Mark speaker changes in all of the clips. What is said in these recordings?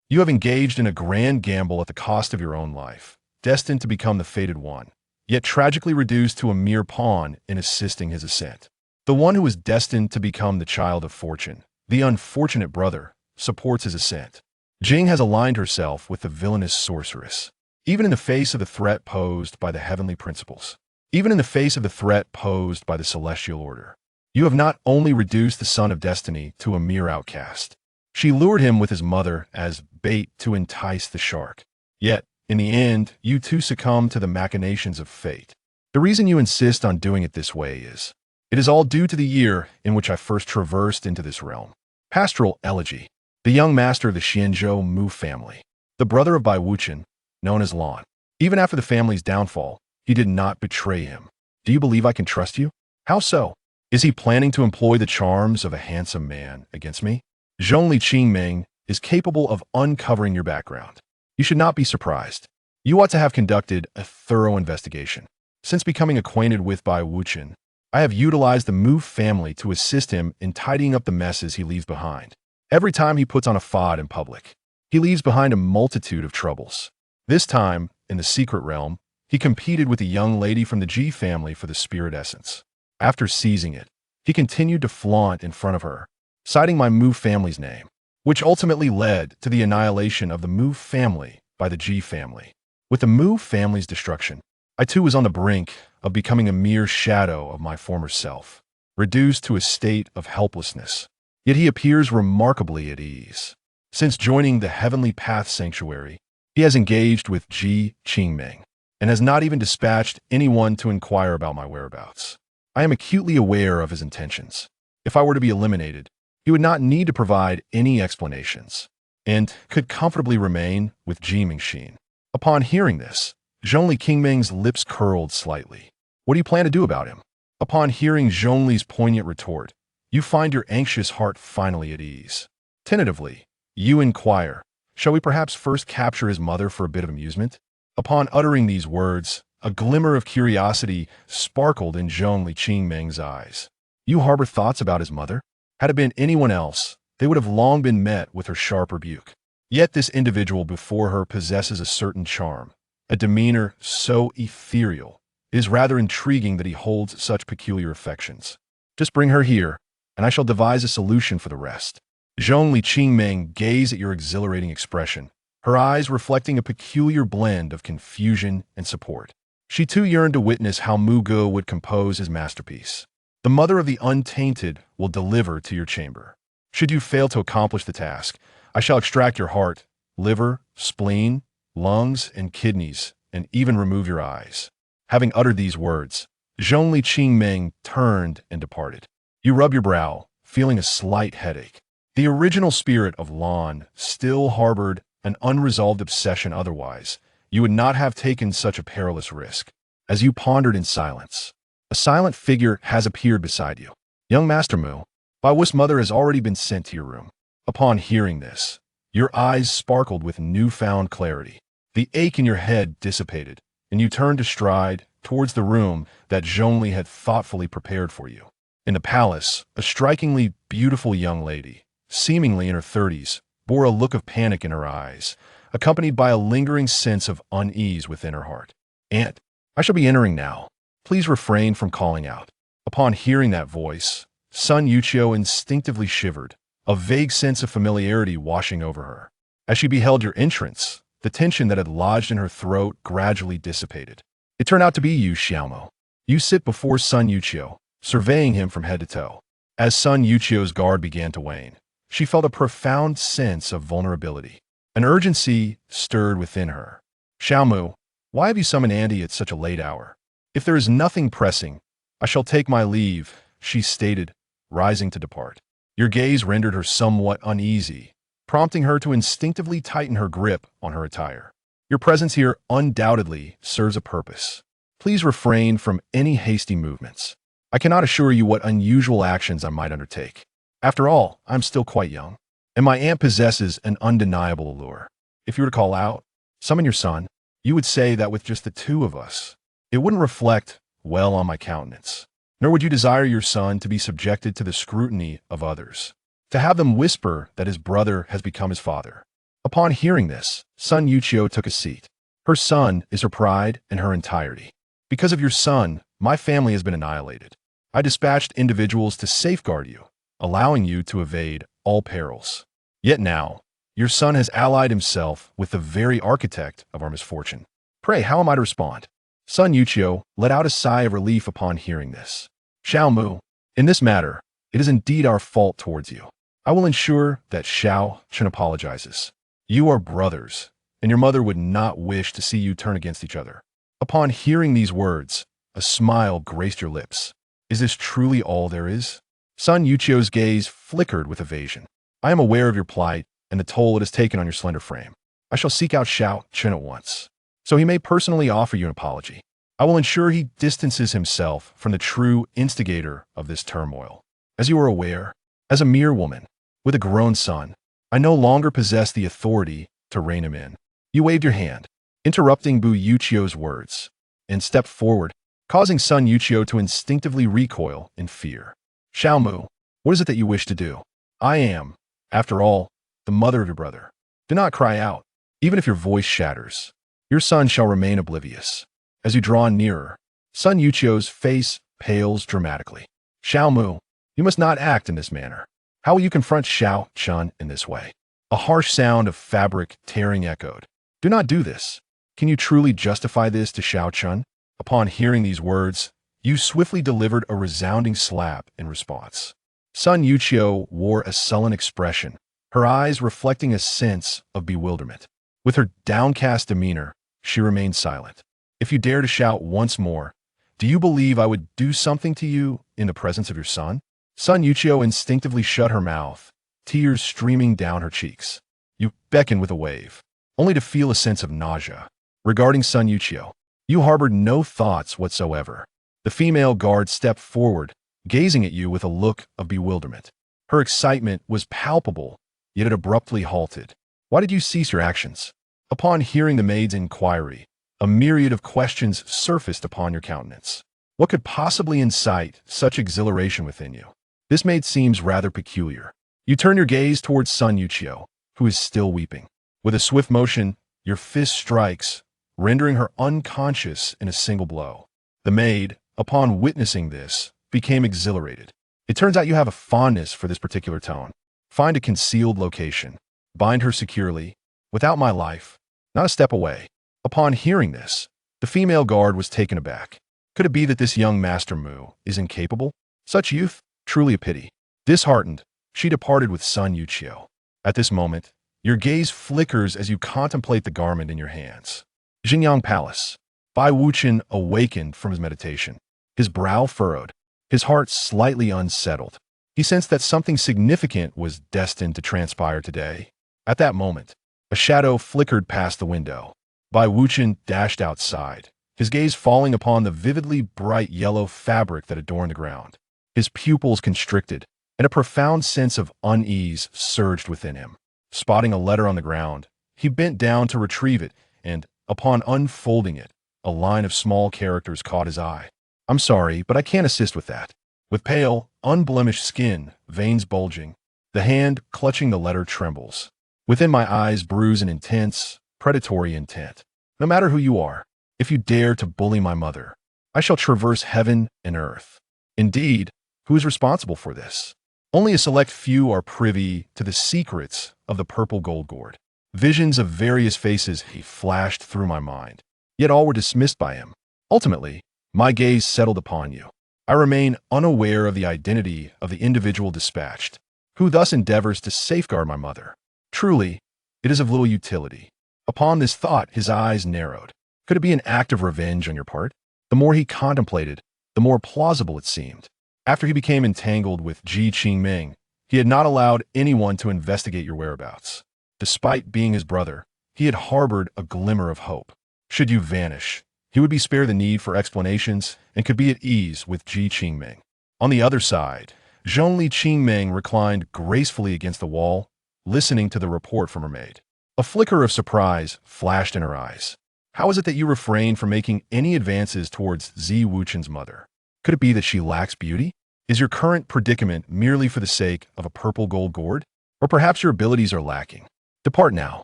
Speaker 1: You have engaged in a grand gamble at the cost of your own life, destined to become the fated one, yet tragically reduced to a mere pawn in assisting his ascent. The one who is destined to become the child of fortune, the unfortunate brother, supports his ascent. Jing has aligned herself with the villainous sorceress, even in the face of the threat posed by the heavenly principles, even in the face of the threat posed by the celestial order. You have not only reduced the son of destiny to a mere outcast. She lured him with his mother as bait to entice the shark. Yet, in the end, you too succumb to the machinations of fate. The reason you insist on doing it this way is, it is all due to the year in which I first traversed into this realm. Pastoral Elegy. The young master of the Xianzhou Mu family, the brother of Bai Wuchen, known as Lan. Even after the family's downfall, he did not betray him. Do you believe I can trust you? How so? Is he planning to employ the charms of a handsome man against me? Zhongli Qingming is capable of uncovering your background. You should not be surprised. You ought to have conducted a thorough investigation. Since becoming acquainted with Bai Wuchen, I have utilized the Mu family to assist him in tidying up the messes he leaves behind. Every time he puts on a fad in public, he leaves behind a multitude of troubles. This time, in the secret realm, he competed with a young lady from the Ji family for the spirit essence. After seizing it, he continued to flaunt in front of her, citing my Mu family's name, which ultimately led to the annihilation of the Mu family by the Ji family. With the Mu family's destruction, I too was on the brink of becoming a mere shadow of my former self, reduced to a state of helplessness. Yet he appears remarkably at ease. Since joining the Heavenly Path Sanctuary, he has engaged with Chu Xinghe and has not even dispatched anyone to inquire about my whereabouts. I am acutely aware of his intentions. If I were to be eliminated, he would not need to provide any explanations, and could comfortably remain with Ji Mingxin. Upon hearing this, Zhongli Qingming's lips curled slightly. What do you plan to do about him? Upon hearing Zhongli's poignant retort, you find your anxious heart finally at ease. Tentatively, you inquire, shall we perhaps first capture his mother for a bit of amusement? Upon uttering these words, a glimmer of curiosity sparkled in Zhongli Qingming's eyes. You harbor thoughts about his mother? Had it been anyone else, they would have long been met with her sharp rebuke. Yet this individual before her possesses a certain charm, a demeanor so ethereal. It is rather intriguing that he holds such peculiar affections. Just bring her here, and I shall devise a solution for the rest. Zhongli Qingming gazed at your exhilarating expression, her eyes reflecting a peculiar blend of confusion and support. She too yearned to witness how Mu Ge would compose his masterpiece. The mother of the untainted will deliver to your chamber. Should you fail to accomplish the task, I shall extract your heart, liver, spleen, lungs, and kidneys, and even remove your eyes. Having uttered these words, Zhongli Qingming turned and departed. You rub your brow, feeling a slight headache. The original spirit of Lan still harbored an unresolved obsession. Otherwise, you would not have taken such a perilous risk. As you pondered in silence, a silent figure has appeared beside you. Young Master Mu, Bai Wu's mother has already been sent to your room. Upon hearing this, your eyes sparkled with newfound clarity. The ache in your head dissipated, and you turned to stride towards the room that Zhongli had thoughtfully prepared for you. In the palace, a strikingly beautiful young lady, seemingly in her 30s, bore a look of panic in her eyes, accompanied by a lingering sense of unease within her heart. Aunt, I shall be entering now. Please refrain from calling out. Upon hearing that voice, Sun Yuqiu instinctively shivered, a vague sense of familiarity washing over her. As she beheld your entrance, the tension that had lodged in her throat gradually dissipated. It turned out to be you, Xiaomo. You sit before Sun Yuqiu, surveying him from head to toe. As Sun Yuqiu's guard began to wane, she felt a profound sense of vulnerability. An urgency stirred within her. Xiaomu, why have you summoned Auntie at such a late hour? If there is nothing pressing, I shall take my leave, she stated, rising to depart. Your gaze rendered her somewhat uneasy, prompting her to instinctively tighten her grip on her attire. Your presence here undoubtedly serves a purpose. Please refrain from any hasty movements. I cannot assure you what unusual actions I might undertake. After all, I'm still quite young, and my aunt possesses an undeniable allure. If you were to call out, summon your son, you would say that with just the two of us, it wouldn't reflect well on my countenance. Nor would you desire your son to be subjected to the scrutiny of others, to have them whisper that his brother has become his father. Upon hearing this, Sun Yuqiu took a seat. Her son is her pride and her entirety. Because of your son, my family has been annihilated. I dispatched individuals to safeguard you, allowing you to evade all perils. Yet now, your son has allied himself with the very architect of our misfortune. Pray, how am I to respond? Sun Yuqiu let out a sigh of relief upon hearing this. Xiao Mu, in this matter, it is indeed our fault towards you. I will ensure that Xiao Chen apologizes. You are brothers, and your mother would not wish to see you turn against each other. Upon hearing these words, a smile graced your lips. Is this truly all there is? Sun Yuqiu's gaze flickered with evasion. I am aware of your plight and the toll it has taken on your slender frame. I shall seek out Xiao Chen at once, so he may personally offer you an apology. I will ensure he distances himself from the true instigator of this turmoil. As you are aware, as a mere woman, with a grown son, I no longer possess the authority to rein him in. You waved your hand, interrupting Bu Yuqiu's words, and stepped forward, causing Sun Yuqiu to instinctively recoil in fear. Xiao Mu, what is it that you wish to do? I am, after all, the mother of your brother. Do not cry out, even if your voice shatters. Your son shall remain oblivious. As you draw nearer, Sun Yuqiu's face pales dramatically. Xiao Mu, you must not act in this manner. How will you confront Xiao Chen in this way? A harsh sound of fabric tearing echoed. Do not do this. Can you truly justify this to Xiao Chen? Upon hearing these words, you swiftly delivered a resounding slap in response. Sun Yuqiu wore a sullen expression, her eyes reflecting a sense of bewilderment. With her downcast demeanor, she remained silent. If you dare to shout once more, do you believe I would do something to you in the presence of your son? Sun Yuqiu instinctively shut her mouth, tears streaming down her cheeks. You beckoned with a wave, only to feel a sense of nausea. Regarding Sun Yuqiu, you harbored no thoughts whatsoever. The female guard stepped forward, gazing at you with a look of bewilderment. Her excitement was palpable, yet it abruptly halted. Why did you cease your actions? Upon hearing the maid's inquiry, a myriad of questions surfaced upon your countenance. What could possibly incite such exhilaration within you? This maid seems rather peculiar. You turn your gaze towards Sun Yuqiu, who is still weeping. With a swift motion, your fist strikes, rendering her unconscious in a single blow. The maid, upon witnessing this, became exhilarated. It turns out you have a fondness for this particular tone. Find a concealed location. Bind her securely. Without my life. Not a step away. Upon hearing this, the female guard was taken aback. Could it be that this young Master Mu is incapable? Such youth? Truly a pity. Disheartened, she departed with Sun Yuqiu. At this moment, your gaze flickers as you contemplate the garment in your hands. Xingyang Palace. Bai Wuchen awakened from his meditation. His brow furrowed, his heart slightly unsettled. He sensed that something significant was destined to transpire today. At that moment, a shadow flickered past the window. Bai Wuchen dashed outside, his gaze falling upon the vividly bright yellow fabric that adorned the ground. His pupils constricted, and a profound sense of unease surged within him. Spotting a letter on the ground, he bent down to retrieve it, and, upon unfolding it, a line of small characters caught his eye. I'm sorry, but I can't assist with that. With pale, unblemished skin, veins bulging, the hand clutching the letter trembles. Within my eyes brews an intense, predatory intent. No matter who you are, if you dare to bully my mother, I shall traverse heaven and earth. Indeed, who is responsible for this? Only a select few are privy to the secrets of the purple gold gourd. Visions of various faces he flashed through my mind, yet all were dismissed by him. Ultimately, my gaze settled upon you. I remain unaware of the identity of the individual dispatched, who thus endeavors to safeguard my mother. Truly, it is of little utility. Upon this thought, his eyes narrowed. Could it be an act of revenge on your part? The more he contemplated, the more plausible it seemed. After he became entangled with Chu Xinghe, he had not allowed anyone to investigate your whereabouts. Despite being his brother, he had harbored a glimmer of hope. Should you vanish, he would be spared the need for explanations and could be at ease with Chu Xinghe. On the other side, Zhongli Qingming reclined gracefully against the wall, listening to the report from her maid. A flicker of surprise flashed in her eyes. How is it that you refrain from making any advances towards Zi Wuchen's mother? Could it be that she lacks beauty? Is your current predicament merely for the sake of a purple gold gourd? Or perhaps your abilities are lacking? Depart now.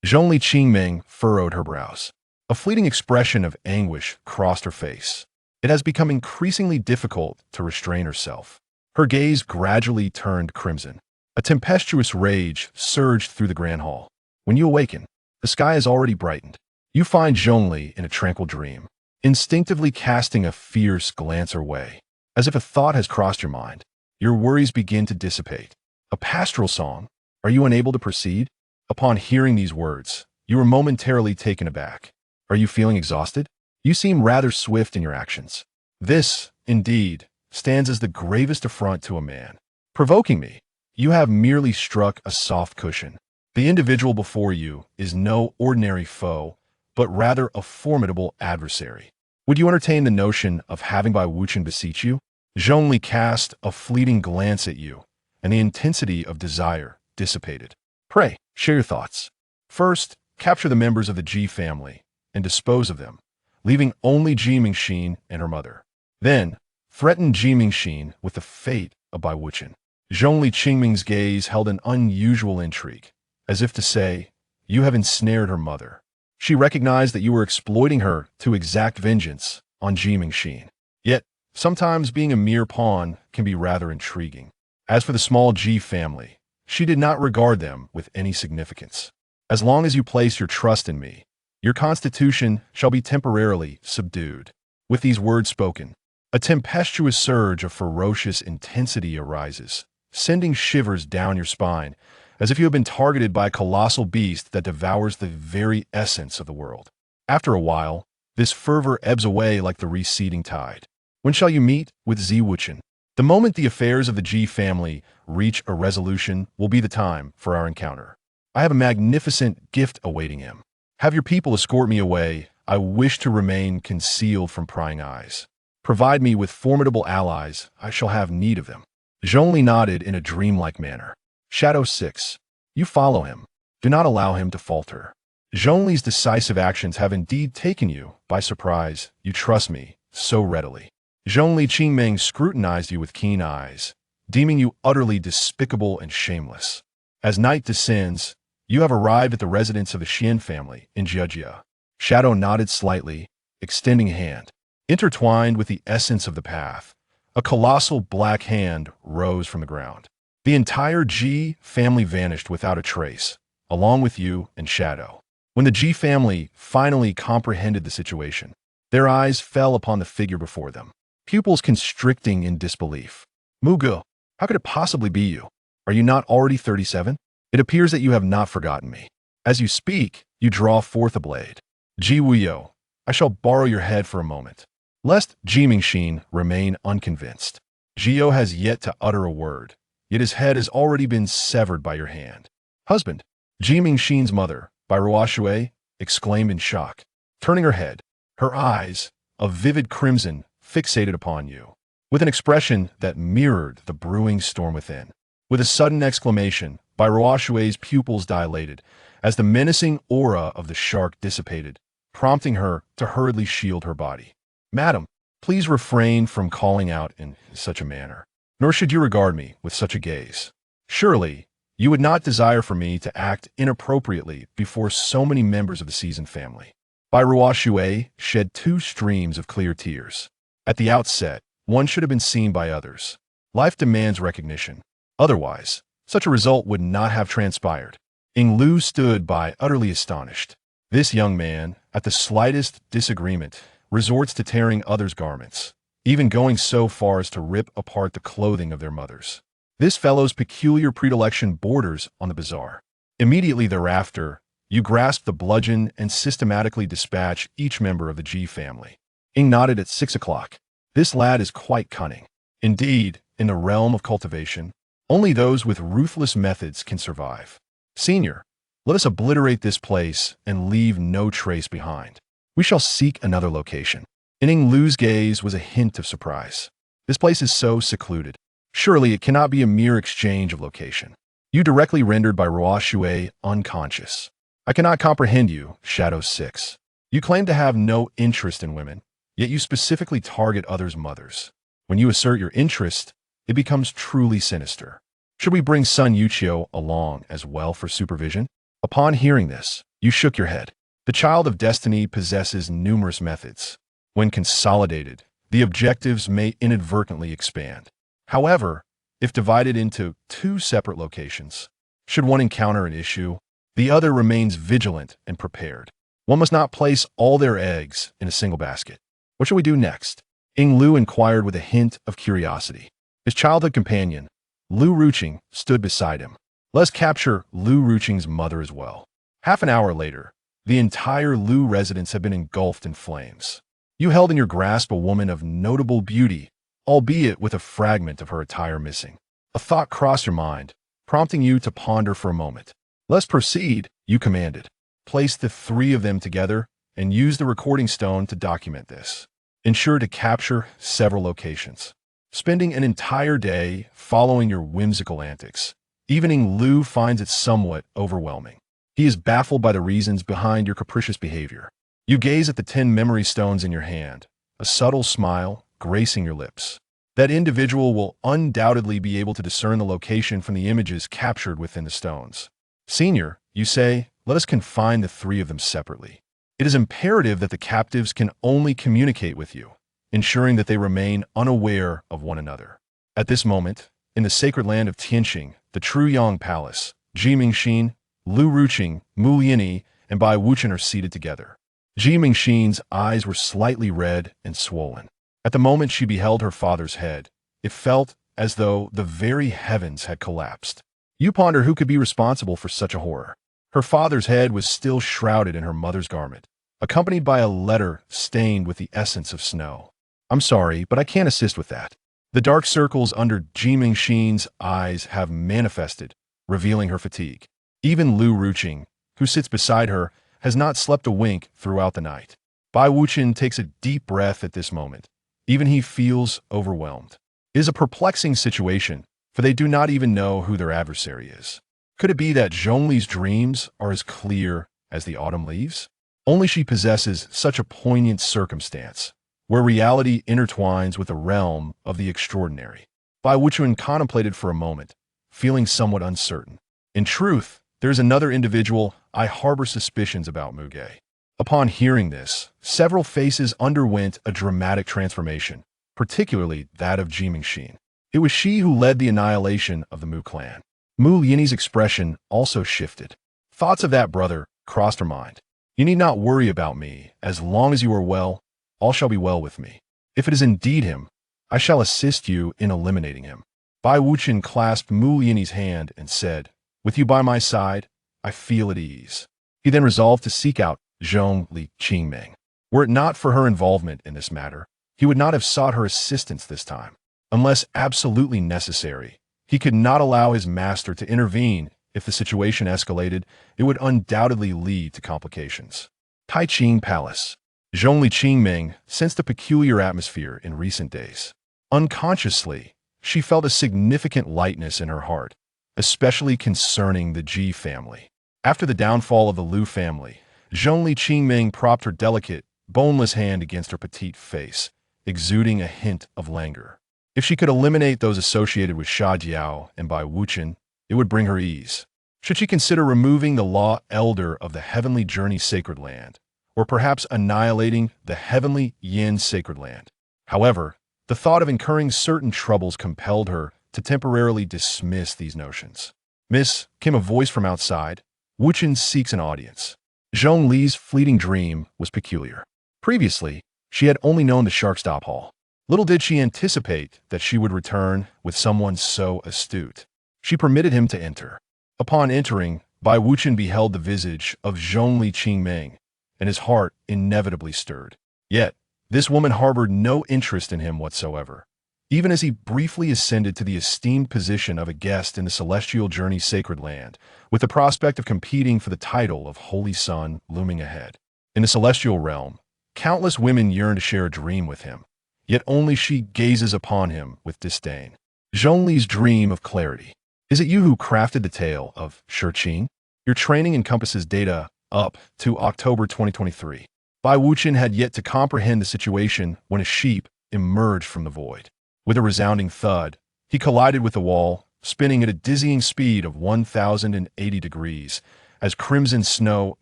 Speaker 1: Zhongli Qingming furrowed her brows. A fleeting expression of anguish crossed her face. It has become increasingly difficult to restrain herself. Her gaze gradually turned crimson. A tempestuous rage surged through the grand hall. When you awaken, the sky has already brightened. You find Zhongli in a tranquil dream, instinctively casting a fierce glance her way. As if a thought has crossed your mind, your worries begin to dissipate. A pastoral song? Are you unable to proceed? Upon hearing these words, you are momentarily taken aback. Are you feeling exhausted? You seem rather swift in your actions. This, indeed, stands as the gravest affront to a man. Provoking me, you have merely struck a soft cushion. The individual before you is no ordinary foe, but rather a formidable adversary. Would you entertain the notion of having Bai Wuchen beseech you? Zhongli cast a fleeting glance at you, and the intensity of desire dissipated. Pray, share your thoughts. First, capture the members of the Ji family and dispose of them, leaving only Ji Mingxin and her mother. Then, threaten Ji Mingxin with the fate of Bai Wuchen. Zhongli Qingming's gaze held an unusual intrigue, as if to say, you have ensnared her mother. She recognized that you were exploiting her to exact vengeance on Ji Mingxin. Yet, sometimes being a mere pawn can be rather intriguing. As for the small Ji family, she did not regard them with any significance. As long as you place your trust in me, your constitution shall be temporarily subdued. With these words spoken, a tempestuous surge of ferocious intensity arises, sending shivers down your spine, as if you have been targeted by a colossal beast that devours the very essence of the world. After a while, this fervor ebbs away like the receding tide. When shall you meet with Zi Wuchen? The moment the affairs of the Ji family reach a resolution will be the time for our encounter. I have a magnificent gift awaiting him. Have your people escort me away. I wish to remain concealed from prying eyes. Provide me with formidable allies. I shall have need of them. Zhongli nodded in a dreamlike manner. Shadow 6. You follow him. Do not allow him to falter. Zhongli's decisive actions have indeed taken you by surprise. You trust me so readily. Zhongli Qingming scrutinized you with keen eyes, deeming you utterly despicable and shameless. As night descends, you have arrived at the residence of the Xian family in Jiejia. Shadow nodded slightly, extending a hand. Intertwined with the essence of the path, a colossal black hand rose from the ground. The entire Ji family vanished without a trace, along with you and Shadow. When the Ji family finally comprehended the situation, their eyes fell upon the figure before them, pupils constricting in disbelief. Mugu, how could it possibly be you? Are you not already 37? It appears that you have not forgotten me. As you speak, you draw forth a blade. Ji Wuyo, I shall borrow your head for a moment. Lest Ji Mingxin remain unconvinced. Jiyo has yet to utter a word, yet his head has already been severed by your hand. Husband, Ji Mingxin's mother, by Ruoshui, exclaimed in shock. Turning her head, her eyes, a vivid crimson, fixated upon you, with an expression that mirrored the brewing storm within. With a sudden exclamation, Bai Ruoshui's pupils dilated, as the menacing aura of the shark dissipated, prompting her to hurriedly shield her body. Madam, please refrain from calling out in such a manner, nor should you regard me with such a gaze. Surely, you would not desire for me to act inappropriately before so many members of the seasoned family. Bai Ruoshui shed 2 streams of clear tears. At the outset, one should have been seen by others. Life demands recognition. Otherwise, such a result would not have transpired. Ying Lu stood by, utterly astonished. This young man, at the slightest disagreement, resorts to tearing others' garments, even going so far as to rip apart the clothing of their mothers. This fellow's peculiar predilection borders on the bizarre. Immediately thereafter, you grasp the bludgeon and systematically dispatch each member of the Ji family. Ying nodded at 6 o'clock. This lad is quite cunning. Indeed, in the realm of cultivation, only those with ruthless methods can survive. Senior, let us obliterate this place and leave no trace behind. We shall seek another location. In Ying Lu's gaze was a hint of surprise. This place is so secluded. Surely it cannot be a mere exchange of location. You directly rendered by Ruoshui unconscious. I cannot comprehend you, Shadow 6. You claim to have no interest in women, yet you specifically target others' mothers. When you assert your interest, it becomes truly sinister. Should we bring Sun Yuchio along as well for supervision? Upon hearing this, You shook your head. The child of destiny possesses numerous methods. When consolidated, the objectives may inadvertently expand. However, if divided into two separate locations, should one encounter an issue, the other remains vigilant and prepared. One must not place all their eggs in a single basket. What shall we do next? Ying Lu inquired with a hint of curiosity. His childhood companion, Lu Ruqing, stood beside him. Let's capture Lu Ruqing's mother as well. Half an hour later, the entire Lu residence had been engulfed in flames. You held in your grasp a woman of notable beauty, albeit with a fragment of her attire missing. A thought crossed your mind, prompting you to ponder for a moment. Let's proceed, you commanded. Place the three of them together and use the recording stone to document this. Ensure to capture several locations. Spending an entire day following your whimsical antics, even Ying Lu finds it somewhat overwhelming. He is baffled by the reasons behind your capricious behavior. You gaze at the 10 memory stones in your hand, a subtle smile gracing your lips. That individual will undoubtedly be able to discern the location from the images captured within the stones. Senior, you say, let us confine the three of them separately. It is imperative that the captives can only communicate with you, ensuring that they remain unaware of one another. At this moment, in the sacred land of Tianxing, the True Yang Palace, Ji Mingxin, Lu Ruqing, Mu Yini, and Bai Wuchen are seated together. Ji Mingxin's eyes were slightly red and swollen. At the moment she beheld her father's head, it felt as though the very heavens had collapsed. You ponder who could be responsible for such a horror. Her father's head was still shrouded in her mother's garment, accompanied by a letter stained with the essence of snow. I'm sorry, but I can't assist with that. The dark circles under Ji Mingxin's eyes have manifested, revealing her fatigue. Even Lu Ruqing, who sits beside her, has not slept a wink throughout the night. Bai Wuchen takes a deep breath at this moment. Even he feels overwhelmed. It is a perplexing situation, for they do not even know who their adversary is. Could it be that Zhongli's dreams are as clear as the autumn leaves? Only she possesses such a poignant circumstance, where reality intertwines with the realm of the extraordinary. Bai Wuchen contemplated for a moment, feeling somewhat uncertain. In truth, there is another individual I harbor suspicions about Muge. Upon hearing this, several faces underwent a dramatic transformation, particularly that of Ji Mingxin. It was she who led the annihilation of the Mu clan. Mu Yini's expression also shifted. Thoughts of that brother crossed her mind. You need not worry about me. As long as you are well, all shall be well with me. If it is indeed him, I shall assist you in eliminating him. Bai Wuchen clasped Mu Yini's hand and said, with you by my side, I feel at ease. He then resolved to seek out Zhongli Qingming. Were it not for her involvement in this matter, he would not have sought her assistance this time. Unless absolutely necessary, he could not allow his master to intervene. If the situation escalated, it would undoubtedly lead to complications. Taiqing Palace. Zhongli Qingming sensed a peculiar atmosphere in recent days. Unconsciously, she felt a significant lightness in her heart, especially concerning the Ji family. After the downfall of the Lu family, Zhongli Qingming propped her delicate, boneless hand against her petite face, exuding a hint of languor. If she could eliminate those associated with Sha Jiao and Bai Wuchen, it would bring her ease. Should she consider removing the law elder of the Heavenly Journey Sacred Land, or perhaps annihilating the Heavenly Yin Sacred Land? However, the thought of incurring certain troubles compelled her to temporarily dismiss these notions. Miss, came a voice from outside. Wuchen seeks an audience. Zhongli's fleeting dream was peculiar. Previously, she had only known the Sharkstop Hall. Little did she anticipate that she would return with someone so astute. She permitted him to enter. Upon entering, Bai Wuchen beheld the visage of Zhongli Qingming, and his heart inevitably stirred. Yet, this woman harbored no interest in him whatsoever. Even as he briefly ascended to the esteemed position of a guest in the Celestial Journey Sacred Land, with the prospect of competing for the title of Holy Son looming ahead. In the celestial realm, countless women yearn to share a dream with him, yet only she gazes upon him with disdain. Zhongli's dream of clarity. Is it you who crafted the tale of Shiqing? Your training encompasses data up to October 2023. Bai Wuchen had yet to comprehend the situation when a sheep emerged from the void. With a resounding thud, he collided with the wall, spinning at a dizzying speed of 1,080 degrees, as crimson snow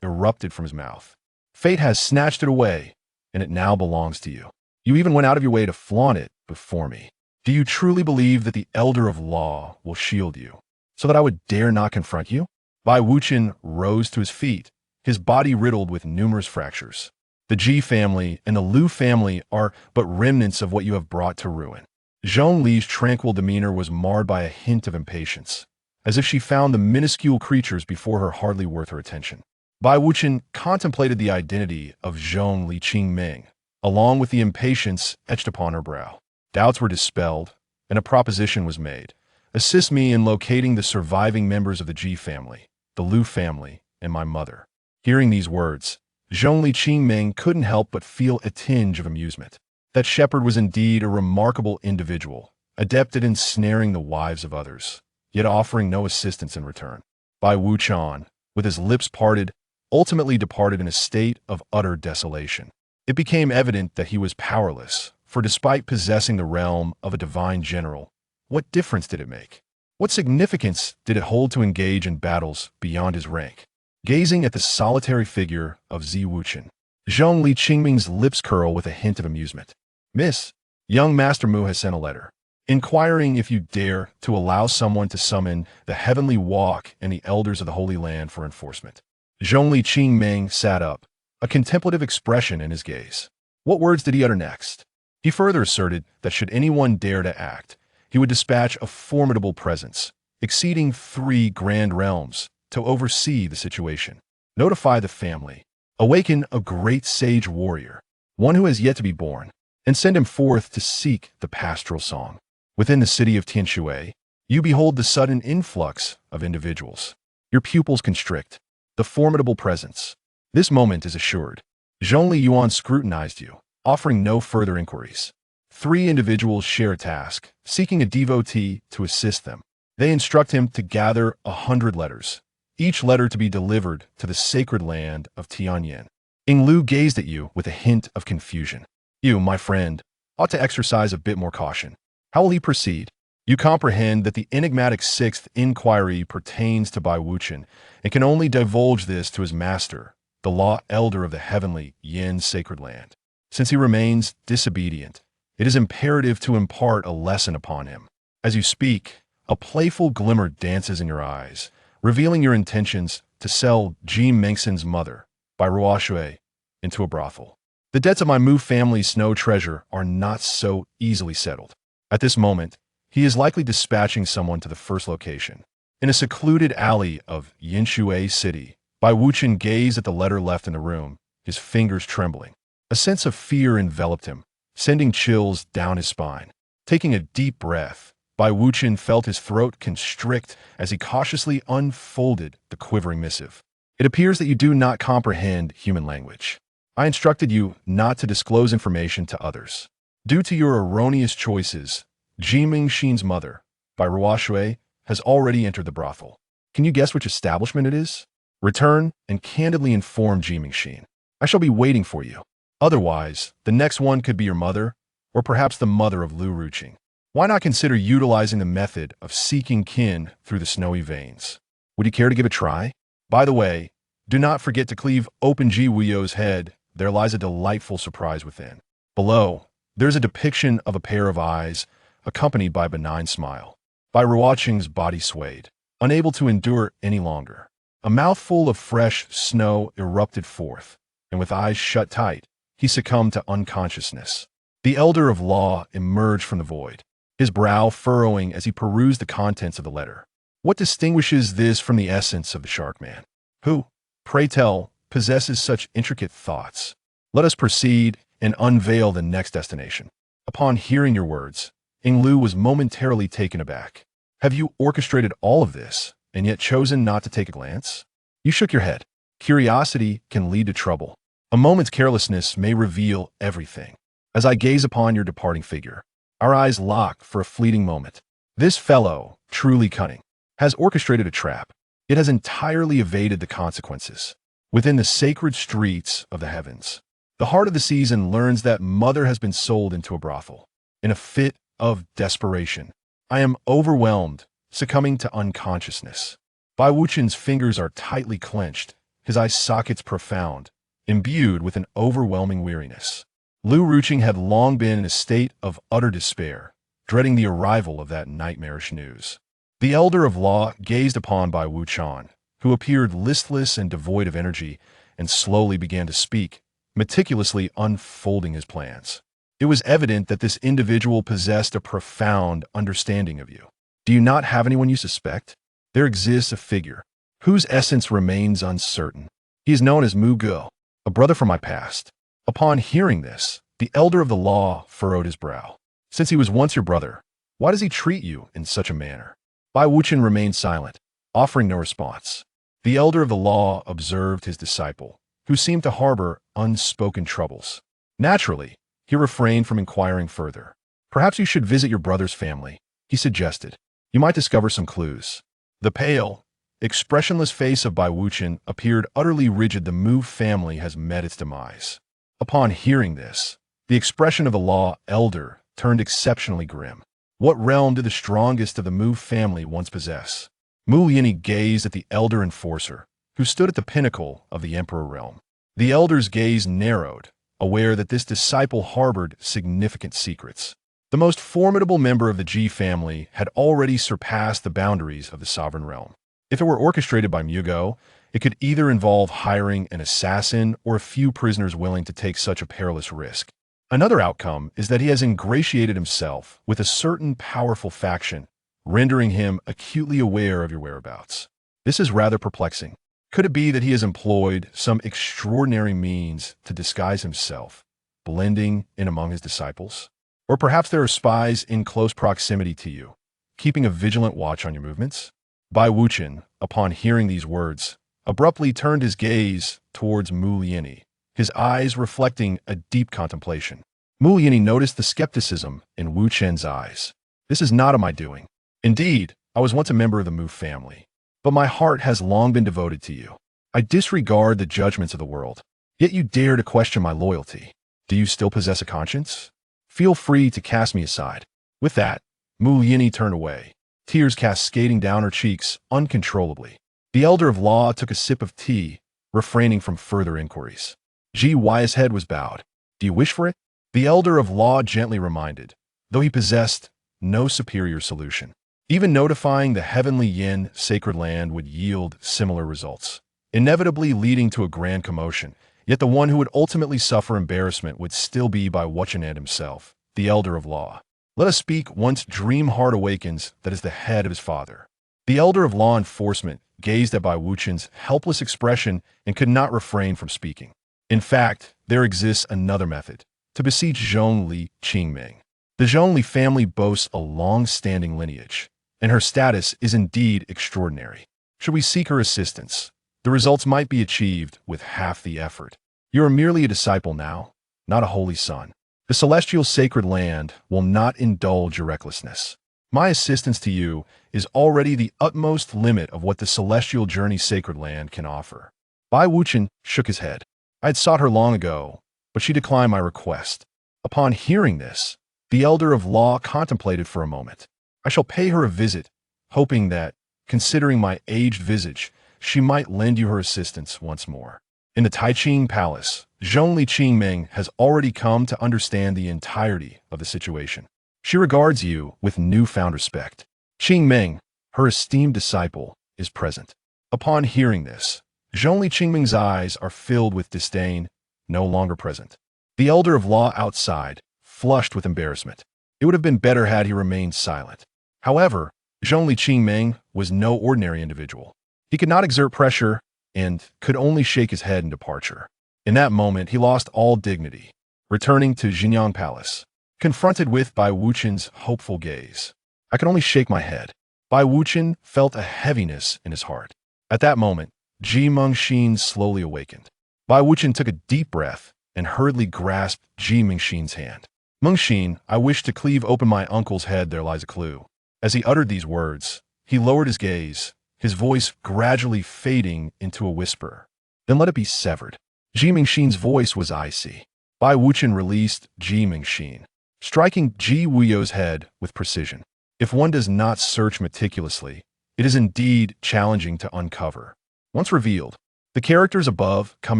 Speaker 1: erupted from his mouth. Fate has snatched it away, and it now belongs to you. You even went out of your way to flaunt it before me. Do you truly believe that the Elder of Law will shield you, so that I would dare not confront you? Bai Wuqian rose to his feet, his body riddled with numerous fractures. The Ji family and the Lu family are but remnants of what you have brought to ruin. Zhong Li's tranquil demeanor was marred by a hint of impatience, as if she found the minuscule creatures before her hardly worth her attention. Bai Wuqian contemplated the identity of Zhong Li Qingming, along with the impatience etched upon her brow. Doubts were dispelled, and a proposition was made. Assist me in locating the surviving members of the Ji family, the Lu family, and my mother. Hearing these words, Zhong Li Qingming couldn't help but feel a tinge of amusement. That shepherd was indeed a remarkable individual, adept at ensnaring the wives of others, yet offering no assistance in return. Bai Wuqian, with his lips parted, ultimately departed in a state of utter desolation. It became evident that he was powerless, for despite possessing the realm of a divine general, what difference did it make? What significance did it hold to engage in battles beyond his rank? Gazing at the solitary figure of Zi Wuqian, Zhong Li Qingming's lips curl with a hint of amusement. Miss, young Master Mu has sent a letter, inquiring if you dare to allow someone to summon the Heavenly Walk and the Elders of the Holy Land for enforcement. Zhong Li Qingming sat up, a contemplative expression in his gaze. What words did he utter next? He further asserted that should anyone dare to act, he would dispatch a formidable presence, exceeding 3 grand realms, to oversee the situation. Notify the family. Awaken a great sage warrior, one who has yet to be born, and send him forth to seek the pastoral song. Within the city of Tianshui, you behold the sudden influx of individuals. Your pupils constrict. The formidable presence. This moment is assured. Zhong Li Yuan scrutinized you, offering no further inquiries. 3 individuals share a task, seeking a devotee to assist them. They instruct him to gather 100 letters, each letter to be delivered to the sacred land of Tianyan. Ying Lu gazed at you with a hint of confusion. You, my friend, ought to exercise a bit more caution. How will he proceed? You comprehend that the enigmatic 6th inquiry pertains to Bai Wuqian and can only divulge this to his master, the law elder of the heavenly Yin sacred land. Since he remains disobedient, it is imperative to impart a lesson upon him. As you speak, a playful glimmer dances in your eyes, revealing your intentions to sell Ji Mengxin's mother, Bai Ruoshui, into a brothel. The debts of my Mu family's snow treasure are not so easily settled. At this moment, he is likely dispatching someone to the first location. In a secluded alley of Yinshui City, Bai Wuqian gazed at the letter left in the room, his fingers trembling. A sense of fear enveloped him, sending chills down his spine. Taking a deep breath, Bai Wuqian felt his throat constrict as he cautiously unfolded the quivering missive. It appears that you do not comprehend human language. I instructed you not to disclose information to others. Due to your erroneous choices, Ji Mingxin's mother, Bai Ruoshui, has already entered the brothel. Can you guess which establishment it is? Return and candidly inform Ji Mingxin. I shall be waiting for you. Otherwise, the next one could be your mother, or perhaps the mother of Lu Ruqing. Why not consider utilizing the method of seeking kin through the snowy veins? Would you care to give a try? By the way, do not forget to cleave open Ji Wuyo's head. There lies a delightful surprise within. Below, there's a depiction of a pair of eyes, accompanied by a benign smile. Bai Ruoqing's body swayed, unable to endure any longer. A mouthful of fresh snow erupted forth, and with eyes shut tight, he succumbed to unconsciousness. The Elder of Law emerged from the void, his brow furrowing as he perused the contents of the letter. What distinguishes this from the essence of the Shark Man? Who, pray tell, possesses such intricate thoughts? Let us proceed and unveil the next destination. Upon hearing your words, Ying Lu was momentarily taken aback. Have you orchestrated all of this, and yet chosen not to take a glance? You shook your head. Curiosity can lead to trouble. A moment's carelessness may reveal everything. As I gaze upon your departing figure, our eyes lock for a fleeting moment. This fellow, truly cunning, has orchestrated a trap. It has entirely evaded the consequences. Within the sacred streets of the heavens, the heart of the season learns that mother has been sold into a brothel. In a fit of desperation, I am overwhelmed, succumbing to unconsciousness. Bai Wuchen's fingers are tightly clenched, his eye sockets profound, imbued with an overwhelming weariness. Lu Ruqing had long been in a state of utter despair, dreading the arrival of that nightmarish news. The elder of law gazed upon Bai Wuchen, who appeared listless and devoid of energy, and slowly began to speak, meticulously unfolding his plans. It was evident that this individual possessed a profound understanding of you. Do you not have anyone you suspect? There exists a figure, whose essence remains uncertain. He is known as Mu Ge, a brother from my past. Upon hearing this, the elder of the law furrowed his brow. Since he was once your brother, why does he treat you in such a manner? Bai Wuchen remained silent, offering no response. The elder of the law observed his disciple, who seemed to harbor unspoken troubles. Naturally, he refrained from inquiring further. Perhaps you should visit your brother's family, he suggested. You might discover some clues. The pale, expressionless face of Bai Wuchen appeared utterly rigid. The Mu family has met its demise. Upon hearing this, the expression of the law elder turned exceptionally grim. What realm did the strongest of the Mu family once possess? Mu Yini gazed at the elder enforcer, who stood at the pinnacle of the emperor realm. The elder's gaze narrowed, aware that this disciple harbored significant secrets. The most formidable member of the Ji family had already surpassed the boundaries of the sovereign realm. If it were orchestrated by Mu Ge, it could either involve hiring an assassin or a few prisoners willing to take such a perilous risk. Another outcome is that he has ingratiated himself with a certain powerful faction, rendering him acutely aware of your whereabouts. This is rather perplexing. Could it be that he has employed some extraordinary means to disguise himself, blending in among his disciples? Or perhaps there are spies in close proximity to you, keeping a vigilant watch on your movements? Bai Wuchen, upon hearing these words, abruptly turned his gaze towards Mu Yini, his eyes reflecting a deep contemplation. Mu Yini noticed the skepticism in Wu Chen's eyes. This is not of my doing. Indeed, I was once a member of the Mu family, but my heart has long been devoted to you. I disregard the judgments of the world, yet you dare to question my loyalty. Do you still possess a conscience? Feel free to cast me aside. With that, Mu Yini turned away, tears cascading down her cheeks uncontrollably. The elder of law took a sip of tea, refraining from further inquiries. Ji Wei's head was bowed. Do you wish for it? The elder of law gently reminded, though he possessed no superior solution. Even notifying the heavenly Yin sacred land would yield similar results, inevitably leading to a grand commotion. Yet the one who would ultimately suffer embarrassment would still be Bai Wuchen himself, the elder of law. Let us speak once dream heart awakens that is the head of his father. The elder of law enforcement gazed at Bai Wuchen's helpless expression and could not refrain from speaking. In fact, there exists another method, to besiege Zhongli Qingming. The Zhongli family boasts a long-standing lineage, and her status is indeed extraordinary. Should we seek her assistance, the results might be achieved with half the effort. You are merely a disciple now, not a holy son. The celestial sacred land will not indulge your recklessness. My assistance to you is already the utmost limit of what the celestial journey sacred land can offer. Bai Wuchen shook his head. I had sought her long ago, but she declined my request. Upon hearing this, the elder of law contemplated for a moment. I shall pay her a visit, hoping that, considering my aged visage, she might lend you her assistance once more. In the Taiqing Palace, Zhongli Qingming has already come to understand the entirety of the situation. She regards you with newfound respect. Qingming, her esteemed disciple, is present. Upon hearing this, Zhongli Qingming's eyes are filled with disdain, no longer present. The elder of law outside, flushed with embarrassment. It would have been better had he remained silent. However, Zhongli Qingming was no ordinary individual. He could not exert pressure and could only shake his head in departure. In that moment, he lost all dignity, returning to Xinjiang Palace, confronted with Bai Wuchen's hopeful gaze. I could only shake my head. Bai Wuchen felt a heaviness in his heart. At that moment, Ji Mengxin slowly awakened. Bai Wuchen took a deep breath and hurriedly grasped Ji Mengxin's hand. Mengxin, I wish to cleave open my uncle's head, there lies a clue. As he uttered these words, he lowered his gaze, his voice gradually fading into a whisper. Then let it be severed. Ji Mengxin's voice was icy. Bai Wuchen released Ji Mengxin, striking Ji Wuyo's head with precision. If one does not search meticulously, It is indeed challenging to uncover. Once revealed, the characters above come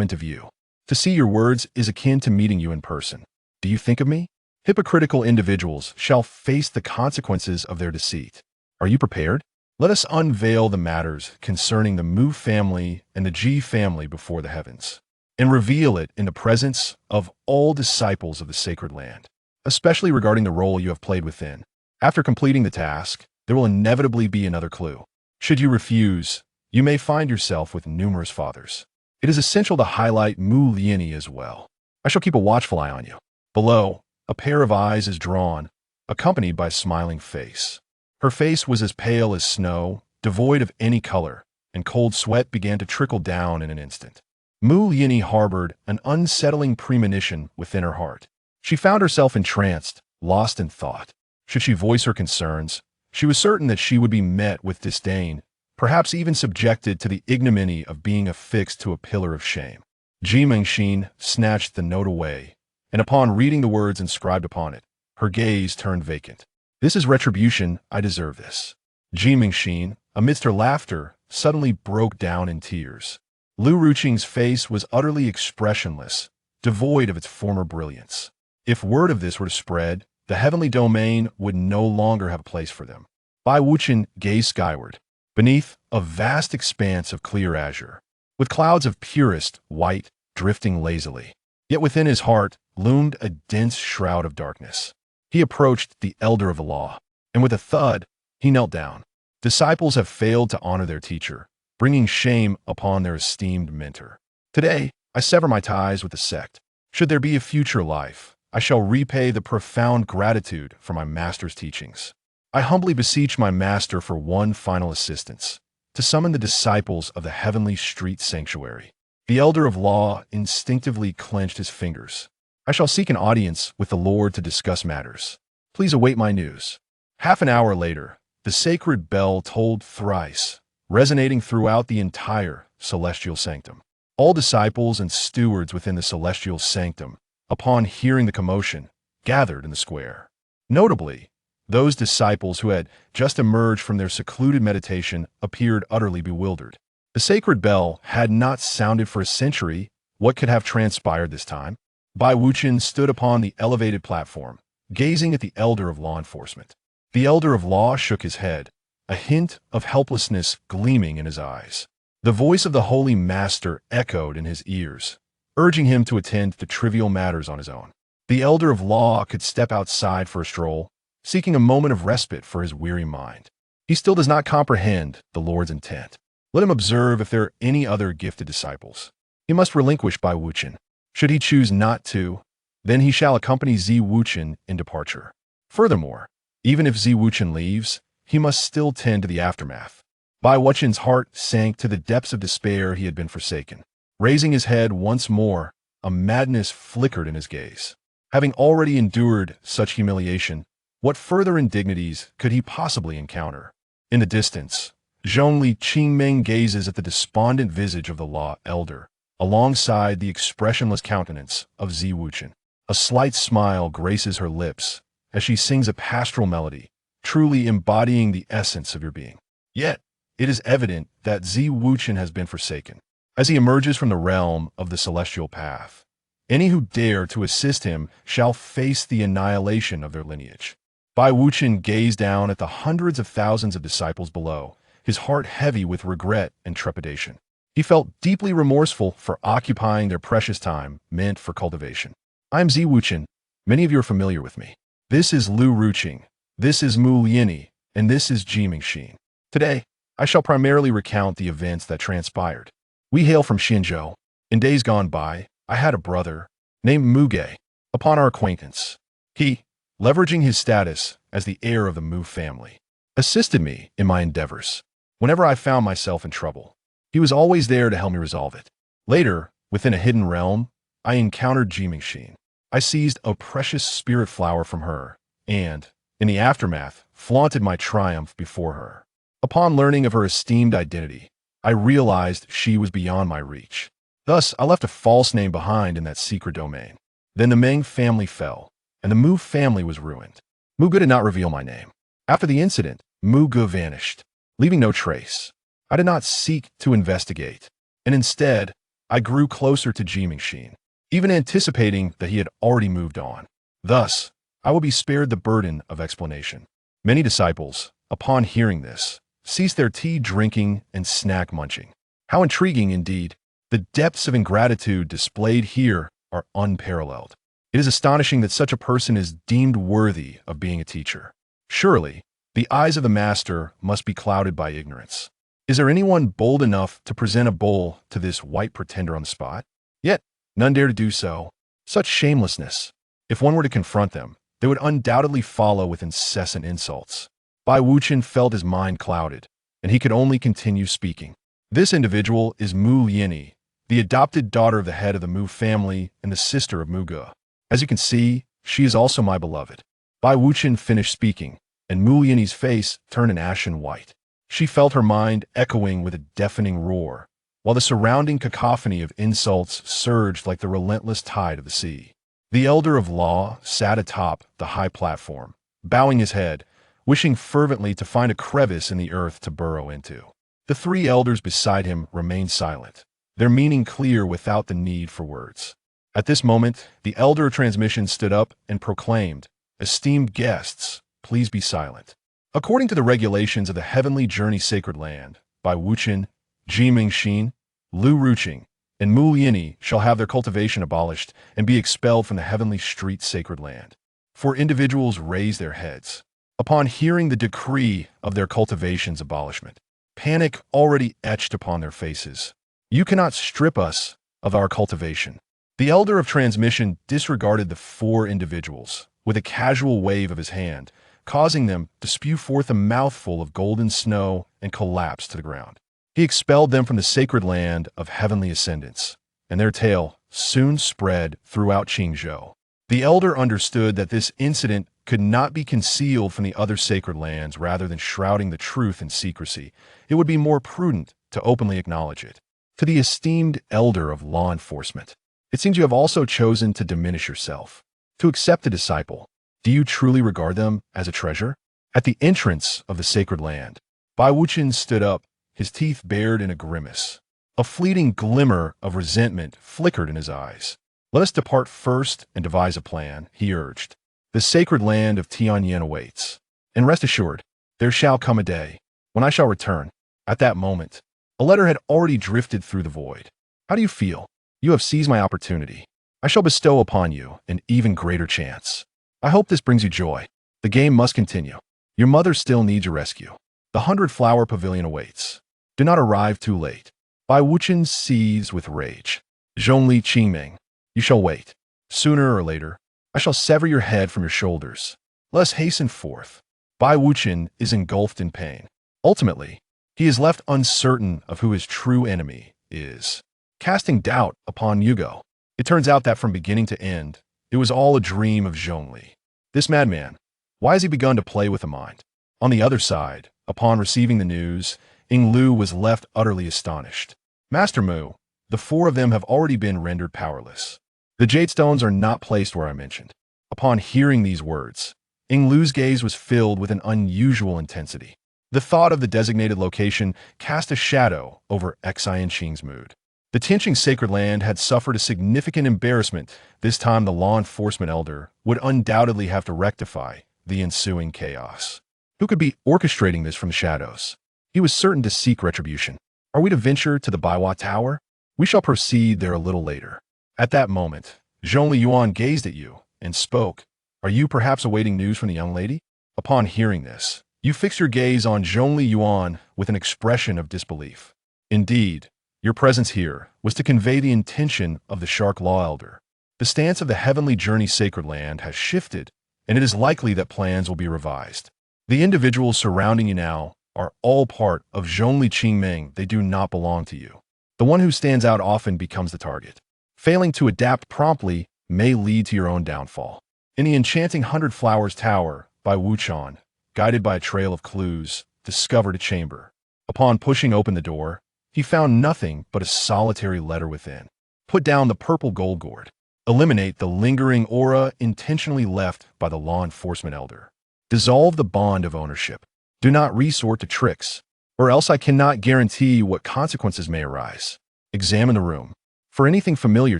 Speaker 1: into view. To see your words is akin to meeting you in person. Do you think of me? Hypocritical individuals shall face the consequences of their deceit. Are you prepared? Let us unveil the matters concerning the Mu family and the Ji family before the heavens, and reveal it in the presence of all disciples of the sacred land, especially regarding the role you have played within. After completing the task, there will inevitably be another clue. Should you refuse, you may find yourself with numerous fathers. It is essential to highlight Mu Liani as well. I shall keep a watchful eye on you. Below, a pair of eyes is drawn, accompanied by a smiling face. Her face was as pale as snow, devoid of any color, and cold sweat began to trickle down in an instant. Mu Liani harbored an unsettling premonition within her heart. She found herself entranced, lost in thought. Should she voice her concerns, she was certain that she would be met with disdain, perhaps even subjected to the ignominy of being affixed to a pillar of shame. Ji Mengxin snatched the note away, and upon reading the words inscribed upon it, her gaze turned vacant. This is retribution, I deserve this. Ji Mengxin, amidst her laughter, suddenly broke down in tears. Lu Ruqing's face was utterly expressionless, devoid of its former brilliance. If word of this were to spread, the heavenly domain would no longer have a place for them. Bai Wuqian gazed skyward, beneath a vast expanse of clear azure, with clouds of purest white drifting lazily. Yet within his heart loomed a dense shroud of darkness. He approached the elder of the law, and with a thud, he knelt down. Disciples have failed to honor their teacher, bringing shame upon their esteemed mentor. Today, I sever my ties with the sect. Should there be a future life, I shall repay the profound gratitude for my master's teachings. I humbly beseech my master for one final assistance, to summon the disciples of the heavenly street sanctuary. The elder of law instinctively clenched his fingers. I shall seek an audience with the Lord to discuss matters. Please await my news. Half an hour later, the sacred bell tolled thrice, resonating throughout the entire celestial sanctum. All disciples and stewards within the celestial sanctum, upon hearing the commotion, gathered in the square. Notably, those disciples who had just emerged from their secluded meditation appeared utterly bewildered. The sacred bell had not sounded for a century. What could have transpired this time? Bai Wuqian stood upon the elevated platform, gazing at the elder of law enforcement. The elder of law shook his head, a hint of helplessness gleaming in his eyes. The voice of the holy master echoed in his ears, urging him to attend to trivial matters on his own. The elder of law could step outside for a stroll, seeking a moment of respite for his weary mind. He still does not comprehend the Lord's intent. Let him observe if there are any other gifted disciples. He must relinquish Bai Wuqian. Should he choose not to, then he shall accompany Zi Wuqian in departure. Furthermore, even if Zi Wuqian leaves, he must still tend to the aftermath. Bai Wuqian's heart sank to the depths of despair he had been forsaken. Raising his head once more, a madness flickered in his gaze. Having already endured such humiliation, what further indignities could he possibly encounter? In the distance, Zhongli Qingmeng gazes at the despondent visage of the law elder, alongside the expressionless countenance of Zi Wuqian. A slight smile graces her lips as she sings a pastoral melody, truly embodying the essence of your being. Yet, it is evident that Zi Wuqian has been forsaken. As he emerges from the realm of the celestial path, any who dare to assist him shall face the annihilation of their lineage. Bai Wuqian gazed down at the hundreds of thousands of disciples below, his heart heavy with regret and trepidation. He felt deeply remorseful for occupying their precious time meant for cultivation. I am Zi Wuqian. Many of you are familiar with me. This is Lu Ruqing, this is Mu Liani, and this is Ji Mengxin. Today, I shall primarily recount the events that transpired. We hail from Xinzhou. In days gone by, I had a brother named Muge. Upon our acquaintance, he, leveraging his status as the heir of the Mu family, assisted me in my endeavors. Whenever I found myself in trouble, he was always there to help me resolve it. Later, within a hidden realm, I encountered Ji Mengxin. I seized a precious spirit flower from her, and, in the aftermath, flaunted my triumph before her. Upon learning of her esteemed identity, I realized she was beyond my reach. Thus, I left a false name behind in that secret domain. Then the Meng family fell, and the Mu family was ruined. Muge did not reveal my name. After the incident, Muge vanished. leaving no trace. I did not seek to investigate, and instead, I grew closer to Chu Xinghe, even anticipating that he had already moved on. Thus, I would be spared the burden of explanation. Many disciples, upon hearing this, ceased their tea drinking and snack munching. How intriguing indeed! The depths of ingratitude displayed here are unparalleled. It is astonishing that such a person is deemed worthy of being a teacher. Surely, the eyes of the master must be clouded by ignorance. Is there anyone bold enough to present a bowl to this white pretender on the spot? Yet, none dare to do so. Such shamelessness! If one were to confront them, they would undoubtedly follow with incessant insults. Bai Wuqian felt his mind clouded, and he could only continue speaking. This individual is Mu Yini, the adopted daughter of the head of the Mu family and the sister of Mu Ge. As you can see, she is also my beloved. Bai Wuqian finished speaking, and Mu Yini's face turned an ashen white. She felt her mind echoing with a deafening roar, while the surrounding cacophony of insults surged like the relentless tide of the sea. The elder of law sat atop the high platform, bowing his head, wishing fervently to find a crevice in the earth to burrow into. The three elders beside him remained silent, their meaning clear without the need for words. At this moment, the elder of transmission stood up and proclaimed, "Esteemed guests, please be silent. According to the regulations of the Heavenly Journey Sacred Land, Bai Wuqian, Chu Xinghe, Lu Ruqing, and Mu Yini shall have their cultivation abolished and be expelled from the Heavenly Street Sacred Land." For individuals raised their heads. Upon hearing the decree of their cultivation's abolishment, panic already etched upon their faces. "You cannot strip us of our cultivation." The elder of transmission disregarded the four individuals with a casual wave of his hand, causing them to spew forth a mouthful of golden snow and collapse to the ground. He expelled them from the sacred land of heavenly ascendance, and their tale soon spread throughout Qingzhou. The elder understood that this incident could not be concealed from the other sacred lands. Rather than shrouding the truth in secrecy, it would be more prudent to openly acknowledge it. To the esteemed elder of law enforcement, it seems you have also chosen to diminish yourself, to accept the disciple. Do you truly regard them as a treasure? At the entrance of the sacred land, Bai Wuqian stood up, his teeth bared in a grimace. A fleeting glimmer of resentment flickered in his eyes. "Let us depart first and devise a plan," he urged. "The sacred land of Tianyan awaits. And rest assured, there shall come a day when I shall return." At that moment, a letter had already drifted through the void. "How do you feel? You have seized my opportunity. I shall bestow upon you an even greater chance. I hope this brings you joy. The game must continue. Your mother still needs your rescue. The 100-flower pavilion awaits. Do not arrive too late." Bai Wuqian seethed with rage. "Zhongli Qingming, you shall wait. Sooner or later, I shall sever your head from your shoulders. Let us hasten forth." Bai Wuqian is engulfed in pain. Ultimately, he is left uncertain of who his true enemy is, casting doubt upon Yugo. It turns out that from beginning to end, it was all a dream of Zhongli. This madman, why has he begun to play with the mind? On the other side, upon receiving the news, Ying Lu was left utterly astonished. "Master Mu, the four of them have already been rendered powerless. The jade stones are not placed where I mentioned." Upon hearing these words, Ying Lu's gaze was filled with an unusual intensity. The thought of the designated location cast a shadow over Xian Qing's mood. The Tianqing sacred land had suffered a significant embarrassment. This time the law enforcement elder would undoubtedly have to rectify the ensuing chaos. Who could be orchestrating this from the shadows? He was certain to seek retribution. Are we to venture to the Baiwa Tower? We shall proceed there a little later. At that moment, Zhongli Yuan gazed at you and spoke. "Are you perhaps awaiting news from the young lady?" Upon hearing this, you fixed your gaze on Zhongli Yuan with an expression of disbelief. Indeed, your presence here was to convey the intention of the Shark Law Elder. The stance of the Heavenly Journey Sacred Land has shifted, and it is likely that plans will be revised. The individuals surrounding you now are all part of Zhongli Qingming. They do not belong to you. The one who stands out often becomes the target. Failing to adapt promptly may lead to your own downfall. In the enchanting 100 Flowers Tower, Bai Wuqian, guided by a trail of clues, discovered a chamber. Upon pushing open the door, he found nothing but a solitary letter within. Put down the purple gold gourd. Eliminate the lingering aura intentionally left by the law enforcement elder. Dissolve the bond of ownership. Do not resort to tricks. or else I cannot guarantee what consequences may arise. Examine the room for anything familiar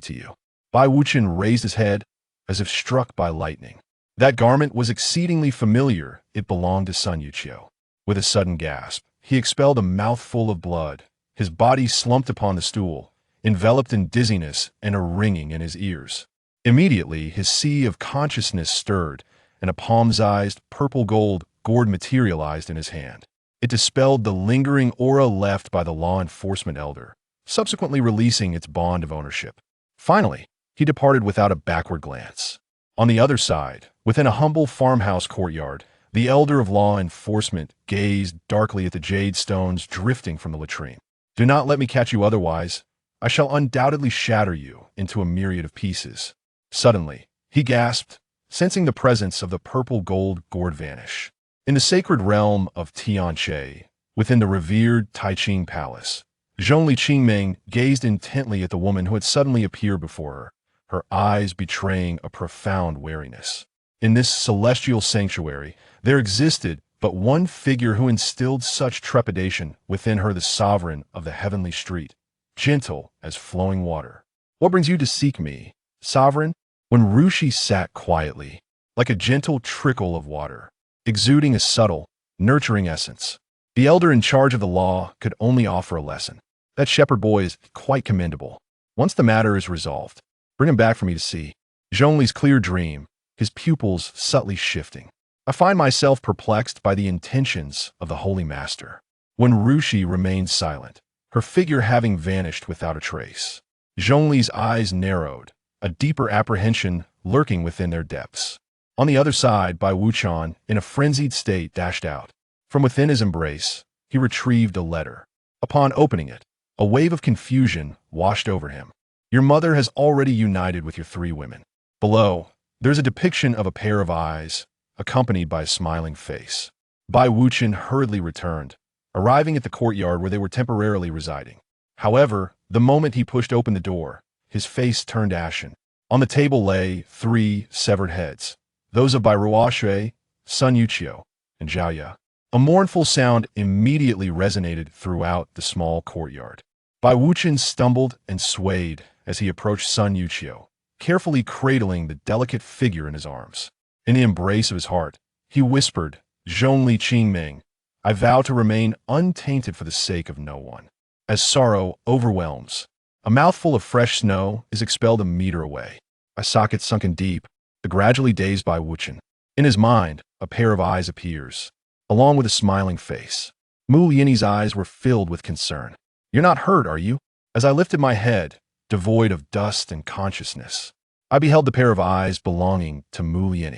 Speaker 1: to you. Bai Wuchen raised his head as if struck by lightning. That garment was exceedingly familiar. It belonged to Sun Yuqiu. With a sudden gasp, he expelled a mouthful of blood. His body slumped upon the stool, enveloped in dizziness and a ringing in his ears. Immediately, his sea of consciousness stirred, and a palm-sized, purple-gold gourd materialized in his hand. It dispelled the lingering aura left by the law enforcement elder, subsequently releasing its bond of ownership. Finally, he departed without a backward glance. On the other side, within a humble farmhouse courtyard, the elder of law enforcement gazed darkly at the jade stones drifting from the latrine. "Do not let me catch you otherwise. I shall undoubtedly shatter you into a myriad of pieces." Suddenly, he gasped, sensing the presence of the purple-gold gourd vanish. In the sacred realm of Tianche, within the revered Taiching Palace, Zhongli Qingming gazed intently at the woman who had suddenly appeared before her eyes betraying a profound wariness. In this celestial sanctuary, there existed but one figure who instilled such trepidation within her, the sovereign of the heavenly street, gentle as flowing water. "What brings you to seek me, sovereign?" When Rushi sat quietly, like a gentle trickle of water, exuding a subtle, nurturing essence. The elder in charge of the law could only offer a lesson. "That shepherd boy is quite commendable. Once the matter is resolved, bring him back for me to see." Zhongli's clear dream, his pupils subtly shifting. "I find myself perplexed by the intentions of the Holy Master." When Rushi remained silent, her figure having vanished without a trace, Zhongli's eyes narrowed, a deeper apprehension lurking within their depths. On the other side, Bai Wuchen, in a frenzied state, dashed out. From within his embrace, he retrieved a letter. Upon opening it, a wave of confusion washed over him. "Your mother has already united with your 3 women." Below, there's a depiction of a pair of eyes, accompanied by a smiling face. Bai Wuchen hurriedly returned, arriving at the courtyard where they were temporarily residing. However, the moment he pushed open the door, his face turned ashen. On the table lay 3 severed heads, those of Bai Ruoshui, Sun Yuqiu, and Zhao Ya. A mournful sound immediately resonated throughout the small courtyard. Bai Wuchen stumbled and swayed as he approached Sun Yuqiu, carefully cradling the delicate figure in his arms. In the embrace of his heart, he whispered, "Zhongli Qingming, I vow to remain untainted for the sake of no one." As sorrow overwhelms, a mouthful of fresh snow is expelled a meter away. A socket sunken deep, the gradually dazed Bai Wuchen. In his mind, a pair of eyes appears, along with a smiling face. Mu Yin's eyes were filled with concern. "You're not hurt, are you?" As I lifted my head, devoid of dust and consciousness, I beheld the pair of eyes belonging to Mu Yin.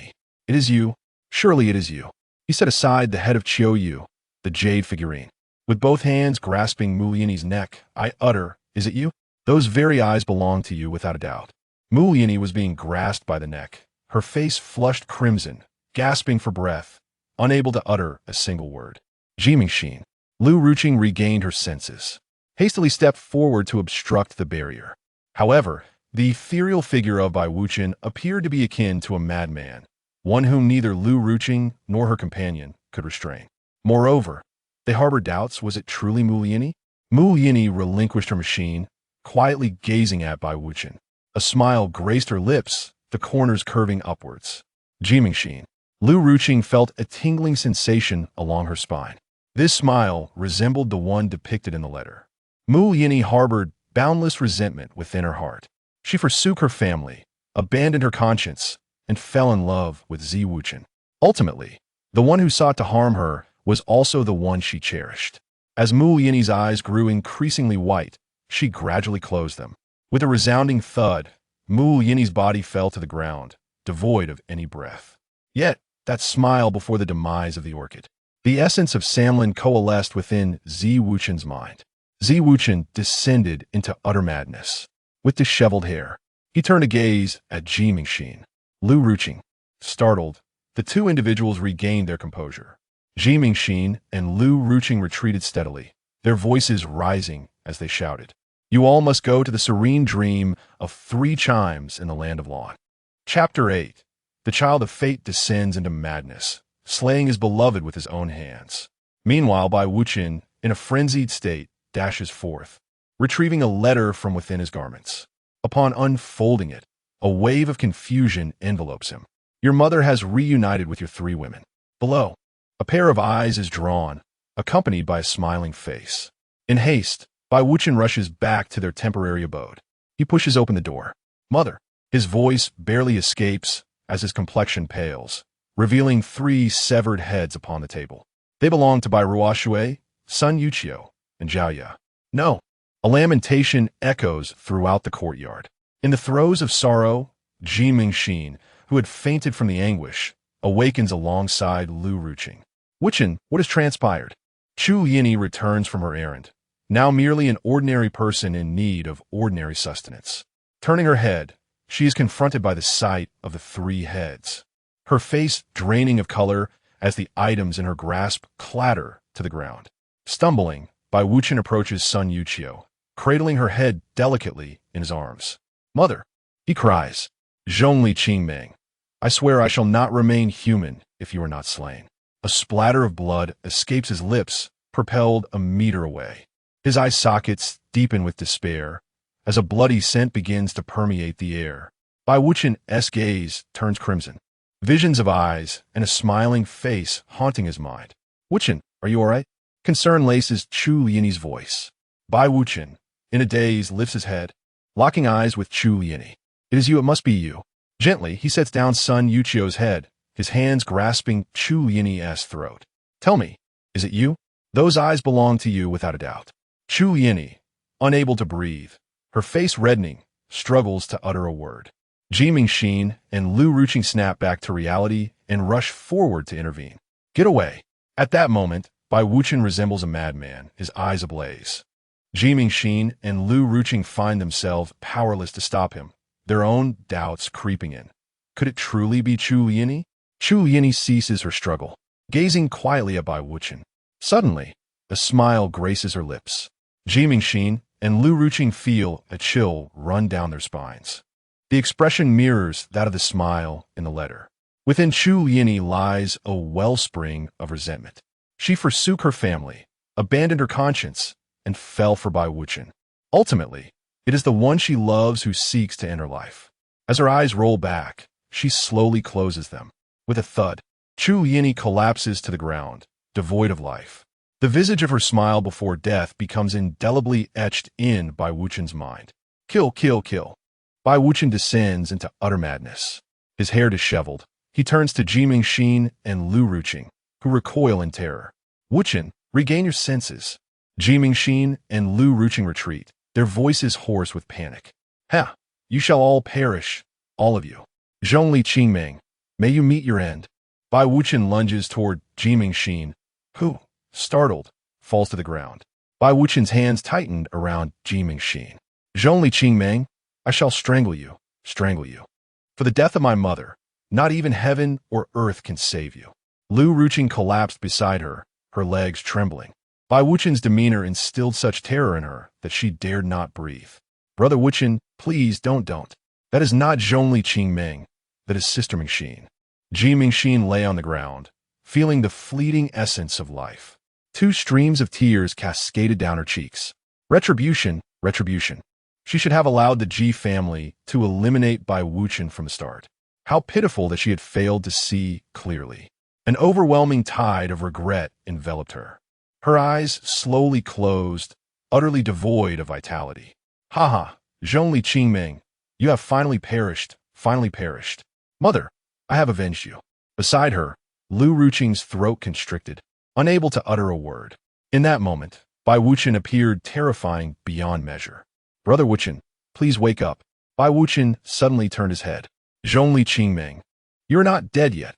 Speaker 1: "It is you. Surely it is you." He set aside the head of Chiu Yu, the jade figurine. With both hands grasping Mu Yin's neck, I utter, "Is it you?" "Those very eyes belong to you without a doubt." Mu Yin was being grasped by the neck, her face flushed crimson, gasping for breath, unable to utter a single word. Jimingxin. Lu Ruqing regained her senses, hastily stepped forward to obstruct the barrier. However, the ethereal figure of Bai Wuchen appeared to be akin to a madman, one whom neither Lu Ruqing nor her companion could restrain. Moreover, they harbored doubts. Was it truly Mu Yin? Mu Yin relinquished her machine, quietly gazing at Bai Wuchen. A smile graced her lips, the corners curving upwards. Jimingxin. Lu Ruqing felt a tingling sensation along her spine. This smile resembled the one depicted in the letter. Mu Yin harbored boundless resentment within her heart. She forsook her family, abandoned her conscience, and fell in love with Zi Wuchen. Ultimately, the one who sought to harm her was also the one she cherished. As Mu Yin's eyes grew increasingly white, she gradually closed them. With a resounding thud, Mu Yin's body fell to the ground, devoid of any breath. Yet, that smile before the demise of the orchid. The essence of Samlin coalesced within Zi Wuchen's mind. Zi Wuchen descended into utter madness. With disheveled hair, he turned to gaze at Jimingxin. Lu Ruqing. Startled, the 2 individuals regained their composure. Jimingxin and Lu Ruqing retreated steadily, their voices rising as they shouted, "You all must go to the serene dream of 3 chimes in the land of Lawn." Chapter 8. The child of fate descends into madness, slaying his beloved with his own hands. Meanwhile, Bai Wuchen, in a frenzied state, dashes forth, retrieving a letter from within his garments. Upon unfolding it, a wave of confusion envelopes him. Your mother has reunited with your 3 women. Below, a pair of eyes is drawn, accompanied by a smiling face. In haste, Bai Wuchen rushes back to their temporary abode. He pushes open the door. Mother. His voice barely escapes as his complexion pales, revealing 3 severed heads upon the table. They belong to Bai Ruoshui, Sun Yuqiu, and Zhao Ya. No. A lamentation echoes throughout the courtyard. In the throes of sorrow, Ji Mingxin, who had fainted from the anguish, awakens alongside Lu Ruqing. Wuchen, what has transpired? Chu Xinghe returns from her errand, now merely an ordinary person in need of ordinary sustenance. Turning her head, she is confronted by the sight of the 3 heads, her face draining of color as the items in her grasp clatter to the ground. Stumbling, Bai Wuchen approaches Sun Yuqiu, cradling her head delicately in his arms. Mother, he cries, Zhongli Qingming, I swear I shall not remain human if you are not slain. A splatter of blood escapes his lips, propelled a meter away. His eye sockets deepen with despair as a bloody scent begins to permeate the air. Bai Wuchen's gaze turns crimson. Visions of eyes and a smiling face haunting his mind. Wuchen, are you all right? Concern laces Chu Xinghe's voice. Bai Wuchen, in a daze, lifts his head, locking eyes with Chu Xinghe. It is you, it must be you. Gently, he sets down Sun Yuqiu's head, his hands grasping Chu Xinghe's throat. Tell me, is it you? Those eyes belong to you without a doubt. Chu Xinghe, unable to breathe, her face reddening, struggles to utter a word. Ji Mingxin and Lu Ruqing snap back to reality and rush forward to intervene. Get away. At that moment, Bai Wuchen resembles a madman, his eyes ablaze. Ji Mingxin and Lu Ruqing find themselves powerless to stop him, their own doubts creeping in. Could it truly be Chu Xinghe? Chu Xinghe ceases her struggle, gazing quietly at Bai Wuchen. Suddenly, a smile graces her lips. Ji Mingxin and Lu Ruqing feel a chill run down their spines. The expression mirrors that of the smile in the letter. Within Chu Xinghe lies a wellspring of resentment. She forsook her family, abandoned her conscience, and fell for Bai Wuchen. Ultimately, it is the one she loves who seeks to end her life. As her eyes roll back, she slowly closes them. With a thud, Chu Xinghe collapses to the ground, devoid of life. The visage of her smile before death becomes indelibly etched in Bai Wuchen's mind. Kill, kill, kill. Bai Wuchen descends into utter madness. His hair disheveled, he turns to Ji Mingxin and Lu Ruqing, who recoil in terror. Wuchen, regain your senses. Ji Mingxin and Lu Ruqing retreat, their voices hoarse with panic. Ha! You shall all perish, all of you. Zhongli Qingming, may you meet your end. Bai Wuchen lunges toward Ji Mingxin, who, startled, falls to the ground. Bai Wuchen's hands tightened around Ji Mingxin. Zhongli Qingming, I shall strangle you, strangle you. For the death of my mother, not even heaven or earth can save you. Lu Ruqing collapsed beside her, her legs trembling. Bai Wuchen's demeanor instilled such terror in her that she dared not breathe. Brother Wuchen, please don't. That is not Zhongli Qingming, that is Sister Mingxin. Ji Mingxin lay on the ground, feeling the fleeting essence of life. 2 streams of tears cascaded down her cheeks. Retribution, retribution. She should have allowed the Ji family to eliminate Bai Wuchen from the start. How pitiful that she had failed to see clearly. An overwhelming tide of regret enveloped her. Her eyes slowly closed, utterly devoid of vitality. Ha ha, Zhongli Qingming, you have finally perished, finally perished. Mother, I have avenged you. Beside her, Lu Ruqing's throat constricted, unable to utter a word. In that moment, Bai Wuchen appeared terrifying beyond measure. Brother Wuchen, please wake up. Bai Wuchen suddenly turned his head. Zhongli Qingming, you are not dead yet.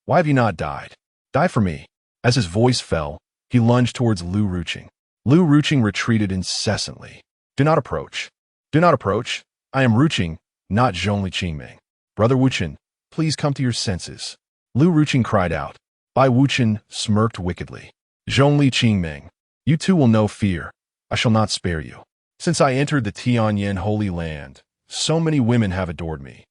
Speaker 1: Why have you not died? Die for me. As his voice fell, he lunged towards Lu Ruqing. Lu Ruqing retreated incessantly. Do not approach. Do not approach. I am Ruqing, not Zhongli Qingming. Brother Wuchen, please come to your senses. Lu Ruqing cried out. Bai Wuchen smirked wickedly. Zhongli Qingming, you too will know fear. I shall not spare you. Since I entered the Tianyan Holy Land, so many women have adored me.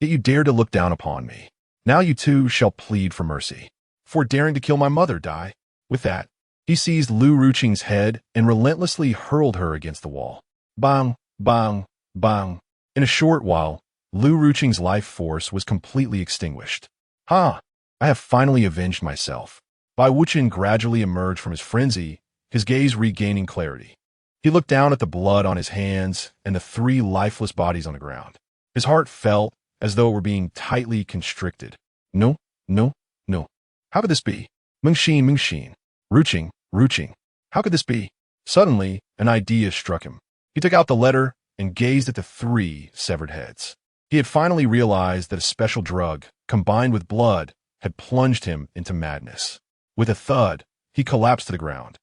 Speaker 1: Yet you dare to look down upon me. Now you too shall plead for mercy. For daring to kill my mother, die. With that, He seized Lu Ruqing's head and relentlessly hurled her against the wall. Bang, bang, bang. In a short while, Lu Ruqing's life force was completely extinguished. Ha! I have finally avenged myself. Bai Wuqian gradually emerged from his frenzy, his gaze regaining clarity. He looked down at the blood on his hands and the three lifeless bodies on the ground. His heart felt as though it were being tightly constricted. No, no, no. How could this be? Mengxin, Mengxin. Ruqing, Ruqing. How could this be? Suddenly, an idea struck him. He took out the letter and gazed at the three severed heads. He had finally realized that a special drug, combined with blood, had plunged him into madness. With a thud, he collapsed to the ground.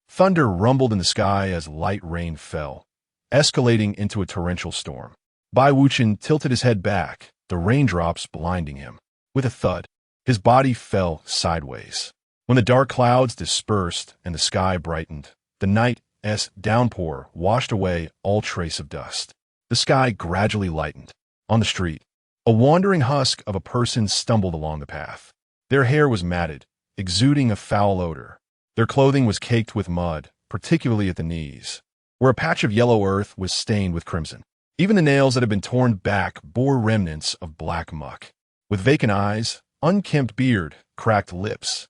Speaker 1: Thunder rumbled in the sky as light rain fell, escalating into a torrential storm. Bai Wuqian tilted his head back, the raindrops blinding him. With a thud, his body fell sideways. When the dark clouds dispersed and the sky brightened, the night's downpour washed away all trace of dust. The sky gradually lightened. On the street, a wandering husk of a person stumbled along the path. Their hair was matted, exuding a foul odor. Their clothing was caked with mud, particularly at the knees, where a patch of yellow earth was stained with crimson. Even the nails that had been torn back bore remnants of black muck. With vacant eyes, unkempt beard, cracked lips,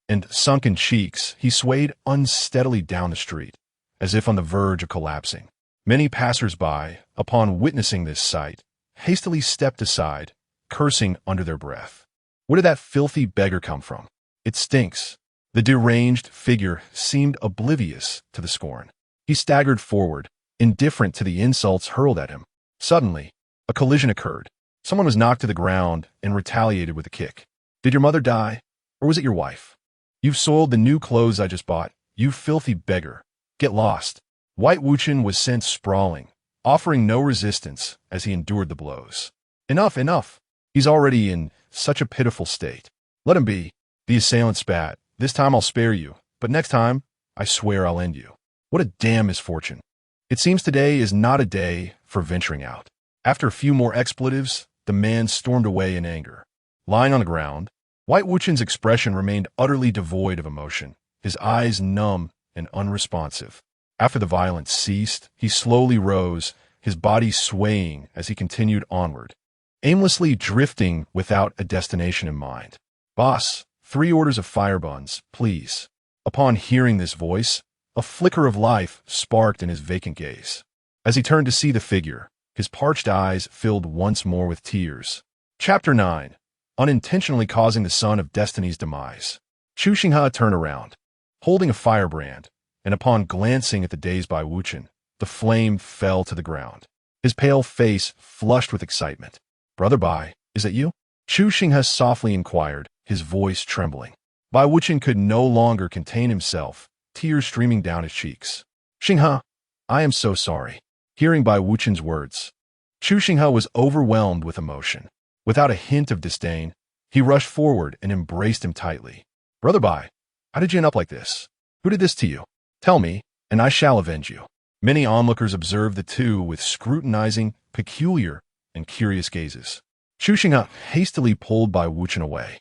Speaker 1: and sunken cheeks, he swayed unsteadily down the street, as if on the verge of collapsing. Many passers-by, upon witnessing this sight, hastily stepped aside, cursing under their breath. Where did that filthy beggar come from? It stinks. The deranged figure seemed oblivious to the scorn. He staggered forward, indifferent to the insults hurled at him. Suddenly, a collision occurred. Someone was knocked to the ground and retaliated with a kick. Did your mother die, or was it your wife? You've soiled the new clothes I just bought, you filthy beggar. Get lost. White Wuqian was sent sprawling, offering no resistance as he endured the blows. Enough, enough. He's already in such a pitiful state. Let him be. The assailant spat. This time I'll spare you, but next time, I swear I'll end you. What a damn misfortune. It seems today is not a day for venturing out. After a few more expletives, the man stormed away in anger. Lying on the ground, White Wuqian's expression remained utterly devoid of emotion, his eyes numb and unresponsive. After the violence ceased, he slowly rose, his body swaying as he continued onward, aimlessly drifting without a destination in mind. Boss, 3 orders of fire buns, please. Upon hearing this voice, a flicker of life sparked in his vacant gaze. As he turned to see the figure, his parched eyes filled once more with tears. Chapter 9. Unintentionally causing the son of destiny's demise. Chu Xinghe turned around, holding a firebrand, and upon glancing at the dazed Bai Wuqian, the flame fell to the ground. His pale face flushed with excitement. Brother Bai, is that you? Chu Xinghe softly inquired, his voice trembling. Bai Wuqian could no longer contain himself, tears streaming down his cheeks. Xinghe, I am so sorry. Hearing Bai Wuqian's words, Chu Xinghe was overwhelmed with emotion. Without a hint of disdain, he rushed forward and embraced him tightly. Brother Bai, how did you end up like this? Who did this to you? Tell me, and I shall avenge you. Many onlookers observed the two with scrutinizing, peculiar, and curious gazes. Chu Xinghe hastily pulled Bai Wuqian away.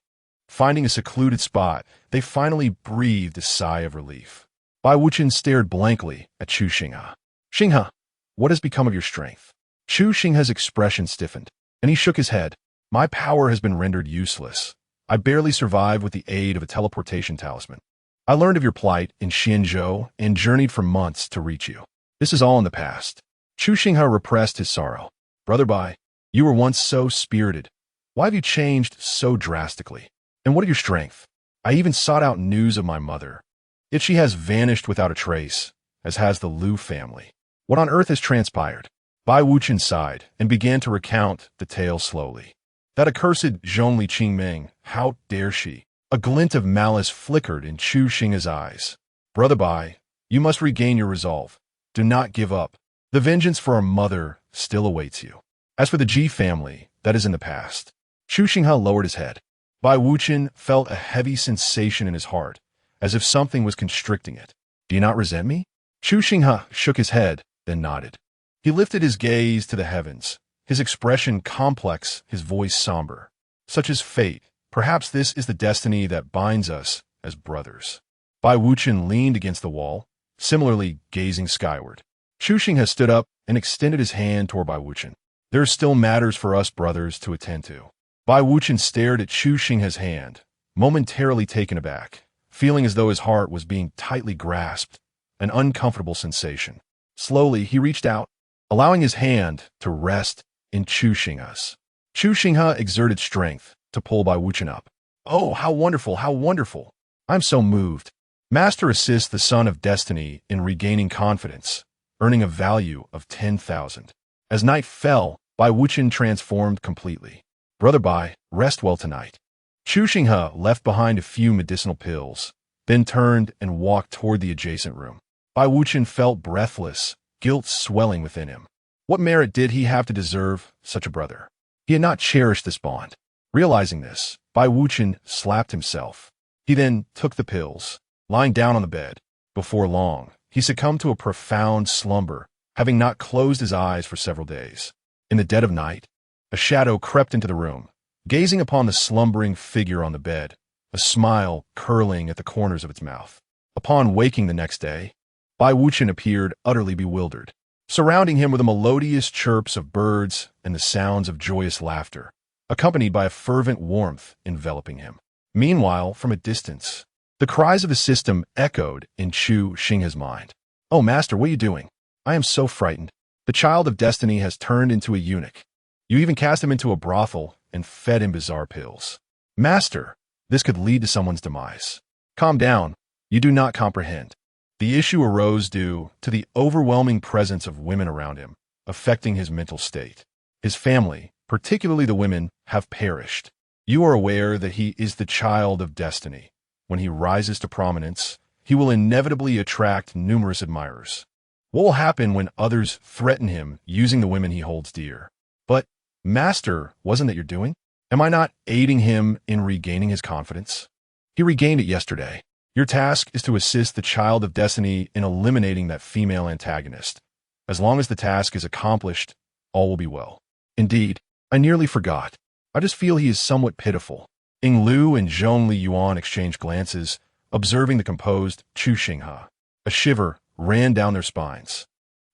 Speaker 1: Finding a secluded spot, they finally breathed a sigh of relief. Bai Wuqian stared blankly at Chu Xinghe. Xinghe, what has become of your strength? Chu Xinghe's expression stiffened, and he shook his head. My power has been rendered useless. I barely survived with the aid of a teleportation talisman. I learned of your plight in Xianzhou and journeyed for months to reach you. This is all in the past. Chu Xinghe repressed his sorrow. Brother Bai, you were once so spirited. Why have you changed so drastically? And what of your strength? I even sought out news of my mother. Yet she has vanished without a trace, as has the Lu family. What on earth has transpired? Bai Wuqian sighed and began to recount the tale slowly. That accursed Zhongli Qingming, how dare she? A glint of malice flickered in Chu Xinghe's eyes. Brother Bai, you must regain your resolve. Do not give up. The vengeance for our mother still awaits you. As for the Ji family, that is in the past. Chu Xinghe lowered his head. Bai Wuqian felt a heavy sensation in his heart, as if something was constricting it. Do you not resent me? Chu Xinghe shook his head, then nodded. He lifted his gaze to the heavens, his expression complex, his voice somber. Such is fate. Perhaps this is the destiny that binds us as brothers. Bai Wuchen leaned against the wall, similarly gazing skyward. Chu Xinghe stood up and extended his hand toward Bai Wuchen. There are still matters for us brothers to attend to. Bai Wuchen stared at Chu Xinghe's hand, momentarily taken aback, feeling as though his heart was being tightly grasped, an uncomfortable sensation. Slowly, he reached out, allowing his hand to rest in Chu Xinghe's. Chu Xinghe exerted strength to pull Bai Wuchen up. Oh, how wonderful, how wonderful. I'm so moved. Master assists the son of destiny in regaining confidence, earning a value of 10,000. As night fell, Bai Wuchen transformed completely. Brother Bai, rest well tonight. Chu Xinghe left behind a few medicinal pills, then turned and walked toward the adjacent room. Bai Wuchen felt breathless, guilt swelling within him. What merit did he have to deserve such a brother? He had not cherished this bond. Realizing this, Bai Wuchen slapped himself. He then took the pills, lying down on the bed. Before long, he succumbed to a profound slumber, having not closed his eyes for several days. In the dead of night, a shadow crept into the room, gazing upon the slumbering figure on the bed, a smile curling at the corners of its mouth. Upon waking the next day, Bai Wuchen appeared utterly bewildered. Surrounding him were the melodious chirps of birds and the sounds of joyous laughter, accompanied by a fervent warmth enveloping him. Meanwhile, from a distance, the cries of the system echoed in Chu Xinghe's mind. Oh, master, what are you doing? I am so frightened. The child of destiny has turned into a eunuch. You even cast him into a brothel and fed him bizarre pills. Master, this could lead to someone's demise. Calm down. You do not comprehend. The issue arose due to the overwhelming presence of women around him, affecting his mental state. His family, particularly the women, have perished. You are aware that he is the child of destiny. When he rises to prominence, he will inevitably attract numerous admirers. What will happen when others threaten him using the women he holds dear? But, Master, wasn't that your doing? Am I not aiding him in regaining his confidence? He regained it yesterday. Your task is to assist the child of destiny in eliminating that female antagonist. As long as the task is accomplished, all will be well. Indeed, I nearly forgot. I just feel he is somewhat pitiful. Ying Lu and Zhongli Yuan exchanged glances, observing the composed Chu Xinghe. A shiver ran down their spines.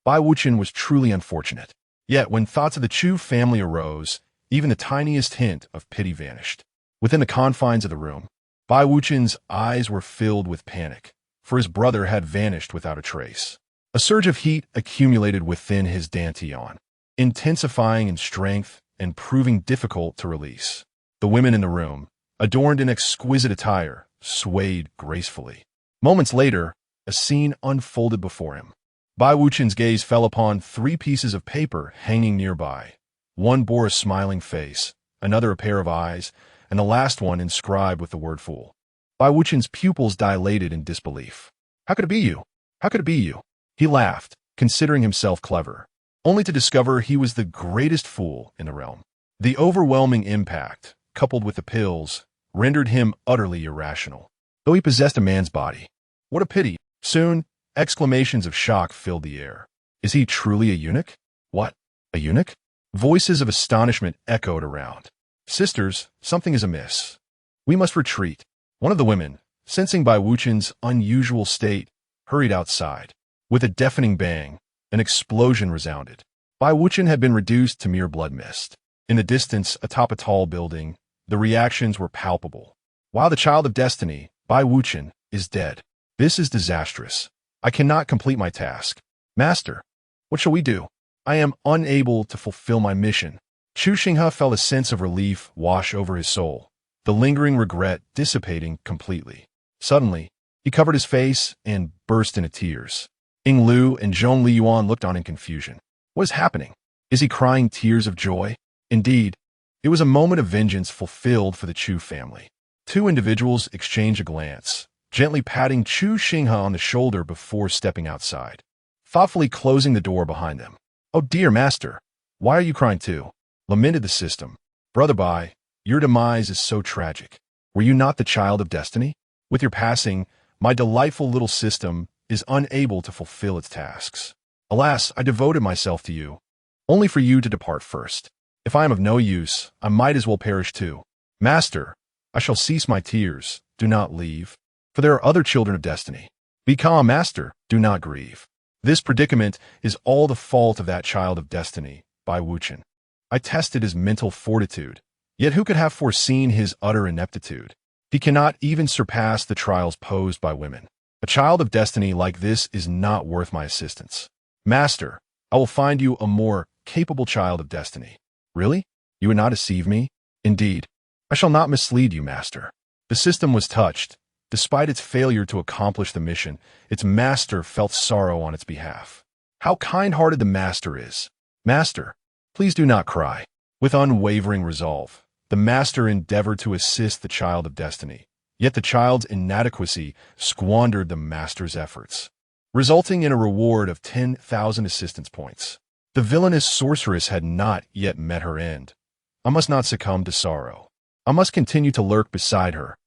Speaker 1: Bai Wuchen was truly unfortunate. Yet when thoughts of the Chu family arose, even the tiniest hint of pity vanished. Within the confines of the room, Bai Wuchen's eyes were filled with panic, for his brother had vanished without a trace. A surge of heat accumulated within his dantian, intensifying in strength and proving difficult to release. The women in the room, adorned in exquisite attire, swayed gracefully. Moments later, a scene unfolded before him. Bai Wuchen's gaze fell upon 3 pieces of paper hanging nearby. One bore a smiling face, another a pair of eyes, and the last one inscribed with the word fool. Bai Wuchen's pupils dilated in disbelief. How could it be you? How could it be you? He laughed, considering himself clever, only to discover he was the greatest fool in the realm. The overwhelming impact, coupled with the pills, rendered him utterly irrational, though he possessed a man's body. What a pity! Soon, exclamations of shock filled the air. Is he truly a eunuch? What? A eunuch? Voices of astonishment echoed around. Sisters, something is amiss. We must retreat. One of the women, sensing Bai Wuchen's unusual state, hurried outside. With a deafening bang, an explosion resounded. Bai Wuchen had been reduced to mere blood mist. In the distance, atop a tall building, the reactions were palpable. While the child of destiny, Bai Wuchen, is dead. This is disastrous. I cannot complete my task. Master, what shall we do? I am unable to fulfill my mission. Chu Xinghe felt a sense of relief wash over his soul, the lingering regret dissipating completely. Suddenly, he covered his face and burst into tears. Ying Lu and Zhongli Yuan looked on in confusion. What is happening? Is he crying tears of joy? Indeed, it was a moment of vengeance fulfilled for the Chu family. 2 individuals exchanged a glance, gently patting Chu Xinghe on the shoulder before stepping outside, thoughtfully closing the door behind them. Oh dear master, why are you crying too? Lamented the system. Brother Bai, your demise is so tragic. Were you not the child of destiny? With your passing, my delightful little system is unable to fulfill its tasks. Alas, I devoted myself to you, only for you to depart first. If I am of no use, I might as well perish too. Master, I shall cease my tears. Do not leave. for there are other children of destiny. Be calm, master, do not grieve. This predicament is all the fault of that child of destiny, Bai Wuchen. I tested his mental fortitude, yet who could have foreseen his utter ineptitude? He cannot even surpass the trials posed by women. A child of destiny like this is not worth my assistance. Master, I will find you a more capable child of destiny. Really? You would not deceive me? Indeed. I shall not mislead you, master. The system was touched. Despite its failure to accomplish the mission, its master felt sorrow on its behalf. How kind-hearted the master is. Master, please do not cry. With unwavering resolve, the master endeavored to assist the child of destiny, yet the child's inadequacy squandered the master's efforts, resulting in a reward of 10,000 assistance points. The villainous sorceress had not yet met her end. I must not succumb to sorrow. I must continue to lurk beside her,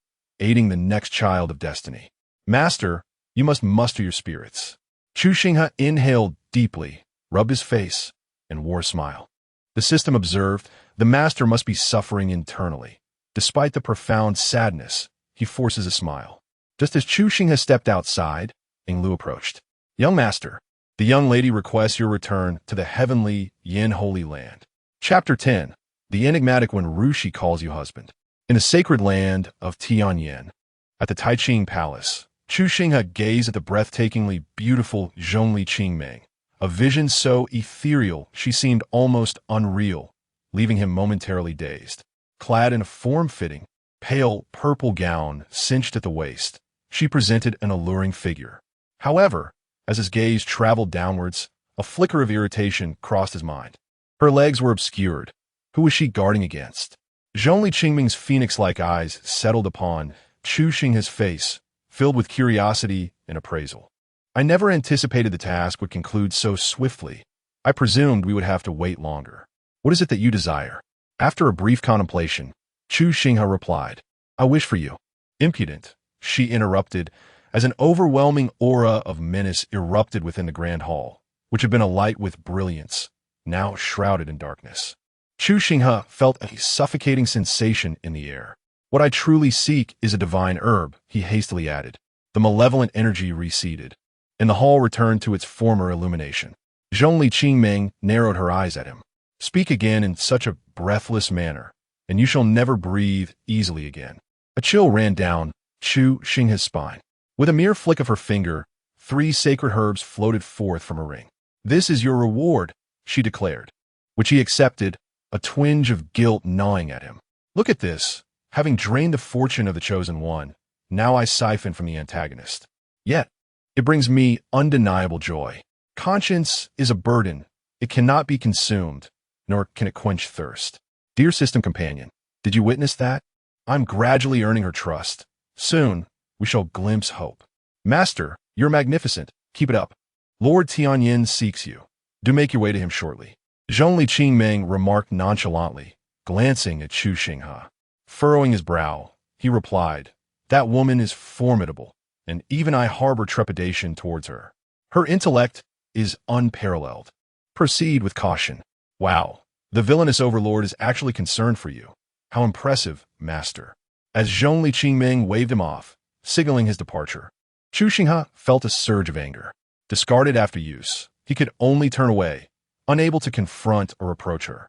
Speaker 1: aiding the next child of destiny. Master, you must muster your spirits. Chu Xinghe inhaled deeply, rubbed his face, and wore a smile. The system observed the master must be suffering internally. Despite the profound sadness, he forces a smile. Just as Chu Xinghe stepped outside, Yinglu approached. Young master, the young lady requests your return to the heavenly Yin Holy Land. Chapter 10. The enigmatic when Rushi calls you husband. In the sacred land of Tianyin, at the Taiqing Palace, Chu Xinghe gazed at the breathtakingly beautiful Zhongli Qingming, a vision so ethereal she seemed almost unreal, leaving him momentarily dazed. Clad in a form-fitting, pale purple gown cinched at the waist, she presented an alluring figure. However, as his gaze traveled downwards, a flicker of irritation crossed his mind. Her legs were obscured. Who was she guarding against? Zhongli Qingming's phoenix-like eyes settled upon Chu Xinghe's face, filled with curiosity and appraisal. I never anticipated the task would conclude so swiftly. I presumed we would have to wait longer. What is it that you desire? After a brief contemplation, Chu Xinghe replied, I wish for you. Impudent, she interrupted, as an overwhelming aura of menace erupted within the grand hall, which had been alight with brilliance, now shrouded in darkness. Chu Xinghe felt a suffocating sensation in the air. What I truly seek is a divine herb, he hastily added. The malevolent energy receded, and the hall returned to its former illumination. Zhongli Qingming narrowed her eyes at him. Speak again in such a breathless manner, and you shall never breathe easily again. A chill ran down Chu Xinghe's spine. With a mere flick of her finger, 3 sacred herbs floated forth from her ring. This is your reward, she declared, which he accepted, a twinge of guilt gnawing at him. Look at this. Having drained the fortune of the chosen one, now I siphon from the antagonist. Yet, it brings me undeniable joy. Conscience is a burden. It cannot be consumed, nor can it quench thirst. Dear system companion, did you witness that? I'm gradually earning her trust. Soon, we shall glimpse hope. Master, you're magnificent. Keep it up. Lord Tianyin seeks you. Do make your way to him shortly. Zhongli Qingming remarked nonchalantly, glancing at Chu Xinghe. Furrowing his brow, he replied, That woman is formidable, and even I harbor trepidation towards her. Her intellect is unparalleled. Proceed with caution. Wow, the villainous overlord is actually concerned for you. How impressive, master. As Zhongli Qingming waved him off, signaling his departure, Chu Xinghe felt a surge of anger. Discarded after use, he could only turn away, unable to confront or approach her.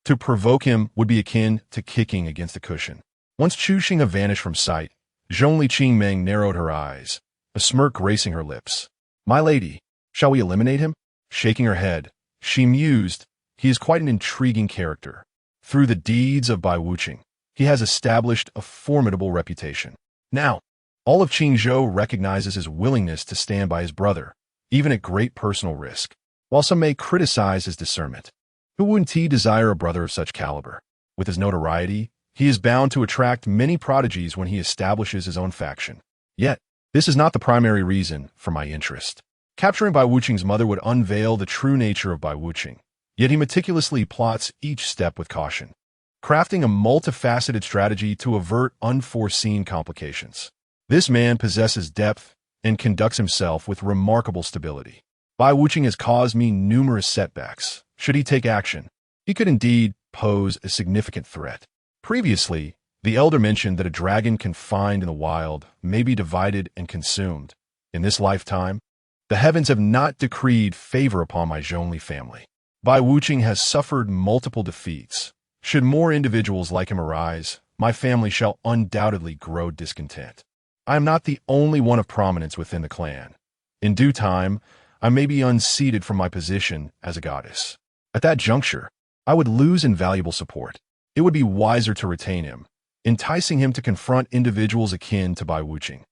Speaker 1: To provoke him would be akin to kicking against a cushion. Once Chu Xinghe vanished from sight, Zhongli Qingming narrowed her eyes, a smirk gracing her lips. My lady, shall we eliminate him? Shaking her head, she mused, he is quite an intriguing character. Through the deeds of Bai Wuchen, he has established a formidable reputation. Now, all of Qingzhou recognizes his willingness to stand by his brother, even at great personal risk. While some may criticize his discernment, who wouldn't he desire a brother of such caliber? With his notoriety, he is bound to attract many prodigies when he establishes his own faction. Yet, this is not the primary reason for my interest. Capturing Bai Wucheng's mother would unveil the true nature of Bai Wucheng, yet he meticulously plots each step with caution, crafting a multifaceted strategy to avert unforeseen complications. This man possesses depth and conducts himself with remarkable stability. Bai Wucheng has caused me numerous setbacks. Should he take action, he could indeed pose a significant threat. Previously, The elder mentioned that a dragon confined in the wild may be divided and consumed. In this lifetime, the heavens have not decreed favor upon my Zhongli family. Bai Wuqing has suffered multiple defeats. Should more individuals like him arise, my family shall undoubtedly grow discontent. I am not the only one of prominence within the clan. In due time, I may be unseated from my position as a goddess. At that juncture, I would lose invaluable support. It would be wiser to retain him, enticing him to confront individuals akin to Bai Wuqing.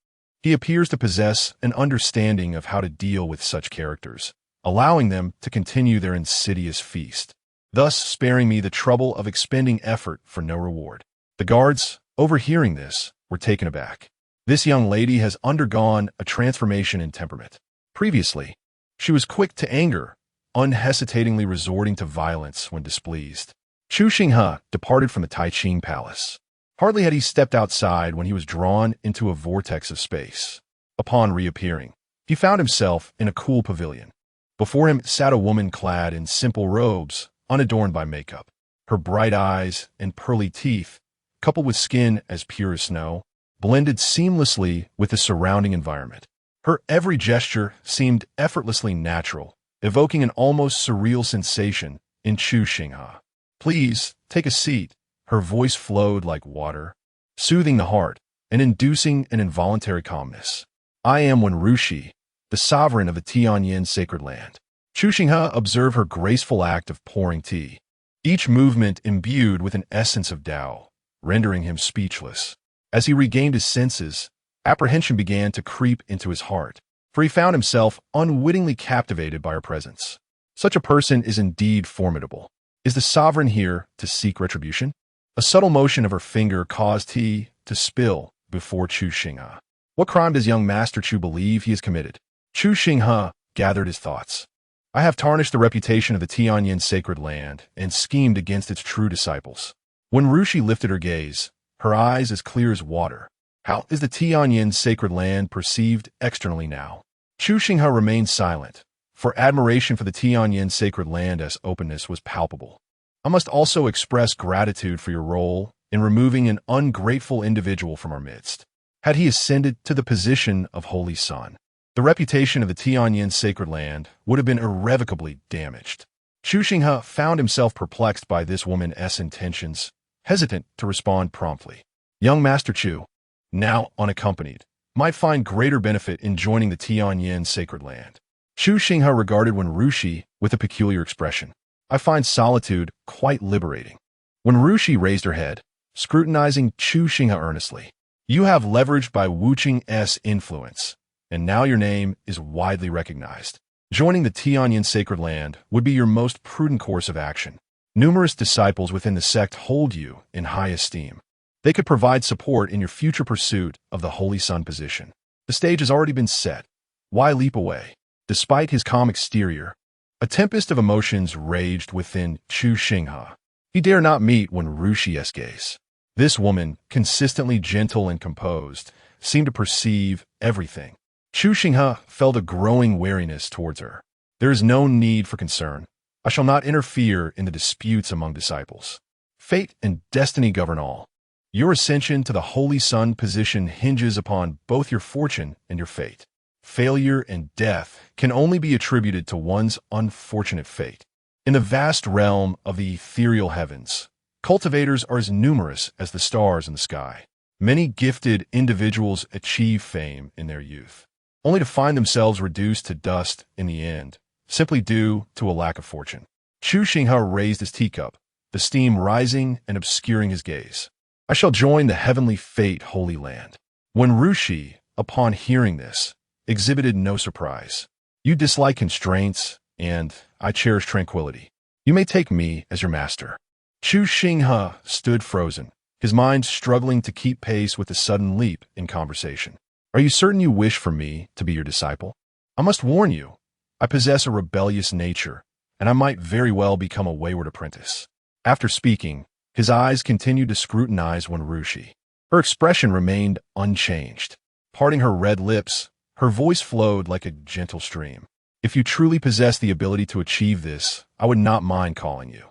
Speaker 1: He appears to possess an understanding of how to deal with such characters, allowing them to continue their insidious feast, thus sparing me the trouble of expending effort for no reward. The guards, overhearing this, were taken aback. This young lady has undergone a transformation in temperament. Previously, she was quick to anger, unhesitatingly resorting to violence when displeased. Chu Xinghe departed from the Taiqing Palace. Hardly had he stepped outside when he was drawn into a vortex of space. Upon reappearing, he found himself in a cool pavilion. Before him sat a woman clad in simple robes, unadorned by makeup. Her bright eyes and pearly teeth, coupled with skin as pure as snow, blended seamlessly with the surrounding environment. Her every gesture seemed effortlessly natural, evoking an almost surreal sensation in Chu Xinghe. "Please, take a seat." Her voice flowed like water, soothing the heart and inducing an involuntary calmness. "I am Wenrushi, the sovereign of the Tianyin sacred land." Chu Xinghe observed her graceful act of pouring tea, each movement imbued with an essence of Tao, rendering him speechless. As he regained his senses, apprehension began to creep into his heart, for he found himself unwittingly captivated by her presence. Such a person is indeed formidable. Is the sovereign here to seek retribution? A subtle motion of her finger caused tea to spill before Chu Xinghe. What crime does young Master Chu believe he has committed? Chu Xinghe gathered his thoughts. I have tarnished the reputation of the Tianyin sacred land and schemed against its true disciples. When Rushi lifted her gaze, her eyes as clear as water. How is the Tianyin sacred land perceived externally now? Chu Xinghe remained silent, for admiration for the Tianyin sacred land as openness was palpable. I must also express gratitude for your role in removing an ungrateful individual from our midst. Had he ascended to the position of Holy Son, the reputation of the Tianyin sacred land would have been irrevocably damaged. Chu Xinghe found himself perplexed by this woman's intentions, hesitant to respond promptly. Young Master Chu, now unaccompanied, might find greater benefit in joining the Tianyin sacred land. Chu Xinghe regarded Wenrushi with a peculiar expression. I find solitude quite liberating. Wenrushi raised her head, scrutinizing Chu Xinghe earnestly. You have leveraged by Wuqing's influence, and now your name is widely recognized. Joining the Tianyin sacred land would be your most prudent course of action. Numerous disciples within the sect hold you in high esteem. They could provide support in your future pursuit of the Holy Sun position. The stage has already been set. Why leap away? Despite his calm exterior, a tempest of emotions raged within Chu Xinghe. He dare not meet Wenrushi's gaze. This woman, consistently gentle and composed, seemed to perceive everything. Chu Xinghe felt a growing wariness towards her. There is no need for concern. I shall not interfere in the disputes among disciples. Fate and destiny govern all. Your ascension to the Holy Sun position hinges upon both your fortune and your fate. Failure and death can only be attributed to one's unfortunate fate. In the vast realm of the ethereal heavens, cultivators are as numerous as the stars in the sky. Many gifted individuals achieve fame in their youth, only to find themselves reduced to dust in the end, simply due to a lack of fortune. Chu Xinghe raised his teacup, the steam rising and obscuring his gaze. I shall join the heavenly fate holy land. Wenrushi, upon hearing this, exhibited no surprise. You dislike constraints, and I cherish tranquility. You may take me as your master. Chu Xinghe stood frozen, his mind struggling to keep pace with the sudden leap in conversation. Are you certain you wish for me to be your disciple? I must warn you, I possess a rebellious nature, and I might very well become a wayward apprentice. After speaking, his eyes continued to scrutinize Wenrushi. Her expression remained unchanged. Parting her red lips, her voice flowed like a gentle stream. If you truly possess the ability to achieve this, I would not mind calling you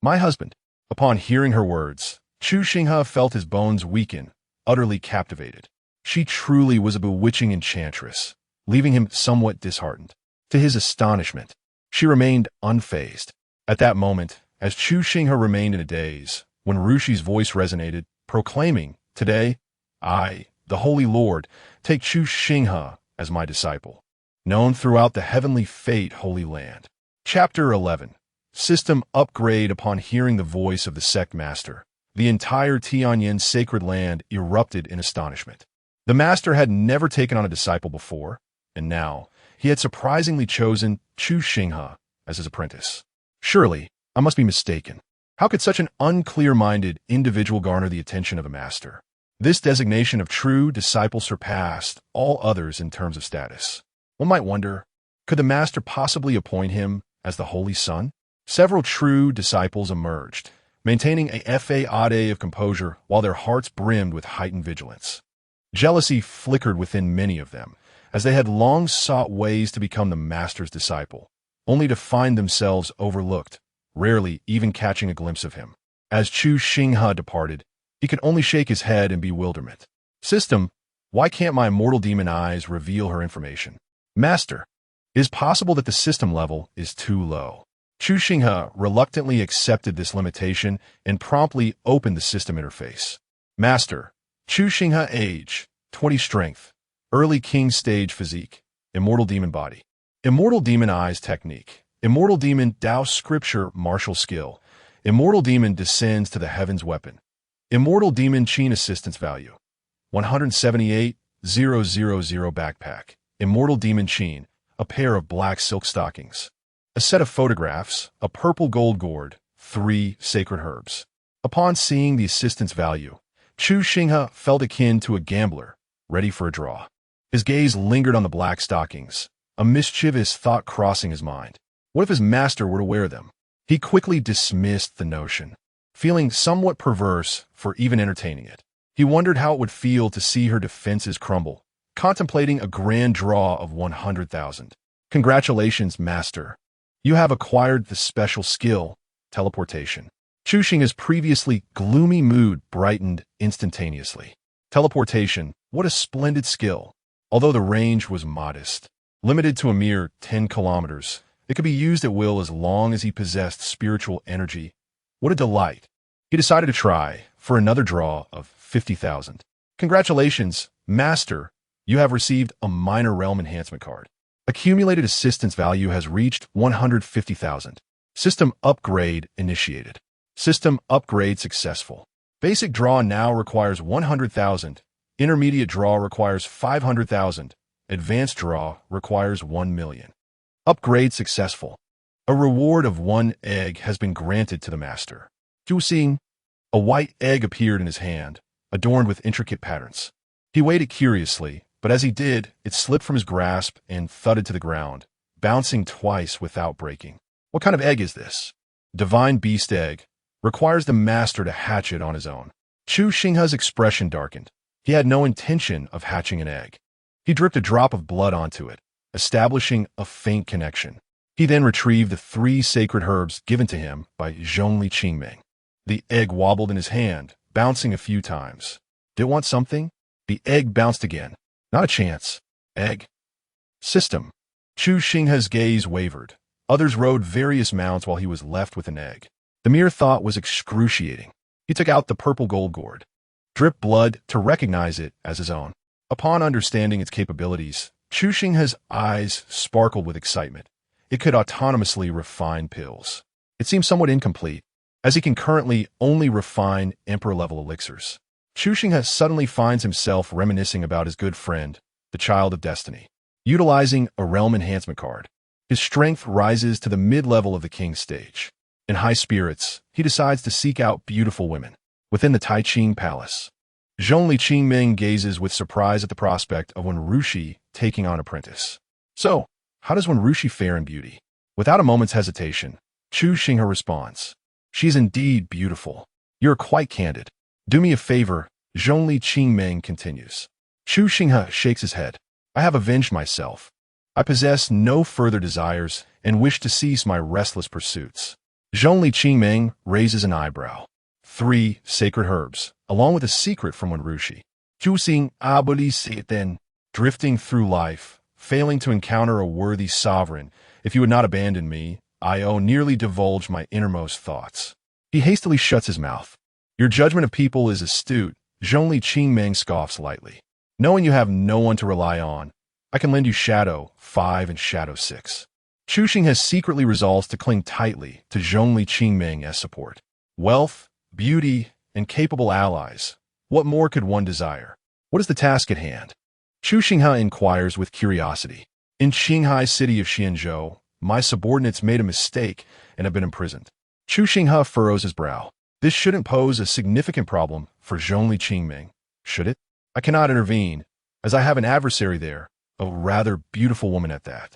Speaker 1: my husband. Upon hearing her words, Chu Xinghe felt his bones weaken, utterly captivated. She truly was a bewitching enchantress, leaving him somewhat disheartened. To his astonishment, she remained unfazed. At that moment, as Chu Xinghe remained in a daze, when Rushi's voice resonated, proclaiming, "Today, I, the Holy Lord, take Chu Xinghe as my disciple, known throughout the heavenly fate Holy Land." Chapter 11. System Upgrade. Upon hearing the voice of the sect master, the entire Tianyin sacred land erupted in astonishment. The master had never taken on a disciple before, and now he had surprisingly chosen Chu Xinghe as his apprentice. Surely, I must be mistaken. How could such an unclear-minded individual garner the attention of a master? This designation of true disciple surpassed all others in terms of status. One might wonder, could the master possibly appoint him as the Holy Son? Several true disciples emerged, maintaining a facade of composure while their hearts brimmed with heightened vigilance. Jealousy flickered within many of them, as they had long sought ways to become the master's disciple, only to find themselves overlooked, rarely even catching a glimpse of him. As Chu Xinghe departed, he could only shake his head in bewilderment. System, why can't my immortal demon eyes reveal her information? Master, it is possible that the system level is too low. Chu Xinghe reluctantly accepted this limitation and promptly opened the system interface. Master, Chu Xinghe age, 20 strength, early king stage physique, immortal demon body, immortal demon eyes technique, immortal demon Dao scripture martial skill, immortal demon descends to the heavens weapon, immortal demon Qin assistance value, 178,000 backpack, immortal demon Qin, a pair of black silk stockings, a set of photographs, a purple gold gourd, 3 sacred herbs. Upon seeing the assistance value, Chu Xinghe felt akin to a gambler, ready for a draw. His gaze lingered on the black stockings, a mischievous thought crossing his mind. What if his master were to wear them? He quickly dismissed the notion, feeling somewhat perverse for even entertaining it. He wondered how it would feel to see her defenses crumble, contemplating a grand draw of 100,000. Congratulations, master. You have acquired the special skill, teleportation. Chu Xinghe's previously gloomy mood brightened instantaneously. Teleportation, what a splendid skill. Although the range was modest, limited to a mere 10 kilometers, it could be used at will as long as he possessed spiritual energy. What a delight. He decided to try for another draw of 50,000. Congratulations, master. You have received a minor realm enhancement card. Accumulated assistance value has reached 150,000. System upgrade initiated. System upgrade successful. Basic draw now requires 100,000. Intermediate draw requires 500,000. Advanced draw requires 1 million. Upgrade successful. A reward of 1 egg has been granted to the master. Chu Xinghe, a white egg appeared in his hand, adorned with intricate patterns. He weighed it curiously, but as he did, it slipped from his grasp and thudded to the ground, bouncing twice without breaking. What kind of egg is this? Divine beast egg. Requires the master to hatch it on his own. Chu Xinghe's expression darkened. He had no intention of hatching an egg. He dripped a drop of blood onto it, establishing a faint connection. He then retrieved the 3 sacred herbs given to him by Zhongli Qingming. The egg wobbled in his hand, bouncing a few times. Did it want something? The egg bounced again. Not a chance. Egg. System. Chu Xinghe's gaze wavered. Others rode various mounts while he was left with an egg. The mere thought was excruciating. He took out the purple gold gourd, dripped blood to recognize it as his own. Upon understanding its capabilities, Chu Xinghe's eyes sparkled with excitement. It could autonomously refine pills. It seemed somewhat incomplete, as he can currently only refine emperor-level elixirs. Chu Xinghe suddenly finds himself reminiscing about his good friend, the Child of Destiny. Utilizing a realm enhancement card, his strength rises to the mid-level of the king stage. In high spirits, he decides to seek out beautiful women within the Taiqing Palace. Zhongli Qingming gazes with surprise at the prospect of Wenrushi taking on apprentice. So, how does Wenrushi fare in beauty? Without a moment's hesitation, Chu Xinghe responds. She is indeed beautiful. You're quite candid. Do me a favor, Zhongli Qingming continues. Chu Xinghe shakes his head. I have avenged myself. I possess no further desires and wish to cease my restless pursuits. Zhongli Qingming raises an eyebrow. 3 sacred herbs, along with a secret from Wenrushi. Chu Xinghe then, drifting through life, failing to encounter a worthy sovereign. If you would not abandon me, nearly divulged my innermost thoughts. He hastily shuts his mouth. Your judgment of people is astute. Zhongli Qingming scoffs lightly. Knowing you have no one to rely on, I can lend you Shadow 5 and Shadow 6. Chu Xinghe secretly resolves to cling tightly to Zhongli Qingming as support. Wealth, beauty, and capable allies. What more could one desire? What is the task at hand? Chu Xinghe inquires with curiosity. In Qinghai city of Xianzhou, my subordinates made a mistake and have been imprisoned. Chu Xinghe furrows his brow. This shouldn't pose a significant problem for Zhongli Qingming, should it? I cannot intervene, as I have an adversary there, a rather beautiful woman at that.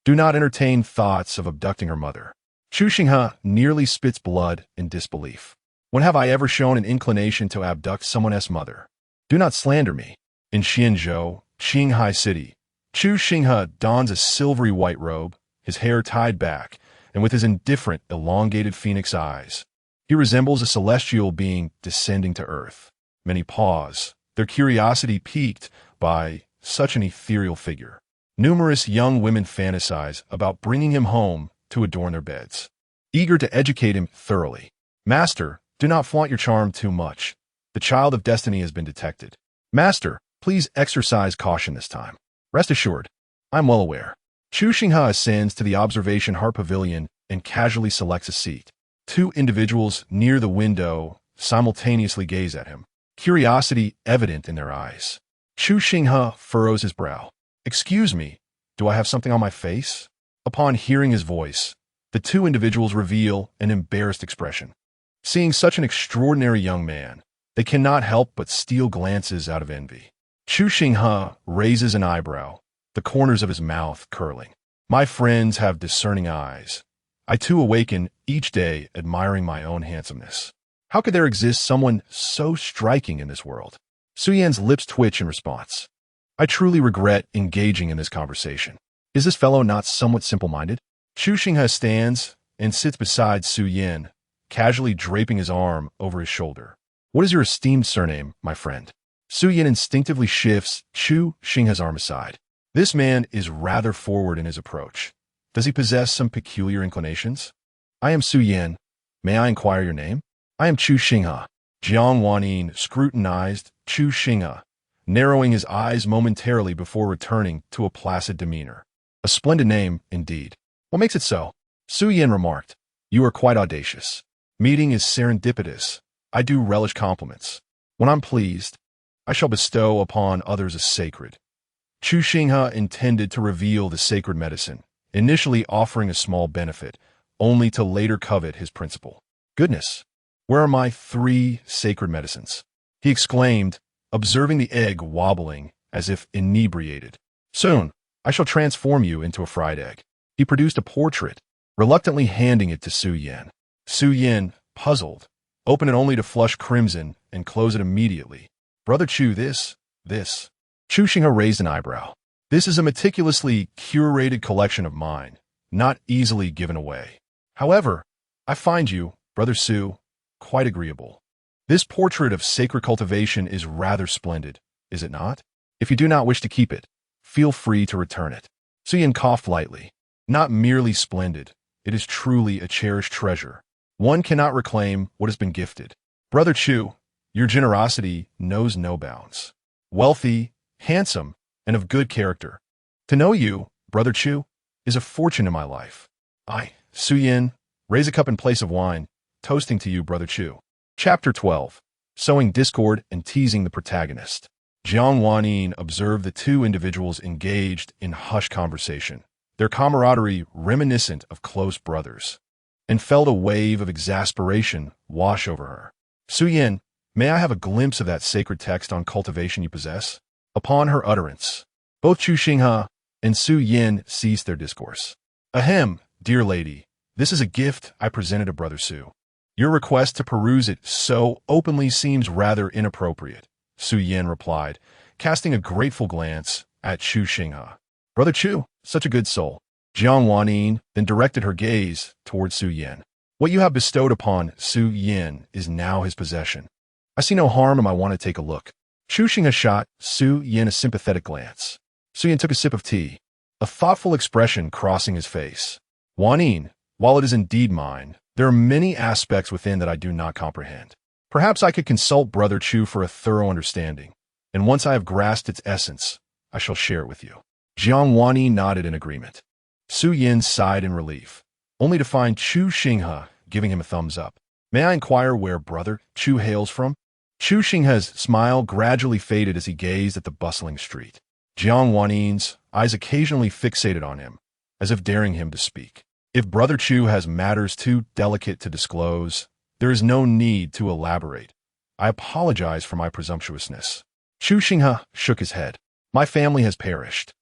Speaker 1: Do not entertain thoughts of abducting her mother. Chu Xinghe nearly spits blood in disbelief. When have I ever shown an inclination to abduct someone's mother? Do not slander me. In Xianzhou, Qinghai city, Chu Xinghe dons a silvery white robe, his hair tied back, and with his indifferent, elongated phoenix eyes. He resembles a celestial being descending to earth. Many pause, their curiosity piqued by such an ethereal figure. Numerous young women fantasize about bringing him home to adorn their beds, eager to educate him thoroughly. Master, do not flaunt your charm too much. The child of destiny has been detected. Master, please exercise caution this time. Rest assured, I'm well aware. Chu Xinghe ascends to the observation heart pavilion and casually selects a seat. 2 individuals near the window simultaneously gaze at him, curiosity evident in their eyes. Chu Xinghe furrows his brow. Excuse me, do I have something on my face? Upon hearing his voice, the 2 individuals reveal an embarrassed expression. Seeing such an extraordinary young man, they cannot help but steal glances out of envy. Chu Xinghe raises an eyebrow, the corners of his mouth curling. My friends have discerning eyes. I too awaken each day admiring my own handsomeness. How could there exist someone so striking in this world? Su Yan's lips twitch in response. I truly regret engaging in this conversation. Is this fellow not somewhat simple-minded? Chu Xinghe stands and sits beside Su Yan, casually draping his arm over his shoulder. What is your esteemed surname, my friend? Su Yan instinctively shifts Chu Xinghe's arm aside. This man is rather forward in his approach. Does he possess some peculiar inclinations? I am Su Yan. May I inquire your name? I am Chu Xinghe. Jiang Wanyin scrutinized Chu Xinghe, narrowing his eyes momentarily before returning to a placid demeanor. A splendid name, indeed. What makes it so? Su Yan remarked. You are quite audacious. Meeting is serendipitous. I do relish compliments. When I'm pleased, I shall bestow upon others a sacred. Chu Xinghe intended to reveal the sacred medicine, initially offering a small benefit, only to later covet his principal. Goodness, where are my 3 sacred medicines? He exclaimed, observing the egg wobbling as if inebriated. Soon, I shall transform you into a fried egg. He produced a portrait, reluctantly handing it to Su Yan. Su Yan, puzzled, opened it only to flush crimson and close it immediately. Brother Chu, this. Chu Xinghe raised an eyebrow. This is a meticulously curated collection of mine, not easily given away. However, I find you, Brother Su, quite agreeable. This portrait of sacred cultivation is rather splendid, is it not? If you do not wish to keep it, feel free to return it. Su Yan coughed lightly. Not merely splendid, it is truly a cherished treasure. One cannot reclaim what has been gifted. Brother Chu, your generosity knows no bounds. Wealthy, handsome, and of good character. To know you, Brother Chu, is a fortune in my life. Su Yan, raise a cup in place of wine, toasting to you, Brother Chu. Chapter 12. Sowing discord and teasing the protagonist. Jiang Wanyin observed the 2 individuals engaged in hushed conversation, their camaraderie reminiscent of close brothers, and felt a wave of exasperation wash over her. Su Yan, may I have a glimpse of that sacred text on cultivation you possess? Upon her utterance, both Chu Xinghe and Su Yan ceased their discourse. Ahem, dear lady, this is a gift I presented to Brother Su. Your request to peruse it so openly seems rather inappropriate, Su Yan replied, casting a grateful glance at Chu Xinghe. Brother Chu, such a good soul. Jiang Wanyin then directed her gaze towards Su Yan. What you have bestowed upon Su Yin is now his possession. I see no harm and I want to take a look. Chu Xinghe shot Su Yin a sympathetic glance. Su Yin took a sip of tea, a thoughtful expression crossing his face. Wanin, while it is indeed mine, there are many aspects within that I do not comprehend. Perhaps I could consult Brother Chu for a thorough understanding, and once I have grasped its essence, I shall share it with you. Jiang Wanin nodded in agreement. Su Yin sighed in relief, only to find Chu Xinghe giving him a thumbs up. May I inquire where Brother Chu hails from? Chu Xinghe's smile gradually faded as he gazed at the bustling street. Jiang Wanin's eyes occasionally fixated on him, as if daring him to speak. If Brother Chu has matters too delicate to disclose, there is no need to elaborate. I apologize for my presumptuousness. Chu Xinghe shook his head. My family has perished,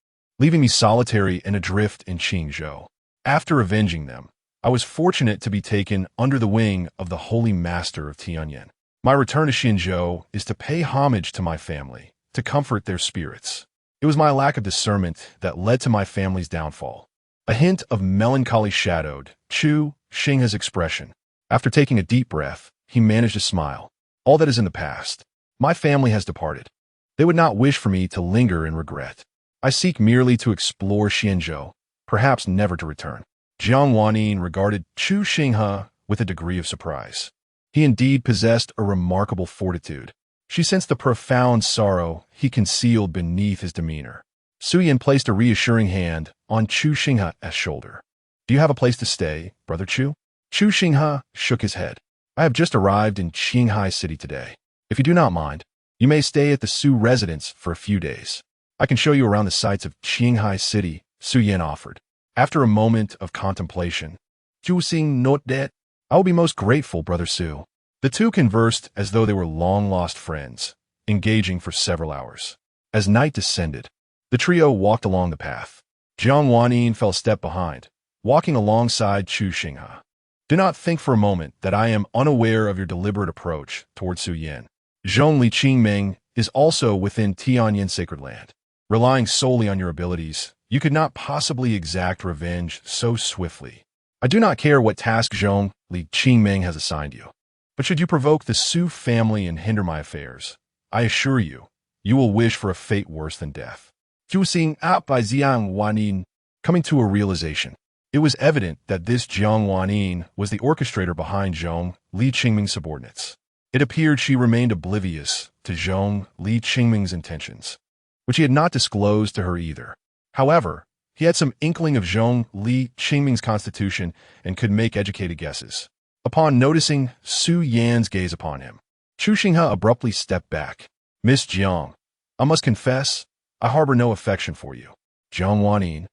Speaker 1: leaving me solitary and adrift in Qingzhou. After avenging them, I was fortunate to be taken under the wing of the Holy Master of Tianyan. My return to Qingzhou is to pay homage to my family, to comfort their spirits. It was my lack of discernment that led to my family's downfall. A hint of melancholy shadowed Chu Xinghe's expression. After taking a deep breath, he managed to smile. All that is in the past. My family has departed. They would not wish for me to linger in regret. I seek merely to explore Qingzhou, perhaps never to return. Jiang Wanin regarded Chu Xinghe with a degree of surprise. He indeed possessed a remarkable fortitude. She sensed the profound sorrow he concealed beneath his demeanor. Su Yin placed a reassuring hand on Chu Xinghe's shoulder. Do you have a place to stay, Brother Chu? Chu Xinghe shook his head. I have just arrived in Qinghai City today. If you do not mind, you may stay at the Su residence for a few days. I can show you around the sights of Qinghai City, Su Yin offered. After a moment of contemplation, Chu Xinghe noted that, I will be most grateful, Brother Su. The two conversed as though they were long-lost friends, engaging for several hours. As night descended, the trio walked along the path. Jiang Wanin fell a step behind, walking alongside Chu Xinghe. Do not think for a moment that I am unaware of your deliberate approach toward Su Yin. Zhong Li Qingming is also within Tianyan sacred land. Relying solely on your abilities, you could not possibly exact revenge so swiftly. I do not care what task Zhong Li Qingming has assigned you. But should you provoke the Su family and hinder my affairs, I assure you, you will wish for a fate worse than death. Chu Xinghe by Jiang Wanin, coming to a realization. It was evident that this Jiang Wanin was the orchestrator behind Zhong Li Qingming's subordinates. It appeared she remained oblivious to Zhong Li Qingming's intentions, which he had not disclosed to her either. However, he had some inkling of Zhong Li Qingming's constitution and could make educated guesses. Upon noticing Su Yan's gaze upon him, Chu Xinghe abruptly stepped back. Miss Jiang, I must confess, I harbor no affection for you. Jiang Wanin,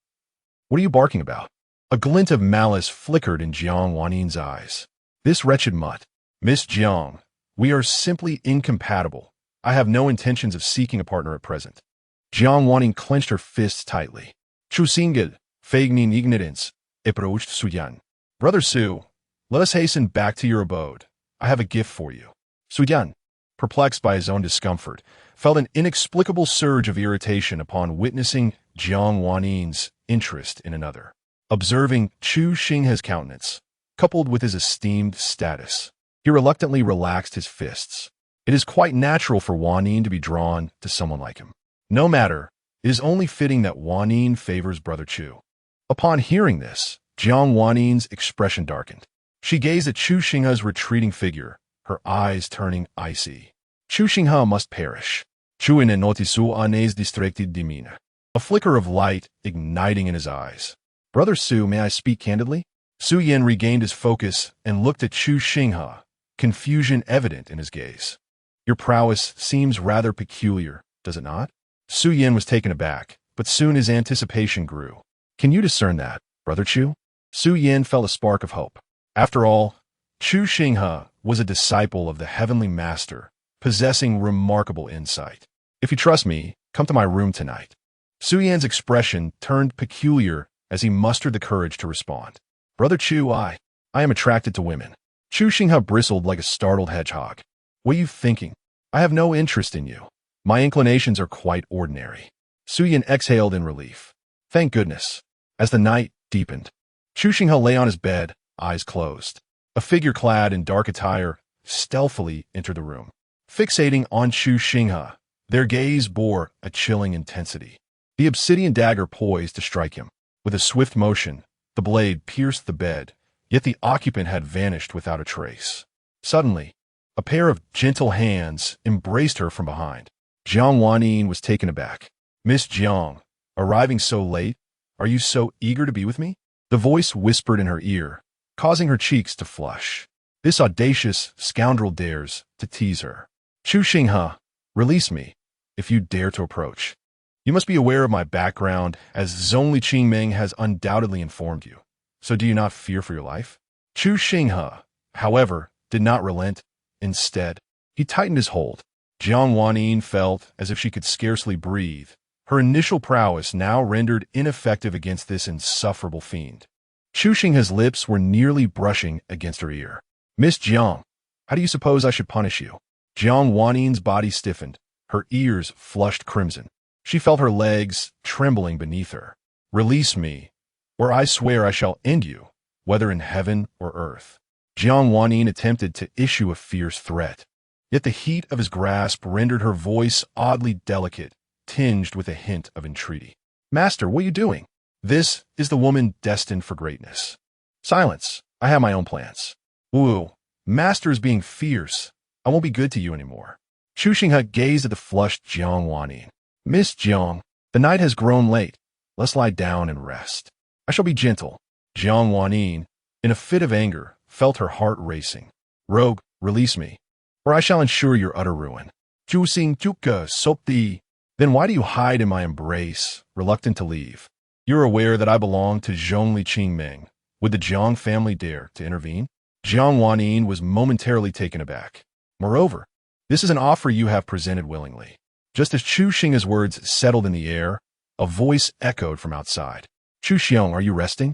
Speaker 1: what are you barking about? A glint of malice flickered in Jiang Wanin's eyes. This wretched mutt. Miss Jiang, we are simply incompatible. I have no intentions of seeking a partner at present. Jiang Wanin clenched her fists tightly. Chu Xinghe, feigning ignorance, approached Su Yan. Brother Su, let us hasten back to your abode. I have a gift for you. Su Yan, perplexed by his own discomfort, felt an inexplicable surge of irritation upon witnessing Jiang Wanin's interest in another. Observing Chu Xinghe's countenance, coupled with his esteemed status, he reluctantly relaxed his fists. It is quite natural for Wanin to be drawn to someone like him. No matter, it is only fitting that Wanin favors Brother Chu. Upon hearing this, Jiang Wanin's expression darkened. She gazed at Chu Xinghe's retreating figure, her eyes turning icy. Chu Xinghe must perish. Chu in notisu anes distracted dimina. A flicker of light igniting in his eyes. Brother Su, may I speak candidly? Su Yin regained his focus and looked at Chu Xinghe, confusion evident in his gaze. Your prowess seems rather peculiar, does it not? Su Yin was taken aback, but soon his anticipation grew. Can you discern that, Brother Chu? Su Yin felt a spark of hope. After all, Chu Xinghe was a disciple of the Heavenly Master, possessing remarkable insight. If you trust me, come to my room tonight. Su Yan's expression turned peculiar as he mustered the courage to respond. Brother Chu, I am attracted to women. Chu Xinghe bristled like a startled hedgehog. What are you thinking? I have no interest in you. My inclinations are quite ordinary. Su Yin exhaled in relief. Thank goodness. As the night deepened, Chu Xinghe lay on his bed, eyes closed. A figure clad in dark attire stealthily entered the room. Fixating on Chu Xinghe, their gaze bore a chilling intensity. The obsidian dagger poised to strike him. With a swift motion, the blade pierced the bed, yet the occupant had vanished without a trace. Suddenly, a pair of gentle hands embraced her from behind. Jiang Wanyin was taken aback. "Miss Jiang, arriving so late, are you so eager to be with me?" The voice whispered in her ear, causing her cheeks to flush. This audacious scoundrel dares to tease her. "Chu Xinghe, release me, if you dare to approach. You must be aware of my background, as Zhongli Qingming has undoubtedly informed you. So do you not fear for your life?" Chu Xinghe, however, did not relent. Instead, he tightened his hold. Jiang Wanyin felt as if she could scarcely breathe, her initial prowess now rendered ineffective against this insufferable fiend. Chu Xinghe's lips were nearly brushing against her ear. "Miss Jiang, how do you suppose I should punish you?" Jiang Wanyin's body stiffened, her ears flushed crimson. She felt her legs trembling beneath her. "Release me, or I swear I shall end you, whether in heaven or earth." Jiang Wanyin attempted to issue a fierce threat, yet the heat of his grasp rendered her voice oddly delicate, tinged with a hint of entreaty. "Master, what are you doing? This is the woman destined for greatness." "Silence, I have my own plans." "Woo, Master is being fierce. I won't be good to you anymore." Chu Xinghe gazed at the flushed Jiang Wanyin. "Miss Jiang, the night has grown late. Let's lie down and rest. I shall be gentle." Jiang Wanyin, in a fit of anger, felt her heart racing. "Rogue, release me, or I shall ensure your utter ruin." "Chu Xinghe sopti." "Then why do you hide in my embrace, reluctant to leave? You're aware that I belong to Zhongli Qingming. Would the Jiang family dare to intervene?" Jiang Wanyin was momentarily taken aback. "Moreover, this is an offer you have presented willingly." Just as Chu Xinghe's words settled in the air, a voice echoed from outside. "Chu Xiong, are you resting?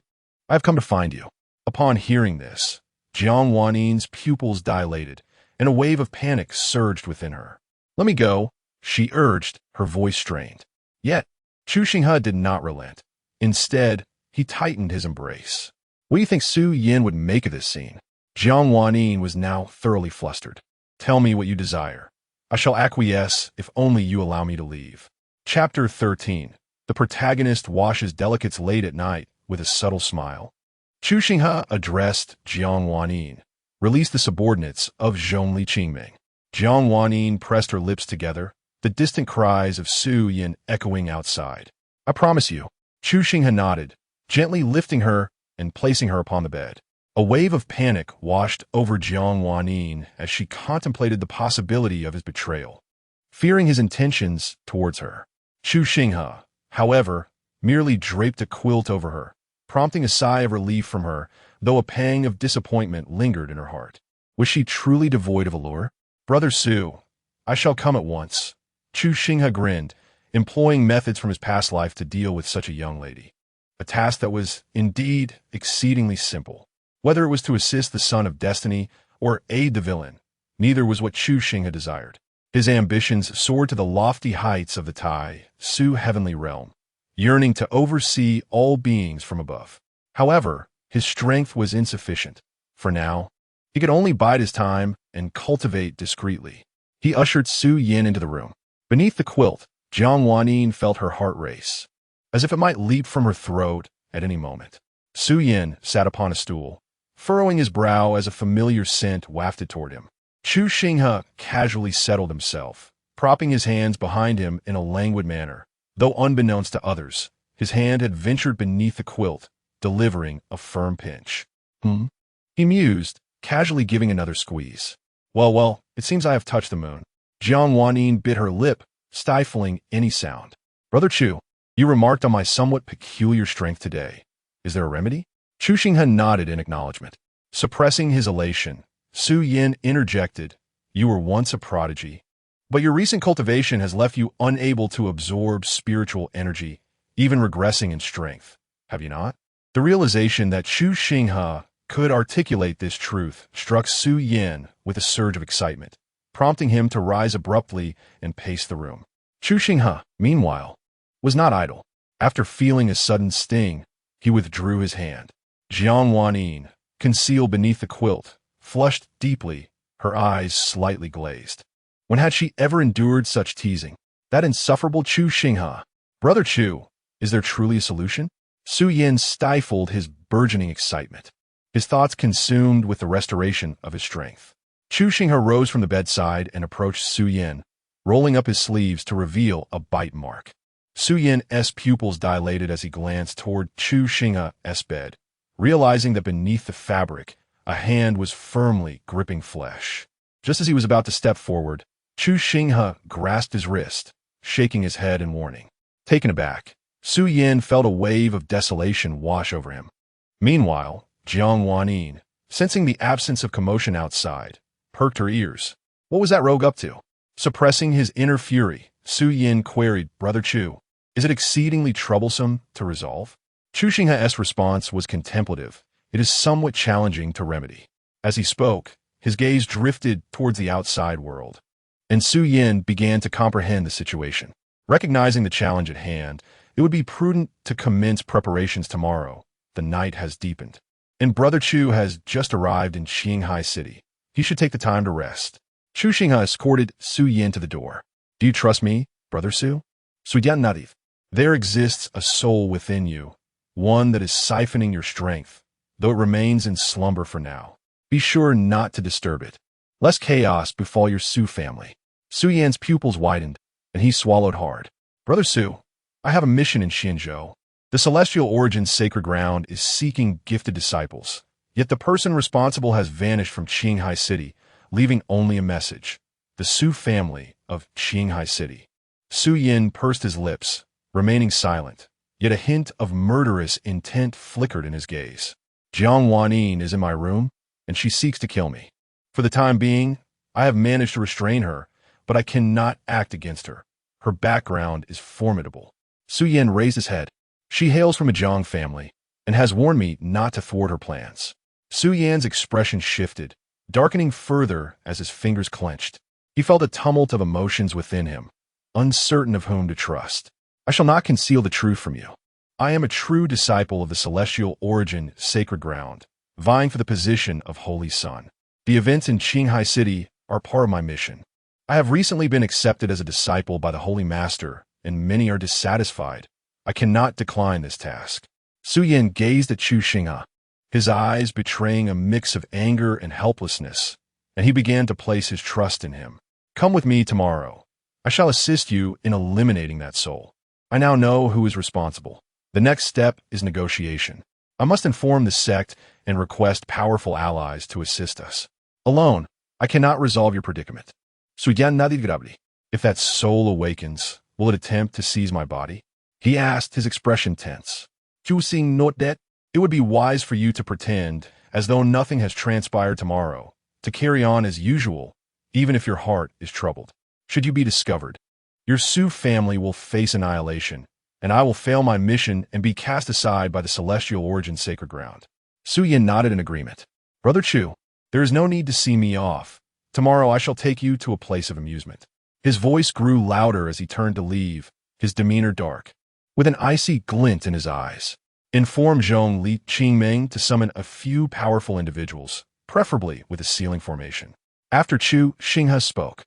Speaker 1: I have come to find you." Upon hearing this, Jiang Wanyin's pupils dilated, and a wave of panic surged within her. "Let me go," she urged, her voice strained. Yet, Chu Xinghe did not relent. Instead, he tightened his embrace. "What do you think Su Yin would make of this scene?" Jiang Wanyin was now thoroughly flustered. "Tell me what you desire. I shall acquiesce if only you allow me to leave." Chapter 13. The protagonist washes delicates late at night with a subtle smile. Chu Xinghe addressed Jiang Wanyin. "Release the subordinates of Zhongli Qingming." Jiang Wanyin pressed her lips together, the distant cries of Su Yin echoing outside. "I promise you." Chu Xinghe nodded, gently lifting her and placing her upon the bed. A wave of panic washed over Jiang Wanyin as she contemplated the possibility of his betrayal, fearing his intentions towards her. Chu Xinghe, however, merely draped a quilt over her, prompting a sigh of relief from her, though a pang of disappointment lingered in her heart. Was she truly devoid of allure? "Brother Su, I shall come at once." Chu Xinghe grinned, employing methods from his past life to deal with such a young lady. A task that was, indeed, exceedingly simple. Whether it was to assist the son of destiny or aid the villain, neither was what Chu Xinghe desired. His ambitions soared to the lofty heights of the Tai Su heavenly realm, yearning to oversee all beings from above. However, his strength was insufficient. For now, he could only bide his time and cultivate discreetly. He ushered Su Yin into the room. Beneath the quilt, Jiang Wanyin felt her heart race, as if it might leap from her throat at any moment. Su Yin sat upon a stool, furrowing his brow as a familiar scent wafted toward him. Chu Xinghe casually settled himself, propping his hands behind him in a languid manner. Though unbeknownst to others, his hand had ventured beneath the quilt, delivering a firm pinch. He mused, casually giving another squeeze. Well, it seems I have touched the moon." Jiang Wanyin bit her lip, stifling any sound. "Brother Chu, you remarked on my somewhat peculiar strength today. Is there a remedy?" Chu Xinghe nodded in acknowledgement. Suppressing his elation, Su Yin interjected, "You were once a prodigy, but your recent cultivation has left you unable to absorb spiritual energy, even regressing in strength. Have you not?" The realization that Chu Xinghe could articulate this truth struck Su Yin with a surge of excitement, prompting him to rise abruptly and pace the room. Chu Xinghe, meanwhile, was not idle. After feeling a sudden sting, he withdrew his hand. Jiang Wanyin, concealed beneath the quilt, flushed deeply, her eyes slightly glazed. When had she ever endured such teasing? That insufferable Chu Xinghe. Brother Chu, is there truly a solution? Su Yin stifled his burgeoning excitement, his thoughts consumed with the restoration of his strength. Chu Xinghe rose from the bedside and approached Su Yin, rolling up his sleeves to reveal a bite mark. Su Yin's pupils dilated as he glanced toward Chu Xinghe's bed, realizing that beneath the fabric, a hand was firmly gripping flesh. Just as he was about to step forward, Chu Xinghe grasped his wrist, shaking his head in warning. Taken aback, Su Yin felt a wave of desolation wash over him. Meanwhile, Jiang Wanyin, sensing the absence of commotion outside, perked her ears. What was that rogue up to? Suppressing his inner fury, Su Yin queried, Brother Chu, is it exceedingly troublesome to resolve? Chu Xinghe's response was contemplative. It is somewhat challenging to remedy. As he spoke, his gaze drifted towards the outside world, and Su Yin began to comprehend the situation. Recognizing the challenge at hand, it would be prudent to commence preparations tomorrow. The night has deepened, and Brother Chu has just arrived in Xinghe City. He should take the time to rest. Chu Xinghe escorted Su Yin to the door. Do you trust me, Brother Su? Suyan Nadiv. There exists a soul within you, one that is siphoning your strength, though it remains in slumber for now. Be sure not to disturb it, lest chaos befall your Su family. Su Yan's pupils widened, and he swallowed hard. Brother Su, I have a mission in Xinzhou. The celestial origins sacred ground is seeking gifted disciples, yet the person responsible has vanished from Xinghe City, leaving only a message. The Su family of Xinghe City. Su Yin pursed his lips, remaining silent, yet a hint of murderous intent flickered in his gaze. Jiang Wanyin is in my room, and she seeks to kill me. For the time being, I have managed to restrain her, but I cannot act against her. Her background is formidable. Su Yin raised his head. She hails from a Jiang family, and has warned me not to thwart her plans. Su Yan's expression shifted, darkening further as his fingers clenched. He felt a tumult of emotions within him, uncertain of whom to trust. I shall not conceal the truth from you. I am a true disciple of the celestial origin sacred ground, vying for the position of Holy Son. The events in Xinghe City are part of my mission. I have recently been accepted as a disciple by the Holy Master, and many are dissatisfied. I cannot decline this task. Su Yin gazed at Chu Xinghe, his eyes betraying a mix of anger and helplessness, and he began to place his trust in him. Come with me tomorrow. I shall assist you in eliminating that soul. I now know who is responsible. The next step is negotiation. I must inform the sect and request powerful allies to assist us. Alone, I cannot resolve your predicament. If that soul awakens, will it attempt to seize my body? He asked, his expression tense. Chu Xinghe, note that it would be wise for you to pretend as though nothing has transpired tomorrow, to carry on as usual, even if your heart is troubled. Should you be discovered, your Su family will face annihilation, and I will fail my mission and be cast aside by the celestial origin sacred ground. Su Yin nodded in agreement. Brother Chu, there is no need to see me off. Tomorrow I shall take you to a place of amusement. His voice grew louder as he turned to leave, his demeanor dark, with an icy glint in his eyes. Inform Zhong Li Qingming to summon a few powerful individuals, preferably with a sealing formation. After Chu Xinghe spoke,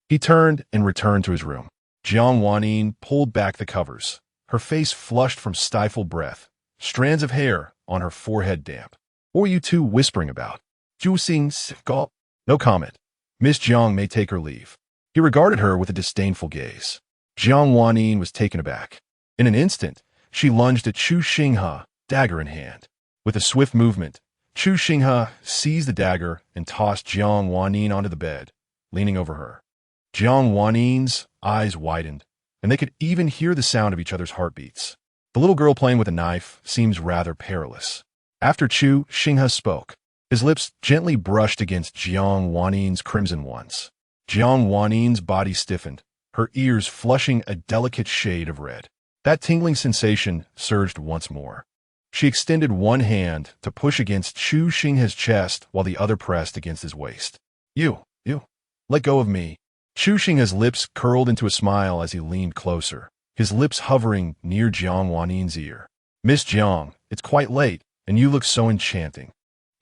Speaker 1: he turned and returned to his room. Jiang Wanyin pulled back the covers, her face flushed from stifled breath, strands of hair on her forehead damp. What were you two whispering about? Chu Xinghe, no comment. Miss Jiang may take her leave. He regarded her with a disdainful gaze. Jiang Wanyin was taken aback. In an instant, she lunged at Chu Xinghe, dagger in hand. With a swift movement, Chu Xinghe seized the dagger and tossed Jiang Wanyin onto the bed, leaning over her. Jiang Wanyin's eyes widened, and they could even hear the sound of each other's heartbeats. The little girl playing with a knife seems rather perilous. After Chu Xinghe spoke, his lips gently brushed against Jiang Wanyin's crimson ones. Jiang Wanyin's body stiffened, her ears flushing a delicate shade of red. That tingling sensation surged once more. She extended one hand to push against Chu Xinghe's chest while the other pressed against his waist. You, let go of me. Chu Xinghe's lips curled into a smile as he leaned closer, his lips hovering near Jiang Wanyin's ear. Miss Jiang, it's quite late, and you look so enchanting.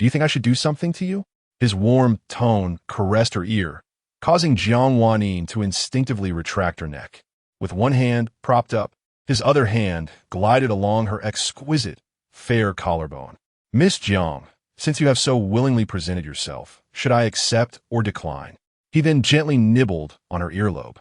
Speaker 1: Do you think I should do something to you? His warm tone caressed her ear, causing Jiang Wanyin to instinctively retract her neck. With one hand propped up, his other hand glided along her exquisite, fair collarbone. Miss Jiang, since you have so willingly presented yourself, should I accept or decline? He then gently nibbled on her earlobe.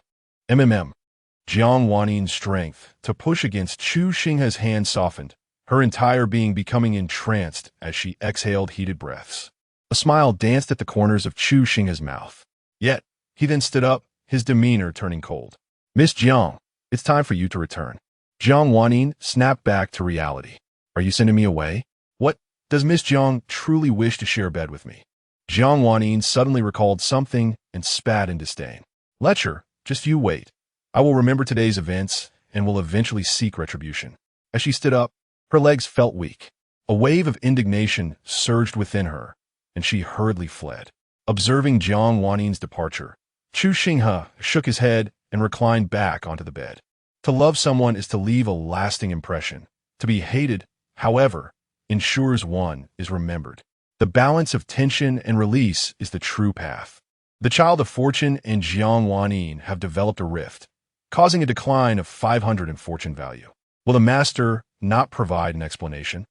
Speaker 1: Jiang Wanyin's strength to push against Chu Xinghe's hand softened, her entire being becoming entranced as she exhaled heated breaths. A smile danced at the corners of Chu Xinghe's mouth. Yet, he then stood up, his demeanor turning cold. Miss Jiang, it's time for you to return. Jiang Wanyin snapped back to reality. Are you sending me away? What? Does Miss Jiang truly wish to share a bed with me? Jiang Wanyin suddenly recalled something and spat in disdain. Letcher, just you wait. I will remember today's events and will eventually seek retribution. As she stood up, her legs felt weak. A wave of indignation surged within her, and she hurriedly fled. Observing Jiang Wanyin's departure, Chu Xinghe shook his head and reclined back onto the bed. To love someone is to leave a lasting impression. To be hated, however, ensures one is remembered. The balance of tension and release is the true path. The child of fortune and Jiang Wanyin have developed a rift, causing a decline of 500 in fortune value. Will the master not provide an explanation?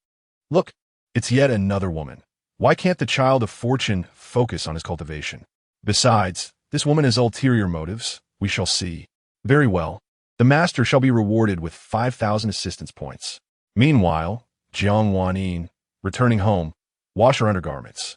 Speaker 1: Look, it's yet another woman. Why can't the child of fortune focus on his cultivation? Besides, this woman has ulterior motives. We shall see. Very well. The master shall be rewarded with 5,000 assistance points. Meanwhile, Jiang Wanyin, returning home, washed her undergarments.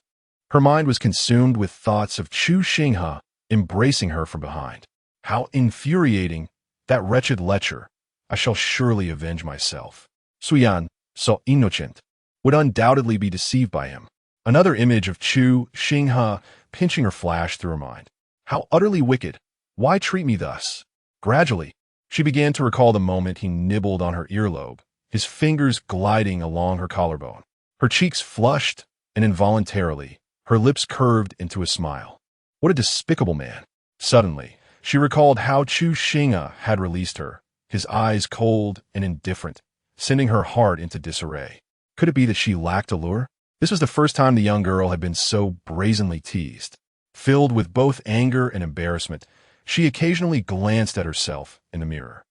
Speaker 1: Her mind was consumed with thoughts of Chu Xinghe embracing her from behind. How infuriating, that wretched lecher. I shall surely avenge myself. Suyan, so innocent, would undoubtedly be deceived by him. Another image of Chu Xinghe pinching her flashed through her mind. How utterly wicked. Why treat me thus? Gradually, she began to recall the moment he nibbled on her earlobe, his fingers gliding along her collarbone. Her cheeks flushed, and involuntarily, her lips curved into a smile. What a despicable man. Suddenly, she recalled how Chu Xinghe had released her, his eyes cold and indifferent, sending her heart into disarray. Could it be that she lacked allure? This was the first time the young girl had been so brazenly teased. Filled with both anger and embarrassment, she occasionally glanced at herself in the mirror.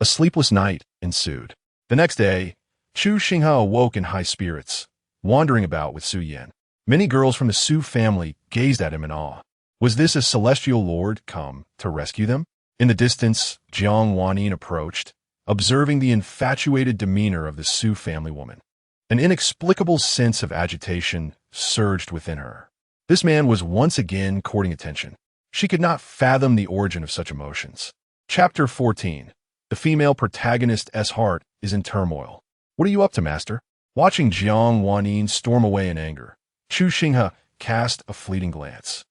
Speaker 1: A sleepless night ensued. The next day, Chu Xinghe awoke in high spirits, wandering about with Su Yan. Many girls from the Su family gazed at him in awe. Was this a celestial lord come to rescue them? In the distance, Jiang Wanyin approached, observing the infatuated demeanor of the Su family woman. An inexplicable sense of agitation surged within her. This man was once again courting attention. She could not fathom the origin of such emotions. Chapter 14. The female protagonist's heart is in turmoil. What are you up to, master? Watching Jiang Wanyin storm away in anger, Chu Xinghe cast a fleeting glance,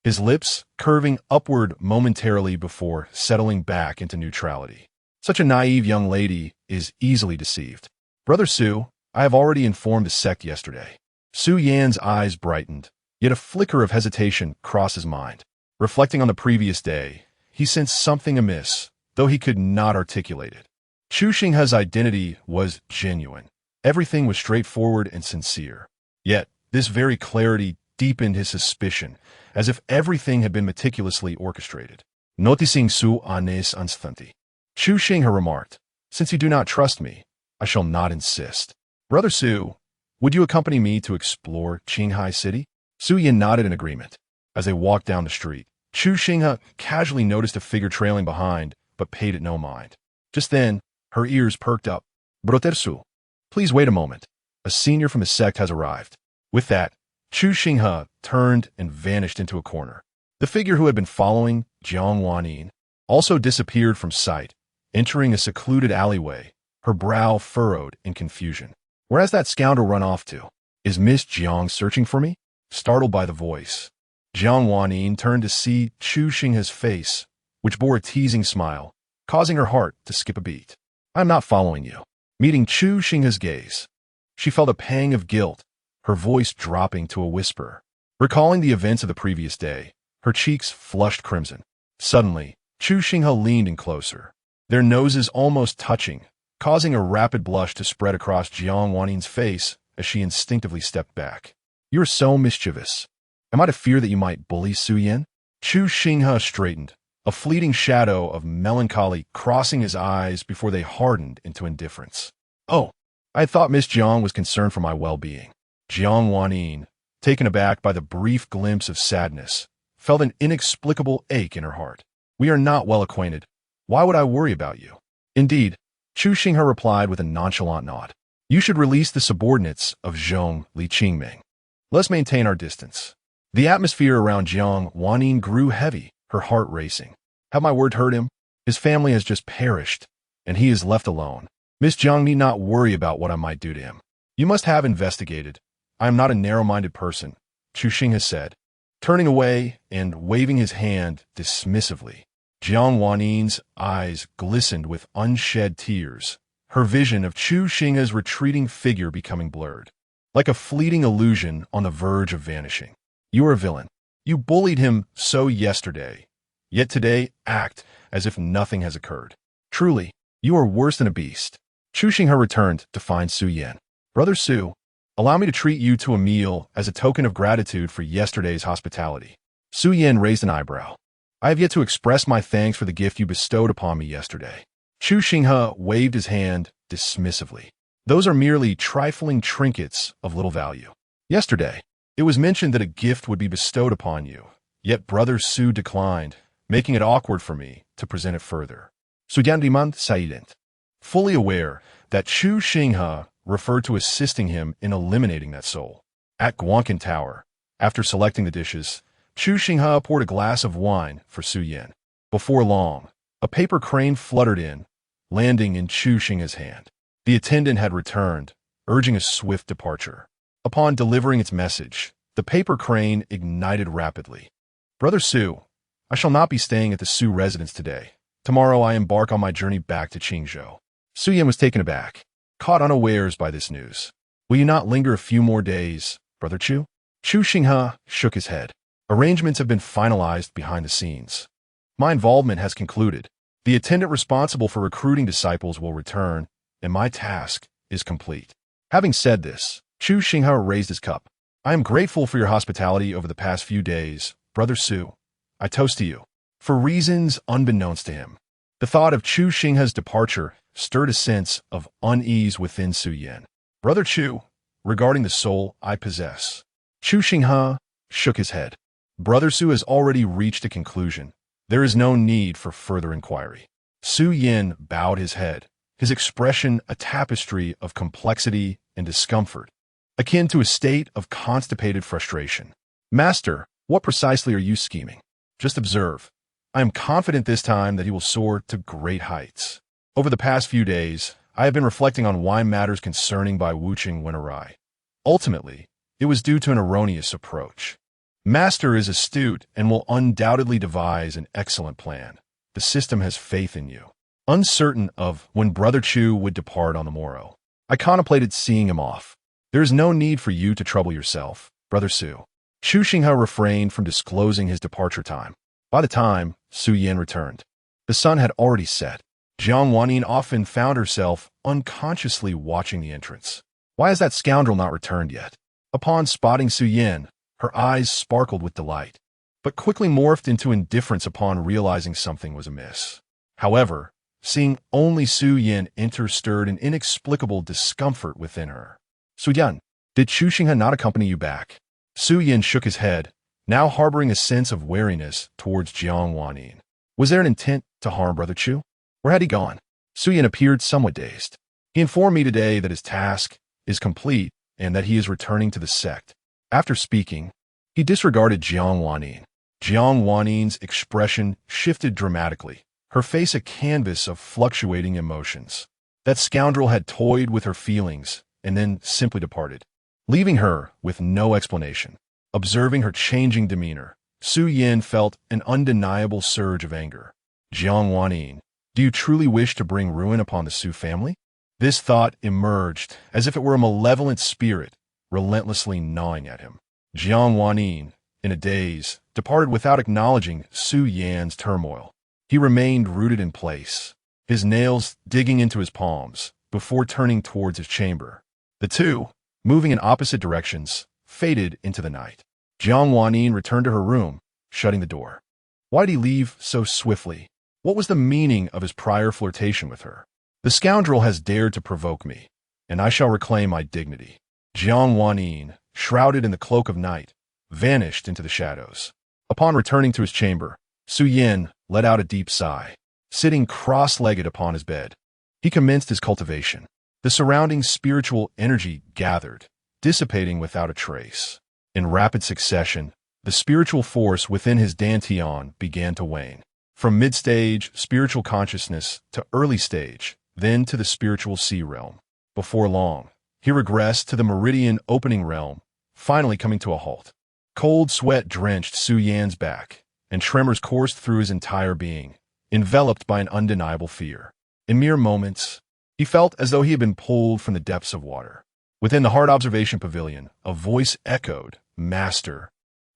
Speaker 1: his lips curving upward momentarily before settling back into neutrality. Such a naive young lady is easily deceived. Brother Su, I have already informed the sect yesterday. Su Yan's eyes brightened, yet a flicker of hesitation crossed his mind. Reflecting on the previous day, he sensed something amiss, though he could not articulate it. Chu Xinghe's identity was genuine. Everything was straightforward and sincere. Yet, this very clarity deepened his suspicion, as if everything had been meticulously orchestrated. Noticing Su An's uncertainty, Chu Xinghe remarked, Since you do not trust me, I shall not insist. Brother Su, would you accompany me to explore Qinghai City? Su Yan nodded in agreement. As they walked down the street, Chu Xinghe casually noticed a figure trailing behind, but paid it no mind. Just then, her ears perked up. Brother Su, please wait a moment. A senior from the sect has arrived. With that, Chu Xinghe turned and vanished into a corner. The figure who had been following Jiang Wanyin also disappeared from sight, entering a secluded alleyway, her brow furrowed in confusion. Where has that scoundrel run off to? Is Miss Jiang searching for me? Startled by the voice, Jiang Wanyin turned to see Chu Xinghe's face, which bore a teasing smile, causing her heart to skip a beat. I am not following you. Meeting Chu Xinghe's gaze, she felt a pang of guilt, her voice dropping to a whisper. Recalling the events of the previous day, her cheeks flushed crimson. Suddenly, Chu Xinghe leaned in closer, their noses almost touching, causing a rapid blush to spread across Jiang Wanyin's face as she instinctively stepped back. You are so mischievous. Am I to fear that you might bully Su Yan? Chu Xinghe straightened, a fleeting shadow of melancholy crossing his eyes before they hardened into indifference. Oh, I thought Miss Jiang was concerned for my well-being. Jiang Wanyin, taken aback by the brief glimpse of sadness, felt an inexplicable ache in her heart. We are not well acquainted. Why would I worry about you? Indeed, Chu Xinghe replied with a nonchalant nod. You should release the subordinates of Zhong Li Qingming. Let's maintain our distance. The atmosphere around Jiang Wanyin grew heavy, her heart racing. Have my word hurt him? His family has just perished, and he is left alone. Miss Jiang need not worry about what I might do to him. You must have investigated. I am not a narrow-minded person, Chu Xinghe said, turning away and waving his hand dismissively. Jiang Wanyin's eyes glistened with unshed tears, her vision of Chu Xinghe's retreating figure becoming blurred, like a fleeting illusion on the verge of vanishing. You are a villain. You bullied him so yesterday, yet today act as if nothing has occurred. Truly, you are worse than a beast. Chu Xinghe returned to find Su Yan. Brother Su, allow me to treat you to a meal as a token of gratitude for yesterday's hospitality. Su Yan raised an eyebrow. I have yet to express my thanks for the gift you bestowed upon me yesterday. Chu Xinghe waved his hand dismissively. Those are merely trifling trinkets of little value. Yesterday, it was mentioned that a gift would be bestowed upon you, yet Brother Su declined, making it awkward for me to present it further. Suyan Diman Saident. Fully aware that Chu Xinghe referred to assisting him in eliminating that soul. At Guanqin Tower, after selecting the dishes, Chu Xinghe poured a glass of wine for Su Yan. Before long, a paper crane fluttered in, landing in Chu Xinghe's hand. The attendant had returned, urging a swift departure. Upon delivering its message, the paper crane ignited rapidly. Brother Su, I shall not be staying at the Su residence today. Tomorrow I embark on my journey back to Qingzhou. Su Yan was taken aback, caught unawares by this news. Will you not linger a few more days, Brother Chu? Chu Xinghe shook his head. Arrangements have been finalized behind the scenes. My involvement has concluded. The attendant responsible for recruiting disciples will return, and my task is complete. Having said this, Chu Xinghe raised his cup. I am grateful for your hospitality over the past few days, Brother Su. I toast to you. For reasons unbeknownst to him, the thought of Chu Xinghe's departure stirred a sense of unease within Su Yan. Brother Chu, regarding the soul I possess. Chu Xinghe shook his head. Brother Su has already reached a conclusion. There is no need for further inquiry. Su Yan bowed his head, his expression a tapestry of complexity and discomfort, akin to a state of constipated frustration. Master, what precisely are you scheming? Just observe. I am confident this time that he will soar to great heights. Over the past few days, I have been reflecting on why matters concerning Bai Wuqing went awry. Ultimately, it was due to an erroneous approach. Master is astute and will undoubtedly devise an excellent plan. The system has faith in you. Uncertain of when Brother Chu would depart on the morrow, I contemplated seeing him off. There is no need for you to trouble yourself, Brother Su. Chu Xinghe refrained from disclosing his departure time. By the time Su Yan returned, the sun had already set. Jiang Wanyin often found herself unconsciously watching the entrance. Why has that scoundrel not returned yet? Upon spotting Su Yan, her eyes sparkled with delight, but quickly morphed into indifference upon realizing something was amiss. However, seeing only Su Yan enter stirred an inexplicable discomfort within her. Su Yan, did Chu Xinghe not accompany you back? Su Yan shook his head, now harboring a sense of wariness towards Jiang Wanyin. Was there an intent to harm Brother Chu? Where had he gone? Su Yan appeared somewhat dazed. He informed me today that his task is complete and that he is returning to the sect. After speaking, he disregarded Jiang Wanyin. Jiang Wanyin's expression shifted dramatically, her face a canvas of fluctuating emotions. That scoundrel had toyed with her feelings and then simply departed, leaving her with no explanation. Observing her changing demeanor, Su Yan felt an undeniable surge of anger. Jiang Wanyin, do you truly wish to bring ruin upon the Su family? This thought emerged as if it were a malevolent spirit, relentlessly gnawing at him. Jiang Wanyin, in a daze, departed without acknowledging Su Yan's turmoil. He remained rooted in place, his nails digging into his palms, before turning towards his chamber. The two, moving in opposite directions, faded into the night. Jiang Wanyin returned to her room, shutting the door. Why did he leave so swiftly? What was the meaning of his prior flirtation with her? The scoundrel has dared to provoke me, and I shall reclaim my dignity. Jiang Wanyin, shrouded in the cloak of night, vanished into the shadows. Upon returning to his chamber, Su Yin let out a deep sigh. Sitting cross-legged upon his bed, he commenced his cultivation. The surrounding spiritual energy gathered, dissipating without a trace. In rapid succession, the spiritual force within his dantian began to wane. From mid-stage spiritual consciousness to early stage, then to the spiritual sea realm. Before long, he regressed to the meridian opening realm, finally coming to a halt. Cold sweat drenched Su Yan's back, and tremors coursed through his entire being, enveloped by an undeniable fear. In mere moments, he felt as though he had been pulled from the depths of water. Within the Heart Observation Pavilion, a voice echoed, "Master."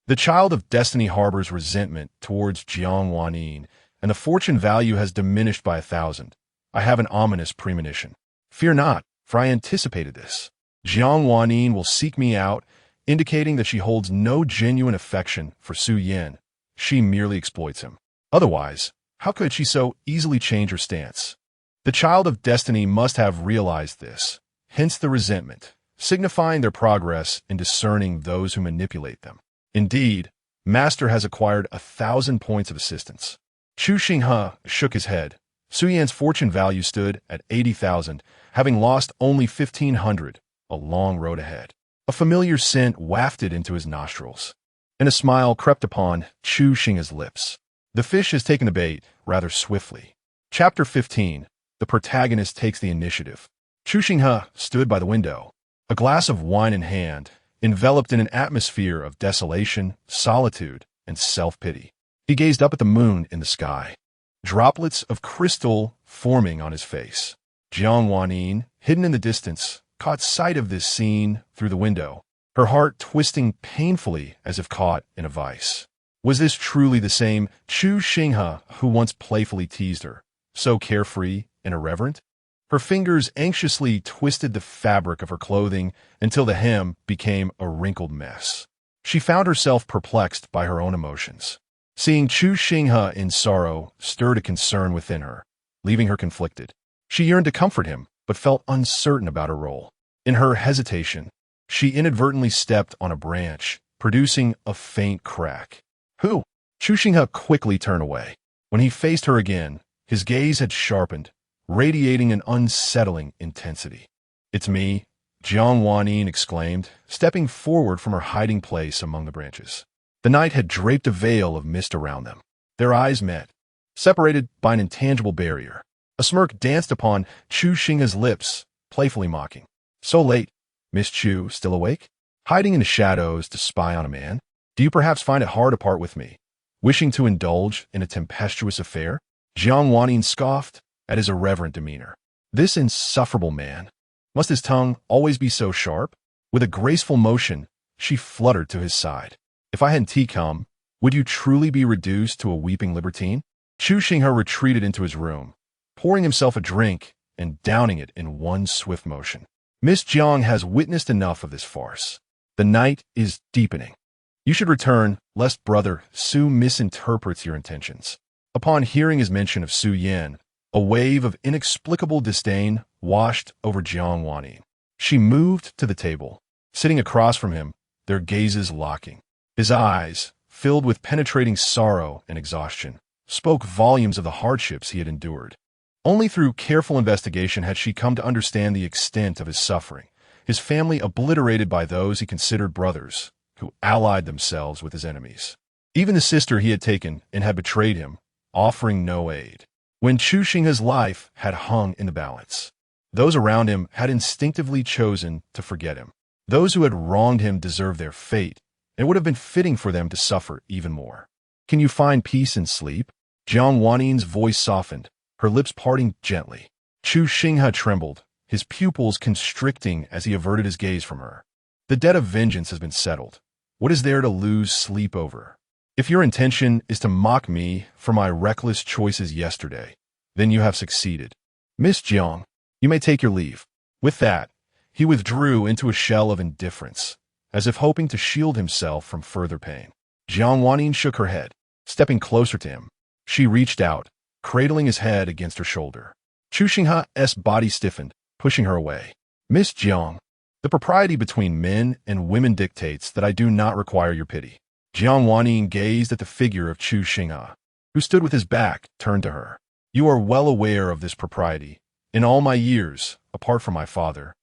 Speaker 1: The child of destiny harbors resentment towards Jiang Wanyin, and the fortune value has diminished by 1,000. I have an ominous premonition. Fear not, for I anticipated this. Jiang Wanyin will seek me out, indicating that she holds no genuine affection for Su Yin. She merely exploits him. Otherwise, how could she so easily change her stance? The child of destiny must have realized this, hence the resentment, signifying their progress in discerning those who manipulate them. Indeed, Master has acquired 1,000 points of assistance. Chu Xinghe shook his head. Su Yan's fortune value stood at 80,000, having lost only 1,500, a long road ahead. A familiar scent wafted into his nostrils, and a smile crept upon Chu Xinghe's lips. The fish has taken the bait rather swiftly. Chapter 15. The protagonist takes the initiative. Chu Xinghe stood by the window, a glass of wine in hand, enveloped in an atmosphere of desolation, solitude, and self-pity. He gazed up at the moon in the sky, droplets of crystal forming on his face. Jiang Wanyin, hidden in the distance, caught sight of this scene through the window, her heart twisting painfully as if caught in a vice. Was this truly the same Chu Xinghe who once playfully teased her, so carefree and irreverent? Her fingers anxiously twisted the fabric of her clothing until the hem became a wrinkled mess. She found herself perplexed by her own emotions. Seeing Chu Xinghe in sorrow stirred a concern within her, leaving her conflicted. She yearned to comfort him, but felt uncertain about her role. In her hesitation, she inadvertently stepped on a branch, producing a faint crack. Who? Chu Xinghe quickly turned away. When he faced her again, his gaze had sharpened, radiating an unsettling intensity. "It's me," Jiang Wanyin exclaimed, stepping forward from her hiding place among the branches. The night had draped a veil of mist around them. Their eyes met, separated by an intangible barrier. A smirk danced upon Chu Xinghe's lips, playfully mocking. "So late, Miss Chu, still awake? Hiding in the shadows to spy on a man? Do you perhaps find it hard to part with me, wishing to indulge in a tempestuous affair?" Jiang Wanyin scoffed at his irreverent demeanor. This insufferable man. Must his tongue always be so sharp? With a graceful motion, she fluttered to his side. "If I hadn't come, would you truly be reduced to a weeping libertine?" Chu Xinghe retreated into his room, pouring himself a drink and downing it in one swift motion. "Miss Jiang has witnessed enough of this farce. The night is deepening. You should return, lest brother Su misinterprets your intentions." Upon hearing his mention of Su Yin, a wave of inexplicable disdain washed over Jiang Wanyin. She moved to the table, sitting across from him, their gazes locking. His eyes, filled with penetrating sorrow and exhaustion, spoke volumes of the hardships he had endured. Only through careful investigation had she come to understand the extent of his suffering, his family obliterated by those he considered brothers, who allied themselves with his enemies. Even the sister he had taken and had betrayed him, offering no aid. When Chu Xinghe's life had hung in the balance, those around him had instinctively chosen to forget him. Those who had wronged him deserved their fate, and it would have been fitting for them to suffer even more. "Can you find peace in sleep?" Jiang Wanyin's voice softened, her lips parting gently. Chu Xinghe trembled, his pupils constricting as he averted his gaze from her. "The debt of vengeance has been settled. What is there to lose sleep over? If your intention is to mock me for my reckless choices yesterday, then you have succeeded. Miss Jiang, you may take your leave." With that, he withdrew into a shell of indifference, as if hoping to shield himself from further pain. Jiang Wanyin shook her head. Stepping closer to him, she reached out, cradling his head against her shoulder. Chu Xinghe's body stiffened, pushing her away. Miss Jiang, the propriety between men and women dictates that I do not require your pity. Jiang Wanyin gazed at the figure of Chu Xinghe, who stood with his back turned to her. You are well aware of this propriety. In all my years, apart from my father,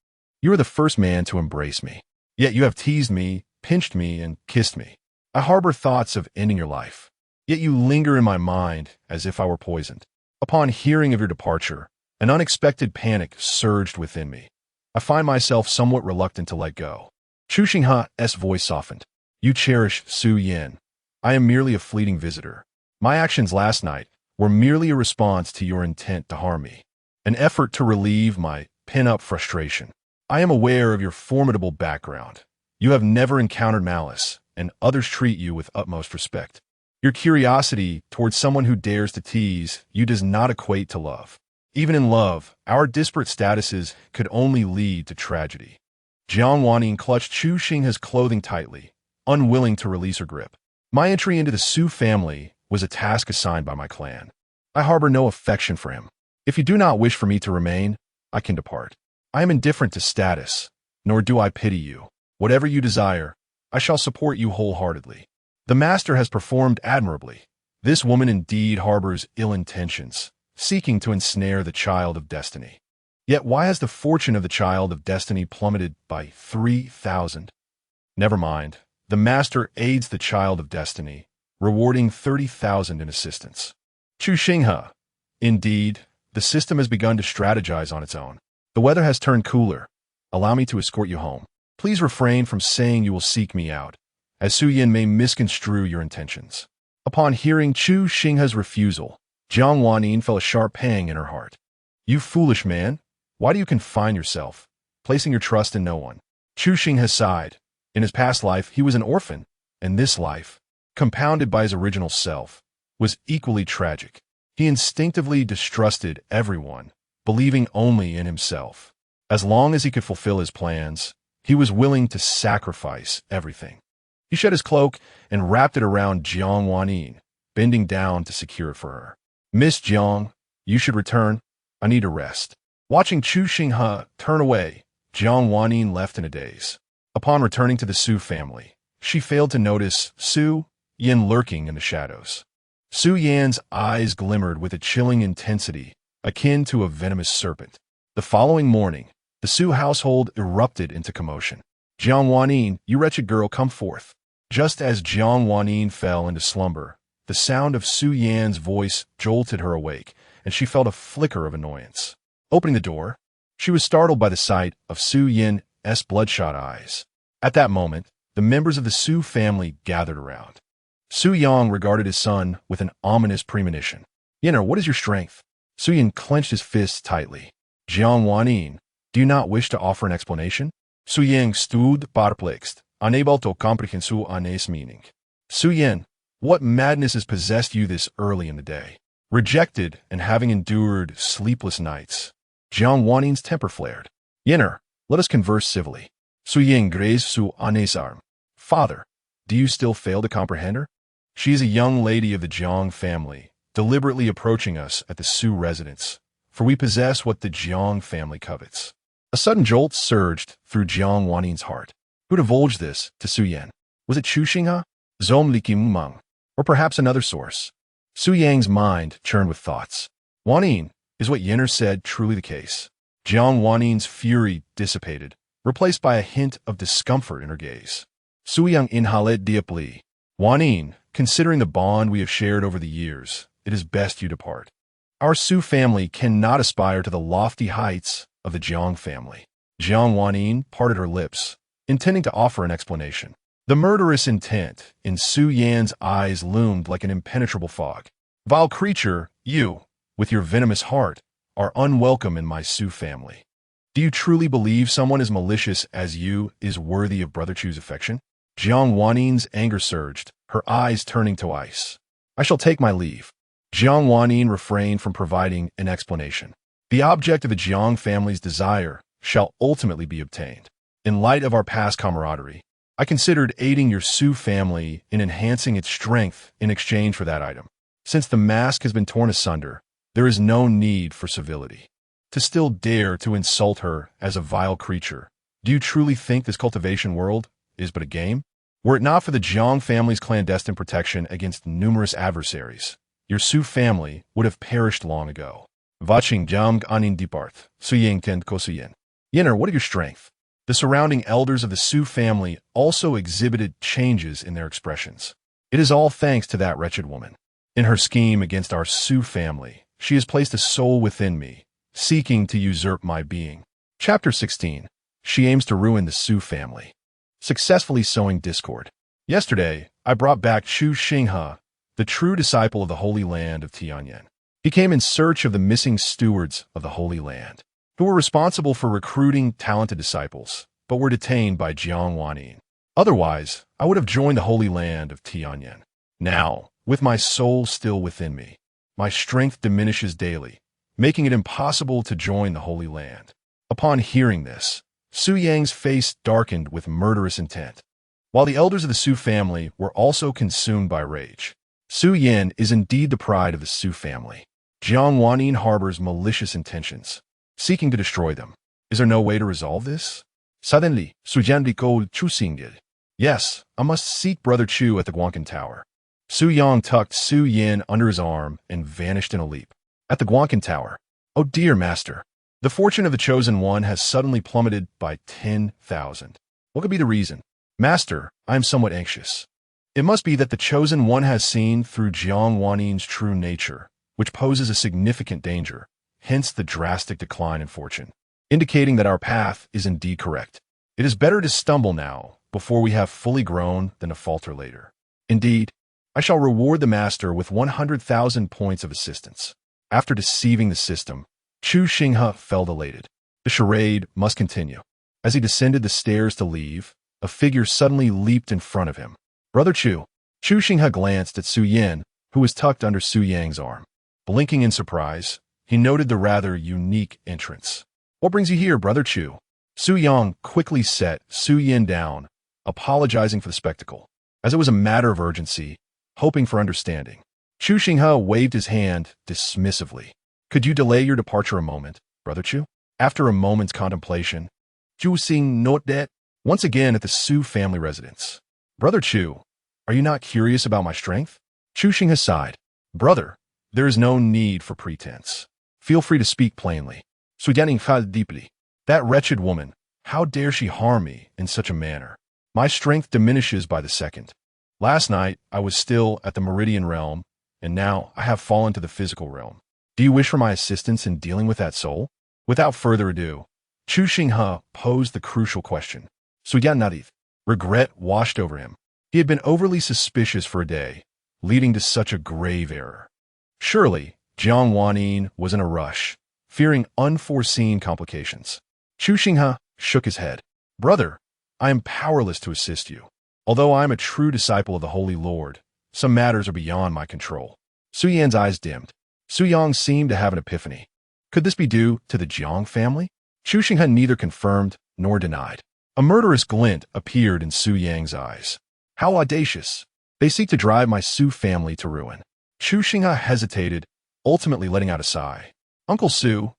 Speaker 1: you are the first man to embrace me. Yet you have teased me, pinched me, and kissed me. I harbor thoughts of ending your life. Yet you linger in my mind as if I were poisoned. Upon hearing of your departure, an unexpected panic surged within me. I find myself somewhat reluctant to let go. Chu Xinghe's voice softened. You cherish Su Yin. I am merely a fleeting visitor. My actions last night were merely a response to your intent to harm me, an effort to relieve my pent-up frustration. I am aware of your formidable background. You have never encountered malice, and others treat you with utmost respect. Your curiosity towards someone who dares to tease you does not equate to love. Even in love, our disparate statuses could only lead to tragedy. Jiang Wanyin clutched Chu Xinghe's clothing tightly, unwilling to release her grip. My entry into the Su family was a task assigned by my clan. I harbor no affection for him. If you do not wish for me to remain, I can depart. I am indifferent to status, nor do I pity you. Whatever you desire, I shall support you wholeheartedly. The master has performed admirably. This woman indeed harbors ill intentions, seeking to ensnare the child of destiny. Yet why has the fortune of the child of destiny plummeted by 3,000? Never mind. The master aids the child of destiny, rewarding 30,000 in assistance. Chu Xinghe. Indeed, the system has begun to strategize on its own. The weather has turned cooler. Allow me to escort you home. Please refrain from saying you will seek me out, as Su Yin may misconstrue your intentions. Upon hearing Chu Xinghe's refusal, Jiang Wanyin felt a sharp pang in her heart. You foolish man, why do you confine yourself, placing your trust in no one? Chu Xinghe sighed. In his past life, he was an orphan, and this life, compounded by his original self, was equally tragic. He instinctively distrusted everyone, believing only in himself. As long as he could fulfill his plans, he was willing to sacrifice everything. He shed his cloak and wrapped it around Jiang Wanyin, bending down to secure it for her. Miss Jiang, you should return. I need a rest. Watching Chu Xinghe turn away, Jiang Wanyin left in a daze. Upon returning to the Su family, she failed to notice Su Yin lurking in the shadows. Su Yan's eyes glimmered with a chilling intensity, akin to a venomous serpent. The following morning, the Su household erupted into commotion. Jiang Wanyin, you wretched girl, come forth. Just as Jiang Wanyin fell into slumber, the sound of Su Yan's voice jolted her awake, and she felt a flicker of annoyance. Opening the door, she was startled by the sight of Su Yin's bloodshot eyes. At that moment, the members of the Su family gathered around. Su Yang regarded his son with an ominous premonition. Yinner, what is your strength? Su Yin clenched his fists tightly. Jiang Wanyin, do you not wish to offer an explanation? Su Yin stood perplexed, unable to comprehend Su Yan's meaning. Su Yin, what madness has possessed you this early in the day? Rejected and having endured sleepless nights, Jiang Wanyin's temper flared. Yinner, let us converse civilly. Su Yin grazed Su Yan's arm. Father, do you still fail to comprehend her? She is a young lady of the Jiang family, deliberately approaching us at the Su residence, for we possess what the Jiang family covets. A sudden jolt surged through Jiang Wanyin's heart. Who divulged this to Su Yin? Was it Chu Xinghe, Zom Likimumang, or perhaps another source? Su Yang's mind churned with thoughts. Wanyin, is what Yinner said truly the case? Jiang Wanyin's fury dissipated, replaced by a hint of discomfort in her gaze. Su Yang inhaled deeply. Wanyin, considering the bond we have shared over the years, it is best you depart. Our Su family cannot aspire to the lofty heights of the Jiang family. Jiang Wanyin parted her lips, intending to offer an explanation. The murderous intent in Su Yan's eyes loomed like an impenetrable fog. Vile creature, you, with your venomous heart, are unwelcome in my Su family. Do you truly believe someone as malicious as you is worthy of Brother Chu's affection? Jiang Wanyin's anger surged, her eyes turning to ice. I shall take my leave. Jiang Wanyin refrained from providing an explanation. The object of the Jiang family's desire shall ultimately be obtained. In light of our past camaraderie, I considered aiding your Su family in enhancing its strength in exchange for that item. Since the mask has been torn asunder, there is no need for civility. To still dare to insult her as a vile creature, do you truly think this cultivation world is but a game? Were it not for the Jiang family's clandestine protection against numerous adversaries, your Su family would have perished long ago. Vaching Jiang Anin Diparth, Suying Ten Kosuyen. Yenner, what of your strength? The surrounding elders of the Su family also exhibited changes in their expressions. It is all thanks to that wretched woman. In her scheme against our Su family, she has placed a soul within me, seeking to usurp my being. Chapter 16. She aims to ruin the Su family. Successfully sowing discord. Yesterday, I brought back Chu Xinghe, the true disciple of the Holy Land of Tianyan. He came in search of the missing stewards of the Holy Land, who were responsible for recruiting talented disciples, but were detained by Jiang Wanin. Otherwise, I would have joined the Holy Land of Tianyan. Now, with my soul still within me, my strength diminishes daily, making it impossible to join the Holy Land. Upon hearing this, Su Yang's face darkened with murderous intent. While the elders of the Su family were also consumed by rage. Su Yan is indeed the pride of the Su family. Jiang Wanin harbors malicious intentions, seeking to destroy them. Is there no way to resolve this? Suddenly, Su Jian called Chu Xinghe. Yes, I must seek Brother Chu at the Guancan Tower. Su Yang tucked Su Yin under his arm and vanished in a leap. At the Guancan Tower. Oh dear, master. The fortune of the Chosen One has suddenly plummeted by 10,000. What could be the reason? Master, I am somewhat anxious. It must be that the Chosen One has seen through Jiang Wanin's true nature, which poses a significant danger, hence the drastic decline in fortune, indicating that our path is indeed correct. It is better to stumble now, before we have fully grown, than to falter later. Indeed, I shall reward the master with 100,000 points of assistance. After deceiving the system, Chu Xinghe felt elated. The charade must continue. As he descended the stairs to leave, a figure suddenly leaped in front of him. Brother Chu. Chu Xinghe glanced at Su Yan, who was tucked under Su Yang's arm. Blinking in surprise, he noted the rather unique entrance. What brings you here, Brother Chu? Su Yang quickly set Su Yan down, apologizing for the spectacle, as it was a matter of urgency, hoping for understanding. Chu Xinghe waved his hand dismissively. Could you delay your departure a moment, Brother Chu? After a moment's contemplation, Chu Xinghe noted that, once again at the Su family residence. Brother Chu, are you not curious about my strength? Chu Xinghe sighed. Brother, there is no need for pretense. Feel free to speak plainly. Su Jianing felt deeply. That wretched woman, how dare she harm me in such a manner? My strength diminishes by the second. Last night, I was still at the Meridian realm, and now I have fallen to the physical realm. Do you wish for my assistance in dealing with that soul? Without further ado, Chu Xinghe posed the crucial question. Su Yan nodded. Regret washed over him. He had been overly suspicious for a day, leading to such a grave error. Surely, Jiang Wanin was in a rush, fearing unforeseen complications. Chu Xinghe shook his head. Brother, I am powerless to assist you. Although I am a true disciple of the Holy Lord, some matters are beyond my control. Su Yan's eyes dimmed. Su Yang seemed to have an epiphany. Could this be due to the Jiang family? Chu Xinghe neither confirmed nor denied. A murderous glint appeared in Su Yang's eyes. How audacious! They seek to drive my Su family to ruin. Chu Xinghe hesitated, ultimately letting out a sigh. Uncle Su,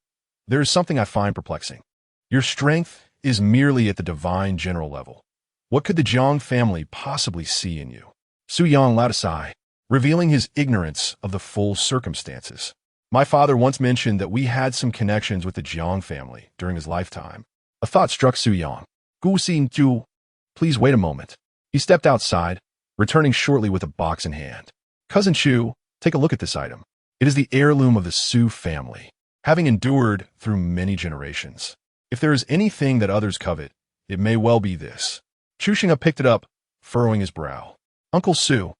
Speaker 1: there is something I find perplexing. Your strength is merely at the divine general level. What could the Jiang family possibly see in you? Su Yang let a sigh, revealing his ignorance of the full circumstances. My father once mentioned that we had some connections with the Jiang family during his lifetime. A thought struck Su Yang. Gu Xingju, please wait a moment. He stepped outside, returning shortly with a box in hand. Cousin Chu, take a look at this item. It is the heirloom of the Su family, having endured through many generations. If there is anything that others covet, it may well be this. Chu Xinghe picked it up, furrowing his brow. Uncle Su,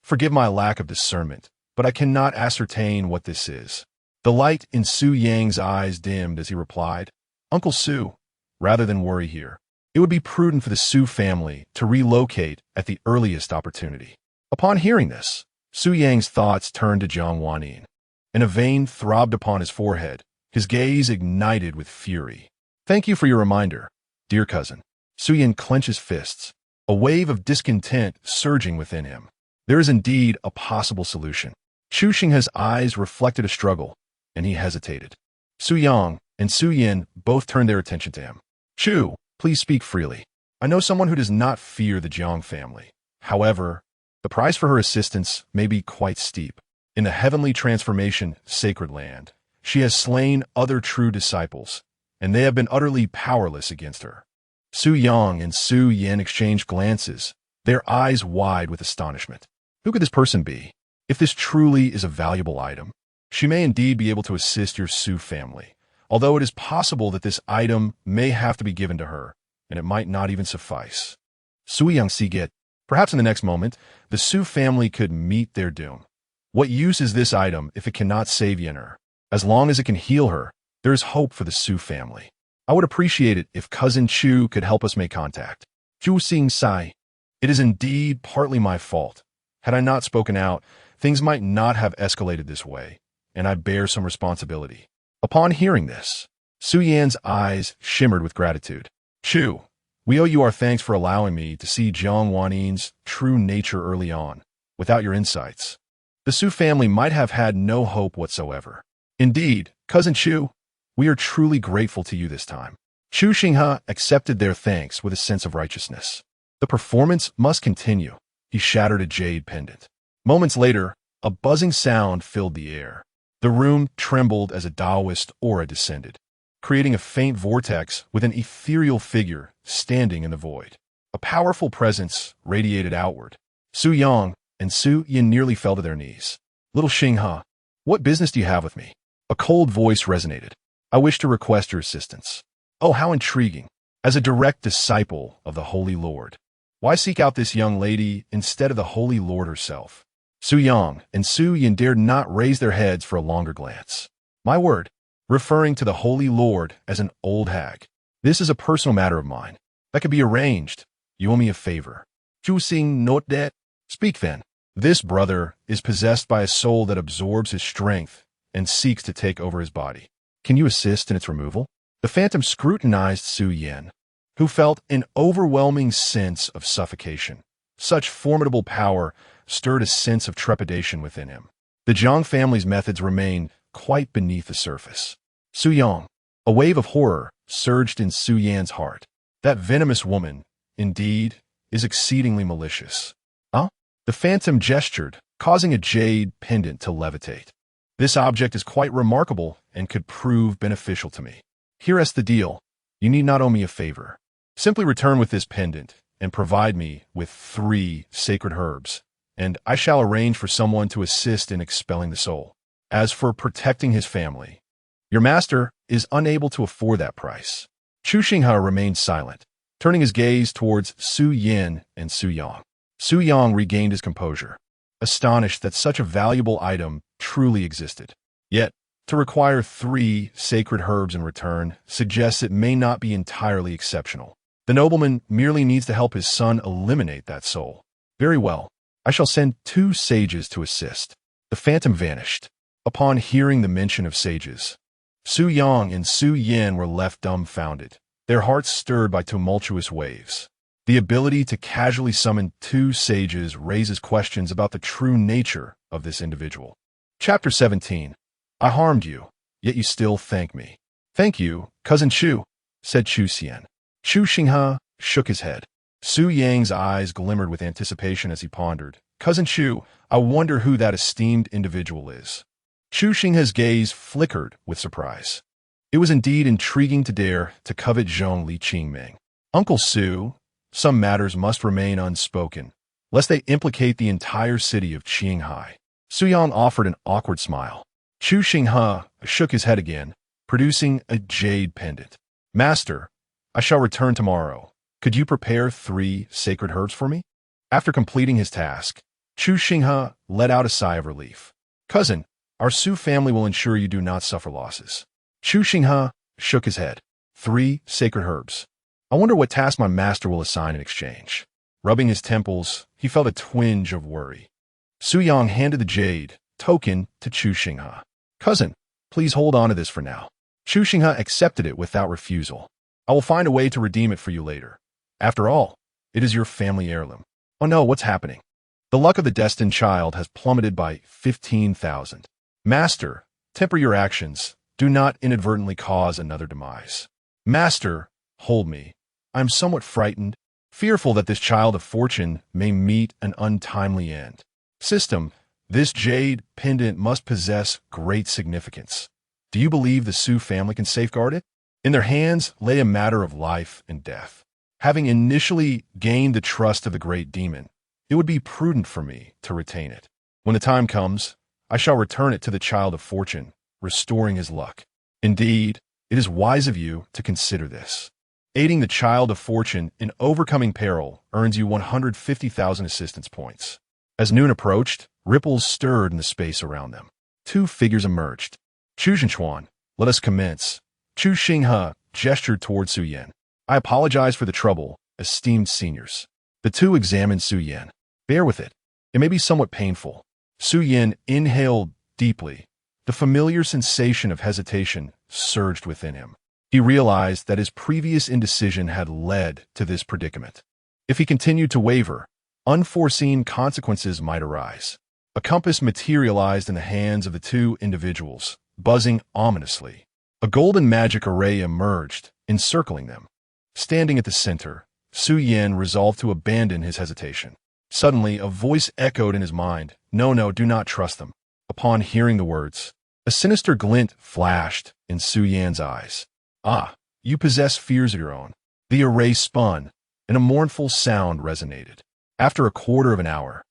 Speaker 1: forgive my lack of discernment, but I cannot ascertain what this is. The light in Su Yang's eyes dimmed as he replied, Uncle Su, rather than worry here, it would be prudent for the Su family to relocate at the earliest opportunity. Upon hearing this, Su Yang's thoughts turned to Jiang Wanin, and a vein throbbed upon his forehead, his gaze ignited with fury. Thank you for your reminder, dear cousin. Su Yan clenched his fists. a wave of discontent surging within him. There is indeed a possible solution. Chu Xinghe's eyes reflected a struggle, and he hesitated. Su Yang and Su Yin both turned their attention to him. Chu, please speak freely. I know someone who does not fear the Jiang family. However, the price for her assistance may be quite steep. In the heavenly transformation sacred land, she has slain other true disciples, and they have been utterly powerless against her. Su Yang and Su Yin exchanged glances, their eyes wide with astonishment. Who could this person be? If this truly is a valuable item, she may indeed be able to assist your Su family, although it is possible that this item may have to be given to her, and it might not even suffice. Su Yang Siget, perhaps in the next moment, the Su family could meet their doom. What use is this item if it cannot save Yen'er? As long as it can heal her, there is hope for the Su family. I would appreciate it if Cousin Chu could help us make contact. Chu Xinghe. It is indeed partly my fault. Had I not spoken out, things might not have escalated this way, and I bear some responsibility. Upon hearing this, Su Yan's eyes shimmered with gratitude. Chu, we owe you our thanks for allowing me to see Jiang Wannin's true nature early on. Without your insights, the Su family might have had no hope whatsoever. Indeed, Cousin Chu, we are truly grateful to you this time. Chu Xinghe accepted their thanks with a sense of righteousness. The performance must continue. He shattered a jade pendant. Moments later, a buzzing sound filled the air. The room trembled as a Taoist aura descended, creating a faint vortex with an ethereal figure standing in the void. A powerful presence radiated outward. Su Yang and Su Yin nearly fell to their knees. Little Xinghe, what business do you have with me? A cold voice resonated. I wish to request your assistance. Oh, how intriguing. As a direct disciple of the Holy Lord, why seek out this young lady instead of the Holy Lord herself? Su Yang and Su Yin dared not raise their heads for a longer glance. My word, referring to the Holy Lord as an old hag. This is a personal matter of mine. That could be arranged. You owe me a favor. Chu Xinghe not that. Speak then. This brother is possessed by a soul that absorbs his strength and seeks to take over his body. Can you assist in its removal? The phantom scrutinized Su Yin, who felt an overwhelming sense of suffocation. Such formidable power stirred a sense of trepidation within him. The Jiang family's methods remained quite beneath the surface. Su Yang, a wave of horror surged in Su Yan's heart. That venomous woman, indeed, is exceedingly malicious. Huh? The phantom gestured, causing a jade pendant to levitate. This object is quite remarkable and could prove beneficial to me. Here's the deal. You need not owe me a favor. Simply return with this pendant and provide me with 3 sacred herbs, and I shall arrange for someone to assist in expelling the soul. As for protecting his family, your master is unable to afford that price. Chu Xinghe remained silent, turning his gaze towards Su Yin and Su Yang. Su Yang regained his composure, astonished that such a valuable item truly existed. Yet, to require 3 sacred herbs in return suggests it may not be entirely exceptional. The nobleman merely needs to help his son eliminate that soul. Very well, I shall send 2 sages to assist. The phantom vanished. Upon hearing the mention of sages, Su Yang and Su Yin were left dumbfounded, their hearts stirred by tumultuous waves. The ability to casually summon 2 sages raises questions about the true nature of this individual. Chapter 17. I harmed you, yet you still thank me. Thank you, Cousin Chu, said Chu Xian. Chu Xinghe shook his head. Su Yang's eyes glimmered with anticipation as he pondered. Cousin Chu, I wonder who that esteemed individual is. Chu Xinghe's gaze flickered with surprise. It was indeed intriguing to dare to covet Zhong Li Qingming. Uncle Su, some matters must remain unspoken, lest they implicate the entire city of Qinghai. Su Yang offered an awkward smile. Chu Xinghe shook his head again, producing a jade pendant. Master, I shall return tomorrow. Could you prepare 3 sacred herbs for me? After completing his task, Chu Xinghe let out a sigh of relief. Cousin, our Su family will ensure you do not suffer losses. Chu Xinghe shook his head. 3 sacred herbs. I wonder what task my master will assign in exchange. Rubbing his temples, he felt a twinge of worry. Su Yang handed the jade token to Chu Xinghe. Cousin, please hold on to this for now. Chu Xinghe accepted it without refusal. I will find a way to redeem it for you later. After all, It is your family heirloom. Oh no, what's happening? The luck of the destined child has plummeted by 15,000. Master, temper your actions. Do not inadvertently cause another demise. Master, hold me. I am somewhat frightened, fearful that this child of fortune may meet an untimely end. System, this jade pendant must possess great significance. Do you believe the Su family can safeguard it? In their hands lay a matter of life and death. Having initially gained the trust of the great demon, it would be prudent for me to retain it. When the time comes, I shall return it to the child of fortune, restoring his luck. Indeed, it is wise of you to consider this. Aiding the child of fortune in overcoming peril earns you 150,000 assistance points. As noon approached, ripples stirred in the space around them. Two figures emerged. Chu Xinghe, let us commence. Chu Xinghe gestured toward Su Yan. I apologize for the trouble, esteemed seniors. The two examined Su Yan. Bear with it. It may be somewhat painful. Su Yan inhaled deeply. The familiar sensation of hesitation surged within him. He realized that his previous indecision had led to this predicament. If he continued to waver, unforeseen consequences might arise. A compass materialized in the hands of the two individuals, buzzing ominously. A golden magic array emerged, encircling them. Standing at the center, Su Yan resolved to abandon his hesitation. Suddenly, a voice echoed in his mind. No, do not trust them. Upon hearing the words, a sinister glint flashed in Su Yan's eyes. Ah, you possess fears of your own. The array spun, and a mournful sound resonated. After a quarter of an hour,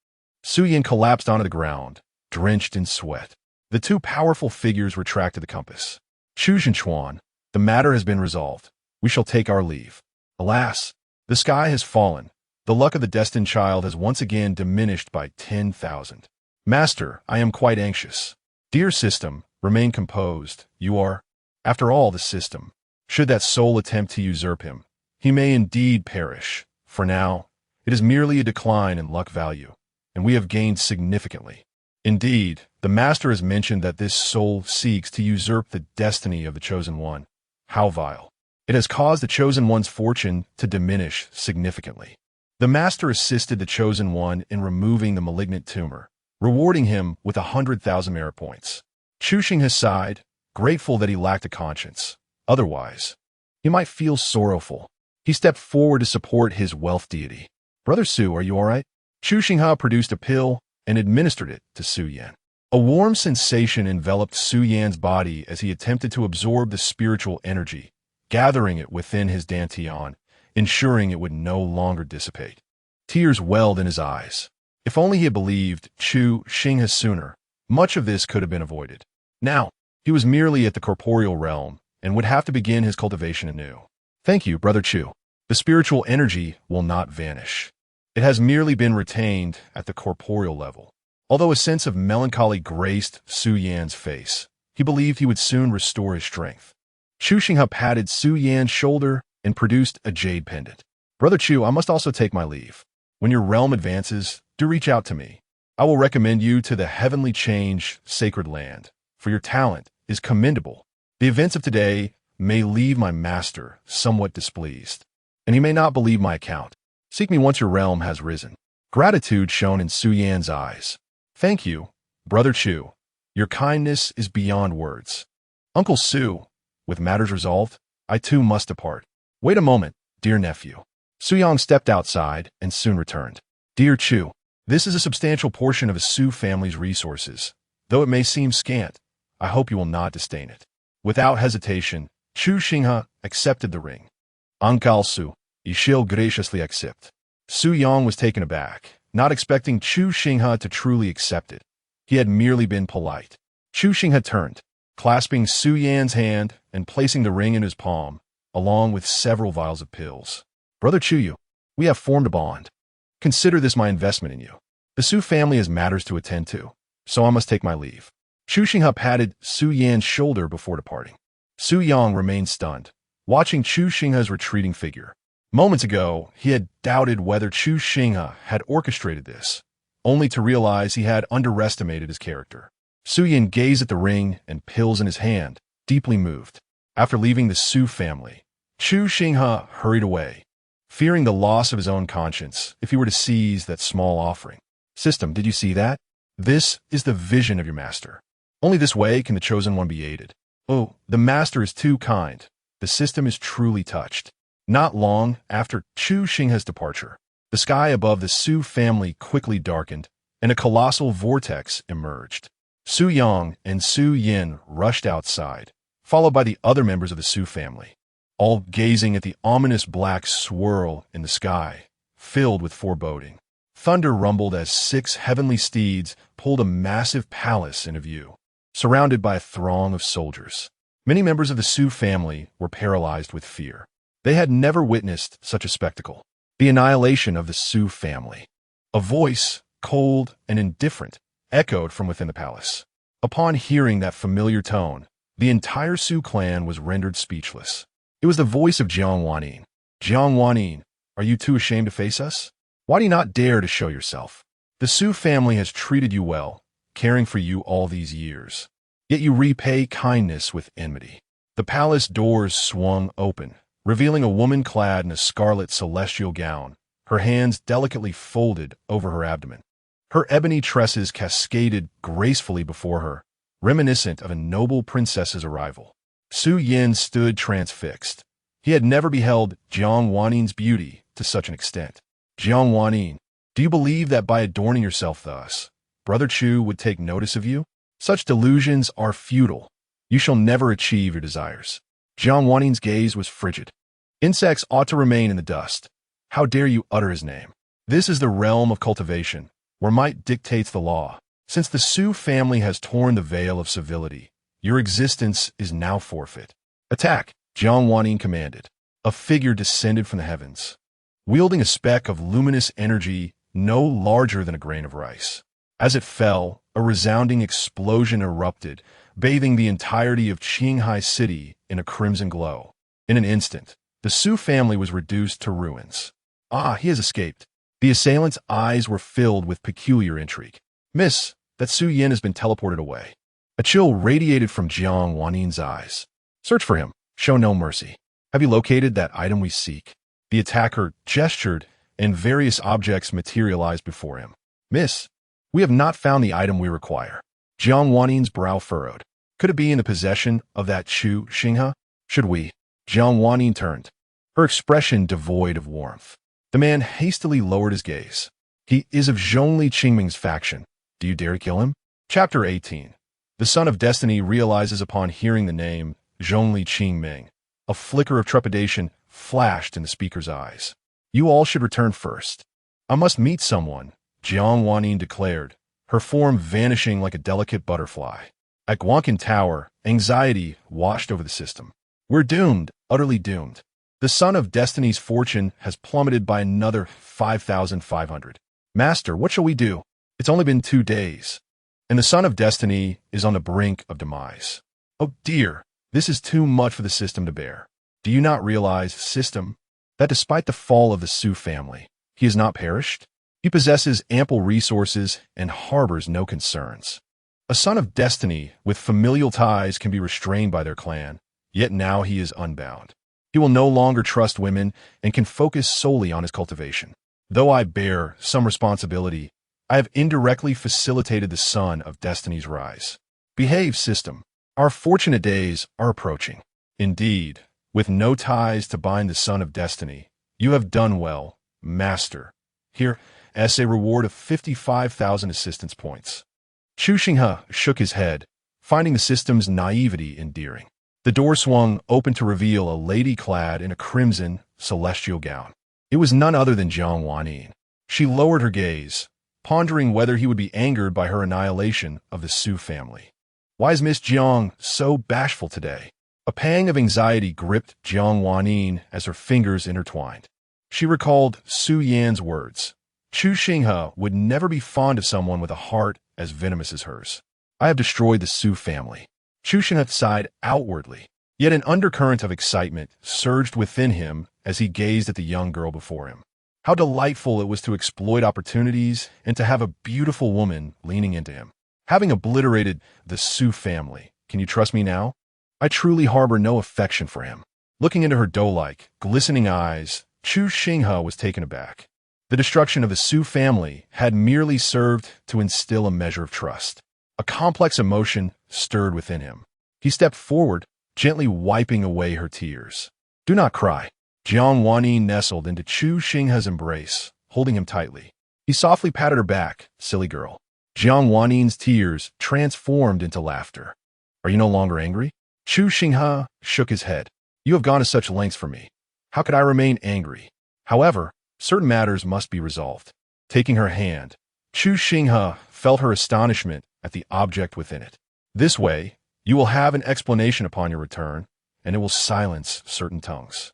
Speaker 1: Su Yan collapsed onto the ground, drenched in sweat. The two powerful figures retracted the compass. Chu Xinghe, the matter has been resolved. We shall take our leave. Alas, the sky has fallen. The luck of the destined child has once again diminished by 10,000. Master, I am quite anxious. Dear system, remain composed. You are, after all, the system. Should that soul attempt to usurp him, he may indeed perish. For now, it is merely a decline in luck value, and we have gained significantly. Indeed, the master has mentioned that this soul seeks to usurp the destiny of the Chosen One. How vile. It has caused the Chosen One's fortune to diminish significantly. The master assisted the Chosen One in removing the malignant tumor, rewarding him with 100,000 merit points. Chu Xinghe sighed, grateful that he lacked a conscience. Otherwise, he might feel sorrowful. He stepped forward to support his wealth deity. Brother Su, are you all right? Chu Xinghe produced a pill and administered it to Su Yan. A warm sensation enveloped Su Yan's body as he attempted to absorb the spiritual energy, gathering it within his dantian, ensuring it would no longer dissipate. Tears welled in his eyes. If only he had believed Chu Xinghe sooner, much of this could have been avoided. Now, he was merely at the corporeal realm and would have to begin his cultivation anew. Thank you, Brother Chu. The spiritual energy will not vanish. It has merely been retained at the corporeal level. Although a sense of melancholy graced Su Yan's face, he believed he would soon restore his strength. Chu Xinghe patted Su Yan's shoulder and produced a jade pendant. Brother Chu, I must also take my leave. When your realm advances, do reach out to me. I will recommend you to the heavenly change sacred land, for your talent is commendable. The events of today may leave my master somewhat displeased, and he may not believe my account. Seek me once your realm has risen. Gratitude shone in Su Yan's eyes. Thank you, Brother Chu. Your kindness is beyond words. Uncle Su, with matters resolved, I too must depart. Wait a moment, dear nephew. Su Yang stepped outside and soon returned. Dear Chu, this is a substantial portion of a Su family's resources. Though it may seem scant, I hope you will not disdain it. Without hesitation, Chu Xinghe accepted the ring. Uncle Su, you shall graciously accept. Su Yang was taken aback, not expecting Chu Xinghe to truly accept it. He had merely been polite. Chu Xinghe turned, clasping Su Yan's hand and placing the ring in his palm, along with several vials of pills. Brother Chu, we have formed a bond. Consider this my investment in you. The Su family has matters to attend to, so I must take my leave. Chu Xinghe patted Su Yan's shoulder before departing. Su Yang remained stunned, watching Chu Xinghe's retreating figure. Moments ago, he had doubted whether Chu Xinghe had orchestrated this, only to realize he had underestimated his character. Su Yan gazed at the ring and pills in his hand, deeply moved. After leaving the Su family, Chu Xinghe hurried away, fearing the loss of his own conscience if he were to seize that small offering. System, did you see that? This is the vision of your master. Only this way can the chosen one be aided. Oh, the master is too kind. The system is truly touched. Not long after Chu Xinghe's departure, the sky above the Su family quickly darkened, and a colossal vortex emerged. Su Yang and Su Yin rushed outside, followed by the other members of the Su family, all gazing at the ominous black swirl in the sky, filled with foreboding. Thunder rumbled as 6 heavenly steeds pulled a massive palace into view, surrounded by a throng of soldiers. Many members of the Su family were paralyzed with fear. They had never witnessed such a spectacle. The annihilation of the Su family. A voice, cold and indifferent, echoed from within the palace. Upon hearing that familiar tone, the entire Su clan was rendered speechless. It was the voice of Jiang Wanyin. Jiang Wanyin, are you too ashamed to face us? Why do you not dare to show yourself? The Su family has treated you well, caring for you all these years. Yet you repay kindness with enmity. The palace doors swung open, revealing a woman clad in a scarlet celestial gown, her hands delicately folded over her abdomen. Her ebony tresses cascaded gracefully before her, reminiscent of a noble princess's arrival. Su Yin stood transfixed. He had never beheld Jiang Wanyin's beauty to such an extent. Jiang Wanyin, do you believe that by adorning yourself thus, Brother Chu would take notice of you? Such delusions are futile. You shall never achieve your desires. Jiang Wanyin's gaze was frigid. Insects ought to remain in the dust. How dare you utter his name? This is the realm of cultivation, where might dictates the law. Since the Su family has torn the veil of civility, your existence is now forfeit. Attack, Jiang Wanyin commanded. A figure descended from the heavens, wielding a speck of luminous energy no larger than a grain of rice. As it fell, a resounding explosion erupted, bathing the entirety of Qinghai City in a crimson glow. In an instant, the Su family was reduced to ruins. Ah, he has escaped. The assailant's eyes were filled with peculiar intrigue. Miss, that Su Yin has been teleported away. A chill radiated from Jiang Wanyin's eyes. Search for him. Show no mercy. Have you located that item we seek? The attacker gestured, and various objects materialized before him. Miss, we have not found the item we require. Jiang Wanyin's brow furrowed. Could it be in the possession of that Chu Xinghe? Should we? Jiang Wanyin turned, her expression devoid of warmth. The man hastily lowered his gaze. He is of Zhongli Qingming's faction. Do you dare kill him? Chapter 18. The Son of Destiny realizes upon hearing the name Zhongli Qingming. A flicker of trepidation flashed in the speaker's eyes. You all should return first. I must meet someone, Jiang Wanyin declared, her form vanishing like a delicate butterfly. At Guanqin Tower, anxiety washed over the system. We're doomed, utterly doomed. The Son of Destiny's fortune has plummeted by another 5,500. Master, what shall we do? It's only been 2 days, and the Son of Destiny is on the brink of demise. Oh dear, this is too much for the system to bear. Do you not realize, system, that despite the fall of the Su family, he has not perished? He possesses ample resources and harbors no concerns. A Son of Destiny with familial ties can be restrained by their clan, yet now he is unbound. He will no longer trust women and can focus solely on his cultivation. Though I bear some responsibility, I have indirectly facilitated the Son of Destiny's rise. Behave, system. Our fortunate days are approaching. Indeed, with no ties to bind the Son of Destiny, you have done well, Master. Here, as a reward of 55,000 assistance points. Chu Xinghe shook his head, finding the system's naivety endearing. The door swung open to reveal a lady clad in a crimson, celestial gown. It was none other than Jiang Wanyin. She lowered her gaze, pondering whether he would be angered by her annihilation of the Su family. Why is Miss Jiang so bashful today? A pang of anxiety gripped Jiang Wanyin as her fingers intertwined. She recalled Su Yan's words. Chu Xinghe would never be fond of someone with a heart as venomous as hers. I have destroyed the Su family. Chu Xinghe sighed outwardly, yet an undercurrent of excitement surged within him as he gazed at the young girl before him. How delightful it was to exploit opportunities and to have a beautiful woman leaning into him. Having obliterated the Su family, can you trust me now? I truly harbor no affection for him. Looking into her doe-like, glistening eyes, Chu Xinghe was taken aback. The destruction of the Su family had merely served to instill a measure of trust. A complex emotion stirred within him. He stepped forward, gently wiping away her tears. "Do not cry." Jiang Wanyi nestled into Chu Xinghe's embrace, holding him tightly. He softly patted her back. "Silly girl." Jiang Wanyi's tears transformed into laughter. "Are you no longer angry?" Chu Xinghe shook his head. "You have gone to such lengths for me. How could I remain angry? However, certain matters must be resolved." Taking her hand, Chu Xinghe felt her astonishment at the object within it. "This way, you will have an explanation upon your return, and it will silence certain tongues.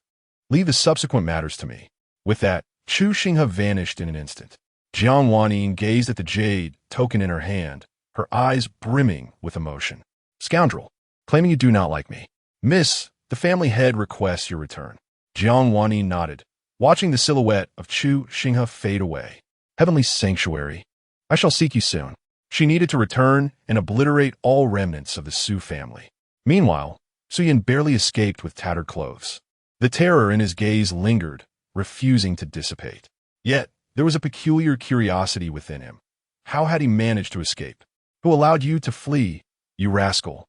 Speaker 1: Leave the subsequent matters to me." With that, Chu Xinghe vanished in an instant. Jiang Wanyi gazed at the jade token in her hand, her eyes brimming with emotion. "Scoundrel, claiming you do not like me. Miss, the family head requests your return." Jiang Wanyi nodded, watching the silhouette of Chu Xinghe fade away. "Heavenly sanctuary, I shall seek you soon." She needed to return and obliterate all remnants of the Su family. Meanwhile, Su Yin barely escaped with tattered clothes. The terror in his gaze lingered, refusing to dissipate. Yet, there was a peculiar curiosity within him. How had he managed to escape? Who allowed you to flee, you rascal?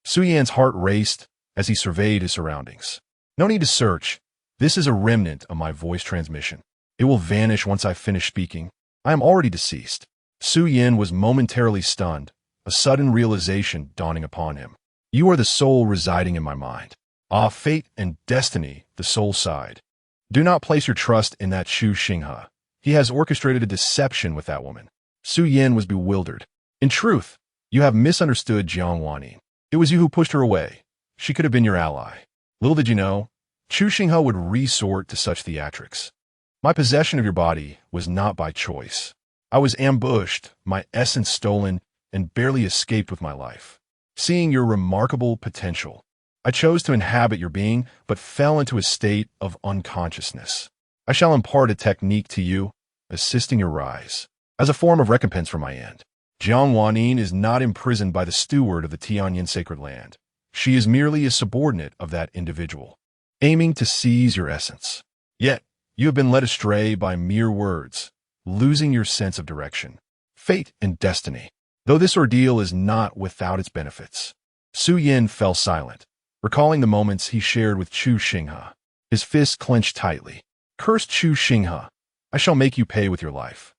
Speaker 1: Su Yan's heart raced as he surveyed his surroundings. "No need to search. This is a remnant of my voice transmission. It will vanish once I finish speaking. I am already deceased." Su Yin was momentarily stunned, a sudden realization dawning upon him. "You are the soul residing in my mind." "Ah, fate and destiny," the soul sighed. "Do not place your trust in that Chu Xinghe. He has orchestrated a deception with that woman." Su Yin was bewildered. "In truth, you have misunderstood Jiang Wanyi. It was you who pushed her away. She could have been your ally. Little did you know, Chu Xinghe would resort to such theatrics. My possession of your body was not by choice. I was ambushed, my essence stolen, and barely escaped with my life. Seeing your remarkable potential, I chose to inhabit your being, but fell into a state of unconsciousness. I shall impart a technique to you, assisting your rise, as a form of recompense for my end. Jiang Wanyi is not imprisoned by the steward of the Tianyin sacred land. She is merely a subordinate of that individual, aiming to seize your essence. Yet, you have been led astray by mere words, losing your sense of direction. Fate and destiny. Though this ordeal is not without its benefits." Su Yin fell silent, recalling the moments he shared with Chu Xinghe. His fists clenched tightly. "Cursed Chu Xinghe, I shall make you pay with your life."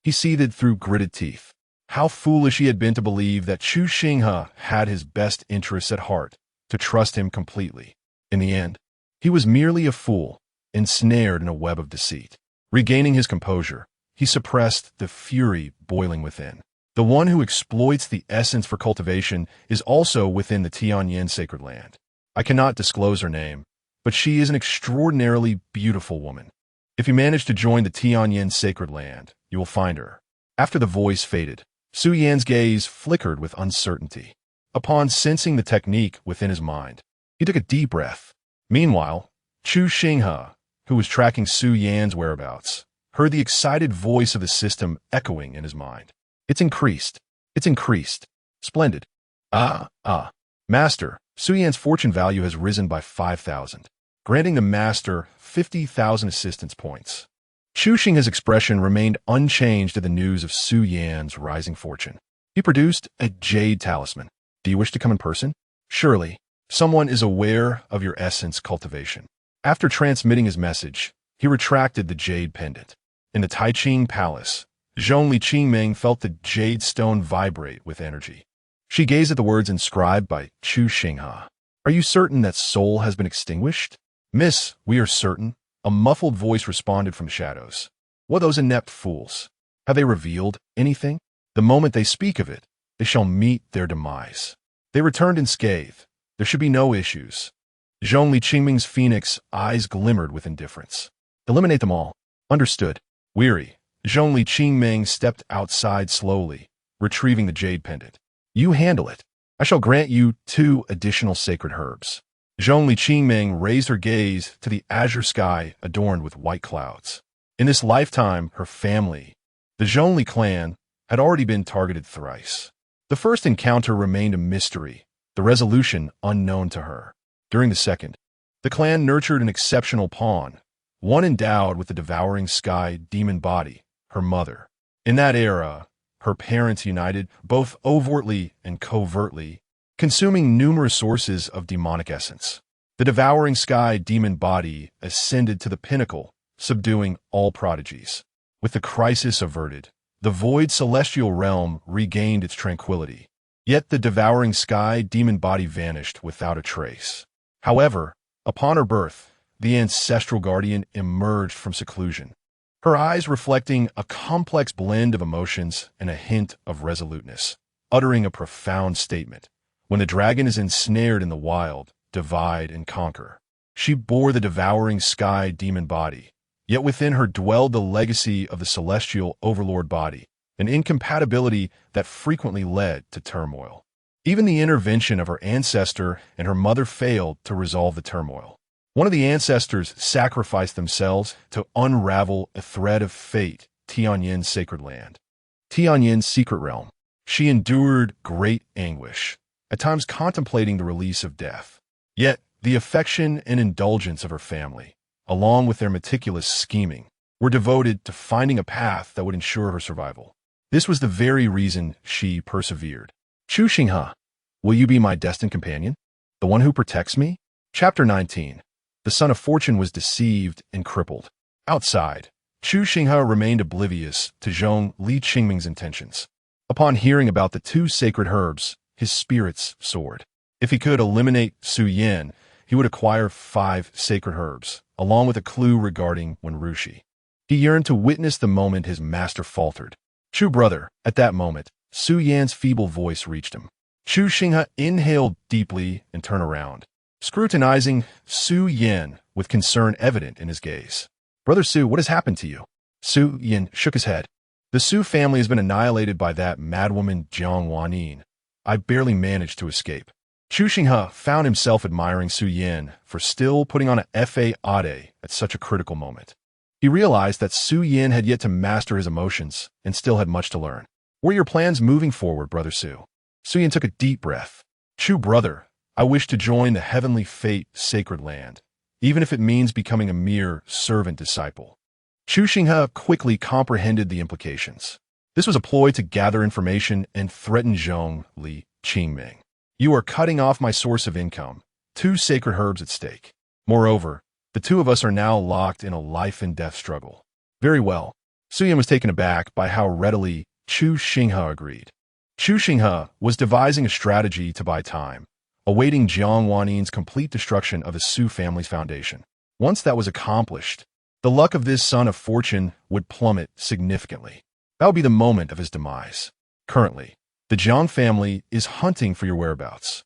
Speaker 1: He seethed through gritted teeth. How foolish he had been to believe that Chu Xinghe had his best interests at heart, to trust him completely. In the end, he was merely a fool, ensnared in a web of deceit. Regaining his composure, he suppressed the fury boiling within. The one who exploits the essence for cultivation is also within the Tianyin sacred land. I cannot disclose her name, but she is an extraordinarily beautiful woman. If you manage to join the Tianyin sacred land, you will find her. After the voice faded, Su Yan's gaze flickered with uncertainty. Upon sensing the technique within his mind, he took a deep breath. Meanwhile, Chu Xinghe, who was tracking Su Yan's whereabouts, heard the excited voice of the system echoing in his mind. "It's increased. It's increased. Splendid. Master, Su Yan's fortune value has risen by 5,000, granting the master 50,000 assistance points." Chu Xinghe's expression remained unchanged at the news of Su Yan's rising fortune. He produced a jade talisman. "Do you wish to come in person? Surely, someone is aware of your essence cultivation." After transmitting his message, he retracted the jade pendant. In the Taiching Palace, Zhongli Qingming felt the jade stone vibrate with energy. She gazed at the words inscribed by Chu Xinghe. "Are you certain that soul has been extinguished?" "Miss, we are certain," a muffled voice responded from the shadows. "What those inept fools? Have they revealed anything? The moment they speak of it, they shall meet their demise." They returned in scathe. There should be no issues. Zhongli Qingming's phoenix eyes glimmered with indifference. "Eliminate them all." "Understood." Weary, Zhongli Qingming stepped outside slowly, retrieving the jade pendant. "You handle it. I shall grant you 2 additional sacred herbs." Zhongli Qingming raised her gaze to the azure sky adorned with white clouds. In this lifetime, her family, the Zhongli clan, had already been targeted thrice. The first encounter remained a mystery, the resolution unknown to her. During the second, the clan nurtured an exceptional pawn, one endowed with the devouring sky demon body, her mother. In that era, her parents united, both overtly and covertly, consuming numerous sources of demonic essence. The devouring sky demon body ascended to the pinnacle, subduing all prodigies. With the crisis averted, the void celestial realm regained its tranquility. Yet the devouring sky demon body vanished without a trace. However, upon her birth, the ancestral guardian emerged from seclusion, her eyes reflecting a complex blend of emotions and a hint of resoluteness, uttering a profound statement. When the dragon is ensnared in the wild, divide and conquer. She bore the devouring sky demon body, yet within her dwelled the legacy of the celestial overlord body, an incompatibility that frequently led to turmoil. Even the intervention of her ancestor and her mother failed to resolve the turmoil. One of the ancestors sacrificed themselves to unravel a thread of fate, Tianyin's sacred land. Tianyin's secret realm. She endured great anguish, at times contemplating the release of death. Yet, the affection and indulgence of her family, along with their meticulous scheming, were devoted to finding a path that would ensure her survival. This was the very reason she persevered. Chu Xinghe, will you be my destined companion? The one who protects me? Chapter 19. The son of fortune was deceived and crippled. Outside, Chu Xinghe remained oblivious to Zhong Li Qingming's intentions. Upon hearing about the two sacred herbs, his spirits soared. If he could eliminate Su Yan, he would acquire 5 sacred herbs, along with a clue regarding Wenrushi. He yearned to witness the moment his master faltered. Chu brother, at that moment, Su Yan's feeble voice reached him. Chu Xinghe inhaled deeply and turned around, scrutinizing Su Yan with concern evident in his gaze. Brother Su, what has happened to you? Su Yan shook his head. The Su family has been annihilated by that madwoman Jiang Wanyin. I barely managed to escape. Chu Xinghe found himself admiring Su Yan for still putting on a fa ade at such a critical moment. He realized that Su Yan had yet to master his emotions and still had much to learn. What are your plans moving forward, Brother Su? Su Yan took a deep breath. Chu brother, I wish to join the heavenly fate sacred land, even if it means becoming a mere servant disciple. Chu Xinghe quickly comprehended the implications. This was a ploy to gather information and threaten Zhong Li Qingming. You are cutting off my source of income, 2 sacred herbs at stake. Moreover, the two of us are now locked in a life-and-death struggle. Very well. Su Yan was taken aback by how readily Chu Xinghe agreed. Chu Xinghe was devising a strategy to buy time, awaiting Jiang Wanin's complete destruction of the Su family's foundation. Once that was accomplished, the luck of this son of fortune would plummet significantly. That would be the moment of his demise. Currently, the Jiang family is hunting for your whereabouts.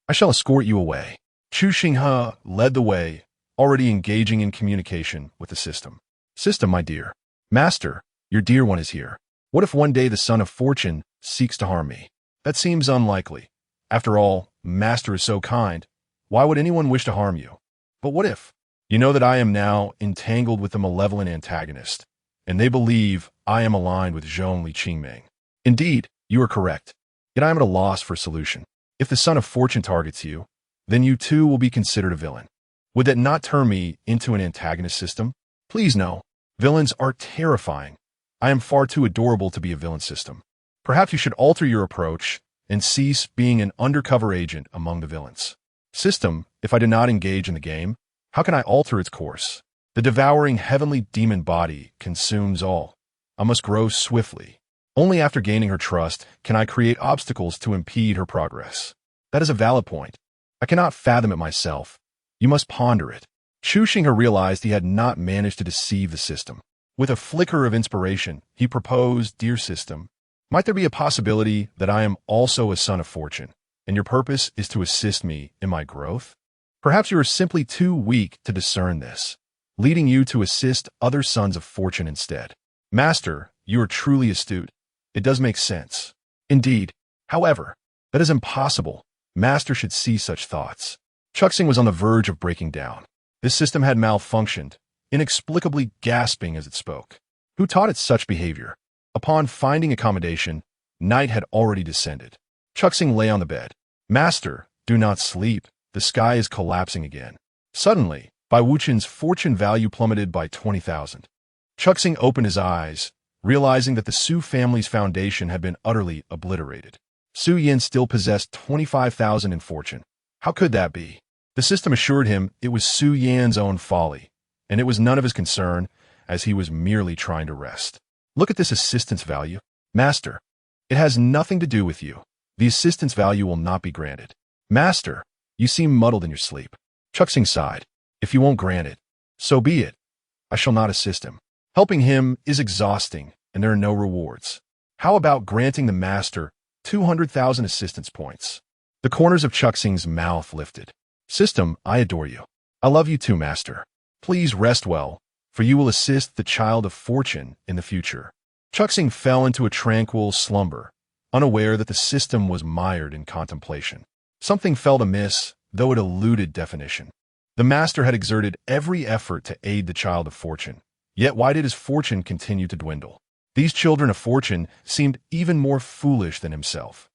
Speaker 1: I shall escort you away. Chu Xinghe led the way, already engaging in communication with the system. System, my dear. Master, your dear one is here. What if one day the son of fortune seeks to harm me? That seems unlikely. After all, Master is so kind. Why would anyone wish to harm you? But what if? You know that I am now entangled with a malevolent antagonist, and they believe I am aligned with Zhong Li Qingming. Indeed, you are correct. Yet I am at a loss for a solution. If the son of fortune targets you, then you too will be considered a villain. Would that not turn me into an antagonist system? Please no. Villains are terrifying. I am far too adorable to be a villain system. Perhaps you should alter your approach and cease being an undercover agent among the villains. System, if I do not engage in the game, how can I alter its course? The devouring heavenly demon body consumes all. I must grow swiftly. Only after gaining her trust can I create obstacles to impede her progress. That is a valid point. I cannot fathom it myself. You must ponder it. Chu Xinghe realized he had not managed to deceive the system. With a flicker of inspiration, he proposed, Dear system, might there be a possibility that I am also a son of fortune, and your purpose is to assist me in my growth? Perhaps you are simply too weak to discern this, leading you to assist other sons of fortune instead. Master, you are truly astute. It does make sense. Indeed. However, that is impossible. Master should see such thoughts. Chu Xinghe was on the verge of breaking down. This system had malfunctioned, inexplicably gasping as it spoke. Who taught it such behavior? Upon finding accommodation, night had already descended. Chu Xinghe lay on the bed. Master, do not sleep. The sky is collapsing again. Suddenly, Bai Wuchen's fortune value plummeted by 20,000. Chu Xinghe opened his eyes, realizing that the Su family's foundation had been utterly obliterated. Su Yin still possessed 25,000 in fortune. How could that be? The system assured him it was Su Yan's own folly, and it was none of his concern, as he was merely trying to rest. Look at this assistance value. Master, it has nothing to do with you. The assistance value will not be granted. Master, you seem muddled in your sleep. Chu Xinghe sighed. If you won't grant it, so be it. I shall not assist him. Helping him is exhausting, and there are no rewards. How about granting the master 200,000 assistance points? The corners of Chu Xinghe's mouth lifted. System, I adore you. I love you too, master. Please rest well, for you will assist the child of fortune in the future. Chu Xinghe fell into a tranquil slumber, unaware that the system was mired in contemplation. Something felt amiss, though it eluded definition. The master had exerted every effort to aid the child of fortune. Yet why did his fortune continue to dwindle? These children of fortune seemed even more foolish than himself.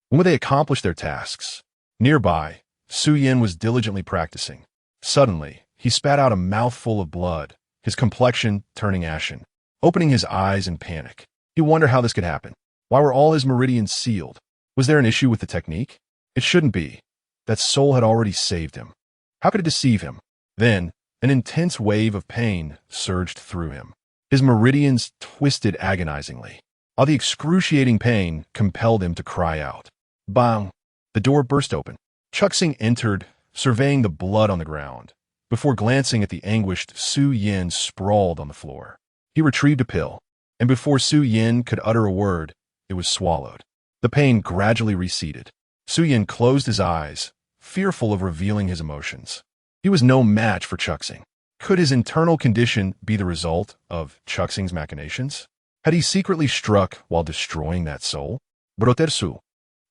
Speaker 1: When would they accomplish their tasks? Nearby, Su Yin was diligently practicing. Suddenly, he spat out a mouthful of blood, his complexion turning ashen. Opening his eyes in panic, he wondered how this could happen. Why were all his meridians sealed? Was there an issue with the technique? It shouldn't be. That soul had already saved him. How could it deceive him? Then, an intense wave of pain surged through him. His meridians twisted agonizingly, while the excruciating pain compelled him to cry out. Bang! The door burst open. Chu Xinghe entered, surveying the blood on the ground, before glancing at the anguished Su Yin sprawled on the floor. He retrieved a pill, and before Su Yin could utter a word, it was swallowed. The pain gradually receded. Su Yin closed his eyes, fearful of revealing his emotions. He was no match for Chu Xinghe. Could his internal condition be the result of Chu Xinghe's machinations? Had he secretly struck while destroying that soul? Brotersu,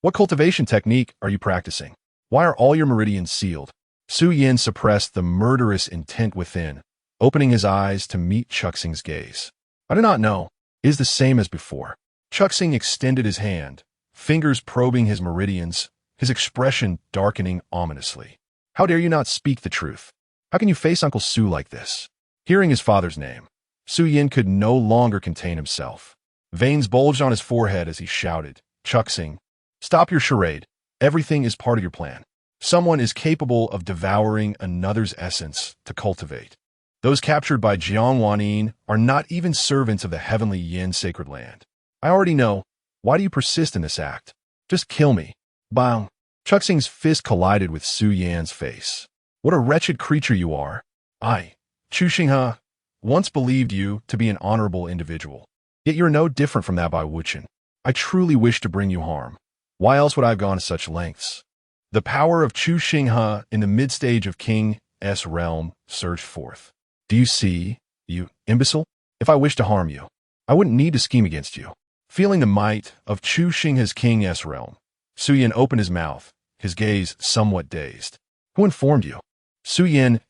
Speaker 1: what cultivation technique are you practicing? Why are all your meridians sealed? Su Yin suppressed the murderous intent within, opening his eyes to meet Chu Xinghe's gaze. I do not know. It is the same as before. Chu Xinghe extended his hand, fingers probing his meridians, his expression darkening ominously. How dare you not speak the truth? How can you face Uncle Su like this? Hearing his father's name, Su Yin could no longer contain himself. Veins bulged on his forehead as he shouted, Chu Xinghe, stop your charade. Everything is part of your plan. Someone is capable of devouring another's essence to cultivate. Those captured by Jiang Wanyin are not even servants of the heavenly Yin sacred land. I already know. Why do you persist in this act? Just kill me. Bang! Chu Xinghe's fist collided with Su Yan's face. What a wretched creature you are. I, Chu Xinghe, once believed you to be an honorable individual. Yet you're no different from that Bai Wuchen. I truly wish to bring you harm. Why else would I have gone to such lengths? The power of Chu Xinghe in the mid-stage of King's realm surged forth. Do you see, you imbecile? If I wished to harm you, I wouldn't need to scheme against you. Feeling the might of Chu Xinghe's King's realm, Su Yin opened his mouth, his gaze somewhat dazed. Who informed you? Su Yin's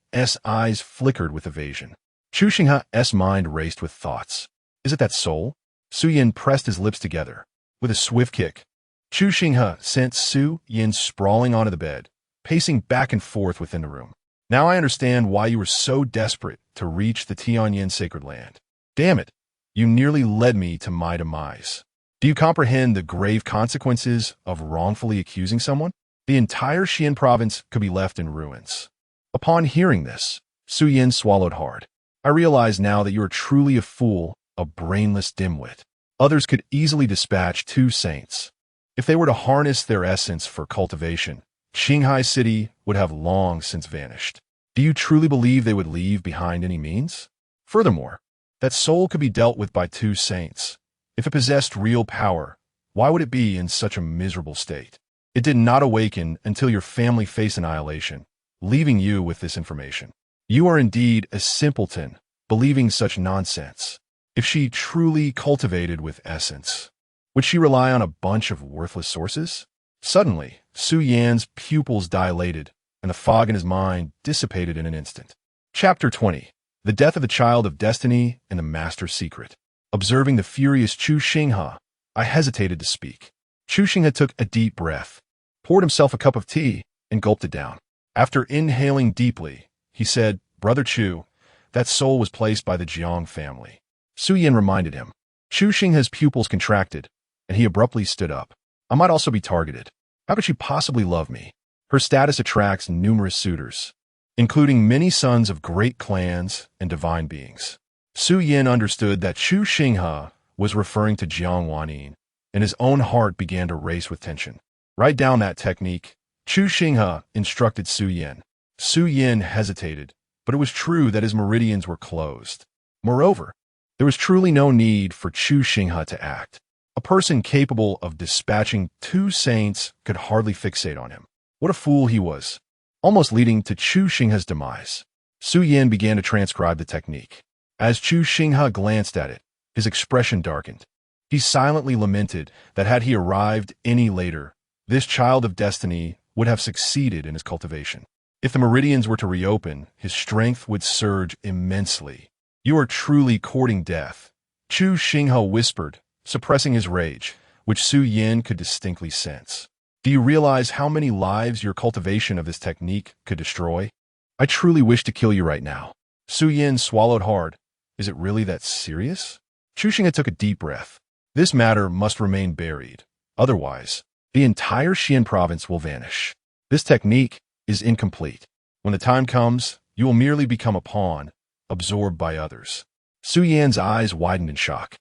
Speaker 1: eyes flickered with evasion. Chu Xinghe's mind raced with thoughts. Is it that soul? Su Yin pressed his lips together. With a swift kick, Chu Xinghe sent Su Yin sprawling onto the bed, pacing back and forth within the room. Now I understand why you were so desperate to reach the Tianyin sacred land. Damn it, you nearly led me to my demise. Do you comprehend the grave consequences of wrongfully accusing someone? The entire Xian province could be left in ruins. Upon hearing this, Su Yin swallowed hard. I realize now that you are truly a fool, a brainless dimwit. Others could easily dispatch 2 saints. If they were to harness their essence for cultivation, Qinghai City would have long since vanished. Do you truly believe they would leave behind any means? Furthermore, that soul could be dealt with by 2 saints. If it possessed real power, why would it be in such a miserable state? It did not awaken until your family faced annihilation, leaving you with this information. You are indeed a simpleton, believing such nonsense. If she truly cultivated with essence, would she rely on a bunch of worthless sources? Suddenly, Su Yan's pupils dilated, and the fog in his mind dissipated in an instant. Chapter 20. The Death of the Child of Destiny and the Master's Secret. Observing the furious Chu Xinghe, I hesitated to speak. Chu Xinghe took a deep breath, poured himself a cup of tea, and gulped it down. After inhaling deeply, he said, Brother Chu, that soul was placed by the Jiang family. Su Yin reminded him. Chu Xinghe's pupils contracted, and he abruptly stood up. I might also be targeted. How could she possibly love me? Her status attracts numerous suitors, including many sons of great clans and divine beings. Su Yin understood that Chu Xinghe was referring to Jiang Wanyin, and his own heart began to race with tension. Write down that technique, Chu Xinghe instructed Su Yin. Su Yin hesitated, but it was true that his meridians were closed. Moreover, there was truly no need for Chu Xinghe to act. A person capable of dispatching two saints could hardly fixate on him. What a fool he was, almost leading to Chu Xinghe's demise. Su Yin began to transcribe the technique. As Chu Xinghe glanced at it, his expression darkened. He silently lamented that had he arrived any later, this child of destiny would have succeeded in his cultivation. If the meridians were to reopen, his strength would surge immensely. You are truly courting death, Chu Xinghe whispered, suppressing his rage, which Su Yin could distinctly sense. Do you realize how many lives your cultivation of this technique could destroy? I truly wish to kill you right now. Su Yin swallowed hard. Is it really that serious? Chu Xinghe took a deep breath. This matter must remain buried. Otherwise, the entire Xian province will vanish. This technique is incomplete. When the time comes, you will merely become a pawn, absorbed by others. Su Yan's eyes widened in shock.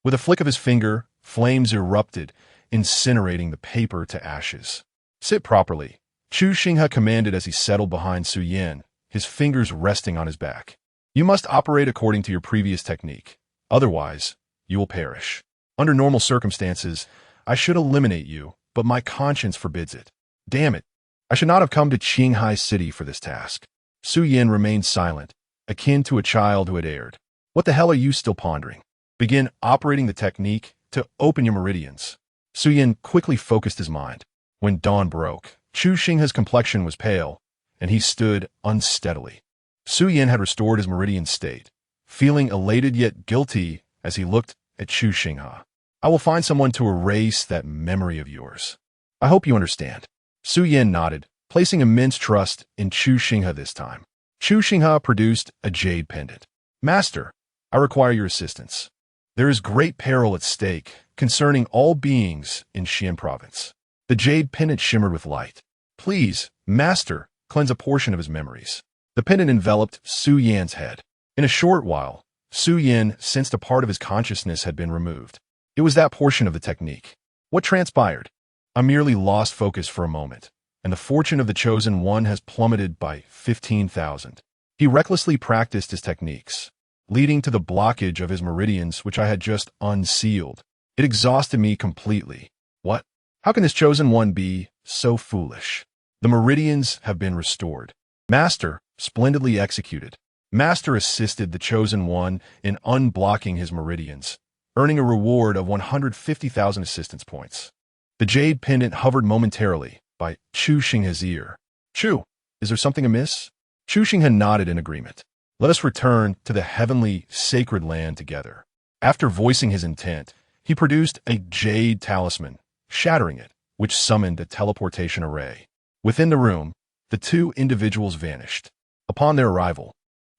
Speaker 1: With a flick of his finger, flames erupted, incinerating the paper to ashes. Sit properly, Chu Xinghe commanded as he settled behind Su Yin, his fingers resting on his back. You must operate according to your previous technique. Otherwise, you will perish. Under normal circumstances, I should eliminate you, but my conscience forbids it. Damn it. I should not have come to Qinghai City for this task. Su Yin remained silent, akin to a child who had erred. What the hell are you still pondering? Begin operating the technique to open your meridians. Su Yin quickly focused his mind. When dawn broke, Chu Xinghe's complexion was pale, and he stood unsteadily. Su Yin had restored his meridian state, feeling elated yet guilty as he looked at Chu Xinghe. I will find someone to erase that memory of yours. I hope you understand. Su Yin nodded, placing immense trust in Chu Xinghe this time. Chu Xinghe produced a jade pendant. Master, I require your assistance. There is great peril at stake concerning all beings in Xian province. The jade pendant shimmered with light. Please, Master, cleanse a portion of his memories. The pendant enveloped Su Yan's head. In a short while, Su Yin sensed a part of his consciousness had been removed. It was that portion of the technique. What transpired? I merely lost focus for a moment, and the fortune of the chosen one has plummeted by 15,000. He recklessly practiced his techniques, leading to the blockage of his meridians which I had just unsealed. It exhausted me completely. What? How can this chosen one be so foolish? The meridians have been restored. Master, splendidly executed. Master assisted the chosen one in unblocking his meridians, earning a reward of 150,000 assistance points. The jade pendant hovered momentarily by Chu Xinghe's ear. Chu, is there something amiss? Chu Xinghe nodded in agreement. Let us return to the heavenly sacred land together. After voicing his intent, he produced a jade talisman, shattering it, which summoned a teleportation array. Within the room, the two individuals vanished. Upon their arrival,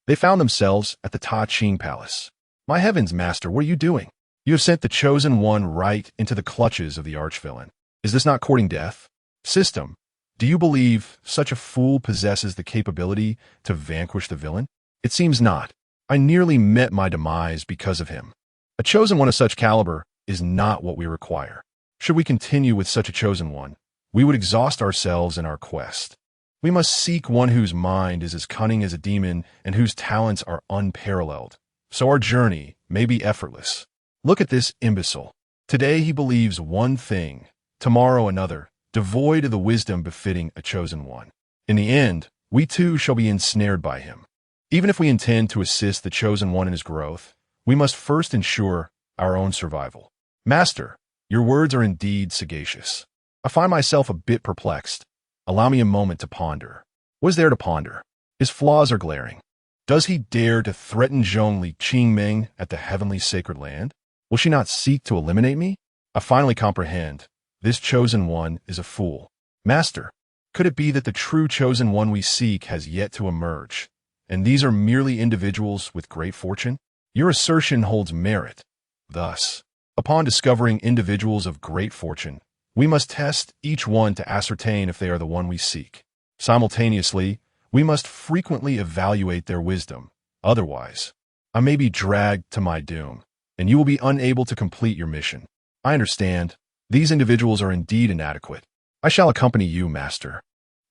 Speaker 1: they found themselves at the Ta Ching Palace. My heavens, Master, what are you doing? You have sent the chosen one right into the clutches of the archvillain. Is this not courting death? System, do you believe such a fool possesses the capability to vanquish the villain? It seems not. I nearly met my demise because of him. A chosen one of such caliber is not what we require. Should we continue with such a chosen one, we would exhaust ourselves in our quest. We must seek one whose mind is as cunning as a demon and whose talents are unparalleled, so our journey may be effortless. Look at this imbecile. Today he believes one thing, tomorrow another, devoid of the wisdom befitting a chosen one. In the end, we too shall be ensnared by him. Even if we intend to assist the chosen one in his growth, we must first ensure our own survival. Master, your words are indeed sagacious. I find myself a bit perplexed. Allow me a moment to ponder. What is there to ponder? His flaws are glaring. Does he dare to threaten Zhongli Qingming at the heavenly sacred land? Will she not seek to eliminate me? I finally comprehend. This chosen one is a fool. Master, could it be that the true chosen one we seek has yet to emerge, and these are merely individuals with great fortune? Your assertion holds merit. Thus, upon discovering individuals of great fortune, we must test each one to ascertain if they are the one we seek. Simultaneously, we must frequently evaluate their wisdom. Otherwise, I may be dragged to my doom, and you will be unable to complete your mission. I understand. These individuals are indeed inadequate. I shall accompany you, master.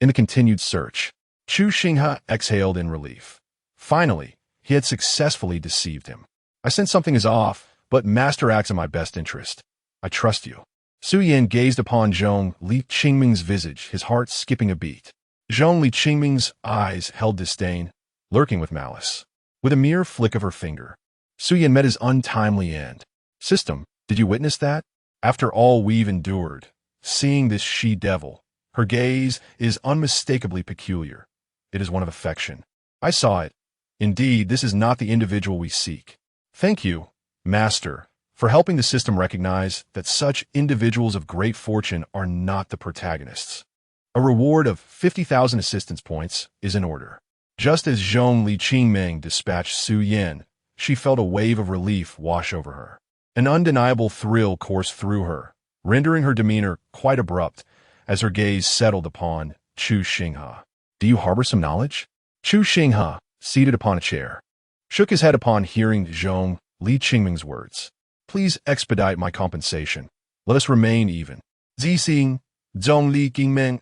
Speaker 1: In the continued search, Chu Xinghe exhaled in relief. Finally, he had successfully deceived him. I sense something is off, but master acts in my best interest. I trust you. Su Yan gazed upon Zhong Li Qingming's visage, his heart skipping a beat. Zhong Li Qingming's eyes held disdain, lurking with malice. With a mere flick of her finger, Su Yan met his untimely end. System, did you witness that? After all we've endured, seeing this she-devil, her gaze is unmistakably peculiar. It is one of affection. I saw it. Indeed, this is not the individual we seek. Thank you, master, for helping the system recognize that such individuals of great fortune are not the protagonists. A reward of 50,000 assistance points is in order. Just as Zhong Li Qingming dispatched Su Yan, she felt a wave of relief wash over her. An undeniable thrill coursed through her, rendering her demeanor quite abrupt as her gaze settled upon Chu Xinghe. Do you harbor some knowledge? Chu Xinghe, seated upon a chair, shook his head upon hearing Zhong Li Qingming's words. Please expedite my compensation. Let us remain even. Zixing, Zhong Li Qingming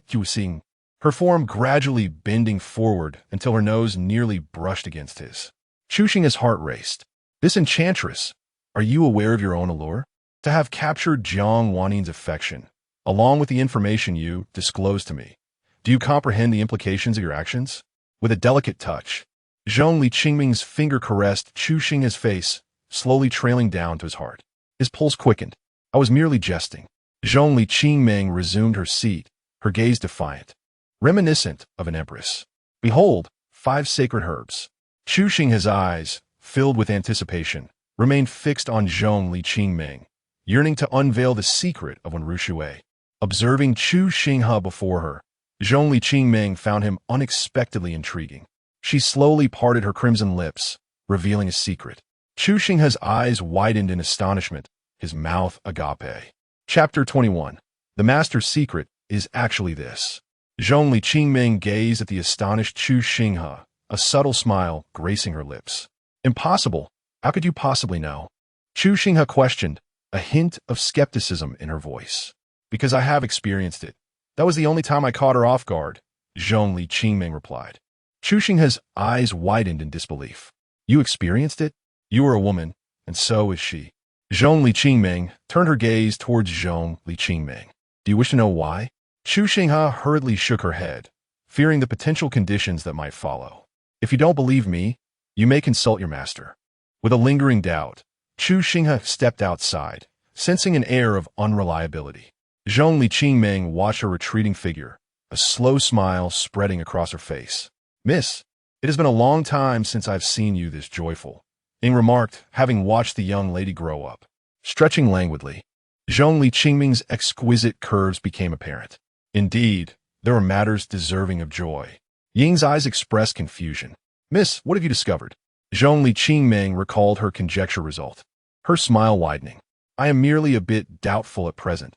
Speaker 1: Chu. Her form gradually bending forward until her nose nearly brushed against his. Chu Xinghe's heart raced. This enchantress, are you aware of your own allure? To have captured Jiang Wannin's affection, along with the information you disclosed to me, do you comprehend the implications of your actions? With a delicate touch, Zhong Li Qingming's finger caressed Chu Xinghe's face, slowly trailing down to his heart. His pulse quickened. I was merely jesting. Zhong Li Qingming resumed her seat, her gaze defiant, reminiscent of an empress. Behold, 5 sacred herbs. Chu Xinghe's eyes, filled with anticipation, remained fixed on Zhong Li Qingming, yearning to unveil the secret of Wen Shui. Observing Chu Xinghe before her, Zhong Li Qingming found him unexpectedly intriguing. She slowly parted her crimson lips, revealing a secret. Chu Xinghe's eyes widened in astonishment, his mouth agape. Chapter 21. The master's secret is actually this. Zhong Li Qingming gazed at the astonished Chu Xinghe, a subtle smile gracing her lips. Impossible. How could you possibly know? Chu Xinghe questioned, a hint of skepticism in her voice. Because I have experienced it. That was the only time I caught her off guard, Zhong Li Qingming replied. Chu Xinghe's eyes widened in disbelief. You experienced it? You are a woman, and so is she. Zhong Li Qingming turned her gaze towards Zhong Li Qingming. Do you wish to know why? Chu Xinghe hurriedly shook her head, fearing the potential conditions that might follow. If you don't believe me, you may consult your master. With a lingering doubt, Chu Xinghe stepped outside, sensing an air of unreliability. Zhong Li Qingming watched her retreating figure, a slow smile spreading across her face. Miss, it has been a long time since I've seen you this joyful, Ying remarked, having watched the young lady grow up. Stretching languidly, Zhong Li Qingming's exquisite curves became apparent. Indeed, there were matters deserving of joy. Ying's eyes expressed confusion. Miss, what have you discovered? Zhong Li Qingming recalled her conjecture result, her smile widening. I am merely a bit doubtful at present.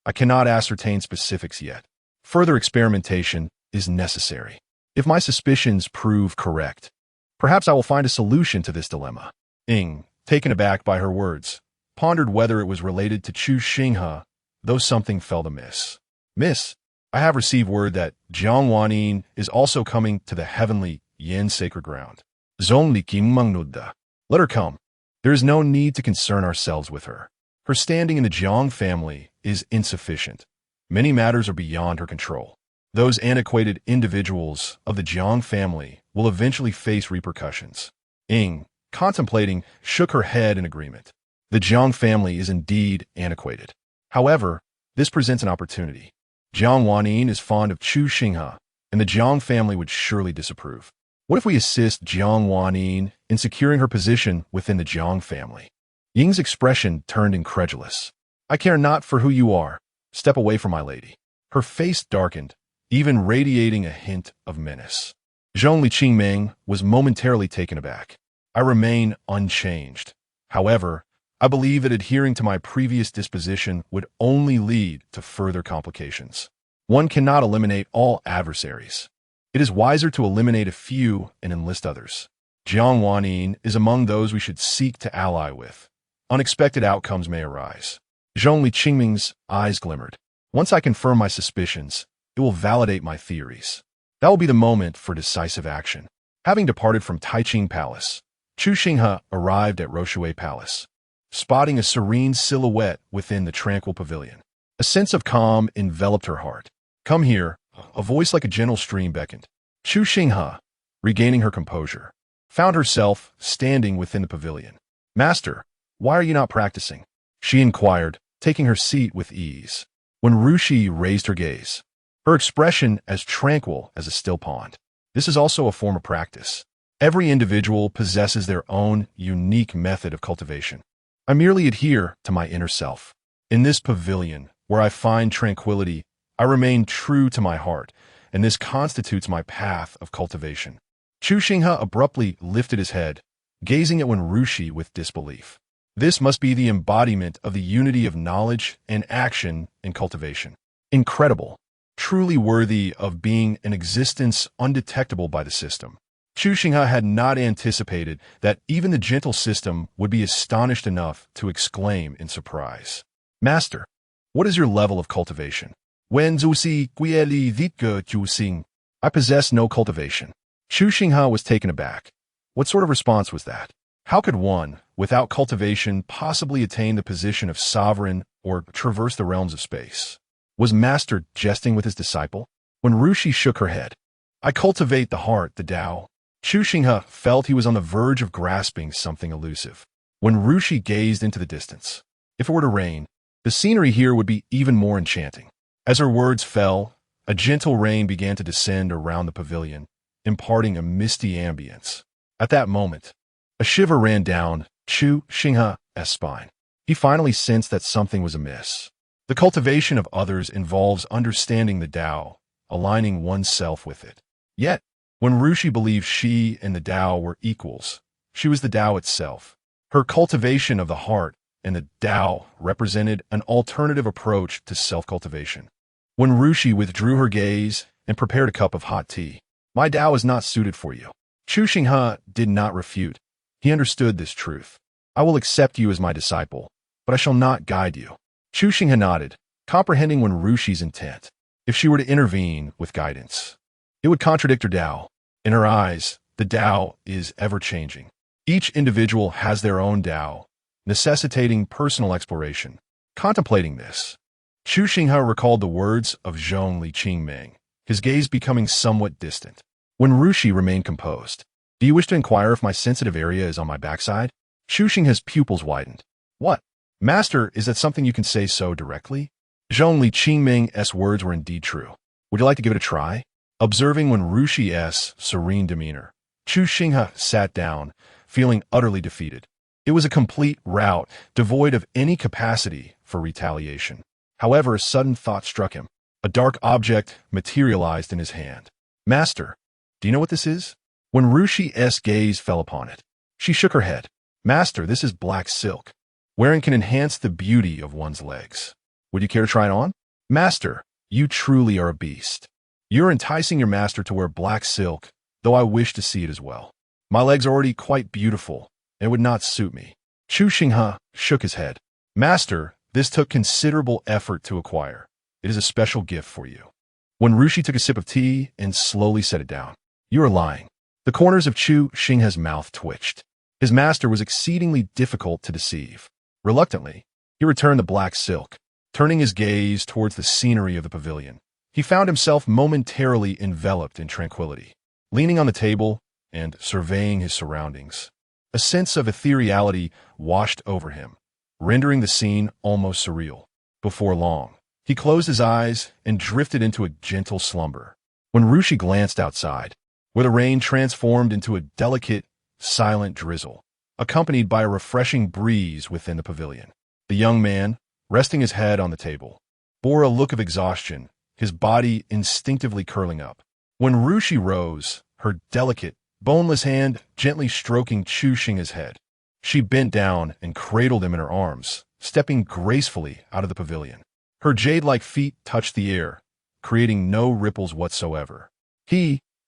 Speaker 1: I cannot ascertain specifics yet. Further experimentation is necessary. If my suspicions prove correct, perhaps I will find a solution to this dilemma. Ying, taken aback by her words, pondered whether it was related to Chu Xinghe, though something felt amiss. Miss, I have received word that Jiang Wannin is also coming to the heavenly Yin sacred ground. Zong Li Qingming. Let her come. There is no need to concern ourselves with her. Her standing in the Jiang family is insufficient. Many matters are beyond her control. Those antiquated individuals of the Jiang family will eventually face repercussions. Ying, contemplating, shook her head in agreement. The Jiang family is indeed antiquated. However, this presents an opportunity. Jiang Wannin is fond of Chu Xinghe, and the Jiang family would surely disapprove. What if we assist Jiang Wannin in securing her position within the Jiang family? Ying's expression turned incredulous. I care not for who you are. Step away from my lady. Her face darkened, even radiating a hint of menace. Zhong Liqingming was momentarily taken aback. I remain unchanged. However, I believe that adhering to my previous disposition would only lead to further complications. One cannot eliminate all adversaries. It is wiser to eliminate a few and enlist others. Jiang Wanyin is among those we should seek to ally with. Unexpected outcomes may arise. Zhong Liqingming's eyes glimmered. Once I confirm my suspicions, it will validate my theories. That will be the moment for decisive action. Having departed from Taiching Palace, Chu Xinghe arrived at Roshui Palace, spotting a serene silhouette within the tranquil pavilion. A sense of calm enveloped her heart. "Come here," a voice like a gentle stream beckoned. Chu Xinghe, regaining her composure, found herself standing within the pavilion. "Master, why are you not practicing?" she inquired, taking her seat with ease. When Rushi raised her gaze, her expression as tranquil as a still pond. This is also a form of practice. Every individual possesses their own unique method of cultivation. I merely adhere to my inner self. In this pavilion, where I find tranquility, I remain true to my heart, and this constitutes my path of cultivation. Chu Xinghe abruptly lifted his head, gazing at Wenrushi with disbelief. This must be the embodiment of the unity of knowledge and action in cultivation. Incredible, truly worthy of being an existence undetectable by the system. Chu Xinghe had not anticipated that even the gentle system would be astonished enough to exclaim in surprise. "Master, what is your level of cultivation?" "Wen zusi guieli vitge ju xing." "I possess no cultivation." Chu Xinghe was taken aback. What sort of response was that? How could one, without cultivation, possibly attain the position of sovereign or traverse the realms of space? Was Master jesting with his disciple? When Rushi shook her head, "I cultivate the heart, the Tao." Chu Xinghe felt he was on the verge of grasping something elusive. When Rushi gazed into the distance, if it were to rain, the scenery here would be even more enchanting. As her words fell, a gentle rain began to descend around the pavilion, imparting a misty ambience. At that moment, a shiver ran down Chu Xinghe's spine. He finally sensed that something was amiss. The cultivation of others involves understanding the Tao, aligning oneself with it. Yet, when Rushi believed she and the Tao were equals, she was the Tao itself. Her cultivation of the heart and the Tao represented an alternative approach to self-cultivation. When Rushi withdrew her gaze and prepared a cup of hot tea, "My Tao is not suited for you." Chu Xinghe did not refute. He understood this truth. "I will accept you as my disciple, but I shall not guide you." Chu Xinghe nodded, comprehending when Rushi's intent. If she were to intervene with guidance, it would contradict her Tao. In her eyes, the Tao is ever-changing. Each individual has their own Tao, necessitating personal exploration. Contemplating this, Chu Xinghe recalled the words of Zhong Liqingming, his gaze becoming somewhat distant. When Rushi remained composed, "Do you wish to inquire if my sensitive area is on my backside?" Chu Xinghe's pupils widened. "What? Master, is that something you can say so directly?" Zhong Liqingming's words were indeed true. "Would you like to give it a try?" Observing when Rushi's serene demeanor, Chu Xinghe sat down, feeling utterly defeated. It was a complete rout, devoid of any capacity for retaliation. However, a sudden thought struck him. A dark object materialized in his hand. "Master, do you know what this is?" When Rushi's gaze fell upon it, she shook her head. "Master, this is black silk. Wearing can enhance the beauty of one's legs. Would you care to try it on?" "Master, you truly are a beast. You're enticing your master to wear black silk, though I wish to see it as well. My legs are already quite beautiful, and it would not suit me." Chu Xinghe shook his head. "Master, this took considerable effort to acquire. It is a special gift for you." When Rushi took a sip of tea and slowly set it down, "You are lying." The corners of Chu Xinghe's mouth twitched. His master was exceedingly difficult to deceive. Reluctantly, he returned the black silk, turning his gaze towards the scenery of the pavilion. He found himself momentarily enveloped in tranquility, leaning on the table and surveying his surroundings. A sense of ethereality washed over him, rendering the scene almost surreal. Before long, he closed his eyes and drifted into a gentle slumber. When Rushi glanced outside, where the rain transformed into a delicate, silent drizzle, accompanied by a refreshing breeze within the pavilion, the young man, resting his head on the table, bore a look of exhaustion, his body instinctively curling up. When Rushi rose, her delicate, boneless hand gently stroking Chu Xinghe's head. She bent down and cradled him in her arms, stepping gracefully out of the pavilion. Her jade-like feet touched the air, creating no ripples whatsoever.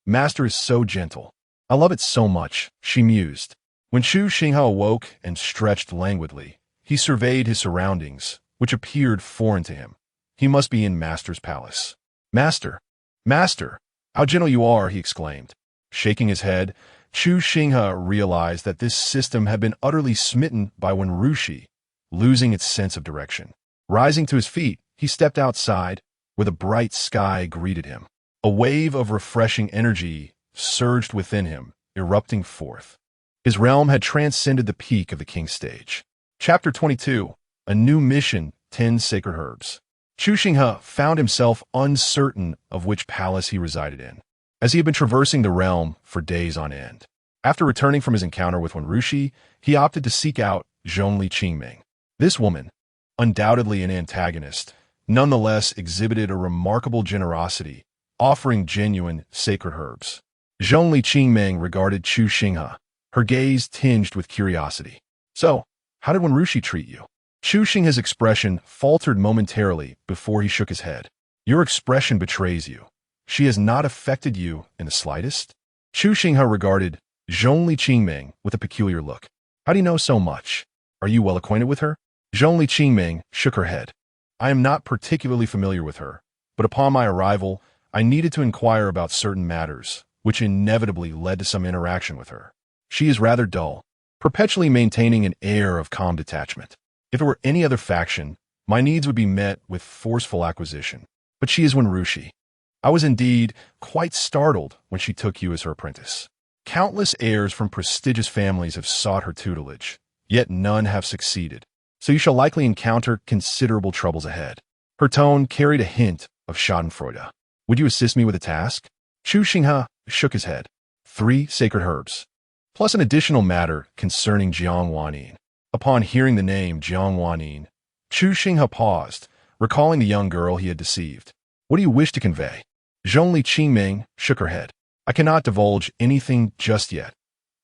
Speaker 1: Master is so gentle. I love it so much, she mused. When Chu Xinghe awoke and stretched languidly, he surveyed his surroundings, which appeared foreign to him. He must be in Master's palace. Master! Master! How gentle you are, he exclaimed. Shaking his head, Chu Xinghe realized that this system had been utterly smitten by Wenrushi, losing its sense of direction. Rising to his feet, he stepped outside, where the bright sky greeted him. A wave of refreshing energy surged within him, erupting forth. His realm had transcended the peak of the king's stage. Chapter 22. A New Mission, 10 Sacred Herbs. Chu Xinghe found himself uncertain of which palace he resided in, as he had been traversing the realm for days on end. After returning from his encounter with Wenrushi, he opted to seek out Xinghe. This woman, undoubtedly an antagonist, nonetheless exhibited a remarkable generosity, offering genuine sacred herbs. Xinghe regarded Chu Xinghe, her gaze tinged with curiosity. So, how did Wenrushi treat you? Chu Xinghe's expression faltered momentarily before he shook his head. Your expression betrays you. She has not affected you in the slightest? Chu Xinghe regarded Xinghe with a peculiar look. How do you know so much? Are you well acquainted with her? Xinghe shook her head. I am not particularly familiar with her, but upon my arrival, I needed to inquire about certain matters, which inevitably led to some interaction with her. She is rather dull, perpetually maintaining an air of calm detachment. If it were any other faction, my needs would be met with forceful acquisition. But she is Wenrushi. I was indeed quite startled when she took you as her apprentice. Countless heirs from prestigious families have sought her tutelage, yet none have succeeded, so you shall likely encounter considerable troubles ahead. Her tone carried a hint of schadenfreude. Would you assist me with a task? Chu Xinghe shook his head. 3 sacred herbs, plus an additional matter concerning Jiang. Upon hearing the name Jiang, Chu Xinghe paused, recalling the young girl he had deceived. What do you wish to convey? Xinghe shook her head. I cannot divulge anything just yet.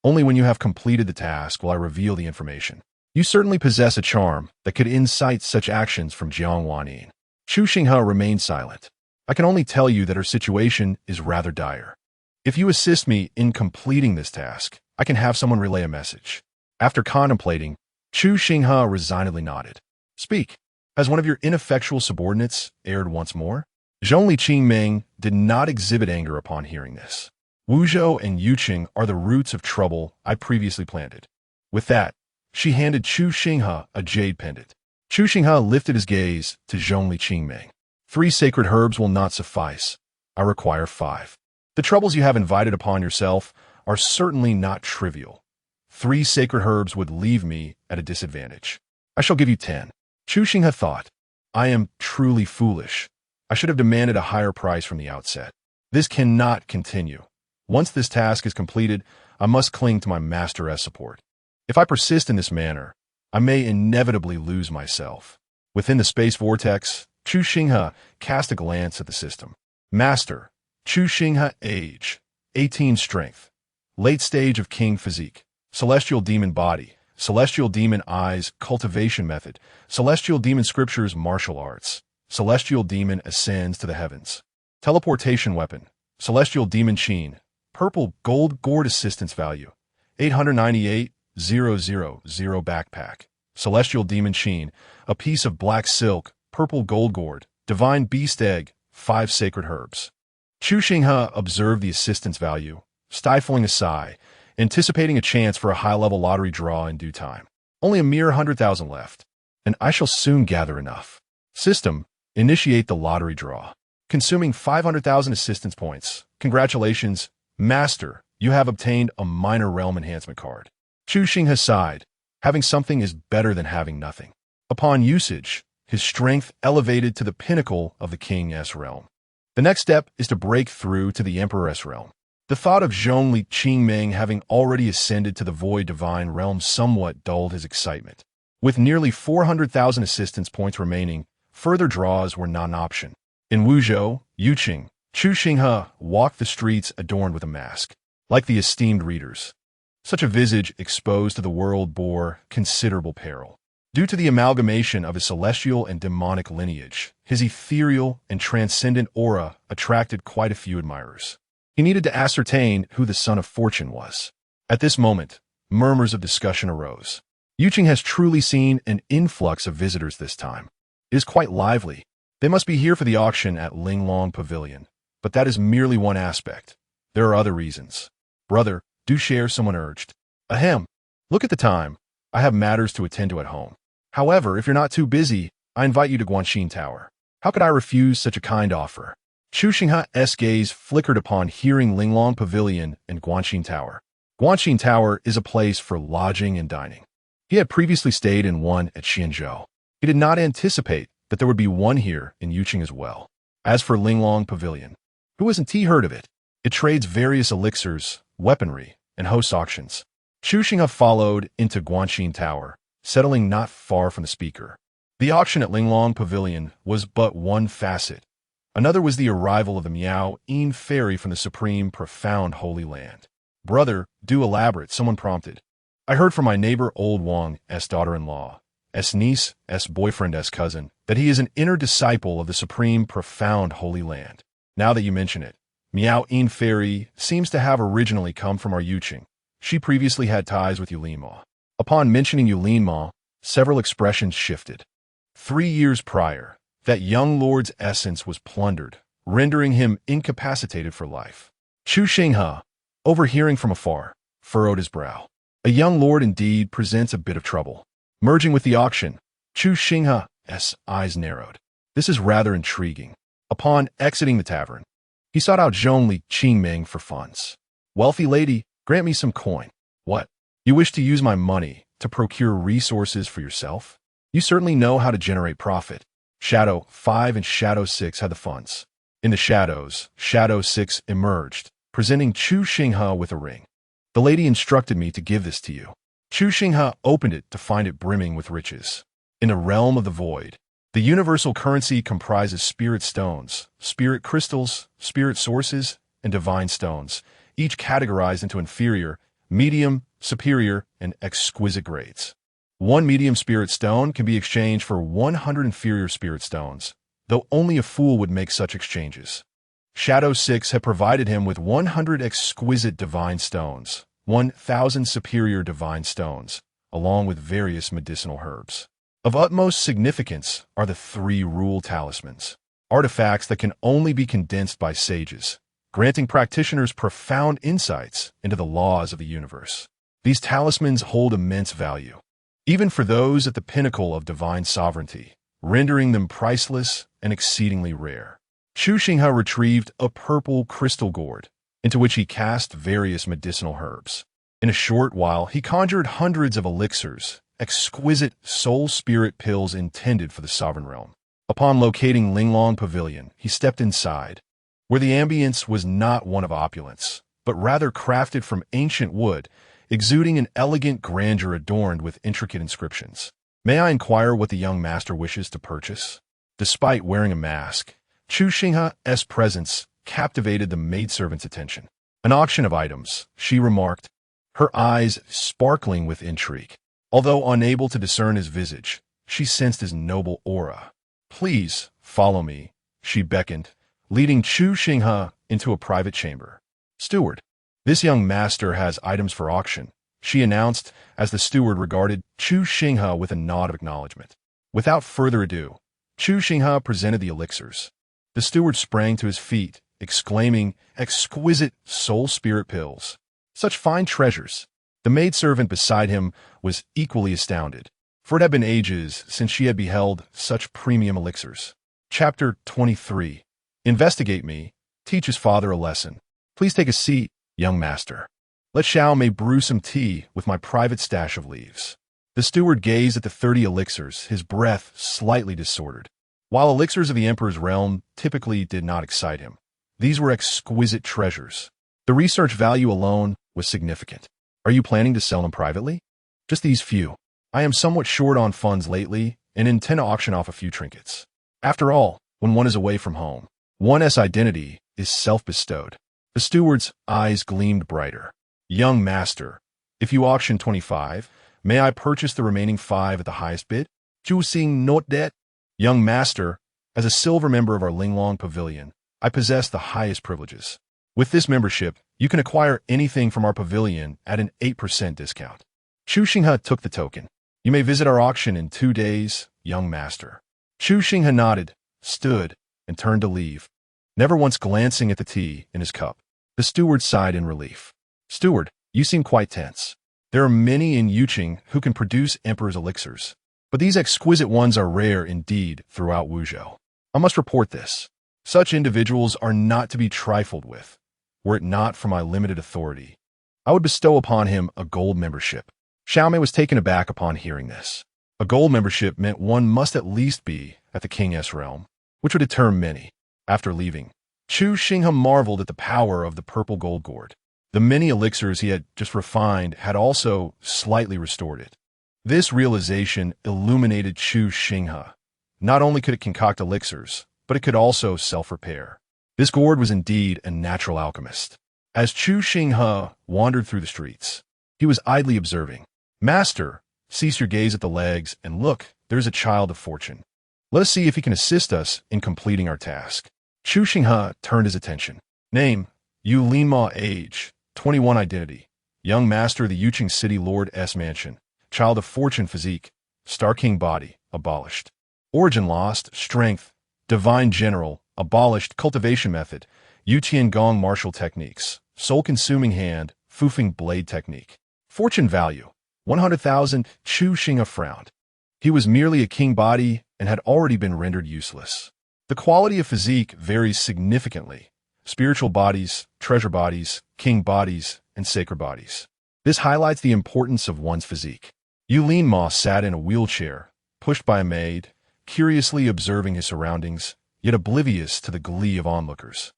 Speaker 1: Only when you have completed the task will I reveal the information. You certainly possess a charm that could incite such actions from Jiang. Chu Xinghe remained silent. I can only tell you that her situation is rather dire. If you assist me in completing this task, I can have someone relay a message. After contemplating, Chu Xinghe resignedly nodded. Speak. Has one of your ineffectual subordinates erred once more? Xinghe did not exhibit anger upon hearing this. Wuzhou and Yuqing are the roots of trouble I previously planted. With that, she handed Chu Xinghe a jade pendant. Chu Xinghe lifted his gaze to Xinghe. 3 sacred herbs will not suffice. I require 5. The troubles you have invited upon yourself are certainly not trivial. 3 sacred herbs would leave me at a disadvantage. I shall give you 10. Chu Xinghe thought, I am truly foolish. I should have demanded a higher price from the outset. This cannot continue. Once this task is completed, I must cling to my master as support. If I persist in this manner, I may inevitably lose myself. Within the space vortex, Chu Xinghe cast a glance at the system. Master, Chu Xinghe, age, 18 strength, late stage of king physique, celestial demon body, celestial demon eyes, cultivation method, celestial demon scriptures, martial arts, celestial demon ascends to the heavens, teleportation weapon, celestial demon sheen, purple gold gourd assistance value, 898,000 backpack, celestial demon sheen, a piece of black silk, purple gold gourd, divine beast egg, 5 sacred herbs. Chu Xinghe observed the assistance value, stifling a sigh, anticipating a chance for a high-level lottery draw in due time. Only a mere 100,000 left, and I shall soon gather enough. System, initiate the lottery draw. Consuming 500,000 assistance points. Congratulations, Master, you have obtained a minor realm enhancement card. Chu Xinghe sighed. Having something is better than having nothing. Upon usage, his strength elevated to the pinnacle of the King's realm. The next step is to break through to the Emperor's realm. The thought of Xinghe having already ascended to the void divine realm somewhat dulled his excitement. With nearly 400,000 assistance points remaining, further draws were not an option. In Wuzhou, Yuqing, Chu Xinghe walked the streets adorned with a mask, like the esteemed readers. Such a visage exposed to the world bore considerable peril. Due to the amalgamation of his celestial and demonic lineage, his ethereal and transcendent aura attracted quite a few admirers. He needed to ascertain who the son of fortune was. At this moment, murmurs of discussion arose. Yuqing has truly seen an influx of visitors this time. It is quite lively. They must be here for the auction at Linglong Pavilion. But that is merely one aspect. There are other reasons. Brother, do share, someone urged. Ahem. Look at the time. I have matters to attend to at home. However, if you're not too busy, I invite you to Guanxin Tower. How could I refuse such a kind offer? Chu Xinghe's gaze flickered upon hearing Linglong Pavilion and Guanxin Tower. Guanxin Tower is a place for lodging and dining. He had previously stayed in one at Xianzhou. He did not anticipate that there would be one here in Yuqing as well. As for Linglong Pavilion, who hasn't heard of it? It trades various elixirs, weaponry, and host auctions. Chu Xinghe followed into Guanxin Tower, settling not far from the speaker. The auction at Linglong Pavilion was but one facet. Another was the arrival of the Miao Yin ferry from the supreme, profound Holy Land. Brother, do elaborate, someone prompted. I heard from my neighbor Old Wang's daughter-in-law, niece, boyfriend, cousin, that he is an inner disciple of the supreme, profound Holy Land. Now that you mention it, Miao Yin Fairy seems to have originally come from our Yuqing. She previously had ties with Yulinma. Upon mentioning Yulinma, several expressions shifted. 3 years prior, that young lord's essence was plundered, rendering him incapacitated for life. Chu Xinghe, overhearing from afar, furrowed his brow. A young lord indeed presents a bit of trouble. Merging with the auction, Chu Xinghe's eyes narrowed. This is rather intriguing. Upon exiting the tavern, he sought out Zhongli Qingming for funds. Wealthy lady, grant me some coin. What? You wish to use my money to procure resources for yourself? You certainly know how to generate profit. Shadow 5 and Shadow 6 had the funds. In the shadows, Shadow 6 emerged, presenting Chu Xinghe with a ring. The lady instructed me to give this to you. Chu Xinghe opened it to find it brimming with riches. In the realm of the void, the universal currency comprises spirit stones, spirit crystals, spirit sources, and divine stones, each categorized into inferior, medium, superior, and exquisite grades. One medium spirit stone can be exchanged for 100 inferior spirit stones, though only a fool would make such exchanges. Shadow 6 had provided him with 100 exquisite divine stones, 1,000 superior divine stones, along with various medicinal herbs. Of utmost significance are the 3 rule talismans, artifacts that can only be condensed by sages, granting practitioners profound insights into the laws of the universe. These talismans hold immense value, even for those at the pinnacle of divine sovereignty, rendering them priceless and exceedingly rare. Chu Xinghe retrieved a purple crystal gourd, into which he cast various medicinal herbs. In a short while, he conjured hundreds of elixirs, exquisite soul-spirit pills intended for the sovereign realm. Upon locating Linglong Pavilion, he stepped inside, where the ambience was not one of opulence, but rather crafted from ancient wood, exuding an elegant grandeur adorned with intricate inscriptions. May I inquire what the young master wishes to purchase? Despite wearing a mask, Chu Xinghe's presence captivated the maidservant's attention. An auction of items, she remarked, her eyes sparkling with intrigue. Although unable to discern his visage, she sensed his noble aura. Please, follow me, she beckoned, leading Chu Xinghe into a private chamber. Steward, this young master has items for auction, she announced as the steward regarded Chu Xinghe with a nod of acknowledgement. Without further ado, Chu Xinghe presented the elixirs. The steward sprang to his feet, exclaiming, exquisite soul-spirit pills. Such fine treasures. The maidservant beside him was equally astounded, for it had been ages since she had beheld such premium elixirs. Chapter 23. Investigate me. Teach his father a lesson. Please take a seat, young master. Let Xiao Mei brew some tea with my private stash of leaves. The steward gazed at the 30 elixirs, his breath slightly disordered. While elixirs of the emperor's realm typically did not excite him, these were exquisite treasures. The research value alone was significant. Are you planning to sell them privately? Just these few. I am somewhat short on funds lately and intend to auction off a few trinkets. After all, when one is away from home, one's identity is self-bestowed. The steward's eyes gleamed brighter. Young master, if you auction 25, may I purchase the remaining 5 at the highest bid? Chu Xinghe note that. Young master, as a silver member of our Linglong Pavilion, I possess the highest privileges. With this membership, you can acquire anything from our pavilion at an 8% discount. Chu Xinghe took the token. You may visit our auction in 2 days, young master. Chu Xinghe nodded, stood, and turned to leave, never once glancing at the tea in his cup. The steward sighed in relief. Steward, you seem quite tense. There are many in Yuqing who can produce emperor's elixirs, but these exquisite ones are rare indeed throughout Wuzhou. I must report this. Such individuals are not to be trifled with. Were it not for my limited authority, I would bestow upon him a gold membership. Xiaomei was taken aback upon hearing this. A gold membership meant one must at least be at the King's realm, which would deter many. After leaving, Chu Xinghe marveled at the power of the purple gold gourd. The many elixirs he had just refined had also slightly restored it. This realization illuminated Chu Xinghe. Not only could it concoct elixirs, but it could also self-repair. This gourd was indeed a natural alchemist. As Chu Xinghe wandered through the streets, he was idly observing. Master, cease your gaze at the legs, and look, there's a child of fortune. Let us see if he can assist us in completing our task. Chu Xinghe turned his attention. Name, Yu Linma. Age, 21. Identity, young master, the Yuqing City Lord S. Mansion. Child of fortune. Physique, Star King. Body, abolished. Origin lost. Strength, divine general, abolished. Cultivation method, Yu Tiangong martial techniques. Soul-consuming hand, Fufeng blade technique. Fortune value, 100,000. Chu Xinghe frowned. He was merely a king body and had already been rendered useless. The quality of physique varies significantly. Spiritual bodies, treasure bodies, king bodies, and sacred bodies. This highlights the importance of one's physique. Yu Linma sat in a wheelchair, pushed by a maid, curiously observing his surroundings, yet oblivious to the glee of onlookers.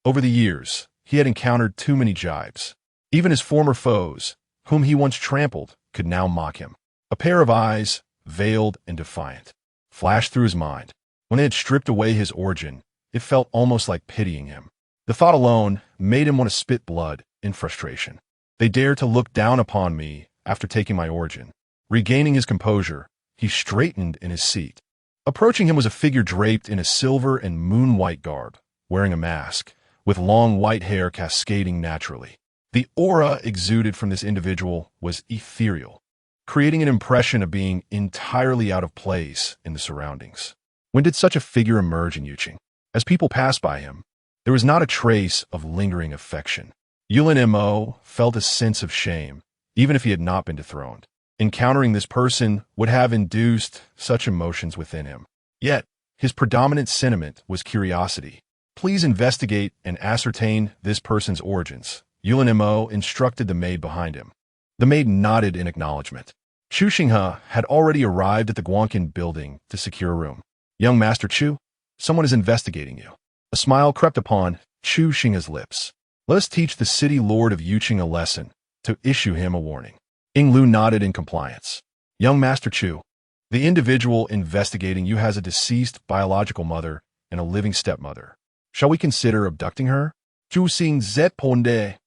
Speaker 1: Over the years, he had encountered too many jibes. Even his former foes, whom he once trampled, could now mock him. A pair of eyes, veiled and defiant, flashed through his mind. When they had stripped away his origin, it felt almost like pitying him. The thought alone made him want to spit blood in frustration. They dare to look down upon me after taking my origin. Regaining his composure, he straightened in his seat. Approaching him was a figure draped in a silver and moon-white garb, wearing a mask, with long white hair cascading naturally. The aura exuded from this individual was ethereal, creating an impression of being entirely out of place in the surroundings. When did such a figure emerge in Yuqing? As people passed by him, there was not a trace of lingering affection. Yulin Mo felt a sense of shame, even if he had not been dethroned. Encountering this person would have induced such emotions within him. Yet, his predominant sentiment was curiosity. Please investigate and ascertain this person's origins, Yulin Mo instructed the maid behind him. The maid nodded in acknowledgement. Chu Xinghe had already arrived at the Guanqin building to secure a room. Young Master Chu, someone is investigating you. A smile crept upon Chu Xinghe's lips. Let us teach the city lord of Yuqing a lesson, to issue him a warning. Ying Lu nodded in compliance. Young Master Chu, the individual investigating you has a deceased biological mother and a living stepmother. Shall we consider abducting her? Chu Xinghe ponde.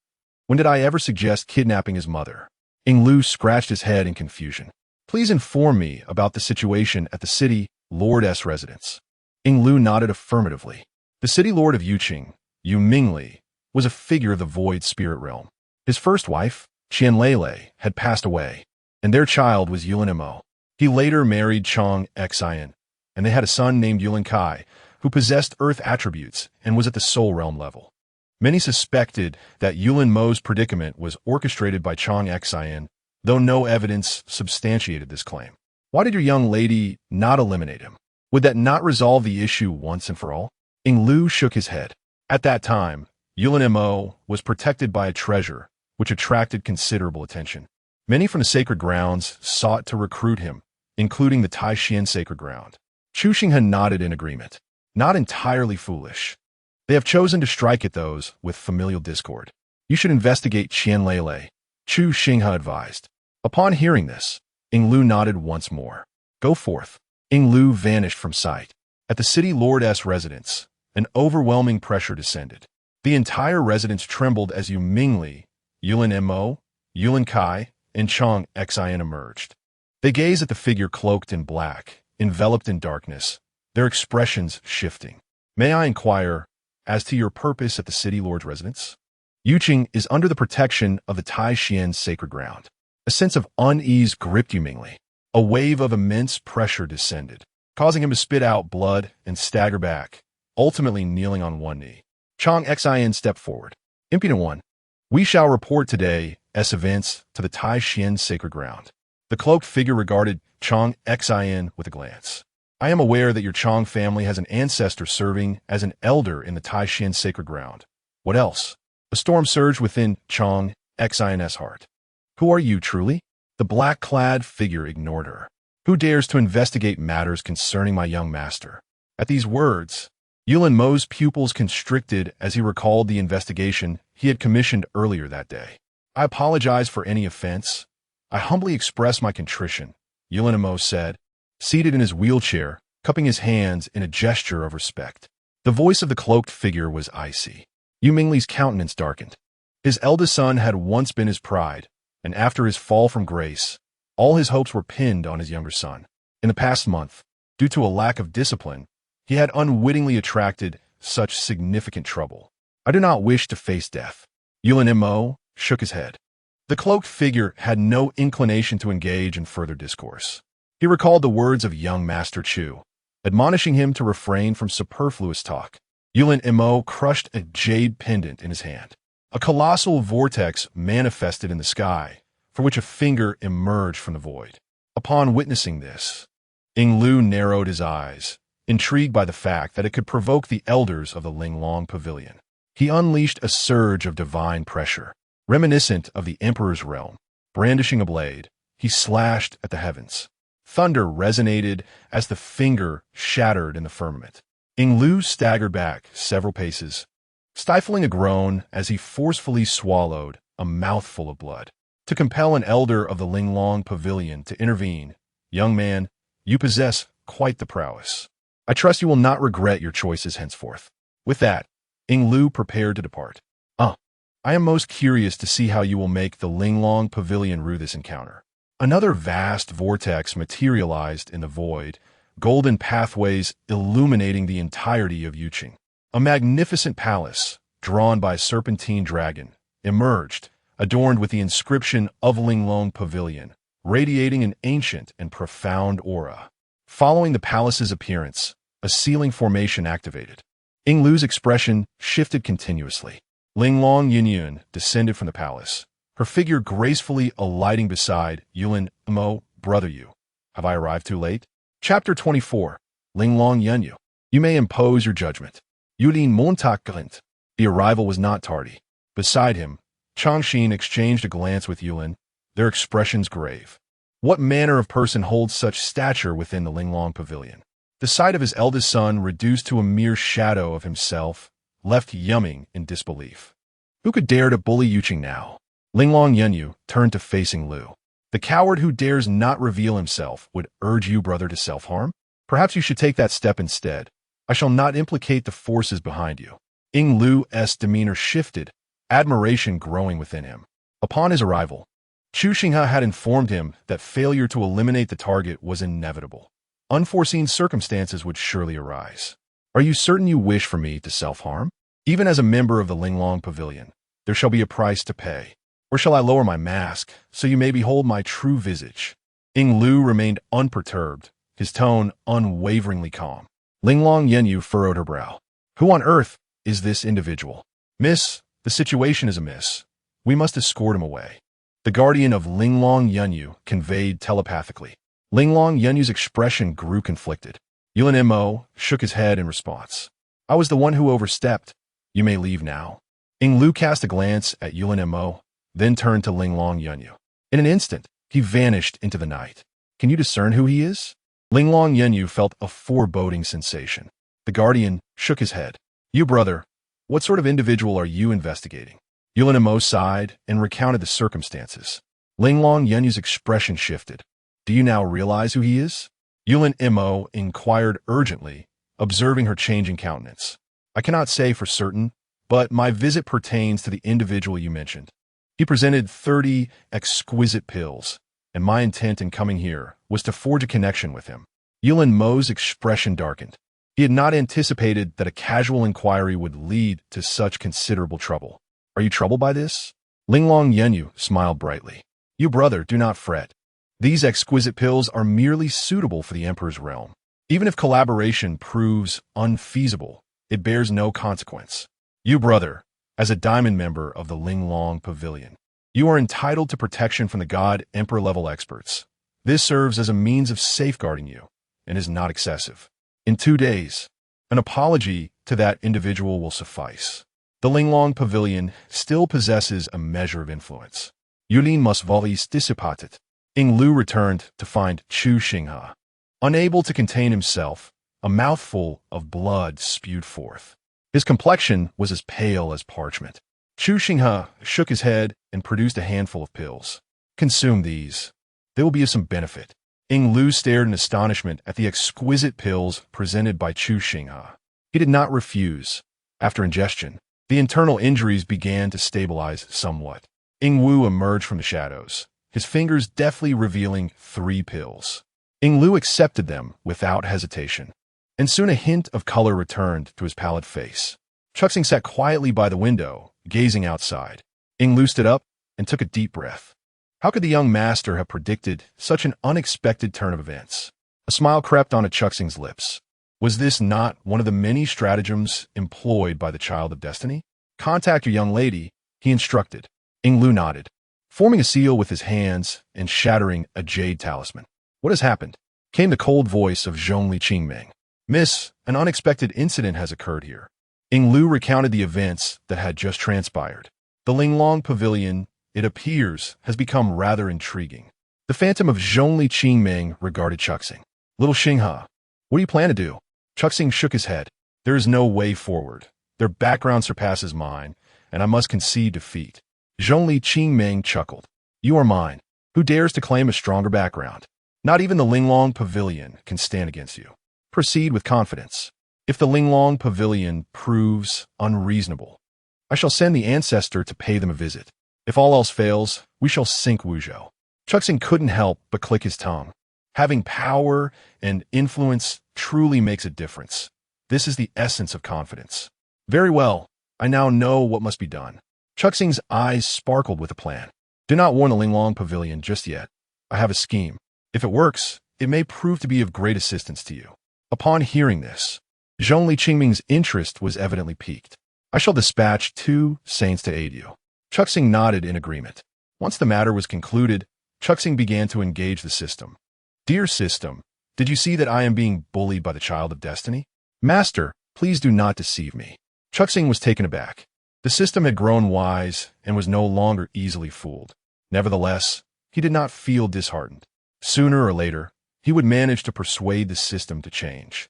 Speaker 1: When did I ever suggest kidnapping his mother? Ying Lu scratched his head in confusion. Please inform me about the situation at the city lord's residence. Ying Lu nodded affirmatively. The city lord of Yuqing, Yu Mingli, was a figure of the void spirit realm. His first wife, Qianlele, had passed away, and their child was Yulin Mo. He later married Chu Xinghe, and they had a son named Yulin Kai, who possessed earth attributes and was at the soul realm level. Many suspected that Yulin Mo's predicament was orchestrated by Chu Xinghe, though no evidence substantiated this claim. Why did your young lady not eliminate him? Would that not resolve the issue once and for all? Ying Lu shook his head. At that time, Yulin Mo was protected by a treasure, which attracted considerable attention. Many from the sacred grounds sought to recruit him, including the Taishan sacred ground. Chu Xinghe nodded in agreement. Not entirely foolish. They have chosen to strike at those with familial discord. You should investigate Qianlele, Chu Xinghe advised. Upon hearing this, Ying Lu nodded once more. Go forth. Ying Lu vanished from sight. At the city lord's residence, an overwhelming pressure descended. The entire residence trembled as Yu Mingli, Yulin Mo, Yulin Kai, and Chang Xin emerged. They gazed at the figure cloaked in black, enveloped in darkness, their expressions shifting. "May I inquire as to your purpose at the city lord's residence?" Yuqing is under the protection of the Tai Xian's sacred ground. A sense of unease gripped Yu Mingli. A wave of immense pressure descended, causing him to spit out blood and stagger back, ultimately kneeling on one knee. Chang Xin stepped forward. "Impudent one, we shall report today's events to the Tai Xian's sacred ground." The cloaked figure regarded Chang Xin with a glance. "I am aware that your Chang family has an ancestor serving as an elder in the Tai Xian's sacred ground. What else?" A storm surged within Chang Xin's heart. "Who are you, truly?" The black-clad figure ignored her. "Who dares to investigate matters concerning my young master?" At these words, Yulin Mo's pupils constricted as he recalled the investigation he had commissioned earlier that day. "I apologize for any offense. I humbly express my contrition," Yulin Mo said, seated in his wheelchair, cupping his hands in a gesture of respect. The voice of the cloaked figure was icy. Yu Mingli's countenance darkened. His eldest son had once been his pride, and after his fall from grace, all his hopes were pinned on his younger son. In the past month, due to a lack of discipline, he had unwittingly attracted such significant trouble. "I do not wish to face death." Yulin Mo shook his head. The cloaked figure had no inclination to engage in further discourse. He recalled the words of young Master Chu, admonishing him to refrain from superfluous talk. Yulin Mo crushed a jade pendant in his hand. A colossal vortex manifested in the sky, for which a finger emerged from the void. Upon witnessing this, Ying Lu narrowed his eyes, intrigued by the fact that it could provoke the elders of the Linglong Pavilion. He unleashed a surge of divine pressure, reminiscent of the Emperor's realm. Brandishing a blade, he slashed at the heavens. Thunder resonated as the finger shattered in the firmament. Ying Lu staggered back several paces, stifling a groan as he forcefully swallowed a mouthful of blood. To compel an elder of the Linglong Pavilion to intervene, "Young man, you possess quite the prowess. I trust you will not regret your choices henceforth." With that, Ying Lu prepared to depart. I am most curious to see how you will make the Linglong Pavilion rue this encounter." Another vast vortex materialized in the void, golden pathways illuminating the entirety of Yuqing. A magnificent palace, drawn by a serpentine dragon, emerged, adorned with the inscription of Linglong Pavilion, radiating an ancient and profound aura. Following the palace's appearance, a ceiling formation activated. Ying Lu's expression shifted continuously. Linglong Yunyun descended from the palace, her figure gracefully alighting beside Yulin Mo. "Brother Yu, have I arrived too late?" Chapter 24. Linglong Yunyu. "You may impose your judgment." Yulin Montaklint. The arrival was not tardy. Beside him, Changxin exchanged a glance with Yulin, their expressions grave. What manner of person holds such stature within the Linglong Pavilion? The sight of his eldest son reduced to a mere shadow of himself left Yumming in disbelief. Who could dare to bully Yuqing now? Linglong Yunyu turned to facing Lu. "The coward who dares not reveal himself would urge you, brother, to self-harm? Perhaps you should take that step instead. I shall not implicate the forces behind you." Ying Lu's demeanor shifted, admiration growing within him. Upon his arrival, Chu Xinghe had informed him that failure to eliminate the target was inevitable. Unforeseen circumstances would surely arise. "Are you certain you wish for me to self-harm? Even as a member of the Linglong Pavilion, there shall be a price to pay. Or shall I lower my mask, so you may behold my true visage?" Ying Lu remained unperturbed, his tone unwaveringly calm. Linglong Yunyu furrowed her brow. "Who on earth is this individual?" "Miss, the situation is amiss. We must escort him away." The guardian of Linglong Yunyu conveyed telepathically. Linglong Yunyu's expression grew conflicted. Yulin Mo shook his head in response. "I was the one who overstepped. You may leave now." Ying Lu cast a glance at Yulin Mo, then turned to Linglong Yunyu. In an instant, he vanished into the night. "Can you discern who he is?" Linglong Yunyu felt a foreboding sensation. The guardian shook his head. "You, brother, what sort of individual are you investigating?" Yulin Mo sighed and recounted the circumstances. Linglong Yunyu's expression shifted. "Do you now realize who he is?" Yulin Mo inquired urgently, observing her changing countenance. "I cannot say for certain, but my visit pertains to the individual you mentioned. He presented 30 exquisite pills, and my intent in coming here was to forge a connection with him. Yulin Mo's expression darkened. He had not anticipated that a casual inquiry would lead to such considerable trouble. Are you troubled by this? Linglong Yenyu smiled brightly. You brother, do not fret. These exquisite pills are merely suitable for the Emperor's realm. Even if collaboration proves unfeasible, it bears no consequence. You brother, as a diamond member of the Linglong Pavilion, you are entitled to protection from the God Emperor-level experts. This serves as a means of safeguarding you, and is not excessive. In 2 days, an apology to that individual will suffice. The Linglong Pavilion still possesses a measure of influence. Yulin must volis dissipatit. Ing Lu returned to find Chu Xinghe. Unable to contain himself, a mouthful of blood spewed forth. His complexion was as pale as parchment. Chu Xinghe shook his head and produced a handful of pills. Consume these. They will be of some benefit. Ing Lu stared in astonishment at the exquisite pills presented by Chu Xinghe. He did not refuse. After ingestion, the internal injuries began to stabilize somewhat. Ing Wu emerged from the shadows, his fingers deftly revealing 3 pills. Ing Lu accepted them without hesitation, and soon a hint of color returned to his pallid face. Chu Xinghe sat quietly by the window, gazing outside. Ing Lu stood up and took a deep breath. How could the young master have predicted such an unexpected turn of events? A smile crept onto Chu Xinghe's lips. Was this not one of the many stratagems employed by the Child of Destiny? Contact your young lady, he instructed. Ing Lu nodded, forming a seal with his hands and shattering a jade talisman. What has happened? Came the cold voice of Zhongli Qingming. Miss, an unexpected incident has occurred here. Ing Lu recounted the events that had just transpired. The Linglong Pavilion, it appears, has become rather intriguing. The phantom of Zhongli Qingming regarded Chu Xinghe. Little Xinghe, what do you plan to do? Chu Xinghe shook his head. There is no way forward. Their background surpasses mine, and I must concede defeat. Zhongli Qingming chuckled. You are mine. Who dares to claim a stronger background? Not even the Linglong Pavilion can stand against you. Proceed with confidence. If the Linglong Pavilion proves unreasonable, I shall send the ancestor to pay them a visit. If all else fails, we shall sink Wuzhou. Chu Xinghe couldn't help but click his tongue. Having power and influence truly makes a difference. This is the essence of confidence. Very well, I now know what must be done. Chu Xinghe's eyes sparkled with a plan. Do not warn the Linglong Pavilion just yet. I have a scheme. If it works, it may prove to be of great assistance to you. Upon hearing this, Zhongli Qingming's interest was evidently piqued. I shall dispatch 2 saints to aid you. Chu Xinghe nodded in agreement. Once the matter was concluded, Chu Xinghe began to engage the system. Dear system, did you see that I am being bullied by the Child of Destiny? Master, please do not deceive me. Chu Xinghe was taken aback. The system had grown wise and was no longer easily fooled. Nevertheless, he did not feel disheartened. Sooner or later, he would manage to persuade the system to change.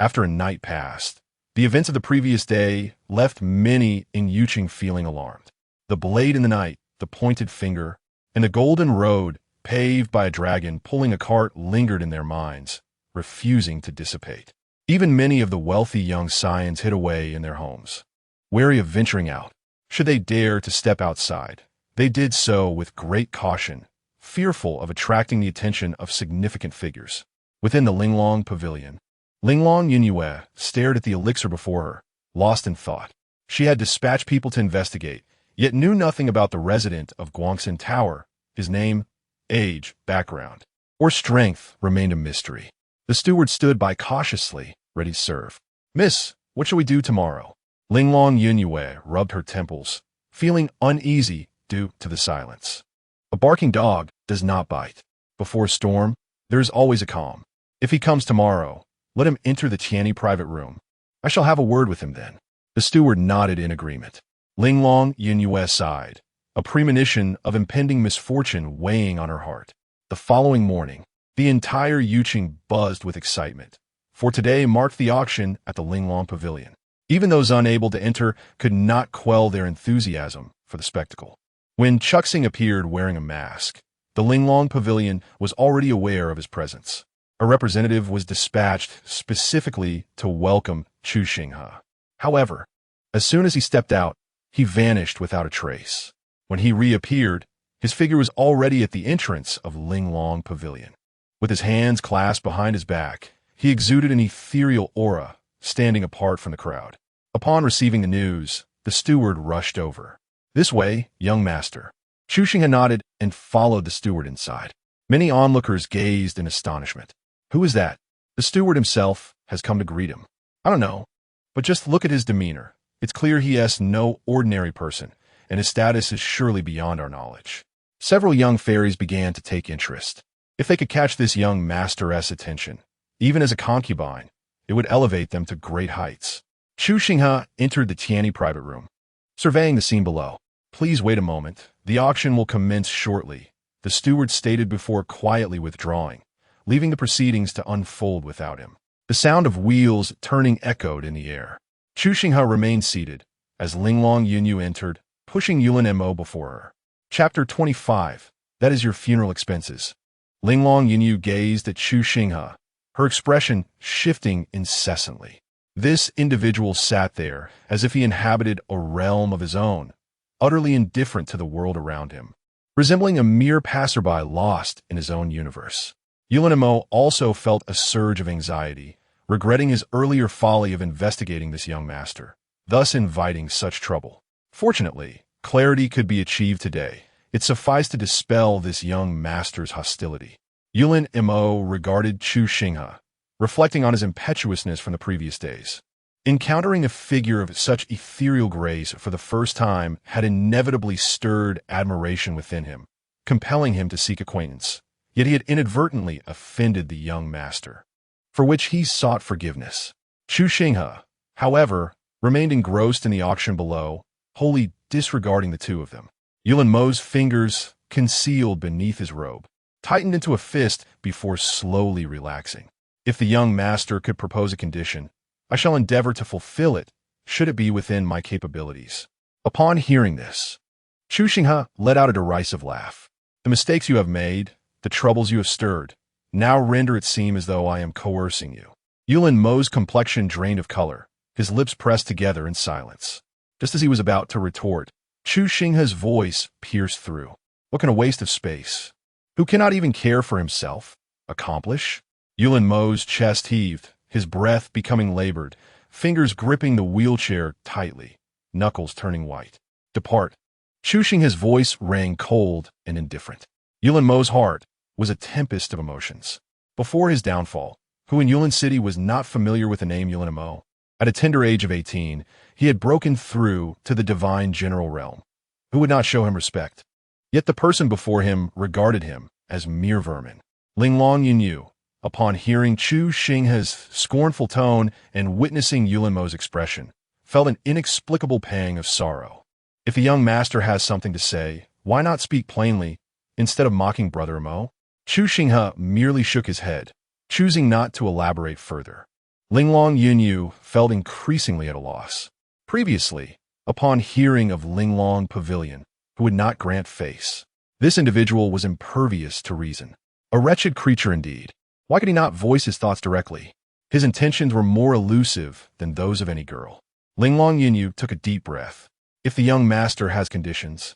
Speaker 1: After a night passed, the events of the previous day left many in Yuqing feeling alarmed. The blade in the night, the pointed finger, and the golden road paved by a dragon pulling a cart lingered in their minds, refusing to dissipate. Even many of the wealthy young scions hid away in their homes, wary of venturing out. Should they dare to step outside, they did so with great caution, fearful of attracting the attention of significant figures. Within the Linglong Pavilion, Linglong Yunue stared at the elixir before her, lost in thought. She had dispatched people to investigate, yet knew nothing about the resident of Guangxin Tower. His name, age, background, or strength remained a mystery. The steward stood by cautiously, ready to serve. Miss, what shall we do tomorrow? Linglong Yunue rubbed her temples, feeling uneasy due to the silence. A barking dog does not bite. Before a storm, there is always a calm. If he comes tomorrow, let him enter the Tianyi private room. I shall have a word with him then. The steward nodded in agreement. Linglong Yunue sighed, a premonition of impending misfortune weighing on her heart. The following morning, the entire Yuqing buzzed with excitement, for today marked the auction at the Linglong Pavilion. Even those unable to enter could not quell their enthusiasm for the spectacle. When Chu Xinghe appeared wearing a mask, the Linglong Pavilion was already aware of his presence. A representative was dispatched specifically to welcome Chu Xinghe. However, As soon as he stepped out, he vanished without a trace. When he reappeared, his figure was already at the entrance of Linglong Pavilion. With his hands clasped behind his back, he exuded an ethereal aura, standing apart from the crowd. Upon receiving the news, the steward rushed over. "This way, young master." Chu Xinghe nodded and followed the steward inside. Many onlookers gazed in astonishment. "Who is that?" The steward himself has come to greet him. "I don't know, but just look at his demeanor. It's clear he is no ordinary person, and his status is surely beyond our knowledge." Several young fairies began to take interest. If they could catch this young master's attention, even as a concubine, it would elevate them to great heights. Chu Xinghe entered the Tianyi private room, surveying the scene below. "Please wait a moment. The auction will commence shortly," the steward stated before quietly withdrawing, leaving the proceedings to unfold without him. The sound of wheels turning echoed in the air. Chu Xinghe remained seated as Linglong Yunyu entered, pushing Yulin Mo before her. Chapter 25. That is your funeral expenses. Linglong Yunyu gazed at Chu Xinghe, her expression shifting incessantly. This individual sat there as if he inhabited a realm of his own, utterly indifferent to the world around him, resembling a mere passerby lost in his own universe. Yulin Mo also felt a surge of anxiety, regretting his earlier folly of investigating this young master, thus inviting such trouble. Fortunately, clarity could be achieved today. It sufficed to dispel this young master's hostility. Yulin Mo regarded Chu Xinghe, reflecting on his impetuousness from the previous days. Encountering a figure of such ethereal grace for the first time had inevitably stirred admiration within him, compelling him to seek acquaintance. Yet he had inadvertently offended the young master, for which he sought forgiveness. Chu Xinghe, however, remained engrossed in the auction below, wholly disregarding the two of them. Yulin Mo's fingers, concealed beneath his robe, tightened into a fist before slowly relaxing. "If the young master could propose a condition, I shall endeavor to fulfill it, should it be within my capabilities." Upon hearing this, Chu Xinghe let out a derisive laugh. "The mistakes you have made, the troubles you have stirred, now render it seem as though I am coercing you." Yulin Mo's complexion drained of color, his lips pressed together in silence. Just as he was about to retort, Chu Xinghe's voice pierced through. "What can a waste of space, who cannot even care for himself, accomplish?" Yulin Mo's chest heaved, his breath becoming labored, fingers gripping the wheelchair tightly, knuckles turning white. "Depart." Chu Xinghe's voice rang cold and indifferent. Yulin Mo's heart was a tempest of emotions. Before his downfall, who in Yulin City was not familiar with the name Yulin Mo, at a tender age of 18, he had broken through to the divine general realm, who would not show him respect. Yet the person before him regarded him as mere vermin. Linglong Yunyu, upon hearing Chu Xinghe's scornful tone and witnessing Yulin Mo's expression, felt an inexplicable pang of sorrow. If the young master has something to say, why not speak plainly instead of mocking Brother Mo? Chu Xinghe merely shook his head, choosing not to elaborate further. Linglong Yunyu felt increasingly at a loss. Previously, upon hearing of Linglong Pavilion, who would not grant face, this individual was impervious to reason. A wretched creature indeed. Why could he not voice his thoughts directly? His intentions were more elusive than those of any girl. Linglong Yunyu took a deep breath. "If the young master has conditions,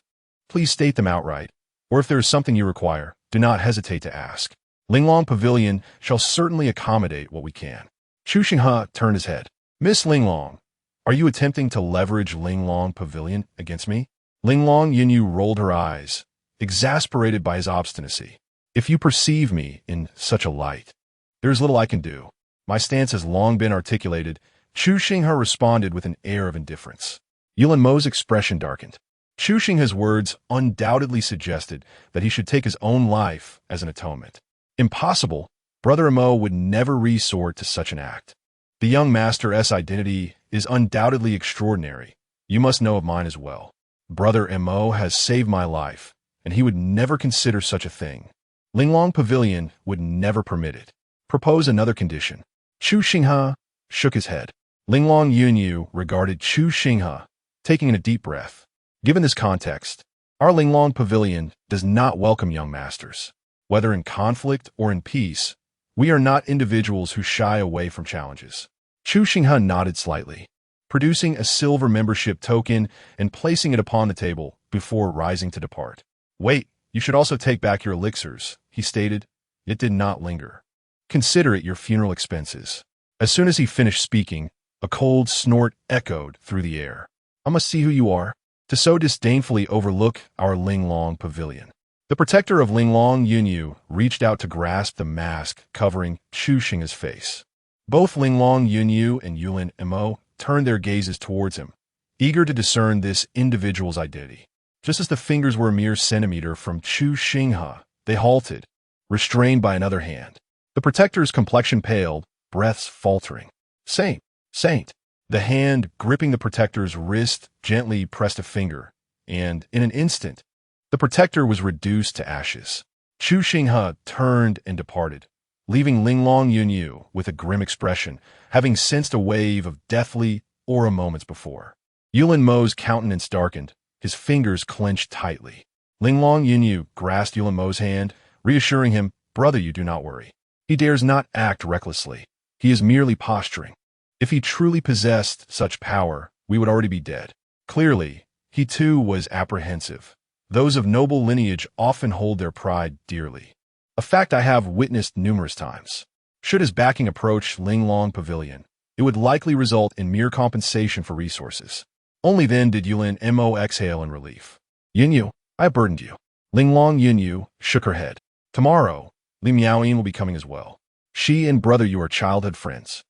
Speaker 1: please state them outright, or if there is something you require, do not hesitate to ask. Linglong Pavilion shall certainly accommodate what we can." Chu Xinghe turned his head. "Miss Linglong, are you attempting to leverage Linglong Pavilion against me?" Linglong Yunyu rolled her eyes, exasperated by his obstinacy. "If you perceive me in such a light, there is little I can do. My stance has long been articulated." Chu Xinghe responded with an air of indifference. Yulin Mo's expression darkened. Chu Xinghe's words undoubtedly suggested that he should take his own life as an atonement. Impossible. Brother Mo would never resort to such an act. The young master's identity is undoubtedly extraordinary. You must know of mine as well. Brother Mo has saved my life, and he would never consider such a thing. Linglong Pavilion would never permit it. Propose another condition. Chu Xinghe shook his head. Linglong Yunyu regarded Chu Xinghe, taking in a deep breath. Given this context, our Linglong Pavilion does not welcome young masters. Whether in conflict or in peace, we are not individuals who shy away from challenges. Chu Xinghe nodded slightly. producing a silver membership token and placing it upon the table before rising to depart. "Wait, you should also take back your elixirs," he stated. It did not linger. "Consider it your funeral expenses." As soon as he finished speaking, a cold snort echoed through the air. "I must see who you are, to so disdainfully overlook our Linglong pavilion." The protector of Linglong Yunyu reached out to grasp the mask covering Chu Xinghe's face. Both Linglong Yunyu and Yulin Mo turned their gazes towards him, eager to discern this individual's identity. Just as the fingers were a mere centimeter from Chu Xinghe, they halted, restrained by another hand. The protector's complexion paled, breaths faltering. "Saint! Saint!" The hand gripping the protector's wrist gently pressed a finger, and in an instant, the protector was reduced to ashes. Chu Xinghe turned and departed, leaving Linglong Yunyu with a grim expression, having sensed a wave of deathly aura moments before. Yulin Mo's countenance darkened, his fingers clenched tightly. Linglong Yunyu grasped Yulin Mo's hand, reassuring him, "Brother, you do not worry. He dares not act recklessly. He is merely posturing. If he truly possessed such power, we would already be dead." Clearly, he too was apprehensive. Those of noble lineage often hold their pride dearly, a fact I have witnessed numerous times. Should his backing approach Linglong Pavilion, it would likely result in mere compensation for resources. Only then did Yulin Mo exhale in relief. "Yunyu, I have burdened you." Linglong Yunyu shook her head. "Tomorrow, Li Miaoyin will be coming as well. She and brother you are childhood friends,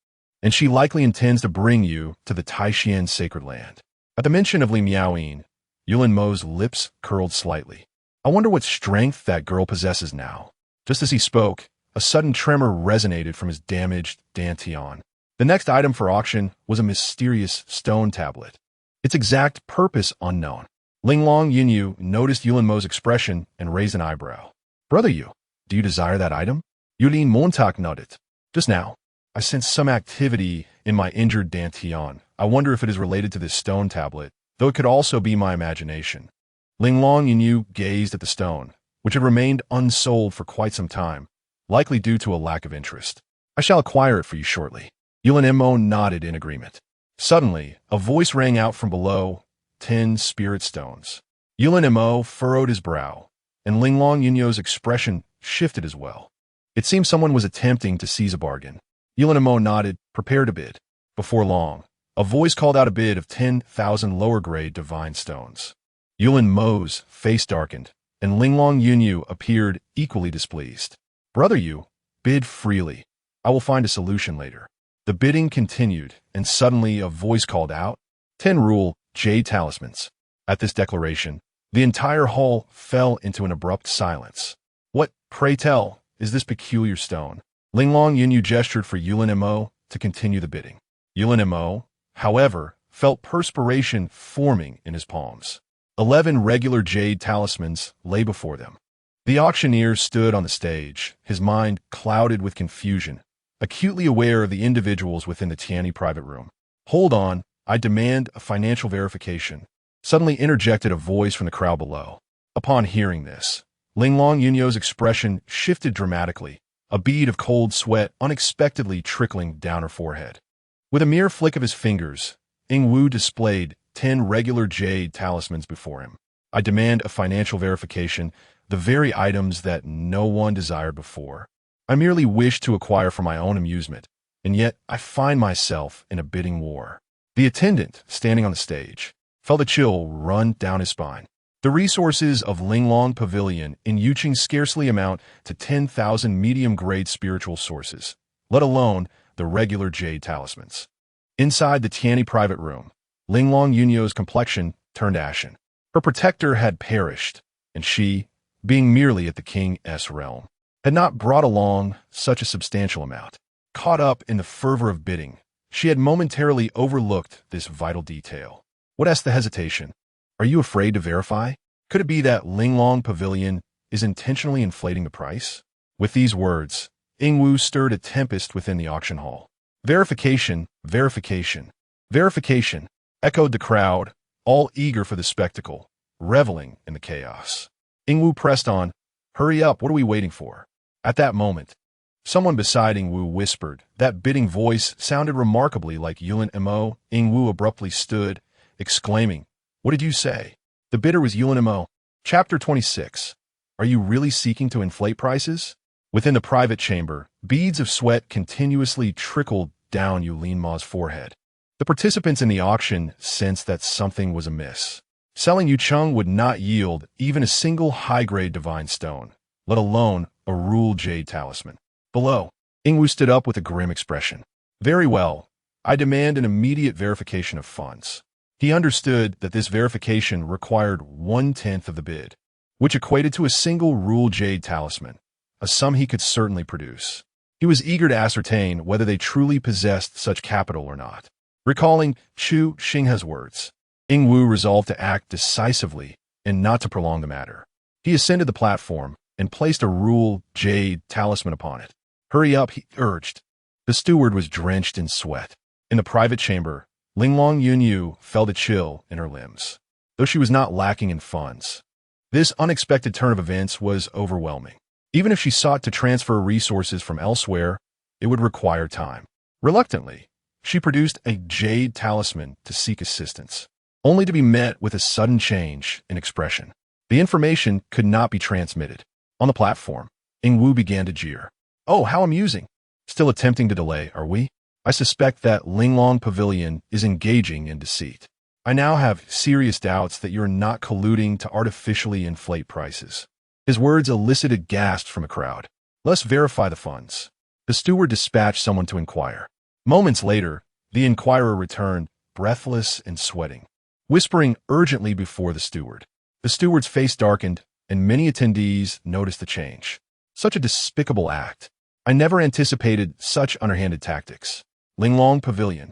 Speaker 1: and she likely intends to bring you to the Taishian sacred land." At the mention of Li Miaoyin, Yulin Mo's lips curled slightly. "I wonder what strength that girl possesses now." Just as he spoke, a sudden tremor resonated from his damaged dantian. The next item for auction was a mysterious stone tablet, its exact purpose unknown. Linglong Yunyu noticed Yulin Mo's expression and raised an eyebrow. "Brother Yu, do you desire that item?" Yulin Montak nodded. "Just now, I sense some activity in my injured dantian. I wonder if it is related to this stone tablet, though it could also be my imagination." Linglong Yunyu gazed at the stone, which had remained unsold for quite some time, likely due to a lack of interest. "I shall acquire it for you shortly." Yulin Mo nodded in agreement. Suddenly, a voice rang out from below, 10 spirit stones. Yulin Mo furrowed his brow, and Linglong Yunyu's expression shifted as well. It seemed someone was attempting to seize a bargain. Yulin Mo nodded, prepared to bid. Before long, a voice called out a bid of 10,000 lower-grade divine stones. Yulin Mo's face darkened, and Linglong Yunyu appeared equally displeased. "Brother Yu, bid freely. I will find a solution later." The bidding continued, and suddenly a voice called out, 10 rule jade talismans." At this declaration, the entire hall fell into an abrupt silence. "What, pray tell, is this peculiar stone?" Linglong Yunyu gestured for Yulin Mo to continue the bidding. Yulin Mo, however, felt perspiration forming in his palms. 11 regular jade talismans lay before them. The auctioneer stood on the stage, his mind clouded with confusion, acutely aware of the individuals within the Tianyi private room. "Hold on, I demand a financial verification," suddenly interjected a voice from the crowd below. Upon hearing this, Linglong Yunyu's expression shifted dramatically, a bead of cold sweat unexpectedly trickling down her forehead. With a mere flick of his fingers, Wu displayed 10 regular jade talismans before him. "I demand a financial verification, the very items that no one desired before. I merely wish to acquire for my own amusement, and yet I find myself in a bidding war." The attendant, standing on the stage, felt a chill run down his spine. The resources of Linglong Pavilion in Yuqing scarcely amount to 10,000 medium-grade spiritual sources, let alone the regular jade talismans. Inside the Tianyi private room, Linglong Yunyu's complexion turned ashen. Her protector had perished, and she, being merely at the king's realm, had not brought along such a substantial amount. Caught up in the fervor of bidding, she had momentarily overlooked this vital detail. What asked the hesitation? "Are you afraid to verify? Could it be that Linglong Pavilion is intentionally inflating the price?" With these words, Wu stirred a tempest within the auction hall. "Verification, verification, verification," echoed the crowd, all eager for the spectacle, reveling in the chaos. Wu pressed on, "Hurry up, what are we waiting for?" At that moment, Someone beside Ing Wu whispered. That bidding voice sounded remarkably like Yulin Mo. Ing Wu abruptly stood, exclaiming, "What did you say?" The bidder was Yulin Mo. Chapter 26. Are you really seeking to inflate prices? Within the private chamber, beads of sweat continuously trickled down Yulin Ma's forehead. The participants in the auction sensed that something was amiss. Selling Yucheng would not yield even a single high-grade divine stone, let alone a rule jade talisman. Below, Ingwu stood up with a grim expression. Very well, I demand an immediate verification of funds. He understood that this verification required 1/10 of the bid, which equated to a single rule jade talisman, a sum he could certainly produce. He was eager to ascertain whether they truly possessed such capital or not. Recalling Chu Xinghe's words, Ing Wu resolved to act decisively and not to prolong the matter. He ascended the platform and placed a rule jade talisman upon it. Hurry up, he urged. The steward was drenched in sweat. In the private chamber, Linglong Yunyu felt a chill in her limbs, though she was not lacking in funds. This unexpected turn of events was overwhelming. Even if she sought to transfer resources from elsewhere, it would require time. Reluctantly, she produced a jade talisman to seek assistance, only to be met with a sudden change in expression. The information could not be transmitted. On the platform, Ing Wu began to jeer. Oh, how amusing. Still attempting to delay, are we? I suspect that Linglong Pavilion is engaging in deceit. I now have serious doubts that you're not colluding to artificially inflate prices. His words elicited gasps from a crowd. Let's verify the funds. The steward dispatched someone to inquire. Moments later, the inquirer returned, breathless and sweating, whispering urgently before the steward. The steward's face darkened, and many attendees noticed the change. Such a despicable act. I never anticipated such underhanded tactics. Linglong Pavilion,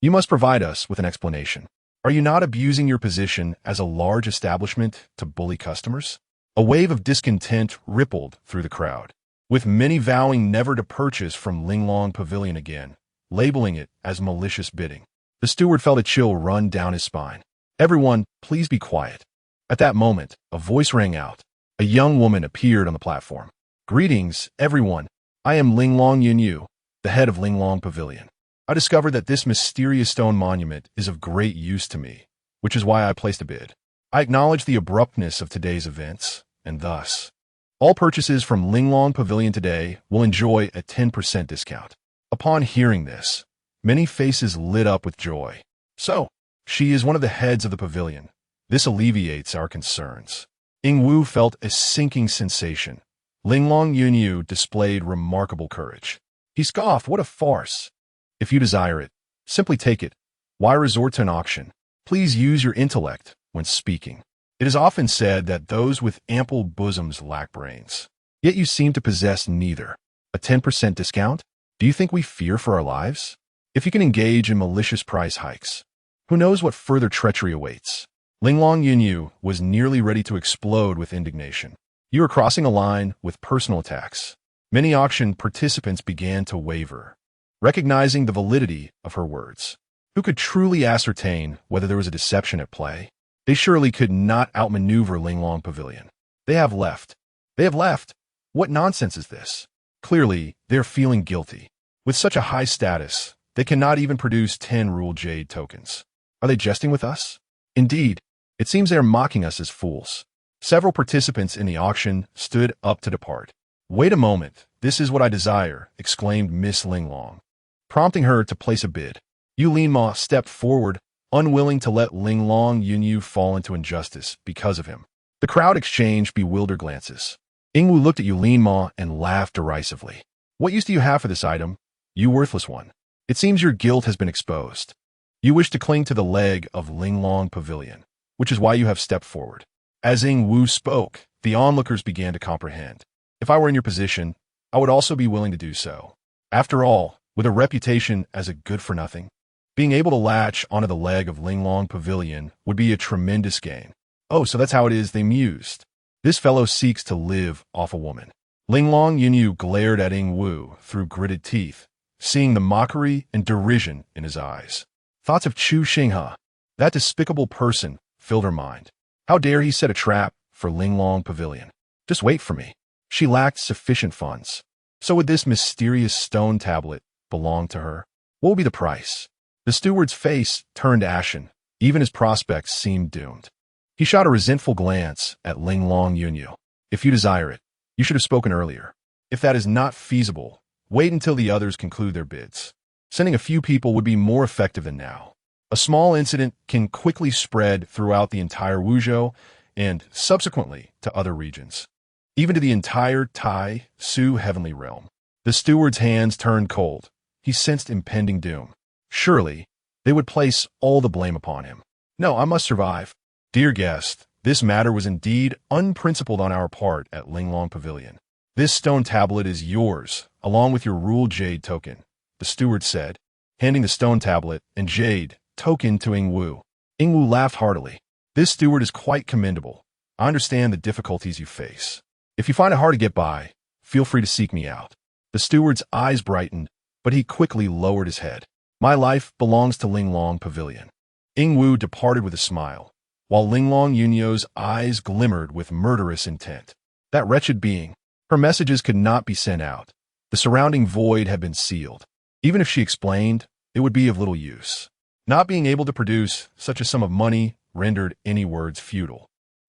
Speaker 1: you must provide us with an explanation. Are you not abusing your position as a large establishment to bully customers? A wave of discontent rippled through the crowd, with many vowing never to purchase from Linglong Pavilion again, labeling it as malicious bidding. The steward felt a chill run down his spine. Everyone, please be quiet. At that moment, a voice rang out. A young woman appeared on the platform. Greetings, everyone. I am Linglong Yunyu, the head of Linglong Pavilion. I discovered that this mysterious stone monument is of great use to me, which is why I placed a bid. I acknowledge the abruptness of today's events, and thus, all purchases from Linglong Pavilion today will enjoy a 10% discount. Upon hearing this, many faces lit up with joy. So, she is one of the heads of the pavilion. This alleviates our concerns. Ing Wu felt a sinking sensation. Linglong Yunyu displayed remarkable courage. He scoffed, what a farce. If you desire it, simply take it. Why resort to an auction? Please use your intellect when speaking. It is often said that those with ample bosoms lack brains. Yet you seem to possess neither. A 10% discount? Do you think we fear for our lives? If you can engage in malicious price hikes, who knows what further treachery awaits? Linglong Yunyu was nearly ready to explode with indignation. You are crossing a line with personal attacks. Many auction participants began to waver, recognizing the validity of her words. Who could truly ascertain whether there was a deception at play? They surely could not outmaneuver Linglong Pavilion. They have left. They have left. What nonsense is this? Clearly, they're feeling guilty. With such a high status, they cannot even produce 10 rule jade tokens. Are they jesting with us? Indeed, it seems they are mocking us as fools. Several participants in the auction stood up to depart. Wait a moment, this is what I desire, exclaimed Miss Linglong, prompting her to place a bid. Yulin Ma stepped forward, unwilling to let Linglong Yunyu fall into injustice because of him. The crowd exchanged bewildered glances. Ingwu looked at Yulin Ma and laughed derisively. What use do you have for this item, you worthless one? It seems your guilt has been exposed. You wish to cling to the leg of Linglong Pavilion, which is why you have stepped forward. As Ing Wu spoke, the onlookers began to comprehend. If I were in your position, I would also be willing to do so. After all, with a reputation as a good-for-nothing, being able to latch onto the leg of Linglong Pavilion would be a tremendous gain. Oh, so that's how it is, they mused. This fellow seeks to live off a woman. Linglong Yunyu glared at Ing Wu through gritted teeth, seeing the mockery and derision in his eyes. Thoughts of Chu Xinghe, that despicable person, filled her mind. How dare he set a trap for Linglong Pavilion? Just wait for me. She lacked sufficient funds. So would this mysterious stone tablet belong to her? What would be the price? The steward's face turned ashen. Even his prospects seemed doomed. He shot a resentful glance at Linglong Yunyu. If you desire it, you should have spoken earlier. If that is not feasible, wait until the others conclude their bids. Sending a few people would be more effective than now. A small incident can quickly spread throughout the entire Wuzhou and, subsequently, to other regions. Even to the entire Tai Su heavenly realm. The steward's hands turned cold. He sensed impending doom. Surely, they would place all the blame upon him. No, I must survive. Dear guest, this matter was indeed unprincipled on our part at Linglong Pavilion. This stone tablet is yours, along with your ruled jade token, the steward said, handing the stone tablet and jade token to Yingwu. Yingwu laughed heartily. This steward is quite commendable. I understand the difficulties you face. If you find it hard to get by, feel free to seek me out. The steward's eyes brightened, but he quickly lowered his head. My life belongs to Linglong Pavilion. Yingwu departed with a smile, while Linglong Yunyu's eyes glimmered with murderous intent. That wretched being. Her messages could not be sent out. The surrounding void had been sealed. Even if she explained, it would be of little use. Not being able to produce such a sum of money rendered any words futile.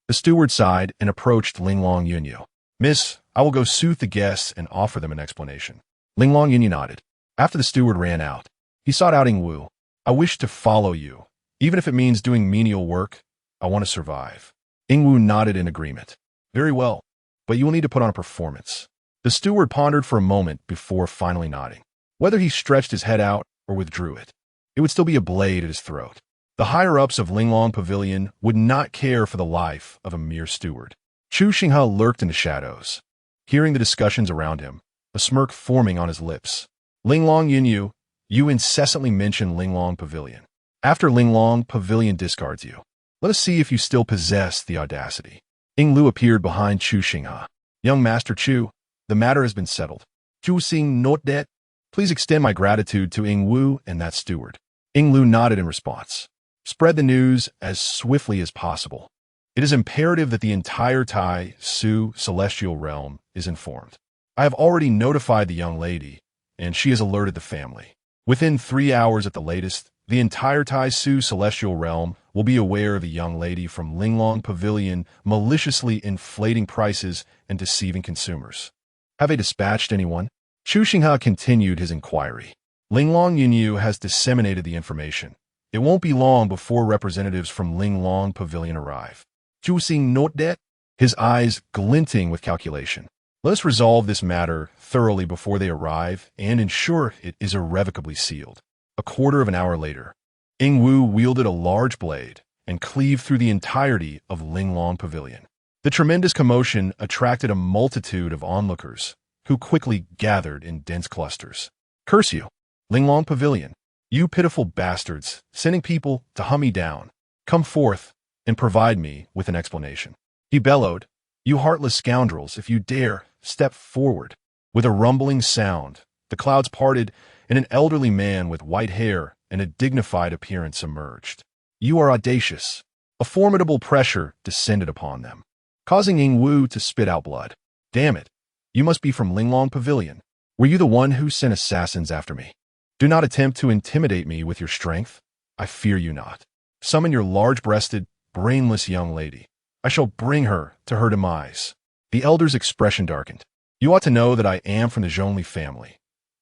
Speaker 1: The steward sighed and approached Linglong Yunyu. Miss, I will go soothe the guests and offer them an explanation. Linglong Yunyu nodded. After the steward ran out, he sought out Yingwu. I wish to follow you. Even if it means doing menial work, I want to survive. Yingwu nodded in agreement. Very well, but you will need to put on a performance. The steward pondered for a moment before finally nodding. Whether he stretched his head out or withdrew it, it would still be a blade at his throat. The higher-ups of Linglong Pavilion would not care for the life of a mere steward. Chu Xinghe lurked in the shadows, hearing the discussions around him, a smirk forming on his lips. Linglong Yunyu, you incessantly mention Linglong Pavilion. After Linglong Pavilion discards you, let us see if you still possess the audacity. Yinglu appeared behind Chu Xinghe. Young Master Chu, the matter has been settled. Chu Xinghe, please extend my gratitude to Yingwu and that steward. Yinglu nodded in response. Spread the news as swiftly as possible. It is imperative that the entire Tai Su celestial realm is informed. I have already notified the young lady, and she has alerted the family. Within 3 hours at the latest, the entire Tai Su celestial realm will be aware of a young lady from Linglong Pavilion maliciously inflating prices and deceiving consumers. Have they dispatched anyone? Chu Xinghe continued his inquiry. Linglong Yunyu has disseminated the information. It won't be long before representatives from Linglong Pavilion arrive. Chu Xinghe, his eyes glinting with calculation. Let us resolve this matter thoroughly before they arrive and ensure it is irrevocably sealed. A quarter of an hour later, Yingwu wielded a large blade and cleaved through the entirety of Linglong Pavilion. The tremendous commotion attracted a multitude of onlookers, who quickly gathered in dense clusters. Curse you, Linglong Pavilion, you pitiful bastards, sending people to hunt me down. Come forth and provide me with an explanation. He bellowed, you heartless scoundrels, if you dare, step forward. With a rumbling sound, the clouds parted, and an elderly man with white hair and a dignified appearance emerged. You are audacious. A formidable pressure descended upon them, causing Yingwu to spit out blood. Damn it. You must be from Linglong Pavilion. Were you the one who sent assassins after me? Do not attempt to intimidate me with your strength. I fear you not. Summon your large-breasted, brainless young lady. I shall bring her to her demise. The elder's expression darkened. You ought to know that I am from the Zhongli family.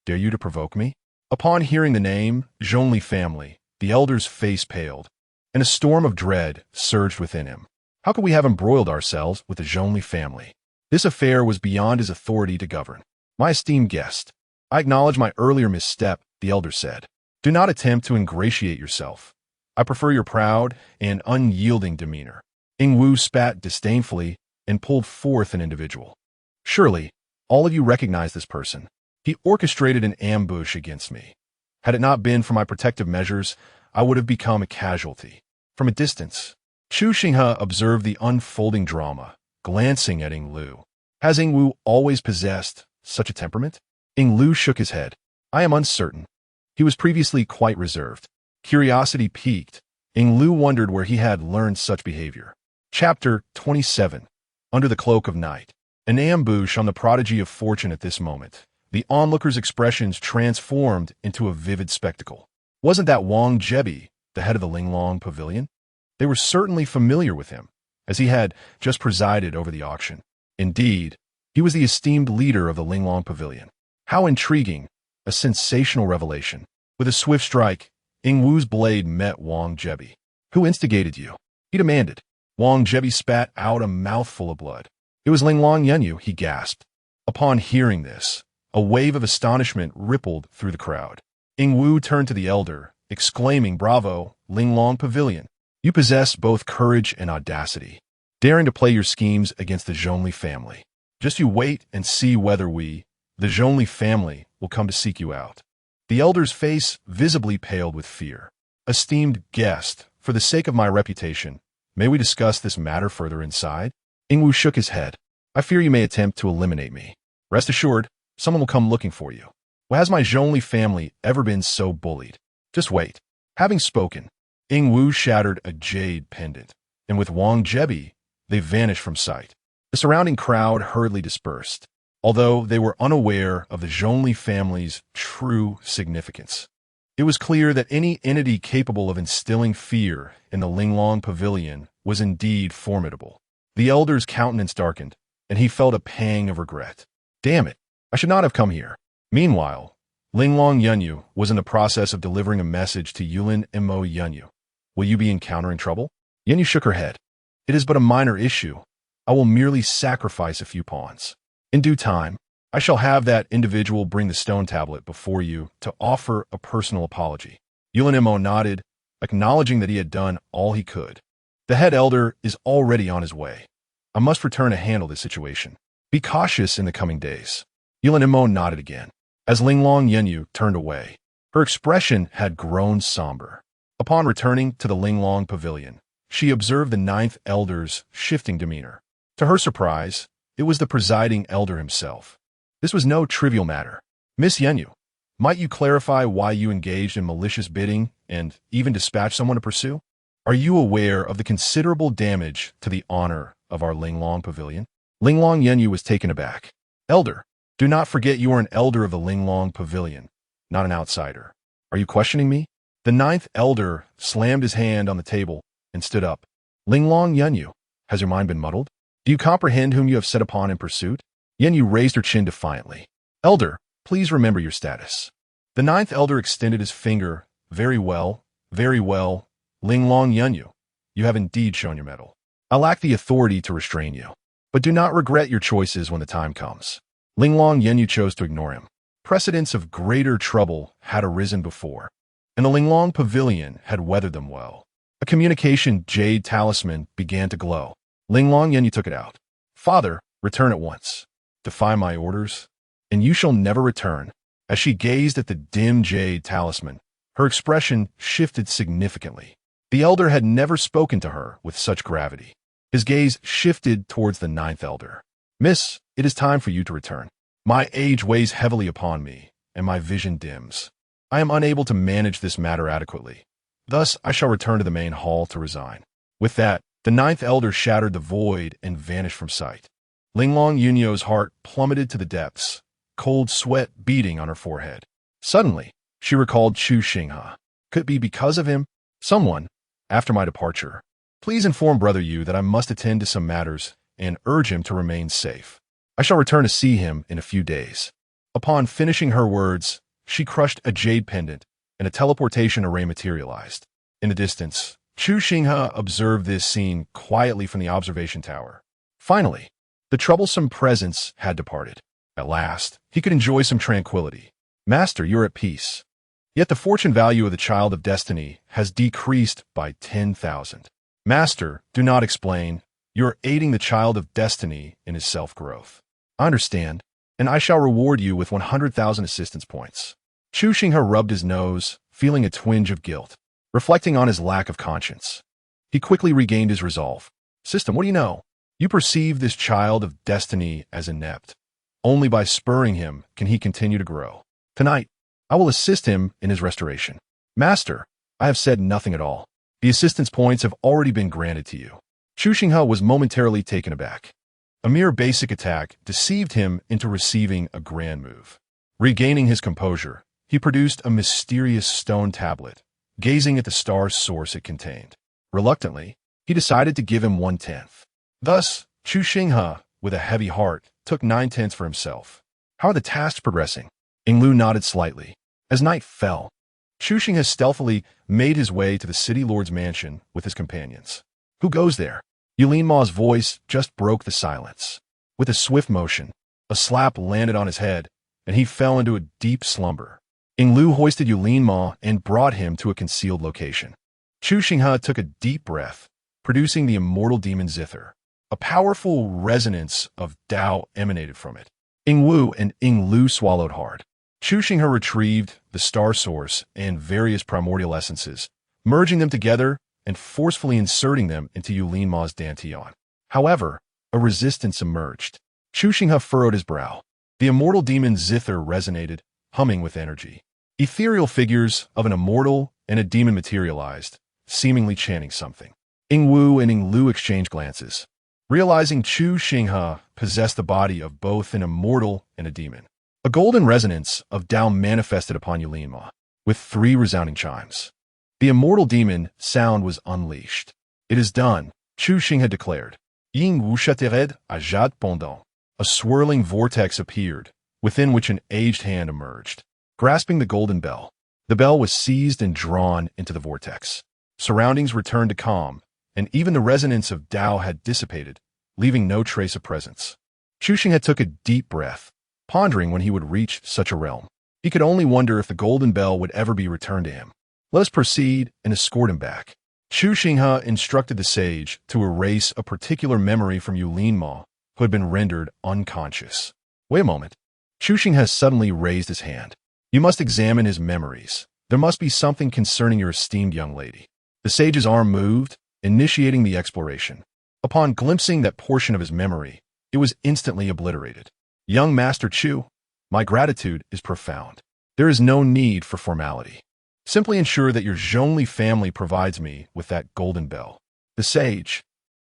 Speaker 1: Dare you to provoke me? Upon hearing the name, Zhongli family, the elder's face paled, and a storm of dread surged within him. How could we have embroiled ourselves with the Zhongli family? This affair was beyond his authority to govern. My esteemed guest, I acknowledge my earlier misstep, the elder said. Do not attempt to ingratiate yourself. I prefer your proud and unyielding demeanor. Yingwu spat disdainfully and pulled forth an individual. Surely, all of you recognize this person. He orchestrated an ambush against me. Had it not been for my protective measures, I would have become a casualty. From a distance, Chu Xinghe observed the unfolding drama, glancing at Yinglu. Has Yingwu always possessed such a temperament? Yinglu shook his head. I am uncertain. He was previously quite reserved. Curiosity piqued. Yinglu wondered where he had learned such behavior. Chapter 27. Under the Cloak of Night. An ambush on the prodigy of fortune at this moment The onlookers' expressions transformed into a vivid spectacle. Wasn't that Wang Jebi, the head of the Linglong Pavilion? They were certainly familiar with him, as he had just presided over the auction. Indeed, he was the esteemed leader of the Linglong Pavilion. How intriguing, a sensational revelation. With a swift strike, Ing Wu's blade met Wang Jebi. Who instigated you? He demanded. Wang Jebi spat out a mouthful of blood. It was Linglong Yanyu, he gasped. Upon hearing this, a wave of astonishment rippled through the crowd. Ing Wu turned to the elder, exclaiming, "Bravo, Linglong Pavilion. You possess both courage and audacity, daring to play your schemes against the Zhongli family. Just you wait and see whether we, the Zhongli family, will come to seek you out." The elder's face visibly paled with fear. "Esteemed guest, for the sake of my reputation, may we discuss this matter further inside?" Ing Wu shook his head. "I fear you may attempt to eliminate me. Rest assured, someone will come looking for you. Well, has my Zhongli family ever been so bullied? Just wait." Having spoken, Ing Wu shattered a jade pendant, and with Wang Jebi, they vanished from sight. The surrounding crowd hurriedly dispersed, although they were unaware of the Zhongli family's true significance. It was clear that any entity capable of instilling fear in the Linglong Pavilion was indeed formidable. The elder's countenance darkened, and he felt a pang of regret. Damn it, I should not have come here. Meanwhile, Linglong Yanyu was in the process of delivering a message to Yulin Mo Yanyu. "Will you be encountering trouble?" Yanyu shook her head. "It is but a minor issue. I will merely sacrifice a few pawns. In due time, I shall have that individual bring the stone tablet before you to offer a personal apology." Yulin Mo nodded, acknowledging that he had done all he could. "The head elder is already on his way. I must return to handle this situation. Be cautious in the coming days." Yulin Mo nodded again. As Linglong Yanyu turned away, her expression had grown somber. Upon returning to the Linglong Pavilion, she observed the ninth elder's shifting demeanor. To her surprise, it was the presiding elder himself. This was no trivial matter. "Miss Yanyu, might you clarify why you engaged in malicious bidding and even dispatched someone to pursue? Are you aware of the considerable damage to the honor of our Linglong Pavilion?" Linglong Yanyu was taken aback. "Elder, do not forget you are an elder of the Linglong Pavilion, not an outsider. Are you questioning me?" The ninth elder slammed his hand on the table and stood up. "Linglong Yanyu, has your mind been muddled? Do you comprehend whom you have set upon in pursuit?" Yanyu raised her chin defiantly. "Elder, please remember your status." The ninth elder extended his finger. Very well, Linglong Yanyu, you have indeed shown your mettle. I lack the authority to restrain you, but do not regret your choices when the time comes." Linglong Yanyu chose to ignore him. Precedents of greater trouble had arisen before, and the Linglong Pavilion had weathered them well. A communication jade talisman began to glow. Linglong Yanyu took it out. "Father, return at once. Defy my orders, and you shall never return." As she gazed at the dim jade talisman, her expression shifted significantly. The elder had never spoken to her with such gravity. His gaze shifted towards the ninth elder. "Miss, it is time for you to return. My age weighs heavily upon me, and my vision dims. I am unable to manage this matter adequately. Thus, I shall return to the main hall to resign." With that, the ninth elder shattered the void and vanished from sight. Linglong Yunyu's heart plummeted to the depths, cold sweat beating on her forehead. Suddenly, she recalled Chu Xinghe. Could it be because of him? Someone, after my departure, please inform Brother Yu that I must attend to some matters and urge him to remain safe. I shall return to see him in a few days. Upon finishing her words, she crushed a jade pendant, and a teleportation array materialized. In the distance, Chu Xinghe observed this scene quietly from the observation tower. Finally, the troublesome presence had departed. At last, he could enjoy some tranquility. "Master, you're at peace. Yet the fortune value of the Child of Destiny has decreased by 10,000. Master, do not explain. You're aiding the Child of Destiny in his self-growth. I understand, and I shall reward you with 100,000 assistance points." Chu Xinghe rubbed his nose, feeling a twinge of guilt, reflecting on his lack of conscience. He quickly regained his resolve. "System, what do you know? You perceive this Child of Destiny as inept. Only by spurring him can he continue to grow. Tonight, I will assist him in his restoration." "Master, I have said nothing at all. The assistance points have already been granted to you." Chu Xinghe was momentarily taken aback. A mere basic attack deceived him into receiving a grand move. Regaining his composure, he produced a mysterious stone tablet, gazing at the star's source it contained. Reluctantly, he decided to give him 1/10. Thus, Chu Xinghe, with a heavy heart, took 9/10 for himself. How are the tasks progressing? Yinglu nodded slightly. As night fell, Chu Xinghe stealthily made his way to the city lord's mansion with his companions. Who goes there? Yulin Ma's voice just broke the silence. With a swift motion, a slap landed on his head, and he fell into a deep slumber. Yinglu hoisted Yulin Ma and brought him to a concealed location. Chu Xinghe took a deep breath, producing the immortal demon zither. A powerful resonance of Tao emanated from it. Yingwu and Yinglu swallowed hard. Chu Xinghe retrieved the star source and various primordial essences, merging them together and forcefully inserting them into Yulin Ma's dantian. However, a resistance emerged. Chu Xinghe furrowed his brow. The immortal demon zither resonated, humming with energy. Ethereal figures of an immortal and a demon materialized, seemingly chanting something. Yingwu and Yinglu exchanged glances, realizing Chu Xinghe possessed the body of both an immortal and a demon. A golden resonance of Tao manifested upon Yulin Ma, with 3 resounding chimes. The immortal demon sound was unleashed. It is done, Chu Xinghe declared. Ying wu châtered à jade pendant. A swirling vortex appeared, within which an aged hand emerged. Grasping the golden bell, the bell was seized and drawn into the vortex. Surroundings returned to calm, and even the resonance of Tao had dissipated, leaving no trace of presence. Chu Xinghe took a deep breath, pondering when he would reach such a realm. He could only wonder if the golden bell would ever be returned to him. Let us proceed and escort him back. Chu Xinghe instructed the sage to erase a particular memory from Yulin Ma, who had been rendered unconscious. Wait a moment. Chu Xinghe suddenly raised his hand. You must examine his memories. There must be something concerning your esteemed young lady. The sage's arm moved, initiating the exploration. Upon glimpsing that portion of his memory, it was instantly obliterated. Young Master Chu, my gratitude is profound. There is no need for formality. Simply ensure that your Zhongli family provides me with that golden bell. The sage,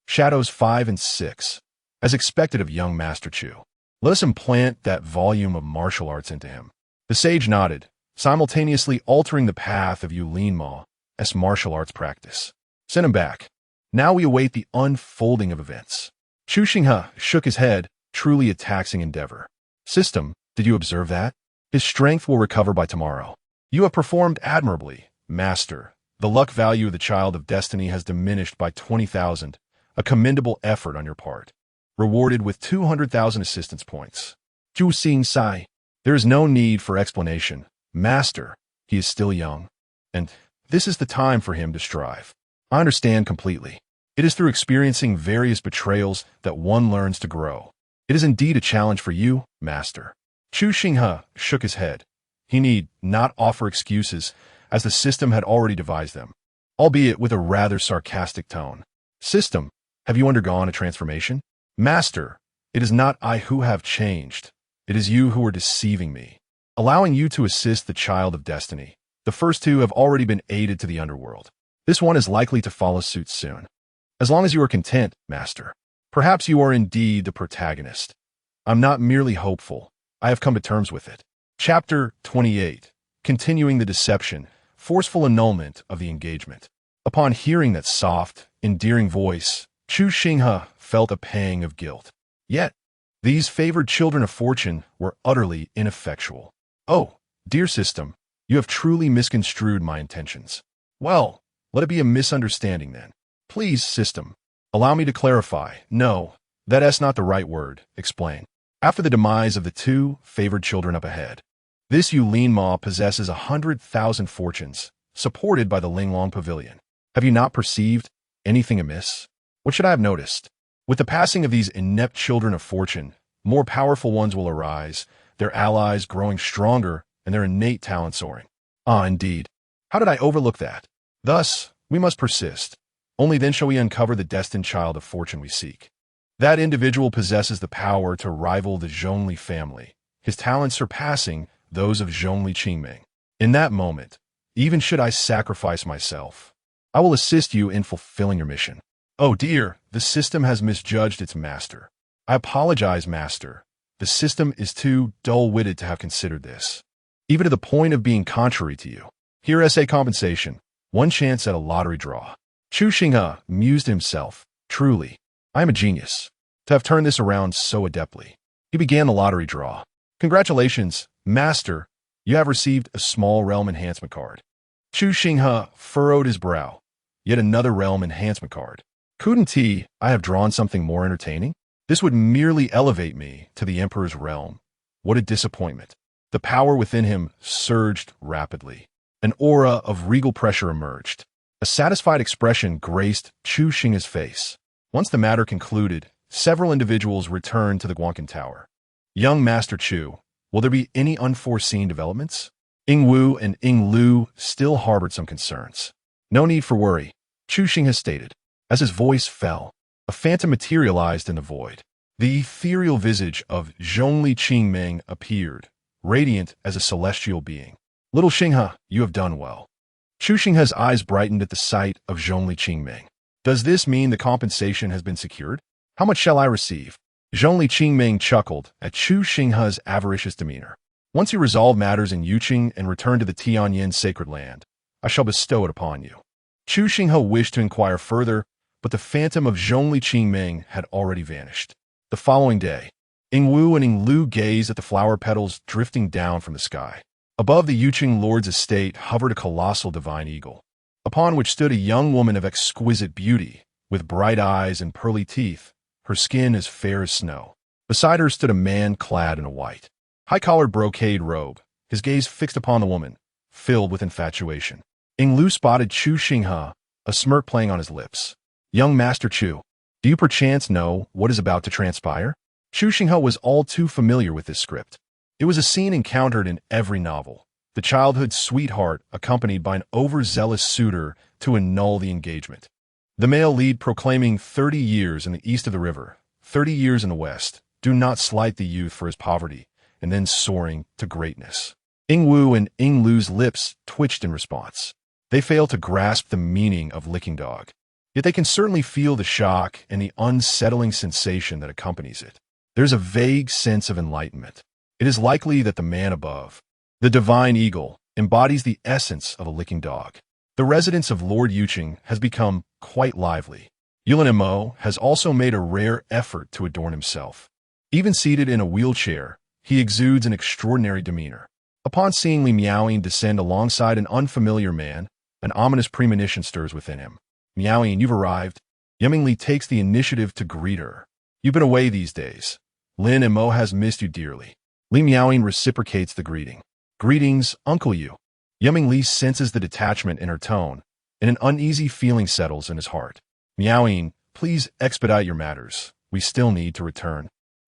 Speaker 1: Shadows 5 and 6, as expected of young Master Chu. Let us implant that volume of martial arts into him. The sage nodded, simultaneously altering the path of Yulin Ma's martial arts practice. Send him back. Now we await the unfolding of events. Chu Xinghe shook his head, truly a taxing endeavor. System, did you observe that? His strength will recover by tomorrow. You have performed admirably, Master. The luck value of the Child of Destiny has diminished by 20,000, a commendable effort on your part. Rewarded with 200,000 assistance points. Chu Xinghe, there is no need for explanation. Master, he is still young, and this is the time for him to strive. I understand completely. It is through experiencing various betrayals that one learns to grow. It is indeed a challenge for you, Master. Chu Xinghe shook his head. He need not offer excuses, as the system had already devised them, albeit with a rather sarcastic tone. System, have you undergone a transformation? Master, it is not I who have changed. It is you who are deceiving me. Allowing you to assist the Child of Destiny. The first 2 have already been aided to the underworld. This one is likely to follow suit soon. As long as you are content, Master. Perhaps you are indeed the protagonist. I'm not merely hopeful. I have come to terms with it. Chapter 28. Continuing the deception, forceful annulment of the engagement. Upon hearing that soft, endearing voice, Chu Xinghe felt a pang of guilt. Yet, these favored children of fortune were utterly ineffectual. Oh, dear system, you have truly misconstrued my intentions. Well, let it be a misunderstanding then. Please, system, allow me to clarify. No, that's not the right word. Explain. After the demise of the 2 favored children up ahead, this Yulin Ma possesses 100,000 fortunes, supported by the Linglong Pavilion. Have you not perceived anything amiss? What should I have noticed? With the passing of these inept children of fortune, more powerful ones will arise, their allies growing stronger and their innate talent soaring. Ah, indeed. How did I overlook that? Thus, we must persist. Only then shall we uncover the destined child of fortune we seek. That individual possesses the power to rival the Zhongli family, his talents surpassing those of Zhongli Qingming. In that moment, even should I sacrifice myself, I will assist you in fulfilling your mission. Oh dear, the system has misjudged its master. I apologize, Master. The system is too dull-witted to have considered this, even to the point of being contrary to you. Here essay compensation, one chance at a lottery draw. Chu Xinghe mused to himself, truly, I am a genius, to have turned this around so adeptly. He began the lottery draw. Congratulations, master, you have received a small realm enhancement card. Chu Xinghe furrowed his brow. Yet another realm enhancement card. Couldn't I have drawn something more entertaining? This would merely elevate me to the Emperor's realm. What a disappointment. The power within him surged rapidly. An aura of regal pressure emerged. A satisfied expression graced Chu Xinghe's face. Once the matter concluded, several individuals returned to the Guanqin Tower. Young Master Chu, will there be any unforeseen developments? Ying Wu and Ying Lu still harbored some concerns. No need for worry, Chu Xinghe stated. As his voice fell, a phantom materialized in the void. The ethereal visage of Zhongli Qingming appeared, radiant as a celestial being. Little Xinghe, you have done well. Chu Xinghe's eyes brightened at the sight of Zhongli Qingming. Does this mean the compensation has been secured? How much shall I receive? Zhongli Qingming chuckled at Chu Xinghe's avaricious demeanor. Once you resolve matters in Yuqing and return to the Tianyin sacred land, I shall bestow it upon you. Chu Xinghe wished to inquire further, but the phantom of Zhongli Qingming had already vanished. The following day, Ying Wu and Ying Lu gazed at the flower petals drifting down from the sky. Above the Yuqing lord's estate hovered a colossal divine eagle, upon which stood a young woman of exquisite beauty, with bright eyes and pearly teeth, her skin as fair as snow. Beside her stood a man clad in a white, high-collared brocade robe, his gaze fixed upon the woman, filled with infatuation. Ying Lu spotted Chu Xinghe, a smirk playing on his lips. Young Master Chu, do you perchance know what is about to transpire? Chu Xinghe was all too familiar with this script. It was a scene encountered in every novel. The childhood sweetheart accompanied by an overzealous suitor to annul the engagement. The male lead proclaiming 30 years in the east of the river, 30 years in the west, do not slight the youth for his poverty, and then soaring to greatness. Ying Wu and Ying Lu's lips twitched in response. They failed to grasp the meaning of licking dog. Yet they can certainly feel the shock and the unsettling sensation that accompanies it. There's a vague sense of enlightenment. It is likely that the man above, the divine eagle, embodies the essence of a licking dog. The residence of Lord Yuqing has become quite lively. Yulin Mo has also made a rare effort to adorn himself. Even seated in a wheelchair, he exudes an extraordinary demeanor. Upon seeing Li Miaoying descend alongside an unfamiliar man, an ominous premonition stirs within him. Miaoying, you've arrived. Yiming Li takes the initiative to greet her. You've been away these days. Lin and Mo has missed you dearly. Li Miaoying reciprocates the greeting. Greetings, Uncle Yu. Yiming Li senses the detachment in her tone, and an uneasy feeling settles in his heart. Miaoying, please expedite your matters. We still need to return.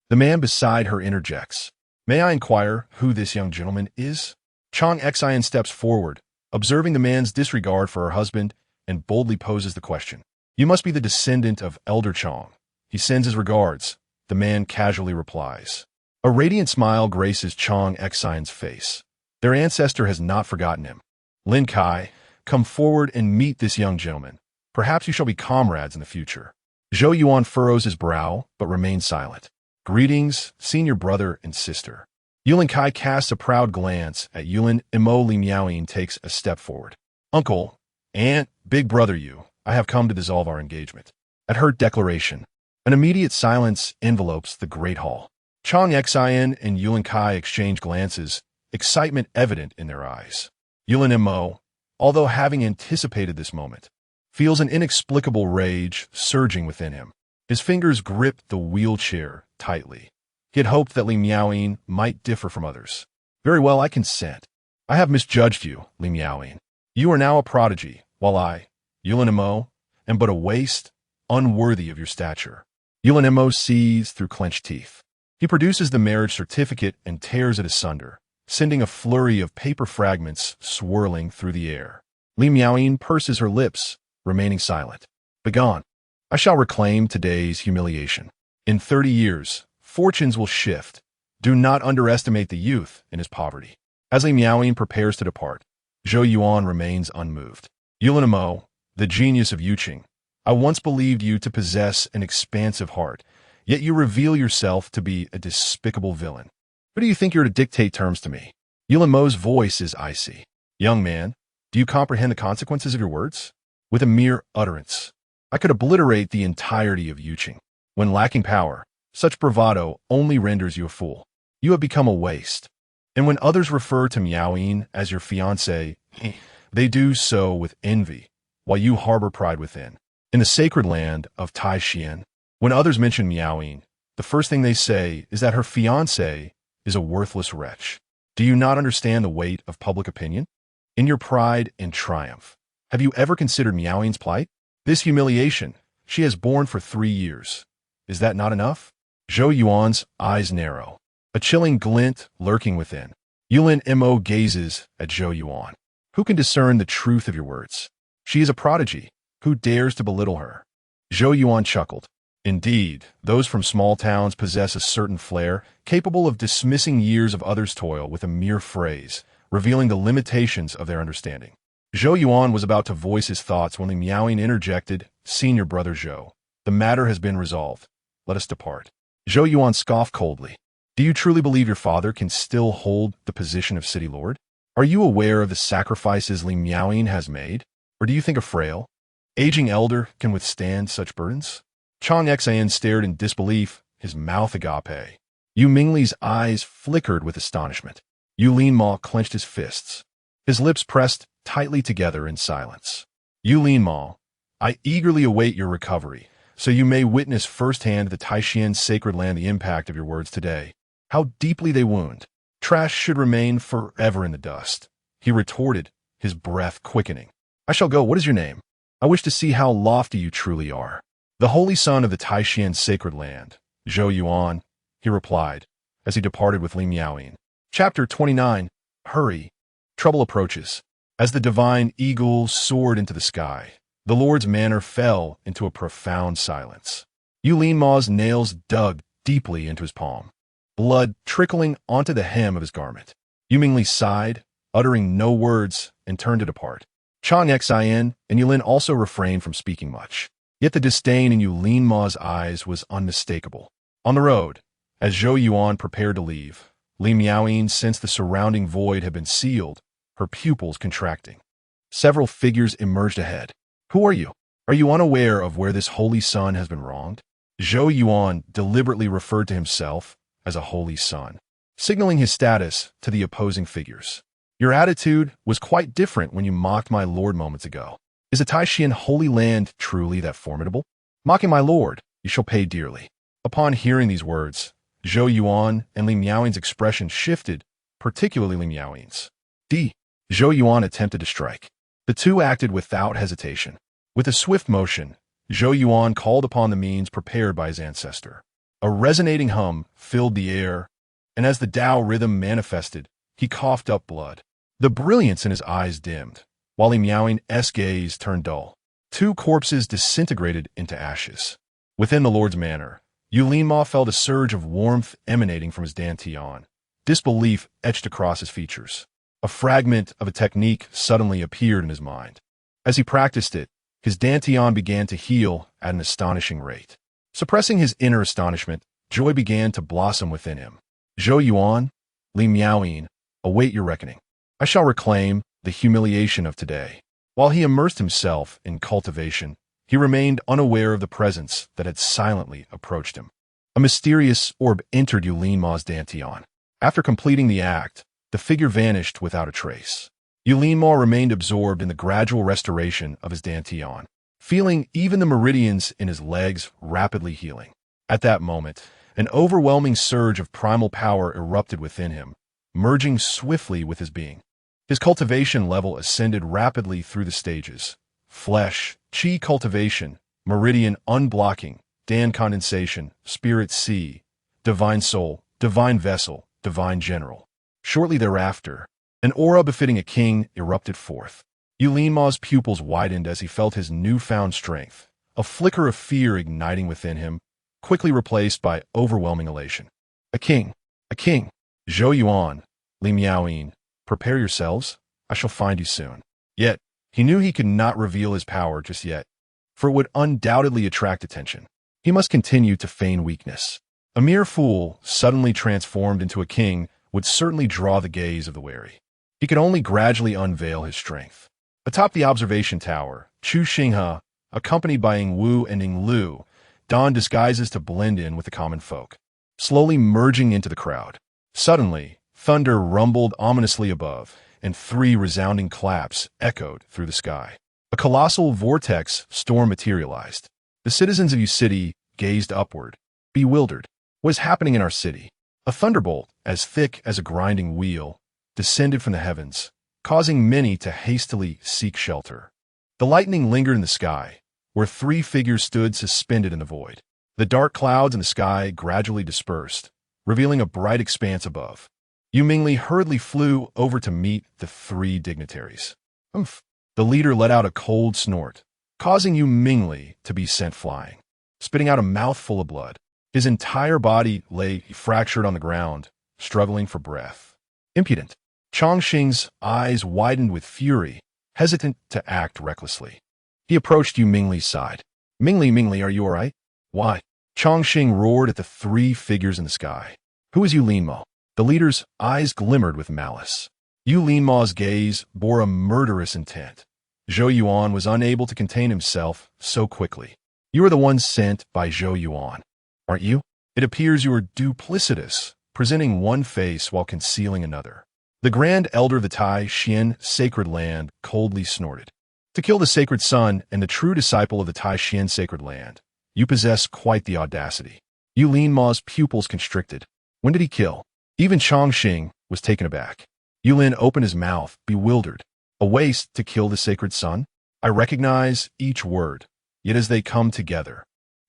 Speaker 1: The man beside her interjects. May I inquire who this young gentleman is? Chu Xinghe steps forward, observing the man's disregard for her husband, and boldly poses the question. You must be the descendant of Elder Chong. He sends his regards. The man casually replies. A radiant smile graces Chu Xinghe's face. Their ancestor has not forgotten him. Lin Kai, come forward and meet this young gentleman. Perhaps you shall be comrades in the future. Zhou Yuan furrows his brow, but remains silent. Greetings, senior brother and sister. Yulin Kai casts a proud glance at Yulin Imo. Li Miaoying takes a step forward. Uncle, aunt, big brother Yu, I have come to dissolve our engagement. At her declaration, an immediate silence envelopes the great hall. Chu Xinghe and Yulin Kai exchange glances, excitement evident in their eyes. Yulin Imo, although having anticipated this moment, feels an inexplicable rage surging within him. His fingers grip the wheelchair tightly. He had hoped that Li Miaoying might differ from others. Very well, I consent. I have misjudged you, Li Miaoying. You are now a prodigy, while I, Yulin Imo, am but a waste, unworthy of your stature. Yulin Imo sees through clenched teeth. He produces the marriage certificate and tears it asunder, sending a flurry of paper fragments swirling through the air. Li Miaoying purses her lips, remaining silent. Begone. I shall reclaim today's humiliation. In 30 years, fortunes will shift. Do not underestimate the youth in his poverty. As Li Miaoying prepares to depart, Zhou Yuan remains unmoved. Yulin Imo, the genius of Yuqing, I once believed you to possess an expansive heart, yet you reveal yourself to be a despicable villain. Who do you think you're to dictate terms to me? Yulin Mo's voice is icy. Young man, do you comprehend the consequences of your words? With a mere utterance, I could obliterate the entirety of Yuqing. When lacking power, such bravado only renders you a fool. You have become a waste. And when others refer to Miaoyin as your fiancé, they do so with envy, while you harbor pride within. In the sacred land of Taishan, when others mention Miaoyin, the first thing they say is that her fiancé is a worthless wretch. Do you not understand the weight of public opinion? In your pride and triumph, have you ever considered Miaoyin's plight? This humiliation she has borne for 3 years. Is that not enough? Zhou Yuan's eyes narrow, a chilling glint lurking within. Yulin Mo gazes at Zhou Yuan. Who can discern the truth of your words? She is a prodigy. Who dares to belittle her? Zhou Yuan chuckled. Indeed, those from small towns possess a certain flair, capable of dismissing years of others' toil with a mere phrase, revealing the limitations of their understanding. Zhou Yuan was about to voice his thoughts when Li Miaoyin interjected, Senior brother Zhou, the matter has been resolved. Let us depart. Zhou Yuan scoffed coldly. Do you truly believe your father can still hold the position of city lord? Are you aware of the sacrifices Li Miaoyin has made? Or do you think a frail, aging elder can withstand such burdens? Chu Xinghe stared in disbelief, his mouth agape. Yu Mingli's eyes flickered with astonishment. Yu Linma clenched his fists. His lips pressed tightly together in silence. Yu Linma, I eagerly await your recovery, so you may witness firsthand the Taishan sacred land the impact of your words today. How deeply they wound. Trash should remain forever in the dust. He retorted, his breath quickening. I shall go. What is your name? I wish to see how lofty you truly are. The holy son of the Taishan sacred land, Zhou Yuan, he replied, as he departed with Li Miaoyin. Chapter 29. Hurry. Trouble approaches. As the divine eagle soared into the sky, the Lord's manner fell into a profound silence. Yu Linma's nails dug deeply into his palm, blood trickling onto the hem of his garment. Yu Mingli sighed, uttering no words, and turned to depart. Chu Xinghe and Yulin also refrained from speaking much. Yet the disdain in Yu Linma's eyes was unmistakable. On the road, as Zhou Yuan prepared to leave, Li Miaoyin sensed the surrounding void had been sealed, her pupils contracting. Several figures emerged ahead. Who are you? Are you unaware of where this holy son has been wronged? Zhou Yuan deliberately referred to himself as a holy son, signaling his status to the opposing figures. Your attitude was quite different when you mocked my lord moments ago. Is a Taishan holy land truly that formidable? Mocking my lord, you shall pay dearly. Upon hearing these words, Zhou Yuan and Li Miaoyin's expression shifted, particularly Li Miaoyin's. Zhou Yuan attempted to strike. The two acted without hesitation. With a swift motion, Zhou Yuan called upon the means prepared by his ancestor. A resonating hum filled the air, and as the Tao rhythm manifested, he coughed up blood. The brilliance in his eyes dimmed, while Li Miaoyin's gaze turned dull. 2 corpses disintegrated into ashes. Within the Lord's manor, Yu Linma felt a surge of warmth emanating from his dantian. Disbelief etched across his features. A fragment of a technique suddenly appeared in his mind. As he practiced it, his dantian began to heal at an astonishing rate. Suppressing his inner astonishment, joy began to blossom within him. Zhou Yuan, Li Miaoyin, await your reckoning. I shall reclaim the humiliation of today. While he immersed himself in cultivation, he remained unaware of the presence that had silently approached him. A mysterious orb entered Yu Linma's dantian. After completing the act, the figure vanished without a trace. Yu Linma remained absorbed in the gradual restoration of his dantian, feeling even the meridians in his legs rapidly healing. At that moment, an overwhelming surge of primal power erupted within him, merging swiftly with his being. His cultivation level ascended rapidly through the stages: flesh, chi cultivation, meridian unblocking, dan condensation, spirit sea, divine soul, divine vessel, divine general. Shortly thereafter, an aura befitting a king erupted forth. Yu Linma's pupils widened as he felt his newfound strength, a flicker of fear igniting within him, quickly replaced by overwhelming elation. A king! A king! Zhou Yuan, Li Miaoyin, prepare yourselves, I shall find you soon. Yet, he knew he could not reveal his power just yet, for it would undoubtedly attract attention. He must continue to feign weakness. A mere fool, suddenly transformed into a king, would certainly draw the gaze of the wary. He could only gradually unveil his strength. Atop the observation tower, Chu Xinghe, accompanied by Ying Wu and Ying Lu, donned disguises to blend in with the common folk, slowly merging into the crowd. Suddenly, thunder rumbled ominously above, and 3 resounding claps echoed through the sky. A colossal vortex storm materialized. The citizens of Yu City gazed upward, bewildered. What is happening in our city? A thunderbolt, as thick as a grinding wheel, descended from the heavens, causing many to hastily seek shelter. The lightning lingered in the sky, where 3 figures stood suspended in the void. The dark clouds in the sky gradually dispersed, revealing a bright expanse above. Yu Mingli hurriedly flew over to meet the 3 dignitaries. Umph! The leader let out a cold snort, causing Yu Mingli to be sent flying, spitting out a mouthful of blood. His entire body lay fractured on the ground, struggling for breath. Impudent! Chongqing's eyes widened with fury, hesitant to act recklessly. He approached Yu Mingli's side. Mingli, are you all right? Why? Chongqing roared at the 3 figures in the sky. Who is Yu Linmo? The leader's eyes glimmered with malice. Yu Linmo's gaze bore a murderous intent. Zhou Yuan was unable to contain himself so quickly. You are the one sent by Zhou Yuan, aren't you? It appears you are duplicitous, presenting one face while concealing another. The Grand Elder of the Tai Xian Sacred Land coldly snorted. To kill the Sacred Son and the true disciple of the Tai Xian Sacred Land, you possess quite the audacity. Yu Linmo's pupils constricted. When did he kill? Even Chongqing was taken aback. Yulin opened his mouth, bewildered. A waste to kill the Sacred Son? I recognize each word, yet as they come together,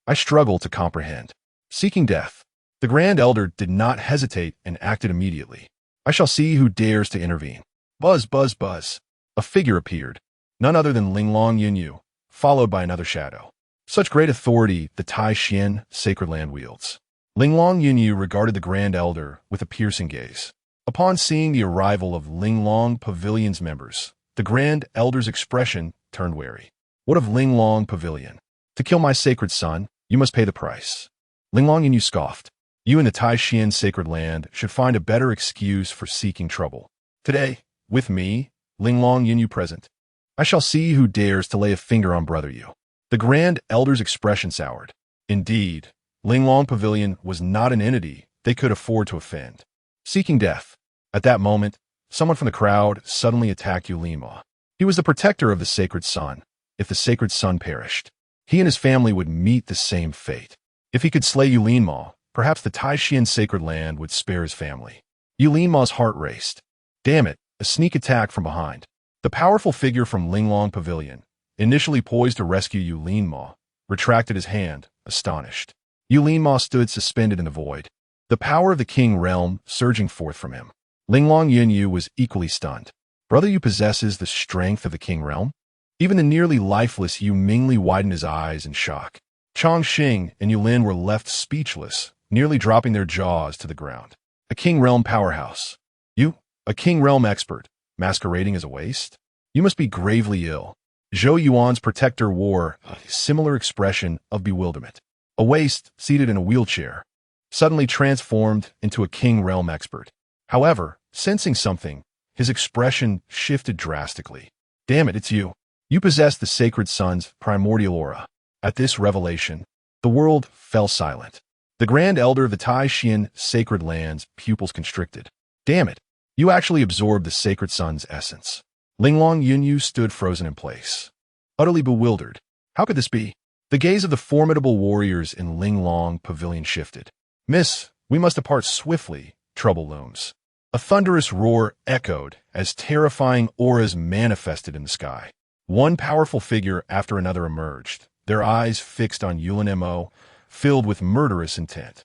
Speaker 1: I struggle to comprehend. Seeking death. The Grand Elder did not hesitate and acted immediately. I shall see who dares to intervene. Buzz, buzz, buzz. A figure appeared, none other than Linglong Yunyu, followed by another shadow. Such great authority the Tai Xian Sacred Land wields. Linglong Yunyu regarded the Grand Elder with a piercing gaze. Upon seeing the arrival of Linglong Pavilion's members, the Grand Elder's expression turned wary. What of Linglong Pavilion? To kill my sacred son, you must pay the price. Linglong Yunyu scoffed. You and the Tai Xian Sacred Land should find a better excuse for seeking trouble. Today, with me, Linglong Yunyu present, I shall see who dares to lay a finger on Brother Yu. The Grand Elder's expression soured. Indeed, Linglong Pavilion was not an entity they could afford to offend. Seeking death. At that moment, someone from the crowd suddenly attacked Yu Linmo. He was the protector of the Sacred Son. If the Sacred Son perished, he and his family would meet the same fate. If he could slay Yu Linmo, perhaps the Tai Xian Sacred Land would spare his family. Yu Linmo's heart raced. Damn it, a sneak attack from behind. The powerful figure from Linglong Pavilion, initially poised to rescue Yu Linmo, retracted his hand, astonished. Yu Linmo stood suspended in the void, the power of the King Realm surging forth from him. Linglong Yunyu was equally stunned. Brother Yu possesses the strength of the King Realm? Even the nearly lifeless Yu Mingli widened his eyes in shock. Chongqing and Yulin were left speechless, nearly dropping their jaws to the ground. A King Realm powerhouse. You, a King Realm expert, masquerading as a waste? You must be gravely ill. Zhou Yuan's protector wore a similar expression of bewilderment. A waste seated in a wheelchair, suddenly transformed into a King Realm expert. However, sensing something, his expression shifted drastically. Damn it, it's you. You possess the Sacred Son's primordial aura. At this revelation, the world fell silent. The Grand Elder of the Tai Xian Sacred Land's pupils constricted. Damn it, you actually absorbed the Sacred Son's essence. Linglong Yunyu stood frozen in place, utterly bewildered. How could this be? The gaze of the formidable warriors in Linglong Pavilion shifted. Miss, we must depart swiftly, trouble looms. A thunderous roar echoed as terrifying auras manifested in the sky. One powerful figure after another emerged, their eyes fixed on Yulin Mo, filled with murderous intent.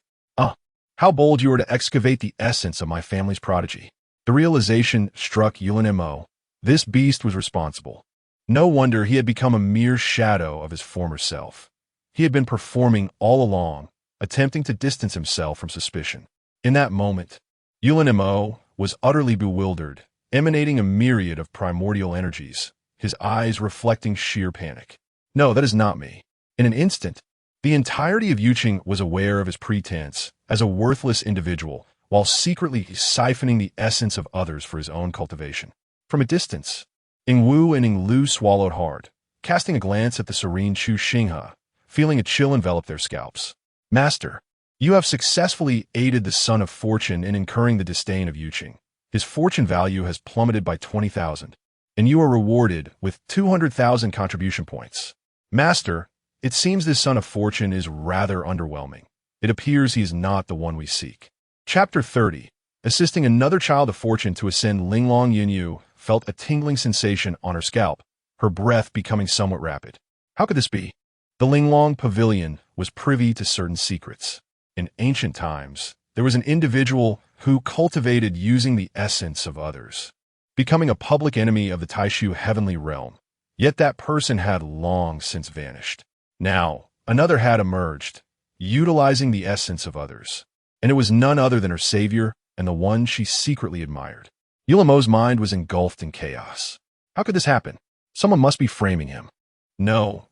Speaker 1: How bold you are to excavate the essence of my family's prodigy. The realization struck Yulin Mo. This beast was responsible. No wonder he had become a mere shadow of his former self. He had been performing all along, attempting to distance himself from suspicion. In that moment, Yulin Mo was utterly bewildered, emanating a myriad of primordial energies, his eyes reflecting sheer panic. No, that is not me. In an instant, The entirety of Yuqing was aware of his pretense as a worthless individual, while secretly siphoning the essence of others for his own cultivation. From a distance, Ing Wu and Ing Lu swallowed hard, casting a glance at the serene Chu Xinghe, feeling a chill envelop their scalps. Master, you have successfully aided the son of fortune in incurring the disdain of Yuqing. His fortune value has plummeted by 20,000, and you are rewarded with 200,000 contribution points. Master, it seems this son of fortune is rather underwhelming. It appears he is not the one we seek. Chapter 30. Assisting another child of fortune to ascend, Linglong Yunyu felt a tingling sensation on her scalp, her breath becoming somewhat rapid. How could this be? The Linglong Pavilion was privy to certain secrets. In ancient times, there was an individual who cultivated using the essence of others, becoming a public enemy of the Taishu heavenly realm. Yet that person had long since vanished. Now, another had emerged, utilizing the essence of others. And it was none other than her savior and the one she secretly admired. Yulamo's mind was engulfed in chaos. How could this happen? Someone must be framing him. No,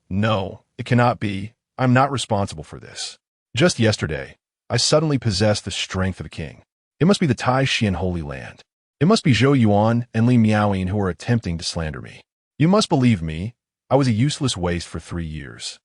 Speaker 1: it cannot be. I'm not responsible for this. Just yesterday, I suddenly possessed the strength of a king. It must be the Tai Xian Holy Land. It must be Zhou Yuan and Li Miaoyin who are attempting to slander me. You must believe me, I was a useless waste for 3 years.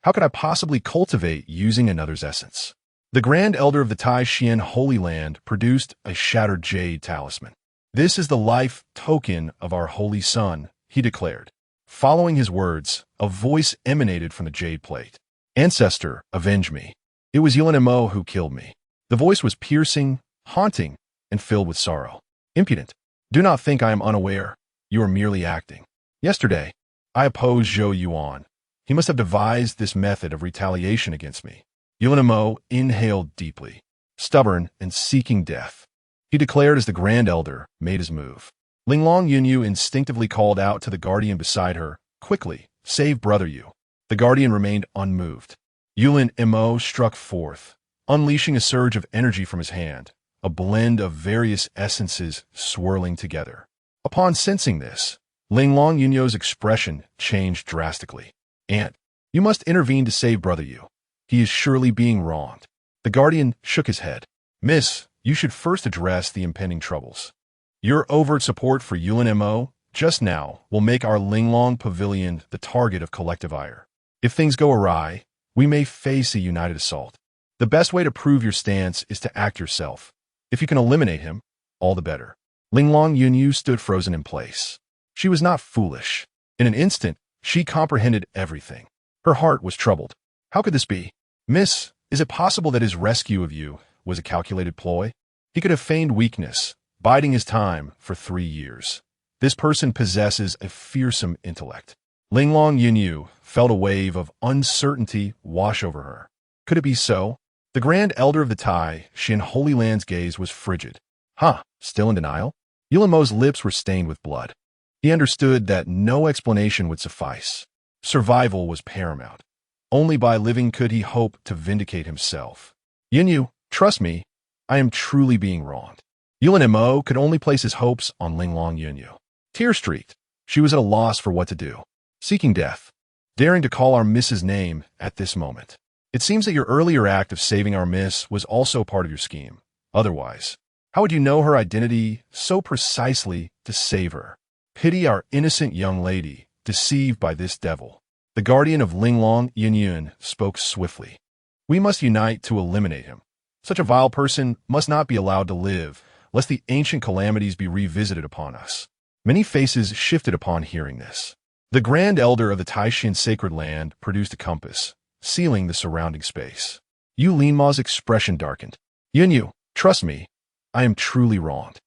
Speaker 1: How could I possibly cultivate using another's essence? The Grand Elder of the Tai Xian Holy Land produced a shattered jade talisman. This is the life token of our holy son, he declared. Following his words, a voice emanated from the jade plate. Ancestor, avenge me. It was Yulin Mo who killed me. The voice was piercing, haunting, and filled with sorrow. Impudent. Do not think I am unaware. You are merely acting. Yesterday, I opposed Zhou Yuan. He must have devised this method of retaliation against me. Yulin Mo inhaled deeply, stubborn and seeking death. He declared as the Grand Elder made his move. Linglong Yunyu instinctively called out to the guardian beside her, quickly, save brother Yu. The guardian remained unmoved. Yulin Mo struck forth, unleashing a surge of energy from his hand, a blend of various essences swirling together. Upon sensing this, Linglong Yunyu's expression changed drastically. Aunt, you must intervene to save brother Yu. He is surely being wronged. The guardian shook his head. Miss, you should first address the impending troubles. Your overt support for Yulin Mo just now will make our Linglong Pavilion the target of collective ire. If things go awry, we may face a united assault. The best way to prove your stance is to act yourself. If you can eliminate him, all the better. Linglong Yunyu stood frozen in place. She was not foolish. In an instant, she comprehended everything. Her heart was troubled. How could this be? Miss, is it possible that his rescue of you was a calculated ploy? He could have feigned weakness, biding his time for 3 years. This person possesses a fearsome intellect. Linglong Yunyu felt a wave of uncertainty wash over her. Could it be so? The Grand Elder of the Tai Xian Holy Land's gaze was frigid. Still in denial? Yulin Mo's lips were stained with blood. He understood that no explanation would suffice. Survival was paramount. Only by living could he hope to vindicate himself. Yunyu, trust me, I am truly being wronged. Yulin Mo could only place his hopes on Linglong Yunyu. Tear-streaked, she was at a loss for what to do. Seeking death, daring to call our Miss's name at this moment. It seems that your earlier act of saving our Miss was also part of your scheme. Otherwise, how would you know her identity so precisely to save her? Pity our innocent young lady, deceived by this devil. The guardian of Linglong Yunyun spoke swiftly. We must unite to eliminate him. Such a vile person must not be allowed to live, lest the ancient calamities be revisited upon us. Many faces shifted upon hearing this. The Grand Elder of the Taishan Sacred Land produced a compass, sealing the surrounding space. Yu Linma's expression darkened. Yunyu, trust me, I am truly wronged.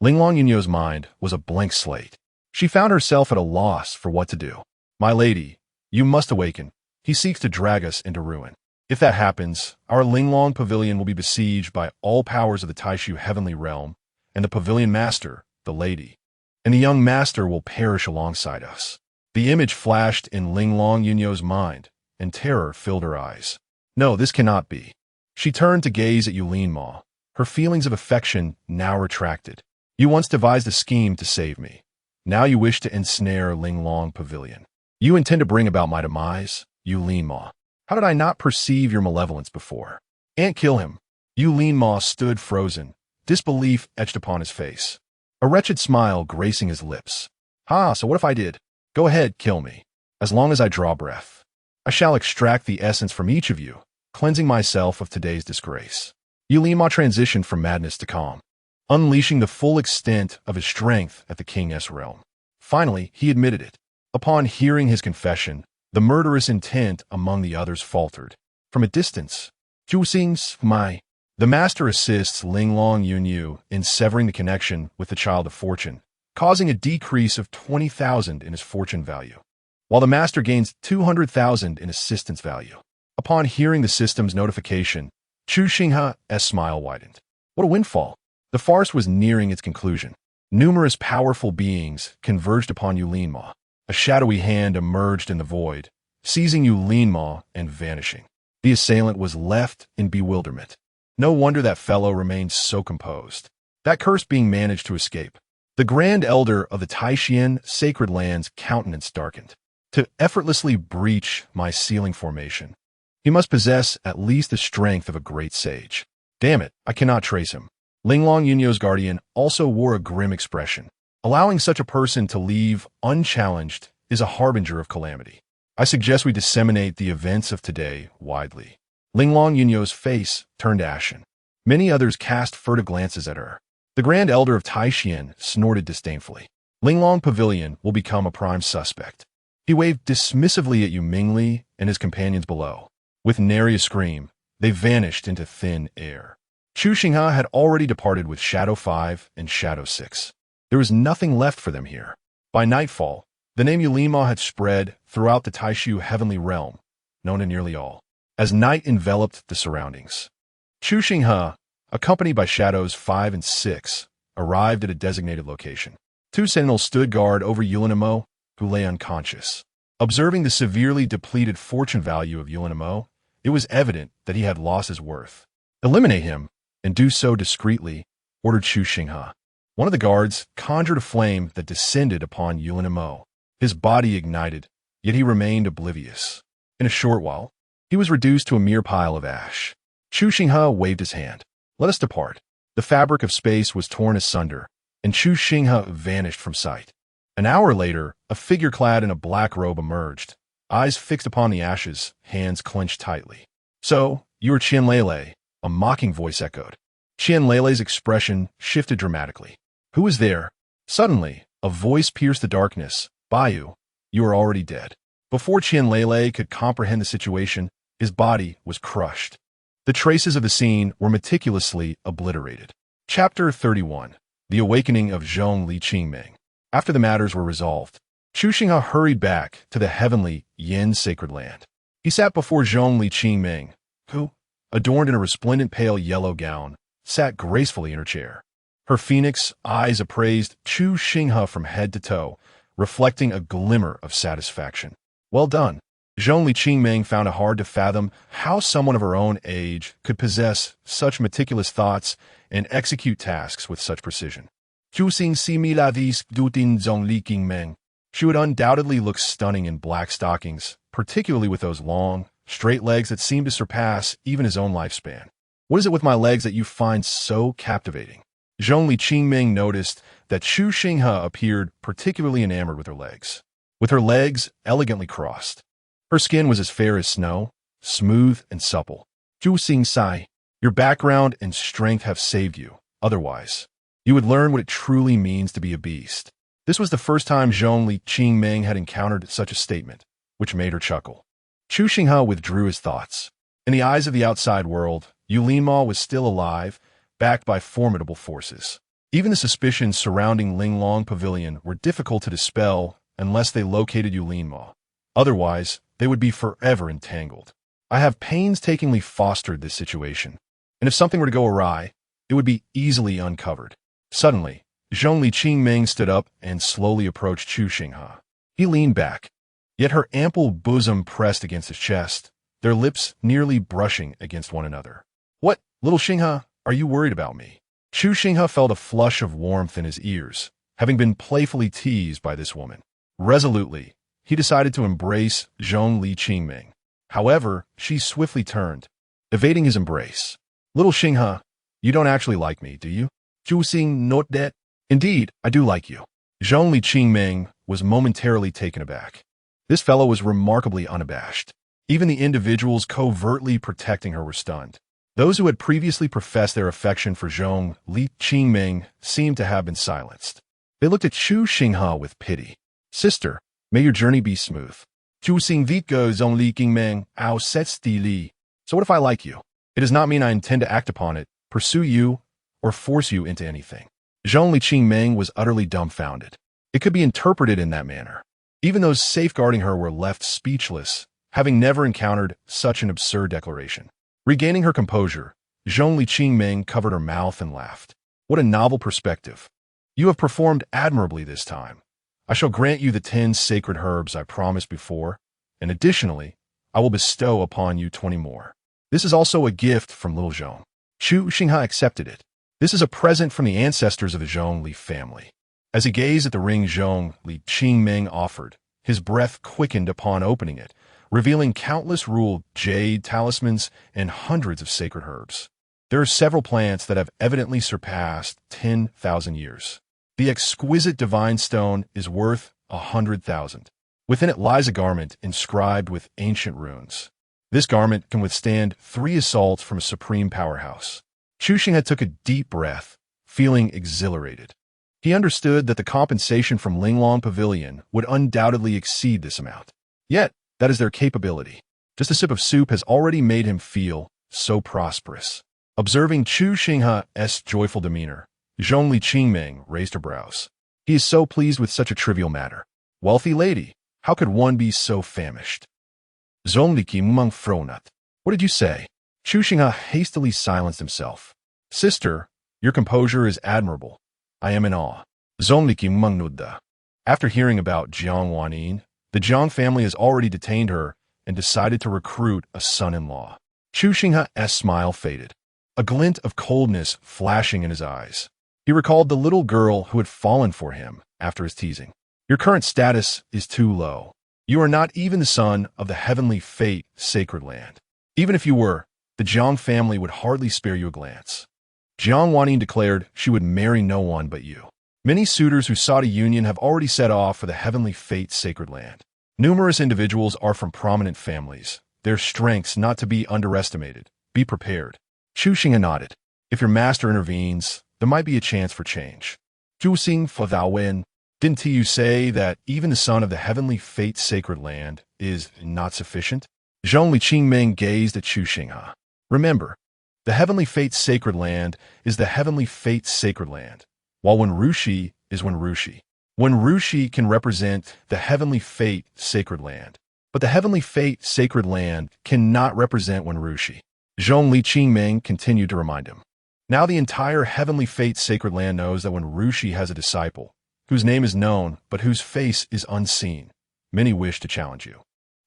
Speaker 1: Linglong Yunyu's mind was a blank slate. She found herself at a loss for what to do. My lady, you must awaken. He seeks to drag us into ruin. If that happens, our Linglong Pavilion will be besieged by all powers of the Taishu heavenly realm, and the pavilion master, the lady, and the young master will perish alongside us. The image flashed in Linglong Yunyu's mind, and terror filled her eyes. No, this cannot be. She turned to gaze at Yulin Ma, her feelings of affection now retracted. You once devised a scheme to save me. Now you wish to ensnare Linglong Pavilion. You intend to bring about my demise, Yulin Ma. How did I not perceive your malevolence before? Can't kill him. Yu Linma stood frozen, disbelief etched upon his face. A wretched smile gracing his lips. So what if I did? Go ahead, kill me. As long as I draw breath. I shall extract the essence from each of you, cleansing myself of today's disgrace. Yu Linma transitioned from madness to calm, unleashing the full extent of his strength at the King's realm. Finally, he admitted it. Upon hearing his confession, the murderous intent among the others faltered. From a distance, Chu Xinghe, the master assists Linglong Yunyu in severing the connection with the Child of Fortune, causing a decrease of 20,000 in his fortune value, while the master gains 200,000 in assistance value. Upon hearing the system's notification, Chu Xinghe's smile widened. What a windfall! The farce was nearing its conclusion. Numerous powerful beings converged upon Yu Linma. A shadowy hand emerged in the void, seizing Yu Linma and vanishing. The assailant was left in bewilderment. No wonder that fellow remained so composed. That cursed being managed to escape. The Grand Elder of the Taishan Sacred Land's countenance darkened. To effortlessly breach my sealing formation, he must possess at least the strength of a great sage. Damn it, I cannot trace him. Linglong Yunyu's guardian also wore a grim expression. Allowing such a person to leave unchallenged is a harbinger of calamity. I suggest we disseminate the events of today widely. Linglong Yunyu's face turned ashen. Many others cast furtive glances at her. The Grand Elder of Taishan snorted disdainfully. Linglong Pavilion will become a prime suspect. He waved dismissively at Yu Mingli and his companions below. With nary a scream, they vanished into thin air. Chu Xinghe had already departed with Shadow 5 and Shadow 6. There was nothing left for them here. By nightfall, the name Yu Linma had spread throughout the Taishu heavenly realm, known to nearly all, as night enveloped the surroundings. Chu Xinghe, accompanied by Shadows 5 and 6, arrived at a designated location. Two sentinels stood guard over Yu Linma, who lay unconscious. Observing the severely depleted fortune value of Yu Linma, it was evident that he had lost his worth. Eliminate him, and do so discreetly, ordered Chu Xinghe. One of the guards conjured a flame that descended upon Yu Linma. His body ignited, yet he remained oblivious. In a short while, he was reduced to a mere pile of ash. Chu Xinghe waved his hand. Let us depart. The fabric of space was torn asunder, and Chu Xinghe vanished from sight. An hour later, a figure clad in a black robe emerged, eyes fixed upon the ashes, hands clenched tightly. So, you are Qianlele, a mocking voice echoed. Qianlele's expression shifted dramatically. Who is there? Suddenly, a voice pierced the darkness. Bayu, you are already dead. Before Qianlele could comprehend the situation, his body was crushed. The traces of the scene were meticulously obliterated. Chapter 31. The Awakening of Zhong Li Qingming. After the matters were resolved, Chu Xinghe hurried back to the heavenly Yin sacred land. He sat before Zhong Li Qingming, who, adorned in a resplendent pale yellow gown, sat gracefully in her chair. Her phoenix eyes appraised Chu Xinghe from head to toe, reflecting a glimmer of satisfaction. Well done. Zhong Li Qingming found it hard to fathom how someone of her own age could possess such meticulous thoughts and execute tasks with such precision. Chu Xinghe la vis dutin Zhong Li Qingming. She would undoubtedly look stunning in black stockings, particularly with those long, straight legs that seemed to surpass even his own lifespan. What is it with my legs that you find so captivating? Zhong Li Qingming noticed that Chu Xinghe appeared particularly enamored with her legs. With her legs elegantly crossed. Her skin was as fair as snow, smooth and supple. Chu Xinghe, your background and strength have saved you. Otherwise, you would learn what it truly means to be a beast. This was the first time Zhong Li Qingming had encountered such a statement, which made her chuckle. Chu Xinghe withdrew his thoughts. In the eyes of the outside world, Yu Linma was still alive, backed by formidable forces. Even the suspicions surrounding Linglong Pavilion were difficult to dispel unless they located Yu Linma. Otherwise, they would be forever entangled. I have painstakingly fostered this situation, and if something were to go awry, it would be easily uncovered. Suddenly, Zhong Li Qingming stood up and slowly approached Chu Xinghe. He leaned back, yet her ample bosom pressed against his chest, their lips nearly brushing against one another. What, little Xinghe, are you worried about me? Chu Xinghe felt a flush of warmth in his ears, having been playfully teased by this woman. Resolutely, he decided to embrace Zhong Li Qingming. However, she swiftly turned, evading his embrace. Little Xinghe, you don't actually like me, do you? Chu Xinghe not that. Indeed, I do like you. Zhong Liqingming was momentarily taken aback. This fellow was remarkably unabashed. Even the individuals covertly protecting her were stunned. Those who had previously professed their affection for Zhong Liqingming seemed to have been silenced. They looked at Chu Xinghe with pity. Sister, may your journey be smooth. Chu Xinghe Zhong Liqingming ao sets li. So what if I like you? It does not mean I intend to act upon it, pursue you, or force you into anything. Zhong Liqingming was utterly dumbfounded. It could be interpreted in that manner. Even those safeguarding her were left speechless, having never encountered such an absurd declaration. Regaining her composure, Zhong Liqingming covered her mouth and laughed. What a novel perspective. You have performed admirably this time. I shall grant you the 10 sacred herbs I promised before, and additionally, I will bestow upon you 20 more. This is also a gift from little Zhong. Chu Xinghe accepted it. This is a present from the ancestors of the Zhong Li family. As he gazed at the ring Zhong Liqingming offered, his breath quickened upon opening it, revealing countless ruled jade talismans and hundreds of sacred herbs. There are several plants that have evidently surpassed 10,000 years. The exquisite divine stone is worth 100,000. Within it lies a garment inscribed with ancient runes. This garment can withstand 3 assaults from a supreme powerhouse. Chu Xinghe took a deep breath, feeling exhilarated. He understood that the compensation from Linglong Pavilion would undoubtedly exceed this amount. Yet, that is their capability. Just a sip of soup has already made him feel so prosperous. Observing Chu Xinghe's joyful demeanor, Zhong Liqingming raised her brows. He is so pleased with such a trivial matter. Wealthy lady, how could one be so famished? Zhong Liqingming frowned. What did you say? Chu Xinghe hastily silenced himself. Sister, your composure is admirable. I am in awe. Zhong Liqingming nodded. After hearing about Jiang Wanyin, the Jiang family has already detained her and decided to recruit a son-in-law. Chu Xinghe's smile faded, a glint of coldness flashing in his eyes. He recalled the little girl who had fallen for him after his teasing. Your current status is too low. You are not even the son of the heavenly fate sacred land. Even if you were, the Jiang family would hardly spare you a glance. Jiang Wanyin declared she would marry no one but you. Many suitors who sought a union have already set off for the heavenly fate sacred land. Numerous individuals are from prominent families, their strengths not to be underestimated. Be prepared. Chu Xinghe nodded. If your master intervenes, there might be a chance for change. Zhu Xing for thou win. Didn't you say that even the son of the heavenly fate sacred land is not sufficient? Zhong Liqingming gazed at Chu Xinghe. Remember, the heavenly fate sacred land is the heavenly fate sacred land, while Wenrushi is Wenrushi. Wenrushi can represent the heavenly fate sacred land, but the heavenly fate sacred land cannot represent Wenrushi. Zhong Liqingming continued to remind him. Now the entire heavenly fate sacred land knows that Wenrushi has a disciple, whose name is known but whose face is unseen. Many wish to challenge you.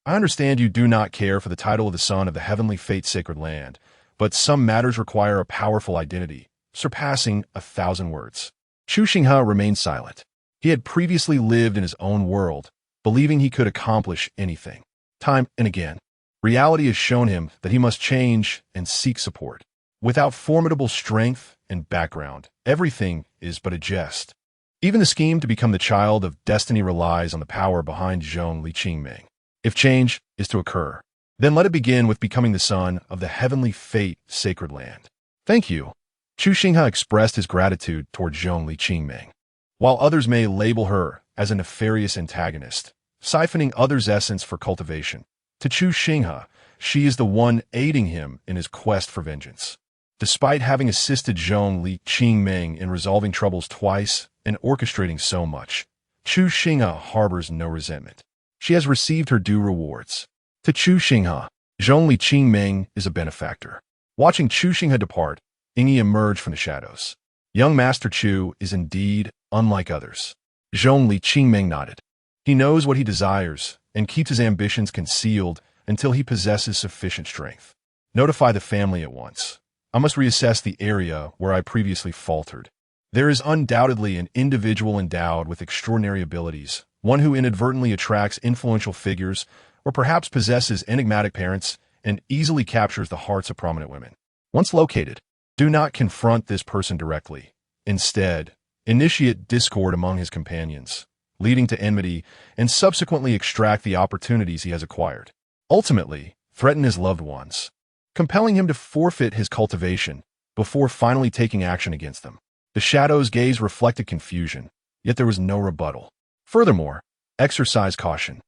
Speaker 1: I understand you do not care for the title of the son of the heavenly fate sacred land, but some matters require a powerful identity, surpassing 1,000 words. Chu Xinghe remained silent. He had previously lived in his own world, believing he could accomplish anything. Time and again, reality has shown him that he must change and seek support. Without formidable strength and background, everything is but a jest. Even the scheme to become the child of destiny relies on the power behind Zhong Liqingming. If change is to occur, then let it begin with becoming the son of the heavenly fate sacred land. Thank you. Chu Xinghe expressed his gratitude toward Zhong Liqingming. While others may label her as a nefarious antagonist, siphoning others' essence for cultivation, to Chu Xinghe, she is the one aiding him in his quest for vengeance. Despite having assisted Zhong Liqingming in resolving troubles twice and orchestrating so much, Chu Xinghe harbors no resentment. She has received her due rewards. To Chu Xinghe, Zhong Liqingming is a benefactor. Watching Chu Xinghe depart, Yingyi emerged from the shadows. Young Master Chu is indeed unlike others. Zhong Liqingming nodded. He knows what he desires and keeps his ambitions concealed until he possesses sufficient strength. Notify the family at once. I must reassess the area where I previously faltered. There is undoubtedly an individual endowed with extraordinary abilities, one who inadvertently attracts influential figures or perhaps possesses enigmatic parents and easily captures the hearts of prominent women. Once located, do not confront this person directly. Instead, initiate discord among his companions, leading to enmity, and subsequently extract the opportunities he has acquired. Ultimately, threaten his loved ones, compelling him to forfeit his cultivation before finally taking action against them. The shadow's gaze reflected confusion, yet there was no rebuttal. Furthermore, exercise caution.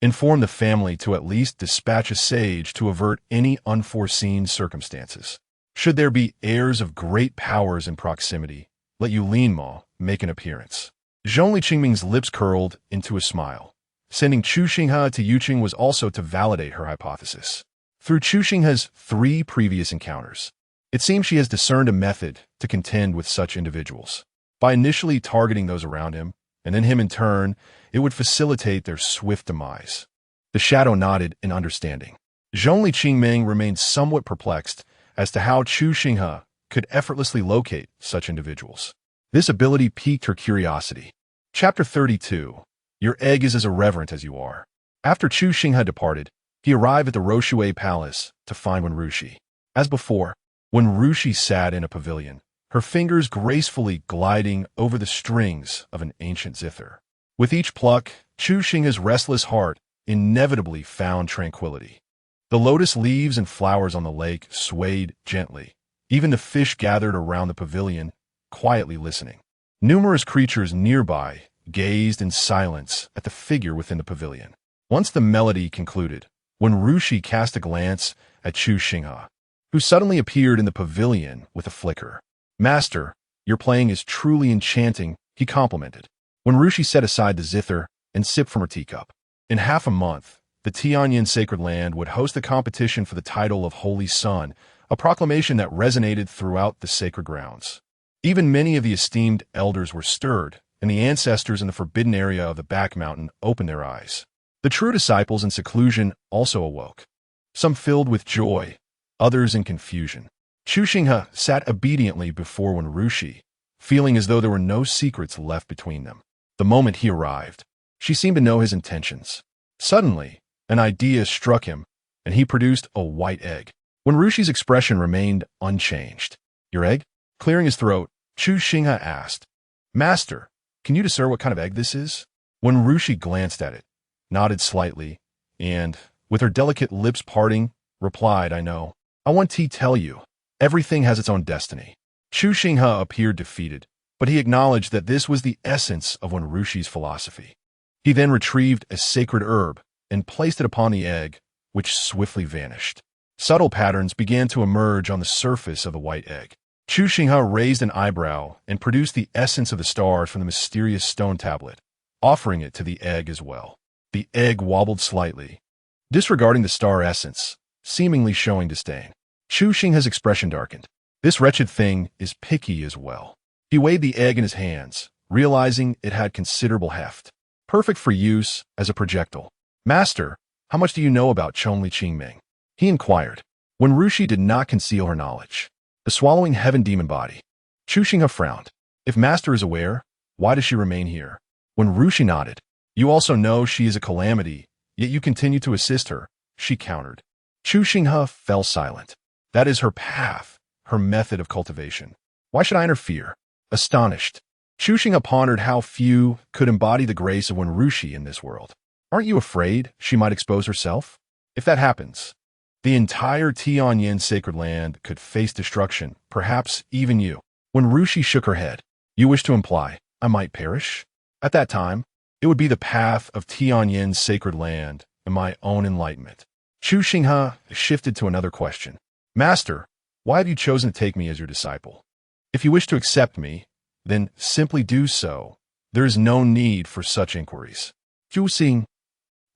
Speaker 1: Inform the family to at least dispatch a sage to avert any unforeseen circumstances. Should there be heirs of great powers in proximity, let Yulinma make an appearance. Zhongli Qingming's lips curled into a smile. Sending Chu Xinghe to Yuqing was also to validate her hypothesis. Through Chu Xinghe's 3 previous encounters, it seems she has discerned a method to contend with such individuals. By initially targeting those around him, and then him in turn, it would facilitate their swift demise. The shadow nodded in understanding. Zhongli Qingming remained somewhat perplexed as to how Chu Xinghe could effortlessly locate such individuals. This ability piqued her curiosity. Chapter 32. Your egg is as irreverent as you are. After Chu Xinghe departed, he arrived at the Roshui Palace to find Wenrushi. As before, Wenrushi sat in a pavilion, her fingers gracefully gliding over the strings of an ancient zither. With each pluck, Chu Xinghe's restless heart inevitably found tranquility. The lotus leaves and flowers on the lake swayed gently. Even the fish gathered around the pavilion, quietly listening. Numerous creatures nearby gazed in silence at the figure within the pavilion. Once the melody concluded, Wenrushi cast a glance at Chu Xinghe, who suddenly appeared in the pavilion with a flicker. "Master, your playing is truly enchanting," he complimented. Wenrushi set aside the zither and sipped from her teacup. In half a month, the Tianyin Sacred Land would host a competition for the title of Holy Son, a proclamation that resonated throughout the sacred grounds. Even many of the esteemed elders were stirred, and the ancestors in the forbidden area of the back mountain opened their eyes. The true disciples in seclusion also awoke, some filled with joy, others in confusion. Chu Xinghe sat obediently before Wenrushi, feeling as though there were no secrets left between them. The moment he arrived, she seemed to know his intentions. Suddenly, an idea struck him, and he produced a white egg. Wenrushi's expression remained unchanged. "Your egg?" Clearing his throat, Chu Xinghe asked, "Master, can you discern what kind of egg this is?" Wenrushi glanced at it, nodded slightly, and, with her delicate lips parting, replied, "I know. I want to tell you, everything has its own destiny." Chu Xinghe appeared defeated, but he acknowledged that this was the essence of Wenrushi's philosophy. He then retrieved a sacred herb and placed it upon the egg, which swiftly vanished. Subtle patterns began to emerge on the surface of the white egg. Chu Xinghe raised an eyebrow and produced the essence of the stars from the mysterious stone tablet, offering it to the egg as well. The egg wobbled slightly, disregarding the star essence, seemingly showing disdain. Chu Xinghe's expression darkened. This wretched thing is picky as well. He weighed the egg in his hands, realizing it had considerable heft, perfect for use as a projectile. "Master, how much do you know about Zhongli Qingming?" he inquired. Wenrushi did not conceal her knowledge. The swallowing heaven demon body. Chu Xinghe frowned. "If Master is aware, why does she remain here?" Wenrushi nodded. "You also know she is a calamity, yet you continue to assist her," she countered. Chu Xinghe fell silent. "That is her path, her method of cultivation. Why should I interfere?" Astonished, Chu Xinghe pondered how few could embody the grace of Wenrushi in this world. "Aren't you afraid she might expose herself? If that happens, the entire Tianyin Sacred Land could face destruction, perhaps even you." Wenrushi shook her head. "You wish to imply I might perish? At that time, it would be the path of Tianyin's Sacred Land and my own enlightenment." Chu Xinghe shifted to another question. "Master, why have you chosen to take me as your disciple? If you wish to accept me, then simply do so. There is no need for such inquiries." Chu Xinghe,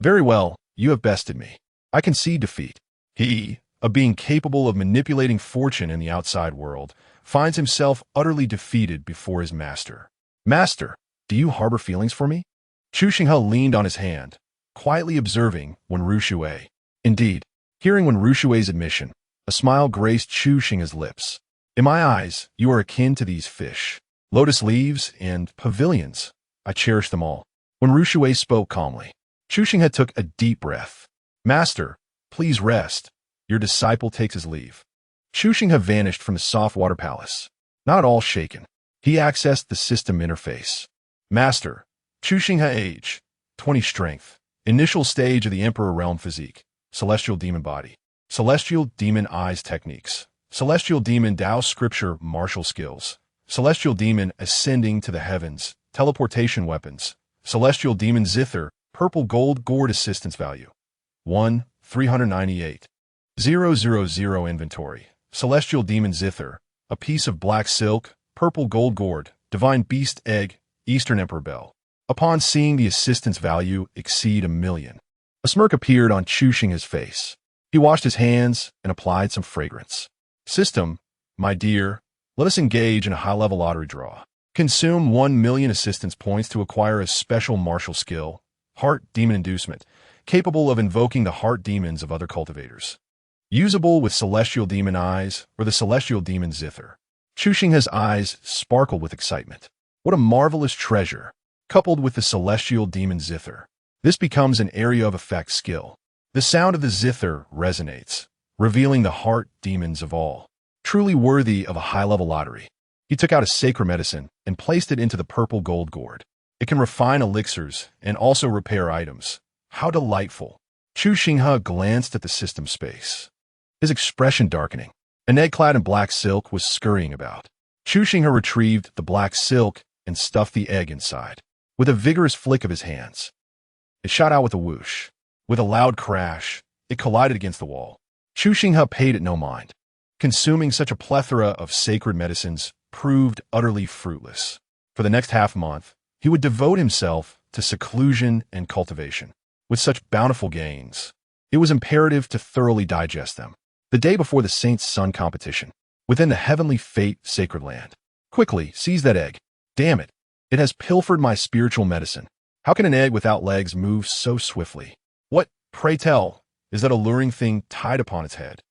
Speaker 1: "Very well, you have bested me. I concede defeat." He, a being capable of manipulating fortune in the outside world, finds himself utterly defeated before his master. "Master, do you harbor feelings for me?" Chu Xinghe leaned on his hand, quietly observing Wenrushui. Indeed, hearing Wenrushui's admission, a smile graced Chu Xinghe's lips. "In my eyes, you are akin to these fish. Lotus leaves and pavilions. I cherish them all." Wenrushui spoke calmly. Chu Xinghe took a deep breath. "Master, please rest." Your disciple takes his leave. Chu Xinghe vanished from the soft water palace. Not at all shaken. He accessed the system interface. Master, Chu Xinghe age, 20 strength. Initial stage of the Emperor Realm physique. Celestial demon body. Celestial demon eyes techniques. Celestial demon Dao scripture martial skills. Celestial demon ascending to the heavens. Teleportation weapons. Celestial demon zither, purple gold gourd assistance value. 1, 398. 000 inventory. Celestial demon zither, a piece of black silk, purple gold gourd, divine beast egg, Eastern Emperor bell. Upon seeing the assistance value exceed 1,000,000, a smirk appeared on Chu Xinghe's face. He washed his hands and applied some fragrance. System, my dear, let us engage in a high-level lottery draw. Consume 1,000,000 assistance points to acquire a special martial skill, Heart Demon Inducement, capable of invoking the heart demons of other cultivators. Usable with Celestial Demon Eyes or the Celestial Demon Zither. Chu Xinghe's eyes sparkled with excitement. What a marvelous treasure! Coupled with the Celestial Demon Zither, this becomes an area of effect skill. The sound of the zither resonates, revealing the heart demons of all. Truly worthy of a high-level lottery. He took out a sacred medicine and placed it into the purple gold gourd. It can refine elixirs and also repair items. How delightful! Chu Xinghe glanced at the system space, his expression darkening. An egg clad in black silk was scurrying about. Chu Xinghe retrieved the black silk and stuffed the egg inside. With a vigorous flick of his hands, it shot out with a whoosh. With a loud crash, it collided against the wall. Chu Xinghe paid it no mind. Consuming such a plethora of sacred medicines proved utterly fruitless. For the next half-month, he would devote himself to seclusion and cultivation. With such bountiful gains, it was imperative to thoroughly digest them. The day before the Saint's Sun competition, within the heavenly fate sacred land. Quickly, seize that egg. Damn it. It has pilfered my spiritual medicine. How can an egg without legs move so swiftly? What, pray tell, is that alluring thing tied upon its head,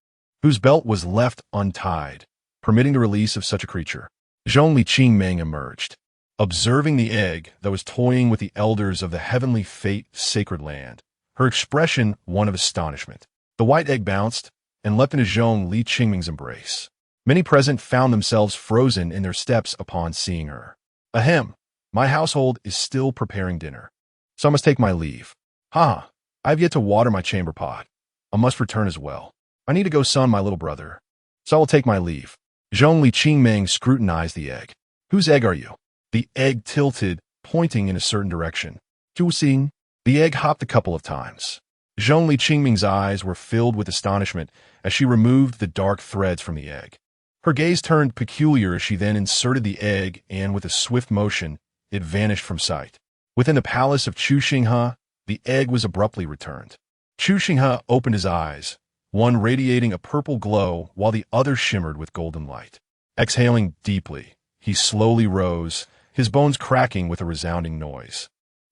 Speaker 1: whose belt was left untied, permitting the release of such a creature? Zhong Li Qingming emerged, observing the egg that was toying with the elders of the heavenly fate sacred land, her expression one of astonishment. The white egg bounced and leapt into Zhong Li Qingming's embrace. Many present found themselves frozen in their steps upon seeing her. Ahem. My household is still preparing dinner, so I must take my leave. Ha! I have yet to water my chamber pot. I must return as well. I need to go sun my little brother, so I will take my leave. Zhong Li Qingming scrutinized the egg. Whose egg are you? The egg tilted, pointing in a certain direction. Chu Xinghe. The egg hopped a couple of times. Zhong Li Qingming's eyes were filled with astonishment as she removed the dark threads from the egg. Her gaze turned peculiar as she then inserted the egg and, with a swift motion, it vanished from sight. Within the palace of Chu Xinghe, the egg was abruptly returned. Chu Xinghe opened his eyes, one radiating a purple glow while the other shimmered with golden light. Exhaling deeply, he slowly rose, his bones cracking with a resounding noise.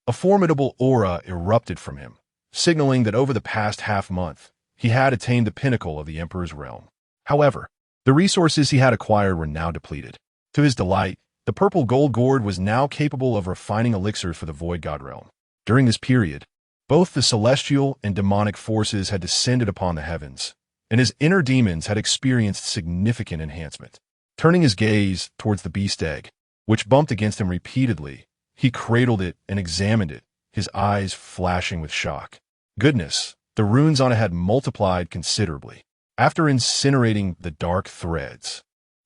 Speaker 1: A formidable aura erupted from him, signaling that over the past half-month, he had attained the pinnacle of the Emperor's realm. However, the resources he had acquired were now depleted. To his delight, the purple gold gourd was now capable of refining elixirs for the Void God realm. During this period, both the celestial and demonic forces had descended upon the heavens, and his inner demons had experienced significant enhancement. Turning his gaze towards the beast egg, which bumped against him repeatedly, he cradled it and examined it, his eyes flashing with shock. Goodness, the runes on it had multiplied considerably. After incinerating the dark threads,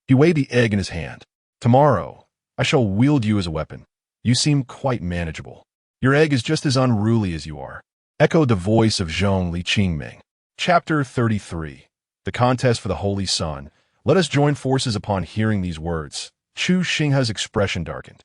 Speaker 1: he weighed the egg in his hand. Tomorrow, I shall wield you as a weapon. You seem quite manageable. Your egg is just as unruly as you are, echoed the voice of Zhong Li Qingming. Chapter 33. The Contest for the Holy Sun. Let us join forces upon hearing these words. Chu Xinghe's expression darkened.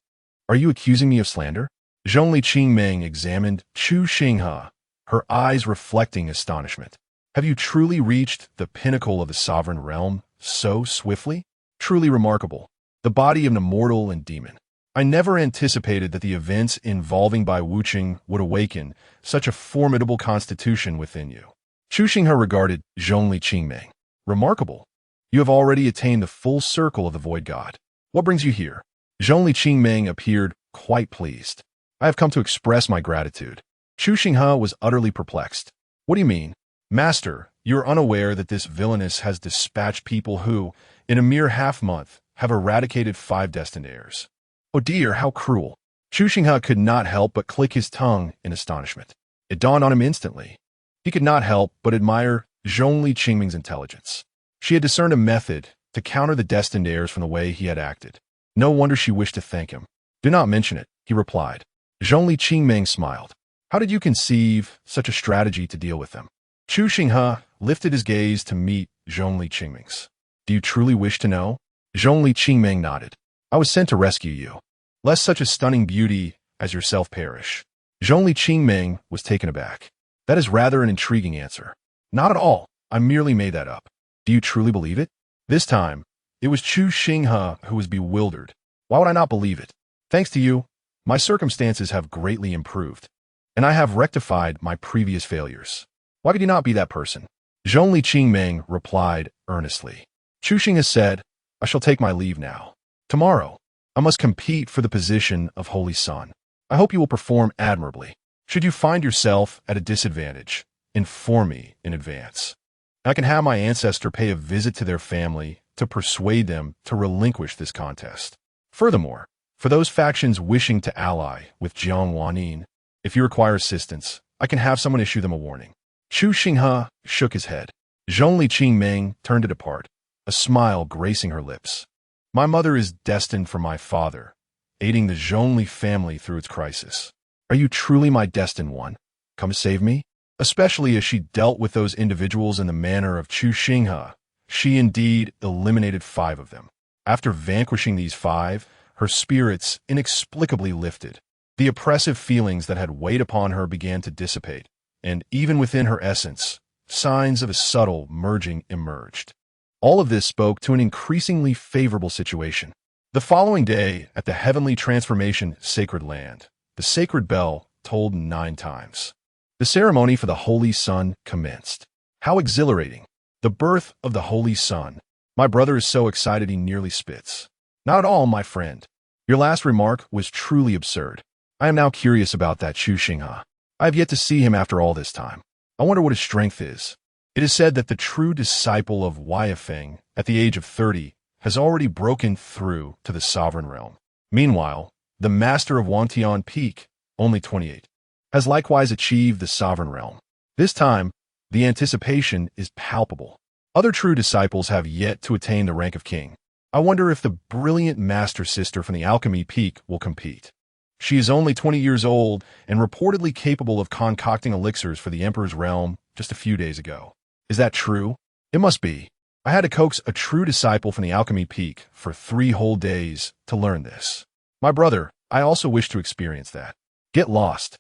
Speaker 1: Are you accusing me of slander? Zhong Li Qingming examined Chu Xinghe, her eyes reflecting astonishment. Have you truly reached the pinnacle of the sovereign realm so swiftly? Truly remarkable. The body of an immortal and demon. I never anticipated that the events involving Bai Wuqing would awaken such a formidable constitution within you. Chu Xinghe regarded Zhong Li Qingming. Remarkable. You have already attained the full circle of the Void God. What brings you here? Zhong Li Qingming appeared quite pleased. I have come to express my gratitude. Chu Xinghe was utterly perplexed. What do you mean? Master, you are unaware that this villainous has dispatched people who, in a mere half-month, have eradicated 5 destined heirs. Oh dear, how cruel. Chu Xinghe could not help but click his tongue in astonishment. It dawned on him instantly. He could not help but admire Zhongli Qingming's intelligence. She had discerned a method to counter the destined heirs from the way he had acted. No wonder she wished to thank him. Do not mention it, he replied. Zhongli Qingming smiled. How did you conceive such a strategy to deal with them? Chu Xinghe lifted his gaze to meet Zhongli Qingming's. Do you truly wish to know? Zhongli Qingming nodded. I was sent to rescue you, lest such a stunning beauty as yourself perish. Zhongli Qingming was taken aback. That is rather an intriguing answer. Not at all. I merely made that up. Do you truly believe it? This time, it was Chu Xinghe who was bewildered. Why would I not believe it? Thanks to you, my circumstances have greatly improved, and I have rectified my previous failures. Why could you not be that person? Zhongli Qingming replied earnestly. Chu Xinghe said, I shall take my leave now. Tomorrow, I must compete for the position of Holy Son. I hope you will perform admirably. Should you find yourself at a disadvantage, inform me in advance. I can have my ancestor pay a visit to their family to persuade them to relinquish this contest. Furthermore, for those factions wishing to ally with Jiang Wanyin, if you require assistance, I can have someone issue them a warning. Chu Xinghe shook his head. Zhongli Qingming turned to depart, a smile gracing her lips. My mother is destined for my father, aiding the Zhongli family through its crisis. Are you truly my destined one? Come save me? Especially as she dealt with those individuals in the manner of Chu Xinghe, she indeed eliminated 5 of them. After vanquishing these 5, her spirits inexplicably lifted. The oppressive feelings that had weighed upon her began to dissipate, and even within her essence, signs of a subtle merging emerged. All of this spoke to an increasingly favorable situation. The following day, at the Heavenly Transformation Sacred Land, the sacred bell tolled 9 times. The ceremony for the Holy Son commenced. How exhilarating! The birth of the Holy Son. My brother is so excited he nearly spits. Not at all, my friend. Your last remark was truly absurd. I am now curious about that Chu Xinghe. I have yet to see him after all this time. I wonder what his strength is. It is said that the true disciple of Weifeng, at the age of 30, has already broken through to the sovereign realm. Meanwhile, the master of Wantian Peak, only 28, has likewise achieved the sovereign realm. This time, the anticipation is palpable. Other true disciples have yet to attain the rank of king. I wonder if the brilliant master sister from the Alchemy Peak will compete. She is only 20 years old and reportedly capable of concocting elixirs for the Emperor's realm just a few days ago. Is that true? It must be. I had to coax a true disciple from the Alchemy Peak for 3 whole days to learn this. My brother, I also wish to experience that. Get lost.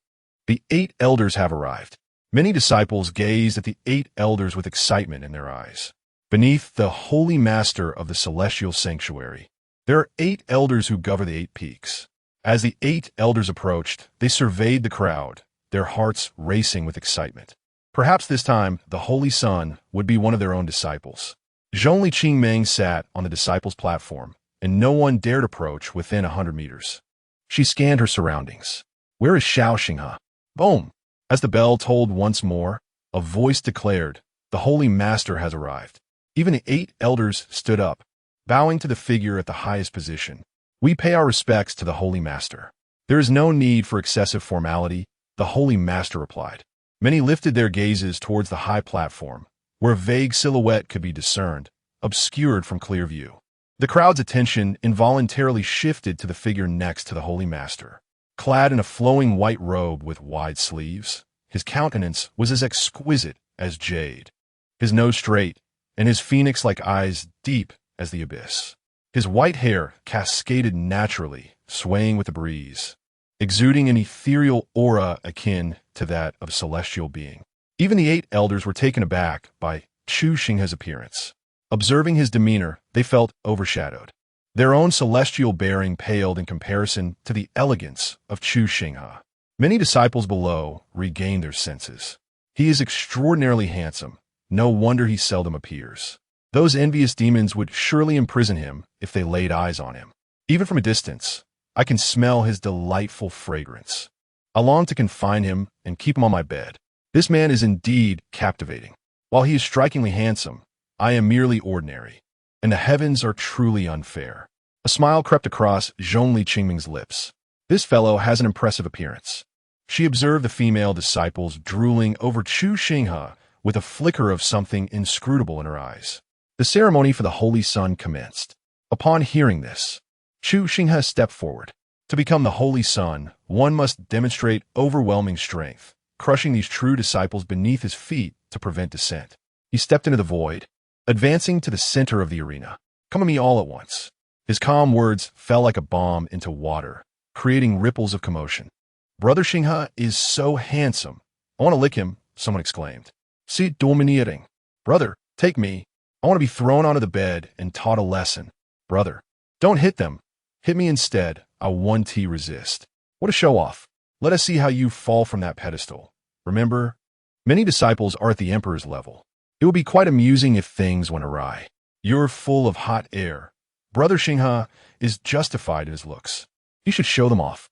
Speaker 1: The 8 elders have arrived. Many disciples gazed at the 8 elders with excitement in their eyes. Beneath the holy master of the celestial sanctuary, there are 8 elders who govern the 8 peaks. As the 8 elders approached, they surveyed the crowd, their hearts racing with excitement. Perhaps this time, the Holy Son would be one of their own disciples. Zhongli Qingming sat on the disciples' platform, and no one dared approach within 100 meters. She scanned her surroundings. Where is Chu Xinghe? Boom! As the bell tolled once more, a voice declared, the Holy Master has arrived. Even the 8 elders stood up, bowing to the figure at the highest position. We pay our respects to the Holy Master. There is no need for excessive formality, the Holy Master replied. Many lifted their gazes towards the high platform, where a vague silhouette could be discerned, obscured from clear view. The crowd's attention involuntarily shifted to the figure next to the Holy Master. Clad in a flowing white robe with wide sleeves, his countenance was as exquisite as jade, his nose straight, and his phoenix-like eyes deep as the abyss. His white hair cascaded naturally, swaying with the breeze, exuding an ethereal aura akin to that of a celestial being. Even the 8 elders were taken aback by Chu Xinghe's appearance. Observing his demeanor, they felt overshadowed. Their own celestial bearing paled in comparison to the elegance of Chu Xinghe. Many disciples below regained their senses. He is extraordinarily handsome. No wonder he seldom appears. Those envious demons would surely imprison him if they laid eyes on him. Even from a distance, I can smell his delightful fragrance. I long to confine him and keep him on my bed. This man is indeed captivating. While he is strikingly handsome, I am merely ordinary, and the heavens are truly unfair. A smile crept across Zhongli Qingming's lips. This fellow has an impressive appearance. She observed the female disciples drooling over Chu Xinghe with a flicker of something inscrutable in her eyes. The ceremony for the Holy Sun commenced. Upon hearing this, Chu Xinghe stepped forward. To become the Holy Sun, one must demonstrate overwhelming strength, crushing these true disciples beneath his feet to prevent descent. He stepped into the void, advancing to the center of the arena. Come to me all at once. His calm words fell like a bomb into water, creating ripples of commotion. Brother Xinghe is so handsome. I want to lick him, someone exclaimed. See, dominating. Brother, take me. I want to be thrown onto the bed and taught a lesson. Brother, don't hit them. Hit me instead. I 1T resist. What a show-off. Let us see how you fall from that pedestal. Remember, many disciples are at the emperor's level. It would be quite amusing if things went awry. You're full of hot air. Brother Xinghe is justified in his looks. He should show them off.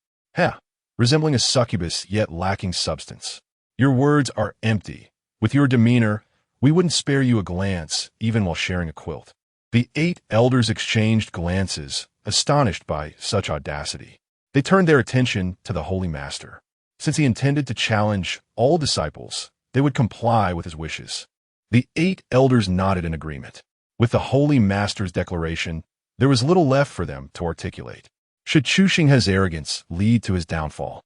Speaker 1: Resembling a succubus yet lacking substance. Your words are empty. With your demeanor, we wouldn't spare you a glance, even while sharing a quilt. The 8 elders exchanged glances, astonished by such audacity. They turned their attention to the Holy Master. Since he intended to challenge all disciples, they would comply with his wishes. The 8 elders nodded in agreement. With the Holy Master's declaration, there was little left for them to articulate. Should Chu Xinghe's arrogance lead to his downfall,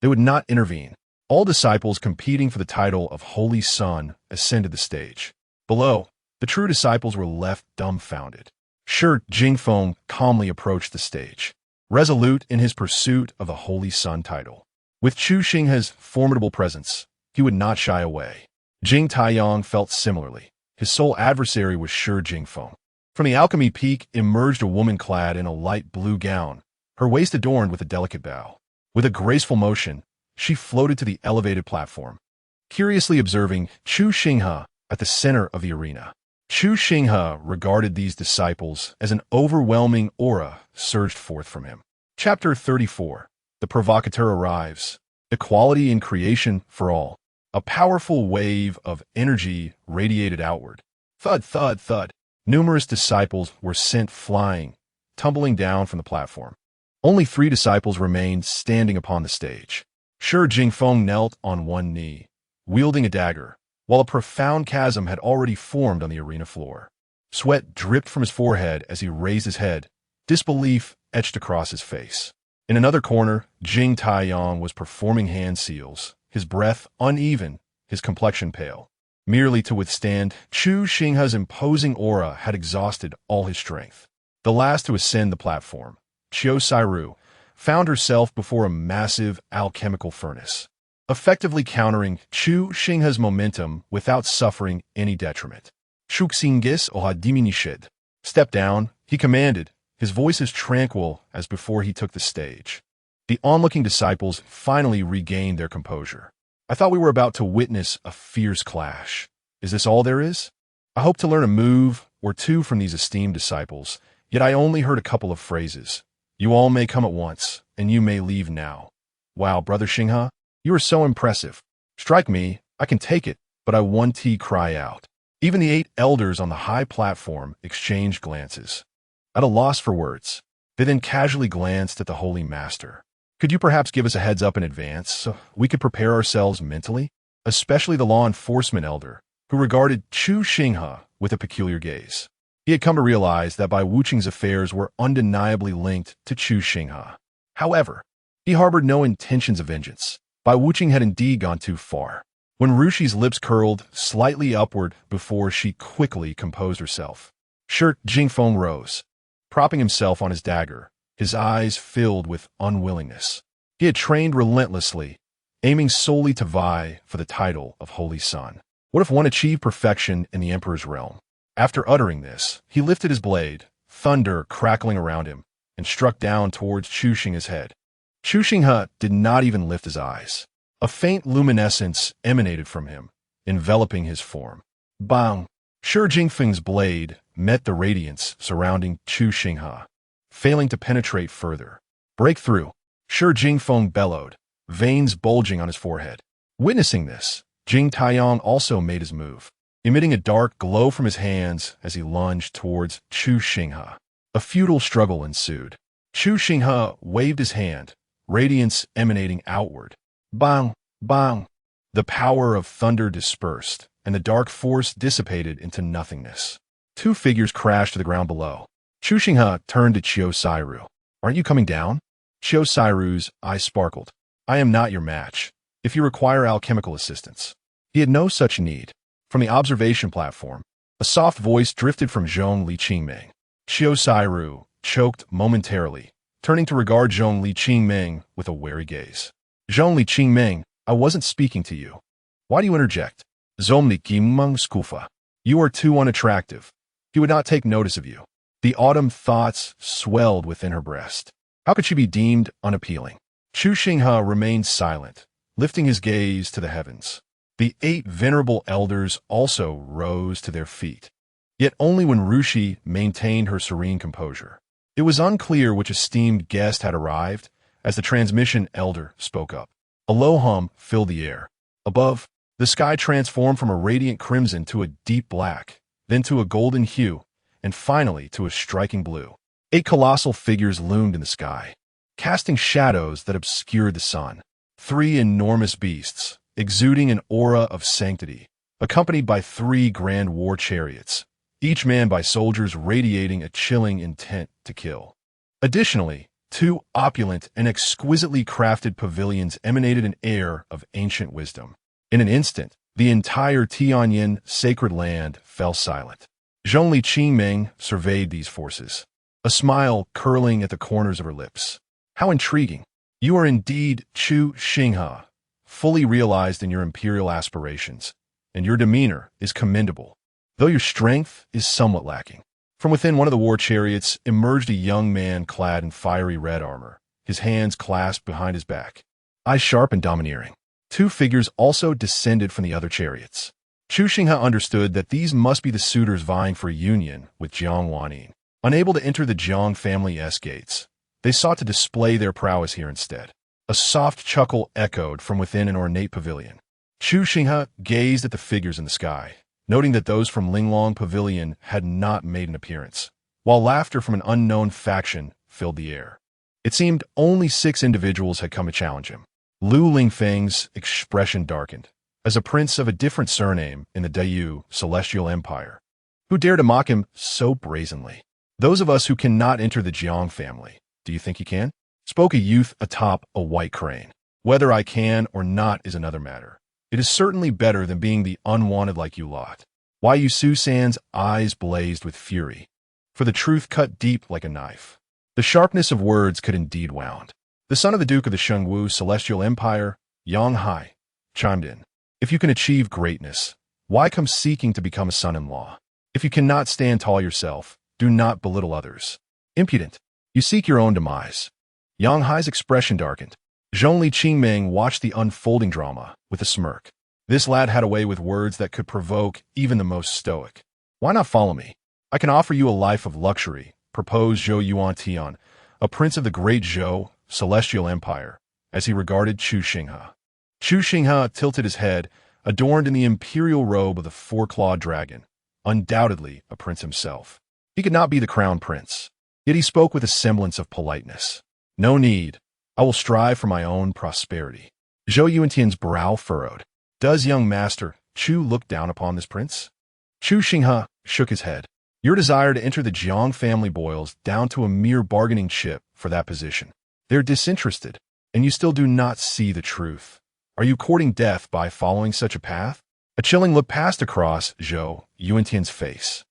Speaker 1: they would not intervene. All disciples competing for the title of Holy Sun ascended the stage. Below, the true disciples were left dumbfounded. Shi Jingfeng calmly approached the stage, resolute in his pursuit of the Holy Sun title. With Chu Xinghe's formidable presence, he would not shy away. Jing Taiyang felt similarly. His sole adversary was Shi Jingfeng. From the alchemy peak emerged a woman clad in a light blue gown, her waist adorned with a delicate bow. With a graceful motion, she floated to the elevated platform, curiously observing Chu Xinghe at the center of the arena. Chu Xinghe regarded these disciples as an overwhelming aura surged forth from him. Chapter 34. The Provocateur arrives. Equality in creation for all. A powerful wave of energy radiated outward. Thud, thud, thud. Numerous disciples were sent flying, tumbling down from the platform. Only 3 disciples remained standing upon the stage. Shi Jingfeng knelt on one knee, wielding a dagger, while a profound chasm had already formed on the arena floor. Sweat dripped from his forehead as he raised his head, disbelief etched across his face. In another corner, Jing Taiyang was performing hand seals, his breath uneven, his complexion pale. Merely to withstand Chu Xinghe's imposing aura had exhausted all his strength. The last to ascend the platform, Chu Star River, found herself before a massive alchemical furnace, effectively countering Chu Xinghe's momentum without suffering any detriment. Chu Xinghe aura diminished. Step down, he commanded, his voice as tranquil as before he took the stage. The onlooking disciples finally regained their composure. I thought we were about to witness a fierce clash. Is this all there is? I hope to learn a move or two from these esteemed disciples, yet I only heard a couple of phrases. You all may come at once, and you may leave now. Wow, Brother Xinghe, you are so impressive. Strike me, I can take it, but I 1T cry out. Even the 8 elders on the high platform exchanged glances. At a loss for words, they then casually glanced at the Holy Master. Could you perhaps give us a heads up in advance so we could prepare ourselves mentally? Especially the law enforcement elder, who regarded Chu Xinghe with a peculiar gaze. He had come to realize that Bai Wuqing's affairs were undeniably linked to Chu Xinghe. However, he harbored no intentions of vengeance. Bai Wuqing had indeed gone too far. When Rushi's lips curled slightly upward before she quickly composed herself, Shi Jingfeng rose, propping himself on his dagger, his eyes filled with unwillingness. He had trained relentlessly, aiming solely to vie for the title of Holy Sun. What if one achieved perfection in the Emperor's realm? After uttering this, he lifted his blade, thunder crackling around him, and struck down towards Chu Xinghe's head. Chu Xinghe did not even lift his eyes. A faint luminescence emanated from him, enveloping his form. Bang! Shi Jingfeng's blade met the radiance surrounding Chu Xinghe, failing to penetrate further. Breakthrough! Shi Jingfeng bellowed, veins bulging on his forehead. Witnessing this, Jing Taiyang also made his move, emitting a dark glow from his hands as he lunged towards Chu Xinghe. A futile struggle ensued. Chu Xinghe waved his hand, radiance emanating outward. Bang! Bang! The power of thunder dispersed, and the dark force dissipated into nothingness. Two figures crashed to the ground below. Chu Xinghe turned to Chu Star River. "Aren't you coming down?" Chu Star River's eyes sparkled. "I am not your match. If you require alchemical assistance." He had no such need. From the observation platform, a soft voice drifted from Zhong Li Qingming. Chu Star River choked momentarily, turning to regard Zhong Li Qingming with a wary gaze. "Zhong Li Qingming, I wasn't speaking to you. Why do you interject?" "Zhong Li Qingming skufa. You are too unattractive. He would not take notice of you." The autumn thoughts swelled within her breast. How could she be deemed unappealing? Chu Xinghe remained silent, lifting his gaze to the heavens. The 8 venerable elders also rose to their feet, yet only when Rushi maintained her serene composure. It was unclear which esteemed guest had arrived as the transmission elder spoke up. A low hum filled the air. Above, the sky transformed from a radiant crimson to a deep black, then to a golden hue, and finally to a striking blue. 8 colossal figures loomed in the sky, casting shadows that obscured the sun. 3 enormous beasts, exuding an aura of sanctity, accompanied by 3 grand war chariots, each manned by soldiers radiating a chilling intent to kill. Additionally, 2 opulent and exquisitely crafted pavilions emanated an air of ancient wisdom. In an instant, the entire Tianyin sacred land fell silent. Zhong Li Qingming surveyed these forces, a smile curling at the corners of her lips. "How intriguing. You are indeed Chu Xinghe, fully realized in your imperial aspirations, and your demeanor is commendable, though your strength is somewhat lacking." From within one of the war chariots emerged a young man clad in fiery red armor, his hands clasped behind his back, eyes sharp and domineering. 2 figures also descended from the other chariots. Chu Xinghe understood that these must be the suitors vying for a union with Jiang Wanyin. Unable to enter the Jiang family's gates, they sought to display their prowess here instead. A soft chuckle echoed from within an ornate pavilion. Chu Xinghe gazed at the figures in the sky, noting that those from Linglong Pavilion had not made an appearance, while laughter from an unknown faction filled the air. It seemed only 6 individuals had come to challenge him. Lu Lingfeng's expression darkened, as a prince of a different surname in the Dayu Celestial Empire, who dared to mock him so brazenly. "Those of us who cannot enter the Jiang family, do you think he can?" spoke a youth atop a white crane. "Whether I can or not is another matter. It is certainly better than being the unwanted like you lot." Wai Yu Susan's eyes blazed with fury, for the truth cut deep like a knife. The sharpness of words could indeed wound. The son of the Duke of the Shengwu Celestial Empire, Yang Hai, chimed in. "If you can achieve greatness, why come seeking to become a son-in-law? If you cannot stand tall yourself, do not belittle others. Impudent, you seek your own demise." Yang Hai's expression darkened. Zhong Li Qingming watched the unfolding drama with a smirk. This lad had a way with words that could provoke even the most stoic. "Why not follow me? I can offer you a life of luxury," proposed Zhou Yuantian, a prince of the great Zhou Celestial Empire, as he regarded Chu Xinghe. Chu Xinghe tilted his head, adorned in the imperial robe of the 4-clawed dragon, undoubtedly a prince himself. He could not be the crown prince, yet he spoke with a semblance of politeness. "No need. I will strive for my own prosperity." Zhou Yuantian's brow furrowed. "Does young master Chu look down upon this prince?" Chu Xinghe shook his head. "Your desire to enter the Jiang family boils down to a mere bargaining chip for that position. They're disinterested, and you still do not see the truth. Are you courting death by following such a path?" A chilling look passed across Zhou Yuantian's face.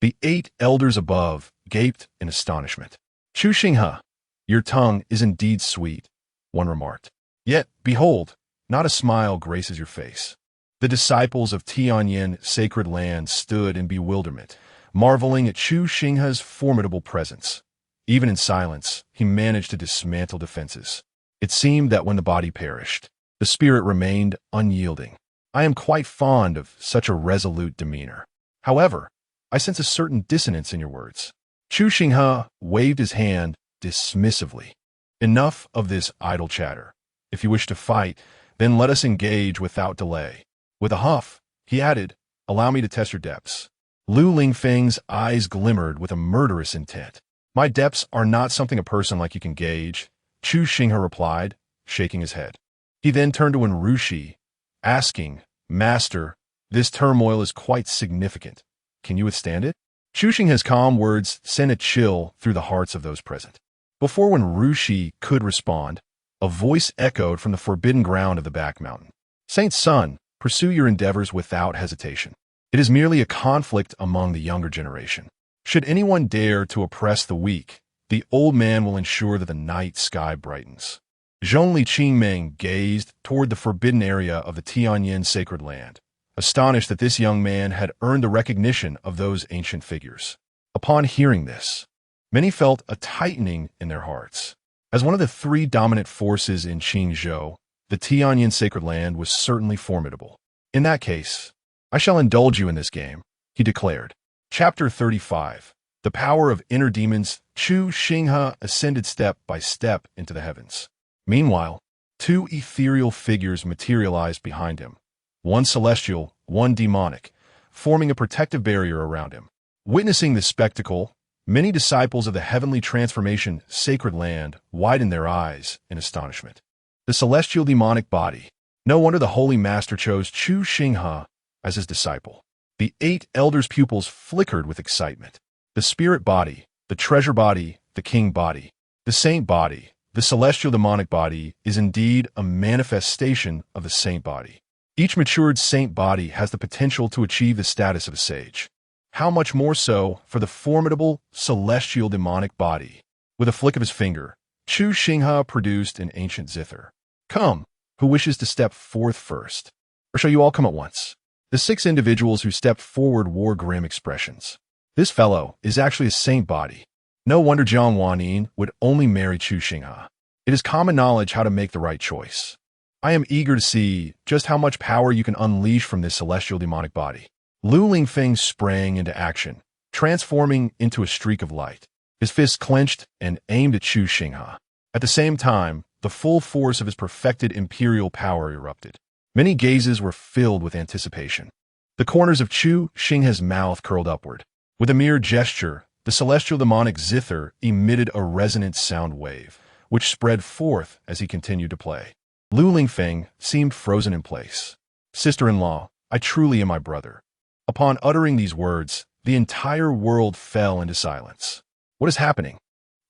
Speaker 1: The 8 elders above gaped in astonishment. "Chu Xinghe, your tongue is indeed sweet," one remarked. "Yet, behold, not a smile graces your face." The disciples of Tianyin sacred land stood in bewilderment, marveling at Chu Xinghe's formidable presence. Even in silence, he managed to dismantle defenses. It seemed that when the body perished, the spirit remained unyielding. "I am quite fond of such a resolute demeanor. However, I sense a certain dissonance in your words." Chu Xinghe waved his hand dismissively. "Enough of this idle chatter. If you wish to fight, then let us engage without delay." With a huff, he added, "Allow me to test your depths." Lu Lingfeng's eyes glimmered with a murderous intent. "My depths are not something a person like you can gauge," Chu Xinghe replied, shaking his head. He then turned to Enrushi, asking, "Master, this turmoil is quite significant. Can you withstand it?" Chu Xinghe's calm words sent a chill through the hearts of those present. Before Enrushi could respond, a voice echoed from the forbidden ground of the back mountain. "Saint's son, pursue your endeavors without hesitation. It is merely a conflict among the younger generation. Should anyone dare to oppress the weak, the old man will ensure that the night sky brightens." Zhongli Qingming gazed toward the forbidden area of the Tianyin sacred land, astonished that this young man had earned the recognition of those ancient figures. Upon hearing this, many felt a tightening in their hearts. As one of the three dominant forces in Qingzhou, the Tianyin sacred land was certainly formidable. "In that case, I shall indulge you in this game," he declared. Chapter 35. The Power of Inner Demons. Chu Xinghe ascended step by step into the heavens. Meanwhile, two ethereal figures materialized behind him, one celestial, one demonic, forming a protective barrier around him. Witnessing this spectacle, many disciples of the heavenly transformation sacred land widened their eyes in astonishment. The celestial demonic body. No wonder the Holy Master chose Chu Xinghe as his disciple. The 8 elders' pupils flickered with excitement. The spirit body, the treasure body, the king body, the saint body, the celestial demonic body is indeed a manifestation of the saint body. Each matured saint body has the potential to achieve the status of a sage. How much more so for the formidable celestial demonic body? With a flick of his finger, Chu Xinghe produced an ancient zither. "Come, who wishes to step forth first? Or shall you all come at once?" The 6 individuals who stepped forward wore grim expressions. This fellow is actually a saint body. No wonder Jiang Wanyin would only marry Chu Xinghe. It is common knowledge how to make the right choice. I am eager to see just how much power you can unleash from this celestial demonic body. Lu Lingfeng sprang into action, transforming into a streak of light. His fists clenched and aimed at Chu Xinghe. At the same time, the full force of his perfected imperial power erupted. Many gazes were filled with anticipation. The corners of Chu Xinghe's mouth curled upward. With a mere gesture, the celestial demonic zither emitted a resonant sound wave, which spread forth as he continued to play. Lu Lingfeng seemed frozen in place. "Sister-in-law, I truly am my brother." Upon uttering these words, the entire world fell into silence. What is happening?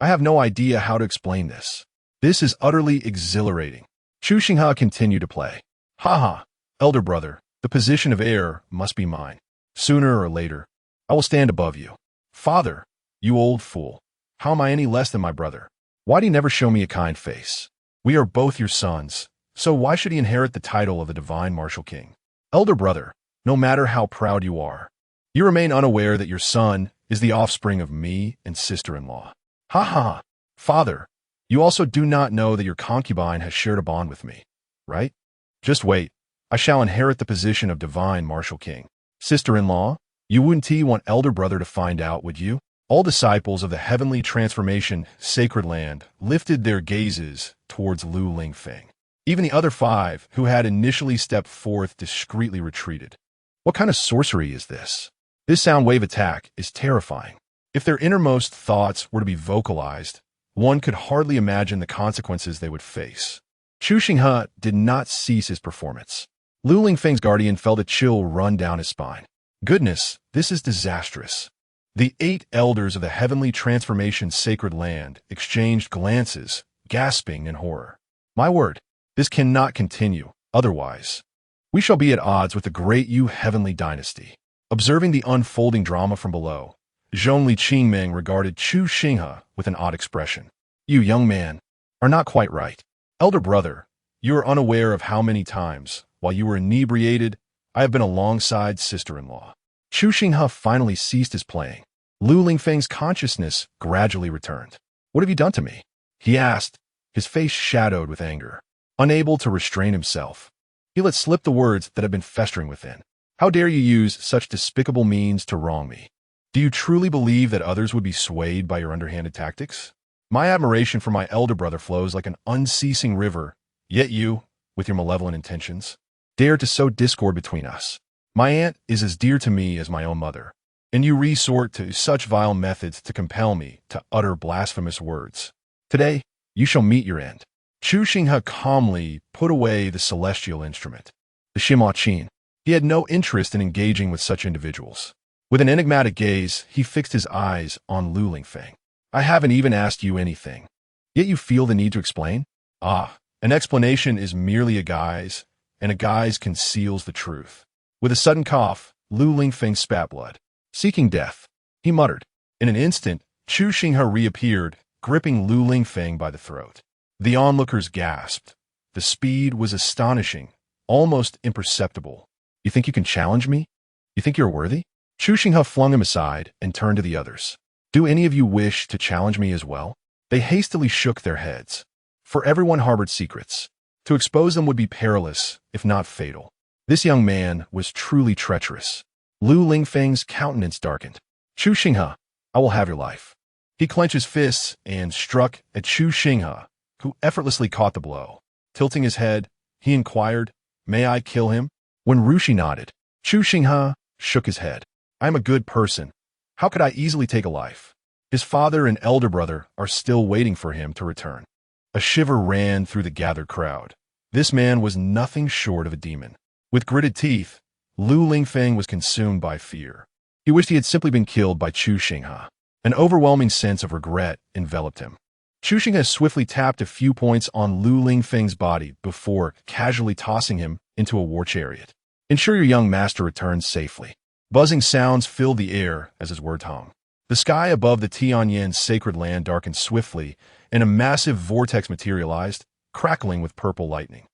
Speaker 1: I have no idea how to explain this. This is utterly exhilarating. Chu Xinghe continued to play. "Ha, elder brother, the position of heir must be mine. Sooner or later, I will stand above you." "Father, you old fool, how am I any less than my brother? Why do you never show me a kind face? We are both your sons, so why should he inherit the title of the divine martial king?" "Elder brother, no matter how proud you are, you remain unaware that your son is the offspring of me and sister-in-law." "Ha, father, you also do not know that your concubine has shared a bond with me, right? Just wait, I shall inherit the position of divine martial king." "Sister-in-law, you wouldn't want elder brother to find out, would you?" All disciples of the heavenly transformation sacred land lifted their gazes towards Lu Lingfeng. Even the other 5 who had initially stepped forth discreetly retreated. What kind of sorcery is this? This sound wave attack is terrifying. If their innermost thoughts were to be vocalized, one could hardly imagine the consequences they would face. Chu Xinghe did not cease his performance. Lu Lingfeng's guardian felt a chill run down his spine. Goodness, this is disastrous. The 8 elders of the heavenly transformation sacred land exchanged glances, gasping in horror. My word, this cannot continue, otherwise we shall be at odds with the great Yu heavenly dynasty. Observing the unfolding drama from below, Zhongli Qingming regarded Chu Xinghe with an odd expression. "You, young man, are not quite right. Elder brother, you are unaware of how many times, while you were inebriated, I have been alongside sister-in-law." Chu Xinghe finally ceased his playing. Lu Lingfeng's consciousness gradually returned. "What have you done to me?" he asked, his face shadowed with anger. Unable to restrain himself, he let slip the words that had been festering within. "How dare you use such despicable means to wrong me? Do you truly believe that others would be swayed by your underhanded tactics? My admiration for my elder brother flows like an unceasing river, yet you, with your malevolent intentions, dare to sow discord between us. My aunt is as dear to me as my own mother, and you resort to such vile methods to compel me to utter blasphemous words. Today, you shall meet your end." Chu Xinghe calmly put away the celestial instrument, the Shima Qin. He had no interest in engaging with such individuals. With an enigmatic gaze, he fixed his eyes on Lu Lingfeng. "I haven't even asked you anything, yet you feel the need to explain?" "Ah, an explanation is merely a guise, and a guise conceals the truth." With a sudden cough, Lu Lingfeng spat blood. "Seeking death," he muttered. In an instant, Chu Xinghe reappeared, gripping Lu Lingfeng by the throat. The onlookers gasped. The speed was astonishing, almost imperceptible. "You think you can challenge me? You think you're worthy?" Chu Xinghe flung him aside and turned to the others. "Do any of you wish to challenge me as well?" They hastily shook their heads. For everyone harbored secrets. To expose them would be perilous, if not fatal. This young man was truly treacherous. Lu Lingfeng's countenance darkened. "Chu Xinghe, I will have your life." He clenched his fists and struck at Chu Xinghe, who effortlessly caught the blow. Tilting his head, he inquired, "May I kill him?" When Rushi nodded, Chu Xinghe shook his head. "I am a good person. How could I easily take a life?" His father and elder brother are still waiting for him to return. A shiver ran through the gathered crowd. This man was nothing short of a demon. With gritted teeth, Lu Lingfeng was consumed by fear. He wished he had simply been killed by Chu Xinghe. An overwhelming sense of regret enveloped him. Chu Xinghe swiftly tapped a few points on Lu Lingfeng's body before casually tossing him into a war chariot. "Ensure your young master returns safely." Buzzing sounds filled the air as his words hung. The sky above the Tianyan sacred land darkened swiftly, and a massive vortex materialized, crackling with purple lightning.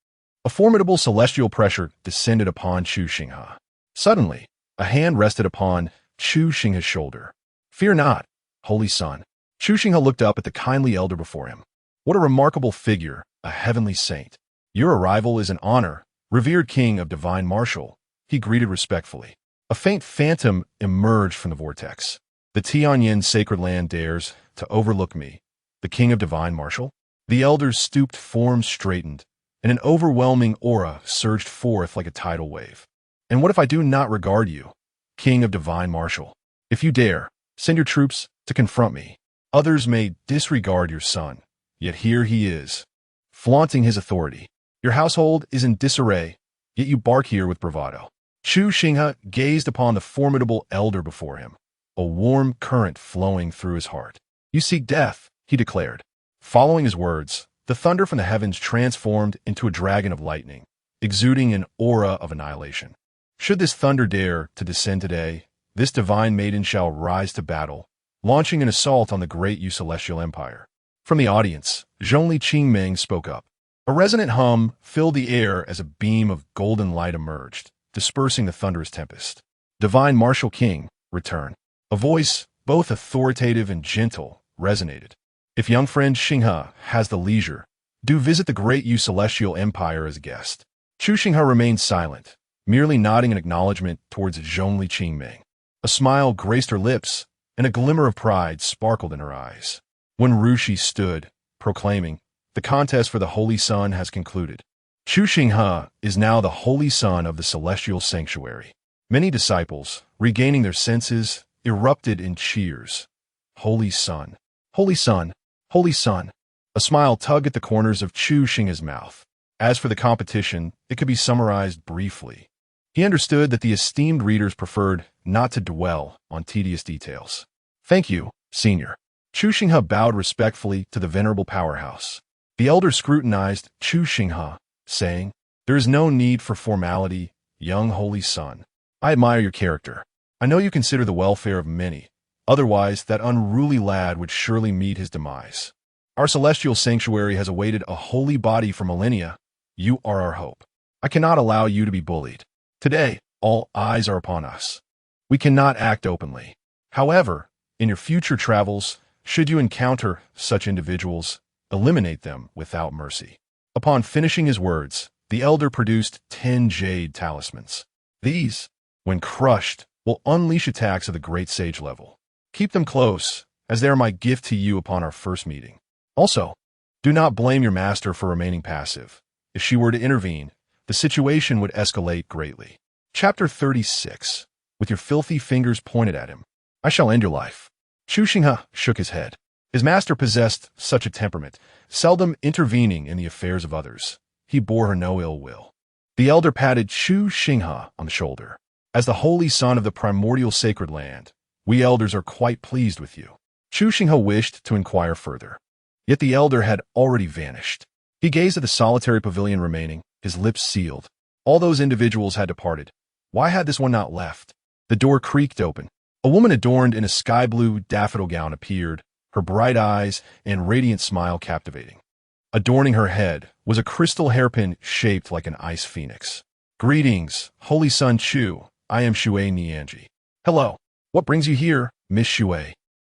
Speaker 1: A formidable celestial pressure descended upon Chu Xinghe. Suddenly, a hand rested upon Chu Xinghe's shoulder. "Fear not, holy son." Chu Xinghe looked up at the kindly elder before him. What a remarkable figure, a heavenly saint. "Your arrival is an honor, revered king of divine martial," he greeted respectfully. A faint phantom emerged from the vortex. "The Tianyan sacred land dares to overlook me, the king of divine martial?" The elder's stooped form straightened, and an overwhelming aura surged forth like a tidal wave. "And what if I do not regard you, king of divine martial? If you dare, send your troops to confront me. Others may disregard your son, yet here he is, flaunting his authority. Your household is in disarray, yet you bark here with bravado." Chu Xinghe gazed upon the formidable elder before him, a warm current flowing through his heart. "You seek death," he declared. Following his words, the thunder from the heavens transformed into a dragon of lightning, exuding an aura of annihilation. "Should this thunder dare to descend today, this divine maiden shall rise to battle, launching an assault on the great Yu Celestial Empire." From the audience, Zhongli Qingming spoke up. A resonant hum filled the air as a beam of golden light emerged, dispersing the thunderous tempest. "Divine Martial King, return." A voice, both authoritative and gentle, resonated. "If young friend Xinghe has the leisure, do visit the great Yu Celestial Empire as a guest." Chu Xinghe remained silent, merely nodding in acknowledgement towards Zhongli Qingming. A smile graced her lips, and a glimmer of pride sparkled in her eyes. When Rushi stood, proclaiming, "The contest for the Holy Sun has concluded. Chu Xinghe is now the Holy Son of the Celestial Sanctuary." Many disciples, regaining their senses, erupted in cheers. "Holy Son! Holy Son! Holy Son!" A smile tugged at the corners of Chu Xinghe's mouth. As for the competition, it could be summarized briefly. He understood that the esteemed readers preferred not to dwell on tedious details. "Thank you, Senior." Chu Xinghe bowed respectfully to the venerable powerhouse. The elder scrutinized Chu Xinghe, saying, "There is no need for formality, young holy son. I admire your character. I know you consider the welfare of many. Otherwise, that unruly lad would surely meet his demise. Our celestial sanctuary has awaited a holy body for millennia. You are our hope. I cannot allow you to be bullied. Today, all eyes are upon us. We cannot act openly. However, in your future travels, should you encounter such individuals, eliminate them without mercy." Upon finishing his words, the elder produced 10 jade talismans. These, when crushed, will unleash attacks of the great sage level. Keep them close, as they are my gift to you upon our first meeting. Also, do not blame your master for remaining passive. If she were to intervene, the situation would escalate greatly. Chapter 36. With your filthy fingers pointed at him, I shall end your life. Chu Xinghe shook his head. His master possessed such a temperament, seldom intervening in the affairs of others. He bore her no ill will. The elder patted Chu Xinghe on the shoulder. As the holy son of the primordial sacred land, we elders are quite pleased with you. Chu Xinghe wished to inquire further. Yet the elder had already vanished. He gazed at the solitary pavilion remaining, his lips sealed. All those individuals had departed. Why had this one not left? The door creaked open. A woman adorned in a sky-blue daffodil gown appeared, her bright eyes and radiant smile captivating. Adorning her head was a crystal hairpin shaped like an ice phoenix. Greetings, holy son Chu. I am Chu Xinghe. Hello. What brings you here, Miss Chu?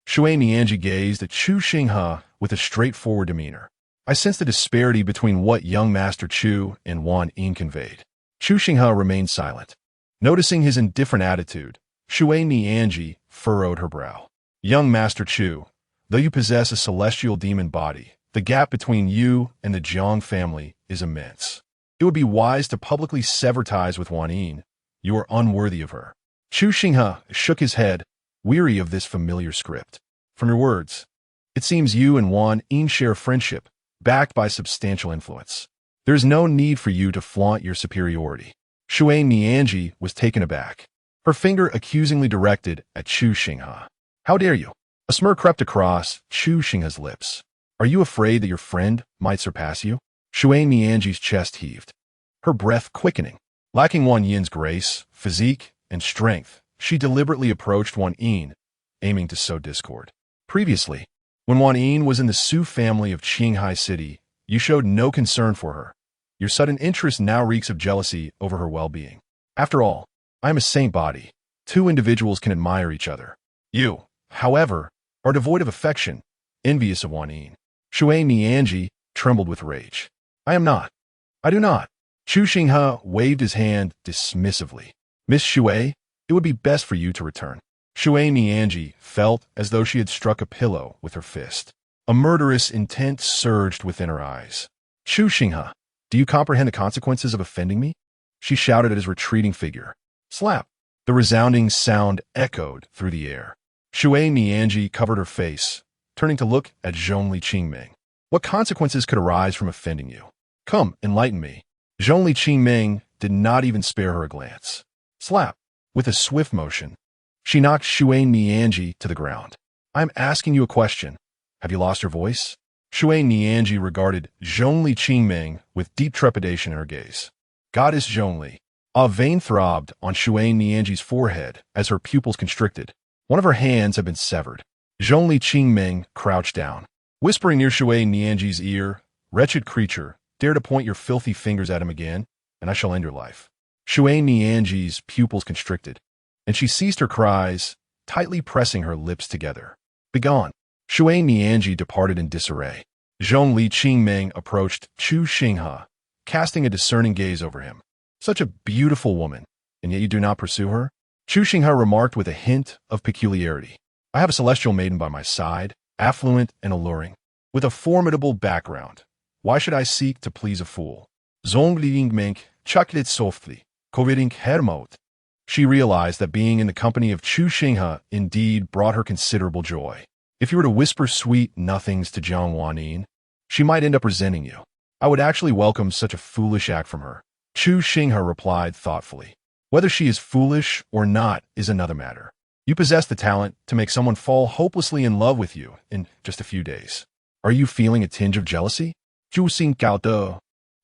Speaker 1: Chu Xinghe gazed at Chu Xinghe with a straightforward demeanor. I sensed the disparity between what young Master Chu and Wan Yin conveyed. Chu Xinghe remained silent. Noticing his indifferent attitude, Chu Xinghe furrowed her brow. Young Master Chu, though you possess a celestial demon body, the gap between you and the Jiang family is immense. It would be wise to publicly sever ties with Wan Yin. You are unworthy of her. Chu Xinghe shook his head, weary of this familiar script. From your words, it seems you and Wan Yin share a friendship, backed by substantial influence. There is no need for you to flaunt your superiority. Chu Xinghe was taken aback, her finger accusingly directed at Chu Xinghe. How dare you? A smirk crept across Chu Xinghe's lips. Are you afraid that your friend might surpass you? Chu Xinghe's chest heaved, her breath quickening. Lacking Wan Yin's grace, physique, and strength, she deliberately approached Wan Yin, aiming to sow discord. Previously, when Wan Yin was in the Su family of Qinghai City, you showed no concern for her. Your sudden interest now reeks of jealousy over her well-being. After all, I am a saint body. Two individuals can admire each other. You, however, are devoid of affection, envious of Wan Yin. Chu Xinghe trembled with rage. I am not. I do not. Chu Xinghe waved his hand dismissively. Miss Chu, it would be best for you to return. Chu Xinghe felt as though she had struck a pillow with her fist. A murderous intent surged within her eyes. Chu Xinghe, do you comprehend the consequences of offending me? She shouted at his retreating figure. Slap! The resounding sound echoed through the air. Chu Xinghe covered her face, turning to look at Zhongli Qingming. What consequences could arise from offending you? Come, enlighten me. Zhongli Qingming did not even spare her a glance. Slap! With a swift motion, she knocked Chu Xinghe to the ground. I am asking you a question. Have you lost your voice? Chu Xinghe regarded Zhongli Qingming with deep trepidation in her gaze. Goddess Zhongli. A vein throbbed on Chu Xinghe's forehead as her pupils constricted. One of her hands had been severed. Zhongli Qingming crouched down, whispering near Chu Xinghe's ear, Wretched creature, dare to point your filthy fingers at him again, and I shall end your life. Chu Xinghe's pupils constricted, and she ceased her cries, tightly pressing her lips together. Begone. Chu Xinghe departed in disarray. Zhongli Qingming approached Chu Xinghe, casting a discerning gaze over him. Such a beautiful woman, and yet you do not pursue her? Chu Xinghe remarked with a hint of peculiarity. I have a celestial maiden by my side, affluent and alluring, with a formidable background. Why should I seek to please a fool? Zhongli Qingming chuckled softly, coveting hermot. She realized that being in the company of Chu Xinghe indeed brought her considerable joy. If you were to whisper sweet nothings to Jiang Wan Yin, she might end up resenting you. I would actually welcome such a foolish act from her. Chu Xinghe replied thoughtfully. Whether she is foolish or not is another matter. You possess the talent to make someone fall hopelessly in love with you in just a few days. Are you feeling a tinge of jealousy? Chu Xinghe.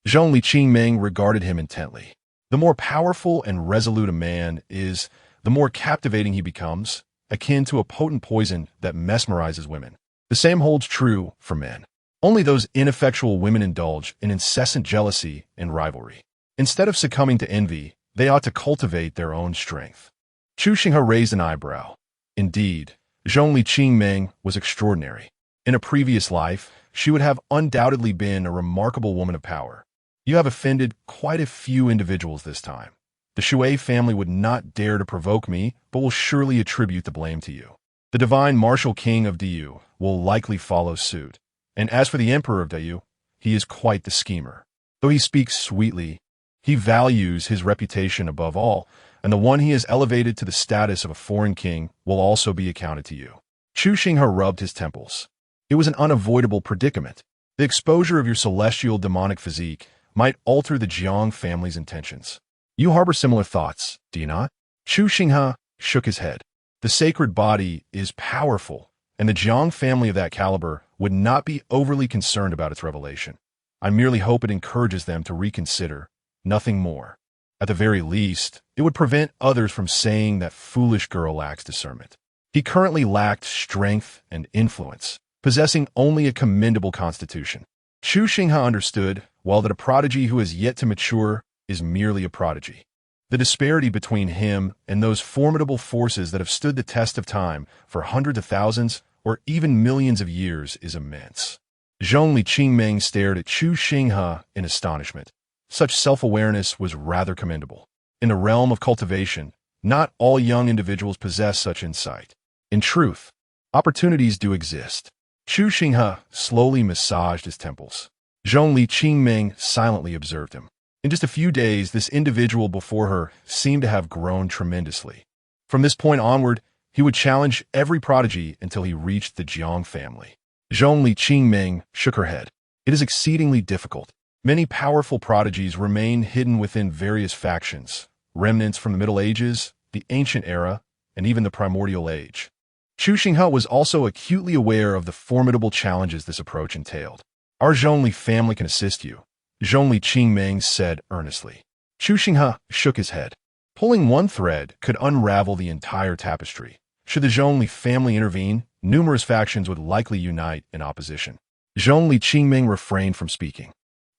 Speaker 1: Zhongli Qingming regarded him intently. The more powerful and resolute a man is, the more captivating he becomes, akin to a potent poison that mesmerizes women. The same holds true for men. Only those ineffectual women indulge in incessant jealousy and rivalry. Instead of succumbing to envy, they ought to cultivate their own strength. Chu Xinghe raised an eyebrow. Indeed, Zhongli Qingming was extraordinary. In a previous life, she would have undoubtedly been a remarkable woman of power. You have offended quite a few individuals this time. The Xue family would not dare to provoke me, but will surely attribute the blame to you. The divine martial king of Diyu will likely follow suit. And as for the emperor of Diyu, he is quite the schemer. Though he speaks sweetly, He values his reputation above all, and the one he has elevated to the status of a foreign king will also be accounted to you. Chu Xinghe rubbed his temples. It was an unavoidable predicament. The exposure of your celestial demonic physique might alter the Jiang family's intentions. You harbor similar thoughts, do you not? Chu Xinghe shook his head. The sacred body is powerful, and the Jiang family of that caliber would not be overly concerned about its revelation. I merely hope it encourages them to reconsider, nothing more. At the very least, it would prevent others from saying that foolish girl lacks discernment. He currently lacked strength and influence, possessing only a commendable constitution. Chu Xinghe understood, well, that a prodigy who has yet to mature is merely a prodigy. The disparity between him and those formidable forces that have stood the test of time for hundreds of thousands or even millions of years is immense. Zhongli Qingming stared at Chu Xinghe in astonishment. Such self-awareness was rather commendable. In the realm of cultivation, not all young individuals possess such insight. In truth, opportunities do exist. Chu Xinghe slowly massaged his temples. Zhongli Qingming silently observed him. In just a few days, this individual before her seemed to have grown tremendously. From this point onward, he would challenge every prodigy until he reached the Jiang family. Zhongli Qingming shook her head. It is exceedingly difficult. Many powerful prodigies remain hidden within various factions, remnants from the Middle Ages, the Ancient Era, and even the Primordial Age. Chu Xinghe was also acutely aware of the formidable challenges this approach entailed. Our Zhongli family can assist you, Zhongli Qingming said earnestly. Chu Xinghe shook his head. Pulling one thread could unravel the entire tapestry. Should the Zhongli family intervene, numerous factions would likely unite in opposition. Zhongli Qingming refrained from speaking.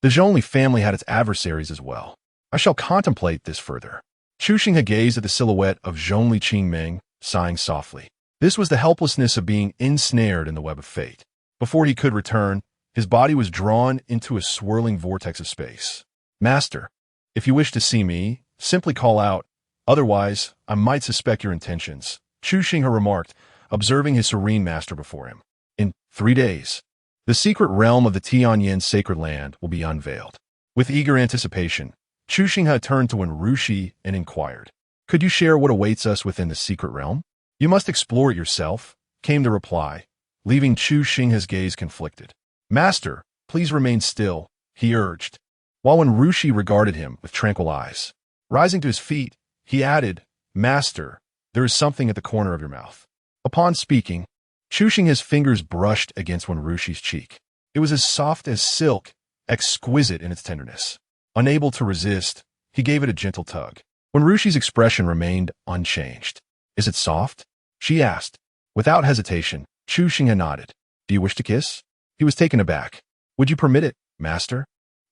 Speaker 1: The Zhongli family had its adversaries as well. I shall contemplate this further. Chu Xinghe gazed at the silhouette of Zhongli Qingming, sighing softly. This was the helplessness of being ensnared in the web of fate. Before he could return, his body was drawn into a swirling vortex of space. Master, if you wish to see me, simply call out. Otherwise, I might suspect your intentions, Chu Xinghe remarked, observing his serene master before him. In 3 days, the secret realm of the Tianyan sacred land will be unveiled. With eager anticipation, Chu Xinghe turned to Wenrushi and inquired, could you share what awaits us within the secret realm? You must explore it yourself, came the reply, leaving Chu Xinghe's gaze conflicted. Master, please remain still, he urged, while Wenrushi regarded him with tranquil eyes. Rising to his feet, he added, Master, there is something at the corner of your mouth. Upon speaking, Chu Xinghe's fingers brushed against Wenrushi's cheek. It was as soft as silk, exquisite in its tenderness. Unable to resist, he gave it a gentle tug. Wenrushi's expression remained unchanged. Is it soft? She asked. Without hesitation, Chu Xinghe nodded. Do you wish to kiss? He was taken aback. Would you permit it, master?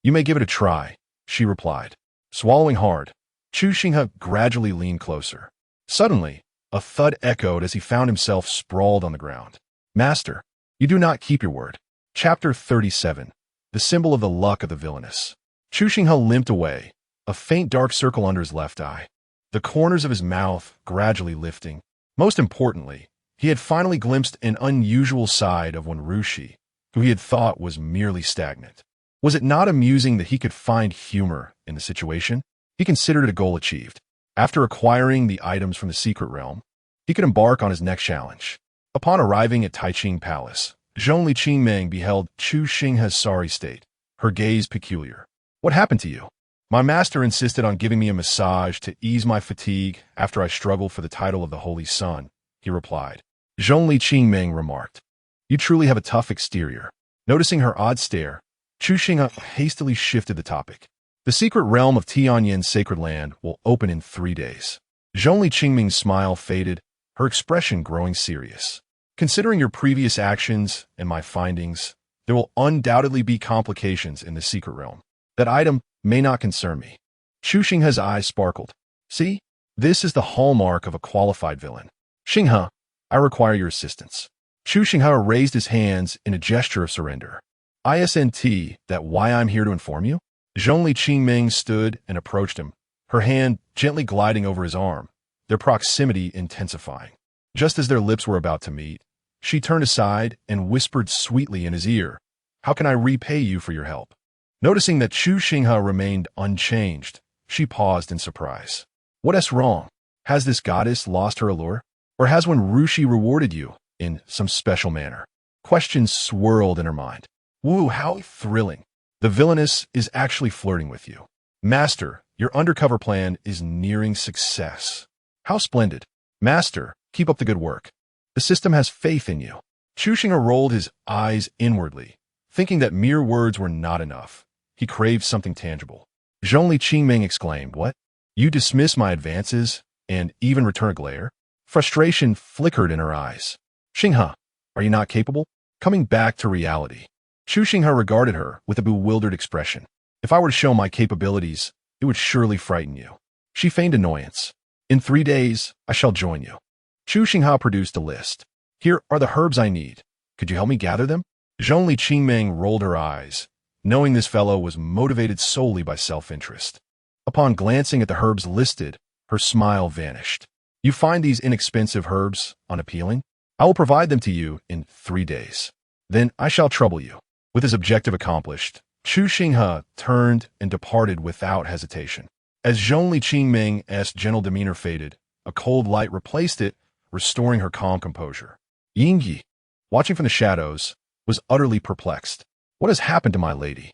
Speaker 1: You may give it a try, she replied. Swallowing hard, Chu Xinghe gradually leaned closer. Suddenly, a thud echoed as he found himself sprawled on the ground. Master, you do not keep your word. Chapter 37. The symbol of the luck of the villainous. Chu Xinghe limped away, a faint dark circle under his left eye, the corners of his mouth gradually lifting. Most importantly, he had finally glimpsed an unusual side of Wenrushi, who he had thought was merely stagnant. Was it not amusing that he could find humor in the situation? He considered it a goal achieved. After acquiring the items from the secret realm, he could embark on his next challenge. Upon arriving at Taiching Palace, Zhongli Qingming beheld Chu Xinghe's sorry state, her gaze peculiar. What happened to you? My master insisted on giving me a massage to ease my fatigue after I struggled for the title of the Holy Sun, he replied. Zhongli Qingming remarked. You truly have a tough exterior. Noticing her odd stare, Chu Xinghe hastily shifted the topic. The secret realm of Tianyan's sacred land will open in 3 days. Zhongli Qingming's smile faded, her expression growing serious. Considering your previous actions and my findings, there will undoubtedly be complications in the secret realm. That item may not concern me. Chu Xinghe's eyes sparkled. See, this is the hallmark of a qualified villain. Xinghe, I require your assistance. Chu Xinghe raised his hands in a gesture of surrender. Isn't that why I'm here to inform you? Zhongli Qingming stood and approached him, her hand gently gliding over his arm, their proximity intensifying. Just as their lips were about to meet, she turned aside and whispered sweetly in his ear, How can I repay you for your help? Noticing that Chu Xinghe remained unchanged, she paused in surprise. What's wrong? Has this goddess lost her allure? Or has one Rushi rewarded you in some special manner? Questions swirled in her mind. Woo, how thrilling. The villainous is actually flirting with you. Master, your undercover plan is nearing success. How splendid. Master, keep up the good work. The system has faith in you. Chu Xinghe rolled his eyes inwardly, thinking that mere words were not enough. He craved something tangible. Zhongli Qingming exclaimed, What? You dismiss my advances and even return a glare? Frustration flickered in her eyes. Xinghe, are you not capable? Coming back to reality. Chu Xinghe regarded her with a bewildered expression. If I were to show my capabilities, it would surely frighten you. She feigned annoyance. In 3 days, I shall join you. Chu Xinghe produced a list. Here are the herbs I need. Could you help me gather them? Zhongli Qingming rolled her eyes, knowing this fellow was motivated solely by self-interest. Upon glancing at the herbs listed, her smile vanished. You find these inexpensive herbs unappealing? I will provide them to you in 3 days. Then I shall trouble you. With his objective accomplished, Chu Xinghe turned and departed without hesitation. As Zhongli Qingming's gentle demeanor faded, a cold light replaced it, restoring her calm composure. Yingyi, watching from the shadows, was utterly perplexed. What has happened to my lady?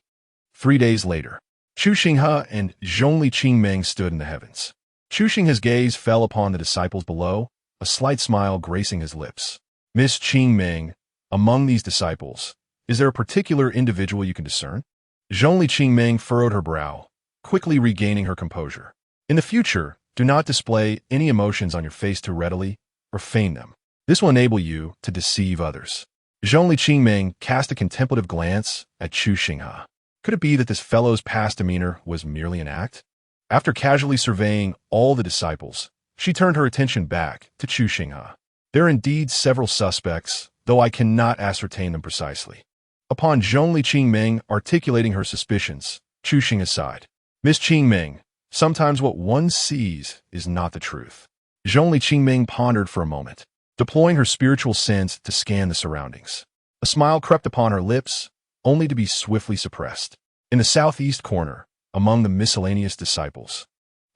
Speaker 1: 3 days later, Chu Xinghe and Zhongli Qingming stood in the heavens. Chu Xinghe's gaze fell upon the disciples below, a slight smile gracing his lips. Miss Qingming, among these disciples, is there a particular individual you can discern? Zhongli Qingming furrowed her brow, quickly regaining her composure. In the future, do not display any emotions on your face too readily, or feign them. This will enable you to deceive others. Zhongli Qingming cast a contemplative glance at Chu Xinghe. Could it be that this fellow's past demeanor was merely an act? After casually surveying all the disciples, she turned her attention back to Chu Xinghe. There are indeed several suspects, though I cannot ascertain them precisely. Upon Zhongli Qingming articulating her suspicions, Chu Xinghe sighed. Miss Qingming, sometimes what one sees is not the truth. Zhongli Qingming pondered for a moment, deploying her spiritual sense to scan the surroundings. A smile crept upon her lips, only to be swiftly suppressed. In the southeast corner, among the miscellaneous disciples,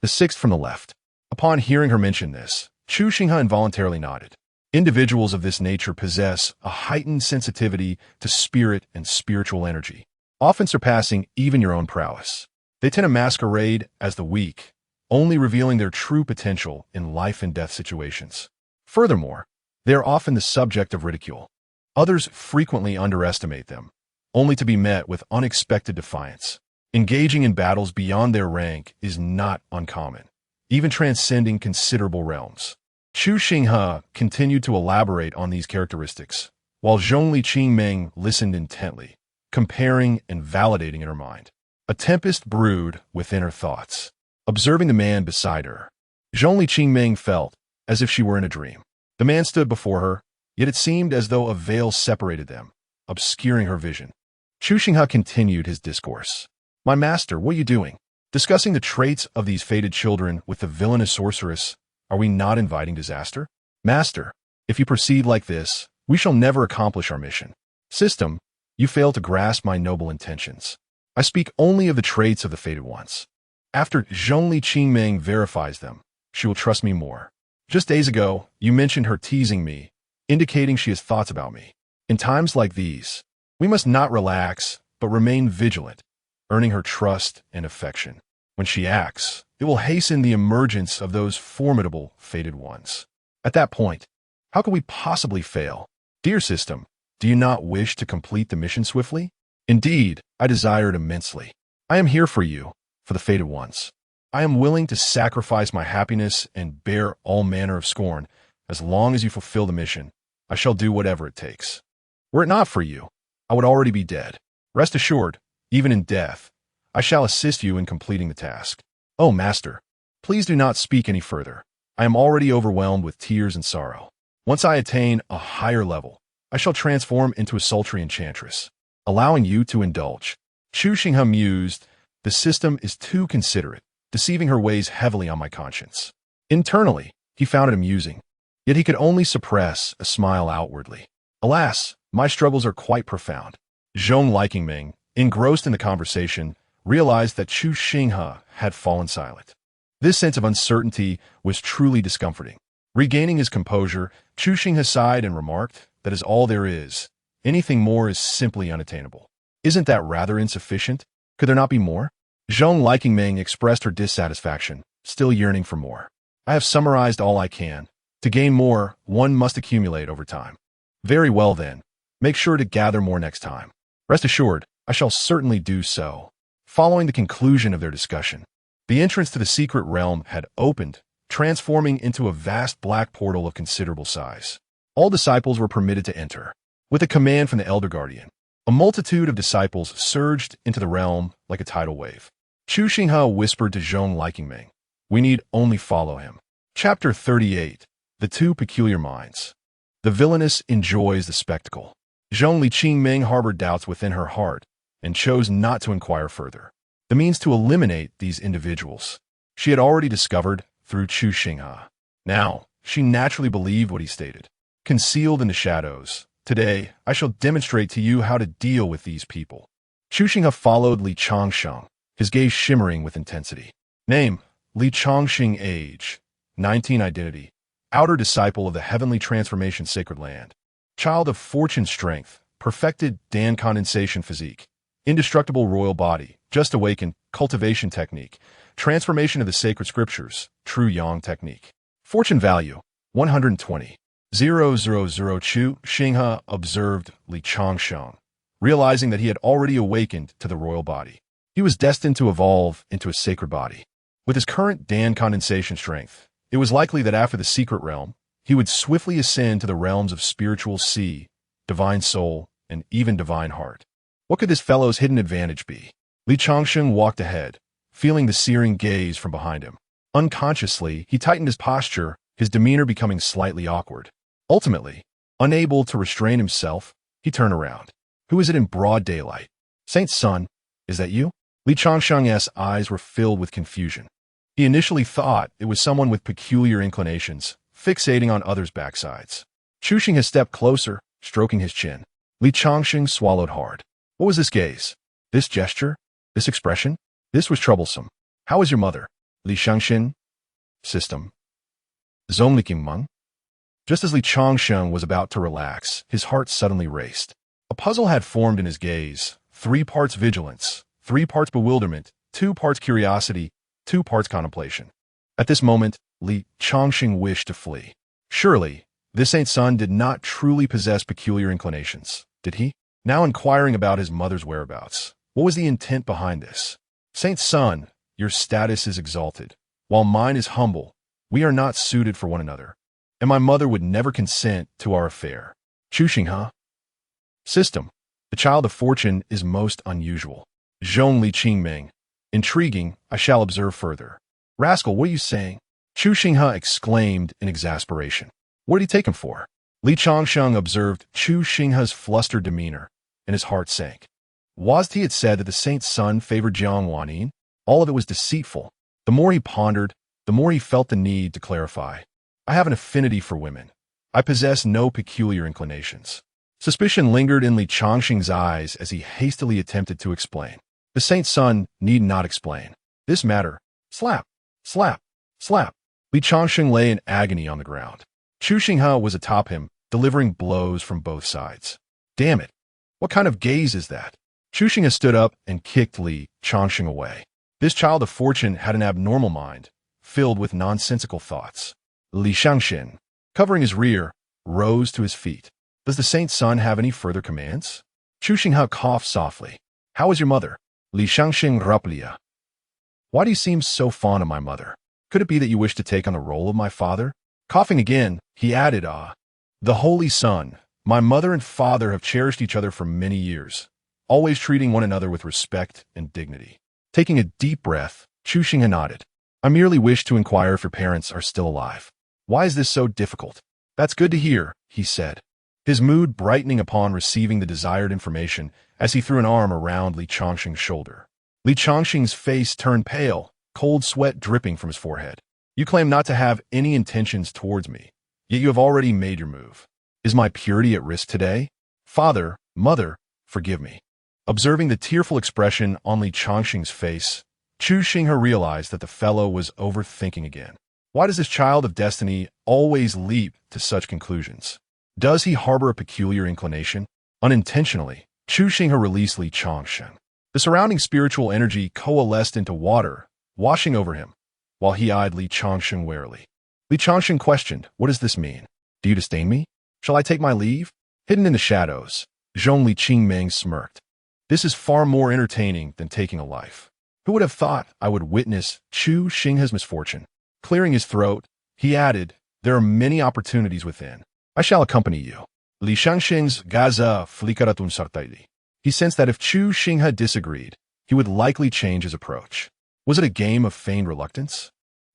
Speaker 1: the sixth from the left. Upon hearing her mention this, Chu Xinghe involuntarily nodded. Individuals of this nature possess a heightened sensitivity to spirit and spiritual energy, often surpassing even your own prowess. They tend to masquerade as the weak, only revealing their true potential in life and death situations. Furthermore, they are often the subject of ridicule. Others frequently underestimate them, only to be met with unexpected defiance. Engaging in battles beyond their rank is not uncommon, even transcending considerable realms. Chu Xinghe continued to elaborate on these characteristics, while Zhongli Qingming listened intently, comparing and validating in her mind. A tempest brewed within her thoughts. Observing the man beside her, Zhongli Qingming felt as if she were in a dream. The man stood before her, yet it seemed as though a veil separated them, obscuring her vision. Chu Xinghe continued his discourse. My master, what are you doing? Discussing the traits of these fated children with the villainous sorceress, are we not inviting disaster? Master, if you proceed like this, we shall never accomplish our mission. System, you fail to grasp my noble intentions. I speak only of the traits of the fated ones. After Zhongli Qingming verifies them, she will trust me more. Just days ago, you mentioned her teasing me, indicating she has thoughts about me. In times like these, we must not relax, but remain vigilant, earning her trust and affection. When she acts, it will hasten the emergence of those formidable fated ones. At that point, how could we possibly fail? Dear system, do you not wish to complete the mission swiftly? Indeed, I desire it immensely. I am here for you, for the fated ones. I am willing to sacrifice my happiness and bear all manner of scorn. As long as you fulfill the mission, I shall do whatever it takes. Were it not for you, I would already be dead. Rest assured, even in death, I shall assist you in completing the task. Oh, master, please do not speak any further. I am already overwhelmed with tears and sorrow. Once I attain a higher level, I shall transform into a sultry enchantress, allowing you to indulge. Chu Xinghe mused, the system is too considerate, deceiving her weighs heavily on my conscience. Internally, he found it amusing, yet he could only suppress a smile outwardly. Alas, my struggles are quite profound. Zhongli Qingming, engrossed in the conversation, realized that Chu Xinghe had fallen silent. This sense of uncertainty was truly discomforting. Regaining his composure, Chu Xinghe sighed and remarked, "That is all there is. Anything more is simply unattainable." "Isn't that rather insufficient? Could there not be more?" Zhong Likingming expressed her dissatisfaction, still yearning for more. "I have summarized all I can. To gain more, one must accumulate over time." "Very well then. Make sure to gather more next time." "Rest assured, I shall certainly do so." Following the conclusion of their discussion, the entrance to the secret realm had opened, transforming into a vast black portal of considerable size. All disciples were permitted to enter. With a command from the Elder Guardian, a multitude of disciples surged into the realm like a tidal wave. Chu Xinghe whispered to Zhong Likingming, "We need only follow him." Chapter 38. The Two Peculiar Minds. The villainous enjoys the spectacle. Zhong Liqingming harbored doubts within her heart and chose not to inquire further. The means to eliminate these individuals she had already discovered through Chu Xinghe. Now, she naturally believed what he stated. Concealed in the shadows, today I shall demonstrate to you how to deal with these people. Chu Xinghe followed Li Changsheng, his gaze shimmering with intensity. Name, Li Changsheng. Age, 19. Identity, outer disciple of the heavenly transformation sacred land. Child of fortune strength, perfected Dan condensation physique. Indestructible royal body, just awakened, cultivation technique. Transformation of the sacred scriptures, true yang technique. Fortune value, 120. 000. Chu Xinghe observed Li Changsheng, realizing that he had already awakened to the royal body. He was destined to evolve into a sacred body. With his current Dan condensation strength, it was likely that after the secret realm, he would swiftly ascend to the realms of spiritual sea, divine soul, and even divine heart. What could this fellow's hidden advantage be? Li Changsheng walked ahead, feeling the searing gaze from behind him. Unconsciously, he tightened his posture, his demeanor becoming slightly awkward. Ultimately, unable to restrain himself, he turned around. Who is it in broad daylight? Saint's son, is that you? Li Changsheng's eyes were filled with confusion. He initially thought it was someone with peculiar inclinations, fixating on others' backsides. Chu Xinghe stepped closer, stroking his chin. Li Changsheng swallowed hard. What was this gaze? This gesture? This expression? This was troublesome. How is your mother? Li Changsheng? System. Zhong Likingming? Just as Li Changsheng was about to relax, his heart suddenly raced. A puzzle had formed in his gaze, 3 parts vigilance, 3 parts bewilderment, 2 parts curiosity, 2 parts contemplation. At this moment, Li Changsheng wished to flee. Surely, this saint's son did not truly possess peculiar inclinations, did he? Now inquiring about his mother's whereabouts, what was the intent behind this? Saint's son, your status is exalted, while mine is humble. We are not suited for one another, and my mother would never consent to our affair. Chu Xinghe. System. The child of fortune is most unusual. Zhong Liqingming. Intriguing, I shall observe further. Rascal, what are you saying? Chu Xinghe exclaimed in exasperation. What did he take him for? Li Changsheng observed Chu Xinghe's flustered demeanor, and his heart sank. Was't he had said that the saint's son favored Jiang Wanyin? All of it was deceitful. The more he pondered, the more he felt the need to clarify. I have an affinity for women. I possess no peculiar inclinations. Suspicion lingered in Li Changsheng's eyes as he hastily attempted to explain. The saint's son need not explain. This matter. Slap, slap, slap. Li Changsheng lay in agony on the ground. Chu Xinghe was atop him, delivering blows from both sides. Damn it. What kind of gaze is that? Chu Xinghe stood up and kicked Li Changsheng away. This child of fortune had an abnormal mind, filled with nonsensical thoughts. Li Changsheng, covering his rear, rose to his feet. Does the saint's son have any further commands? Chu Xinghe coughed softly. How is your mother? Li Changsheng raplia. Why do you seem so fond of my mother? Could it be that you wish to take on the role of my father? Coughing again, he added, the holy son, my mother and father have cherished each other for many years, always treating one another with respect and dignity. Taking a deep breath, Chu Xinghe nodded. I merely wish to inquire if your parents are still alive. Why is this so difficult? That's good to hear, he said, his mood brightening upon receiving the desired information as he threw an arm around Li Changsheng's shoulder. Li Changsheng's face turned pale, cold sweat dripping from his forehead. You claim not to have any intentions towards me, yet you have already made your move. Is my purity at risk today? Father, mother, forgive me. Observing the tearful expression on Li Changxing's face, Chu Xinghe realized that the fellow was overthinking again. Why does this child of destiny always leap to such conclusions? Does he harbor a peculiar inclination? Unintentionally, Chu Xinghe released Li Changxing. The surrounding spiritual energy coalesced into water, washing over him, while he eyed Li Changxing warily. Li Changxing questioned, "What does this mean? Do you disdain me? Shall I take my leave?" Hidden in the shadows, Zhong Li Qingming smirked. "This is far more entertaining than taking a life. Who would have thought I would witness Chu Xinghe's misfortune?" Clearing his throat, he added, "There are many opportunities within. I shall accompany you." Li Changxing's gaza flicaratun sartaidi. He sensed that if Chu Xinghe disagreed, he would likely change his approach. Was it a game of feigned reluctance?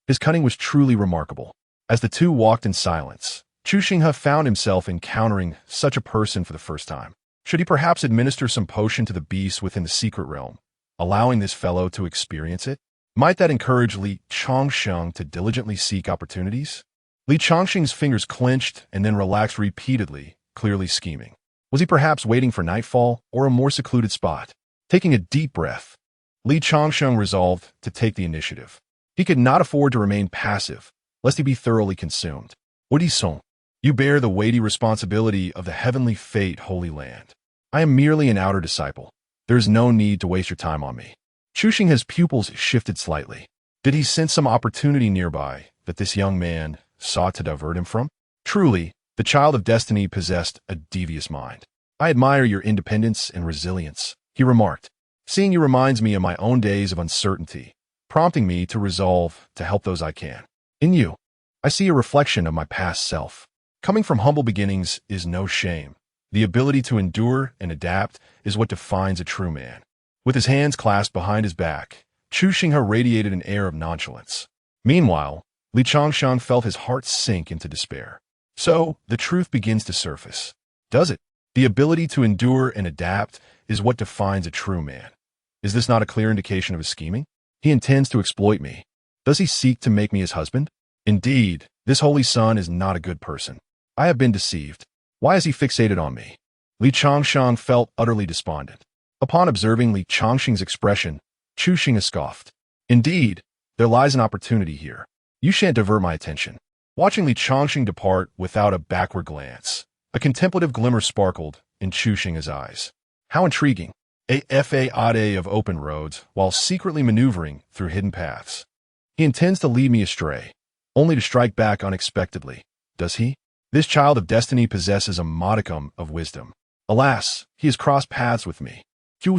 Speaker 1: His cunning was truly remarkable. As the two walked in silence, Chu Xinghe found himself encountering such a person for the first time. Should he perhaps administer some potion to the beast within the secret realm, allowing this fellow to experience it? Might that encourage Li Changxing to diligently seek opportunities? Li Changxing's fingers clenched and then relaxed repeatedly, clearly scheming. Was he perhaps waiting for nightfall or a more secluded spot? Taking a deep breath, Li Changxing resolved to take the initiative. He could not afford to remain passive, lest he be thoroughly consumed. Odisson, you bear the weighty responsibility of the heavenly fate, Holy Land. I am merely an outer disciple. There is no need to waste your time on me. Chu Xinghe's pupils shifted slightly. Did he sense some opportunity nearby that this young man sought to divert him from? Truly, the child of destiny possessed a devious mind. I admire your independence and resilience, he remarked. Seeing you reminds me of my own days of uncertainty, prompting me to resolve to help those I can. In you, I see a reflection of my past self. Coming from humble beginnings is no shame. The ability to endure and adapt is what defines a true man. With his hands clasped behind his back, Chu Xinghe radiated an air of nonchalance. Meanwhile, Li Changxing felt his heart sink into despair. So, the truth begins to surface. Does it? The ability to endure and adapt is what defines a true man. Is this not a clear indication of his scheming? He intends to exploit me. Does he seek to make me his husband? Indeed, this holy son is not a good person. I have been deceived. Why is he fixated on me? Li Changxing felt utterly despondent. Upon observing Li Changxing's expression, Chu Xinghe scoffed. Indeed, there lies an opportunity here. You shan't divert my attention. Watching Li Changxing depart without a backward glance, a contemplative glimmer sparkled in Chu Xinghe's eyes. How intriguing. A fade of open roads while secretly maneuvering through hidden paths. He intends to lead me astray, only to strike back unexpectedly. Does he? This child of destiny possesses a modicum of wisdom. Alas, he has crossed paths with me. Chu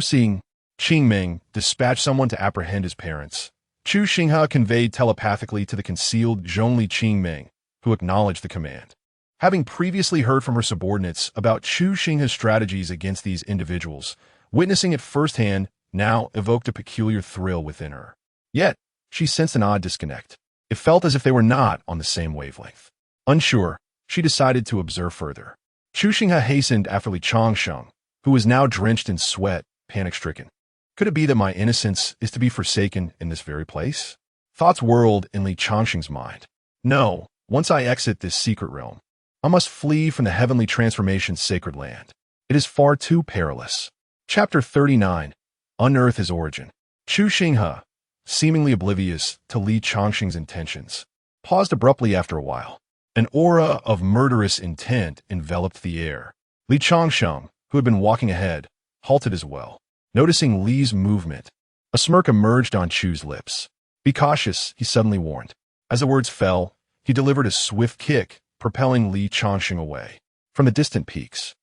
Speaker 1: Xinghe dispatched someone to apprehend his parents. Chu Xinghe conveyed telepathically to the concealed Zhong Li Qingming, who acknowledged the command. Having previously heard from her subordinates about Chu Xinghe's strategies against these individuals, witnessing it firsthand now evoked a peculiar thrill within her. Yet, she sensed an odd disconnect. It felt as if they were not on the same wavelength. Unsure, she decided to observe further. Chu Xinghe hastened after Li Changxing, who was now drenched in sweat, panic-stricken. Could it be that my innocence is to be forsaken in this very place? Thoughts whirled in Li Changxing's mind. No, once I exit this secret realm, I must flee from the heavenly transformation's sacred land. It is far too perilous. Chapter 39. Unearth his origin. Chu Xinghe, seemingly oblivious to Li Changxing's intentions, paused abruptly after a while. An aura of murderous intent enveloped the air. Li Changxing, who had been walking ahead, halted as well. Noticing Li's movement, a smirk emerged on Chu's lips. Be cautious, he suddenly warned. As the words fell, he delivered a swift kick, propelling Li Changxing away. From the distant peaks,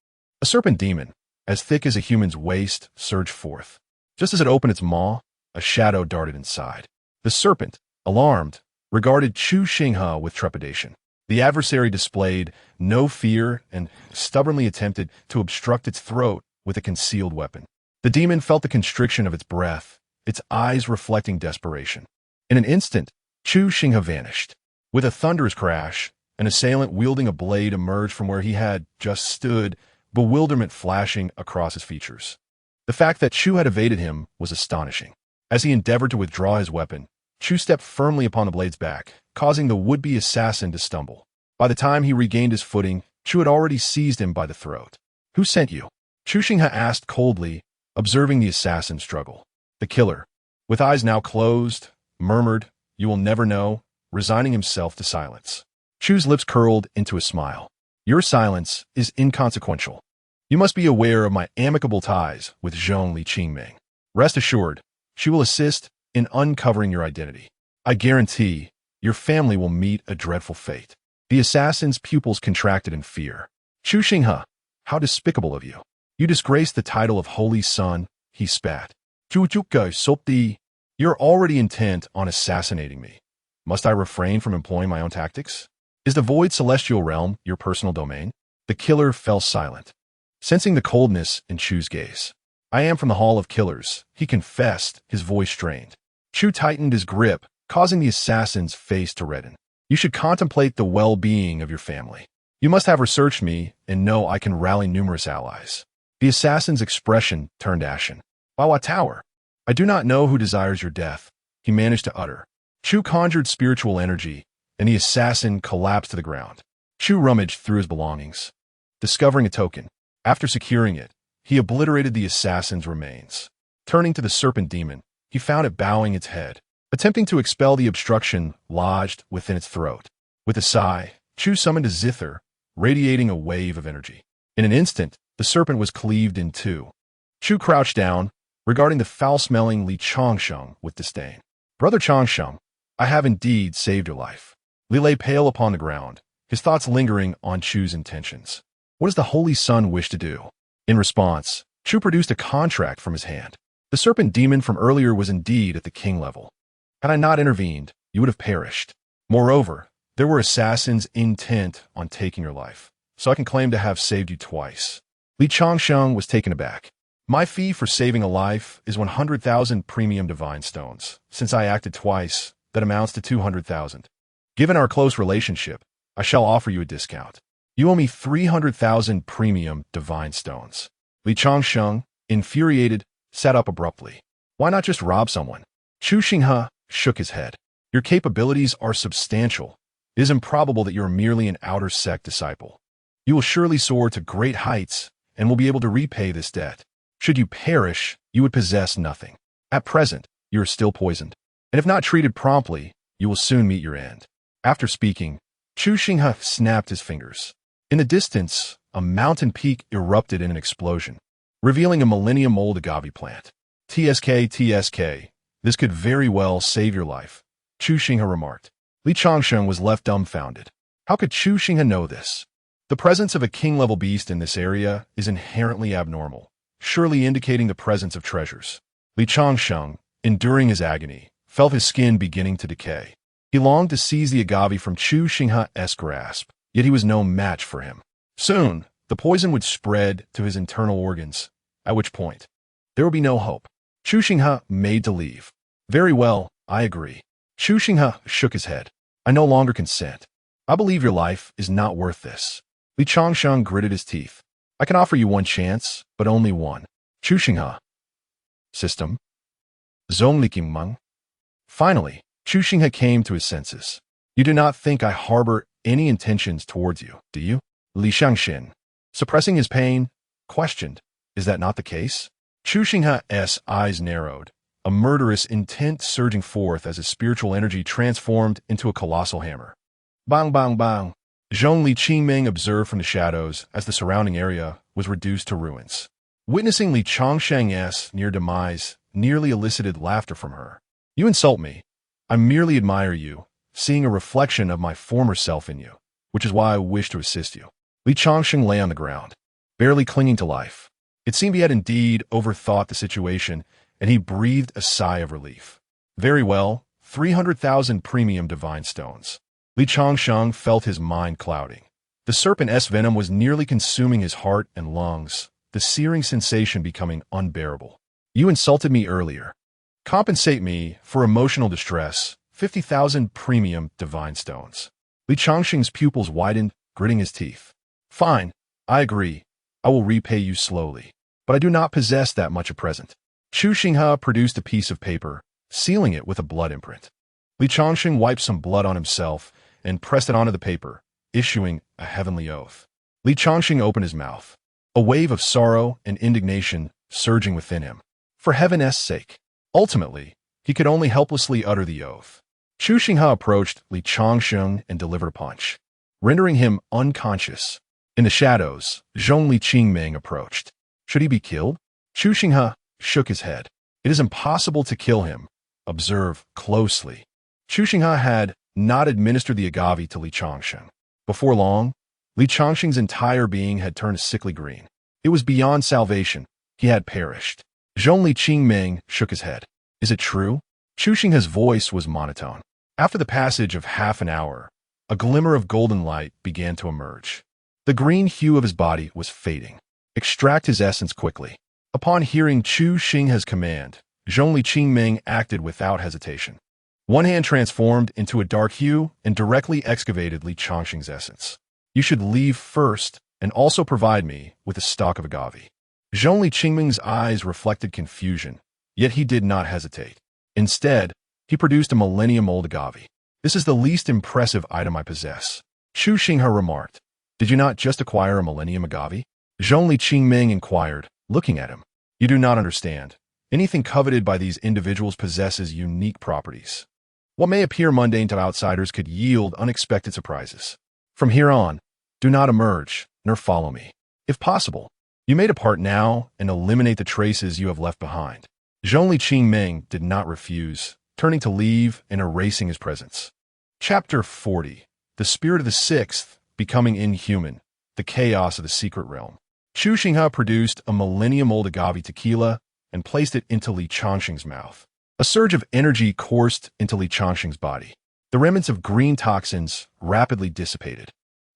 Speaker 1: a serpent demon, as thick as a human's waist, surged forth. Just as it opened its maw, a shadow darted inside. The serpent, alarmed, regarded Chu Xinghe with trepidation. The adversary displayed no fear and stubbornly attempted to obstruct its throat with a concealed weapon. The demon felt the constriction of its breath, its eyes reflecting desperation. In an instant, Chu Xinghe vanished. With a thunderous crash, an assailant wielding a blade emerged from where he had just stood, bewilderment flashing across his features. The fact that Chu had evaded him was astonishing. As he endeavored to withdraw his weapon, Chu stepped firmly upon the blade's back, causing the would-be assassin to stumble. By the time he regained his footing, Chu had already seized him by the throat. Who sent you? Chu Xinghe asked coldly, observing the assassin struggle. The killer, with eyes now closed, murmured, "You will never know," resigning himself to silence. Chu's lips curled into a smile. "Your silence is inconsequential. You must be aware of my amicable ties with Zhong Qingming. Rest assured, she will assist in uncovering your identity. I guarantee your family will meet a dreadful fate." The assassin's pupils contracted in fear. "Chu Xinghe, how despicable of you. You disgrace the title of Holy Son," he spat. "You're already intent on assassinating me. Must I refrain from employing my own tactics? Is the void celestial realm your personal domain?" The killer fell silent, sensing the coldness in Chu's gaze. "I am from the Hall of Killers," he confessed, his voice strained. Chu tightened his grip, causing the assassin's face to redden. "You should contemplate the well-being of your family. You must have researched me and know I can rally numerous allies." The assassin's expression turned ashen. "Bawa Tower, I do not know who desires your death," he managed to utter. Chu conjured spiritual energy, and the assassin collapsed to the ground. Chu rummaged through his belongings, discovering a token. After securing it, he obliterated the assassin's remains. Turning to the serpent demon, he found it bowing its head, attempting to expel the obstruction lodged within its throat. With a sigh, Chu summoned a zither, radiating a wave of energy. In an instant, the serpent was cleaved in two. Chu crouched down, regarding the foul-smelling Li Changsheng with disdain. "Brother Changsheng, I have indeed saved your life." Li lay pale upon the ground, his thoughts lingering on Chu's intentions. What does the Holy Son wish to do? In response, Chu produced a contract from his hand. The serpent demon from earlier was indeed at the king level. "Had I not intervened, you would have perished. Moreover, there were assassins intent on taking your life, so I can claim to have saved you twice." Li Changsheng was taken aback. "My fee for saving a life is 100,000 premium divine stones. Since I acted twice, that amounts to 200,000. Given our close relationship, I shall offer you a discount. You owe me 300,000 premium divine stones." Li Changsheng, infuriated, sat up abruptly. "Why not just rob someone?" Chu Xinghe shook his head. "Your capabilities are substantial. It is improbable that you are merely an outer sect disciple. You will surely soar to great heights and will be able to repay this debt. Should you perish, you would possess nothing. At present, you are still poisoned, and if not treated promptly, you will soon meet your end." After speaking, Chu Xinghe snapped his fingers. In the distance, a mountain peak erupted in an explosion, revealing a millennium-old agave plant. TSK, this could very well save your life," Chu Xinghe remarked. Li Changsheng was left dumbfounded. How could Chu Xinghe know this? The presence of a king-level beast in this area is inherently abnormal, surely indicating the presence of treasures. Li Changsheng, enduring his agony, felt his skin beginning to decay. He longed to seize the agave from Chu Xinghe's grasp, yet he was no match for him. Soon, the poison would spread to his internal organs, at which point there would be no hope. Chu Xinghe made to leave. "Very well, I agree." Chu Xinghe shook his head. "I no longer consent. I believe your life is not worth this." Li Changsheng gritted his teeth. "I can offer you one chance, but only one." Chu Xinghe. System. Zhong Qingming. Finally, Chu Xinghe came to his senses. "You do not think I harbor any intentions towards you, do you?" Li Shangxin, suppressing his pain, questioned. "Is that not the case?" Chu Xinghe's eyes narrowed, a murderous intent surging forth as his spiritual energy transformed into a colossal hammer. Bang, bang, bang. Zhong Qingming observed from the shadows as the surrounding area was reduced to ruins. Witnessing Li Changsheng's near demise nearly elicited laughter from her. "You insult me. I merely admire you, seeing a reflection of my former self in you, which is why I wish to assist you." Li Changsheng lay on the ground, barely clinging to life. It seemed he had indeed overthought the situation, and he breathed a sigh of relief. "Very well, 300,000 premium divine stones." Li Changsheng felt his mind clouding. The serpent's venom was nearly consuming his heart and lungs, the searing sensation becoming unbearable. "You insulted me earlier. Compensate me for emotional distress, 50,000 premium divine stones." Li Changsheng's pupils widened, gritting his teeth. "Fine, I agree. I will repay you slowly. But I do not possess that much at present." Chu Xinghe produced a piece of paper, sealing it with a blood imprint. Li Changsheng wiped some blood on himself and pressed it onto the paper, issuing a heavenly oath. Li Changsheng opened his mouth. A wave of sorrow and indignation surging within him. For heaven's sake. Ultimately, he could only helplessly utter the oath. Chu Xinghe approached Li Changsheng and delivered a punch, rendering him unconscious. In the shadows, Zhong Li Qingming approached. Should he be killed? Chu Xinghe shook his head. It is impossible to kill him. Observe closely. Chu Xinghe had not administered the agave to Li Changsheng. Before long, Li Changsheng's entire being had turned a sickly green. It was beyond salvation. He had perished. Zhong Li Qingming shook his head. Is it true? Chu Xinghe's voice was monotone. After the passage of half an hour, a glimmer of golden light began to emerge. The green hue of his body was fading. Extract his essence quickly. Upon hearing Chu Xinghe's command, Zhong Li Qingming acted without hesitation. One hand transformed into a dark hue and directly excavated Li Changsheng's essence. You should leave first and also provide me with a stalk of agave. Zhong Li Qingming's eyes reflected confusion, yet he did not hesitate. Instead, he produced a millennium-old agave. This is the least impressive item I possess. Chu Xinghe remarked. Did you not just acquire a millennium agave? Zhong Li Qingming inquired, looking at him. You do not understand. Anything coveted by these individuals possesses unique properties. What may appear mundane to outsiders could yield unexpected surprises. From here on, do not emerge, nor follow me. If possible, you may depart now and eliminate the traces you have left behind. Zhong Li Qingming did not refuse, turning to leave and erasing his presence. Chapter 40. The Spirit of the Sixth, Becoming Inhuman, the Chaos of the Secret Realm. Chu Xinghe produced a millennium-old agave tequila and placed it into Li Changsheng's mouth. A surge of energy coursed into Li Changsheng's body. The remnants of green toxins rapidly dissipated.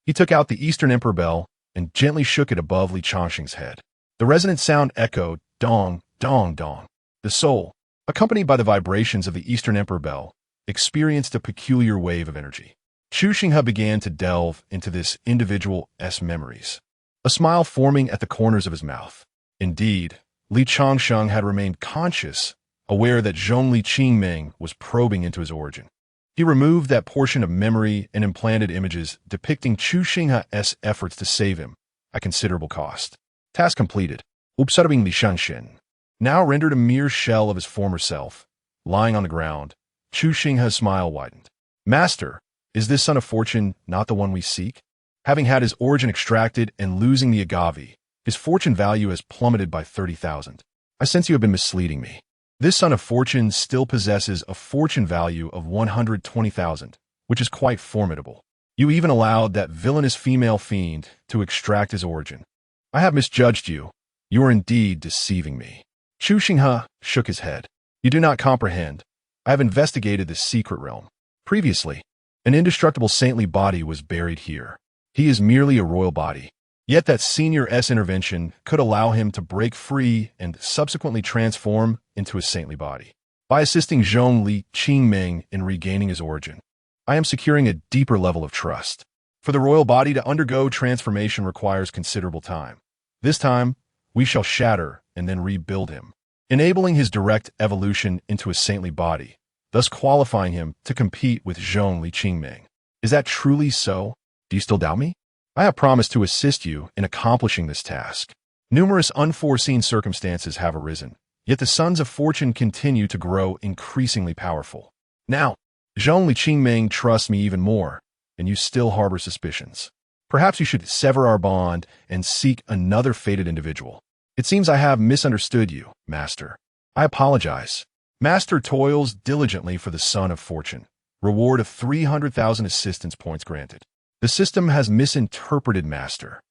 Speaker 1: He took out the Eastern Emperor bell and gently shook it above Li Changsheng's head. The resonant sound echoed, dong, dong, dong. The soul, accompanied by the vibrations of the Eastern Emperor bell, experienced a peculiar wave of energy. Chu Xinghe began to delve into this individual's memories, a smile forming at the corners of his mouth. Indeed, Li Changsheng had remained conscious, aware that Zhong Li Qingming was probing into his origin. He removed that portion of memory and implanted images depicting Chu Xinghe's efforts to save him at considerable cost. Task completed. Observing Li Shanshen, now rendered a mere shell of his former self, lying on the ground, Chu Xinghe's smile widened. Master, is this son of fortune not the one we seek? Having had his origin extracted and losing the agave, his fortune value has plummeted by 30,000. I sense you have been misleading me. This son of fortune still possesses a fortune value of 120,000, which is quite formidable. You even allowed that villainous female fiend to extract his origin. I have misjudged you. You are indeed deceiving me. Chu Xinghe shook his head. You do not comprehend. I have investigated this secret realm. Previously, an indestructible saintly body was buried here. He is merely a royal body. Yet that senior's intervention could allow him to break free and subsequently transform into a saintly body. By assisting Zhong Li Qingming in regaining his origin, I am securing a deeper level of trust. For the royal body to undergo transformation requires considerable time. This time, we shall shatter and then rebuild him, enabling his direct evolution into a saintly body, thus qualifying him to compete with Zhong Li Qingming. Is that truly so? Do you still doubt me? I have promised to assist you in accomplishing this task. Numerous unforeseen circumstances have arisen, yet the sons of fortune continue to grow increasingly powerful. Now, Zhong Li Qingming trusts me even more, and you still harbor suspicions. Perhaps you should sever our bond and seek another fated individual. It seems I have misunderstood you, Master. I apologize. Master toils diligently for the son of fortune. Reward of 300,000 assistance points granted. The system has misinterpreted Master.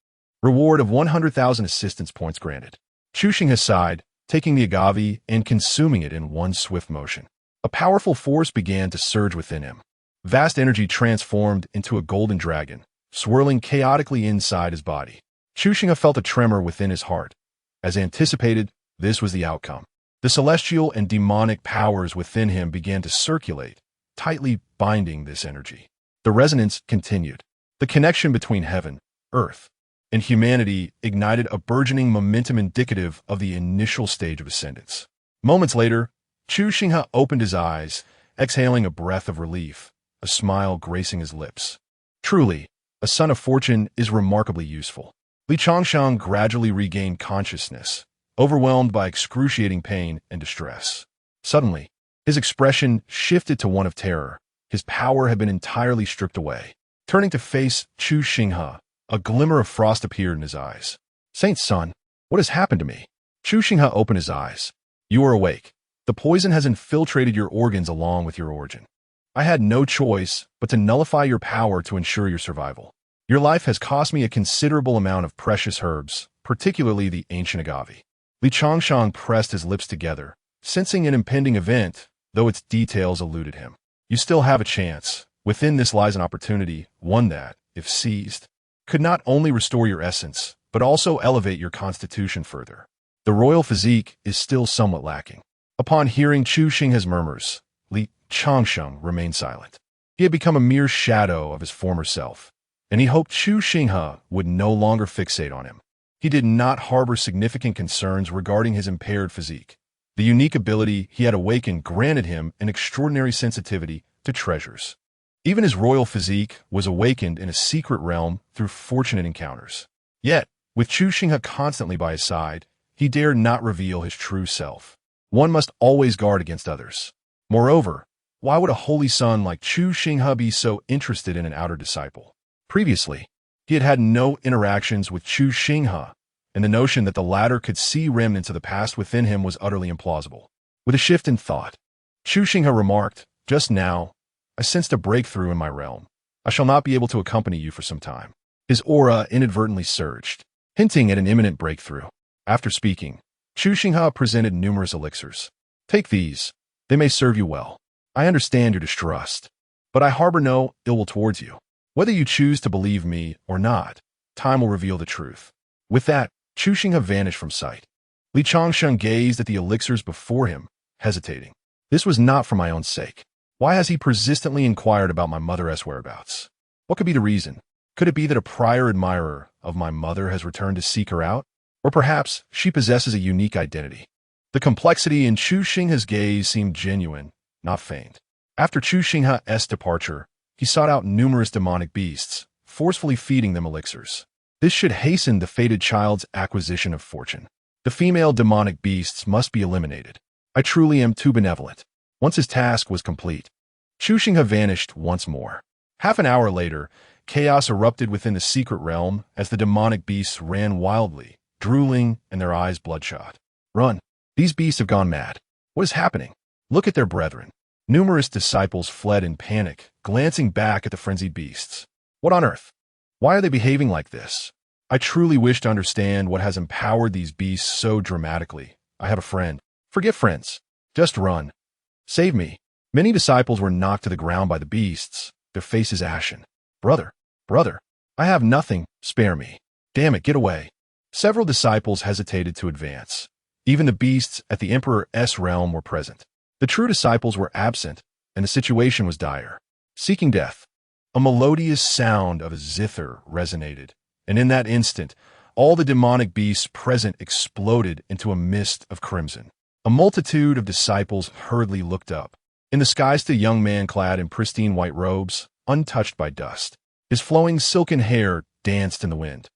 Speaker 1: Reward of 100,000 assistance points granted. Chu Xinghe sighed, taking the agave and consuming it in one swift motion. A powerful force began to surge within him. Vast energy transformed into a golden dragon, swirling chaotically inside his body. Chu Xinghe felt a tremor within his heart. As anticipated, this was the outcome. The celestial and demonic powers within him began to circulate, tightly binding this energy. The resonance continued. The connection between heaven, earth, and humanity ignited a burgeoning momentum indicative of the initial stage of ascendance. Moments later, Chu Xinghe opened his eyes, exhaling a breath of relief, a smile gracing his lips. Truly, a son of fortune is remarkably useful. Li Changsheng gradually regained consciousness, overwhelmed by excruciating pain and distress. Suddenly, his expression shifted to one of terror. His power had been entirely stripped away. Turning to face Chu Xinghe, a glimmer of frost appeared in his eyes. "Saint's son, what has happened to me?" Chu Xinghe opened his eyes. "You are awake. The poison has infiltrated your organs along with your origin. I had no choice but to nullify your power to ensure your survival. Your life has cost me a considerable amount of precious herbs, particularly the ancient agave." Li Changshang pressed his lips together, sensing an impending event, though its details eluded him. "You still have a chance. Within this lies an opportunity, one that, if seized, could not only restore your essence, but also elevate your constitution further. The royal physique is still somewhat lacking." Upon hearing Chu Xinghe's murmurs, Li Changsheng remained silent. He had become a mere shadow of his former self, and he hoped Chu Xinghe would no longer fixate on him. He did not harbor significant concerns regarding his impaired physique. The unique ability he had awakened granted him an extraordinary sensitivity to treasures. Even his royal physique was awakened in a secret realm through fortunate encounters. Yet, with Chu Xinghe constantly by his side, he dared not reveal his true self. One must always guard against others. Moreover, why would a holy son like Chu Xinghe be so interested in an outer disciple? Previously, he had had no interactions with Chu Xinghe, and the notion that the latter could see remnants of the past within him was utterly implausible. With a shift in thought, Chu Xinghe remarked, "Just now, I sensed a breakthrough in my realm. I shall not be able to accompany you for some time." His aura inadvertently surged, hinting at an imminent breakthrough. After speaking, Chu Xinghe presented numerous elixirs. "Take these. They may serve you well. I understand your distrust, but I harbor no ill will towards you. Whether you choose to believe me or not, time will reveal the truth." With that, Chu Xinghe vanished from sight. Li Changsheng gazed at the elixirs before him, hesitating. This was not for my own sake. Why has he persistently inquired about my mother's whereabouts? What could be the reason? Could it be that a prior admirer of my mother has returned to seek her out? Or perhaps she possesses a unique identity. The complexity in Chu Xinghe's gaze seemed genuine, not feigned. After Chu Xinghe's departure, he sought out numerous demonic beasts, forcefully feeding them elixirs. This should hasten the fated child's acquisition of fortune. The female demonic beasts must be eliminated. I truly am too benevolent. Once his task was complete, Chu Xinghe vanished once more. Half an hour later, chaos erupted within the secret realm as the demonic beasts ran wildly, drooling and their eyes bloodshot. "Run! These beasts have gone mad. What is happening? Look at their brethren." Numerous disciples fled in panic, glancing back at the frenzied beasts. "What on earth? Why are they behaving like this? I truly wish to understand what has empowered these beasts so dramatically. I have a friend." "Forget friends. Just run. Save me." Many disciples were knocked to the ground by the beasts, their faces ashen. Brother, I have nothing. Spare me. Damn it, get away." Several disciples hesitated to advance. Even the beasts at the Emperor's realm were present. The true disciples were absent, and the situation was dire. Seeking death. A melodious sound of a zither resonated, and in that instant, all the demonic beasts present exploded into a mist of crimson. A multitude of disciples hurriedly looked up. In the sky stood a young man clad in pristine white robes, untouched by dust. His flowing silken hair danced in the wind,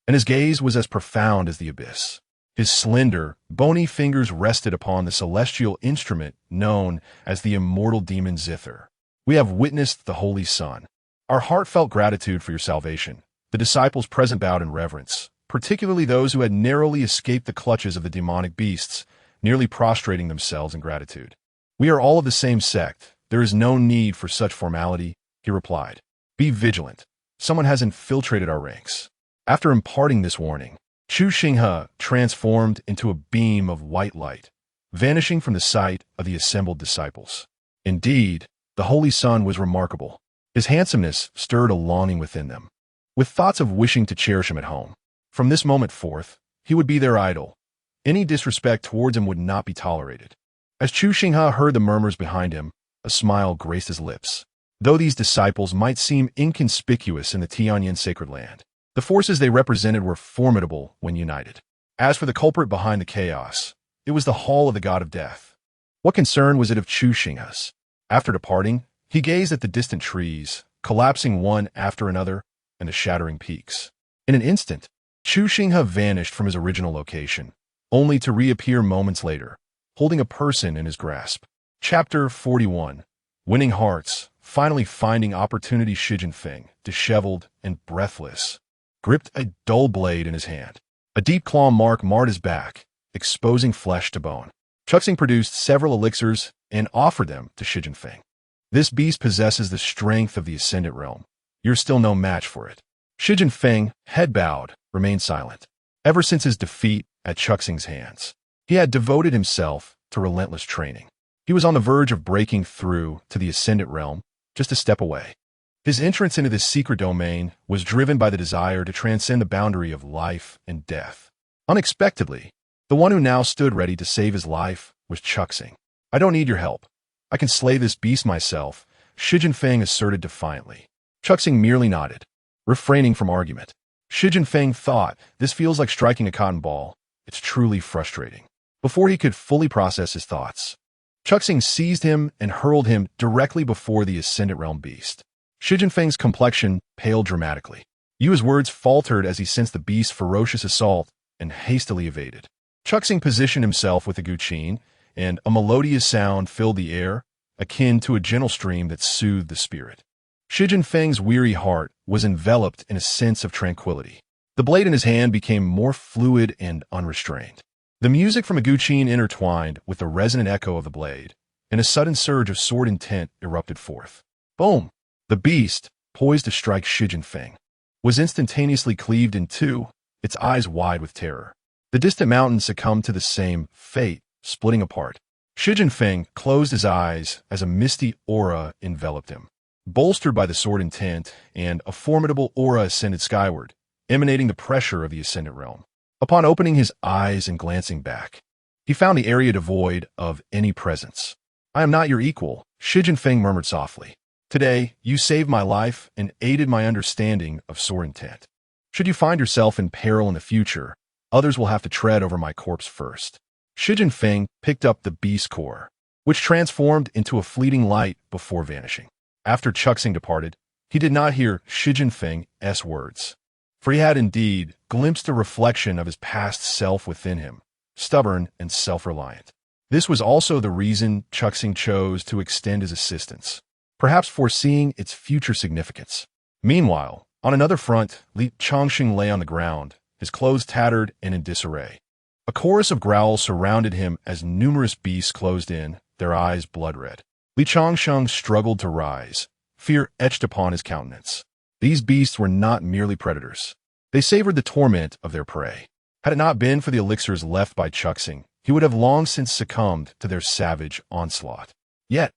Speaker 1: and his gaze was as profound as the abyss. His slender, bony fingers rested upon the celestial instrument known as the immortal demon zither. "We have witnessed the Holy Son. Our heartfelt gratitude for your salvation." The disciples present bowed in reverence, particularly those who had narrowly escaped the clutches of the demonic beasts, nearly prostrating themselves in gratitude. "We are all of the same sect. There is no need for such formality," he replied. "Be vigilant. Someone has infiltrated our ranks." After imparting this warning, Chu Xinghe transformed into a beam of white light, vanishing from the sight of the assembled disciples. Indeed, the Holy Son was remarkable. His handsomeness stirred a longing within them, with thoughts of wishing to cherish him at home. From this moment forth, he would be their idol. Any disrespect towards him would not be tolerated. As Chu Xinghe heard the murmurs behind him, a smile graced his lips. Though these disciples might seem inconspicuous in the Tianyan sacred land, the forces they represented were formidable when united. As for the culprit behind the chaos, it was the hall of the god of death. What concern was it of Chu Xinghe's? After departing, he gazed at the distant trees, collapsing one after another, and the shattering peaks. In an instant, Chu Xinghe vanished from his original location, only to reappear moments later, holding a person in his grasp. Chapter 41. Winning Hearts. Finally finding opportunity. Shi Jinfeng, disheveled and breathless, gripped a dull blade in his hand. A deep claw mark marred his back, exposing flesh to bone. Chu Xinghe produced several elixirs and offered them to Shi Jinfeng. This beast possesses the strength of the Ascendant Realm. You're still no match for it. Shi Jinfeng, head bowed, remained silent. Ever since his defeat at Chu Xinghe's hands, he had devoted himself to relentless training. He was on the verge of breaking through to the Ascendant Realm, just a step away. His entrance into this secret domain was driven by the desire to transcend the boundary of life and death. Unexpectedly, the one who now stood ready to save his life was Chu Xinghe. I don't need your help. I can slay this beast myself, Shi Jinfeng asserted defiantly. Chu Xinghe merely nodded, refraining from argument. Shi Jinfeng thought, this feels like striking a cotton ball. It's truly frustrating. Before he could fully process his thoughts, Chu Xinghe seized him and hurled him directly before the Ascendant Realm beast. Shi Jinfeng's complexion paled dramatically. Yu's words faltered as he sensed the beast's ferocious assault and hastily evaded. Chu Xinghe positioned himself with the guqin, and a melodious sound filled the air, akin to a gentle stream that soothed the spirit. Shi Jinfeng's weary heart was enveloped in a sense of tranquility. The blade in his hand became more fluid and unrestrained. The music from a guqin intertwined with the resonant echo of the blade, and a sudden surge of sword intent erupted forth. Boom! The beast, poised to strike Shi Jinfeng, was instantaneously cleaved in two, its eyes wide with terror. The distant mountain succumbed to the same fate, splitting apart. Shi Jinfeng closed his eyes as a misty aura enveloped him. Bolstered by the sword intent, and a formidable aura ascended skyward, emanating the pressure of the Ascendant Realm. Upon opening his eyes and glancing back, he found the area devoid of any presence. I am not your equal, Shi Jinfeng murmured softly. Today, you saved my life and aided my understanding of sword intent. Should you find yourself in peril in the future, others will have to tread over my corpse first. Shi Jinfeng picked up the beast core, which transformed into a fleeting light before vanishing. After Chu Xinghe departed, he did not hear Shi Jinfeng's words, for he had indeed glimpsed a reflection of his past self within him, stubborn and self-reliant. This was also the reason Chu Xinghe chose to extend his assistance, perhaps foreseeing its future significance. Meanwhile, on another front, Li Changxing lay on the ground, his clothes tattered and in disarray. A chorus of growls surrounded him as numerous beasts closed in, their eyes blood-red. Li Changxing struggled to rise, fear etched upon his countenance. These beasts were not merely predators. They savored the torment of their prey. Had it not been for the elixirs left by Chu Xinghe, he would have long since succumbed to their savage onslaught. Yet,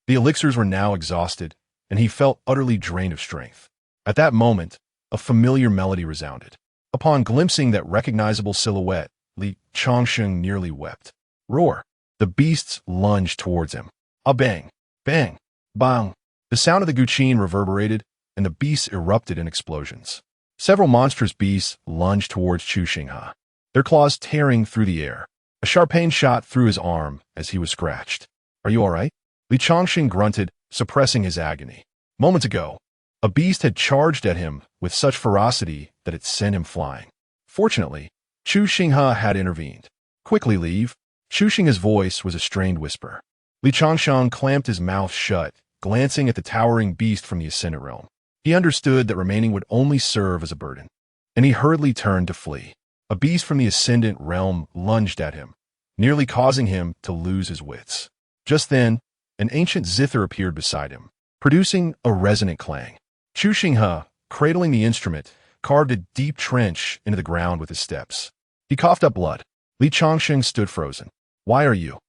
Speaker 1: the elixirs were now exhausted, and he felt utterly drained of strength. At that moment, a familiar melody resounded. Upon glimpsing that recognizable silhouette, Li Changxing nearly wept. Roar! The beasts lunged towards him. A bang! Bang! Bang! The sound of the guqin reverberated, and the beasts erupted in explosions. Several monstrous beasts lunged towards Chu Xinghe, their claws tearing through the air. A sharp pain shot through his arm as he was scratched. Are you all right? Li Changxing grunted, suppressing his agony. Moments ago, a beast had charged at him with such ferocity that it sent him flying. Fortunately, Chu Xinghe had intervened. Quickly leave. Chu Xinghe's voice was a strained whisper. Li Changxing clamped his mouth shut, glancing at the towering beast from the Ascendant Realm. He understood that remaining would only serve as a burden, and he hurriedly turned to flee. A beast from the Ascendant Realm lunged at him, nearly causing him to lose his wits. Just then, an ancient zither appeared beside him, producing a resonant clang. Chu Xinghe, cradling the instrument, carved a deep trench into the ground with his steps. He coughed up blood. Li Changxing stood frozen. Why are you?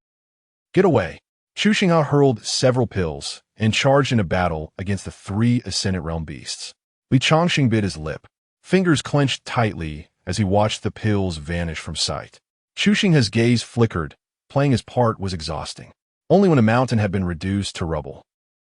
Speaker 1: Get away. Chu Xinghe hurled several pills and charged into battle against the three Ascendant Realm beasts. Li Changxing bit his lip, fingers clenched tightly as he watched the pills vanish from sight. Chu Xinghe's gaze flickered. Playing his part was exhausting. Only when a mountain had been reduced to rubble,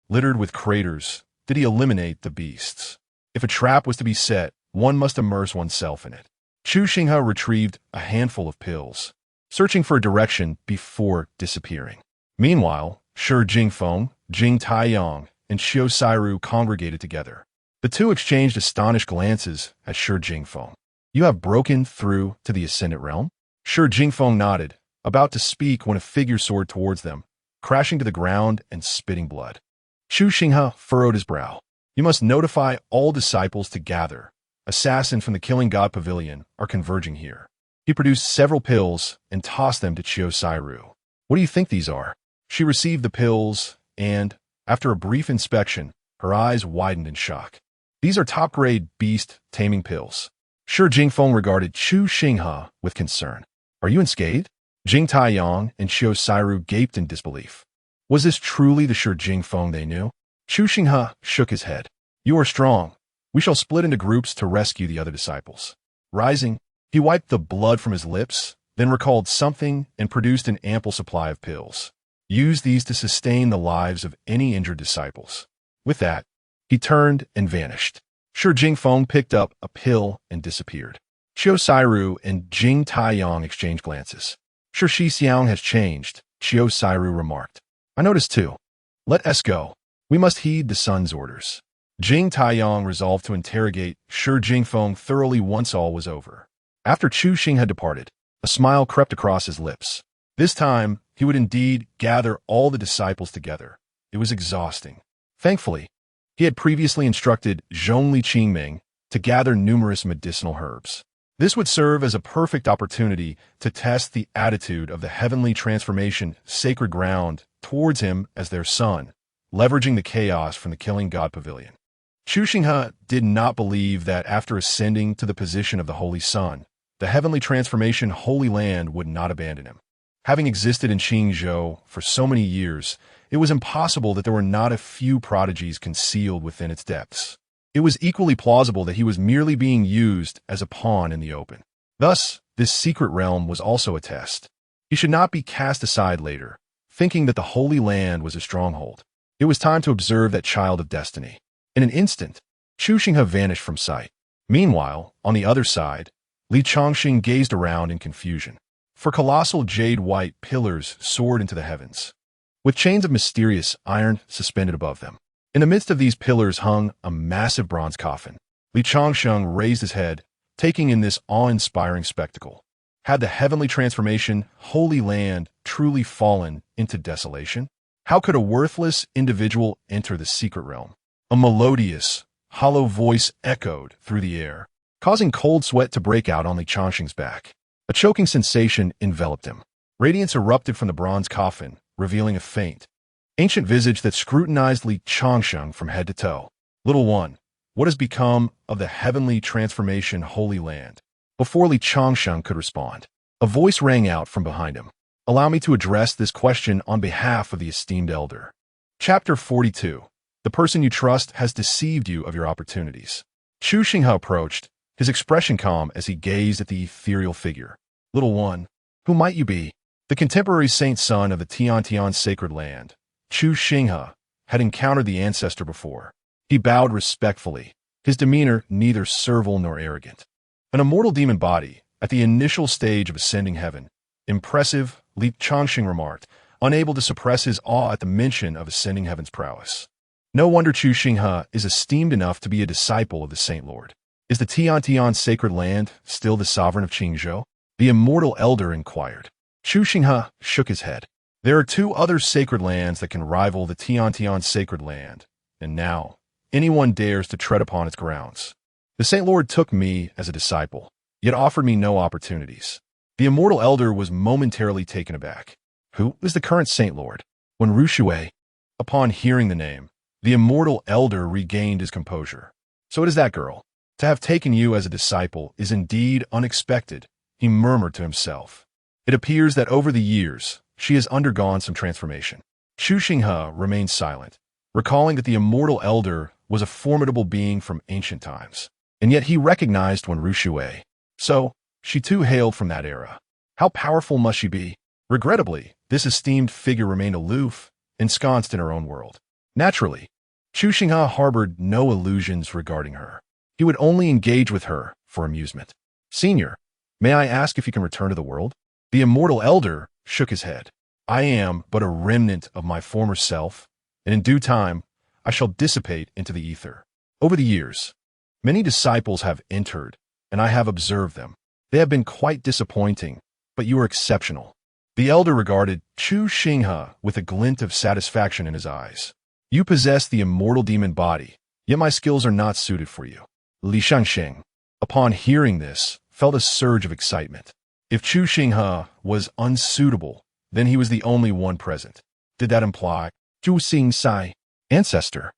Speaker 1: littered with craters, did he eliminate the beasts. If a trap was to be set, one must immerse oneself in it. Chu Xinghe retrieved a handful of pills, searching for a direction before disappearing. Meanwhile, Shi Jinfeng, Jing Taiyang, and Xiu Sairu congregated together. The two exchanged astonished glances at Shi Jinfeng. You have broken through to the Ascendant Realm? Chu Xinghe nodded, about to speak when a figure soared towards them, crashing to the ground and spitting blood. Chu Xinghe furrowed his brow. You must notify all disciples to gather. Assassins from the Killing God Pavilion are converging here. He produced several pills and tossed them to Chu Star River. What do you think these are? She received the pills and, after a brief inspection, her eyes widened in shock. These are top-grade beast-taming pills. Chu Xinghe regarded Chu Xinghe with concern. Are you unscathed? Jing Taiyang and Chu Star River gaped in disbelief. Was this truly the Chu Xinghe they knew? Chu Xinghe shook his head. You are strong. We shall split into groups to rescue the other disciples. Rising, he wiped the blood from his lips, then recalled something and produced an ample supply of pills. Use these to sustain the lives of any injured disciples. With that, he turned and vanished. Chu Xinghe picked up a pill and disappeared. Chu Star River and Jing Taiyang exchanged glances. Sure, Shi Xiang has changed, Chu Star River remarked. I noticed too. Let us go. We must heed the sun's orders. Jing Taiyang resolved to interrogate Chu Xinghe thoroughly once all was over. After Chu Xinghe had departed, a smile crept across his lips. This time, he would indeed gather all the disciples together. It was exhausting. Thankfully, he had previously instructed Zhongli Qingming to gather numerous medicinal herbs. This would serve as a perfect opportunity to test the attitude of the heavenly transformation sacred ground towards him as their son, leveraging the chaos from the Killing God Pavilion. Chu Xinghe did not believe that after ascending to the position of the Holy Sun, the heavenly transformation Holy Land would not abandon him. Having existed in Qingzhou for so many years, it was impossible that there were not a few prodigies concealed within its depths. It was equally plausible that he was merely being used as a pawn in the open. Thus, this secret realm was also a test. He should not be cast aside later, thinking that the Holy Land was a stronghold. It was time to observe that child of destiny. In an instant, Chu Xinghe vanished from sight. Meanwhile, on the other side, Li Chongqing gazed around in confusion. For colossal jade-white pillars soared into the heavens, with chains of mysterious iron suspended above them. In the midst of these pillars hung a massive bronze coffin. Li Chongqing raised his head, taking in this awe-inspiring spectacle. Had the heavenly transformation, Holy Land, truly fallen into desolation? How could a worthless individual enter the secret realm? A melodious, hollow voice echoed through the air, causing cold sweat to break out on Li Chongqing's back. A choking sensation enveloped him. Radiance erupted from the bronze coffin, revealing a faint, ancient visage that scrutinized Li Chongqing from head to toe. Little one, what has become of the heavenly transformation Holy Land? Before Li Chongqing could respond, a voice rang out from behind him. Allow me to address this question on behalf of the esteemed elder. Chapter 42. The person you trust has deceived you of your opportunities. Chu Xinghe approached, his expression calm as he gazed at the ethereal figure. Little one, who might you be? The contemporary saint son of the Tian sacred land, Chu Xinghe, had encountered the ancestor before. He bowed respectfully, his demeanor neither servile nor arrogant. An immortal demon body, at the initial stage of ascending heaven. Impressive, Li Chongqing remarked, unable to suppress his awe at the mention of ascending heaven's prowess. No wonder Chu Xinghe is esteemed enough to be a disciple of the Saint Lord. Is the Tian sacred land still the sovereign of Qingzhou? The immortal elder inquired. Chu Xinghe shook his head. There are two other sacred lands that can rival the Tian sacred land, and now, anyone dares to tread upon its grounds. The Saint Lord took me as a disciple, yet offered me no opportunities. The immortal elder was momentarily taken aback. Who is the current Saint Lord? When Rushui, upon hearing the name, the immortal elder regained his composure. So it is that girl. To have taken you as a disciple is indeed unexpected, he murmured to himself. It appears that over the years, she has undergone some transformation. Chu Xinghe remained silent, recalling that the immortal elder was a formidable being from ancient times, and yet he recognized Wen Rushui. So, she too hailed from that era. How powerful must she be? Regrettably, this esteemed figure remained aloof, ensconced in her own world. Naturally, Chu Xinghe harbored no illusions regarding her. He would only engage with her for amusement. Senior, may I ask if you can return to the world? The immortal elder shook his head. I am but a remnant of my former self, and in due time, I shall dissipate into the ether. Over the years, many disciples have entered, and I have observed them. They have been quite disappointing, but you are exceptional. The elder regarded Chu Xinghe with a glint of satisfaction in his eyes. You possess the immortal demon body, yet my skills are not suited for you. Li Shangxing, upon hearing this, felt a surge of excitement. If Chu Xinghe was unsuitable, then he was the only one present. Did that imply, Chu Xinghe, ancestor?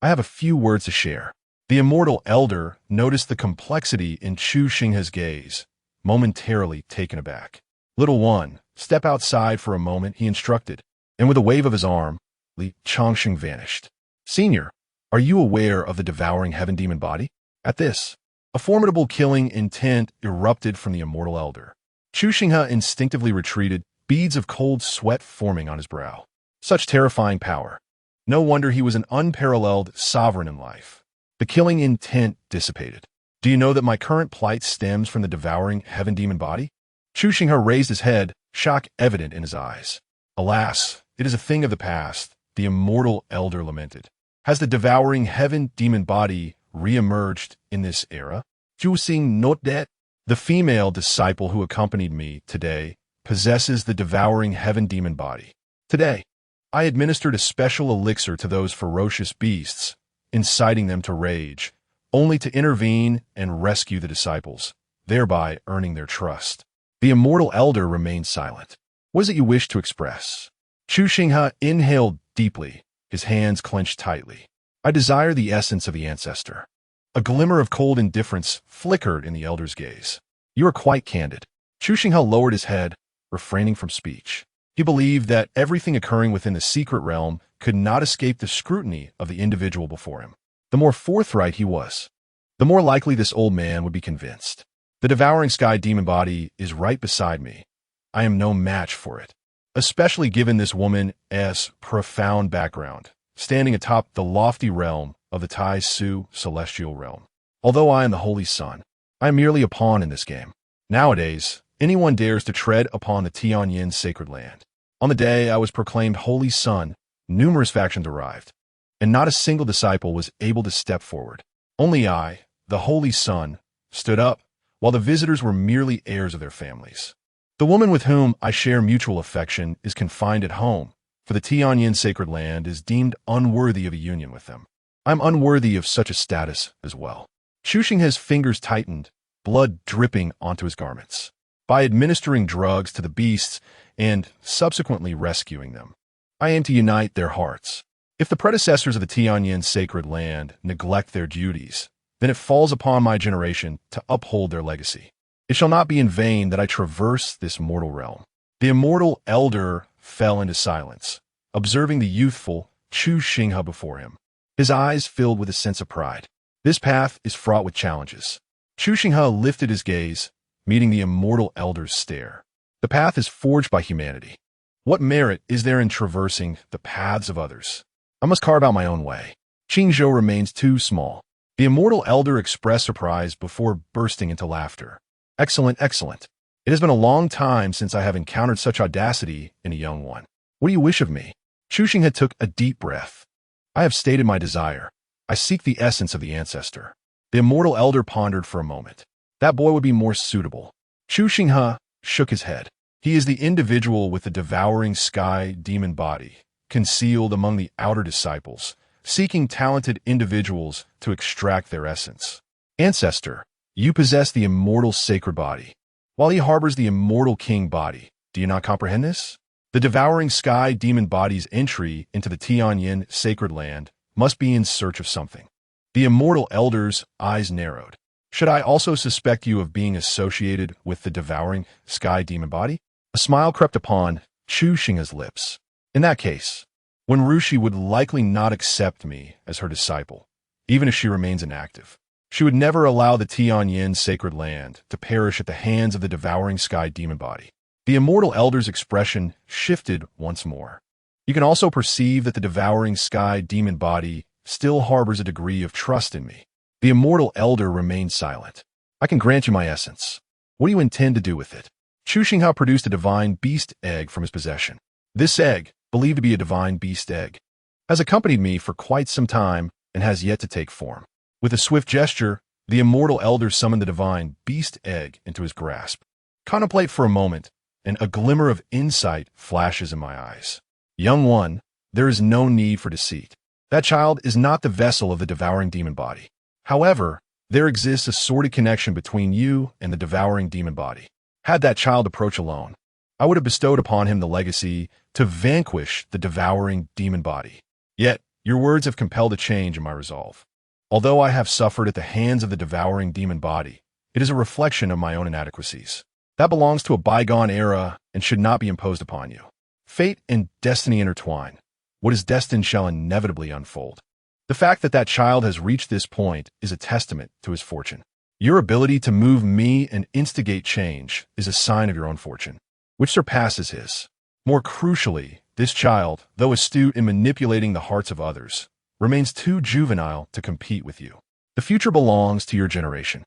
Speaker 1: I have a few words to share. The immortal elder noticed the complexity in Chu Xinghe's gaze, momentarily taken aback. Little one, step outside for a moment, he instructed, and with a wave of his arm, Li Changxing vanished. Senior, are you aware of the devouring heaven demon body? At this, a formidable killing intent erupted from the immortal elder. Chu Xinghe instinctively retreated, beads of cold sweat forming on his brow. Such terrifying power. No wonder he was an unparalleled sovereign in life. The killing intent dissipated. Do you know that my current plight stems from the devouring heaven demon body? Chu Xinghe raised his head, shock evident in his eyes. Alas, it is a thing of the past, the immortal elder lamented. Has the devouring heaven demon body re-emerged in this era? Chu Xinghe note that the female disciple who accompanied me today possesses the devouring heaven demon body. Today, I administered a special elixir to those ferocious beasts, inciting them to rage, only to intervene and rescue the disciples, thereby earning their trust. The immortal elder remained silent. What is it you wish to express? Chu Xinghe inhaled deeply, his hands clenched tightly. I desire the essence of the ancestor. A glimmer of cold indifference flickered in the elder's gaze. You are quite candid. Chu Xinghe lowered his head, refraining from speech. He believed that everything occurring within the secret realm could not escape the scrutiny of the individual before him. The more forthright he was, the more likely this old man would be convinced. The devouring sky demon body is right beside me. I am no match for it, especially given this woman's profound background, standing atop the lofty realm of the Tai Su celestial realm. Although I am the Holy Sun, I am merely a pawn in this game. Nowadays, anyone dares to tread upon the Tianyin sacred land. On the day I was proclaimed Holy Sun, numerous factions arrived, and not a single disciple was able to step forward. Only I, the Holy Sun, stood up, while the visitors were merely heirs of their families. The woman with whom I share mutual affection is confined at home, for the Tianyin sacred land is deemed unworthy of a union with them. I am unworthy of such a status as well. Chu Xinghe's fingers tightened, blood dripping onto his garments. By administering drugs to the beasts and subsequently rescuing them, I aim to unite their hearts. If the predecessors of the Tianyin sacred land neglect their duties, then it falls upon my generation to uphold their legacy. It shall not be in vain that I traverse this mortal realm. The immortal elder fell into silence, observing the youthful Chu Xinghe before him. His eyes filled with a sense of pride. This path is fraught with challenges. Chu Xinghe lifted his gaze, meeting the immortal elder's stare. The path is forged by humanity. What merit is there in traversing the paths of others? I must carve out my own way. Qingzhou remains too small. The immortal elder expressed surprise before bursting into laughter. Excellent, excellent. It has been a long time since I have encountered such audacity in a young one. What do you wish of me? Chu Xinghe took a deep breath. I have stated my desire. I seek the essence of the ancestor. The immortal elder pondered for a moment. That boy would be more suitable. Chu Xinghe shook his head. He is the individual with the devouring sky demon body, concealed among the outer disciples, seeking talented individuals to extract their essence. Ancestor, you possess the immortal sacred body, while he harbors the immortal king body. Do you not comprehend this? The devouring sky demon body's entry into the Tianyin sacred land must be in search of something. The immortal elder's eyes narrowed. Should I also suspect you of being associated with the devouring sky demon body? A smile crept upon Chu Xinghe's lips. In that case, Wen Rushi would likely not accept me as her disciple, even if she remains inactive. She would never allow the Tianyin sacred land to perish at the hands of the devouring sky demon body. The immortal elder's expression shifted once more. You can also perceive that the devouring sky demon body still harbors a degree of trust in me. The immortal elder remained silent. I can grant you my essence. What do you intend to do with it? Chu Xinghe produced a divine beast egg from his possession. This egg, believed to be a divine beast egg, has accompanied me for quite some time and has yet to take form. With a swift gesture, the immortal elder summoned the divine beast egg into his grasp. Contemplate for a moment, and a glimmer of insight flashes in my eyes. Young one, there is no need for deceit. That child is not the vessel of the devouring demon body. However, there exists a sordid connection between you and the devouring demon body. Had that child approach alone, I would have bestowed upon him the legacy to vanquish the devouring demon body. Yet, your words have compelled a change in my resolve. Although I have suffered at the hands of the devouring demon body, it is a reflection of my own inadequacies. That belongs to a bygone era and should not be imposed upon you. Fate and destiny intertwine. What is destined shall inevitably unfold. The fact that that child has reached this point is a testament to his fortune. Your ability to move me and instigate change is a sign of your own fortune, which surpasses his. More crucially, this child, though astute in manipulating the hearts of others, remains too juvenile to compete with you. The future belongs to your generation.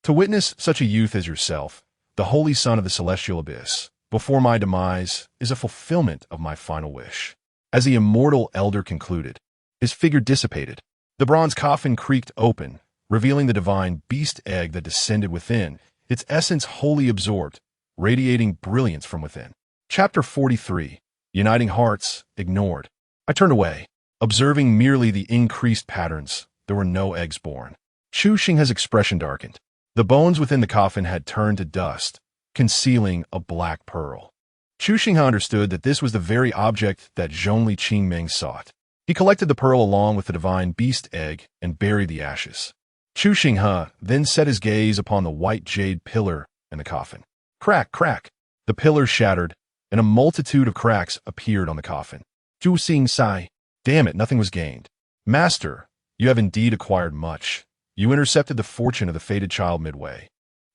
Speaker 1: To witness such a youth as yourself, the holy son of the celestial abyss, before my demise, is a fulfillment of my final wish. As the immortal elder concluded, his figure dissipated. The bronze coffin creaked open, revealing the divine beast egg that descended within, its essence wholly absorbed, radiating brilliance from within. Chapter 43. Uniting Hearts, Ignored. I turned away, observing merely the increased patterns. There were no eggs born. Chu Xinghe's expression darkened. The bones within the coffin had turned to dust, concealing a black pearl. Chu Xinghe understood that this was the very object that Zhongli Qingming sought. He collected the pearl along with the divine beast egg and buried the ashes. Chu Xinghe then set his gaze upon the white jade pillar in the coffin. Crack, crack. The pillar shattered, and a multitude of cracks appeared on the coffin. Chu Xinghe. Damn it, nothing was gained. Master, you have indeed acquired much. You intercepted the fortune of the fated child midway,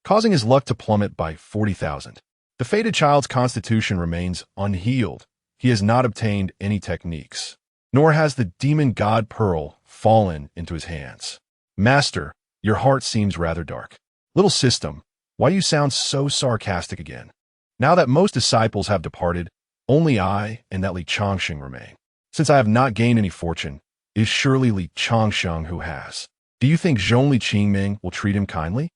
Speaker 1: causing his luck to plummet by 40,000. The fated child's constitution remains unhealed. He has not obtained any techniques, nor has the demon god pearl fallen into his hands. Master, your heart seems rather dark. Little system, why do you sound so sarcastic again? Now that most disciples have departed, only I and that Li Changsheng remain. Since I have not gained any fortune, it is surely Li Changsheng who has. Do you think Zhongli Qingming will treat him kindly?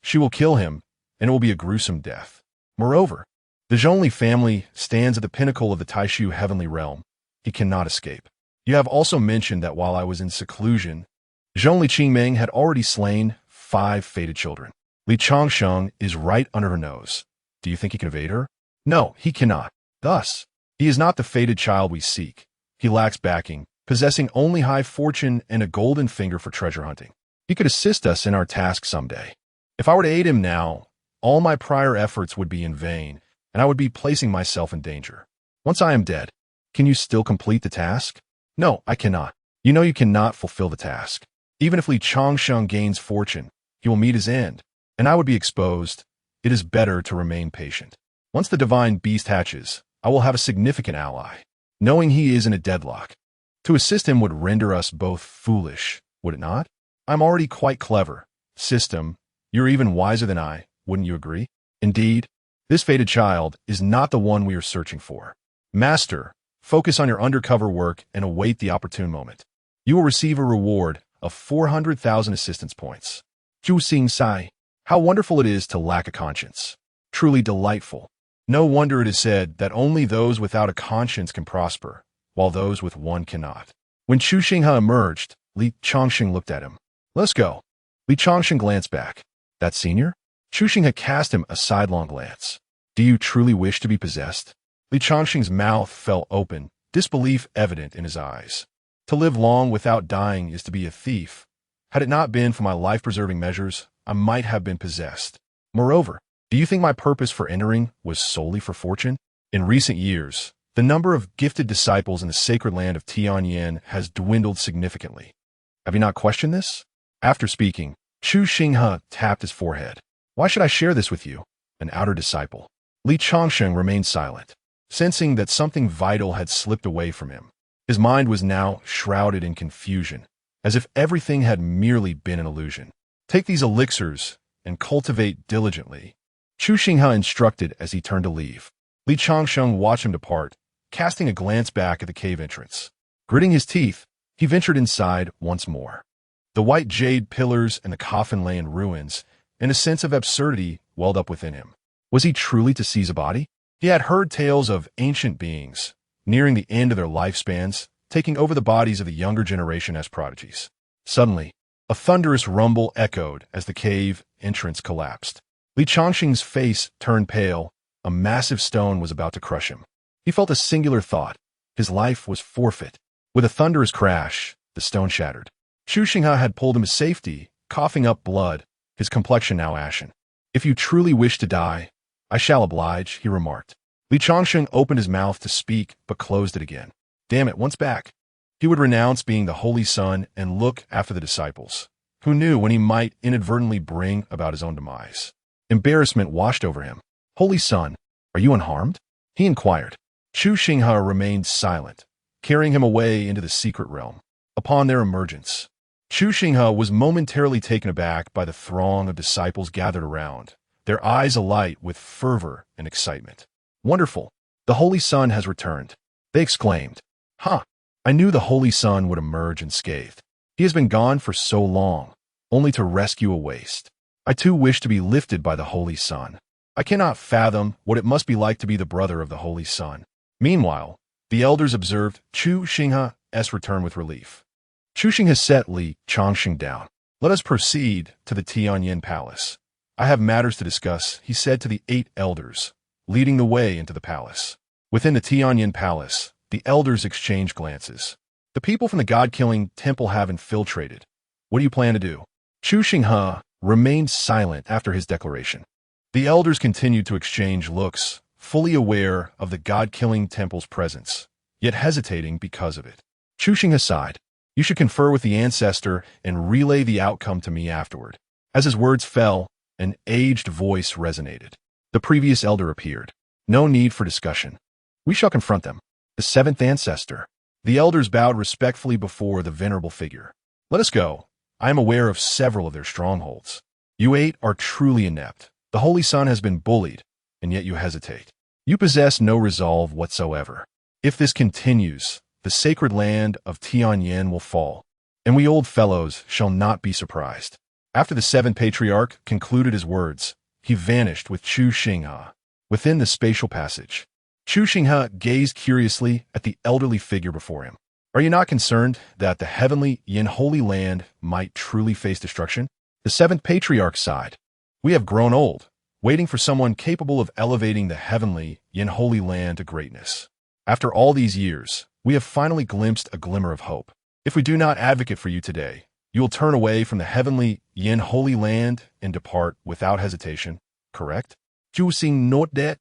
Speaker 1: She will kill him, and it will be a gruesome death. Moreover, the Zhongli family stands at the pinnacle of the Taishu heavenly realm. He cannot escape. You have also mentioned that while I was in seclusion, Zhongli Qingming had already slain 5 fated children. Li Changsheng is right under her nose. Do you think he can evade her? No, he cannot. Thus, he is not the fated child we seek. He lacks backing, possessing only high fortune and a golden finger for treasure hunting. He could assist us in our task someday. If I were to aid him now, all my prior efforts would be in vain, and I would be placing myself in danger. Once I am dead, can you still complete the task? No, I cannot. You know you cannot fulfill the task. Even if Li Changsheng gains fortune, he will meet his end, and I would be exposed. It is better to remain patient. Once the divine beast hatches, I will have a significant ally, knowing he is in a deadlock. To assist him would render us both foolish, would it not? I'm already quite clever. System, you're even wiser than I, wouldn't you agree? Indeed, this fated child is not the one we are searching for. Master, focus on your undercover work and await the opportune moment. You will receive a reward of 400,000 assistance points. Chu Xinghe. How wonderful it is to lack a conscience. Truly delightful. No wonder it is said that only those without a conscience can prosper, while those with one cannot. When Chu Xinghe emerged, Li Changsheng looked at him. Let's go. Li Changsheng glanced back. That senior? Chu Xinghe cast him a sidelong glance. Do you truly wish to be possessed? Li Changsheng's mouth fell open, disbelief evident in his eyes. To live long without dying is to be a thief. Had it not been for my life-preserving measures, I might have been possessed. Moreover, do you think my purpose for entering was solely for fortune? In recent years, the number of gifted disciples in the sacred land of Tianyan has dwindled significantly. Have you not questioned this? After speaking, Chu Xinghe tapped his forehead. Why should I share this with you, an outer disciple? Li Changsheng remained silent, sensing that something vital had slipped away from him. His mind was now shrouded in confusion, as if everything had merely been an illusion. Take these elixirs and cultivate diligently, Chu Xinghe instructed as he turned to leave. Li Changsheng watched him depart, casting a glance back at the cave entrance. Gritting his teeth, he ventured inside once more. The white jade pillars and the coffin lay in ruins, and a sense of absurdity welled up within him. Was he truly to seize a body? He had heard tales of ancient beings, nearing the end of their lifespans, taking over the bodies of the younger generation as prodigies. Suddenly, a thunderous rumble echoed as the cave entrance collapsed. Li Changxing's face turned pale. A massive stone was about to crush him. He felt a singular thought. His life was forfeit. With a thunderous crash, the stone shattered. Chu Xinghe had pulled him to safety, coughing up blood, his complexion now ashen. "If you truly wish to die, I shall oblige," he remarked. Li Changxing opened his mouth to speak, but closed it again. Damn it, once back. He would renounce being the Holy Son and look after the disciples. Who knew when he might inadvertently bring about his own demise? Embarrassment washed over him. "Holy Son, are you unharmed?" he inquired. Chu Xinghe remained silent, carrying him away into the secret realm. Upon their emergence, Chu Xinghe was momentarily taken aback by the throng of disciples gathered around, their eyes alight with fervor and excitement. "Wonderful! The Holy Son has returned," they exclaimed. "Huh! I knew the Holy Son would emerge unscathed. He has been gone for so long, only to rescue a waste. I too wish to be lifted by the Holy Son. I cannot fathom what it must be like to be the brother of the Holy Son." Meanwhile, the elders observed Chu Xinghe's return with relief. Chu Xinghe set Li Changxing down. "Let us proceed to the Tianyin Palace. I have matters to discuss," he said to the 8 elders, leading the way into the palace. Within the Tianyin Palace, the elders exchanged glances. "The people from the god-killing temple have infiltrated. What do you plan to do?" Chu Xinghe remained silent after his declaration. The elders continued to exchange looks, fully aware of the god-killing temple's presence, yet hesitating because of it. Chu Xinghe sighed. "You should confer with the ancestor and relay the outcome to me afterward." As his words fell, an aged voice resonated. The previous elder appeared. "No need for discussion. We shall confront them." The 7th ancestor. The elders bowed respectfully before the venerable figure. "Let us go. I am aware of several of their strongholds. You 8 are truly inept. The Holy Son has been bullied, and yet you hesitate. You possess no resolve whatsoever. If this continues, the sacred land of Tianyin will fall, and we old fellows shall not be surprised." After the 7th patriarch concluded his words, he vanished with Chu Xinghe. Within the spatial passage, Chu Xinghe gazed curiously at the elderly figure before him. "Are you not concerned that the heavenly Yin Holy Land might truly face destruction?" The 7th patriarch sighed. "We have grown old, waiting for someone capable of elevating the heavenly Yin Holy Land to greatness. After all these years, we have finally glimpsed a glimmer of hope. If we do not advocate for you today, you will turn away from the heavenly Yin Holy Land and depart without hesitation, correct? Chu Xinghe.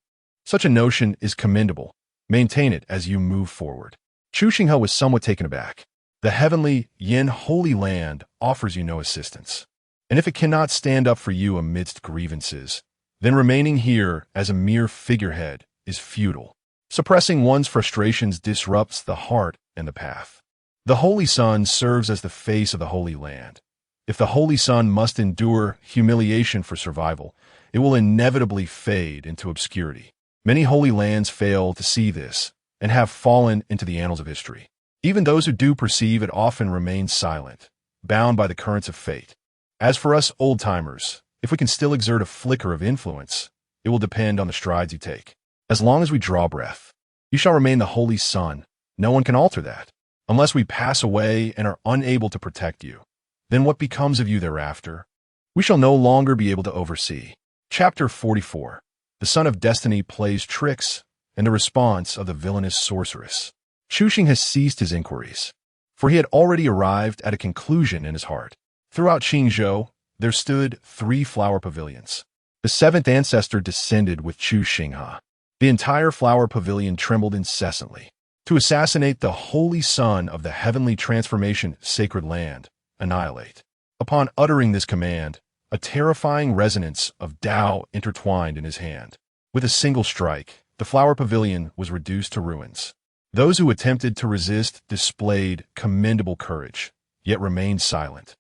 Speaker 1: Such a notion is commendable. Maintain it as you move forward." Chu Xinghe was somewhat taken aback. "The heavenly Yin Holy Land offers you no assistance. And if it cannot stand up for you amidst grievances, then remaining here as a mere figurehead is futile. Suppressing one's frustrations disrupts the heart and the path. The Holy Son serves as the face of the Holy Land. If the Holy Son must endure humiliation for survival, it will inevitably fade into obscurity. Many holy lands fail to see this and have fallen into the annals of history. Even those who do perceive it often remain silent, bound by the currents of fate. As for us old-timers, if we can still exert a flicker of influence, it will depend on the strides you take. As long as we draw breath, you shall remain the Holy Son. No one can alter that. Unless we pass away and are unable to protect you, then what becomes of you thereafter? We shall no longer be able to oversee." Chapter 44. The Son of Destiny plays tricks, and the response of the villainous sorceress. Chu Xinghe has ceased his inquiries, for he had already arrived at a conclusion in his heart. Throughout Qingzhou, there stood 3 flower pavilions. The 7th ancestor descended with Chu Xinghe. The entire flower pavilion trembled incessantly. To assassinate the Holy Son of the heavenly transformation sacred land, annihilate. Upon uttering this command, a terrifying resonance of Tao intertwined in his hand. With a single strike, the flower pavilion was reduced to ruins. Those who attempted to resist displayed commendable courage, yet remained silent,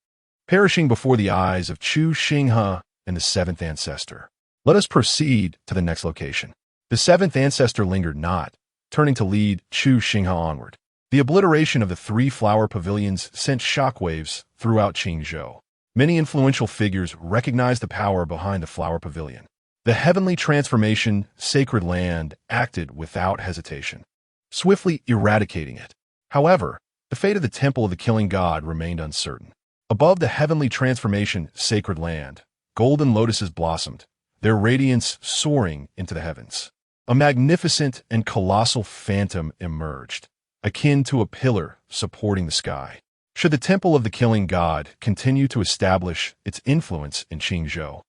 Speaker 1: perishing before the eyes of Chu Xinghe and the 7th ancestor. Let us proceed to the next location. The 7th ancestor lingered not, turning to lead Chu Xinghe onward. The obliteration of the 3 flower pavilions sent shockwaves throughout Qingzhou. Many influential figures recognized the power behind the flower pavilion. The heavenly transformation, sacred land, acted without hesitation, swiftly eradicating it. However, the fate of the temple of the killing god remained uncertain. Above the heavenly transformation, sacred land, golden lotuses blossomed, their radiance soaring into the heavens. A magnificent and colossal phantom emerged, akin to a pillar supporting the sky. Should the temple of the killing god continue to establish its influence in Xinghe,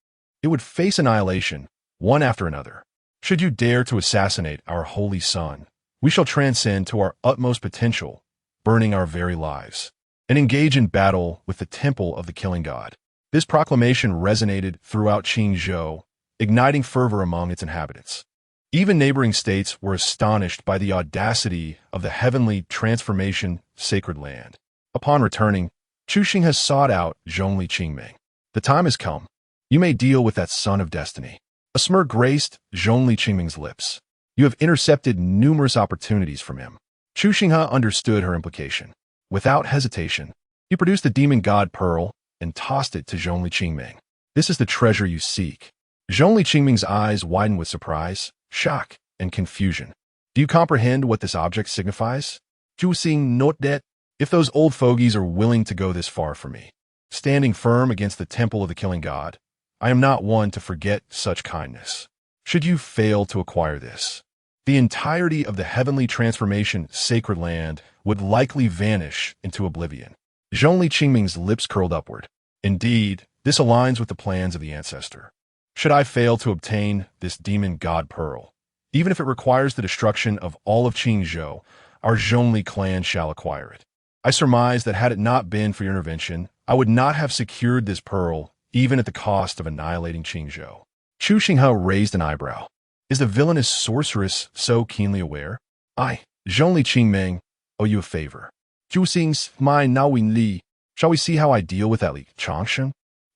Speaker 1: it would face annihilation, one after another. Should you dare to assassinate our holy son, we shall transcend to our utmost potential, burning our very lives, and engage in battle with the temple of the killing god. This proclamation resonated throughout Xinghe, igniting fervor among its inhabitants. Even neighboring states were astonished by the audacity of the heavenly transformation sacred land. Upon returning, Chu Xinghe sought out Zhongli Qingming. The time has come. You may deal with that son of destiny. A smirk graced Zhongli Qingming's lips. You have intercepted numerous opportunities from him. Chu Xinghe understood her implication. Without hesitation, he produced the demon god pearl and tossed it to Zhongli Qingming. This is the treasure you seek. Zhongli Qingming's eyes widened with surprise, shock, and confusion. Do you comprehend what this object signifies? Chu Xinghe note that if those old fogies are willing to go this far for me, standing firm against the temple of the killing god, I am not one to forget such kindness. Should you fail to acquire this, the entirety of the heavenly transformation sacred land would likely vanish into oblivion. Zhongli Qingming's lips curled upward. Indeed, this aligns with the plans of the ancestor. Should I fail to obtain this demon god pearl, even if it requires the destruction of all of Xinghe, our Zhongli clan shall acquire it. I surmise that had it not been for your intervention, I would not have secured this pearl, even at the cost of annihilating Xinghe. Chu Xinghe raised an eyebrow. Is the villainous sorceress so keenly aware? I, Zhongli Qingming, owe you a favor. Chu Xing's my Nawin Li. Shall we see how I deal with that Li Changshen?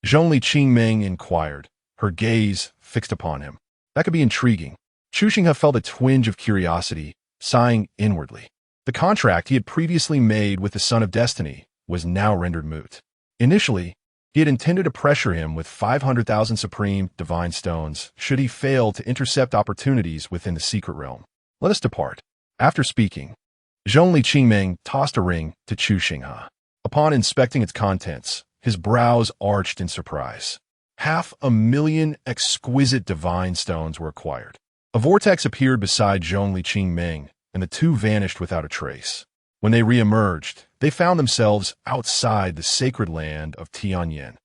Speaker 1: Zhongli Qingming inquired, her gaze fixed upon him. That could be intriguing. Chu Xinghe felt a twinge of curiosity, sighing inwardly. The contract he had previously made with the Son of Destiny was now rendered moot. Initially, he had intended to pressure him with 500,000 supreme divine stones should he fail to intercept opportunities within the secret realm. Let us depart. After speaking, Zhongli Qingming tossed a ring to Chu Xinghe. Upon inspecting its contents, his brows arched in surprise. 500,000 exquisite divine stones were acquired. A vortex appeared beside Zhongli Qingming, and the two vanished without a trace. When they re-emerged, they found themselves outside the sacred land of Tianyan.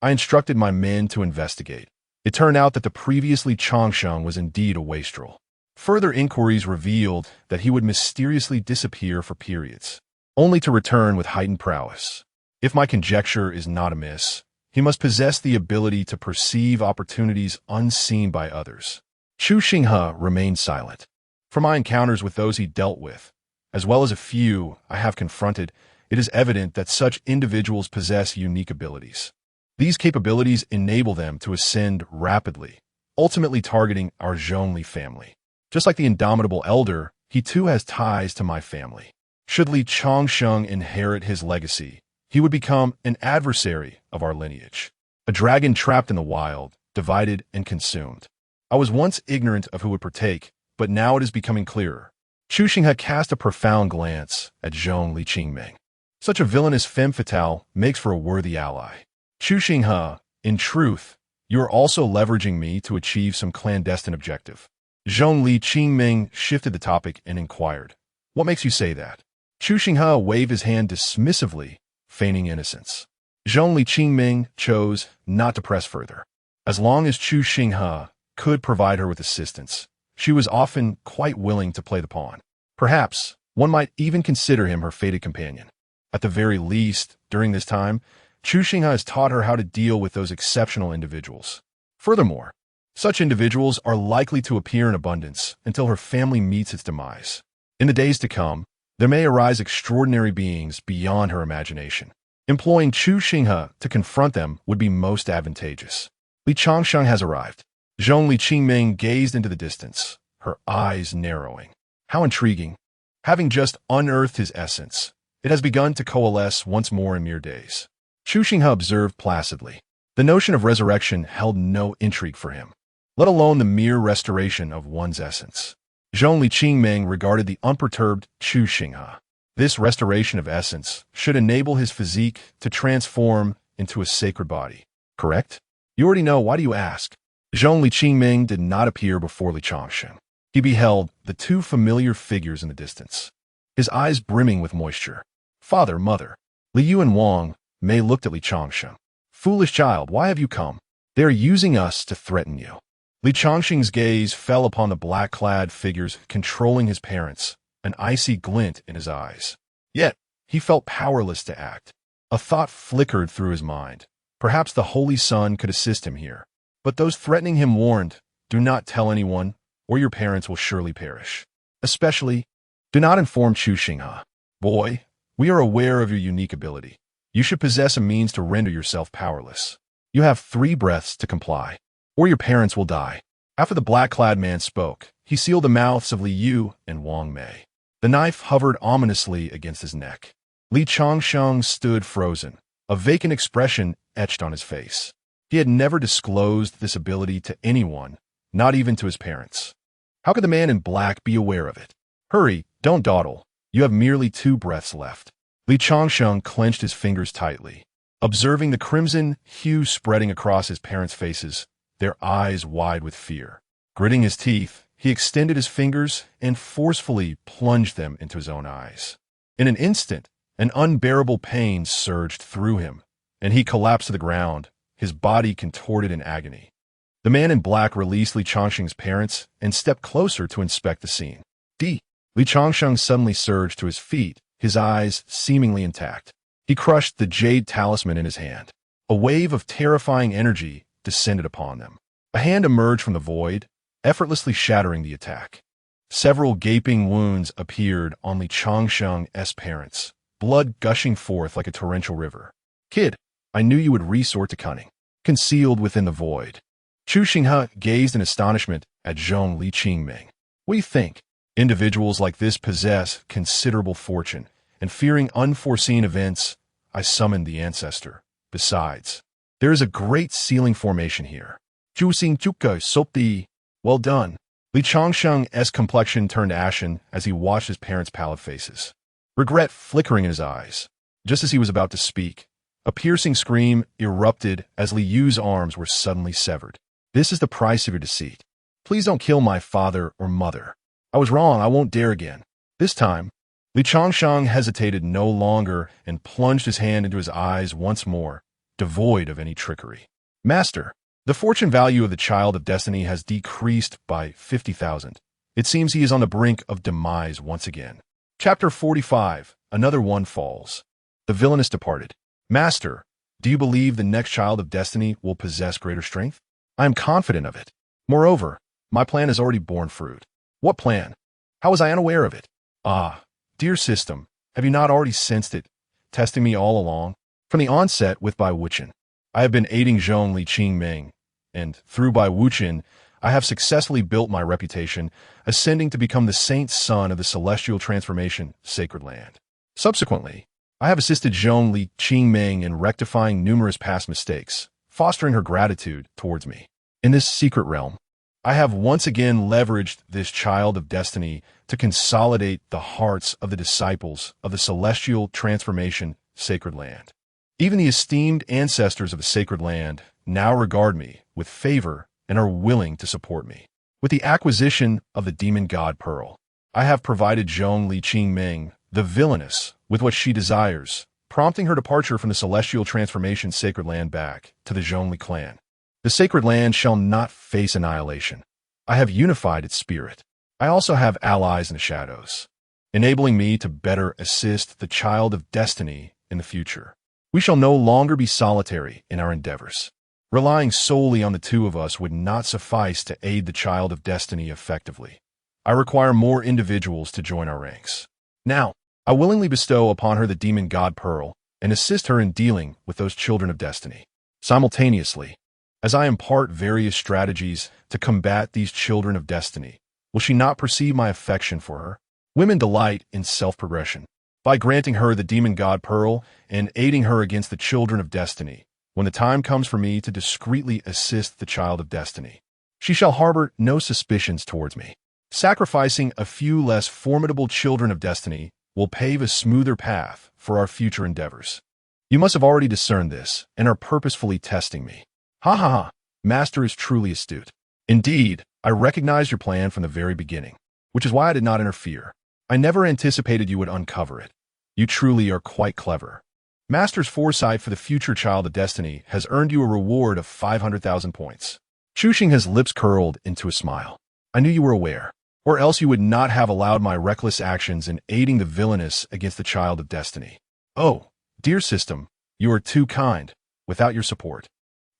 Speaker 1: I instructed my men to investigate. It turned out that the previously Changsheng was indeed a wastrel. Further inquiries revealed that he would mysteriously disappear for periods, only to return with heightened prowess. If my conjecture is not amiss, he must possess the ability to perceive opportunities unseen by others. Chu Xinghe remained silent. From my encounters with those he dealt with, as well as a few I have confronted, it is evident that such individuals possess unique abilities. These capabilities enable them to ascend rapidly, ultimately targeting our Zhongli family. Just like the indomitable elder, he too has ties to my family. Should Li Changsheng inherit his legacy, he would become an adversary of our lineage, a dragon trapped in the wild, divided and consumed. I was once ignorant of who would partake, but now it is becoming clearer. Chu Xinghe cast a profound glance at Zhongli Qingming. Such a villainous femme fatale makes for a worthy ally. Chu Xinghe, in truth, you are also leveraging me to achieve some clandestine objective. Zhongli Qingming shifted the topic and inquired, what makes you say that? Chu Xinghe waved his hand dismissively, feigning innocence. Zhongli Qingming chose not to press further. As long as Chu Xinghe could provide her with assistance, she was often quite willing to play the pawn. Perhaps one might even consider him her fated companion. At the very least, during this time, Chu Xinghe has taught her how to deal with those exceptional individuals. Furthermore, such individuals are likely to appear in abundance until her family meets its demise. In the days to come, there may arise extraordinary beings beyond her imagination. Employing Chu Xinghe to confront them would be most advantageous. Li Changsheng has arrived. Zhongli Qingming gazed into the distance, her eyes narrowing. How intriguing. Having just unearthed his essence, it has begun to coalesce once more in mere days. Chu Xinghe observed placidly. The notion of resurrection held no intrigue for him. let alone the mere restoration of one's essence. Zhongli Qingming regarded the unperturbed Chu Xinghe. This restoration of essence should enable his physique to transform into a sacred body. Correct? You already know, why do you ask? Zhongli Qingming did not appear before Li Changshen. He beheld the two familiar figures in the distance, his eyes brimming with moisture. Father, mother. Li Yu and Wang Mei looked at Li Changshen. Foolish child, why have you come? They are using us to threaten you. Li Changshen's gaze fell upon the black-clad figures controlling his parents, an icy glint in his eyes. Yet, he felt powerless to act. A thought flickered through his mind. Perhaps the Holy Sun could assist him here. But those threatening him warned, do not tell anyone, or your parents will surely perish. Especially, do not inform Chu Xinghe. Boy, we are aware of your unique ability. You should possess a means to render yourself powerless. You have 3 breaths to comply, or your parents will die. After the black-clad man spoke, he sealed the mouths of Li Yu and Wang Mei. The knife hovered ominously against his neck. Li Changshen stood frozen, a vacant expression etched on his face. He had never disclosed this ability to anyone, not even to his parents. How could the man in black be aware of it? Hurry, don't dawdle. You have merely 2 breaths left. Li Changshen clenched his fingers tightly. Observing the crimson hue spreading across his parents' faces, their eyes wide with fear. Gritting his teeth, he extended his fingers and forcefully plunged them into his own eyes. In an instant, an unbearable pain surged through him, and he collapsed to the ground, his body contorted in agony. The man in black released Li Changshen's parents and stepped closer to inspect the scene. Li Changshen suddenly surged to his feet, his eyes seemingly intact. He crushed the jade talisman in his hand. A wave of terrifying energy descended upon them. A hand emerged from the void, effortlessly shattering the attack. Several gaping wounds appeared on Li Changshen's parents, blood gushing forth like a torrential river. Kid, I knew you would resort to cunning. Concealed within the void. Chu Xinghe gazed in astonishment at Zhongli Qingming. What do you think? Individuals like this possess considerable fortune, and fearing unforeseen events, I summoned the ancestor. Besides, there is a great sealing formation here. Chu Xinghe sopti. Well done. Li Changshen's complexion turned ashen as he watched his parents' pallid faces. Regret flickering in his eyes. Just as he was about to speak, a piercing scream erupted as Li Yu's arms were suddenly severed. This is the price of your deceit. Please don't kill my father or mother. I was wrong, I won't dare again. This time, Li Changshen hesitated no longer and plunged his hand into his eyes once more, devoid of any trickery. Master, the fortune value of the child of destiny has decreased by 50,000. It seems he is on the brink of demise once again. Chapter 45, Another One Falls. The villainous departed. Master, do you believe the next child of destiny will possess greater strength? I am confident of it. Moreover, my plan has already borne fruit. What plan? How was I unaware of it? Ah, dear system, have you not already sensed it, testing me all along? From the onset with Bai Wuqian, I have been aiding Zhongli Qingming, and through Bai Wuqian, I have successfully built my reputation, ascending to become the saint son of the celestial transformation, Sacred Land. Subsequently, I have assisted Zhongli Qingming in rectifying numerous past mistakes, fostering her gratitude towards me. In this secret realm, I have once again leveraged this child of destiny to consolidate the hearts of the disciples of the celestial transformation, Sacred Land. Even the esteemed ancestors of the Sacred Land now regard me with favor and are willing to support me. With the acquisition of the Demon God Pearl, I have provided Zhongli Qingming, the villainous, with what she desires, prompting her departure from the celestial transformation Sacred Land back to the Zhongli clan. The Sacred Land shall not face annihilation. I have unified its spirit. I also have allies in the shadows, enabling me to better assist the child of destiny in the future. We shall no longer be solitary in our endeavors. Relying solely on the 2 of us would not suffice to aid the child of destiny effectively. I require more individuals to join our ranks. Now, I willingly bestow upon her the Demon God Pearl and assist her in dealing with those children of destiny. Simultaneously, as I impart various strategies to combat these children of destiny, will she not perceive my affection for her? Women delight in self-progression. By granting her the Demon God Pearl and aiding her against the children of destiny, when the time comes for me to discreetly assist the child of destiny, She shall harbor no suspicions towards me. Sacrificing a few less formidable children of destiny will pave a smoother path for our future endeavors. You must have already discerned this and are purposefully testing me. Ha ha ha, Master is truly astute. Indeed, I recognized your plan from the very beginning, which is why I did not interfere. I never anticipated you would uncover it. You truly are quite clever. Master's foresight for the future child of destiny has earned you a reward of 500,000 points. Chu Xinghe's lips curled into a smile. I knew you were aware, or else you would not have allowed my reckless actions in aiding the villainous against the child of destiny. Oh, dear system, you are too kind. Without your support,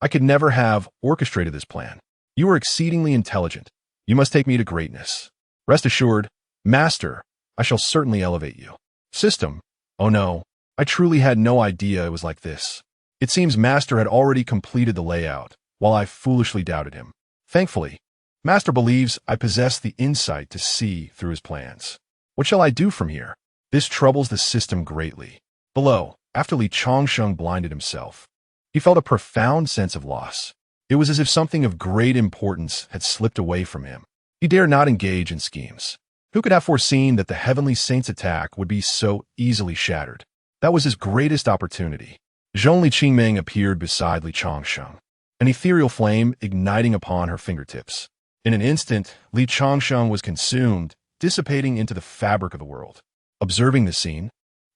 Speaker 1: I could never have orchestrated this plan. You are exceedingly intelligent. You must take me to greatness. Rest assured, Master, I shall certainly elevate you. System, oh no, I truly had no idea it was like this. It seems Master had already completed the layout, while I foolishly doubted him. Thankfully, Master believes I possess the insight to see through his plans. What shall I do from here? This troubles the system greatly. Below, after Li Changsheng blinded himself, he felt a profound sense of loss. It was as if something of great importance had slipped away from him. He dared not engage in schemes. Who could have foreseen that the heavenly saint's attack would be so easily shattered? That was his greatest opportunity. Zhong Li Qingming appeared beside Li Changsheng, an ethereal flame igniting upon her fingertips. In an instant, Li Changsheng was consumed, dissipating into the fabric of the world. Observing the scene,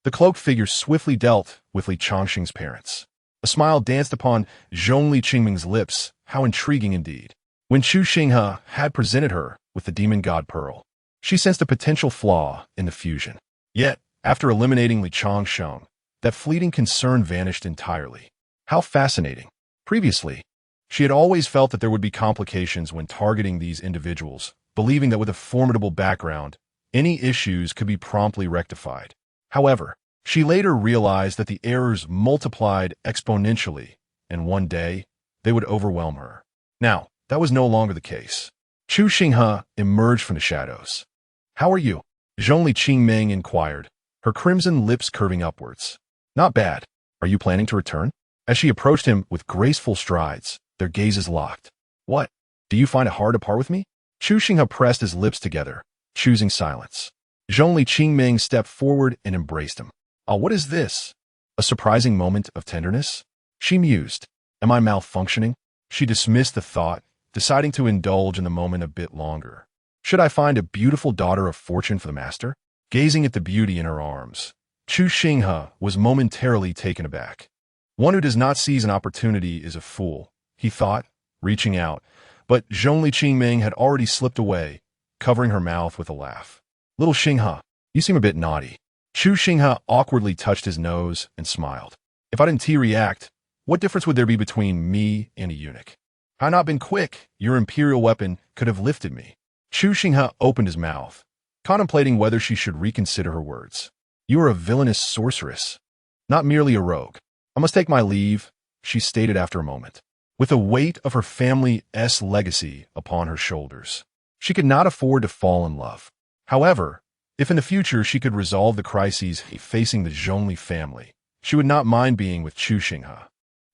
Speaker 1: the cloaked figure swiftly dealt with Li Changsheng's parents. A smile danced upon Zhong Li Qingming's lips. How intriguing indeed. When Chu Xinghe had presented her with the demon god pearl, she sensed a potential flaw in the fusion. Yet, after eliminating Li Changsheng, that fleeting concern vanished entirely. How fascinating. Previously, she had always felt that there would be complications when targeting these individuals, believing that with a formidable background, any issues could be promptly rectified. However, she later realized that the errors multiplied exponentially, and one day, they would overwhelm her. Now, that was no longer the case. Chu Xinghe emerged from the shadows. How are you? Zhong Li Qingming inquired, her crimson lips curving upwards. Not bad. Are you planning to return? As she approached him with graceful strides, their gazes locked. What? Do you find it hard to part with me? Chu Xinghe pressed his lips together, choosing silence. Zhong Li Qingming stepped forward and embraced him. Oh, what is this? A surprising moment of tenderness? She mused. Am I malfunctioning? She dismissed the thought, deciding to indulge in the moment a bit longer. Should I find a beautiful daughter of fortune for the master? Gazing at the beauty in her arms, Chu Xinghe was momentarily taken aback. One who does not seize an opportunity is a fool, he thought, reaching out, but Zhong Li Qingming had already slipped away, covering her mouth with a laugh. Little Xinghe, you seem a bit naughty. Chu Xinghe awkwardly touched his nose and smiled. If I didn't T-react, what difference would there be between me and a eunuch? Had I not been quick, your imperial weapon could have lifted me. Chu Xinghe opened his mouth, contemplating whether she should reconsider her words. You are a villainous sorceress, not merely a rogue. I must take my leave, she stated after a moment. With the weight of her family's legacy upon her shoulders, she could not afford to fall in love. However, if in the future she could resolve the crises facing the Zhongli family, she would not mind being with Chu Xinghe.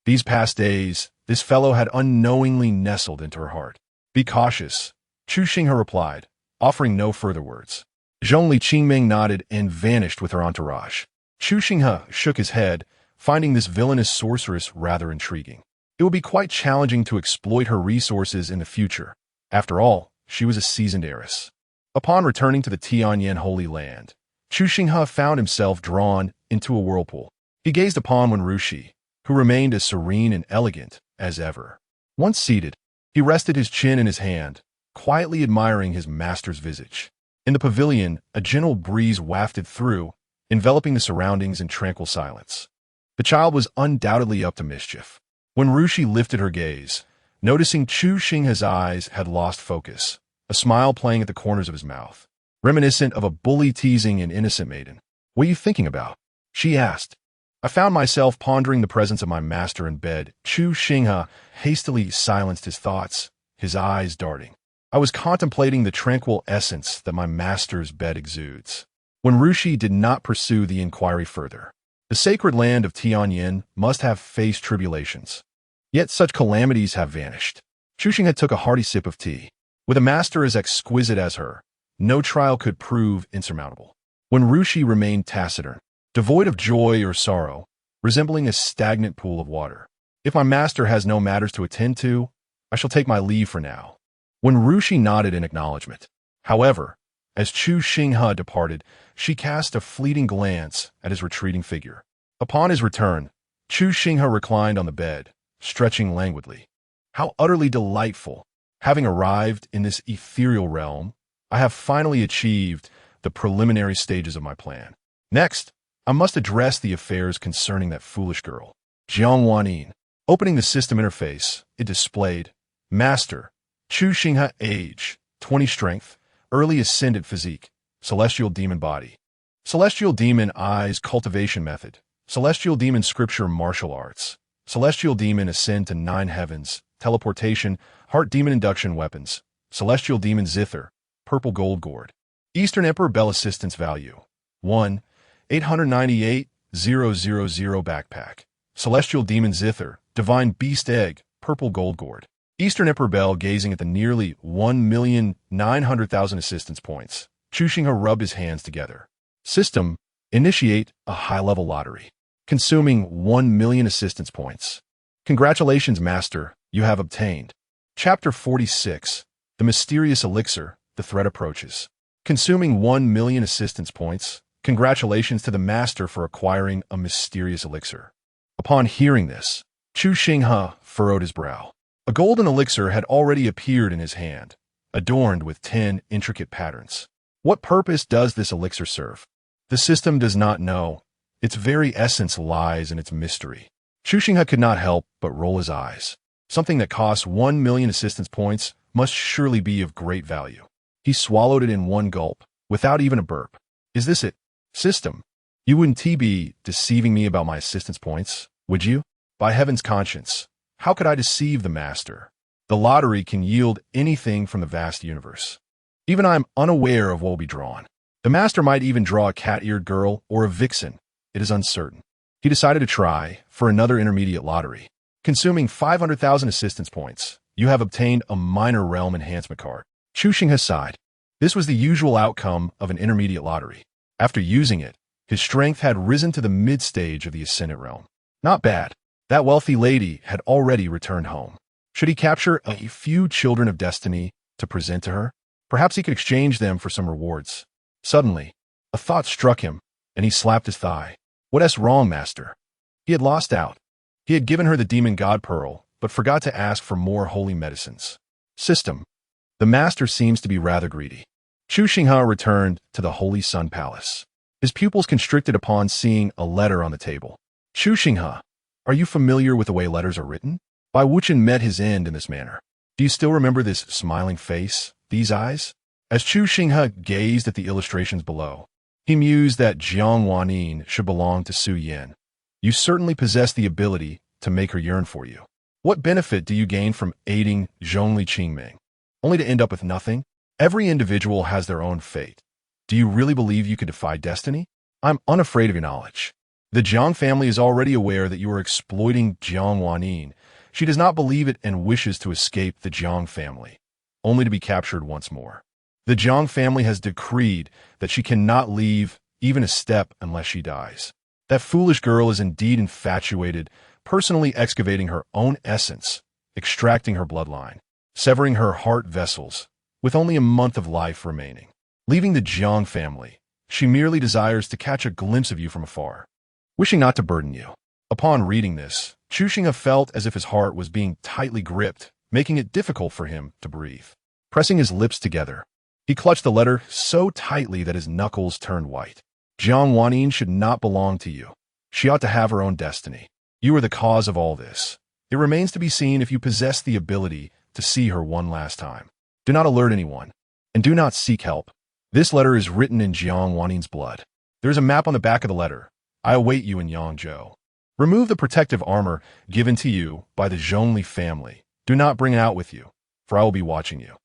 Speaker 1: These past days, this fellow had unknowingly nestled into her heart. Be cautious, Chu Xinghe replied, offering no further words. Zhong Li Qingming nodded and vanished with her entourage. Chu Xinghe shook his head, finding this villainous sorceress rather intriguing. It would be quite challenging to exploit her resources in the future. After all, she was a seasoned heiress. Upon returning to the Tianyan Holy Land, Chu Xinghe found himself drawn into a whirlpool. He gazed upon Wenrushi, who remained as serene and elegant as ever. Once seated, he rested his chin in his hand, quietly admiring his master's visage. In the pavilion, a gentle breeze wafted through, enveloping the surroundings in tranquil silence. The child was undoubtedly up to mischief. When Rushi lifted her gaze, noticing Chu Xinghe's eyes had lost focus, a smile playing at the corners of his mouth, reminiscent of a bully teasing an innocent maiden. What are you thinking about? She asked. I found myself pondering the presence of my master in bed. Chu Xinghe hastily silenced his thoughts, his eyes darting. I was contemplating the tranquil essence that my master's bed exudes. When Rushi did not pursue the inquiry further, the sacred land of Tianyin must have faced tribulations. Yet such calamities have vanished. Chu Xinghe took a hearty sip of tea. With a master as exquisite as her, no trial could prove insurmountable. When Rushi remained taciturn, devoid of joy or sorrow, resembling a stagnant pool of water. If my master has no matters to attend to, I shall take my leave for now. When Rushi nodded in acknowledgement, however, as Chu Xinghe departed, she cast a fleeting glance at his retreating figure. Upon his return, Chu Xinghe reclined on the bed, stretching languidly. How utterly delightful! Having arrived in this ethereal realm, I have finally achieved the preliminary stages of my plan. Next, I must address the affairs concerning that foolish girl, Jiang Wanyin. Opening the system interface, it displayed, Master, Chu Xinghe, age, 20 strength, early ascendant physique, celestial demon body, celestial demon eyes cultivation method, celestial demon scripture martial arts, celestial demon ascend to 9 heavens, teleportation, heart demon induction weapons, celestial demon zither, purple gold gourd, Eastern Emperor Bell assistance value, 1, 898,000 backpack, celestial demon zither, divine beast egg, purple gold gourd. Eastern Emperor Bell gazing at the nearly 1,900,000 assistance points. Chu Xinghe rubbed his hands together. System, initiate a high-level lottery. Consuming 1 million assistance points. Congratulations, Master, you have obtained. Chapter 46, The Mysterious Elixir, The Threat Approaches. Consuming 1 million assistance points. Congratulations to the Master for acquiring a mysterious elixir. Upon hearing this, Chu Xinghe furrowed his brow. A golden elixir had already appeared in his hand, adorned with 10 intricate patterns. What purpose does this elixir serve? The system does not know. Its very essence lies in its mystery. Chu Xinghe could not help but roll his eyes. Something that costs 1 million assistance points must surely be of great value. He swallowed it in one gulp, without even a burp. Is this it? System, you wouldn't be deceiving me about my assistance points, would you? By heaven's conscience, how could I deceive the Master? The lottery can yield anything from the vast universe. Even I am unaware of what will be drawn. The Master might even draw a cat-eared girl or a vixen. It is uncertain. He decided to try for another intermediate lottery. Consuming 500,000 assistance points, you have obtained a minor realm enhancement card. Chu Xinghe sighed. This was the usual outcome of an intermediate lottery. After using it, his strength had risen to the mid-stage of the Ascendant realm. Not bad. That wealthy lady had already returned home. Should he capture a few children of destiny to present to her? Perhaps he could exchange them for some rewards. Suddenly, a thought struck him, and he slapped his thigh. What's wrong, Master? He had lost out. He had given her the demon god pearl, but forgot to ask for more holy medicines. System. The Master seems to be rather greedy. Chu Xinghe returned to the Holy Sun Palace. His pupils constricted upon seeing a letter on the table. Chu Xinghe, are you familiar with the way letters are written? Bai Wuchen met his end in this manner. Do you still remember this smiling face, these eyes? As Chu Xinghe gazed at the illustrations below, he mused that Jiang Wanyin should belong to Su Yin. You certainly possess the ability to make her yearn for you. What benefit do you gain from aiding Zhongli Qingming? Only to end up with nothing? Every individual has their own fate. Do you really believe you could defy destiny? I'm unafraid of your knowledge. The Jiang family is already aware that you are exploiting Jiang Wanyin. She does not believe it and wishes to escape the Jiang family, only to be captured once more. The Jiang family has decreed that she cannot leave even a step unless she dies. That foolish girl is indeed infatuated, personally excavating her own essence, extracting her bloodline, severing her heart vessels, with only a month of life remaining. Leaving the Jiang family, she merely desires to catch a glimpse of you from afar, wishing not to burden you. Upon reading this, Chu Xinghe felt as if his heart was being tightly gripped, making it difficult for him to breathe. Pressing his lips together, he clutched the letter so tightly that his knuckles turned white. Jiang Wanyin should not belong to you. She ought to have her own destiny. You are the cause of all this. It remains to be seen if you possess the ability to see her one last time. Do not alert anyone, and do not seek help. This letter is written in Jiang Wanyin's blood. There is a map on the back of the letter. I await you in Yangzhou. Remove the protective armor given to you by the Zhongli family. Do not bring it out with you, for I will be watching you.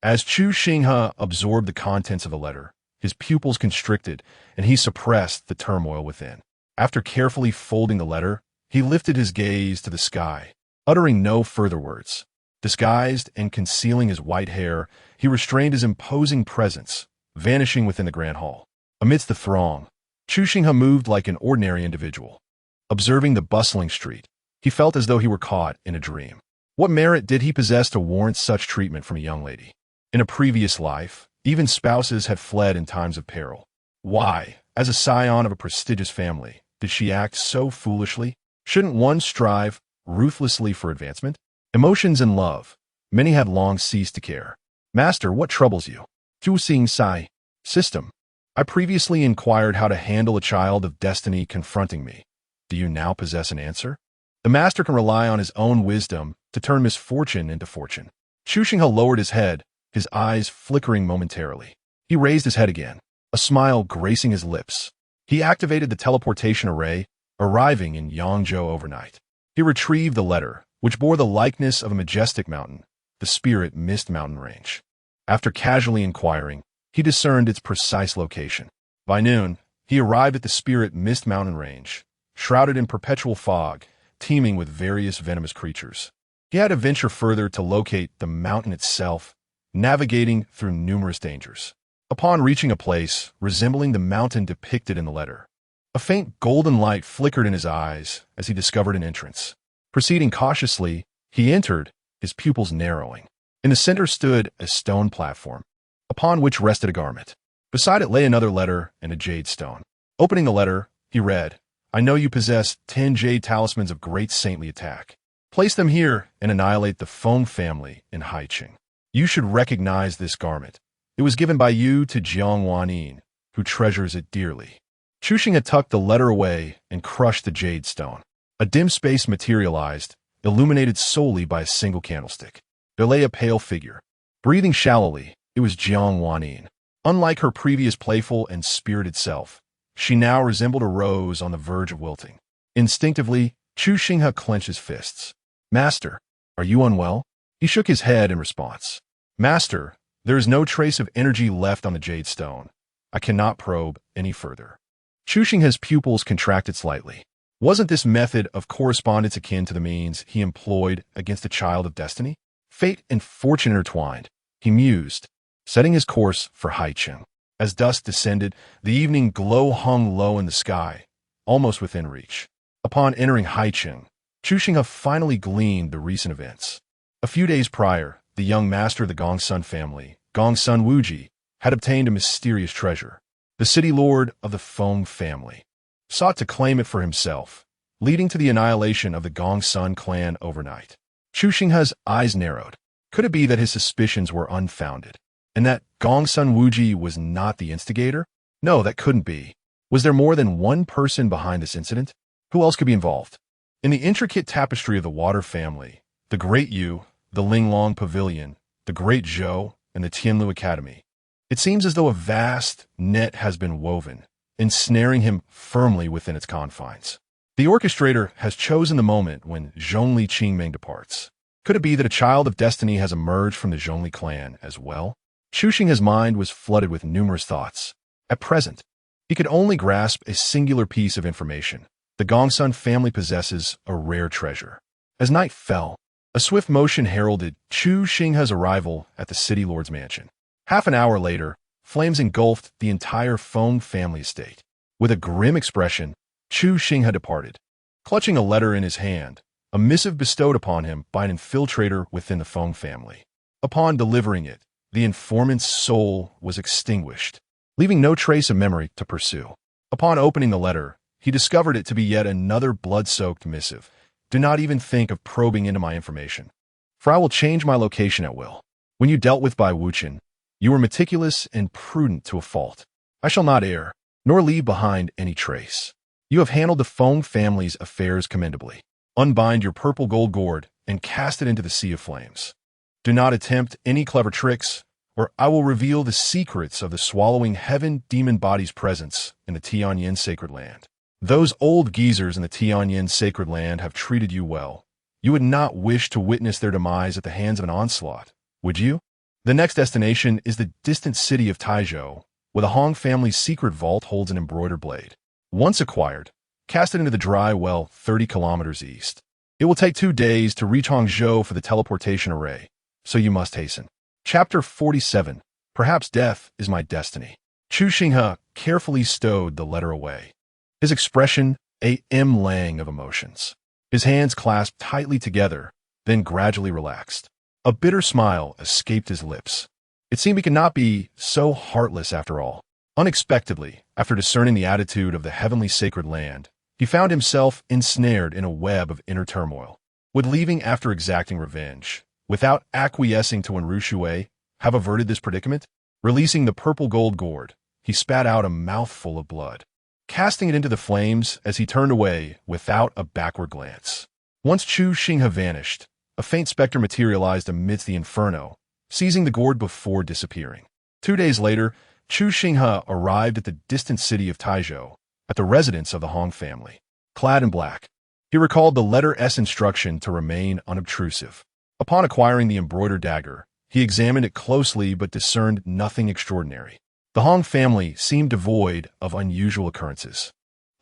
Speaker 1: As Chu Xinghe absorbed the contents of the letter, his pupils constricted, and he suppressed the turmoil within. After carefully folding the letter, he lifted his gaze to the sky, uttering no further words. Disguised and concealing his white hair, he restrained his imposing presence, vanishing within the grand hall. Amidst the throng, Chu Xinghe moved like an ordinary individual. Observing the bustling street, he felt as though he were caught in a dream. What merit did he possess to warrant such treatment from a young lady? In a previous life, even spouses had fled in times of peril. Why, as a scion of a prestigious family, did she act so foolishly? Shouldn't one strive ruthlessly for advancement? Emotions and love. Many have long ceased to care. Master, what troubles you? Chu Xinghe. System. I previously inquired how to handle a child of destiny confronting me. Do you now possess an answer? The master can rely on his own wisdom to turn misfortune into fortune. Chu Xinghe lowered his head, his eyes flickering momentarily. He raised his head again, a smile gracing his lips. He activated the teleportation array, arriving in Yangzhou overnight. He retrieved the letter, which bore the likeness of a majestic mountain, the Spirit Mist mountain range. After casually inquiring, he discerned its precise location. By noon, he arrived at the Spirit Mist mountain range, shrouded in perpetual fog, teeming with various venomous creatures. He had to venture further to locate the mountain itself, navigating through numerous dangers. Upon reaching a place resembling the mountain depicted in the letter, a faint golden light flickered in his eyes as he discovered an entrance. Proceeding cautiously, he entered, his pupils narrowing. In the center stood a stone platform, upon which rested a garment. Beside it lay another letter and a jade stone. Opening the letter, he read, I know you possess 10 jade talismans of great saintly attack. Place them here and annihilate the Feng family in Haiqing. You should recognize this garment. It was given by you to Jiang Wanin, who treasures it dearly. Chu Xinghe tucked the letter away and crushed the jade stone. A dim space materialized, illuminated solely by a single candlestick. There lay a pale figure. Breathing shallowly, it was Jiang Wanin. Unlike her previous playful and spirited self, she now resembled a rose on the verge of wilting. Instinctively, Chu Xinghe clenched his fists. Master, are you unwell? He shook his head in response. Master, there is no trace of energy left on the jade stone. I cannot probe any further. Chu Xinghe's pupils contracted slightly. Wasn't this method of correspondence akin to the means he employed against a child of destiny? Fate and fortune intertwined, he mused, setting his course for Haiqing. As dusk descended, the evening glow hung low in the sky, almost within reach. Upon entering Haiqing, Chu Xinghe finally gleaned the recent events. A few days prior, the young master of the Gongsun family, Gongsun Wuji, had obtained a mysterious treasure. The city lord of the Feng family sought to claim it for himself, leading to the annihilation of the Gongsun clan overnight. Chu Xinghe's eyes narrowed. Could it be that his suspicions were unfounded, and that Gongsun Wuji was not the instigator? No, that couldn't be. Was there more than one person behind this incident? Who else could be involved? In the intricate tapestry of the Water family, the Great Yu, the Linglong Pavilion, the Great Zhou, and the Tianlu Academy, it seems as though a vast net has been woven, ensnaring him firmly within its confines. The orchestrator has chosen the moment when Zhongli Qingming departs. Could it be that a child of destiny has emerged from the Zhongli clan as well? Chu Xinghe's mind was flooded with numerous thoughts. At present, he could only grasp a singular piece of information. The Gongsun family possesses a rare treasure. As night fell, a swift motion heralded Chu Xinghe's arrival at the city lord's mansion. Half an hour later, flames engulfed the entire Feng family estate. With a grim expression, Chu Xinghe departed. Clutching a letter in his hand, a missive bestowed upon him by an infiltrator within the Feng family. Upon delivering it, the informant's soul was extinguished, leaving no trace of memory to pursue. Upon opening the letter, he discovered it to be yet another blood-soaked missive. Do not even think of probing into my information, for I will change my location at will. When you dealt with by Wuchen, you were meticulous and prudent to a fault. I shall not err, nor leave behind any trace. You have handled the Feng family's affairs commendably. Unbind your purple gold gourd and cast it into the sea of flames. Do not attempt any clever tricks, or I will reveal the secrets of the swallowing heaven demon body's presence in the Tianyin sacred land. Those old geezers in the Tianyin sacred land have treated you well. You would not wish to witness their demise at the hands of an onslaught, would you? The next destination is the distant city of Taizhou, where the Hong family's secret vault holds an embroidered blade. Once acquired, cast it into the dry well 30 kilometers east. It will take 2 days to reach Hangzhou for the teleportation array, so you must hasten. Chapter 47. Perhaps death is my destiny. Chu Xinghe carefully stowed the letter away. His expression a lang of emotions. His hands clasped tightly together, then gradually relaxed. A bitter smile escaped his lips. It seemed he could not be so heartless after all. Unexpectedly, after discerning the attitude of the heavenly sacred land, he found himself ensnared in a web of inner turmoil. Would leaving after exacting revenge, without acquiescing to Wen Rushui, have averted this predicament? Releasing the purple gold gourd, he spat out a mouthful of blood, casting it into the flames as he turned away without a backward glance. Once Chu Xinghe vanished, a faint specter materialized amidst the inferno, seizing the gourd before disappearing. 2 days later, Chu Xinghe arrived at the distant city of Taizhou, at the residence of the Hong family. Clad in black, he recalled the letter S instruction to remain unobtrusive. Upon acquiring the embroidered dagger, he examined it closely but discerned nothing extraordinary. The Hong family seemed devoid of unusual occurrences,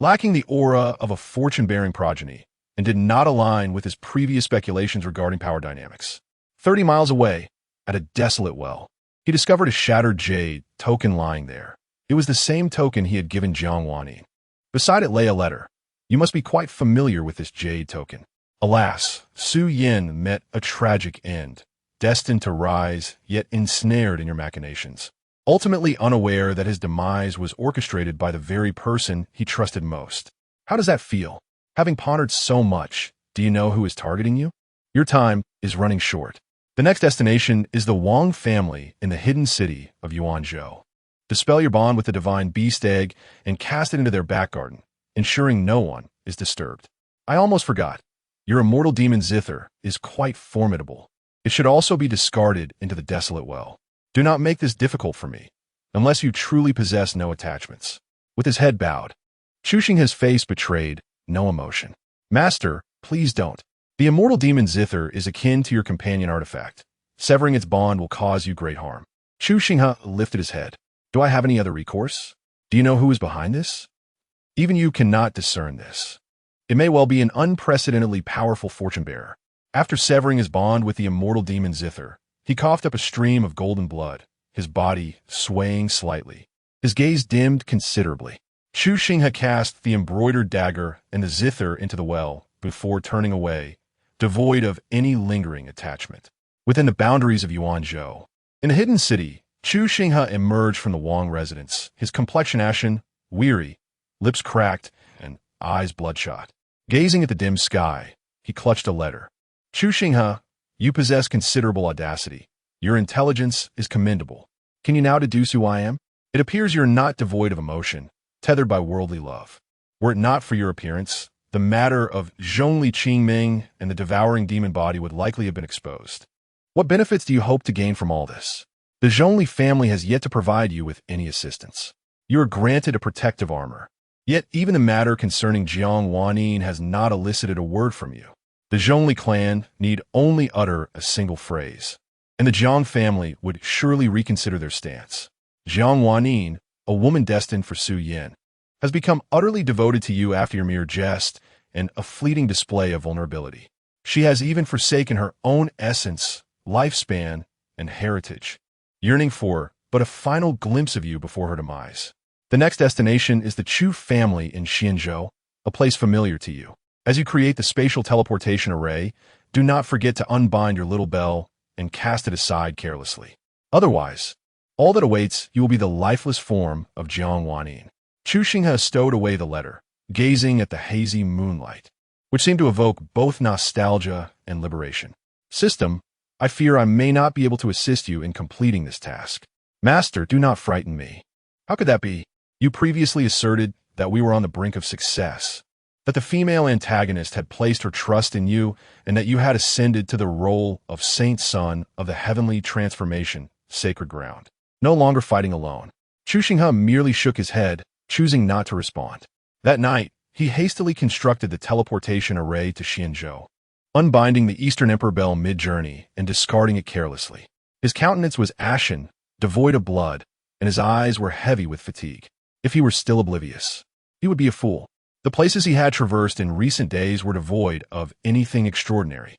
Speaker 1: lacking the aura of a fortune-bearing progeny, and did not align with his previous speculations regarding power dynamics. 30 miles away, at a desolate well, he discovered a shattered jade token lying there. It was the same token he had given Jiang Wanyin. Beside it lay a letter. You must be quite familiar with this jade token. Alas, Su Yin met a tragic end, destined to rise, yet ensnared in your machinations. Ultimately unaware that his demise was orchestrated by the very person he trusted most. How does that feel? Having pondered so much, do you know who is targeting you? Your time is running short. The next destination is the Wang family in the hidden city of Yuanzhou. Dispel your bond with the divine beast egg and cast it into their back garden, ensuring no one is disturbed. I almost forgot. Your immortal demon Zither is quite formidable. It should also be discarded into the desolate well. Do not make this difficult for me, unless you truly possess no attachments. With his head bowed, Chu Xinghe's face betrayed no emotion. Master, please don't. The immortal demon Zither is akin to your companion artifact. Severing its bond will cause you great harm. Chu Xinghe lifted his head. Do I have any other recourse? Do you know who is behind this? Even you cannot discern this. It may well be an unprecedentedly powerful fortune-bearer. After severing his bond with the immortal demon Zither, he coughed up a stream of golden blood, his body swaying slightly. His gaze dimmed considerably. Chu Xinghe cast the embroidered dagger and the Zither into the well before turning away, devoid of any lingering attachment. Within the boundaries of Yuanzhou, in a hidden city, Chu Xinghe emerged from the Wang residence, his complexion ashen, weary, lips cracked, and eyes bloodshot. Gazing at the dim sky, he clutched a letter. Chu Xinghe, you possess considerable audacity. Your intelligence is commendable. Can you now deduce who I am? It appears you're not devoid of emotion, tethered by worldly love. Were it not for your appearance, the matter of Zhongli Qingming and the devouring demon body would likely have been exposed. What benefits do you hope to gain from all this? The Zhongli family has yet to provide you with any assistance. You are granted a protective armor. Yet even the matter concerning Jiang Wanyin has not elicited a word from you. The Zhongli clan need only utter a single phrase, and the Jiang family would surely reconsider their stance. Jiang Wanyin, a woman destined for Su Yin, has become utterly devoted to you after your mere jest and a fleeting display of vulnerability. She has even forsaken her own essence, lifespan, and heritage, yearning for but a final glimpse of you before her demise. The next destination is the Chu family in Xianzhou, a place familiar to you. As you create the spatial teleportation array, do not forget to unbind your little bell and cast it aside carelessly. Otherwise, all that awaits you will be the lifeless form of Jiang Wanyin. Chu Xinghe stowed away the letter, gazing at the hazy moonlight, which seemed to evoke both nostalgia and liberation. System, I fear I may not be able to assist you in completing this task. Master, do not frighten me. How could that be? You previously asserted that we were on the brink of success, that the female antagonist had placed her trust in you, and that you had ascended to the role of Saint Son of the heavenly transformation, sacred ground. No longer fighting alone. Chu Xinghe merely shook his head, choosing not to respond. That night, he hastily constructed the teleportation array to Xianzhou, unbinding the Eastern Emperor Bell mid-journey and discarding it carelessly. His countenance was ashen, devoid of blood, and his eyes were heavy with fatigue. If he were still oblivious, he would be a fool. The places he had traversed in recent days were devoid of anything extraordinary.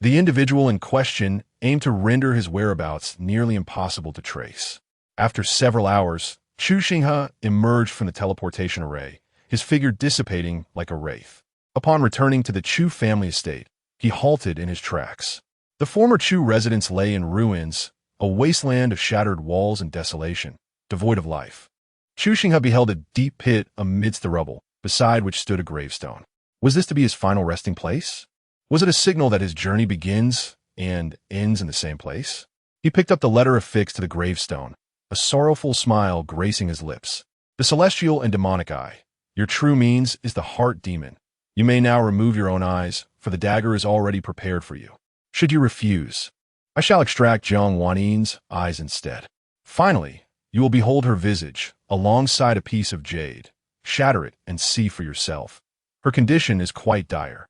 Speaker 1: The individual in question aimed to render his whereabouts nearly impossible to trace. After several hours, Chu Xinghe emerged from the teleportation array, his figure dissipating like a wraith. Upon returning to the Chu family estate, he halted in his tracks. The former Chu residence lay in ruins, a wasteland of shattered walls and desolation, devoid of life. Chu Xinghe beheld a deep pit amidst the rubble, beside which stood a gravestone. Was this to be his final resting place? Was it a signal that his journey begins and ends in the same place? He picked up the letter affixed to the gravestone, a sorrowful smile gracing his lips. The celestial and demonic eye. Your true means is the heart demon. You may now remove your own eyes, for the dagger is already prepared for you. Should you refuse, I shall extract Jiang Wannin's eyes instead. Finally, you will behold her visage, alongside a piece of jade. Shatter it and see for yourself. Her condition is quite dire.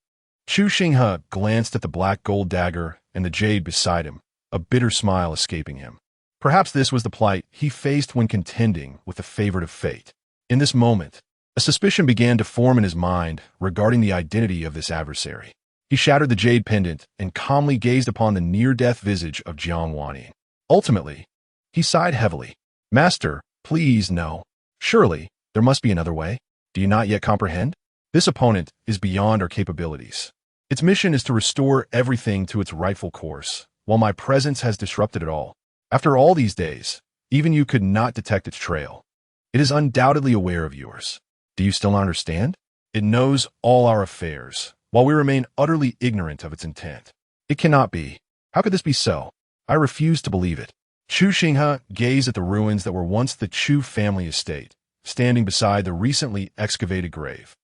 Speaker 1: Chu Xinghe glanced at the black gold dagger and the jade beside him, a bitter smile escaping him. Perhaps this was the plight he faced when contending with the favorite of fate. In this moment, a suspicion began to form in his mind regarding the identity of this adversary. He shattered the jade pendant and calmly gazed upon the near-death visage of Jiang Wannin. Ultimately, he sighed heavily. Master, please no. Surely, there must be another way. Do you not yet comprehend? This opponent is beyond our capabilities. Its mission is to restore everything to its rightful course, while my presence has disrupted it all. After all these days, even you could not detect its trail. It is undoubtedly aware of yours. Do you still not understand? It knows all our affairs, while we remain utterly ignorant of its intent. It cannot be. How could this be so? I refuse to believe it. Chu Xinghe gazed at the ruins that were once the Chu family estate, standing beside the recently excavated grave.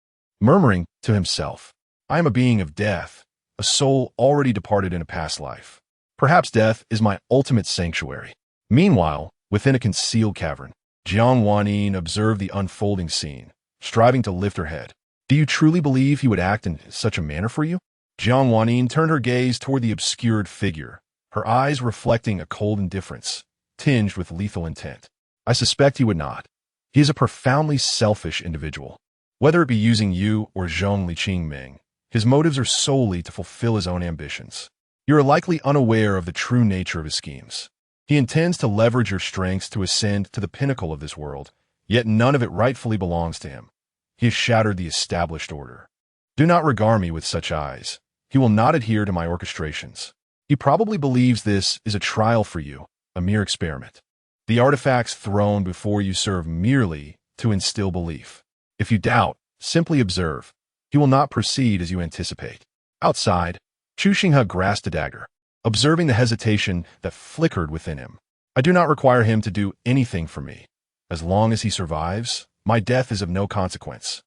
Speaker 1: Murmuring to himself, I am a being of death, a soul already departed in a past life. Perhaps death is my ultimate sanctuary. Meanwhile, within a concealed cavern, Jiang Wannin observed the unfolding scene, striving to lift her head. Do you truly believe he would act in such a manner for you? Jiang Wannin turned her gaze toward the obscured figure, her eyes reflecting a cold indifference, tinged with lethal intent. I suspect he would not. He is a profoundly selfish individual. Whether it be using you or Zhong Liqingming, his motives are solely to fulfill his own ambitions. You are likely unaware of the true nature of his schemes. He intends to leverage your strengths to ascend to the pinnacle of this world, yet none of it rightfully belongs to him. He has shattered the established order. Do not regard me with such eyes. He will not adhere to my orchestrations. He probably believes this is a trial for you, a mere experiment. The artifacts thrown before you serve merely to instill belief. If you doubt, simply observe. He will not proceed as you anticipate. Outside, Chu Xinghe grasped a dagger, observing the hesitation that flickered within him. I do not require him to do anything for me. As long as he survives, my death is of no consequence.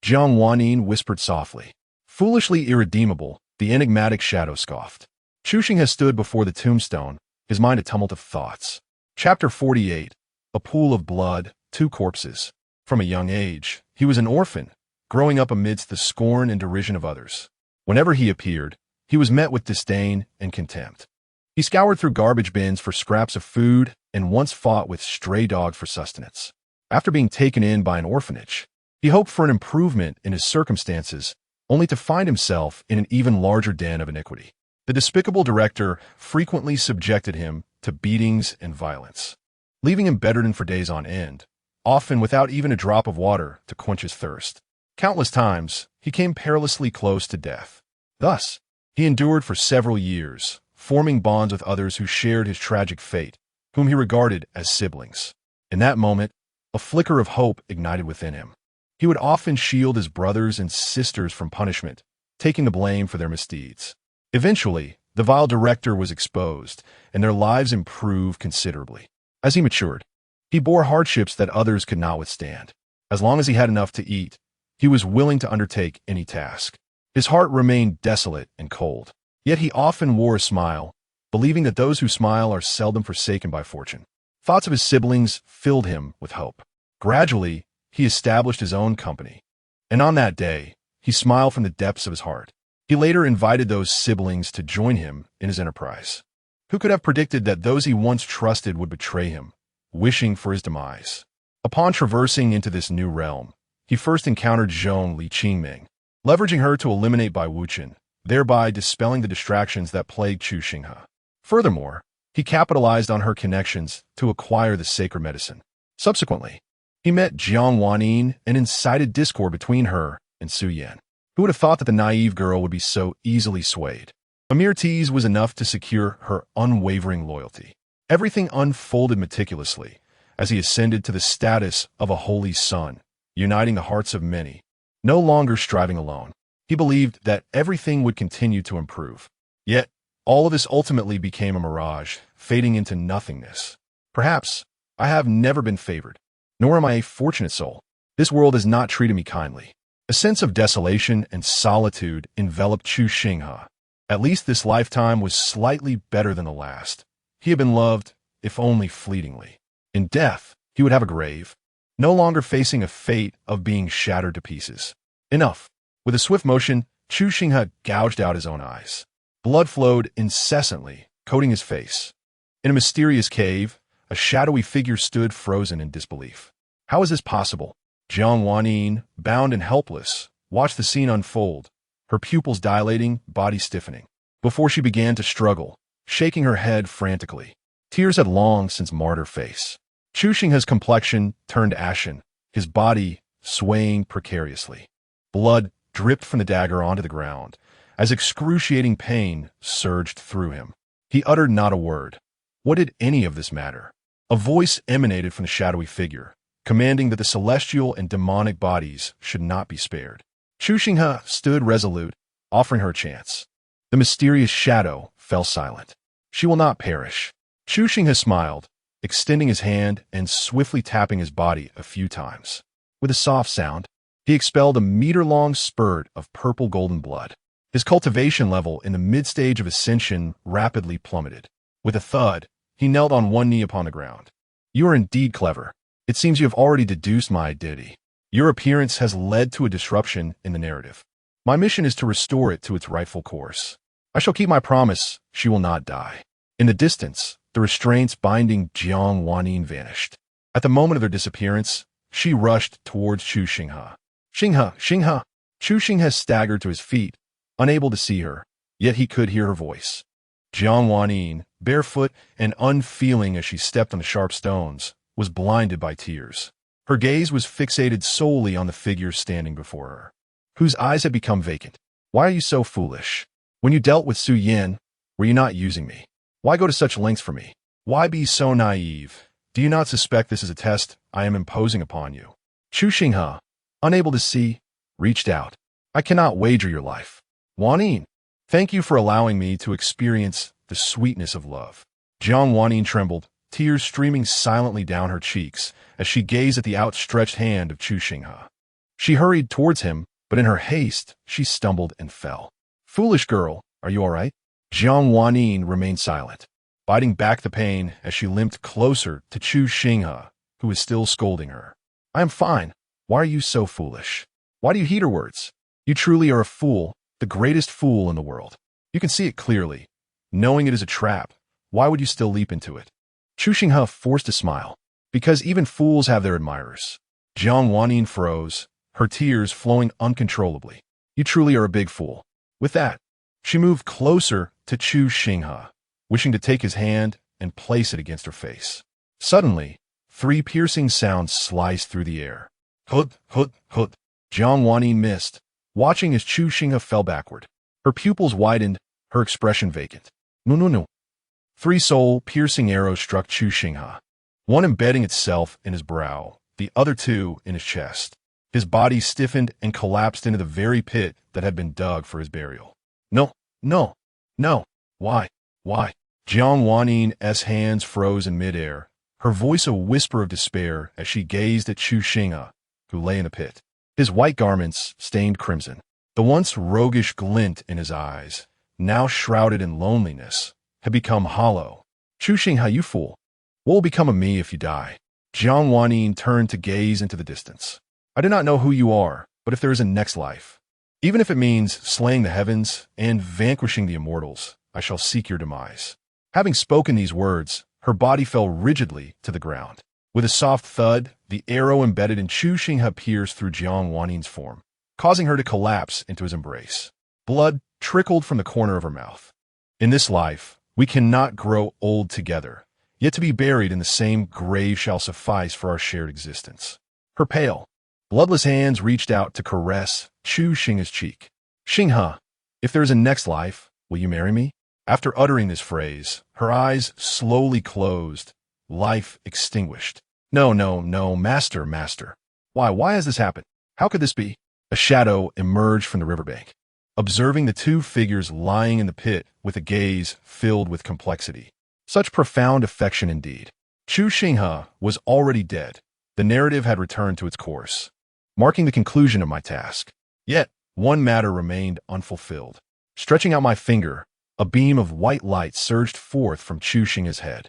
Speaker 1: Jiang Wannin whispered softly. Foolishly irredeemable, the enigmatic shadow scoffed. Chu Xinghe stood before the tombstone, his mind a tumult of thoughts. Chapter 48. A pool of blood, two corpses. From a young age, he was an orphan, growing up amidst the scorn and derision of others. Whenever he appeared, he was met with disdain and contempt. He scoured through garbage bins for scraps of food and once fought with stray dogs for sustenance. After being taken in by an orphanage, he hoped for an improvement in his circumstances, only to find himself in an even larger den of iniquity. The despicable director frequently subjected him to beatings and violence, leaving him bedridden for days on end, often without even a drop of water to quench his thirst. Countless times, he came perilously close to death. Thus, he endured for several years, forming bonds with others who shared his tragic fate, whom he regarded as siblings. In that moment, a flicker of hope ignited within him. He would often shield his brothers and sisters from punishment, taking the blame for their misdeeds. Eventually, the vile director was exposed, and their lives improved considerably. As he matured, he bore hardships that others could not withstand. As long as he had enough to eat, he was willing to undertake any task. His heart remained desolate and cold, yet he often wore a smile, believing that those who smile are seldom forsaken by fortune. Thoughts of his siblings filled him with hope. Gradually, he established his own company, and on that day, he smiled from the depths of his heart. He later invited those siblings to join him in his enterprise. Who could have predicted that those he once trusted would betray him, wishing for his demise? Upon traversing into this new realm, he first encountered Zhong Li Qingming, leveraging her to eliminate Bai Wuchen, thereby dispelling the distractions that plagued Chu Xinghe. Furthermore, he capitalized on her connections to acquire the sacred medicine. Subsequently, he met Jiang Wanyin and incited discord between her and Su Yan. Who would have thought that the naive girl would be so easily swayed? A mere tease was enough to secure her unwavering loyalty. Everything unfolded meticulously as he ascended to the status of a holy son, uniting the hearts of many. No longer striving alone, he believed that everything would continue to improve. Yet, all of this ultimately became a mirage, fading into nothingness. Perhaps I have never been favored, nor am I a fortunate soul. This world has not treated me kindly. A sense of desolation and solitude enveloped Chu Xinghe. At least this lifetime was slightly better than the last. He had been loved, if only fleetingly. In death, he would have a grave, no longer facing a fate of being shattered to pieces. Enough. With a swift motion, Chu Xinghe gouged out his own eyes. Blood flowed incessantly, coating his face. In a mysterious cave, a shadowy figure stood frozen in disbelief. How is this possible? Jiang Wanyin, bound and helpless, watched the scene unfold, her pupils dilating, body stiffening, before she began to struggle, shaking her head frantically. Tears had long since marred her face. Chu Xinghe's complexion turned ashen, his body swaying precariously. Blood dripped from the dagger onto the ground, as excruciating pain surged through him. He uttered not a word. What did any of this matter? A voice emanated from the shadowy figure, commanding that the celestial and demonic bodies should not be spared. Chu Xinghe stood resolute, offering her a chance. The mysterious shadow fell silent. She will not perish. Chu Xinghe smiled, extending his hand and swiftly tapping his body a few times. With a soft sound, he expelled a meter-long spurt of purple-golden blood. His cultivation level in the mid-stage of ascension rapidly plummeted. With a thud, he knelt on one knee upon the ground. You are indeed clever. It seems you have already deduced my identity. Your appearance has led to a disruption in the narrative. My mission is to restore it to its rightful course. I shall keep my promise. She will not die. In the distance, the restraints binding Jiang Wanyin vanished. At the moment of their disappearance, she rushed towards Chu Xinghe. Xinghe! Chu Xinghe staggered to his feet, unable to see her, yet he could hear her voice. Jiang Wanyin, barefoot and unfeeling as she stepped on the sharp stones, was blinded by tears. Her gaze was fixated solely on the figure standing before her, whose eyes had become vacant. Why are you so foolish? When you dealt with Su Yan, were you not using me? Why go to such lengths for me? Why be so naive? Do you not suspect this is a test I am imposing upon you? Chu Xinghe, unable to see, reached out. I cannot wager your life. Wanyin, thank you for allowing me to experience the sweetness of love. Jiang Wanyin trembled, tears streaming silently down her cheeks as she gazed at the outstretched hand of Chu Xinghe. She hurried towards him, but in her haste, she stumbled and fell. Foolish girl, are you all right? Jiang Wanyin remained silent, biting back the pain as she limped closer to Chu Xinghe, who was still scolding her. I am fine. Why are you so foolish? Why do you heed her words? You truly are a fool, the greatest fool in the world. You can see it clearly. Knowing it is a trap, why would you still leap into it? Chu Xinghe forced a smile, because even fools have their admirers. Jiang Wanyin froze, her tears flowing uncontrollably. You truly are a big fool. With that, she moved closer to Chu Xinghe, wishing to take his hand and place it against her face. Suddenly, 3 piercing sounds sliced through the air. Hut, hut, hut. Jiang Wanyin missed, watching as Chu Xinghe fell backward. Her pupils widened, her expression vacant. No. 3 soul-piercing arrows struck Chu Xinghe, one embedding itself in his brow, the other 2 in his chest. His body stiffened and collapsed into the very pit that had been dug for his burial. No. Why? Jiang Wanyin's hands froze in midair, her voice a whisper of despair as she gazed at Chu Xinghe, who lay in the pit. His white garments stained crimson. The once roguish glint in his eyes, now shrouded in loneliness, had become hollow. Chu Xinghe, you fool. What will become of me if you die? Jiang Wanyin turned to gaze into the distance. I do not know who you are, but if there is a next life, even if it means slaying the heavens and vanquishing the immortals, I shall seek your demise. Having spoken these words, her body fell rigidly to the ground. With a soft thud, the arrow embedded in Chu Xinghe pierced through Jiang Wannin's form, causing her to collapse into his embrace. Blood trickled from the corner of her mouth. In this life, we cannot grow old together, yet to be buried in the same grave shall suffice for our shared existence. Her pale, bloodless hands reached out to caress Chu Xinghe's cheek. Xinghe, if there is a next life, will you marry me? After uttering this phrase, her eyes slowly closed, life extinguished. No, no, no, master, master. Why has this happened? How could this be? A shadow emerged from the riverbank, observing the two figures lying in the pit with a gaze filled with complexity. Such profound affection indeed. Chu Xinghe was already dead. The narrative had returned to its course, marking the conclusion of my task. Yet, one matter remained unfulfilled. Stretching out my finger, a beam of white light surged forth from Chu Xinghe's head.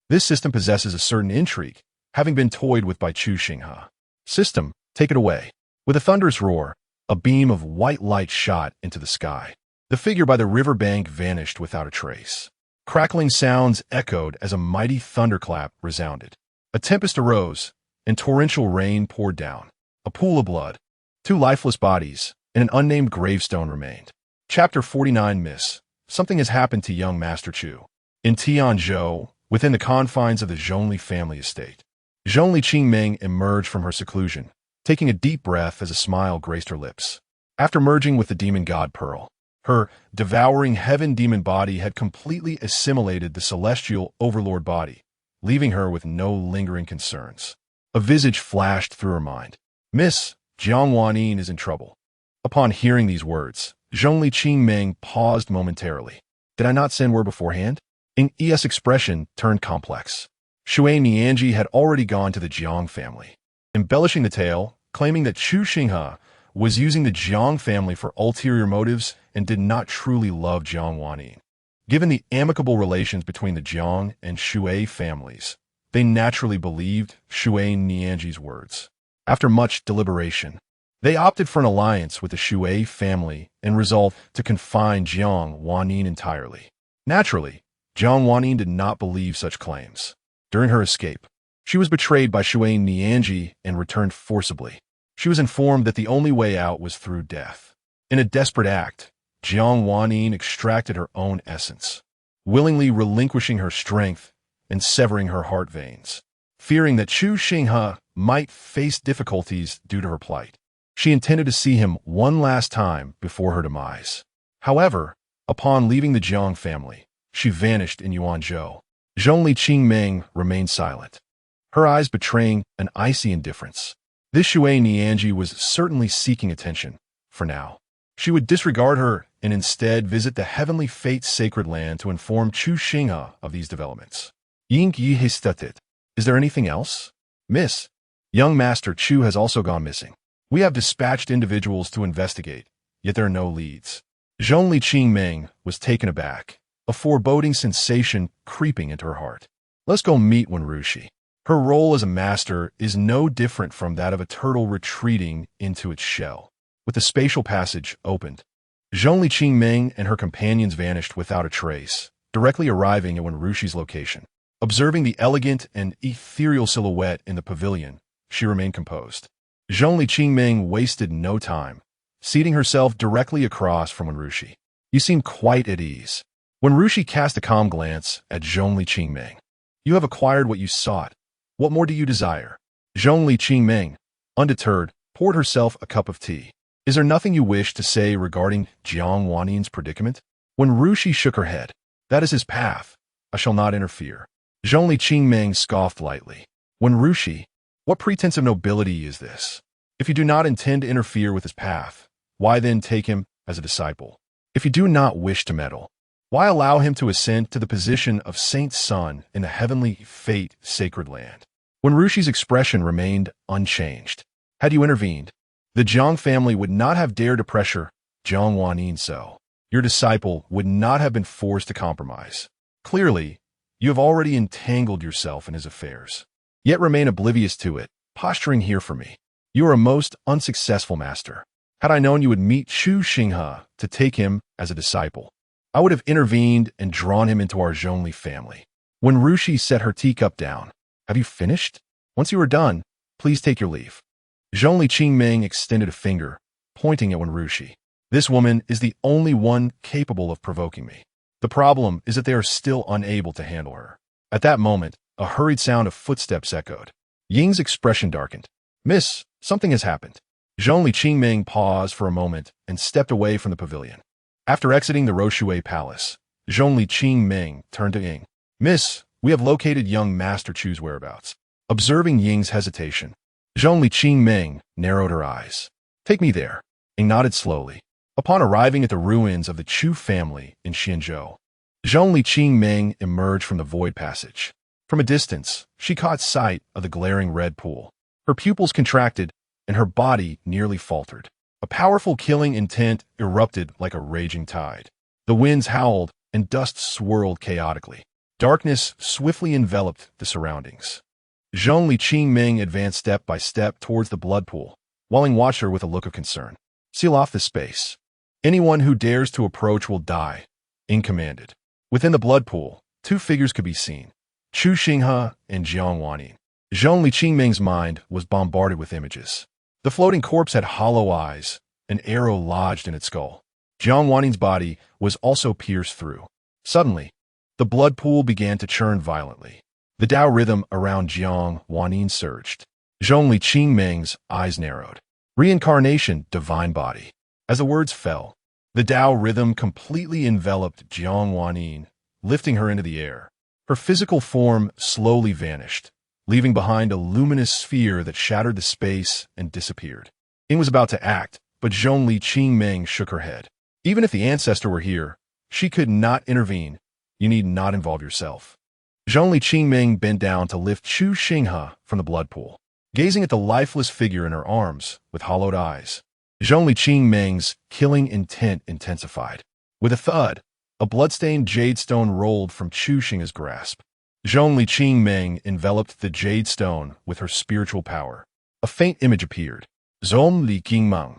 Speaker 1: This system possesses a certain intrigue, having been toyed with by Chu Xinghe. System, take it away. With a thunderous roar, a beam of white light shot into the sky. The figure by the riverbank vanished without a trace. Crackling sounds echoed as a mighty thunderclap resounded. A tempest arose, and torrential rain poured down. A pool of blood, two lifeless bodies, and an unnamed gravestone remained. Chapter 49 Miss. Something has happened to young Master Chu. In Tianzhou, within the confines of the Zhongli family estate, Zhongli Qingming emerged from her seclusion, taking a deep breath as a smile graced her lips. After merging with the demon god Pearl, her devouring heaven demon body had completely assimilated the celestial overlord body, leaving her with no lingering concerns. A visage flashed through her mind. Miss, Jiang Wannin is in trouble. Upon hearing these words, Zhongli Qingming paused momentarily. Did I not send word beforehand? Ng's expression turned complex. Shui Nianji had already gone to the Jiang family, embellishing the tale, claiming that Chu Xinghe was using the Jiang family for ulterior motives and did not truly love Jiang Wannin. Given the amicable relations between the Jiang and Shui families, they naturally believed Shui Nianji's words. After much deliberation, they opted for an alliance with the Shui family and resolved to confine Jiang Wannin entirely. Naturally, Jiang Wannin did not believe such claims. During her escape, she was betrayed by Shui Nianji and returned forcibly. She was informed that the only way out was through death. In a desperate act, Jiang Wannin extracted her own essence, willingly relinquishing her strength and severing her heart veins. Fearing that Chu Xinghe might face difficulties due to her plight, she intended to see him one last time before her demise. However, upon leaving the Jiang family, she vanished in Yuanzhou. Zhongli Qingming remained silent, her eyes betraying an icy indifference. This Shui Nianji was certainly seeking attention, for now. She would disregard her and instead visit the heavenly fate sacred land to inform Chu Xinghe of these developments. Ying Yi Histatit. Is there anything else? Miss, young Master Chu has also gone missing. We have dispatched individuals to investigate, yet there are no leads. Zhongli Qingming was taken aback, a foreboding sensation creeping into her heart. Let's go meet Wenrushi. Her role as a master is no different from that of a turtle retreating into its shell. With the spatial passage opened, Zhongli Qingming and her companions vanished without a trace, directly arriving at Wenrushi's location. Observing the elegant and ethereal silhouette in the pavilion, she remained composed. Zhongli Qingming wasted no time, seating herself directly across from Wenrushi. You seem quite at ease. Wenrushi cast a calm glance at Zhongli Qingming. You have acquired what you sought. What more do you desire? Zhongli Qingming, undeterred, poured herself a cup of tea. Is there nothing you wish to say regarding Jiang Wannin's predicament? Wenrushi shook her head. That is his path. I shall not interfere. Zhongli Qingming scoffed lightly. Wenrushi, what pretense of nobility is this? If you do not intend to interfere with his path, why then take him as a disciple? If you do not wish to meddle, why allow him to ascend to the position of Saint Sun in the heavenly fate sacred land? Wenrushi's expression remained unchanged. Had you intervened, the Jiang family would not have dared to pressure Jiang Wannin so. Your disciple would not have been forced to compromise. Clearly, you have already entangled yourself in his affairs, yet remain oblivious to it, posturing here for me. You are a most unsuccessful master. Had I known you would meet Chu Xinghe to take him as a disciple, I would have intervened and drawn him into our Zhongli family. Wenrushi set her teacup down. Have you finished? Once you are done, Please take your leave. Zhongli Qingming extended a finger, pointing at Wenrushi. This woman is the only one capable of provoking me. The problem is that they are still unable to handle her. At that moment, a hurried sound of footsteps echoed. Ying's expression darkened. Miss, something has happened. Zhongli Qingming paused for a moment and stepped away from the pavilion. After exiting the Roshui Palace, Zhongli Qingming turned to Ying. Miss, we have located young Master Chu's whereabouts. Observing Ying's hesitation, Zhongli Qingming narrowed her eyes. Take me there. Ying nodded slowly. Upon arriving at the ruins of the Chu family in Xianzhou, Zhongli Qingming emerged from the void passage. From a distance, she caught sight of the glaring red pool. Her pupils contracted, and her body nearly faltered. A powerful killing intent erupted like a raging tide. The winds howled, and dust swirled chaotically. Darkness swiftly enveloped the surroundings. Zhongli Qingming advanced step by step towards the blood pool, while Ying watched her with a look of concern. Seal off this space. Anyone who dares to approach will die, Ying commanded. Within the blood pool, two figures could be seen, Chu Xinghe and Jiang Wanyin. Zhongli Qingming's mind was bombarded with images. The floating corpse had hollow eyes, an arrow lodged in its skull. Jiang Wanyin's body was also pierced through. Suddenly, the blood pool began to churn violently. The Tao rhythm around Jiang Wanyin surged. Zhongli Qingming's eyes narrowed. Reincarnation, divine body. As the words fell, the Tao rhythm completely enveloped Jiang Wanyin, lifting her into the air. Her physical form slowly vanished, leaving behind a luminous sphere that shattered the space and disappeared. Ying was about to act, but Zhongli Qingming shook her head. Even if the ancestor were here, she could not intervene. You need not involve yourself. Zhongli Qingming bent down to lift Chu Xinghe from the blood pool, gazing at the lifeless figure in her arms with hollowed eyes. Zhongli Qingming's killing intent intensified. With a thud, a bloodstained jade stone rolled from Chu Xinghe's grasp. Zhongli Qingming enveloped the jade stone with her spiritual power. A faint image appeared. Zhongli Qingming.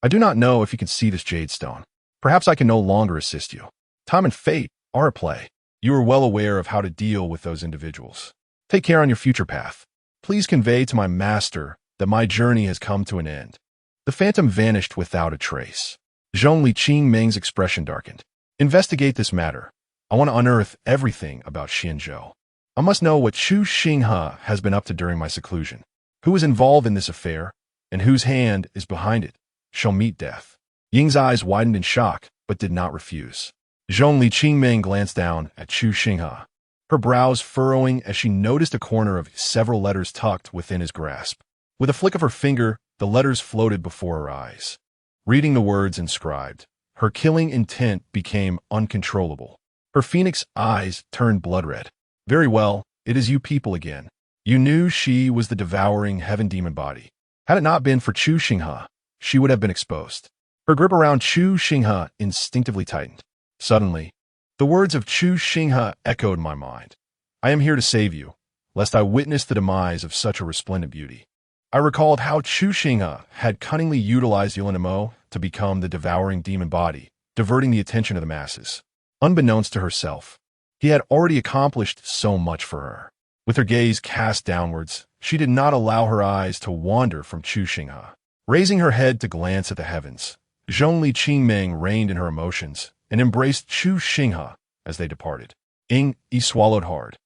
Speaker 1: I do not know if you can see this jade stone. Perhaps I can no longer assist you. Time and fate are at play. You are well aware of how to deal with those individuals. Take care on your future path. Please convey to my master that my journey has come to an end. The phantom vanished without a trace. Zhongli Qingming's expression darkened. Investigate this matter. I want to unearth everything about Xianzhou. I must know what Chu Xinghe has been up to during my seclusion. Who is involved in this affair, and whose hand is behind it, shall meet death. Ying's eyes widened in shock, but did not refuse. Zhongli Qingming glanced down at Chu Xinghe, her brows furrowing as she noticed a corner of several letters tucked within his grasp. With a flick of her finger, the letters floated before her eyes. Reading the words inscribed, her killing intent became uncontrollable. Her phoenix eyes turned blood red. Very well, it is you people again. You knew she was the devouring heaven demon body. Had it not been for Chu Xinghe, she would have been exposed. Her grip around Chu Xinghe instinctively tightened. Suddenly, the words of Chu Xinghe echoed in my mind. I am here to save you, lest I witness the demise of such a resplendent beauty. I recalled how Chu Xinghe had cunningly utilized Yulanimo to become the devouring demon body, diverting the attention of the masses. Unbeknownst to herself, he had already accomplished so much for her. With her gaze cast downwards, she did not allow her eyes to wander from Chu Xinghe. Raising her head to glance at the heavens, Zhongli Qingming reined in her emotions and embraced Chu Xinghe as they departed. Ying swallowed hard.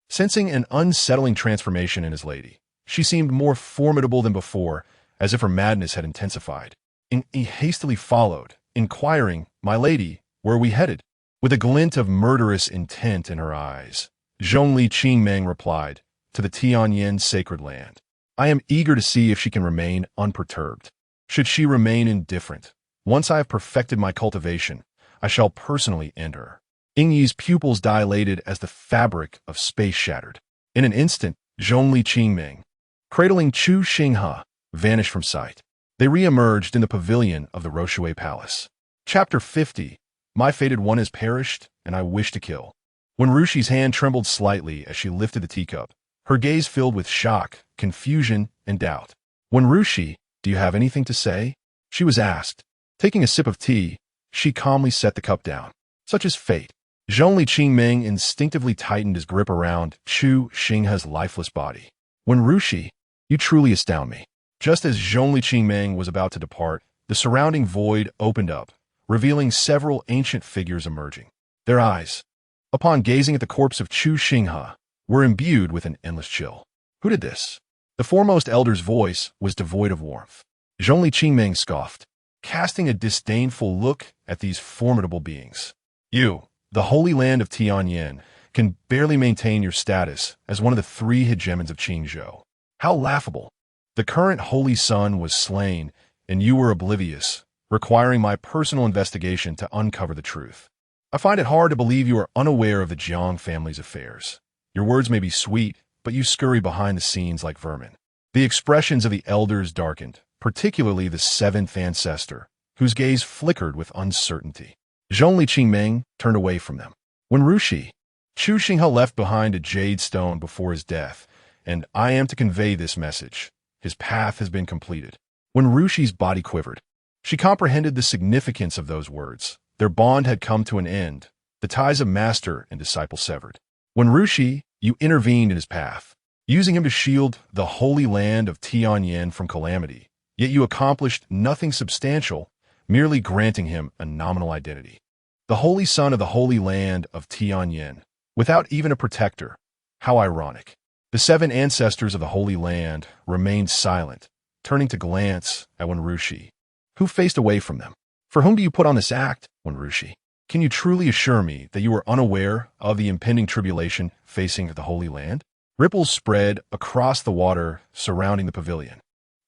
Speaker 1: Sensing an unsettling transformation in his lady, she seemed more formidable than before, as if her madness had intensified. Ying hastily followed, inquiring, "My lady, where are we headed?" With a glint of murderous intent in her eyes, Zhongli Qingming replied, "To the Tianyin sacred land. I am eager to see if she can remain unperturbed. Should she remain indifferent, once I have perfected my cultivation, I shall personally end her." Ying Yi's pupils dilated as the fabric of space shattered. In an instant, Zhongli Qingming, cradling Chu Xinghe, vanished from sight. They re-emerged in the pavilion of the Roshui Palace. Chapter 50. My fated one has perished, and I wish to kill. When Rushi's hand trembled slightly as she lifted the teacup, her gaze filled with shock, confusion, and doubt. When Rushi, do you have anything to say? She was asked. Taking a sip of tea, she calmly set the cup down. Such is fate. Zhongli Qingming instinctively tightened his grip around Chu Xinghe's lifeless body. When Rushi, You truly astound me. Just as Zhongli Qingming was about to depart, the surrounding void opened up, revealing several ancient figures emerging. Their eyes, upon gazing at the corpse of Chu Xinghe, were imbued with an endless chill. Who did this? The foremost elder's voice was devoid of warmth. Zhongli Qingming scoffed, casting a disdainful look at these formidable beings. You, the Holy Land of Tianyin, can barely maintain your status as one of the three hegemons of Qingzhou. How laughable! The current Holy Sun was slain, and you were oblivious, requiring my personal investigation to uncover the truth. I find it hard to believe you are unaware of the Jiang family's affairs. Your words may be sweet, but you scurry behind the scenes like vermin. The expressions of the elders darkened, particularly the seventh ancestor, whose gaze flickered with uncertainty. Zhongli Qingming turned away from them. When Rushi, Chu Xinghe left behind a jade stone before his death, and I am to convey this message. His path has been completed. When Rushi's body quivered, she comprehended the significance of those words. Their bond had come to an end, the ties of master and disciple severed. When Rushi, you intervened in his path, using him to shield the Holy Land of Tianyin from calamity, yet you accomplished nothing substantial, merely granting him a nominal identity. The Holy Son of the Holy Land of Tianyin, without even a protector. How ironic. The seven ancestors of the Holy Land remained silent, turning to glance at Wenrushi, who faced away from them. For whom do you put on this act, Wenrushi? Can you truly assure me that you are unaware of the impending tribulation facing the Holy Land? Ripples spread across the water surrounding the pavilion.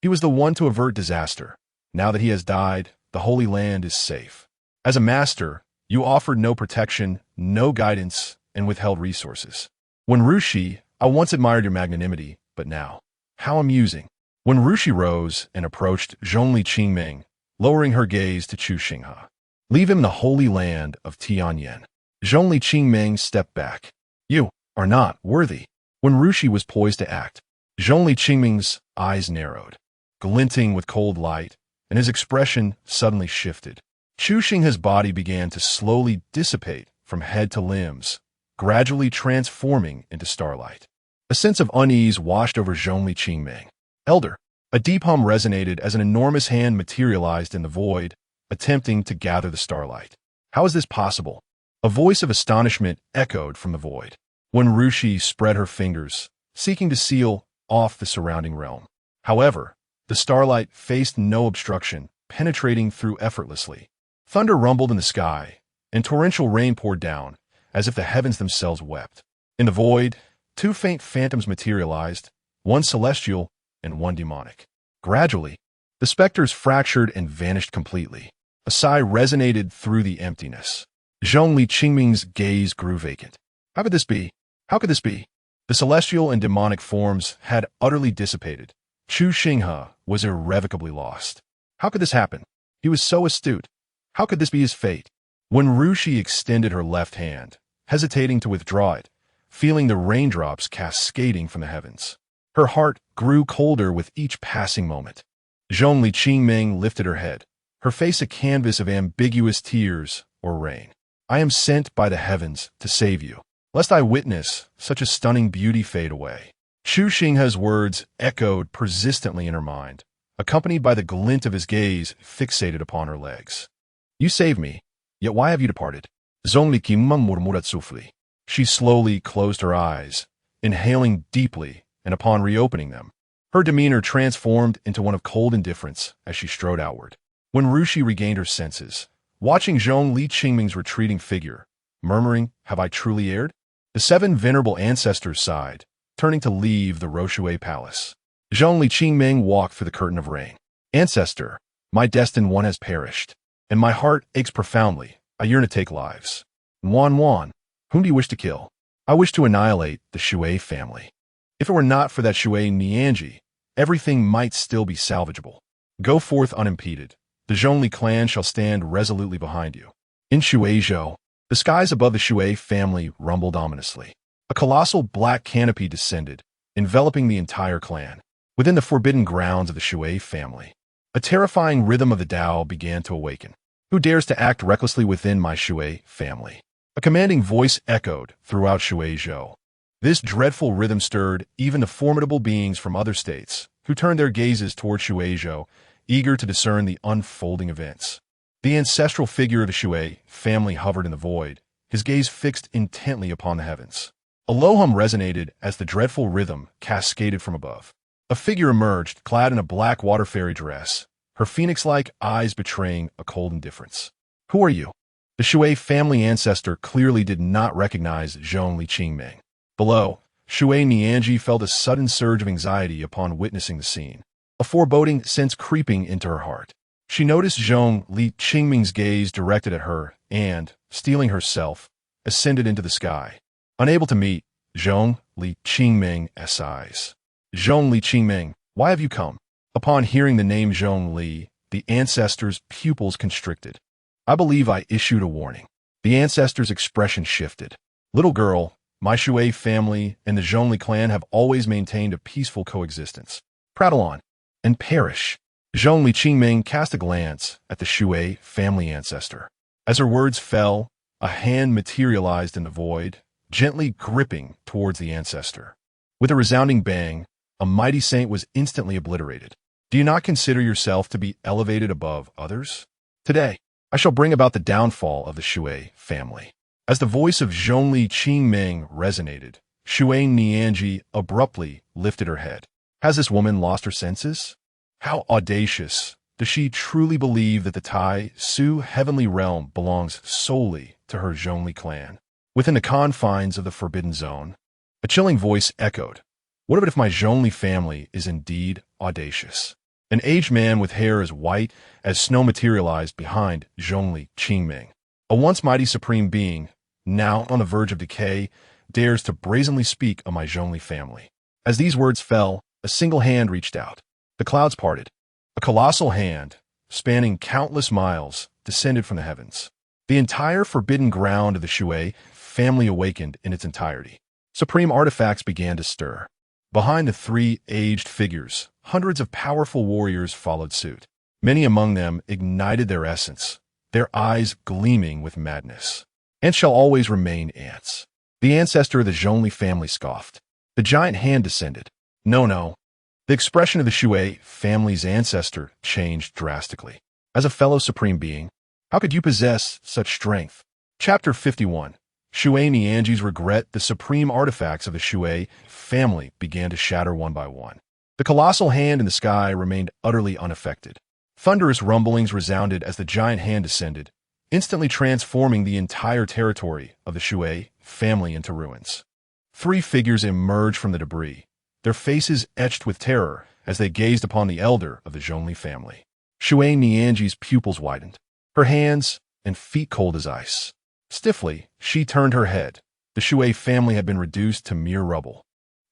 Speaker 1: He was the one to avert disaster. Now that he has died, the Holy Land is safe. As a master, you offered no protection, no guidance, and withheld resources. Wenrushi, I once admired your magnanimity, but now, how amusing. When Rushi rose and approached Zhongli Qingming, lowering her gaze to Chu Xinghe. Leave him in the Holy Land of Tianyin. Zhongli Qingming stepped back. You are not worthy. When Rushi was poised to act, Zhongli Qingming's eyes narrowed, glinting with cold light, and his expression suddenly shifted. Chu Xinghe's body began to slowly dissipate from head to limbs, gradually transforming into starlight. A sense of unease washed over Zhongli Qingming. Elder, a deep hum resonated as an enormous hand materialized in the void, attempting to gather the starlight. How is this possible? A voice of astonishment echoed from the void. When Rushi spread her fingers, seeking to seal off the surrounding realm. However, the starlight faced no obstruction, penetrating through effortlessly. Thunder rumbled in the sky, and torrential rain poured down, as if the heavens themselves wept. In the void, two faint phantoms materialized, one celestial and one demonic. Gradually, the specters fractured and vanished completely. A sigh resonated through the emptiness. Zhongli Qingming's gaze grew vacant. How could this be? How could this be? The celestial and demonic forms had utterly dissipated. Chu Xinghe was irrevocably lost. How could this happen? He was so astute. How could this be his fate? When Rushi extended her left hand, hesitating to withdraw it, feeling the raindrops cascading from the heavens, her heart grew colder with each passing moment. Zhongli Qingming lifted her head, her face a canvas of ambiguous tears or rain. I am sent by the heavens to save you, lest I witness such a stunning beauty fade away. Chu Xinghe's words echoed persistently in her mind, accompanied by the glint of his gaze fixated upon her legs. You saved me, yet why have you departed? Zhongli Qingming murmured softly. She slowly closed her eyes, inhaling deeply, and upon reopening them, her demeanor transformed into one of cold indifference as she strode outward. When Rushi regained her senses, watching Zhongli Qingming's retreating figure, murmuring, "Have I truly erred?" The seven venerable ancestors sighed, turning to leave the Roshue Palace. Zhongli Qingming walked through the curtain of rain. Ancestor, my destined one has perished, and my heart aches profoundly. I yearn to take lives. Wan, whom do you wish to kill? I wish to annihilate the Xue family. If it were not for that Xue Nianji, everything might still be salvageable. Go forth unimpeded. The Zhongli clan shall stand resolutely behind you. In Xuezhou, the skies above the Xue family rumbled ominously. A colossal black canopy descended, enveloping the entire clan. Within the forbidden grounds of the Xue family, a terrifying rhythm of the Tao began to awaken. Who dares to act recklessly within my Xue family? A commanding voice echoed throughout Xuezhou. This dreadful rhythm stirred even the formidable beings from other states, who turned their gazes toward Chu Xinghe, eager to discern the unfolding events. The ancestral figure of the Xinghe family hovered in the void, his gaze fixed intently upon the heavens. A low hum resonated as the dreadful rhythm cascaded from above. A figure emerged, clad in a black water fairy dress, her phoenix-like eyes betraying a cold indifference. "Who are you?" The Xinghe family ancestor clearly did not recognize Zhong Liqingming. Below, Chu Xinghe felt a sudden surge of anxiety upon witnessing the scene, a foreboding sense creeping into her heart. She noticed Zhong Liqingming's gaze directed at her and, steeling herself, ascended into the sky. Unable to meet Zhong Liqingming's eyes. "Zhong Liqingming, why have you come?" Upon hearing the name Zhong Li, the ancestor's pupils constricted. "I believe I issued a warning." The ancestor's expression shifted. "Little girl, my Xinghe family and the Zhongli clan have always maintained a peaceful coexistence. Prattle on, and perish." Zhong Liqingming cast a glance at the Xinghe family ancestor. As her words fell, a hand materialized in the void, gently gripping towards the ancestor. With a resounding bang, a mighty saint was instantly obliterated. "Do you not consider yourself to be elevated above others? Today, I shall bring about the downfall of the Xinghe family." As the voice of Zhong Liqingming resonated, Chu Xinghe abruptly lifted her head. Has this woman lost her senses? How audacious! Does she truly believe that the Tai Su heavenly realm belongs solely to her Zhongli clan? Within the confines of the Forbidden Zone, a chilling voice echoed. What of it if my Zhongli family is indeed audacious? An aged man with hair as white as snow materialized behind Zhong Liqingming. A once mighty supreme being, now on the verge of decay, dares to brazenly speak of my Zhongli family. As these words fell, a single hand reached out. The clouds parted. A colossal hand, spanning countless miles, descended from the heavens. The entire forbidden ground of the Xinghe family awakened in its entirety. Supreme artifacts began to stir. Behind the three aged figures, hundreds of powerful warriors followed suit. Many among them ignited their essence, their eyes gleaming with madness. "Ants shall always remain ants." The ancestor of the Zhongli family scoffed. The giant hand descended. No. The expression of the Xinghe family's ancestor changed drastically. As a fellow supreme being, how could you possess such strength? Chapter 51. Chu Xinghe's regret. The supreme artifacts of the Xinghe family began to shatter one by one. The colossal hand in the sky remained utterly unaffected. Thunderous rumblings resounded as the giant hand descended, instantly transforming the entire territory of the Xinghe family into ruins. Three figures emerged from the debris, their faces etched with terror as they gazed upon the elder of the Zhongli family. Chu Xinghe's pupils widened, her hands and feet cold as ice. Stiffly, she turned her head. The Xinghe family had been reduced to mere rubble,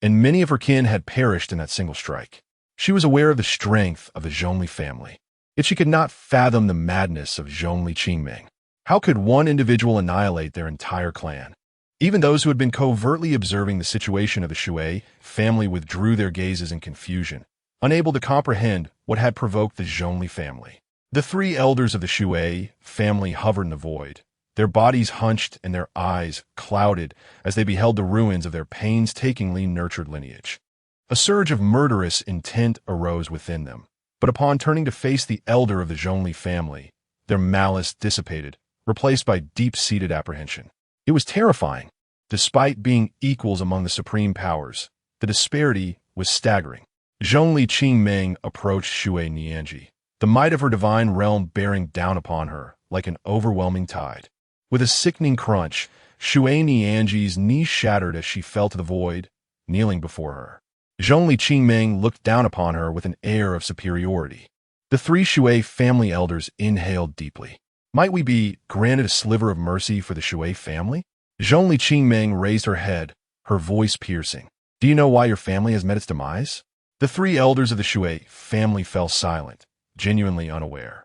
Speaker 1: and many of her kin had perished in that single strike. She was aware of the strength of the Zhongli family, yet she could not fathom the madness of Zhong Liqingming. How could one individual annihilate their entire clan? Even those who had been covertly observing the situation of the Xinghe family withdrew their gazes in confusion, unable to comprehend what had provoked the Zhongli family. The three elders of the Xinghe family hovered in the void, their bodies hunched and their eyes clouded as they beheld the ruins of their painstakingly nurtured lineage. A surge of murderous intent arose within them, but upon turning to face the elder of the Zhongli family, their malice dissipated, replaced by deep-seated apprehension. It was terrifying. Despite being equals among the supreme powers, the disparity was staggering. Zhong Liqingming approached Chu Xinghe, the might of her divine realm bearing down upon her like an overwhelming tide. With a sickening crunch, Chu Xinghe's knees shattered as she fell to the void, kneeling before her. Zhong Liqingming looked down upon her with an air of superiority. The three Xinghe family elders inhaled deeply. Might we be granted a sliver of mercy for the Xinghe family? Zhong Liqingming raised her head, her voice piercing. Do you know why your family has met its demise? The three elders of the Xinghe family fell silent, genuinely unaware.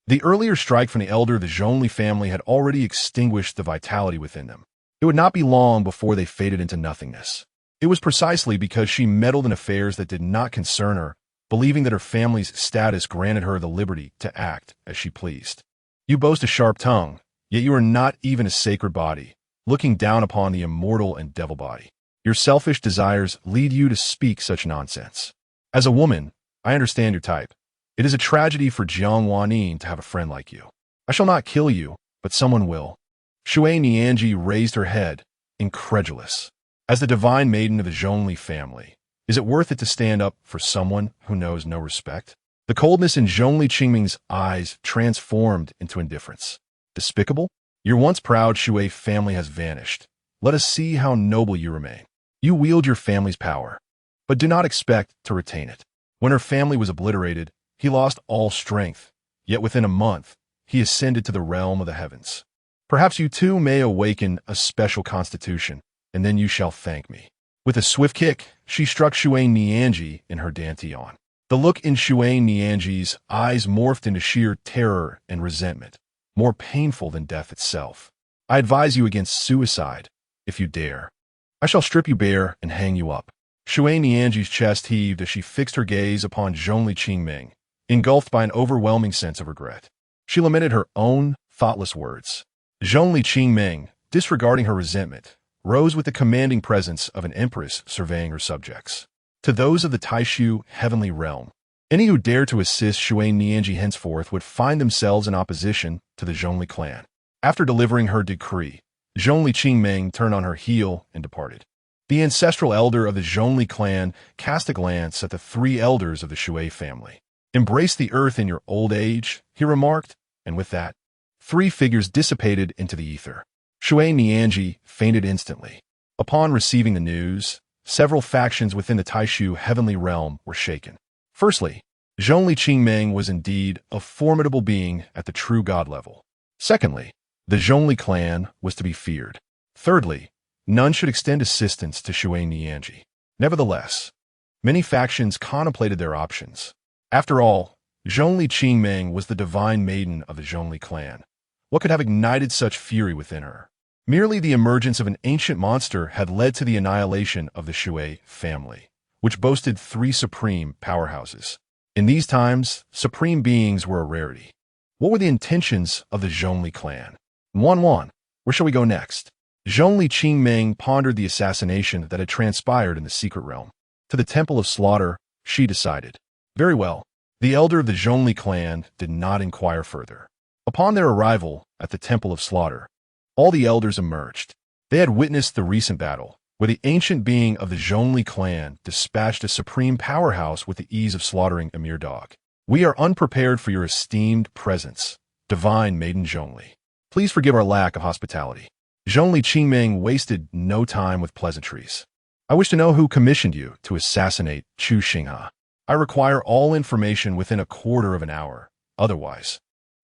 Speaker 1: The earlier strike from the elder of the Zhongli family had already extinguished the vitality within them. It would not be long before they faded into nothingness. It was precisely because she meddled in affairs that did not concern her, believing that her family's status granted her the liberty to act as she pleased. You boast a sharp tongue, yet you are not even a sacred body, looking down upon the immortal and devil body. Your selfish desires lead you to speak such nonsense. As a woman, I understand your type. It is a tragedy for Jiang Wanyin to have a friend like you. I shall not kill you, but someone will. Chu Xinghe raised her head, incredulous. As the divine maiden of the Zhongli family, is it worth it to stand up for someone who knows no respect? The coldness in Zhongli Qingming's eyes transformed into indifference. Despicable? Your once proud Shui family has vanished. Let us see how noble you remain. You wield your family's power, but do not expect to retain it. When her family was obliterated, he lost all strength, yet within a month, he ascended to the realm of the heavens. Perhaps you too may awaken a special constitution, and then you shall thank me. With a swift kick, she struck Chu Xinghe in her dantian. The look in Chu Xinghe's eyes morphed into sheer terror and resentment, more painful than death itself. I advise you against suicide, if you dare. I shall strip you bare and hang you up. Chu Xinghe's chest heaved as she fixed her gaze upon Zhongli Qingming, engulfed by an overwhelming sense of regret. She lamented her own thoughtless words. Zhongli Qingming, disregarding her resentment, rose with the commanding presence of an empress surveying her subjects. To those of the Taishu heavenly realm, any who dare to assist Chu Xinghe henceforth would find themselves in opposition to the Zhongli clan. After delivering her decree, Zhongli Qingming turned on her heel and departed. The ancestral elder of the Zhongli clan cast a glance at the three elders of the Shui family. Embrace the earth in your old age, he remarked, and with that, three figures dissipated into the ether. Chu Xinghe fainted instantly. Upon receiving the news, several factions within the Taishu heavenly realm were shaken. Firstly, Zhongli Qingming was indeed a formidable being at the true god level. Secondly, the Zhongli clan was to be feared. Thirdly, none should extend assistance to Chu Xinghe. Nevertheless, many factions contemplated their options. After all, Zhongli Qingming was the divine maiden of the Zhongli clan. What could have ignited such fury within her? Merely the emergence of an ancient monster had led to the annihilation of the Shui family, which boasted three supreme powerhouses. In these times, supreme beings were a rarity. What were the intentions of the Zhongli clan? Where shall we go next? Zhongli Qingming pondered the assassination that had transpired in the secret realm. To the Temple of Slaughter, she decided. Very well. The elder of the Zhongli clan did not inquire further. Upon their arrival at the Temple of Slaughter, all the elders emerged. They had witnessed the recent battle, where the ancient being of the Zhongli clan dispatched a supreme powerhouse with the ease of slaughtering a mere dog. We are unprepared for your esteemed presence, divine maiden Zhongli. Please forgive our lack of hospitality. Zhongli Qingming wasted no time with pleasantries. I wish to know who commissioned you to assassinate Chu Xinghe. I require all information within a quarter of an hour. Otherwise,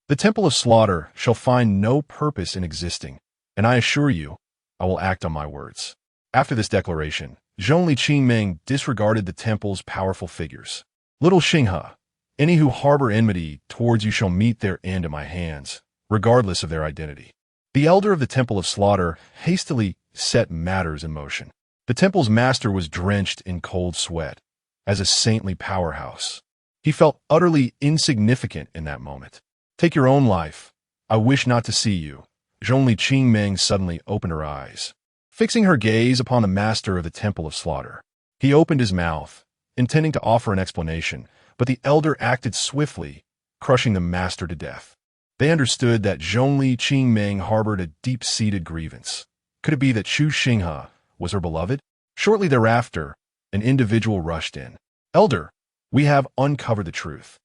Speaker 1: the Temple of Slaughter shall find no purpose in existing, and I assure you, I will act on my words. After this declaration, Zhongli Qingming disregarded the temple's powerful figures. Little Xinghe, any who harbor enmity towards you shall meet their end at my hands, regardless of their identity. The elder of the Temple of Slaughter hastily set matters in motion. The temple's master was drenched in cold sweat. As a saintly powerhouse, he felt utterly insignificant in that moment. Take your own life. I wish not to see you. Zhongli Qingming suddenly opened her eyes. Fixing her gaze upon the master of the Temple of Slaughter, he opened his mouth, intending to offer an explanation, but the elder acted swiftly, crushing the master to death. They understood that Zhongli Qingming harbored a deep-seated grievance. Could it be that Chu Xinghe was her beloved? Shortly thereafter, an individual rushed in. Elder, we have uncovered the truth.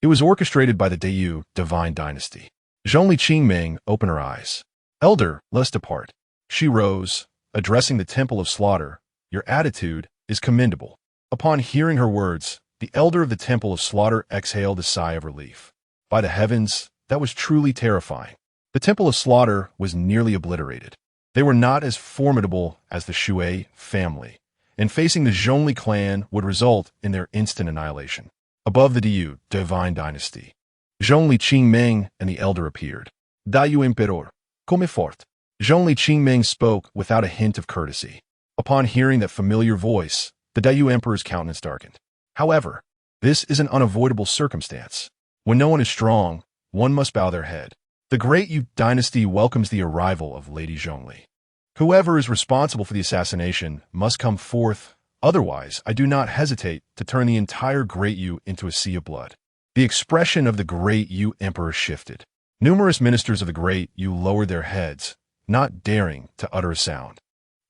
Speaker 1: It was orchestrated by the Dayu divine dynasty. Zhongli Qingming opened her eyes. Elder, let us depart. She rose, addressing the Temple of Slaughter. Your attitude is commendable. Upon hearing her words, the elder of the Temple of Slaughter exhaled a sigh of relief. By the heavens, that was truly terrifying. The Temple of Slaughter was nearly obliterated. They were not as formidable as the Shui family, and facing the Zhongli clan would result in their instant annihilation. Above the Dayu divine dynasty, Zhongli Qingming and the elder appeared. Dayu Emperor, come fort. Zhongli Qingming spoke without a hint of courtesy. Upon hearing that familiar voice, the Dayu Emperor's countenance darkened. However, this is an unavoidable circumstance. When no one is strong, one must bow their head. The great Yu dynasty welcomes the arrival of Lady Zhongli. Whoever is responsible for the assassination must come forth, otherwise I do not hesitate to turn the entire Great Yu into a sea of blood. The expression of the Great Yu Emperor shifted. Numerous ministers of the Great Yu lowered their heads, not daring to utter a sound.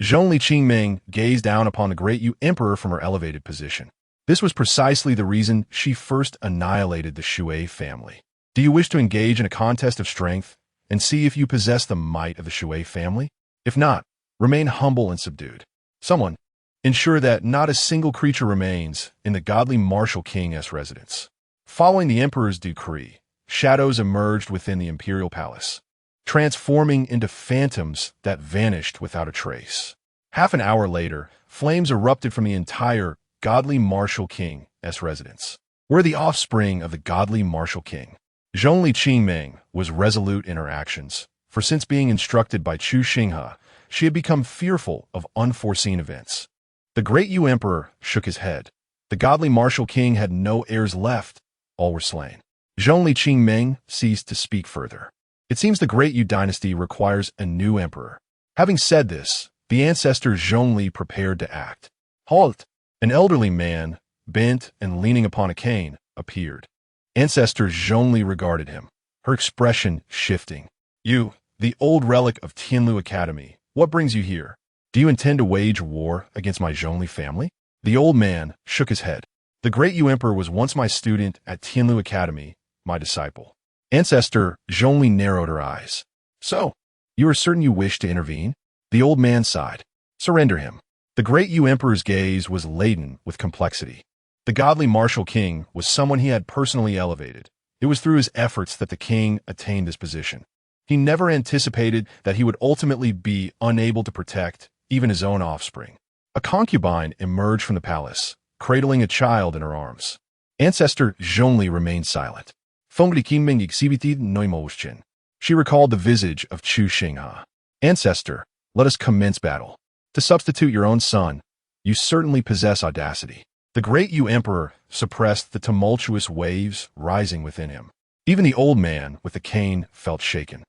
Speaker 1: Zhongli Qingming gazed down upon the Great Yu Emperor from her elevated position. This was precisely the reason she first annihilated the Xue family. Do you wish to engage in a contest of strength and see if you possess the might of the Xue family? If not, remain humble and subdued. Someone, ensure that not a single creature remains in the godly martial king's residence. Following the emperor's decree, shadows emerged within the imperial palace, transforming into phantoms that vanished without a trace. Half an hour later, flames erupted from the entire godly martial king's residence. We're the offspring of the godly martial king. Zhongli Qingming was resolute in her actions, for since being instructed by Chu Xinghe, she had become fearful of unforeseen events. The Great Yu Emperor shook his head. The godly martial king had no heirs left. All were slain. Zhongli Qingming ceased to speak further. It seems the Great Yu dynasty requires a new emperor. Having said this, the ancestor Zhongli prepared to act. Halt! An elderly man, bent and leaning upon a cane, appeared. Ancestor Zhongli regarded him, her expression shifting. You, the old relic of Tianlu Academy, what brings you here? Do you intend to wage war against my Zhongli family? The old man shook his head. The Great Yu Emperor was once my student at Tianlu Academy, my disciple. Ancestor Zhongli narrowed her eyes. So, you are certain you wish to intervene? The old man sighed. Surrender him. The Great Yu Emperor's gaze was laden with complexity. The godly martial king was someone he had personally elevated. It was through his efforts that the king attained this position. He never anticipated that he would ultimately be unable to protect even his own offspring. A concubine emerged from the palace, cradling a child in her arms. Ancestor Zhongli remained silent. She recalled the visage of Chu Xinghe. Ancestor, let us commence battle. To substitute your own son, you certainly possess audacity. The Great Yu Emperor suppressed the tumultuous waves rising within him. Even the old man with the cane felt shaken.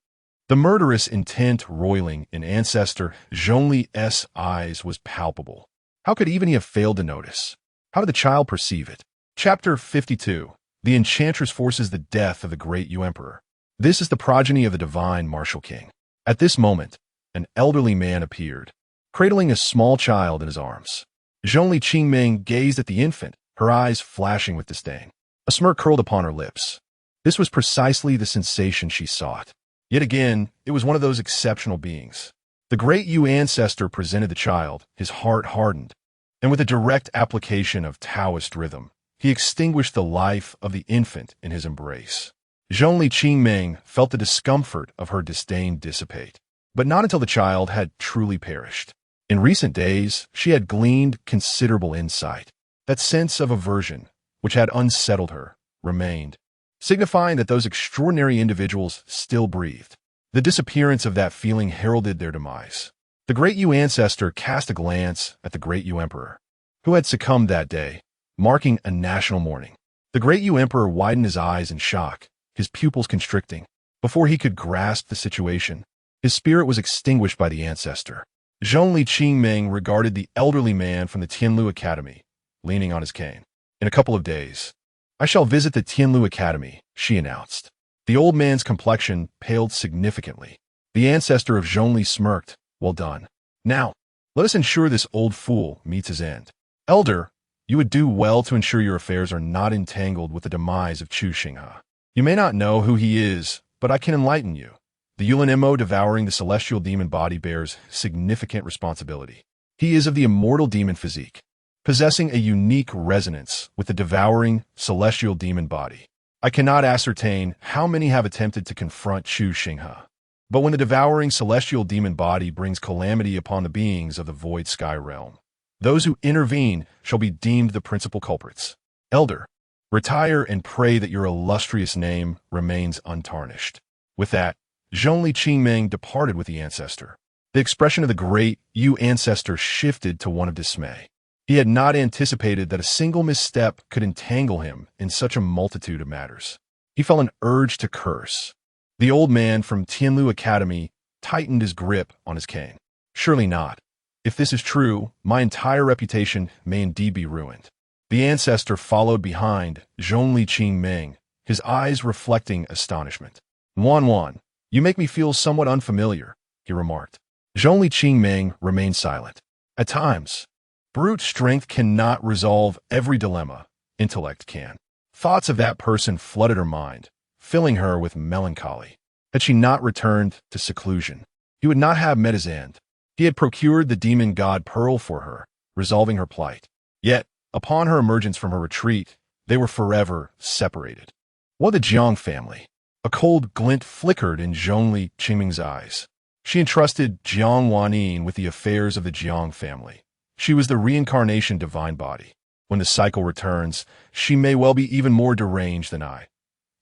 Speaker 1: The murderous intent roiling in Ancestor Zhongli's eyes was palpable. How could even he have failed to notice? How did the child perceive it? Chapter 52. The Enchantress forces the death of the Great Yu Emperor. This is the progeny of the divine martial king. At this moment, an elderly man appeared, cradling a small child in his arms. Zhongli Qingming gazed at the infant, her eyes flashing with disdain. A smirk curled upon her lips. This was precisely the sensation she sought. Yet again, it was one of those exceptional beings. The Great Yu ancestor presented the child, his heart hardened, and with a direct application of Taoist rhythm, he extinguished the life of the infant in his embrace. Zhongli Qingming felt the discomfort of her disdain dissipate, but not until the child had truly perished. In recent days, she had gleaned considerable insight. That sense of aversion, which had unsettled her, remained, signifying that those extraordinary individuals still breathed. The disappearance of that feeling heralded their demise. The Great Yu ancestor cast a glance at the Great Yu Emperor, who had succumbed that day, marking a national mourning. The Great Yu Emperor widened his eyes in shock, his pupils constricting. Before he could grasp the situation, his spirit was extinguished by the ancestor. Zhongli Qingming regarded the elderly man from the Tianlu Academy, leaning on his cane. In a couple of days, I shall visit the Tianlu Academy, she announced. The old man's complexion paled significantly. The ancestor of Zhongli smirked. Well done. Now, let us ensure this old fool meets his end. Elder, you would do well to ensure your affairs are not entangled with the demise of Chu Xinghe. You may not know who he is, but I can enlighten you. The Yulanimo devouring the celestial demon body bears significant responsibility. He is of the immortal demon physique, possessing a unique resonance with the devouring celestial demon body. I cannot ascertain how many have attempted to confront Chu Xinghe. But when the devouring celestial demon body brings calamity upon the beings of the void sky realm, those who intervene shall be deemed the principal culprits. Elder, retire and pray that your illustrious name remains untarnished. With that, Zhongli Qingming departed with the ancestor. The expression of the Great Yu ancestor shifted to one of dismay. He had not anticipated that a single misstep could entangle him in such a multitude of matters. He felt an urge to curse. The old man from Tianlu Academy tightened his grip on his cane. Surely not. If this is true, my entire reputation may indeed be ruined. The ancestor followed behind Zhongli Qingming, his eyes reflecting astonishment. Wan, you make me feel somewhat unfamiliar, he remarked. Zhongli Qingming remained silent. At times, brute strength cannot resolve every dilemma, intellect can. Thoughts of that person flooded her mind, filling her with melancholy. Had she not returned to seclusion, he would not have met his end. He had procured the demon god Pearl for her, resolving her plight. Yet, upon her emergence from her retreat, they were forever separated. What the Jiang family? A cold glint flickered in Zhongli Qingming's eyes. She entrusted Jiang Wanyin with the affairs of the Jiang family. She was the reincarnation divine body. When the cycle returns, she may well be even more deranged than I.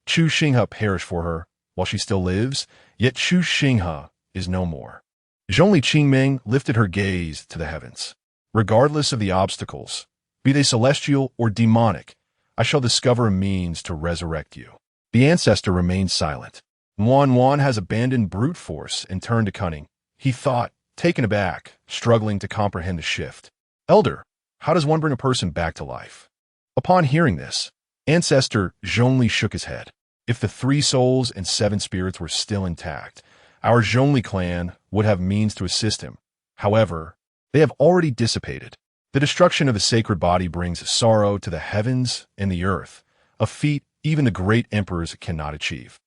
Speaker 1: Chu Xinghe perished for her while she still lives, yet Chu Xinghe is no more. Zhongli Qingming lifted her gaze to the heavens. Regardless of the obstacles, be they celestial or demonic, I shall discover a means to resurrect you. The ancestor remained silent. Wan has abandoned brute force and turned to cunning, he thought, taken aback, struggling to comprehend the shift. Elder, how does one bring a person back to life? Upon hearing this, ancestor Zhongli shook his head. If the 3 souls and 7 spirits were still intact, our Zhongli clan would have means to assist him. However, they have already dissipated. The destruction of the sacred body brings sorrow to the heavens and the earth, a feat even the great emperors cannot achieve.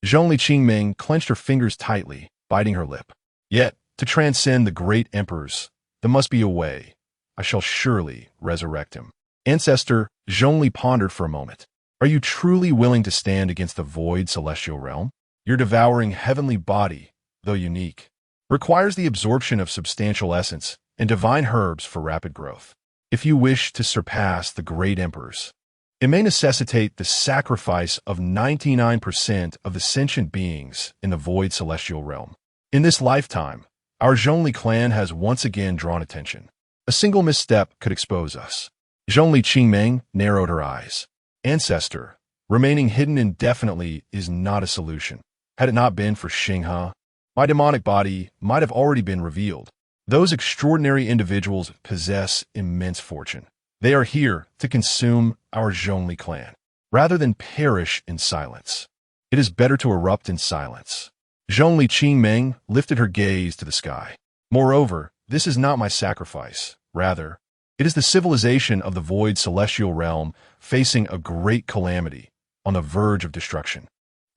Speaker 1: Zhongli Qingming clenched her fingers tightly, biting her lip. Yet, to transcend the great emperors, there must be a way. I shall surely resurrect him. Ancestor Zhongli pondered for a moment. Are you truly willing to stand against the void celestial realm? Your devouring heavenly body, though unique, requires the absorption of substantial essence and divine herbs for rapid growth. If you wish to surpass the great emperors, it may necessitate the sacrifice of 99% of the sentient beings in the void celestial realm. In this lifetime, our Zhongli clan has once again drawn attention. A single misstep could expose us. Zhongli Qingming narrowed her eyes. Ancestor, remaining hidden indefinitely is not a solution. Had it not been for Xinghe, my demonic body might have already been revealed. Those extraordinary individuals possess immense fortune. They are here to consume our Zhongli clan, rather than perish in silence. It is better to erupt in silence. Zhongli Qingming lifted her gaze to the sky. Moreover, this is not my sacrifice. Rather, it is the civilization of the void celestial realm facing a great calamity, on the verge of destruction.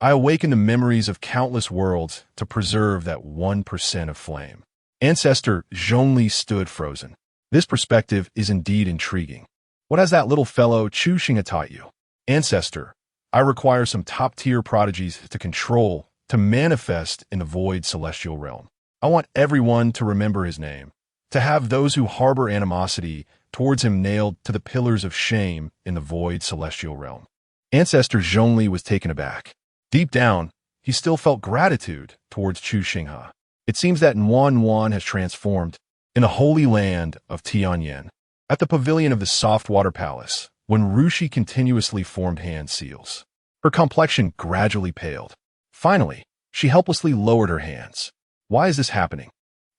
Speaker 1: I awaken the memories of countless worlds to preserve that 1% of flame. Ancestor Zhongli stood frozen. This perspective is indeed intriguing. What has that little fellow Chu Xinghe taught you? Ancestor, I require some top-tier prodigies to control, to manifest in the void celestial realm. I want everyone to remember his name, to have those who harbor animosity towards him nailed to the pillars of shame in the void celestial realm. Ancestor Zhongli was taken aback. Deep down, he still felt gratitude towards Chu Xinghe. It seems that Wan has transformed in the holy land of Tianyin, at the pavilion of the soft water palace, when Rushi continuously formed hand seals. Her complexion gradually paled. Finally, she helplessly lowered her hands. Why is this happening?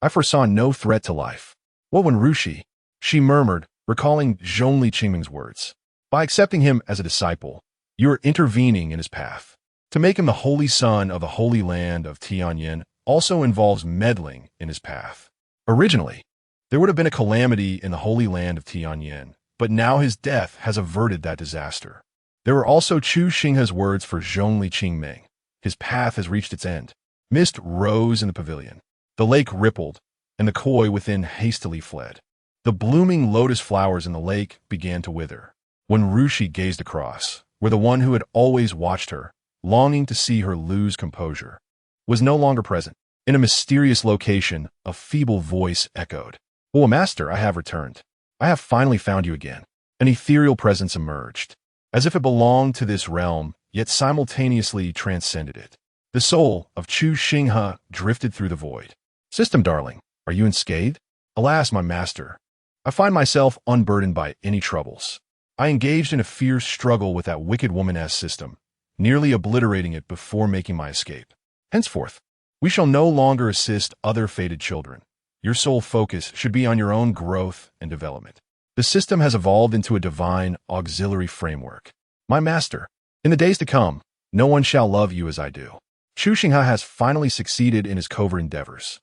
Speaker 1: I foresaw no threat to life. What when Rushi? She murmured, recalling Zhongli Qingming's words. By accepting him as a disciple, you are intervening in his path. To make him the holy son of the holy land of Tianyin also involves meddling in his path. Originally, there would have been a calamity in the holy land of Tianyin, but now his death has averted that disaster. There were also Chu Xinghe's words for Zhongli Qingming. His path has reached its end. Mist rose in the pavilion. The lake rippled, and the koi within hastily fled. The blooming lotus flowers in the lake began to wither. When Rushi gazed across, where the one who had always watched her, longing to see her lose composure, was no longer present. In a mysterious location, a feeble voice echoed. "Oh, Master, I have returned. I have finally found you again." An ethereal presence emerged, as if it belonged to this realm, yet simultaneously transcended it. The soul of Chu Xinghe drifted through the void. "System, darling, are you unscathed?" "Alas, my master, I find myself unburdened by any troubles. I engaged in a fierce struggle with that wicked woman-ass system, nearly obliterating it before making my escape. Henceforth, we shall no longer assist other fated children. Your sole focus should be on your own growth and development. The system has evolved into a divine auxiliary framework. My master, in the days to come, no one shall love you as I do. Chu Xinghe has finally succeeded in his covert endeavors.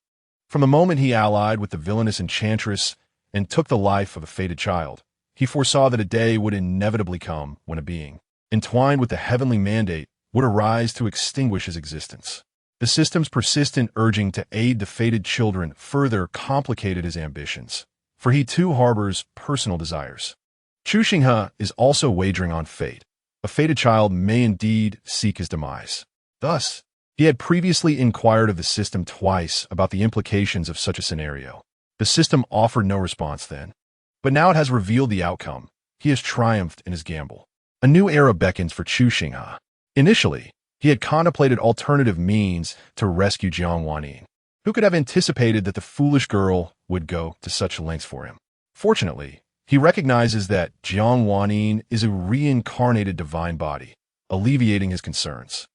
Speaker 1: From the moment he allied with the villainous enchantress and took the life of a fated child, he foresaw that a day would inevitably come when a being, entwined with the heavenly mandate, would arise to extinguish his existence. The system's persistent urging to aid the fated children further complicated his ambitions, for he too harbors personal desires. Chu Xinghe is also wagering on fate. A fated child may indeed seek his demise. Thus, he had previously inquired of the system twice about the implications of such a scenario. The system offered no response then, but now it has revealed the outcome. He has triumphed in his gamble. A new era beckons for Chu Xinghe. Initially, he had contemplated alternative means to rescue Jiang Wanyin. Who could have anticipated that the foolish girl would go to such lengths for him? Fortunately, he recognizes that Jiang Wanyin is a reincarnated divine body, alleviating his concerns.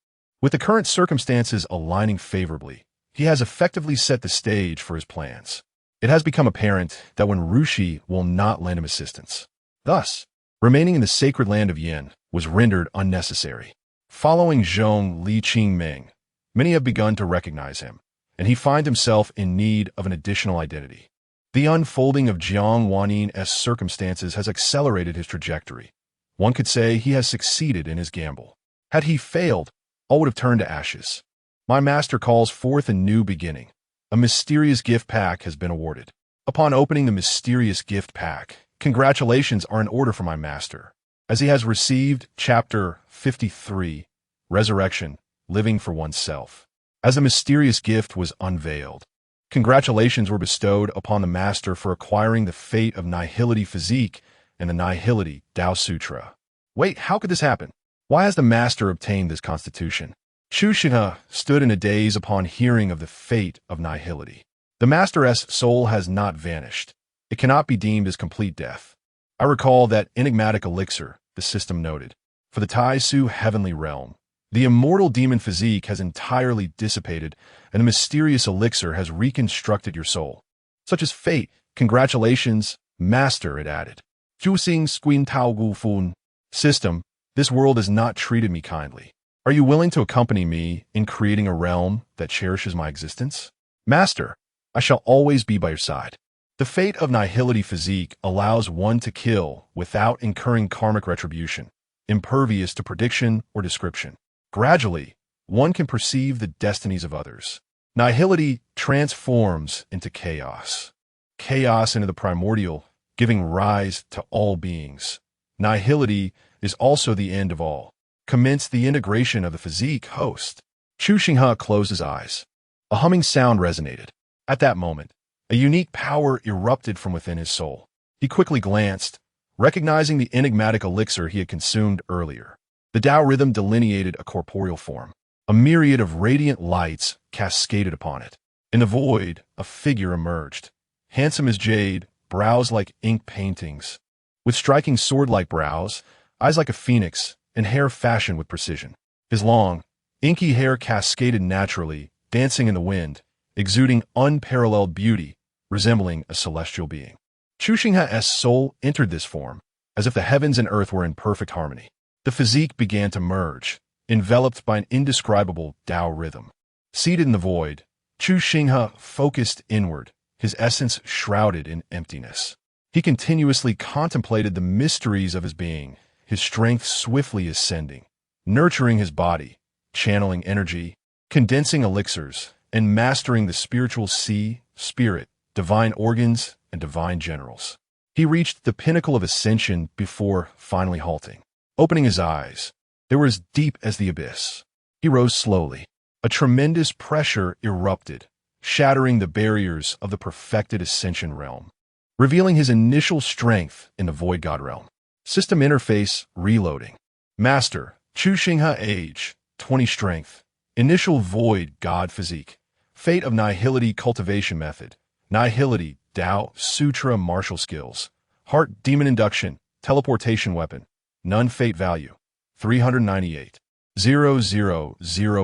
Speaker 1: With the current circumstances aligning favorably, he has effectively set the stage for his plans. It has become apparent that when Rushi will not lend him assistance. Thus, remaining in the sacred land of Yin was rendered unnecessary. Following Zhong Li Qingming, many have begun to recognize him, and he finds himself in need of an additional identity. The unfolding of Jiang Wanyin's circumstances has accelerated his trajectory. One could say he has succeeded in his gamble. Had he failed, all would have turned to ashes. My master calls forth a new beginning. A mysterious gift pack has been awarded. Upon opening the mysterious gift pack, congratulations are in order for my master, as he has received Chapter 53, Resurrection, Living for Oneself. As the mysterious gift was unveiled, congratulations were bestowed upon the master for acquiring the fate of Nihility Physique and the Nihility Tao Sutra. Wait, how could this happen? Why has the master obtained this constitution? Chu Xinghe stood in a daze upon hearing of the fate of Nihility. The master's soul has not vanished. It cannot be deemed as complete death. I recall that enigmatic elixir, the system noted. For the Taisu heavenly realm, the immortal demon physique has entirely dissipated, and the mysterious elixir has reconstructed your soul. Such as fate, congratulations, master, it added. Zhu Xing Squin Tao Gu Fun. System, this world has not treated me kindly. Are you willing to accompany me in creating a realm that cherishes my existence? Master, I shall always be by your side. The fate of Nihility Physique allows one to kill without incurring karmic retribution, impervious to prediction or description. Gradually, one can perceive the destinies of others. Nihility transforms into chaos. Chaos into the primordial, giving rise to all beings. Nihility is also the end of all. Commence the integration of the physique host. Chu Xinghe closed his eyes. A humming sound resonated. At that moment, a unique power erupted from within his soul. He quickly glanced, recognizing the enigmatic elixir he had consumed earlier. The Tao rhythm delineated a corporeal form. A myriad of radiant lights cascaded upon it. In the void, a figure emerged. Handsome as jade, brows like ink paintings. With striking sword-like brows, eyes like a phoenix, and hair fashioned with precision. His long, inky hair cascaded naturally, dancing in the wind, exuding unparalleled beauty, resembling a celestial being. Chu Xinghe's soul entered this form, as if the heavens and earth were in perfect harmony. The physique began to merge, enveloped by an indescribable Tao rhythm. Seated in the void, Chu Xinghe focused inward, his essence shrouded in emptiness. He continuously contemplated the mysteries of his being, his strength swiftly ascending, nurturing his body, channeling energy, condensing elixirs, and mastering the spiritual sea, spirit, divine organs, and divine generals. He reached the pinnacle of ascension before finally halting. Opening his eyes, they were as deep as the abyss. He rose slowly. A tremendous pressure erupted, shattering the barriers of the perfected ascension realm, revealing his initial strength in the void god realm. System interface reloading. Master, Chu Xinghe age, 20 strength. Initial void god physique. Fate of Nihility cultivation method. Nihility Tao Sutra martial skills. Heart demon induction. Teleportation weapon. None fate value. 398. 000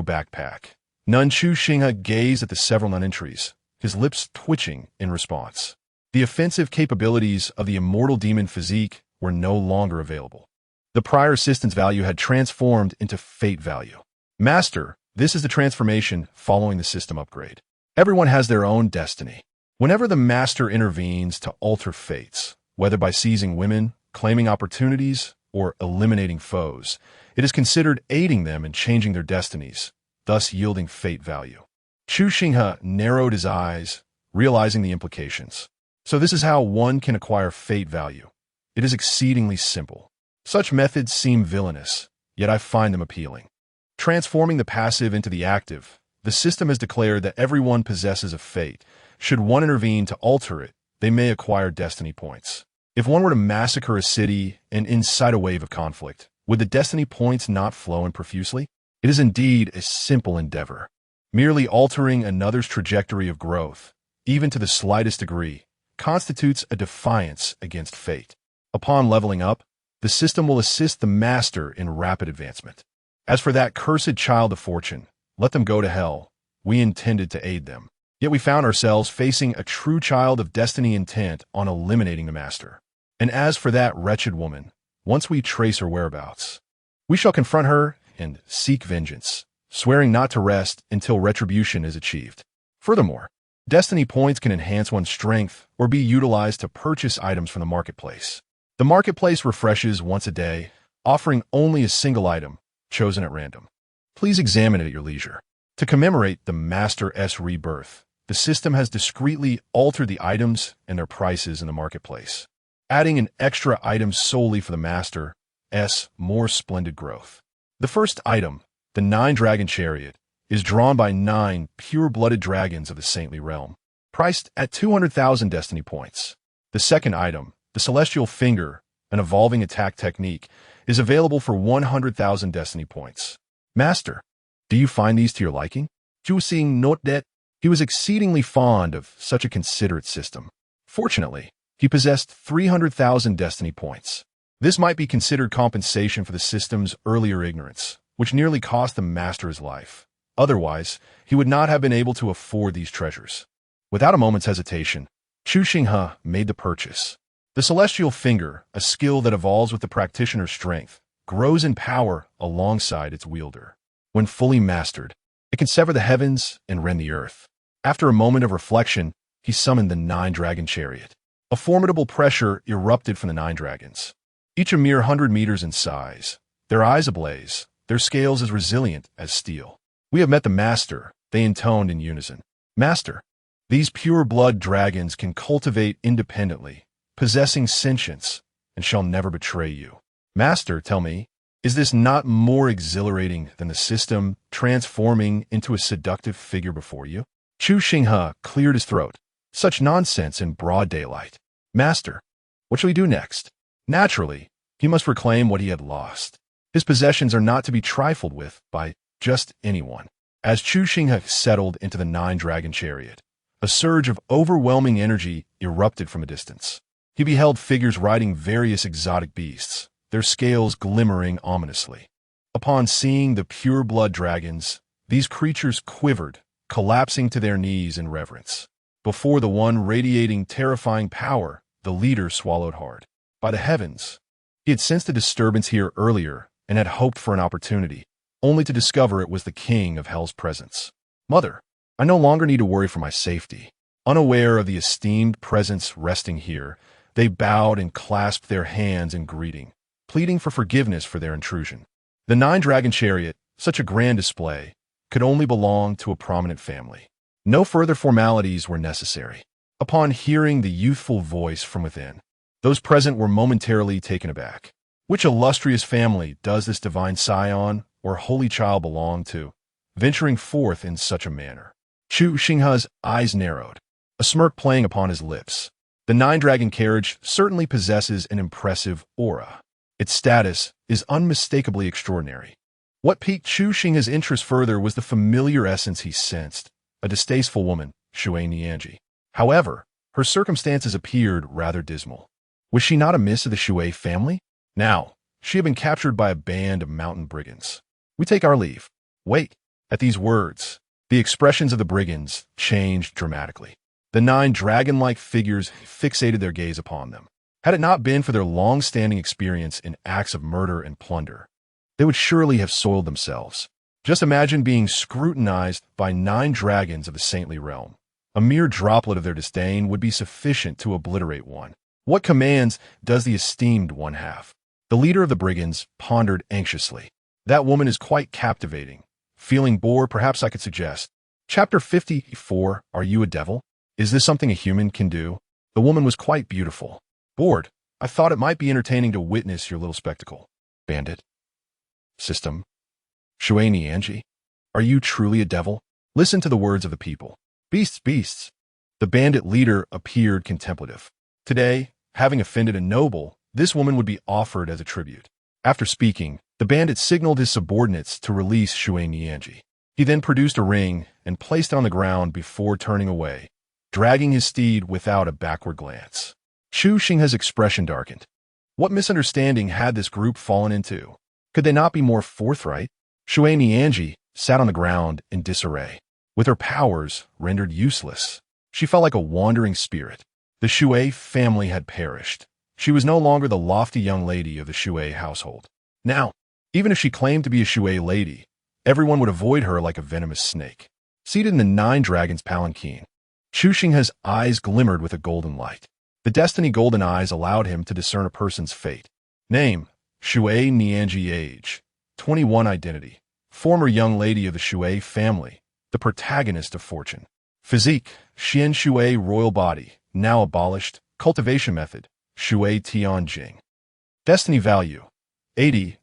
Speaker 1: backpack. Nun Chu Xinghe gazed at the several nun entries, his lips twitching in response. The offensive capabilities of the immortal demon physique were no longer available. The prior assistance value had transformed into fate value. Master, this is the transformation following the system upgrade. Everyone has their own destiny. Whenever the master intervenes to alter fates, whether by seizing women, claiming opportunities, or eliminating foes, it is considered aiding them in changing their destinies, thus yielding fate value. Chu Xinghe narrowed his eyes, realizing the implications. So this is how one can acquire fate value. It is exceedingly simple. Such methods seem villainous, yet I find them appealing. Transforming the passive into the active, the system has declared that everyone possesses a fate. Should one intervene to alter it, they may acquire destiny points. If one were to massacre a city and incite a wave of conflict, would the destiny points not flow in profusely? It is indeed a simple endeavor. Merely altering another's trajectory of growth, even to the slightest degree, constitutes a defiance against fate. Upon leveling up, the system will assist the master in rapid advancement. As for that cursed child of fortune, let them go to hell. We intended to aid them. Yet we found ourselves facing a true child of destiny intent on eliminating the master. And as for that wretched woman, once we trace her whereabouts, we shall confront her and seek vengeance, swearing not to rest until retribution is achieved. Furthermore, destiny points can enhance one's strength or be utilized to purchase items from the marketplace. The marketplace refreshes once a day, offering only a single item, chosen at random. Please examine it at your leisure. To commemorate the Master's rebirth, the system has discreetly altered the items and their prices in the marketplace, adding an extra item solely for the Master's more splendid growth. The first item, the 9-Dragon Chariot, is drawn by 9 pure-blooded dragons of the saintly realm, priced at 200,000 destiny points. The second item, the Celestial Finger, an evolving attack technique, is available for 100,000 destiny points. Master, do you find these to your liking? Chu Xinghe noted that he was exceedingly fond of such a considerate system. Fortunately, he possessed 300,000 destiny points. This might be considered compensation for the system's earlier ignorance, which nearly cost the master his life. Otherwise, he would not have been able to afford these treasures. Without a moment's hesitation, Chu Xinghe made the purchase. The Celestial Finger, a skill that evolves with the practitioner's strength, grows in power alongside its wielder. When fully mastered, it can sever the heavens and rend the earth. After a moment of reflection, he summoned the 9-Dragon Chariot. A formidable pressure erupted from the 9 dragons, each a mere 100 meters in size, their eyes ablaze, their scales as resilient as steel. We have met the master, they intoned in unison. Master, these pure-blood dragons can cultivate independently, possessing sentience, and shall never betray you. Master, tell me, is this not more exhilarating than the system transforming into a seductive figure before you? Chu Xinghe cleared his throat. Such nonsense in broad daylight. Master, what shall we do next? Naturally, he must reclaim what he had lost. His possessions are not to be trifled with by just anyone. As Chu Xinghe settled into the 9-Dragon Chariot, a surge of overwhelming energy erupted from a distance. He beheld figures riding various exotic beasts, their scales glimmering ominously. Upon seeing the pure-blood dragons, these creatures quivered, collapsing to their knees in reverence. Before the one radiating terrifying power, the leader swallowed hard. By the heavens, he had sensed a disturbance here earlier and had hoped for an opportunity, only to discover it was the king of hell's presence. Mother, I no longer need to worry for my safety. Unaware of the esteemed presence resting here, they bowed and clasped their hands in greeting, pleading for forgiveness for their intrusion. The 9-Dragon Chariot, such a grand display, could only belong to a prominent family. No further formalities were necessary. Upon hearing the youthful voice from within, those present were momentarily taken aback. Which illustrious family does this divine scion or holy child belong to, venturing forth in such a manner? Chu Xinghe's eyes narrowed, a smirk playing upon his lips. The 9-Dragon carriage certainly possesses an impressive aura. Its status is unmistakably extraordinary. What piqued Chu Xinghe's interest further was the familiar essence he sensed, a distasteful woman, Chu Xinghe. However, her circumstances appeared rather dismal. Was she not a miss of the Xue family? Now, she had been captured by a band of mountain brigands. We take our leave. Wait. At these words, The expressions of the brigands changed dramatically. The 9 dragon-like figures fixated their gaze upon them. Had it not been for their long-standing experience in acts of murder and plunder, they would surely have soiled themselves. Just imagine being scrutinized by 9 dragons of the saintly realm. A mere droplet of their disdain would be sufficient to obliterate one. What commands does the esteemed one have? The leader of the brigands pondered anxiously. That woman is quite captivating. Feeling bored, perhaps I could suggest. Chapter 54, Are You a Devil? Is this something a human can do? The woman was quite beautiful. Bored. I thought it might be entertaining to witness your little spectacle. Bandit. System. Chu Xinghe. Are you truly a devil? Listen to the words of the people. Beasts, beasts. The bandit leader appeared contemplative. Today, having offended a noble, this woman would be offered as a tribute. After speaking, the bandit signaled his subordinates to release Chu Xinghe. He then produced a ring and placed it on the ground before turning away, dragging his steed without a backward glance. Chu Xinghe's expression darkened. What misunderstanding had this group fallen into? Could they not be more forthright? Chu Xinghe sat on the ground in disarray. With her powers rendered useless, she felt like a wandering spirit. The Xue family had perished. She was no longer the lofty young lady of the Xue household. Now, even if she claimed to be a Xue lady, everyone would avoid her like a venomous snake. Seated in the 9 dragons' palanquin, Chu Xinghe's eyes glimmered with a golden light. The destiny golden eyes allowed him to discern a person's fate. Name, Chu Xinghe. Age, 21. Identity, former young lady of the Xue family, the protagonist of fortune. Physique, Xian Xue royal body, now abolished, cultivation method, Xue Tianjing. Destiny value, 80,000.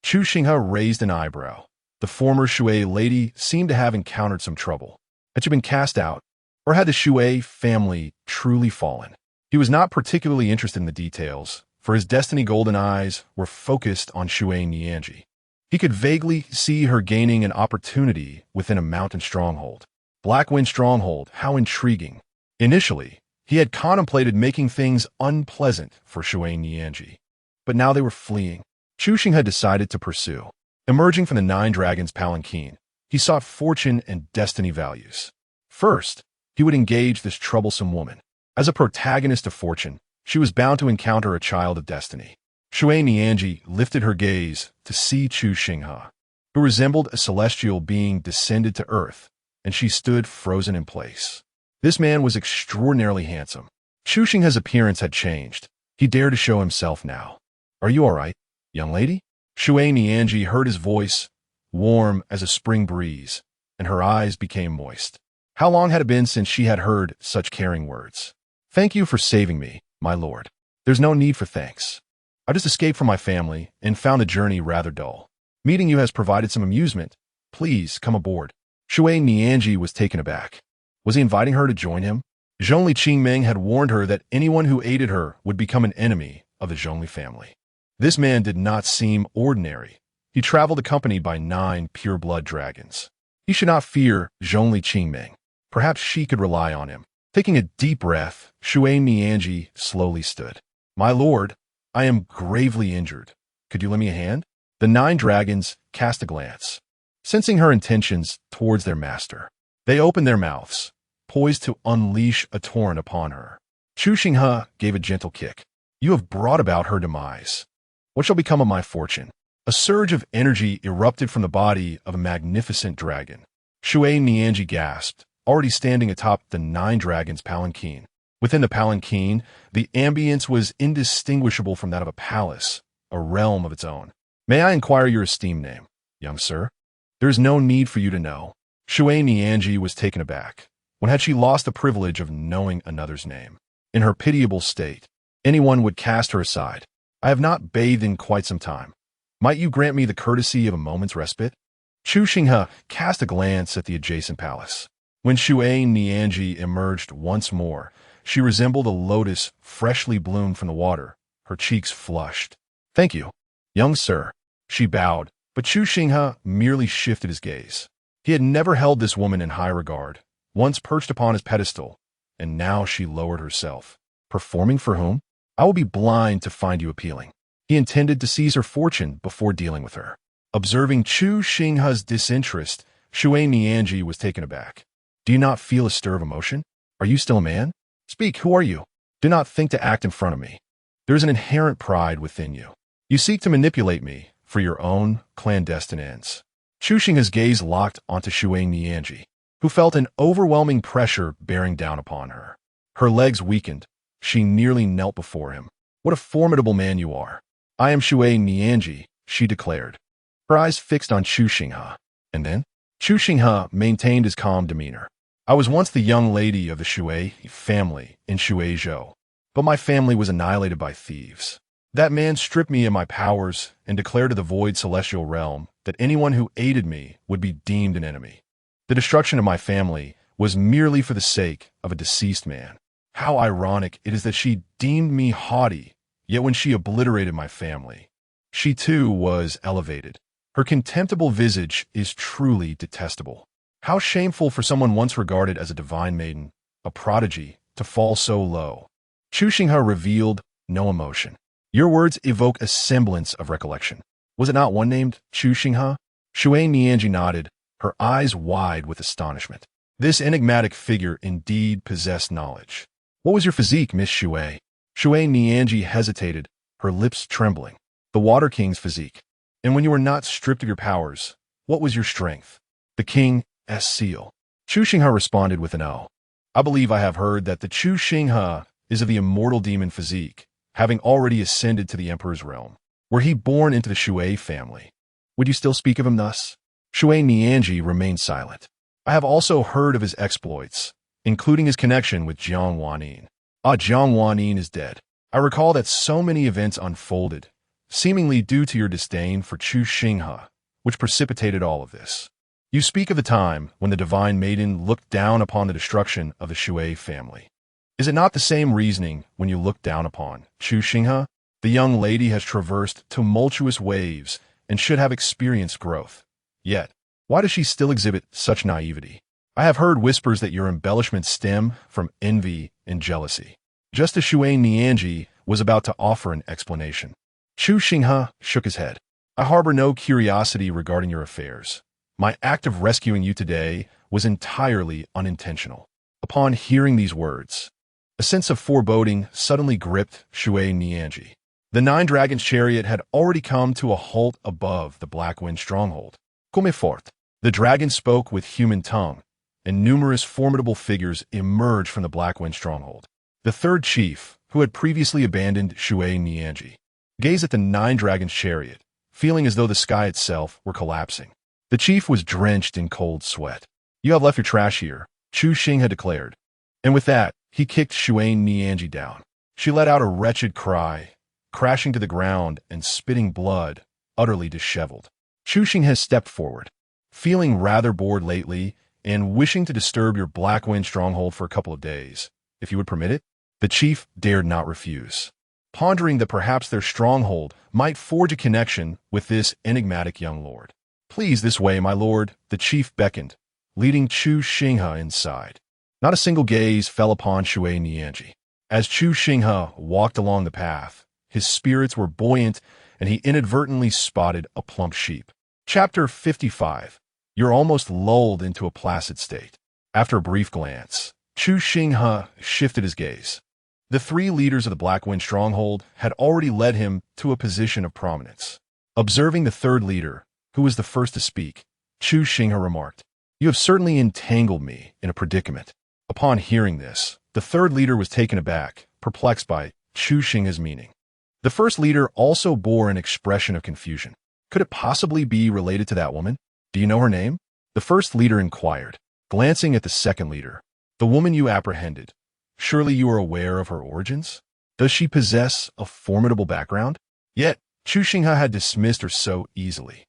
Speaker 1: Chu Xinghe raised an eyebrow. The former Xue lady seemed to have encountered some trouble. Had she been cast out, or had the Xue family truly fallen? He was not particularly interested in the details, for his destiny golden eyes were focused on Chu Xinghe. He could vaguely see her gaining an opportunity within a mountain stronghold. Blackwind stronghold, how intriguing. Initially, he had contemplated making things unpleasant for Chu Xinghe, but now they were fleeing. Chu Xinghe had decided to pursue. Emerging from the 9 dragons' palanquin, he sought fortune and destiny values. First, he would engage this troublesome woman. As a protagonist of fortune, she was bound to encounter a child of destiny. Chu Xinghe lifted her gaze to see Chu Xinghe, who resembled a celestial being descended to earth, and she stood frozen in place. This man was extraordinarily handsome. Chu Xinghe's appearance had changed. He dared to show himself now. Are you all right, young lady? Chu Xinghe heard his voice, warm as a spring breeze, and her eyes became moist. How long had it been since she had heard such caring words? Thank you for saving me, my lord. There's no need for thanks. I just escaped from my family and found the journey rather dull. Meeting you has provided some amusement. Please come aboard. Chu Xinghe was taken aback. Was he inviting her to join him? Zhongli Qingming had warned her that anyone who aided her would become an enemy of the Zhongli family. This man did not seem ordinary. He traveled accompanied by 9 pure-blood dragons. He should not fear Zhongli Qingming. Perhaps she could rely on him. Taking a deep breath, Chu Xinghe slowly stood. My lord, I am gravely injured. Could you lend me a hand? The 9 dragons cast a glance, sensing her intentions towards their master. They opened their mouths, poised to unleash a torrent upon her. Chu Xinghe gave a gentle kick. You have brought about her demise. What shall become of my fortune? A surge of energy erupted from the body of a magnificent dragon. Chu Xinghe gasped, already standing atop the 9 dragons' palanquin. Within the palanquin, the ambience was indistinguishable from that of a palace, a realm of its own. May I inquire your esteemed name, young sir? There is no need for you to know. Chu Xinghe was taken aback. When had she lost the privilege of knowing another's name? In her pitiable state, anyone would cast her aside. I have not bathed in quite some time. Might you grant me the courtesy of a moment's respite? Chu Xinghe cast a glance at the adjacent palace. When Chu Xinghe emerged once more, she resembled a lotus freshly bloomed from the water, her cheeks flushed. Thank you, young sir. She bowed, but Chu Xinghe merely shifted his gaze. He had never held this woman in high regard, once perched upon his pedestal, and now she lowered herself. Performing for whom? I will be blind to find you appealing. He intended to seize her fortune before dealing with her. Observing Chu Xinghe's disinterest, Chu Xinghe was taken aback. Do you not feel a stir of emotion? Are you still a man? Speak, who are you? Do not think to act in front of me. There is an inherent pride within you. You seek to manipulate me for your own clandestine ends. Chu Xinghe's gaze locked onto Chu Xinghe, who felt an overwhelming pressure bearing down upon her. Her legs weakened. She nearly knelt before him. What a formidable man you are. I am Chu Xinghe, she declared, her eyes fixed on Chu Xinghe. And then? Chu Xinghe maintained his calm demeanor. I was once the young lady of the Shui family in Shuizhou, but my family was annihilated by thieves. That man stripped me of my powers and declared to the void celestial realm that anyone who aided me would be deemed an enemy. The destruction of my family was merely for the sake of a deceased man. How ironic it is that she deemed me haughty, yet when she obliterated my family, she too was elevated. Her contemptible visage is truly detestable. How shameful for someone once regarded as a divine maiden, a prodigy, to fall so low. Chu Xinghe revealed no emotion. Your words evoke a semblance of recollection. Was it not one named Chu Xinghe? Chu Xinghe nodded, her eyes wide with astonishment. This enigmatic figure indeed possessed knowledge. What was your physique, Miss Shui? Chu Xinghe hesitated, her lips trembling. The Water King's physique. And when you were not stripped of your powers, what was your strength? The King's seal. Chu Xinghe responded with an O. I believe I have heard that the Chu Xinghe is of the immortal demon physique, having already ascended to the Emperor's realm. Were he born into the Shui family? Would you still speak of him thus? Chu Xinghe remained silent. I have also heard of his exploits, including his connection with Jiang Wanyin. Jiang Wanyin is dead. I recall that so many events unfolded, seemingly due to your disdain for Chu Xinghe, which precipitated all of this. You speak of the time when the divine maiden looked down upon the destruction of the Shui family. Is it not the same reasoning when you look down upon Chu Xinghe? The young lady has traversed tumultuous waves and should have experienced growth. Yet, why does she still exhibit such naivety? I have heard whispers that your embellishments stem from envy and jealousy. Just as Chu Xinghe was about to offer an explanation, Chu Xinghe shook his head. I harbor no curiosity regarding your affairs. My act of rescuing you today was entirely unintentional. Upon hearing these words, a sense of foreboding suddenly gripped Chu Xinghe. The Nine Dragons' chariot had already come to a halt above the Black Wind stronghold. Come fort. The dragon spoke with human tongue, and numerous formidable figures emerged from the Black Wind stronghold. The third chief, who had previously abandoned Chu Xinghe, gazed at the Nine Dragons' chariot, feeling as though the sky itself were collapsing. The chief was drenched in cold sweat. You have left your trash here, Chu Xinghe declared. And with that, he kicked Chu Xinghe down. She let out a wretched cry, crashing to the ground and spitting blood, utterly disheveled. Chu Xinghe stepped forward. Feeling rather bored lately and wishing to disturb your Black Wind stronghold for a couple of days, if you would permit it, the chief dared not refuse. Pondering that perhaps their stronghold might forge a connection with this enigmatic young lord. Please, this way, my lord, the chief beckoned, leading Chu Xinghe inside. Not a single gaze fell upon Chu Xinghe. As Chu Xinghe walked along the path, his spirits were buoyant, and he inadvertently spotted a plump sheep. Chapter 55. You're almost lulled into a placid state. After a brief glance, Chu Xinghe shifted his gaze. The three leaders of the Black Wind stronghold had already led him to a position of prominence. Observing the third leader, who was the first to speak, Chu Xinghe remarked, You have certainly entangled me in a predicament. Upon hearing this, the third leader was taken aback, perplexed by Chu Xinghe's meaning. The first leader also bore an expression of confusion. Could it possibly be related to that woman? Do you know her name? The first leader inquired, glancing at the second leader. The woman you apprehended. Surely you are aware of her origins? Does she possess a formidable background? Yet, Chu Xinghe had dismissed her so easily.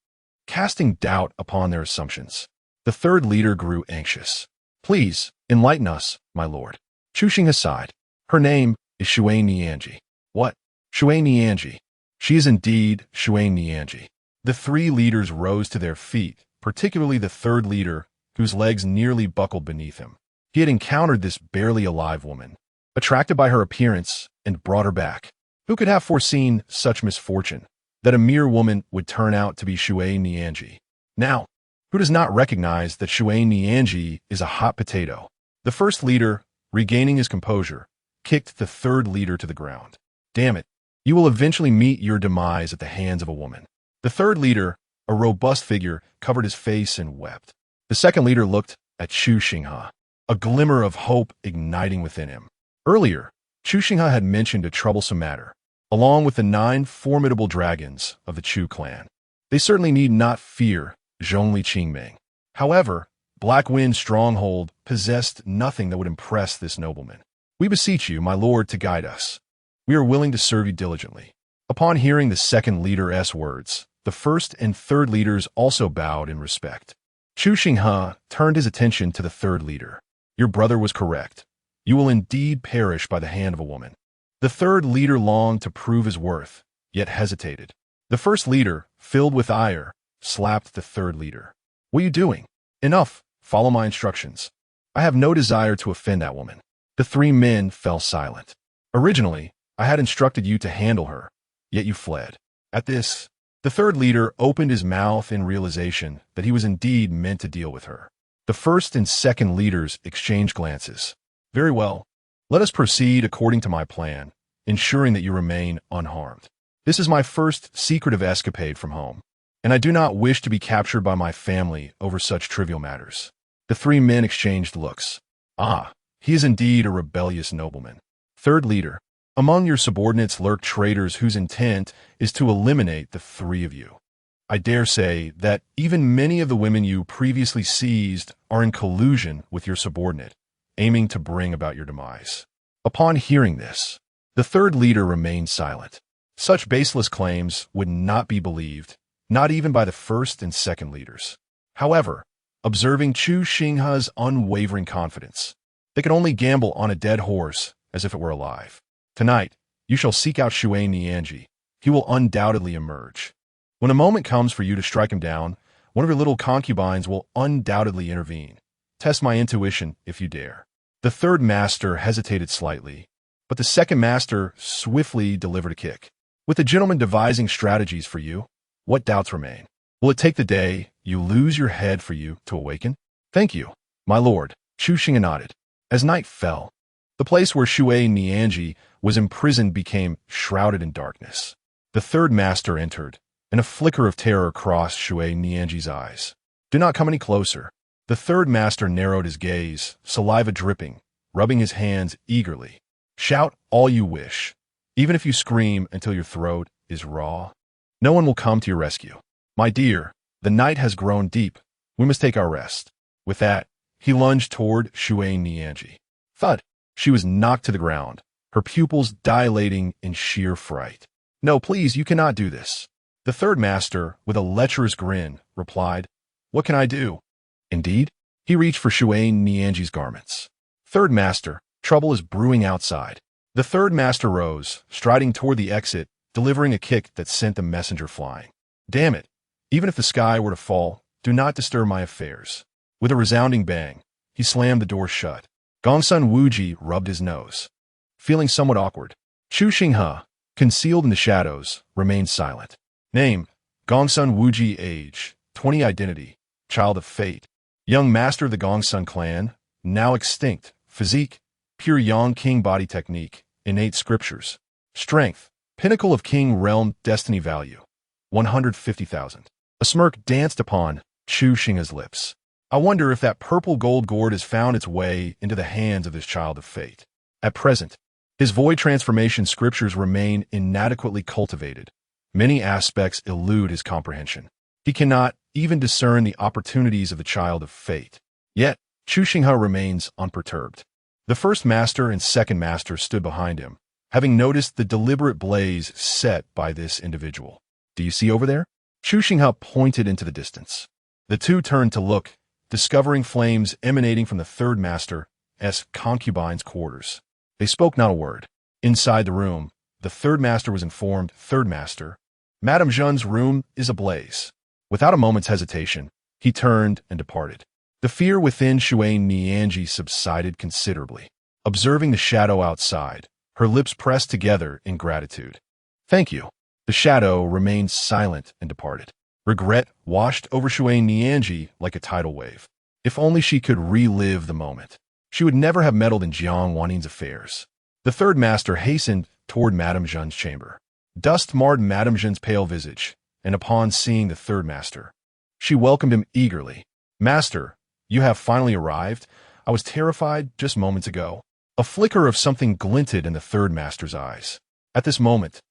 Speaker 1: Casting doubt upon their assumptions, the third leader grew anxious. Please, enlighten us, my lord. Chu Xinghe sighed. Her name is Chu Xinghe. What? Chu Xinghe. She is indeed Chu Xinghe. The three leaders rose to their feet, particularly the third leader, whose legs nearly buckled beneath him. He had encountered this barely alive woman, attracted by her appearance, and brought her back. Who could have foreseen such misfortune, that a mere woman would turn out to be Chu Xinghe? Now, Who does not recognize that Chu Xinghe is a hot potato? The first leader, regaining his composure, kicked the third leader to the ground. Damn it, you will eventually meet your demise at the hands of a woman. The third leader, a robust figure, covered his face and wept. The second leader looked at Chu Xinghe, a glimmer of hope igniting within him. Earlier, Chu Xinghe had mentioned a troublesome matter, along with the 9 formidable dragons of the Chu clan. They certainly need not fear Zhongli Qingming. However, Black Wind's stronghold possessed nothing that would impress this nobleman. We beseech you, my lord, to guide us. We are willing to serve you diligently. Upon hearing the second leader's words, the first and third leaders also bowed in respect. Chu Xinghe turned his attention to the third leader. Your brother was correct. You will indeed perish by the hand of a woman. The third leader longed to prove his worth, yet hesitated. The first leader, filled with ire, slapped the third leader. What are you doing? Enough. Follow my instructions. I have no desire to offend that woman. The 3 men fell silent. Originally, I had instructed you to handle her, yet you fled. At this, the third leader opened his mouth in realization that he was indeed meant to deal with her. The first and second leaders exchanged glances. Very well. Let us proceed according to my plan, ensuring that you remain unharmed. This is my first secretive escapade from home, and I do not wish to be captured by my family over such trivial matters. The 3 men exchanged looks. Ah, he is indeed a rebellious nobleman. Third leader, among your subordinates lurk traitors whose intent is to eliminate the 3 of you. I dare say that even many of the women you previously seized are in collusion with your subordinate, aiming to bring about your demise. Upon hearing this, the third leader remained silent. Such baseless claims would not be believed, not even by the first and second leaders. However, observing Chu Xinghe's unwavering confidence, they could only gamble on a dead horse as if it were alive. Tonight, you shall seek out Chu Xinghe. He will undoubtedly emerge. When a moment comes for you to strike him down, one of your little concubines will undoubtedly intervene. Test my intuition if you dare. The third master hesitated slightly, but the second master swiftly delivered a kick. With the gentleman devising strategies for you, what doubts remain? Will it take the day you lose your head for you to awaken? Thank you, my lord. Chu Xinghe nodded. As night fell, the place where Chu Xinghe was imprisoned became shrouded in darkness. The third master entered, and a flicker of terror crossed Chu Xinghe's eyes. Do not come any closer. The third master narrowed his gaze, saliva dripping, rubbing his hands eagerly. Shout all you wish, even if you scream until your throat is raw. No one will come to your rescue. My dear, the night has grown deep. We must take our rest. With that, he lunged toward Chu Xinghe. Thud! She was knocked to the ground, her pupils dilating in sheer fright. No, please, you cannot do this. The third master, with a lecherous grin, replied, What can I do? Indeed, he reached for Chu Xinghe's garments. Third master, trouble is brewing outside. The third master rose, striding toward the exit, delivering a kick that sent the messenger flying. Damn it! Even if the sky were to fall, do not disturb my affairs. With a resounding bang, he slammed the door shut. Gongsun Wuji rubbed his nose. Feeling somewhat awkward, Chu Xinghe, concealed in the shadows, remained silent. Name, Gongsun Wuji. Age, 20. Identity, child of fate. Young master of the Gongsun clan, now extinct. Physique, pure Yang King body technique, innate scriptures. Strength, pinnacle of King realm destiny value, 150,000. A smirk danced upon Chu Xinghe's lips. I wonder if that purple gold gourd has found its way into the hands of this child of fate. At present, his void transformation scriptures remain inadequately cultivated. Many aspects elude his comprehension. He cannot even discern the opportunities of the child of fate. Yet, Chu Xinghe remains unperturbed. The first master and second master stood behind him, having noticed the deliberate blaze set by this individual. Do you see over there? Chu Xinghe pointed into the distance. The two turned to look, discovering flames emanating from the third master's concubine's quarters. They spoke not a word. Inside the room, the third master was informed, Third master, Madame Zhen's room is ablaze. Without a moment's hesitation, he turned and departed. The fear within Chu Xinghe subsided considerably. Observing the shadow outside, her lips pressed together in gratitude. Thank you. The shadow remained silent and departed. Regret washed over Chu Nianji like a tidal wave. If only she could relive the moment. She would never have meddled in Jiang Wannin's affairs. The third master hastened toward Madame Zhen's chamber. Dust marred Madame Zhen's pale visage, and upon seeing the third master, she welcomed him eagerly. "Master, you have finally arrived. I was terrified just moments ago." A flicker of something glinted in the third master's eyes. At this moment,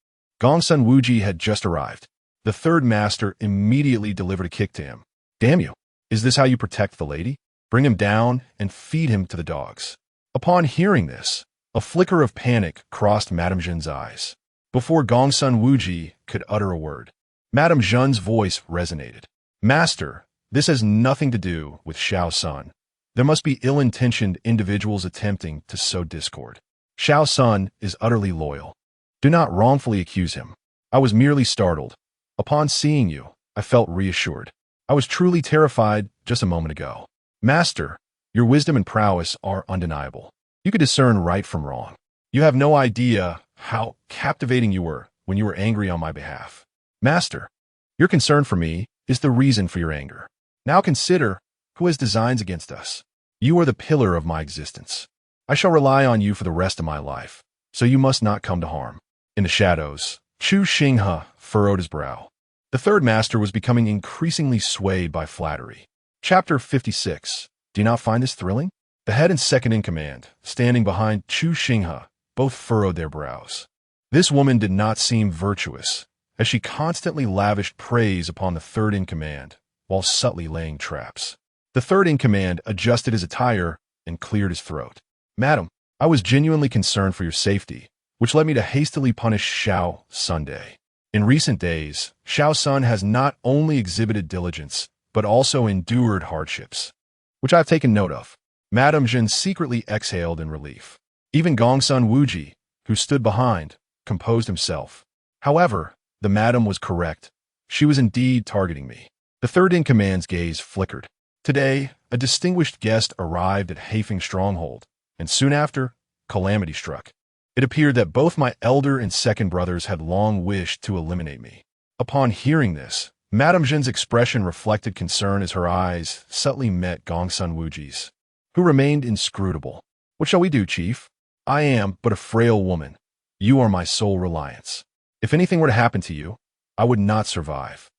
Speaker 1: Gongsun Wuji had just arrived. The third master immediately delivered a kick to him. "Damn you! Is this how you protect the lady? Bring him down and feed him to the dogs." Upon hearing this, a flicker of panic crossed Madame Zhen's eyes. Before Gongsun Wuji could utter a word, Madame Zhen's voice resonated. "Master, this has nothing to do with Xiao Sun. There must be ill-intentioned individuals attempting to sow discord. Xiao Sun is utterly loyal. Do not wrongfully accuse him. I was merely startled. Upon seeing you, I felt reassured. I was truly terrified just a moment ago. Master, your wisdom and prowess are undeniable. You could discern right from wrong. You have no idea how captivating you were when you were angry on my behalf. Master, your concern for me is the reason for your anger. Now consider who has designs against us. You are the pillar of my existence. I shall rely on you for the rest of my life, so you must not come to harm." In the shadows, Chu Xinghe furrowed his brow. The third master was becoming increasingly swayed by flattery. Chapter 56. Do you not find this thrilling? The head and second in command, standing behind Chu Xinghe, both furrowed their brows. This woman did not seem virtuous, as she constantly lavished praise upon the third in command, while subtly laying traps. The third in command adjusted his attire and cleared his throat. "Madam, I was genuinely concerned for your safety, which led me to hastily punish Xiao Sunday. In recent days, Xiao Sun has not only exhibited diligence, but also endured hardships, which I have taken note of." Madame Zhen secretly exhaled in relief. Even Gongsun Wuji, who stood behind, composed himself. However, the madam was correct. She was indeed targeting me. The third in command's gaze flickered. Today, a distinguished guest arrived at Haifeng Stronghold, and soon after, calamity struck. It appeared that both my elder and second brothers had long wished to eliminate me. Upon hearing this, Madame Zhen's expression reflected concern as her eyes subtly met Gongsun Wuji's, who remained inscrutable. "What shall we do, chief? I am but a frail woman. You are my sole reliance. If anything were to happen to you, I would not survive."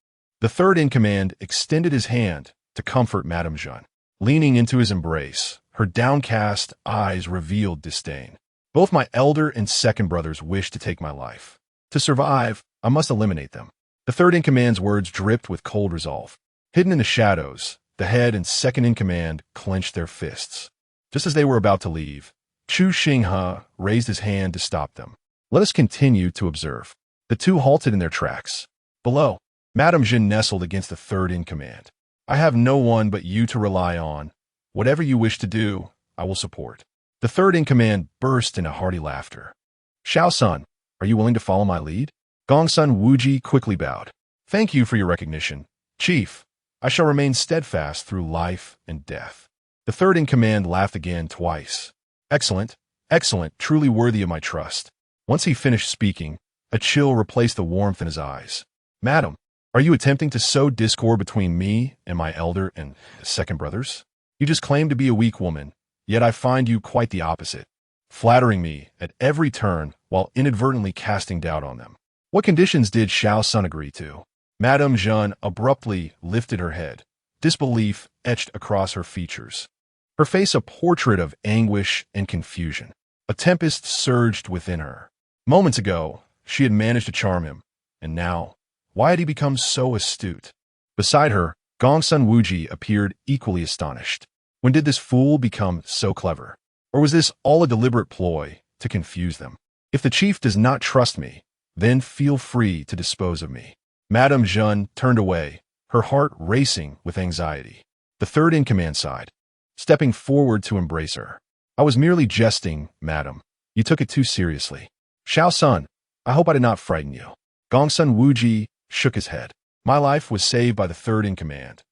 Speaker 1: The third in command extended his hand to comfort Madame Zhen. Leaning into his embrace, her downcast eyes revealed disdain. "Both my elder and second brothers wish to take my life. To survive, I must eliminate them." The third in command's words dripped with cold resolve. Hidden in the shadows, the head and second in command clenched their fists. Just as they were about to leave, Chu Xinghe raised his hand to stop them. "Let us continue to observe." The two halted in their tracks. Below, Madame Zhen nestled against the third in command. "I have no one but you to rely on. Whatever you wish to do, I will support." The third in command burst into hearty laughter. "Xiao Sun, are you willing to follow my lead?" Gongsun Wuji quickly bowed. "Thank you for your recognition, Chief. I shall remain steadfast through life and death." The third in command laughed again twice. "Excellent, excellent, truly worthy of my trust." Once he finished speaking, a chill replaced the warmth in his eyes. "Madam, are you attempting to sow discord between me and my elder and second brothers? You just claim to be a weak woman, yet I find you quite the opposite, flattering me at every turn while inadvertently casting doubt on them. What conditions did Xiao Sun agree to?" Madame Zhen abruptly lifted her head, disbelief etched across her features. Her face a portrait of anguish and confusion. A tempest surged within her. Moments ago, she had managed to charm him, and now, why had he become so astute? Beside her, Gongsun Wuji appeared equally astonished. When did this fool become so clever? Or was this all a deliberate ploy to confuse them? If the chief does not trust me, then feel free to dispose of me. Madame Zhen turned away, her heart racing with anxiety. The third in command sighed, stepping forward to embrace her. "I was merely jesting, madam. You took it too seriously. Xiao Sun, I hope I did not frighten you." Gongsun Wuji shook his head. "My life was saved by the third in command.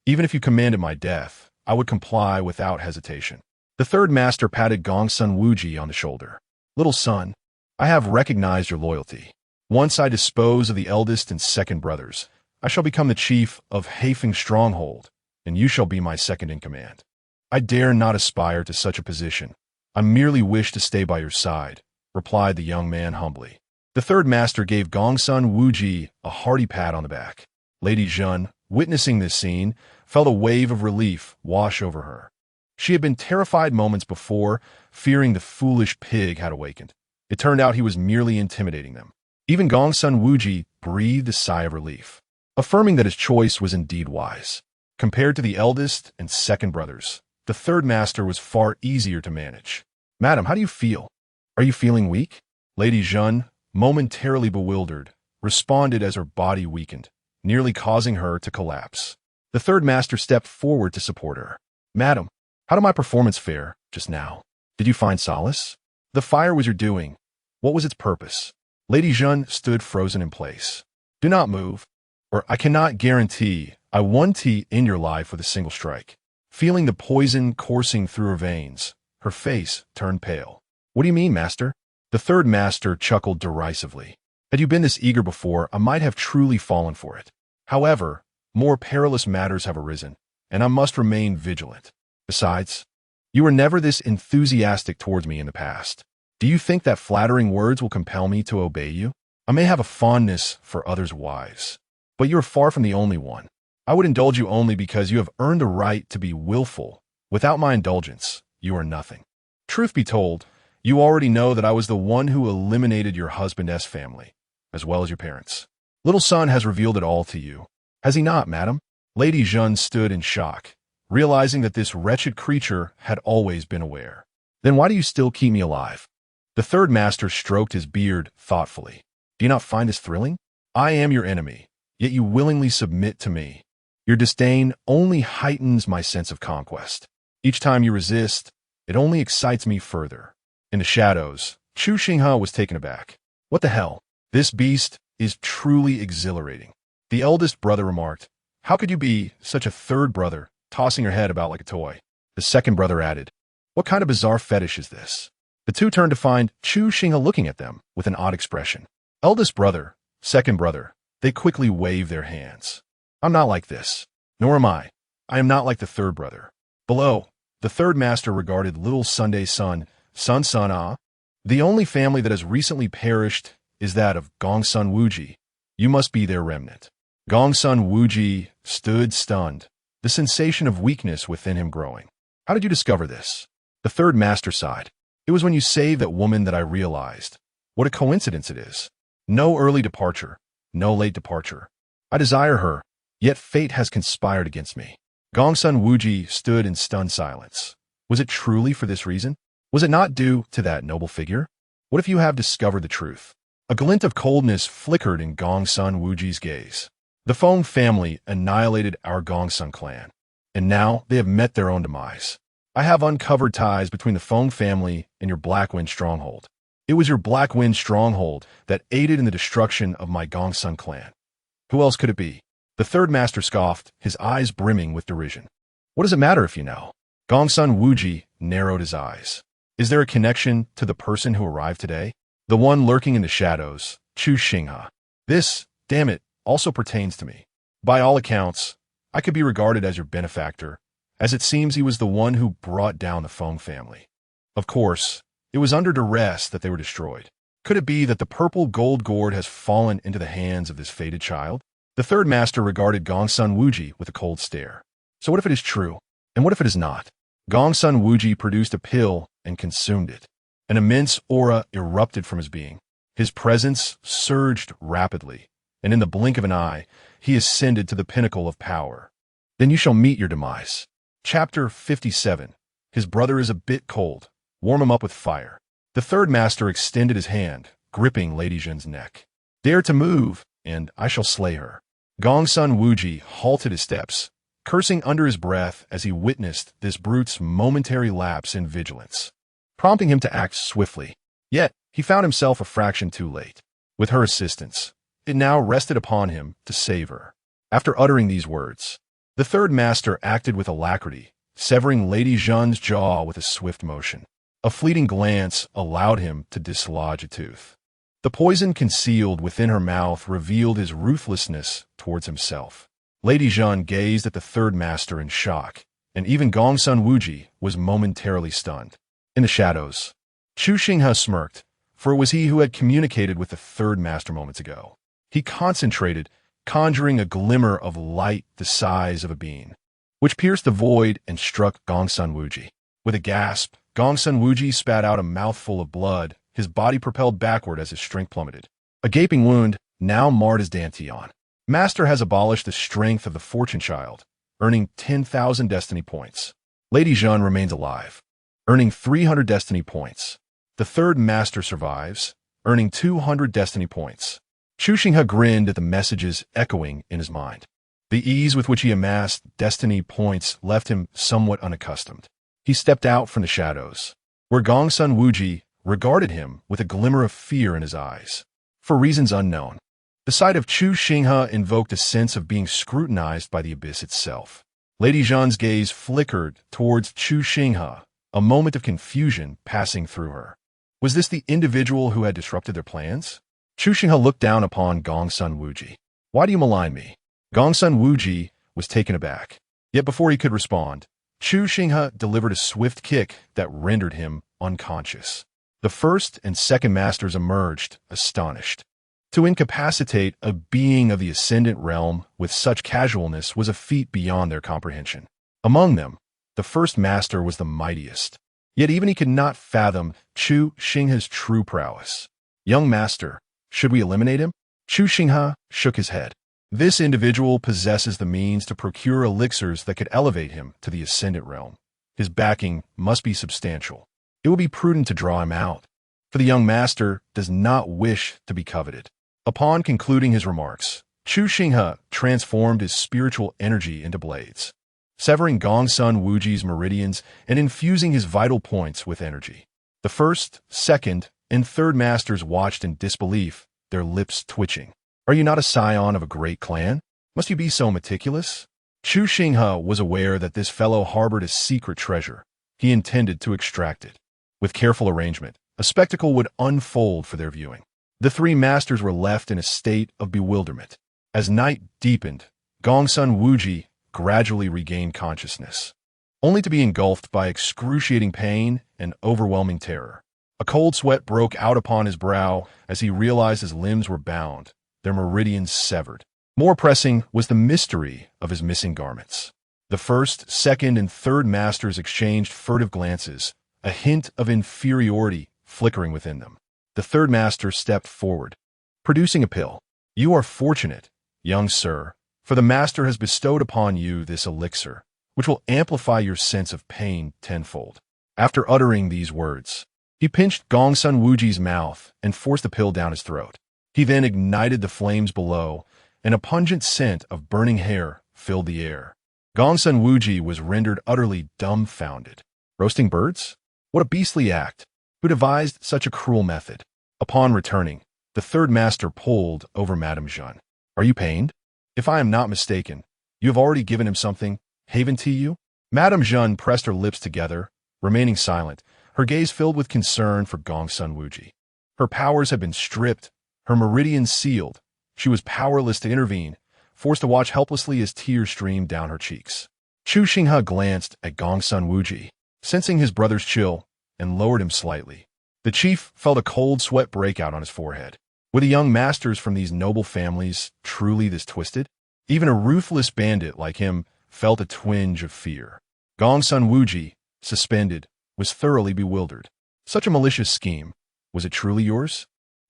Speaker 1: Even if you commanded my death, I would comply without hesitation." The third master patted Gongsun Wuji on the shoulder. "Little son, I have recognized your loyalty. Once I dispose of the eldest and second brothers, I shall become the chief of Hafeng Stronghold, and you shall be my second in command. I dare not aspire to such a position. I merely wish to stay by your side, replied the young man humbly. The third master gave Gongsun Wuji a hearty pat on the back. Lady Zhen, witnessing this scene, felt a wave of relief wash over her. She had been terrified moments before, fearing the foolish pig had awakened. It turned out he was merely intimidating them. Even Gongsun Wuji breathed a sigh of relief, affirming that his choice was indeed wise. Compared to the eldest and second brothers, the third master was far easier to manage. Madam, how do you feel? Are you feeling weak? Lady Zhen, momentarily bewildered, responded as her body weakened, nearly causing her to collapse. The third master stepped forward to support her. Madam, how did my performance fare just now? Did you find solace? The fire was your doing. What was its purpose? Lady Zhen stood frozen in place. Do not move, or I cannot guarantee I won tea in your life with a single strike. Feeling the poison coursing through her veins, her face turned pale. What do you mean, master? The third master chuckled derisively. Had you been this eager before, I might have truly fallen for it. However, more perilous matters have arisen, and I must remain vigilant. Besides, you were never this enthusiastic towards me in the past. Do you think that flattering words will compel me to obey you? I may have a fondness for others' wives, but you are far from the only one. I would indulge you only because you have earned the right to be willful. Without my indulgence, you are nothing. Truth be told, you already know that I was the one who eliminated your husband's family, as well as your parents. Little son has revealed it all to you. Has he not, madam? Lady Zhen stood in shock, realizing that this wretched creature had always been aware. Then why do you still keep me alive? The third master stroked his beard thoughtfully. Do you not find this thrilling? I am your enemy, yet you willingly submit to me. Your disdain only heightens my sense of conquest. Each time you resist, it only excites me further. In the shadows, Chu Xinghe was taken aback. What the hell? This beast is truly exhilarating. The eldest brother remarked, How could you be such a third brother, tossing your head about like a toy? The second brother added, What kind of bizarre fetish is this? The two turned to find Chu Xinghe looking at them with an odd expression. Eldest brother, second brother, they quickly waved their hands. I'm not like this. Nor am I. I am not like the third brother. Below, the third master regarded little Sunday's son, Sun. The only family that has recently perished is that of Gongsun Wuji. You must be their remnant. Gongsun Wuji stood stunned, the sensation of weakness within him growing. How did you discover this? The third master sighed. It was when you saved that woman that I realized. What a coincidence it is. No early departure, no late departure. I desire her, yet fate has conspired against me. Gongsun Wuji stood in stunned silence. Was it truly for this reason? Was it not due to that noble figure? What if you have discovered the truth? A glint of coldness flickered in Gongsun Wuji's gaze. The Feng family annihilated our Gongsun clan, and now they have met their own demise. I have uncovered ties between the Feng family and your Blackwind stronghold. It was your Blackwind stronghold that aided in the destruction of my Gongsun clan. Who else could it be? The third master scoffed, his eyes brimming with derision. What does it matter if you know? Gongsun Wuji narrowed his eyes. Is there a connection to the person who arrived today? The one lurking in the shadows, Chu Xinghe. This, damn it, also pertains to me. By all accounts, I could be regarded as your benefactor, as it seems he was the one who brought down the Feng family. Of course, it was under duress that they were destroyed. Could it be that the purple gold gourd has fallen into the hands of this fated child? The third master regarded Gongsun Wuji with a cold stare. So what if it is true? And what if it is not? Gongsun Wuji produced a pill and consumed it. An immense aura erupted from his being. His presence surged rapidly, and in the blink of an eye, he ascended to the pinnacle of power. Then you shall meet your demise. Chapter 57. His brother is a bit cold. Warm him up with fire. The third master extended his hand, gripping Lady Zhen's neck. Dare to move, and I shall slay her. Gongsun Wuji halted his steps, cursing under his breath as he witnessed this brute's momentary lapse in vigilance, prompting him to act swiftly. Yet, he found himself a fraction too late. With her assistance, it now rested upon him to save her. After uttering these words, the third master acted with alacrity, severing Lady Zhen's jaw with a swift motion. A fleeting glance allowed him to dislodge a tooth. The poison concealed within her mouth revealed his ruthlessness towards himself. Lady Zhan gazed at the third master in shock, and even Gongsun Wuji was momentarily stunned. In the shadows, Chu Xinghe smirked, for it was he who had communicated with the third master moments ago. He concentrated, conjuring a glimmer of light the size of a bean, which pierced the void and struck Gongsun Wuji. With a gasp, Gongsun Wuji spat out a mouthful of blood, his body propelled backward as his strength plummeted. A gaping wound now marred his dantian. Master has abolished the strength of the fortune child, earning 10,000 destiny points. Lady Zhan remains alive, earning 300 destiny points. The third master survives, earning 200 destiny points. Chu Xinghe grinned at the messages echoing in his mind. The ease with which he amassed destiny points left him somewhat unaccustomed. He stepped out from the shadows, where Gongsun Wuji regarded him with a glimmer of fear in his eyes. For reasons unknown, the sight of Chu Xinghe invoked a sense of being scrutinized by the abyss itself. Lady Zhan's gaze flickered towards Chu Xinghe, a moment of confusion passing through her. Was this the individual who had disrupted their plans? Chu Xinghe looked down upon Gongsun Wuji. Why do you malign me? Gongsun Wuji was taken aback. Yet before he could respond, Chu Xinghe delivered a swift kick that rendered him unconscious. The first and second masters emerged, astonished. To incapacitate a being of the ascendant realm with such casualness was a feat beyond their comprehension. Among them, the first master was the mightiest. Yet even he could not fathom Chu Xinghe's true prowess. Young master, should we eliminate him? Chu Xinghe shook his head. This individual possesses the means to procure elixirs that could elevate him to the ascendant realm. His backing must be substantial. It will be prudent to draw him out, for the young master does not wish to be coveted. Upon concluding his remarks, Chu Xinghe transformed his spiritual energy into blades, severing Gongsun Wuji's meridians and infusing his vital points with energy. The first, second, and third masters watched in disbelief, their lips twitching. Are you not a scion of a great clan? Must you be so meticulous? Chu Xinghe was aware that this fellow harbored a secret treasure. He intended to extract it. With careful arrangement, a spectacle would unfold for their viewing. The three masters were left in a state of bewilderment. As night deepened, Gongsun Wuji gradually regained consciousness, only to be engulfed by excruciating pain and overwhelming terror. A cold sweat broke out upon his brow as he realized his limbs were bound, their meridians severed. More pressing was the mystery of his missing garments. The first, second, and third masters exchanged furtive glances, a hint of inferiority flickering within them. The third master stepped forward, producing a pill. You are fortunate, young sir, for the master has bestowed upon you this elixir, which will amplify your sense of pain tenfold. After uttering these words, he pinched Gongsun Wuji's mouth and forced the pill down his throat. He then ignited the flames below, and a pungent scent of burning hair filled the air. Gongsun Wuji was rendered utterly dumbfounded. Roasting birds? What a beastly act! Who devised such a cruel method? Upon returning, the third master pulled over Madame Zhan. Are you pained? If I am not mistaken, you have already given him something, haven't he you? Madame Zhan pressed her lips together, remaining silent, her gaze filled with concern for Gongsun Wuji. Her powers had been stripped, her meridians sealed. She was powerless to intervene, forced to watch helplessly as tears streamed down her cheeks. Chu Xinghe glanced at Gongsun Wuji, sensing his brother's chill, and lowered him slightly. The chief felt a cold sweat break out on his forehead. Were the young masters from these noble families truly this twisted? Even a ruthless bandit like him felt a twinge of fear. Gongsun Wuji, suspended, was thoroughly bewildered. Such a malicious scheme, was it truly yours?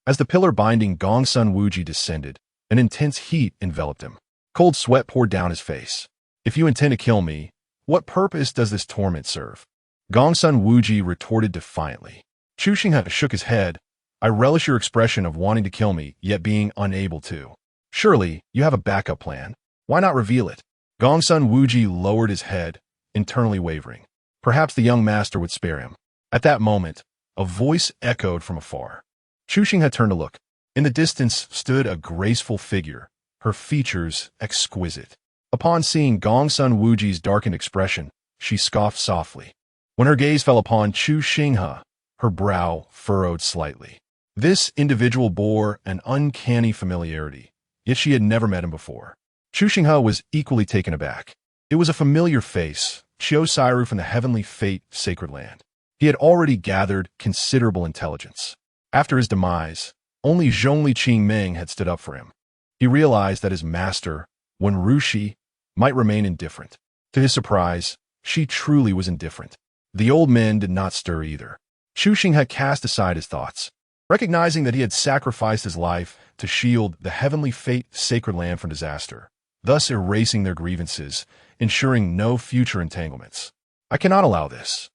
Speaker 1: As the pillar binding Gongsun Wuji descended, an intense heat enveloped him. Cold sweat poured down his face. If you intend to kill me, what purpose does this torment serve? Gongsun Wuji retorted defiantly. Chu Xinghe shook his head. I relish your expression of wanting to kill me, yet being unable to. Surely, you have a backup plan. Why not reveal it? Gongsun Wuji lowered his head, internally wavering. Perhaps the young master would spare him. At that moment, a voice echoed from afar. Chu Xinghe turned to look. In the distance stood a graceful figure, her features exquisite. Upon seeing Gongsun Wuji's darkened expression, she scoffed softly. When her gaze fell upon Chu Xinghe, her brow furrowed slightly. This individual bore an uncanny familiarity, yet she had never met him before. Chu Xinghe was equally taken aback. It was a familiar face, Chu Star River from the heavenly fate sacred land. He had already gathered considerable intelligence. After his demise, only Zhongli Qingming had stood up for him. He realized that his master, Wen Rushi, might remain indifferent. To his surprise, she truly was indifferent. The old men did not stir either. Chu Xinghe had cast aside his thoughts, recognizing that he had sacrificed his life to shield the heavenly fate sacred land from disaster, thus erasing their grievances, ensuring no future entanglements. I cannot allow this.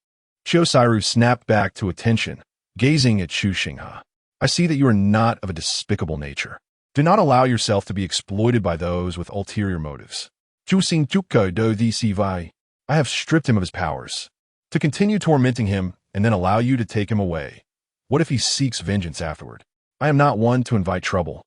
Speaker 1: Chu Star River snapped back to attention, gazing at Chu Xinghe. I see that you are not of a despicable nature. Do not allow yourself to be exploited by those with ulterior motives. Chu Xinghe do the I have stripped him of his powers. To continue tormenting him and then allow you to take him away. What if he seeks vengeance afterward? I am not one to invite trouble,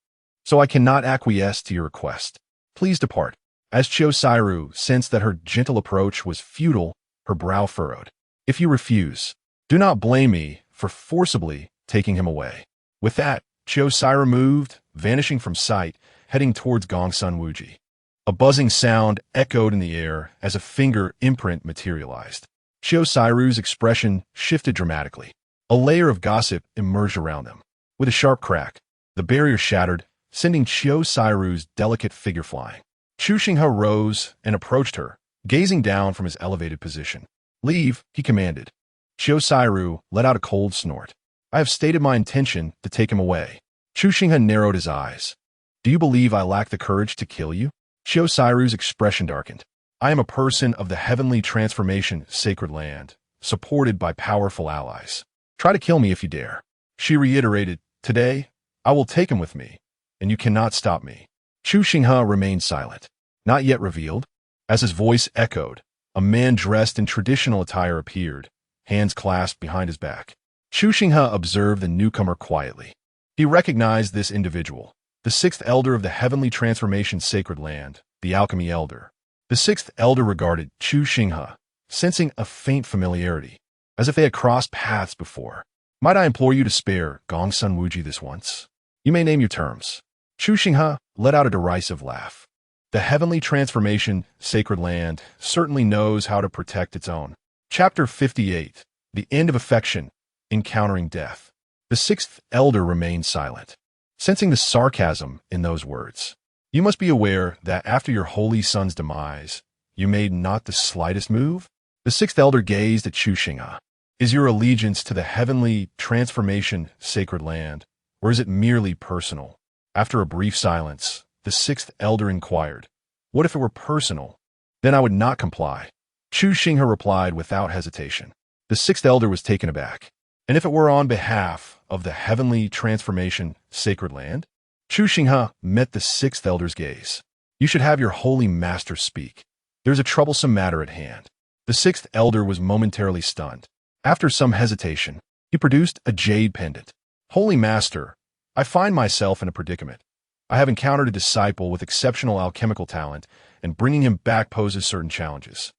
Speaker 1: so I cannot acquiesce to your request. Please depart. As Chu Star River sensed that her gentle approach was futile, her brow furrowed. If you refuse, do not blame me for forcibly taking him away. With that, Chu Star River moved, vanishing from sight, heading towards Gongsun Wuji. A buzzing sound echoed in the air as a finger imprint materialized. Chu Star River's expression shifted dramatically. A layer of gossip emerged around them. With a sharp crack, the barrier shattered, sending Chu Star River's delicate figure flying. Chu Xinghe rose and approached her, gazing down from his elevated position. Leave, he commanded. Chu Star River let out a cold snort. I have stated my intention to take him away. Chu Xinghe narrowed his eyes. Do you believe I lack the courage to kill you? Chu Star River's expression darkened. I am a person of the heavenly transformation sacred land, supported by powerful allies. Try to kill me if you dare. She reiterated, today, I will take him with me, and you cannot stop me. Chu Xinghe remained silent. Not yet revealed. As his voice echoed, a man dressed in traditional attire appeared, hands clasped behind his back. Chu Xinghe observed the newcomer quietly. He recognized this individual, the sixth elder of the heavenly transformation sacred land, the alchemy elder. The sixth elder regarded Chu Xinghe, sensing a faint familiarity, as if they had crossed paths before. Might I implore you to spare Gongsun Wuji this once? You may name your terms. Chu Xinghe let out a derisive laugh. The heavenly transformation sacred land certainly knows how to protect its own. Chapter 58. The End of Affection, Encountering Death. The sixth elder remained silent, sensing the sarcasm in those words. You must be aware that after your holy son's demise, you made not the slightest move? The sixth elder gazed at Chu Xinghe. Is your allegiance to the heavenly transformation sacred land, or is it merely personal? After a brief silence, the sixth elder inquired, what if it were personal? Then I would not comply. Chu Xinghe replied without hesitation. The sixth elder was taken aback. And if it were on behalf of the heavenly transformation sacred land? Chu Xinghe met the sixth elder's gaze. You should have your holy master speak. There's a troublesome matter at hand. The sixth elder was momentarily stunned. After some hesitation, he produced a jade pendant. Holy master, I find myself in a predicament. I have encountered a disciple with exceptional alchemical talent, and bringing him back poses certain challenges.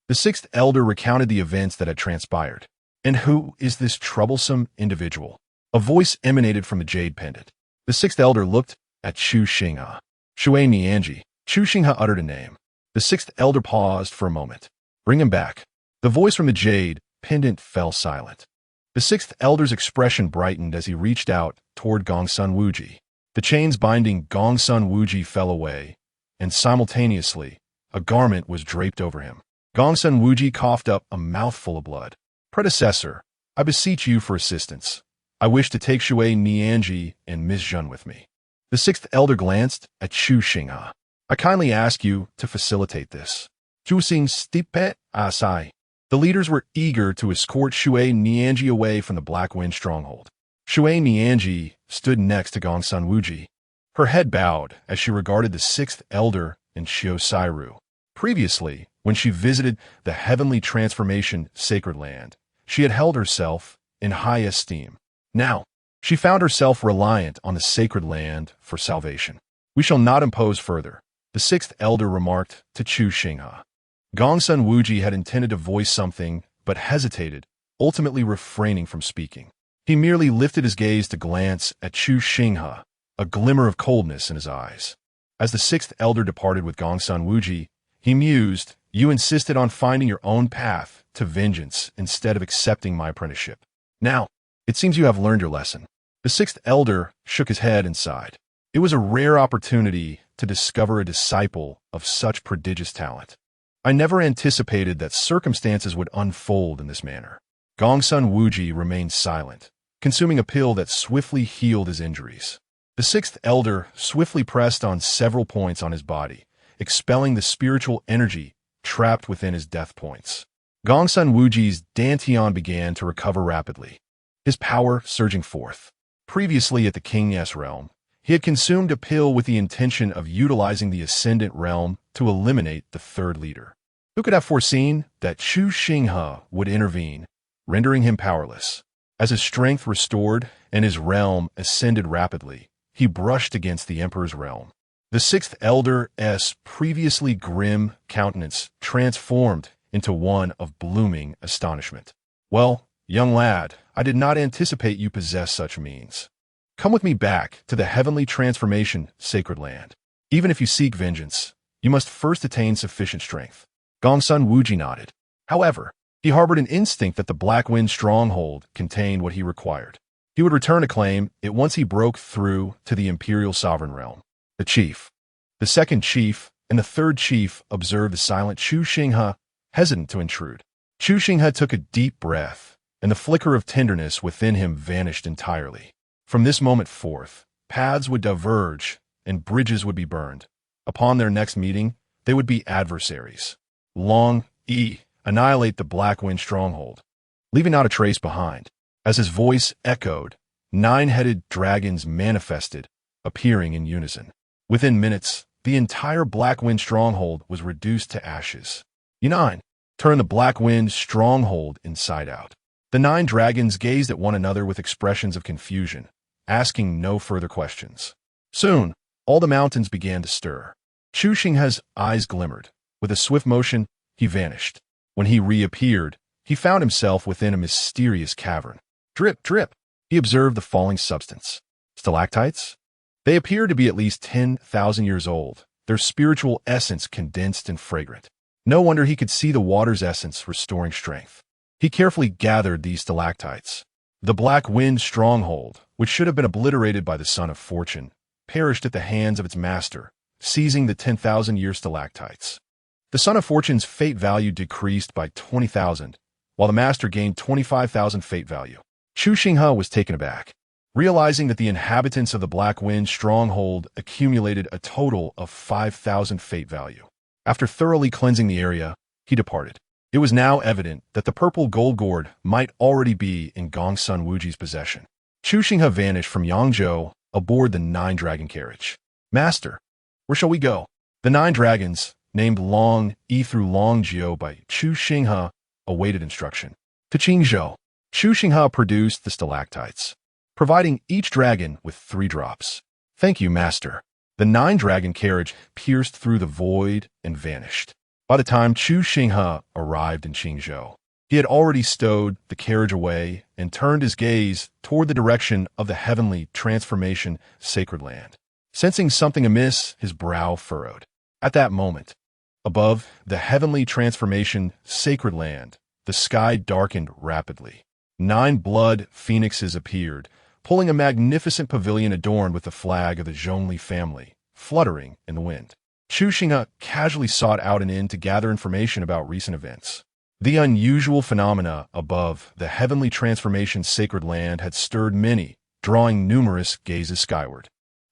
Speaker 1: The sixth elder recounted the events that had transpired. And who is this troublesome individual? A voice emanated from the jade pendant. The sixth elder looked at Chu Xinghe. Xinghe. Chu Xinghe uttered a name. The sixth elder paused for a moment. Bring him back. The voice from the jade pendant fell silent. The sixth elder's expression brightened as he reached out toward Gongsun Wuji. The chains binding Gongsun Wuji fell away, and simultaneously, a garment was draped over him. Gongsun Wuji coughed up a mouthful of blood. Predecessor, I beseech you for assistance. I wish to take Shui Nianji and Miss Zhen with me. The sixth elder glanced at Chu Xinghe. I kindly ask you to facilitate this. Chu Xinghe asai. The leaders were eager to escort Shui Nianji away from the Black Wind stronghold. Shui Nianji stood next to Gongsun Wuji. Her head bowed as she regarded the sixth elder and Chu Star River. Previously, when she visited the heavenly transformation sacred land, she had held herself in high esteem. Now, she found herself reliant on the sacred land for salvation. We shall not impose further, the sixth elder remarked to Chu Xinghe. Gongsun Wuji had intended to voice something, but hesitated, ultimately refraining from speaking. He merely lifted his gaze to glance at Chu Xinghe, a glimmer of coldness in his eyes. As the sixth elder departed with Gongsun Wuji, he mused, "You insisted on finding your own path to vengeance instead of accepting my apprenticeship. Now, it seems you have learned your lesson." The sixth elder shook his head and sighed. It was a rare opportunity to discover a disciple of such prodigious talent. "I never anticipated that circumstances would unfold in this manner." Gongsun Wuji remained silent, consuming a pill that swiftly healed his injuries. The sixth elder swiftly pressed on several points on his body, expelling the spiritual energy trapped within his death points. Gongsun Wuji's dantian began to recover rapidly, his power surging forth. Previously at the King's realm, he had consumed a pill with the intention of utilizing the Ascendant realm to eliminate the third leader. Who could have foreseen that Chu Xinghe would intervene, rendering him powerless? As his strength restored and his realm ascended rapidly, he brushed against the Emperor's realm. The sixth elder's previously grim countenance transformed into one of blooming astonishment. "Well, young lad, I did not anticipate you possess such means. Come with me back to the heavenly transformation sacred land. Even if you seek vengeance, you must first attain sufficient strength." Gongsun Wuji nodded. However, he harbored an instinct that the Black Wind stronghold contained what he required. He would return to claim it once he broke through to the Imperial Sovereign realm. The chief, the second chief, and the third chief observed the silent Chu Xinghe, hesitant to intrude. Chu Xinghe took a deep breath, and the flicker of tenderness within him vanished entirely. From this moment forth, paths would diverge and bridges would be burned. Upon their next meeting, they would be adversaries. Annihilate the Black Wind stronghold, leaving not a trace behind. As his voice echoed, 9-headed dragons manifested, appearing in unison. Within minutes, the entire Black Wind stronghold was reduced to ashes. "9, turn the Black Wind stronghold inside out." The 9 dragons gazed at one another with expressions of confusion, asking no further questions. Soon, all the mountains began to stir. Chu Xinghe's eyes glimmered. With a swift motion, he vanished. When he reappeared, he found himself within a mysterious cavern. Drip, drip, he observed the falling substance. Stalactites? They appeared to be at least 10,000 years old, their spiritual essence condensed and fragrant. No wonder he could see the water's essence restoring strength. He carefully gathered these stalactites. The Black Wind stronghold, which should have been obliterated by the Son of Fortune, perished at the hands of its master, seizing the 10,000-year stalactites. The Son of Fortune's fate value decreased by 20,000, while the master gained 25,000 fate value. Chu Xinghe was taken aback, realizing that the inhabitants of the Black Wind stronghold accumulated a total of 5,000 fate value. After thoroughly cleansing the area, he departed. It was now evident that the purple gold gourd might already be in Gongsun Wuji's possession. Chu Xinghe vanished from Yangzhou aboard the 9-dragon carriage. "Master, where shall we go?" The 9 dragons, named Long E through Longjiu by Chu Xinghe, awaited instruction. To Qingzhou, Chu Xinghe produced the stalactites, providing each dragon with 3 drops. "Thank you, master." The 9-dragon carriage pierced through the void and vanished. By the time Chu Xinghe arrived in Qingzhou, he had already stowed the carriage away and turned his gaze toward the direction of the heavenly transformation sacred land. Sensing something amiss, his brow furrowed. At that moment, above the heavenly transformation sacred land, the sky darkened rapidly. 9 blood phoenixes appeared, pulling a magnificent pavilion adorned with the flag of the Zhongli family, fluttering in the wind. Chu Xinghe casually sought out an inn to gather information about recent events. The unusual phenomena above the heavenly transformation sacred land had stirred many, drawing numerous gazes skyward.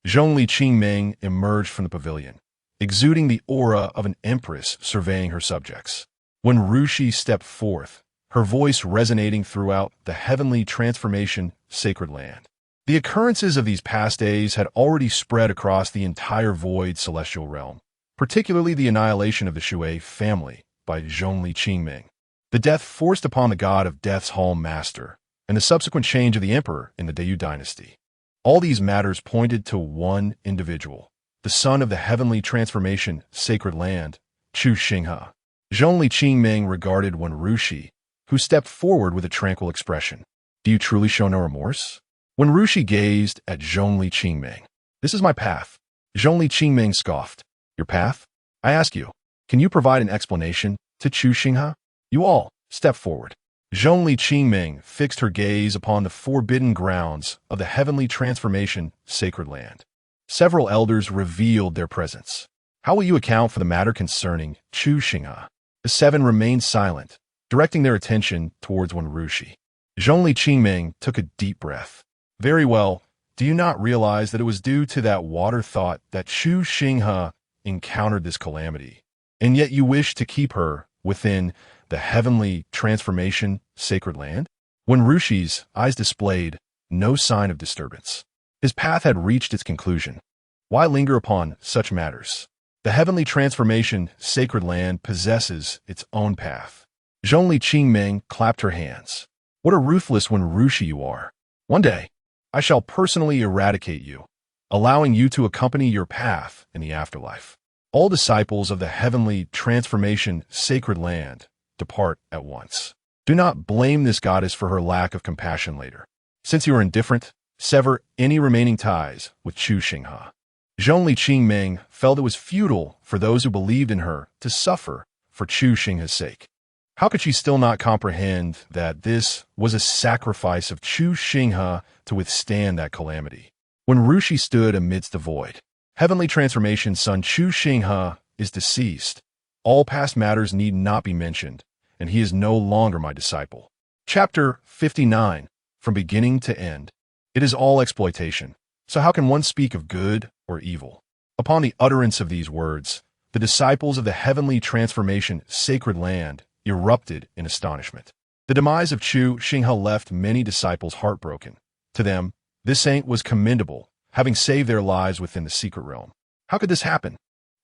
Speaker 1: Zhongli Qingming emerged from the pavilion, exuding the aura of an empress surveying her subjects. When Rushi stepped forth, her voice resonating throughout the heavenly transformation sacred land. The occurrences of these past days had already spread across the entire void celestial realm, particularly the annihilation of the Shui family by Zhongli Qingming, the death forced upon the god of Death's Hall Master, and the subsequent change of the emperor in the Dayu dynasty. All these matters pointed to one individual, the son of the heavenly transformation sacred land, Chu Xinghe. Zhongli Qingming regarded Wen Rushi, who stepped forward with a tranquil expression. Do you truly show no remorse? When Rushi gazed at Zhongli Qingming, "This is my path." Zhongli Qingming scoffed. "Your path? I ask you, can you provide an explanation to Chu Xinghe?" "You all, step forward." Zhongli Qingming fixed her gaze upon the forbidden grounds of the heavenly transformation sacred land. Several elders revealed their presence. "How will you account for the matter concerning Chu Xinghe?" The seven remained silent, directing their attention towards one Rushi. Zhongli Qingming took a deep breath. "Very well. Do you not realize that it was due to that water thought that Chu Xinghe encountered this calamity, and yet you wish to keep her within the heavenly transformation sacred land?" When Rushi's eyes displayed no sign of disturbance, his path had reached its conclusion. Why linger upon such matters? The heavenly transformation sacred land possesses its own path. Zhongli Qingming clapped her hands. "What a ruthless one Rushi you are. One day, I shall personally eradicate you, allowing you to accompany your path in the afterlife. All disciples of the heavenly transformation sacred land depart at once. Do not blame this goddess for her lack of compassion later. Since you are indifferent, sever any remaining ties with Chu Xinghe." Zhongli Qingming felt it was futile for those who believed in her to suffer for Chu Xinghe's sake. How could she still not comprehend that this was a sacrifice of Chu Xinghe to withstand that calamity? When Rushi stood amidst the void, heavenly transformation son Chu Xinghe is deceased. All past matters need not be mentioned, and he is no longer my disciple. Chapter 59. From beginning to end. It is all exploitation. So how can one speak of good or evil? Upon the utterance of these words, the disciples of the heavenly transformation sacred land erupted in astonishment. The demise of Chu Xinghe left many disciples heartbroken. To them, this saint was commendable, having saved their lives within the secret realm. How could this happen?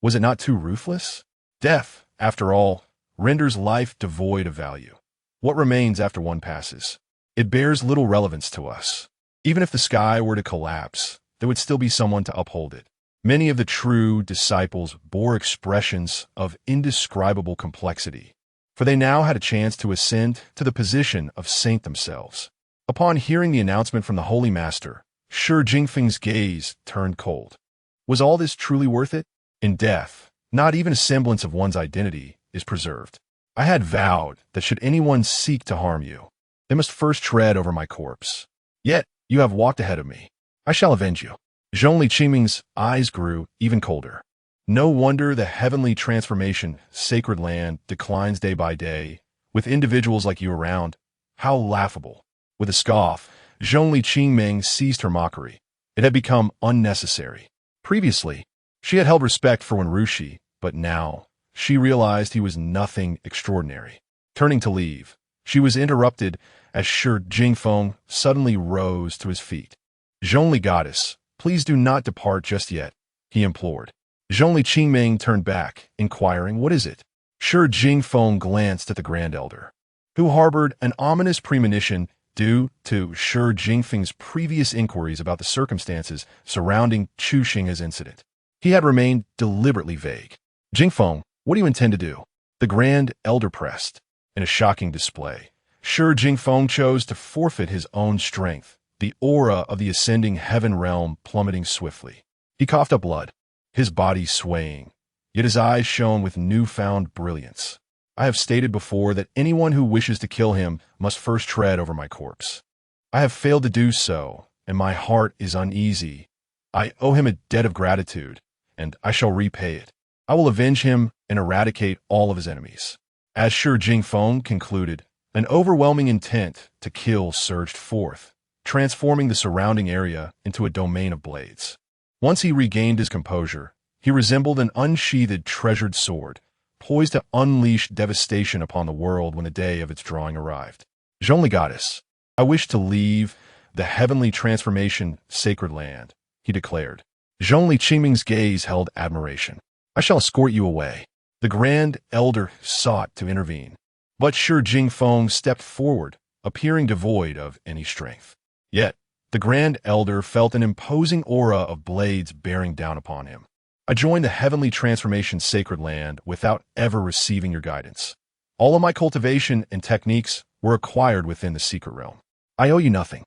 Speaker 1: Was it not too ruthless? Death, after all, renders life devoid of value. What remains after one passes? It bears little relevance to us. Even if the sky were to collapse, there would still be someone to uphold it. Many of the true disciples bore expressions of indescribable complexity, for they now had a chance to ascend to the position of saint themselves. Upon hearing the announcement from the Holy Master, Shi Jingfeng's gaze turned cold. Was all this truly worth it? In death, not even a semblance of one's identity is preserved. I had vowed that should anyone seek to harm you, they must first tread over my corpse. Yet, you have walked ahead of me. I shall avenge you. Zhongli Qingming's eyes grew even colder. No wonder the heavenly transformation sacred land declines day by day, with individuals like you around. How laughable. With a scoff, Zhongli Qingming ceased her mockery. It had become unnecessary. Previously, she had held respect for Wenrushi, but now she realized he was nothing extraordinary. Turning to leave, she was interrupted as Shi Jingfeng suddenly rose to his feet. "Zhongli goddess, please do not depart just yet," he implored. Zhongli Qingming turned back, inquiring, "What is it?" Shi Jingfeng glanced at the Grand Elder, who harbored an ominous premonition due to Shi Jingfeng's previous inquiries about the circumstances surrounding Chu Xinghe's incident. He had remained deliberately vague. "Jingfeng, what do you intend to do?" The Grand Elder pressed. In a shocking display, Shi Jingfeng chose to forfeit his own strength, the aura of the ascending heaven realm plummeting swiftly. He coughed up blood, his body swaying, yet his eyes shone with newfound brilliance. "I have stated before that anyone who wishes to kill him must first tread over my corpse. I have failed to do so, and my heart is uneasy. I owe him a debt of gratitude, and I shall repay it. I will avenge him and eradicate all of his enemies." As Shi Jingfeng concluded, an overwhelming intent to kill surged forth, transforming the surrounding area into a domain of blades. Once he regained his composure, he resembled an unsheathed treasured sword, poised to unleash devastation upon the world when the day of its drawing arrived. "Zhongli goddess, I wish to leave the heavenly transformation sacred land," he declared. Zhongli Qingming's gaze held admiration. "I shall escort you away." The Grand Elder sought to intervene, but Shi Jingfeng stepped forward, appearing devoid of any strength. Yet, the Grand Elder felt an imposing aura of blades bearing down upon him. "I joined the heavenly transformation sacred land without ever receiving your guidance. All of my cultivation and techniques were acquired within the secret realm. I owe you nothing.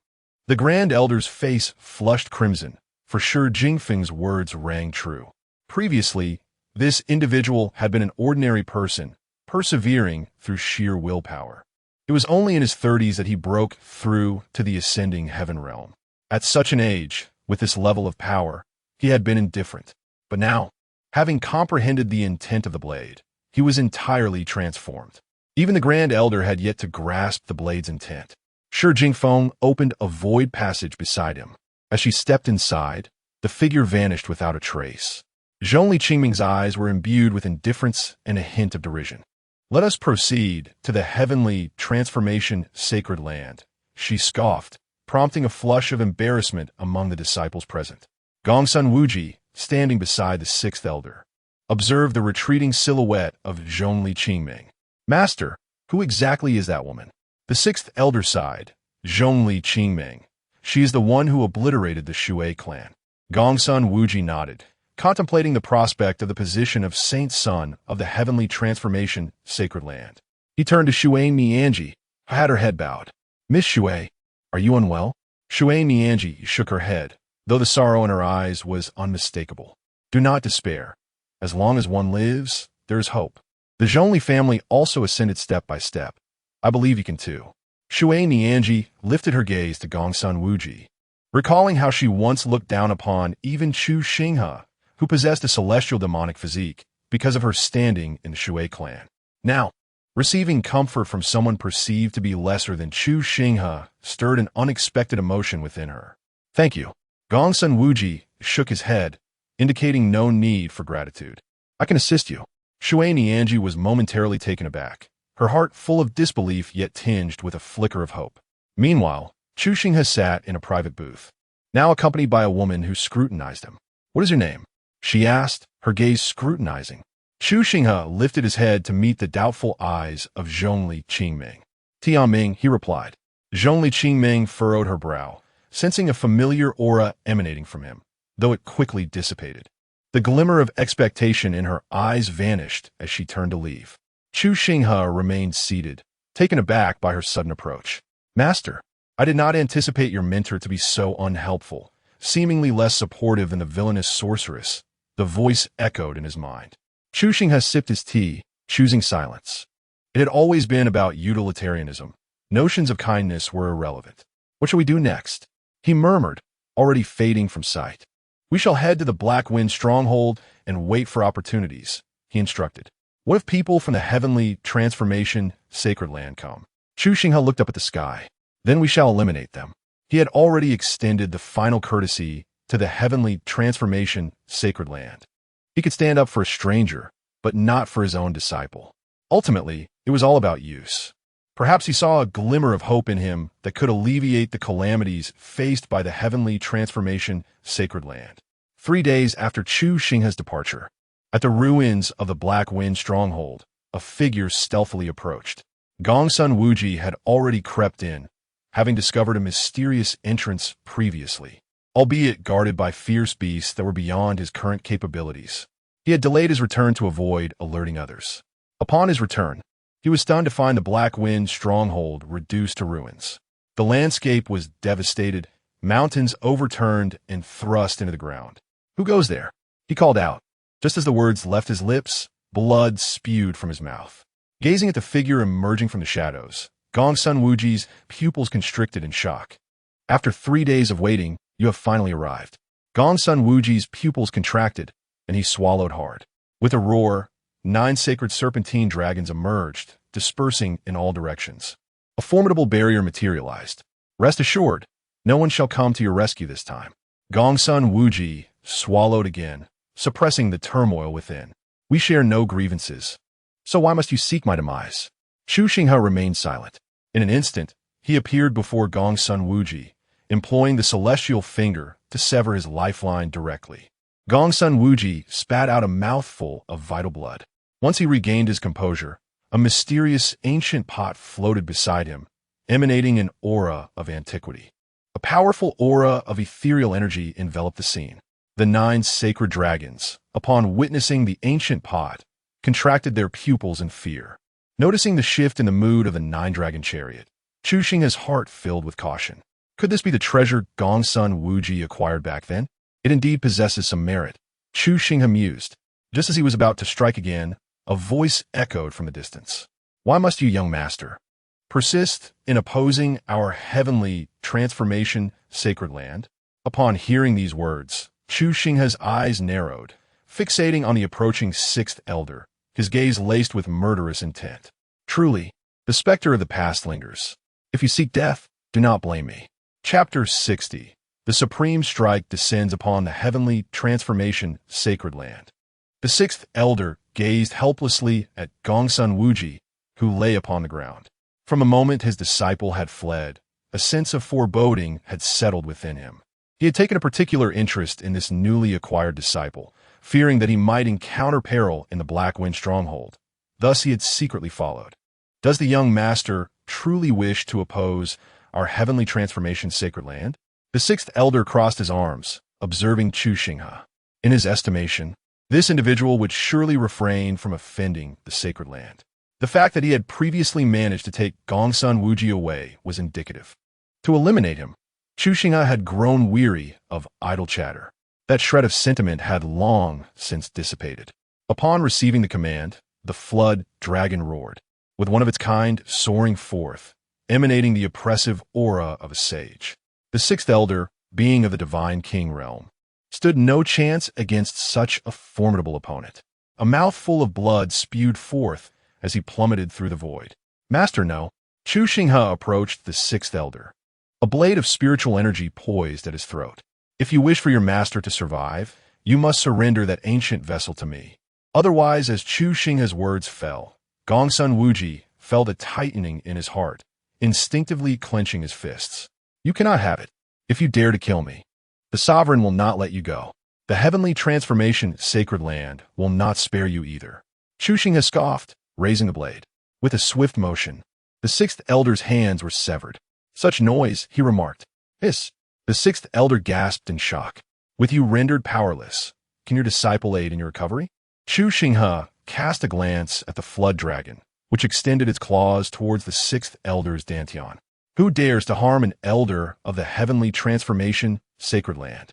Speaker 1: The Grand Elder's face flushed crimson, for sure Jingfeng's words rang true. Previously, this individual had been an ordinary person, persevering through sheer willpower. It was only in his 30s that he broke through to the ascending heaven realm. At such an age, with this level of power, he had been indifferent. But now, having comprehended the intent of the blade, he was entirely transformed. Even the Grand Elder had yet to grasp the blade's intent. Shi Jingfeng opened a void passage beside him. As she stepped inside, the figure vanished without a trace. Zhongli Qingming's eyes were imbued with indifference and a hint of derision. Let us proceed to the heavenly transformation sacred land, she scoffed, prompting a flush of embarrassment among the disciples present. Gongsun Wuji, standing beside the sixth elder, observed the retreating silhouette of Zhongli Qingming. Master, who exactly is that woman? The sixth elder sighed. Zhongli Qingming. She is the one who obliterated the Shui clan. Gongsun Wuji nodded, contemplating the prospect of the position of Saint Son of the heavenly transformation sacred land. He turned to Shui Mianji, who had her head bowed. Miss Shui, are you unwell? Shui Mianji shook her head, though the sorrow in her eyes was unmistakable. Do not despair. As long as one lives, there is hope. The Zhongli family also ascended step by step. I believe you can too. Shui Nianji lifted her gaze to Gongsun Wuji, recalling how she once looked down upon even Chu Xinghe, who possessed a celestial demonic physique because of her standing in the Shui clan. Now, receiving comfort from someone perceived to be lesser than Chu Xinghe stirred an unexpected emotion within her. Thank you. Gongsun Wuji shook his head, indicating no need for gratitude. I can assist you. Shui Nianji was momentarily taken aback, her heart full of disbelief yet tinged with a flicker of hope. Meanwhile, Chu Xinghe sat in a private booth, now accompanied by a woman who scrutinized him. What is your name? She asked, her gaze scrutinizing. Chu Xinghe lifted his head to meet the doubtful eyes of Zhongli Qingming. Tianming, he replied. Zhongli Qingming furrowed her brow, sensing a familiar aura emanating from him, though it quickly dissipated. The glimmer of expectation in her eyes vanished as she turned to leave. Chu Xinghe remained seated, taken aback by her sudden approach. Master, I did not anticipate your mentor to be so unhelpful, seemingly less supportive than the villainous sorceress. The voice echoed in his mind. Chu Xinghe sipped his tea, choosing silence. It had always been about utilitarianism. Notions of kindness were irrelevant. What shall we do next? He murmured, already fading from sight. We shall head to the Black Wind stronghold and wait for opportunities, he instructed. What if people from the heavenly transformation sacred land come? Chu Xinghe looked up at the sky. Then we shall eliminate them. He had already extended the final courtesy to the heavenly transformation sacred land. He could stand up for a stranger, but not for his own disciple. Ultimately, it was all about use. Perhaps he saw a glimmer of hope in him that could alleviate the calamities faced by the heavenly transformation sacred land. 3 days after Chu Xinghe's departure, at the ruins of the Black Wind stronghold, a figure stealthily approached. Gongsun Wuji had already crept in, having discovered a mysterious entrance previously, albeit guarded by fierce beasts that were beyond his current capabilities. He had delayed his return to avoid alerting others. Upon his return, he was stunned to find the Black Wind stronghold reduced to ruins. The landscape was devastated, mountains overturned and thrust into the ground. Who goes there? He called out. Just as the words left his lips, blood spewed from his mouth. Gazing at the figure emerging from the shadows, Gongsun Wuji's pupils constricted in shock. After 3 days of waiting, you have finally arrived. Gongsun Wuji's pupils contracted, and he swallowed hard. With a roar, 9 sacred serpentine dragons emerged, dispersing in all directions. A formidable barrier materialized. Rest assured, no one shall come to your rescue this time. Gongsun Wuji swallowed again, suppressing the turmoil within. We share no grievances. So why must you seek my demise? Chu Xinghe remained silent. In an instant, he appeared before Gongsun Wuji, employing the celestial finger to sever his lifeline directly. Gongsun Wuji spat out a mouthful of vital blood. Once he regained his composure, a mysterious ancient pot floated beside him, emanating an aura of antiquity. A powerful aura of ethereal energy enveloped the scene. The 9 sacred dragons, upon witnessing the ancient pot, contracted their pupils in fear. Noticing the shift in the mood of the 9-dragon chariot, Chu Xinghe's heart filled with caution. Could this be the treasure Gongsun Wuji acquired back then? It indeed possesses some merit. Chu Xinghe mused. Just as he was about to strike again, a voice echoed from the distance. Why must you, young master, persist in opposing our heavenly transformation sacred land? Upon hearing these words, Chu Xinghe's eyes narrowed, fixating on the approaching sixth elder, his gaze laced with murderous intent. Truly, the specter of the past lingers. If you seek death, do not blame me. Chapter 60. The supreme strike descends upon the heavenly transformation sacred land. The sixth elder gazed helplessly at Gongsun Wuji, who lay upon the ground. From the moment his disciple had fled, a sense of foreboding had settled within him. He had taken a particular interest in this newly acquired disciple, fearing that he might encounter peril in the Black Wind stronghold. Thus he had secretly followed. Does the young master truly wish to oppose our heavenly transformation sacred land? The sixth elder crossed his arms, observing Chu Xinghe. In his estimation, this individual would surely refrain from offending the sacred land. The fact that he had previously managed to take Gongsun Wuji away was indicative. To eliminate him, Chu Xinghe had grown weary of idle chatter. That shred of sentiment had long since dissipated. Upon receiving the command, the flood dragon roared, with one of its kind soaring forth, emanating the oppressive aura of a sage. The sixth elder, being of the divine king realm, stood no chance against such a formidable opponent. A mouthful of blood spewed forth as he plummeted through the void. Master, no. Chu Xinghe approached the sixth elder, a blade of spiritual energy poised at his throat. If you wish for your master to survive, you must surrender that ancient vessel to me. Otherwise, as Chu Xinghe's words fell, Gongsun Wuji felt a tightening in his heart, instinctively clenching his fists. You cannot have it. If you dare to kill me, the sovereign will not let you go. The heavenly transformation sacred land will not spare you either. Chu Xinghe scoffed, raising the blade. With a swift motion, the sixth elder's hands were severed. Such noise, he remarked. Hiss. The sixth elder gasped in shock. With you rendered powerless, can your disciple aid in your recovery? Chu Xinghe cast a glance at the flood dragon, which extended its claws towards the sixth elder's dantian. Who dares to harm an elder of the heavenly transformation sacred land?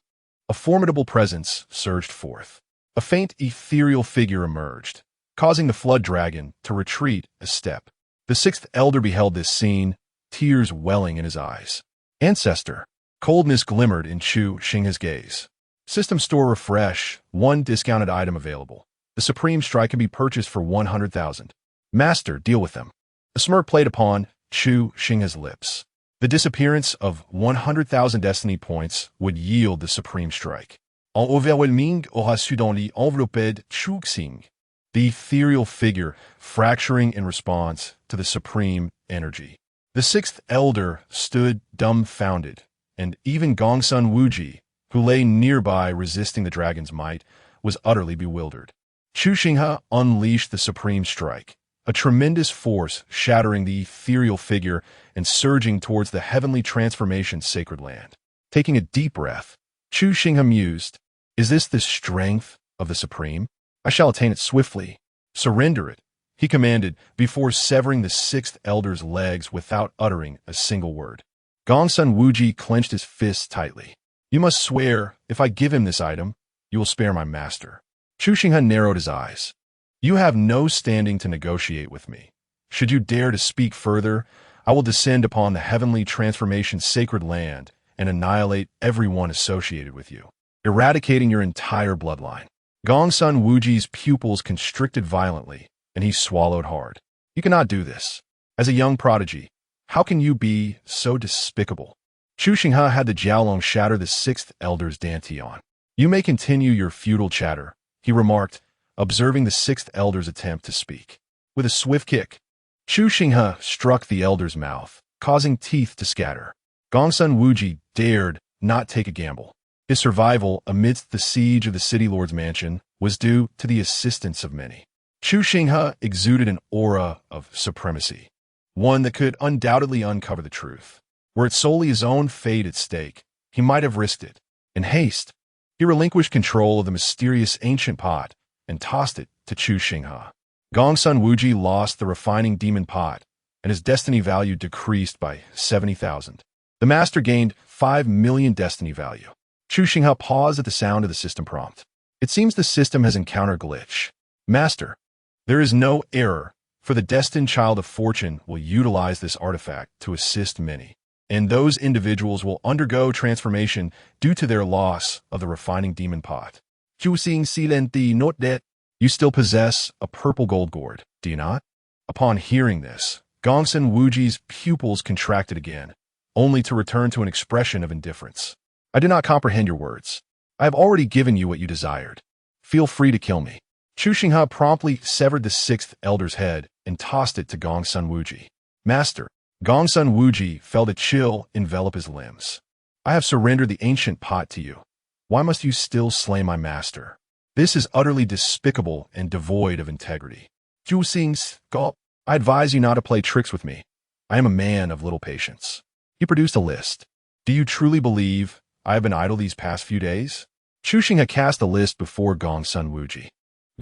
Speaker 1: A formidable presence surged forth. A faint ethereal figure emerged, causing the flood dragon to retreat a step. The sixth elder beheld this scene, tears welling in his eyes. Ancestor. Coldness glimmered in Chu Xinghe's gaze. System store refresh, 1 discounted item available. The supreme strike can be purchased for 100,000. Master, deal with them. A smirk played upon Chu Xinghe's lips. The disappearance of 100,000 destiny points would yield the supreme strike. En overwhelming aura soudainly envelopped Chu Xinghe, the ethereal figure fracturing in response to the supreme energy. The sixth elder stood dumbfounded, and even Gongsun Wuji, who lay nearby resisting the dragon's might, was utterly bewildered. Chu Xinghe unleashed the supreme strike, a tremendous force shattering the ethereal figure and surging towards the heavenly transformation sacred land. Taking a deep breath, Chu Xinghe mused, is this the strength of the supreme? I shall attain it swiftly. Surrender it, he commanded, before severing the sixth elder's legs without uttering a single word. Gongsun Wuji clenched his fists tightly. You must swear, if I give him this item, you will spare my master. Chu Xinghe narrowed his eyes. You have no standing to negotiate with me. Should you dare to speak further, I will descend upon the heavenly transformation sacred land and annihilate everyone associated with you, eradicating your entire bloodline. Gongsun Wuji's pupils constricted violently, and he swallowed hard. You cannot do this. As a young prodigy, how can you be so despicable? Chu Xinghe had the Jiaolong shatter the sixth elder's dantian. You may continue your futile chatter, he remarked, observing the sixth elder's attempt to speak. With a swift kick, Chu Xinghe struck the elder's mouth, causing teeth to scatter. Gongsun Wuji dared not take a gamble. His survival amidst the siege of the city lord's mansion was due to the assistance of many. Chu Xinghe exuded an aura of supremacy, one that could undoubtedly uncover the truth. Were it solely his own fate at stake, he might have risked it. In haste, he relinquished control of the mysterious ancient pot and tossed it to Chu Xinghe. Gongsun Wuji lost the refining demon pot, and his destiny value decreased by 70,000. The master gained 5 million destiny value. Chu Xinghe paused at the sound of the system prompt. It seems the system has encountered glitch. Master, there is no error, for the destined child of fortune will utilize this artifact to assist many, and those individuals will undergo transformation due to their loss of the refining demon pot. Chu Xinghe, note that you still possess a purple gold gourd, do you not? Upon hearing this, Gongsun Wuji's pupils contracted again, only to return to an expression of indifference. I do not comprehend your words. I have already given you what you desired. Feel free to kill me. Chu Xinghe promptly severed the sixth elder's head and tossed it to Gongsun Wuji. Master, Gongsun Wuji felt a chill envelop his limbs. I have surrendered the ancient pot to you. Why must you still slay my master? This is utterly despicable and devoid of integrity. Chu Xinghe, gulp. I advise you not to play tricks with me. I am a man of little patience. He produced a list. Do you truly believe I have been idle these past few days? Chu Xinghe cast the list before Gongsun Wuji.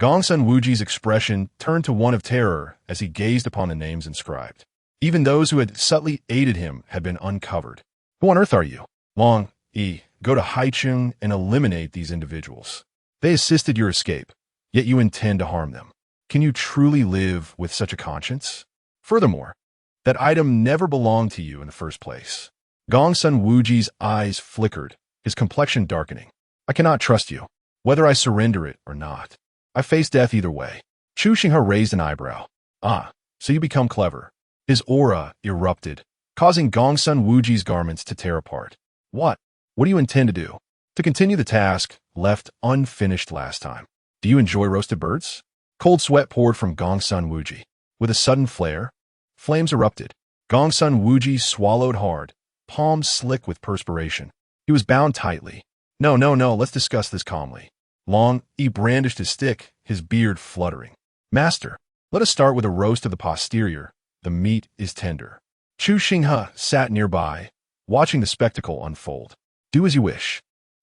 Speaker 1: Gongsun Wuji's expression turned to one of terror as he gazed upon the names inscribed. Even those who had subtly aided him had been uncovered. Who on earth are you? Long, go to Haicheng and eliminate these individuals. They assisted your escape, yet you intend to harm them. Can you truly live with such a conscience? Furthermore, that item never belonged to you in the first place. Gongsun Wuji's eyes flickered, his complexion darkening. I cannot trust you, whether I surrender it or not. I face death either way. Chu Xinghe raised an eyebrow. Ah, so you become clever. His aura erupted, causing Gongsun Wuji's garments to tear apart. What? What do you intend to do? To continue the task left unfinished last time. Do you enjoy roasted birds? Cold sweat poured from Gongsun Wuji. With a sudden flare, flames erupted. Gongsun Wuji swallowed hard, palms slick with perspiration. He was bound tightly. No, let's discuss this calmly. Long, he brandished his stick, his beard fluttering. Master, let us start with a roast of the posterior. The meat is tender. Chu Xinghe sat nearby, watching the spectacle unfold. Do as you wish.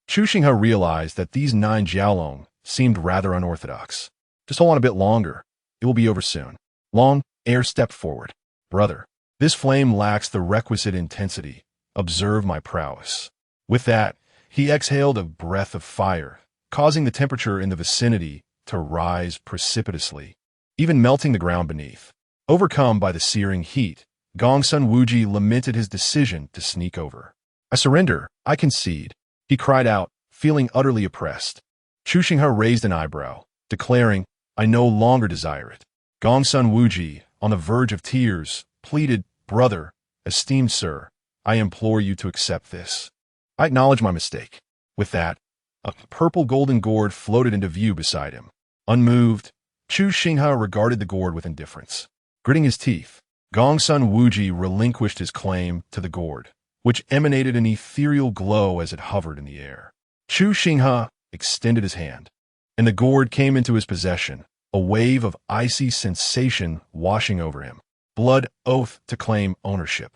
Speaker 1: Chu Xinghe realized that these 9 jiaolong seemed rather unorthodox. Just hold on a bit longer. It will be over soon. Long, stepped forward. Brother, this flame lacks the requisite intensity. Observe my prowess. With that, he exhaled a breath of fire, causing the temperature in the vicinity to rise precipitously, even melting the ground beneath. Overcome by the searing heat, Gongsun Wuji lamented his decision to sneak over. I surrender, I concede, he cried out, feeling utterly oppressed. Chu Xinghe raised an eyebrow, declaring, I no longer desire it. Gongsun Wuji, on the verge of tears, pleaded, Brother, esteemed sir, I implore you to accept this. I acknowledge my mistake. With that, a purple golden gourd floated into view beside him. Unmoved, Chu Xinghe regarded the gourd with indifference. Gritting his teeth, Gongsun Wuji relinquished his claim to the gourd, which emanated an ethereal glow as it hovered in the air. Chu Xinghe extended his hand, and the gourd came into his possession, a wave of icy sensation washing over him. Blood oath to claim ownership.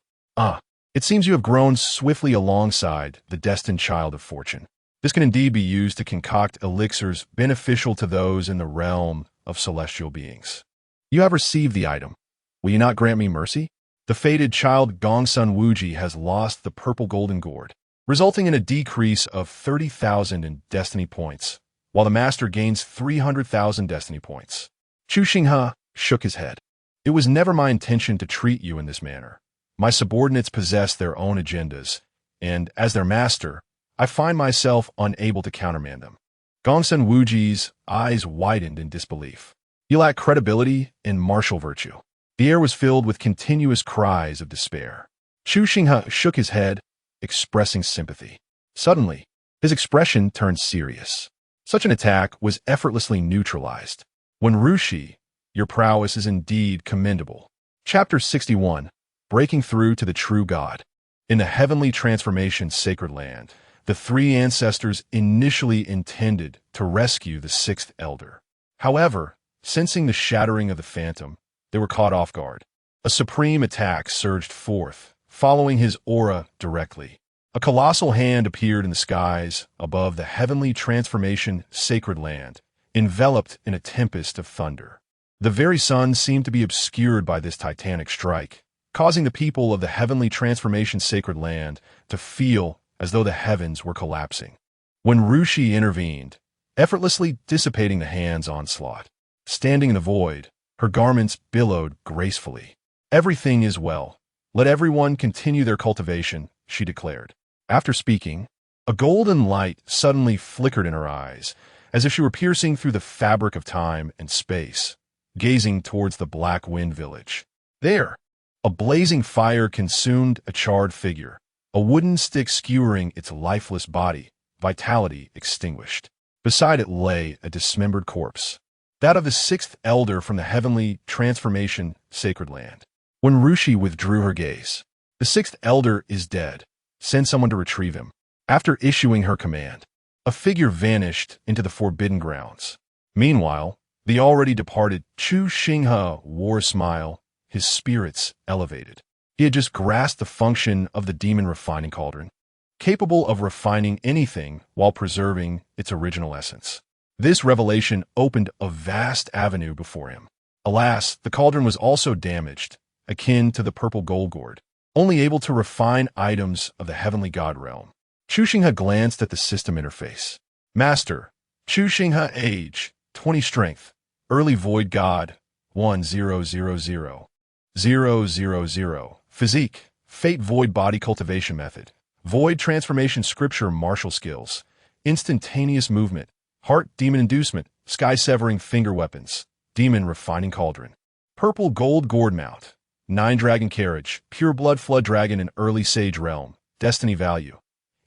Speaker 1: It seems you have grown swiftly alongside the destined child of fortune. This can indeed be used to concoct elixirs beneficial to those in the realm of celestial beings. You have received the item. Will you not grant me mercy? The fated child Gongsun Wuji has lost the purple golden gourd, resulting in a decrease of 30,000 in destiny points, while the master gains 300,000 destiny points. Chu Xinghe shook his head. It was never my intention to treat you in this manner. My subordinates possess their own agendas, and as their master, I find myself unable to countermand them. Gongsun Wuji's eyes widened in disbelief. You lack credibility and martial virtue. The air was filled with continuous cries of despair. Chu Xinghe shook his head, expressing sympathy. Suddenly, his expression turned serious. Such an attack was effortlessly neutralized. When Rushi, your prowess is indeed commendable. Chapter 61. Breaking through to the true God. In the heavenly transformation sacred land, the 3 ancestors initially intended to rescue the 6th elder. However, sensing the shattering of the phantom, they were caught off guard. A supreme attack surged forth, following his aura directly. A colossal hand appeared in the skies above the heavenly transformation sacred land, enveloped in a tempest of thunder. The very sun seemed to be obscured by this titanic strike, causing the people of the heavenly transformation sacred land to feel as though the heavens were collapsing. When Rushi intervened, effortlessly dissipating the hand's onslaught, standing in the void, her garments billowed gracefully. "Everything is well. Let everyone continue their cultivation," she declared. After speaking, a golden light suddenly flickered in her eyes, as if she were piercing through the fabric of time and space, gazing towards the Black Wind village. There, a blazing fire consumed a charred figure, a wooden stick skewering its lifeless body, vitality extinguished. Beside it lay a dismembered corpse, that of the sixth elder from the heavenly transformation sacred land. When Rushi withdrew her gaze, "The sixth elder is dead. Send someone to retrieve him." After issuing her command, a figure vanished into the forbidden grounds. Meanwhile, the already departed Chu Xinghe wore a smile, his spirits elevated. He had just grasped the function of the demon refining cauldron, capable of refining anything while preserving its original essence. This revelation opened a vast avenue before him. Alas, the cauldron was also damaged, akin to the purple gold gourd, only able to refine items of the heavenly god realm. Chu Xinghe glanced at the system interface. Master, Chu Xinghe age, 20 strength, early void god, 1000, 000, physique, fate void body cultivation method, void transformation scripture martial skills, instantaneous movement, heart demon inducement, sky severing finger weapons, demon refining cauldron, purple gold gourd mount, 9 dragon carriage, pure blood flood dragon in early sage realm, destiny value,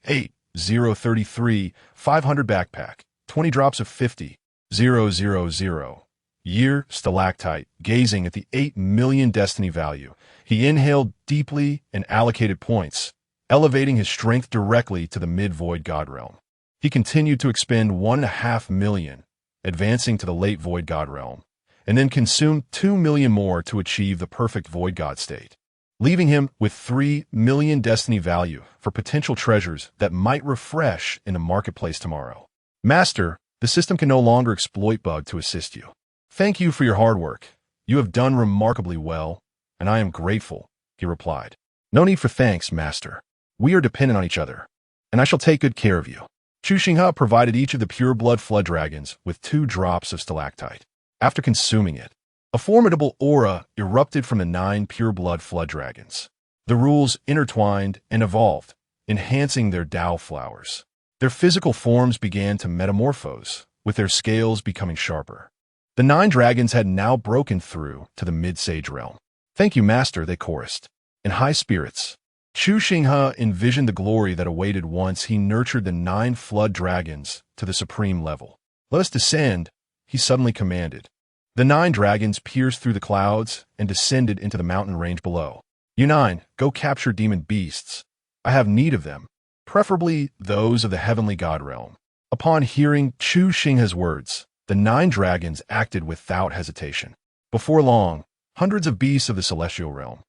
Speaker 1: 8,033, 500 backpack, 20 drops of 50, 000. Year, stalactite, gazing at the 8 million destiny value. He inhaled deeply and allocated points, elevating his strength directly to the mid-void god realm. He continued to expend 1.5 million, advancing to the late void god realm, and then consumed 2 million more to achieve the perfect void god state, leaving him with 3 million destiny value for potential treasures that might refresh in the marketplace tomorrow. Master, the system can no longer exploit bug to assist you. Thank you for your hard work. You have done remarkably well, and I am grateful, he replied. No need for thanks, Master. We are dependent on each other, and I shall take good care of you. Chu Xinghe provided each of the pure blood flood dragons with 2 drops of stalactite. After consuming it, a formidable aura erupted from the 9 pure blood flood dragons. The rules intertwined and evolved, enhancing their Tao flowers. Their physical forms began to metamorphose, with their scales becoming sharper. The 9 dragons had now broken through to the mid-sage realm. Thank you, Master, they chorused. In high spirits, Chu Xinghe envisioned the glory that awaited once he nurtured the 9 flood dragons to the supreme level. Let us descend, he suddenly commanded. The 9 dragons pierced through the clouds and descended into the mountain range below. You 9, go capture demon beasts. I have need of them, preferably those of the heavenly god realm. Upon hearing Chu Xinghe's words, the 9 dragons acted without hesitation. Before long, hundreds of beasts of the celestial realm,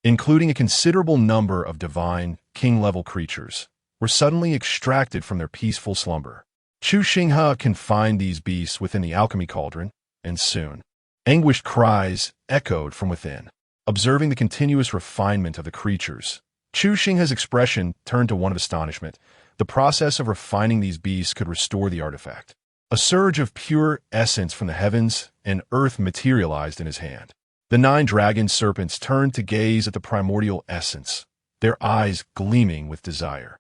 Speaker 1: including a considerable number of divine, king-level creatures, were suddenly extracted from their peaceful slumber. Chu Xinghe confined these beasts within the alchemy cauldron, and soon, anguished cries echoed from within. Observing the continuous refinement of the creatures, Chu Xinghe's expression turned to one of astonishment. The process of refining these beasts could restore the artifact. A surge of pure essence from the heavens and earth materialized in his hand. The 9 dragon serpents turned to gaze at the primordial essence, their eyes gleaming with desire.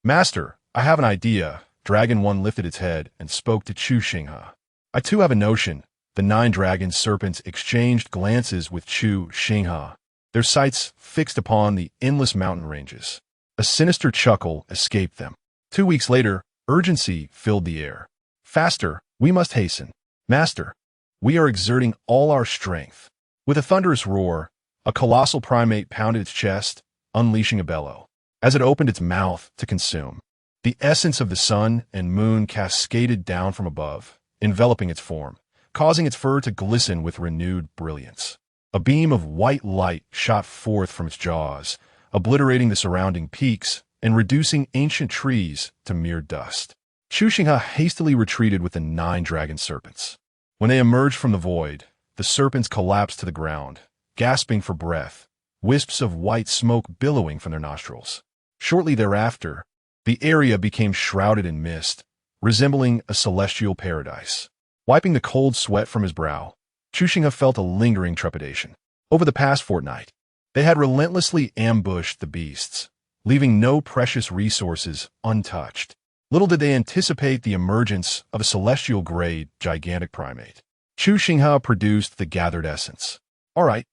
Speaker 1: Master, I have an idea. Dragon 1 lifted its head and spoke to Chu Xinghe. I too have a notion. The 9 dragon serpents exchanged glances with Chu Xinghe, their sights fixed upon the endless mountain ranges. A sinister chuckle escaped them. 2 weeks later, urgency filled the air. Faster, we must hasten. Master, we are exerting all our strength. With a thunderous roar, a colossal primate pounded its chest, unleashing a bellow. As it opened its mouth to consume, the essence of the sun and moon cascaded down from above, enveloping its form, causing its fur to glisten with renewed brilliance. A beam of white light shot forth from its jaws, obliterating the surrounding peaks and reducing ancient trees to mere dust. Chu Xinghe hastily retreated with the 9 dragon serpents. When they emerged from the void, the serpents collapsed to the ground, gasping for breath, wisps of white smoke billowing from their nostrils. Shortly thereafter, the area became shrouded in mist, resembling a celestial paradise. Wiping the cold sweat from his brow, Chu Xinghe felt a lingering trepidation. Over the past fortnight, they had relentlessly ambushed the beasts, leaving no precious resources untouched. Little did they anticipate the emergence of a celestial-grade gigantic primate. Chu Xinghe produced the gathered essence. All right,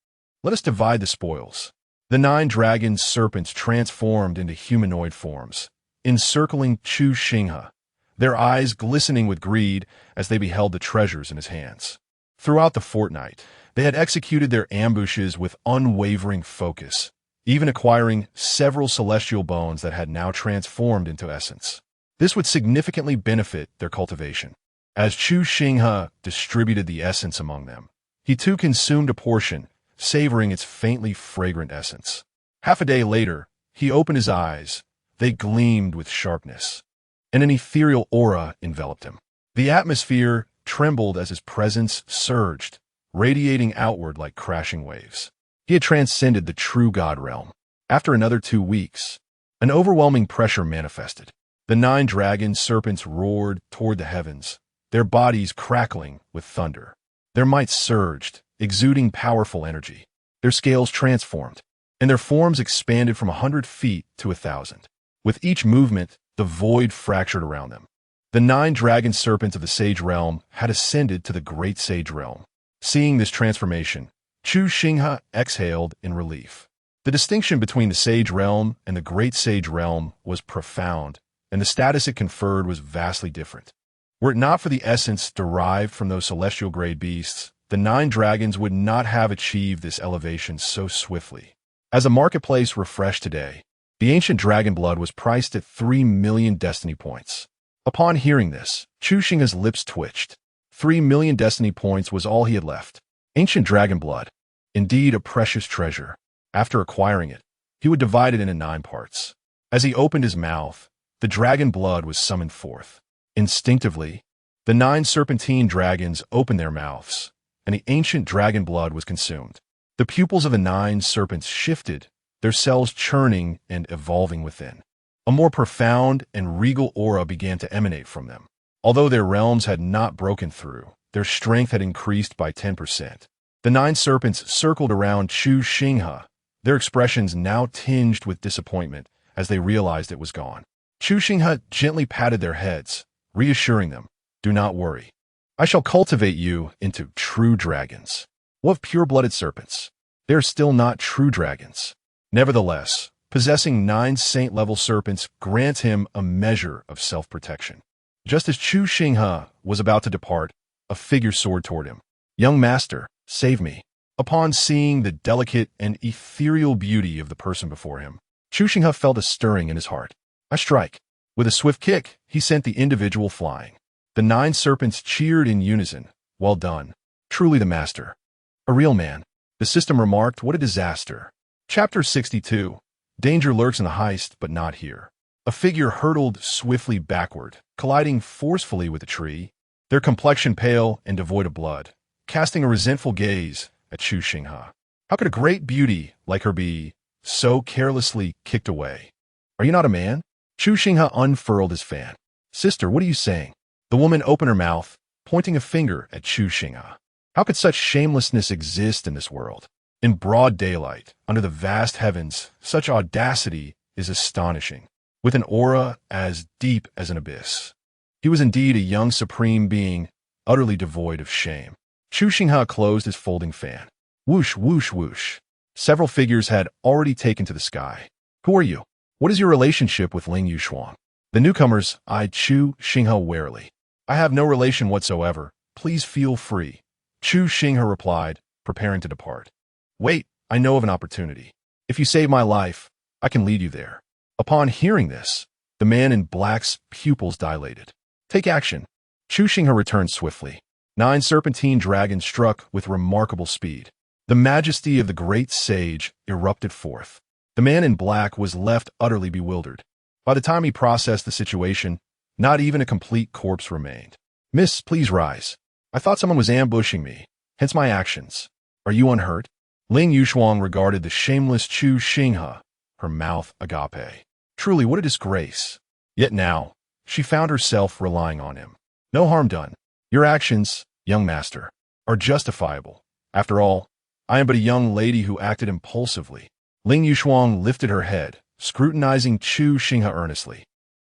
Speaker 1: let us divide the spoils. The 9 dragon serpents transformed into humanoid forms, encircling Chu Xinghe, their eyes glistening with greed as they beheld the treasures in his hands. Throughout the fortnight, they had executed their ambushes with unwavering focus, even acquiring several celestial bones that had now transformed into essence. This would significantly benefit their cultivation. As Chu Xinghe distributed the essence among them, he too consumed a portion, savoring its faintly fragrant essence. Half a day later, he opened his eyes. They gleamed with sharpness, and an ethereal aura enveloped him. The atmosphere trembled as his presence surged, radiating outward like crashing waves. He had transcended the true God realm. After another 2 weeks, an overwhelming pressure manifested. The 9 dragon serpents roared toward the heavens, their bodies crackling with thunder. Their might surged, exuding powerful energy. Their scales transformed, and their forms expanded from 100 feet to 1,000. With each movement, the void fractured around them. The 9 dragon serpents of the Sage Realm had ascended to the Great Sage Realm. Seeing this transformation, Chu Xinghe exhaled in relief. The distinction between the Sage Realm and the Great Sage Realm was profound, and the status it conferred was vastly different. Were it not for the essence derived from those celestial-grade beasts, the 9 dragons would not have achieved this elevation so swiftly. As a marketplace refreshed today, the ancient dragon blood was priced at 3 million destiny points. Upon hearing this, Chu Xinghe's lips twitched. 3 million destiny points was all he had left. Ancient dragon blood, indeed a precious treasure. After acquiring it, he would divide it into 9 parts. As he opened his mouth, the dragon blood was summoned forth. Instinctively, the 9 serpentine dragons opened their mouths, and the ancient dragon blood was consumed. The pupils of the 9 serpents shifted, their cells churning and evolving within. A more profound and regal aura began to emanate from them. Although their realms had not broken through, their strength had increased by 10%. The 9 serpents circled around Chu Xinghe, their expressions now tinged with disappointment as they realized it was gone. Chu Xinghe gently patted their heads, reassuring them, "Do not worry. I shall cultivate you into true dragons." What of pure-blooded serpents? They are still not true dragons. Nevertheless, possessing 9 saint-level serpents grants him a measure of self-protection. Just as Chu Xinghe was about to depart, a figure soared toward him. "Young master, save me." Upon seeing the delicate and ethereal beauty of the person before him, Chu Xinghe felt a stirring in his heart. "I strike." With a swift kick, he sent the individual flying. The 9 serpents cheered in unison. "Well done. Truly the master. A real man." The system remarked, "What a disaster." Chapter 62. Danger lurks in the heist, but not here. A figure hurtled swiftly backward, colliding forcefully with a tree, their complexion pale and devoid of blood, casting a resentful gaze at Chu Xinghe. How could a great beauty like her be so carelessly kicked away? "Are you not a man?" Chu Xinghe unfurled his fan. "Sister, what are you saying?" The woman opened her mouth, pointing a finger at Chu Xinghe. How could such shamelessness exist in this world? In broad daylight, under the vast heavens, such audacity is astonishing, with an aura as deep as an abyss. He was indeed a young supreme being, utterly devoid of shame. Chu Xinghe closed his folding fan. Whoosh, whoosh, whoosh. Several figures had already taken to the sky. "Who are you? What is your relationship with Ling Yushuang?" The newcomers eyed Chu Xinghe warily. "I have no relation whatsoever. Please feel free." Chu Xinghe replied, preparing to depart. "Wait, I know of an opportunity. If you save my life, I can lead you there." Upon hearing this, the man in black's pupils dilated. "Take action." Chu Xinghe returned swiftly. 9 serpentine dragons struck with remarkable speed. The majesty of the great sage erupted forth. The man in black was left utterly bewildered. By the time he processed the situation, not even a complete corpse remained. "Miss, please rise. I thought someone was ambushing me, hence my actions. Are you unhurt?" Ling Yushuang regarded the shameless Chu Xinghe, her mouth agape. Truly, what a disgrace. Yet now, she found herself relying on him. No harm done. Your actions, young master, are justifiable. After all, I am but a young lady who acted impulsively. Ling Yushuang lifted her head, scrutinizing Chu Xinghe earnestly,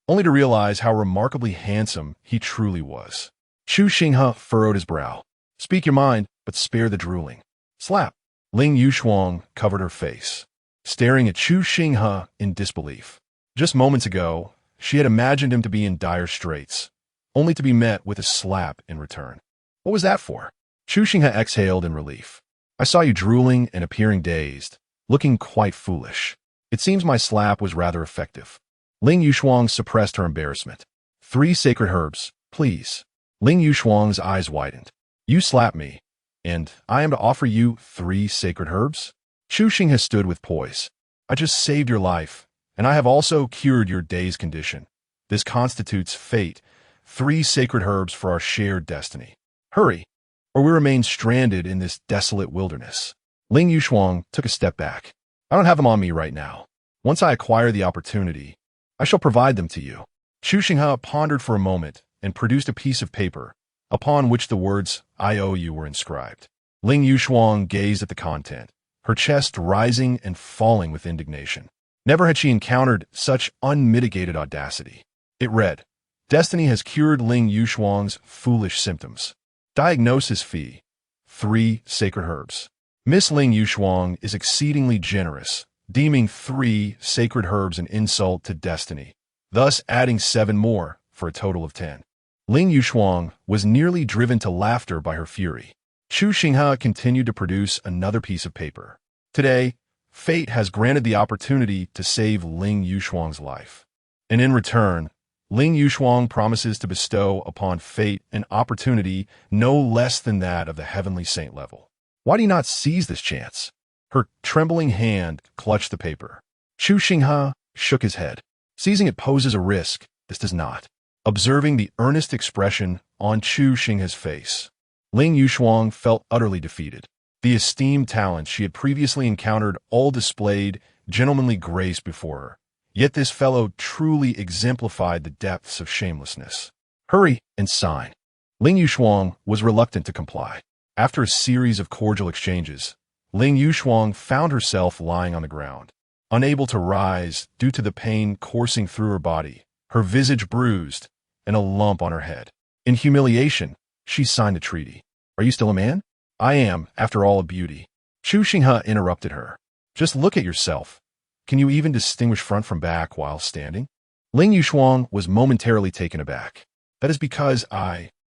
Speaker 1: only to realize how remarkably handsome he truly was. Chu Xinghe furrowed his brow. Speak your mind, but spare the drooling. Slap. Ling Yushuang covered her face, staring at Chu Xinghe in disbelief. Just moments ago, she had imagined him to be in dire straits, only to be met with a slap in return. What was that for? Chu Xinghe exhaled in relief. I saw you drooling and appearing dazed, looking quite foolish. It seems my slap was rather effective. Ling Yushuang suppressed her embarrassment. 3 sacred herbs, please. Ling Yushuang's eyes widened. You slapped me, and I am to offer you 3 sacred herbs? Chu Xinghe stood with poise. I just saved your life, and I have also cured your day's condition. This constitutes fate. 3 sacred herbs for our shared destiny. Hurry, or we remain stranded in this desolate wilderness. Ling Yushuang took a step back. I don't have them on me right now. Once I acquire the opportunity, I shall provide them to you. Chu Xinghe pondered for a moment and produced a piece of paper, upon which the words, I owe you, were inscribed. Ling Yushuang gazed at the content, her chest rising and falling with indignation. Never had she encountered such unmitigated audacity. It read, Destiny has cured Ling Yushuang's foolish symptoms. Diagnosis fee, 3 sacred herbs. Miss Ling Yushuang is exceedingly generous, deeming 3 sacred herbs an insult to destiny, thus adding 7 more for a total of 10. Ling Yushuang was nearly driven to laughter by her fury. Chu Xinghe continued to produce another piece of paper. Today, fate has granted the opportunity to save Ling Yushuang's life. And in return, Ling Yushuang promises to bestow upon fate an opportunity no less than that of the heavenly saint level. Why do you not seize this chance? Her trembling hand clutched the paper. Chu Xinghe shook his head. Seizing it poses a risk. This does not. Observing the earnest expression on Chu Xinghe's face, Ling Yushuang felt utterly defeated. The esteemed talents she had previously encountered all displayed gentlemanly grace before her. Yet this fellow truly exemplified the depths of shamelessness. Hurry and sign. Ling Yushuang was reluctant to comply. After a series of cordial exchanges, Ling Yushuang found herself lying on the ground, unable to rise due to the pain coursing through her body, her visage bruised, and a lump on her head. In humiliation, she signed a treaty. Are you still a man? I am, after all, a beauty. Chu Xinghe interrupted her. Just look at yourself. Can you even distinguish front from back while standing? Ling Yushuang was momentarily taken aback. That is because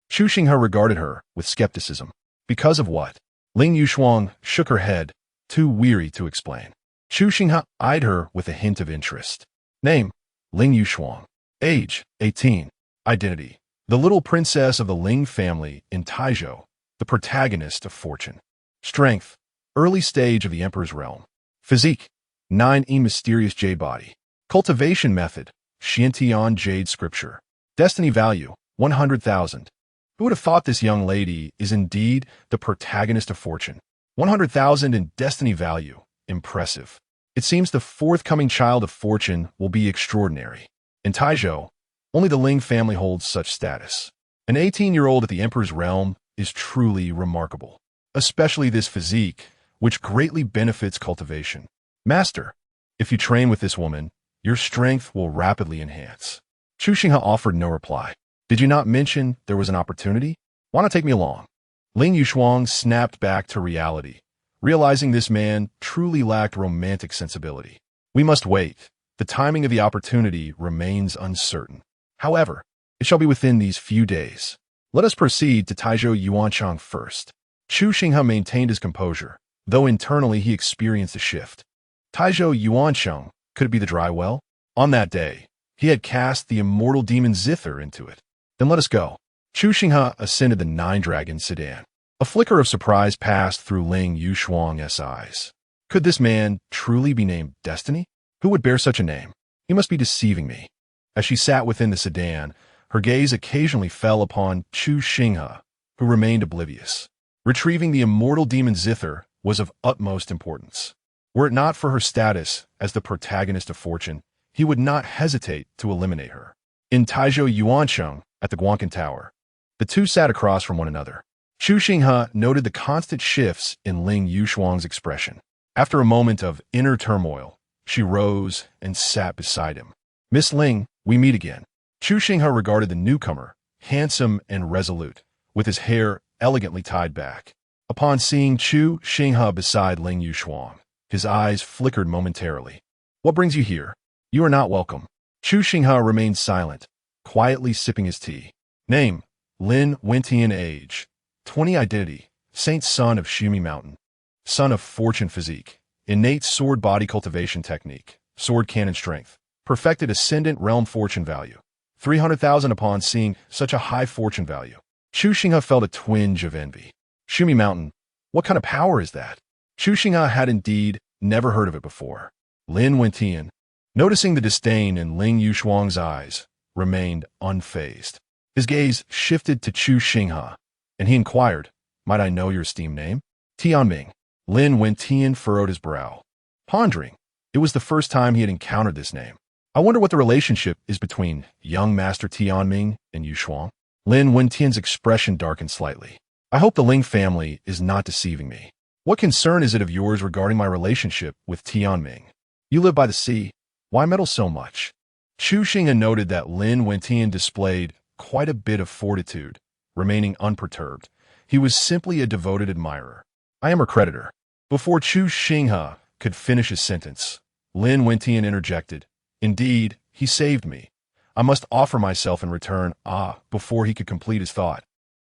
Speaker 1: Chu Xinghe regarded her with skepticism. Because of what? Ling Yushuang shook her head, too weary to explain. Chu Xinghe eyed her with a hint of interest. Name, Ling Yushuang. Age, 18. Identity, the little princess of the Ling family in Taizhou, the protagonist of fortune. Strength, early stage of the emperor's realm. Physique, 9E mysterious jade body. Cultivation method, Xiantian jade scripture. Destiny value, 100,000. Who would have thought this young lady is indeed the protagonist of fortune? 100,000 in destiny value. Impressive. It seems the forthcoming child of fortune will be extraordinary. In Taizhou, only the Ling family holds such status. An 18-year-old at the emperor's realm is truly remarkable, especially this physique, which greatly benefits cultivation. Master, if you train with this woman, your strength will rapidly enhance. Chu Xinghe offered no reply. Did you not mention there was an opportunity? Why not take me along? Ling Yushuang snapped back to reality, realizing this man truly lacked romantic sensibility. We must wait. The timing of the opportunity remains uncertain. However, it shall be within these few days. Let us proceed to Taizhou Yuanchang first. Chu Xinghe maintained his composure, though internally he experienced a shift. Taizhou Yuanchang, could it be the dry well? On that day, he had cast the immortal demon Zither into it. Then let us go. Chu Xinghe ascended the 9-dragon sedan. A flicker of surprise passed through Ling Yushuang's eyes. Could this man truly be named Destiny? Who would bear such a name? He must be deceiving me. As she sat within the sedan, her gaze occasionally fell upon Chu Xinghe, who remained oblivious. Retrieving the immortal demon Zither, was of utmost importance. Were it not for her status as the protagonist of fortune, he would not hesitate to eliminate her. In Taizhou Yuansheng, at the Guanqin Tower, the two sat across from one another. Chu Xinghe noted the constant shifts in Ling Yushuang's expression. After a moment of inner turmoil, she rose and sat beside him. "Miss Ling, we meet again." Chu Xinghe regarded the newcomer, handsome and resolute, with his hair elegantly tied back. Upon seeing Chu Xinghe beside Ling Yushuang, his eyes flickered momentarily. "What brings you here? You are not welcome." Chu Xinghe remained silent, quietly sipping his tea. Name: Lin Wentian. Age: 20. Identity: Saint, son of Shumi Mountain. Son of Fortune. Physique: innate sword body cultivation technique, sword cannon strength. Perfected ascendant realm fortune value: 300,000. Upon seeing such a high fortune value, Chu Xinghe felt a twinge of envy. Shumi Mountain? What kind of power is that? Chu Xinghe had indeed never heard of it before. Lin Wentian, noticing the disdain in Ling Yushuang's eyes, remained unfazed. His gaze shifted to Chu Xinghe, and he inquired, "Might I know your esteemed name?" "Tianming." Lin Wentian furrowed his brow, pondering. It was the first time he had encountered this name. I wonder what the relationship is between young Master Tianming and Yushuang. Lin Wentian's expression darkened slightly. "I hope the Ling family is not deceiving me. What concern is it of yours regarding my relationship with Tianming? You live by the sea. Why meddle so much?" Chu Xinghe noted that Lin Wentian displayed quite a bit of fortitude, remaining unperturbed. He was simply a devoted admirer. "I am her creditor." Before Chu Xinghe could finish his sentence, Lin Wentian interjected, "Indeed, he saved me. I must offer myself in return." Before he could complete his thought,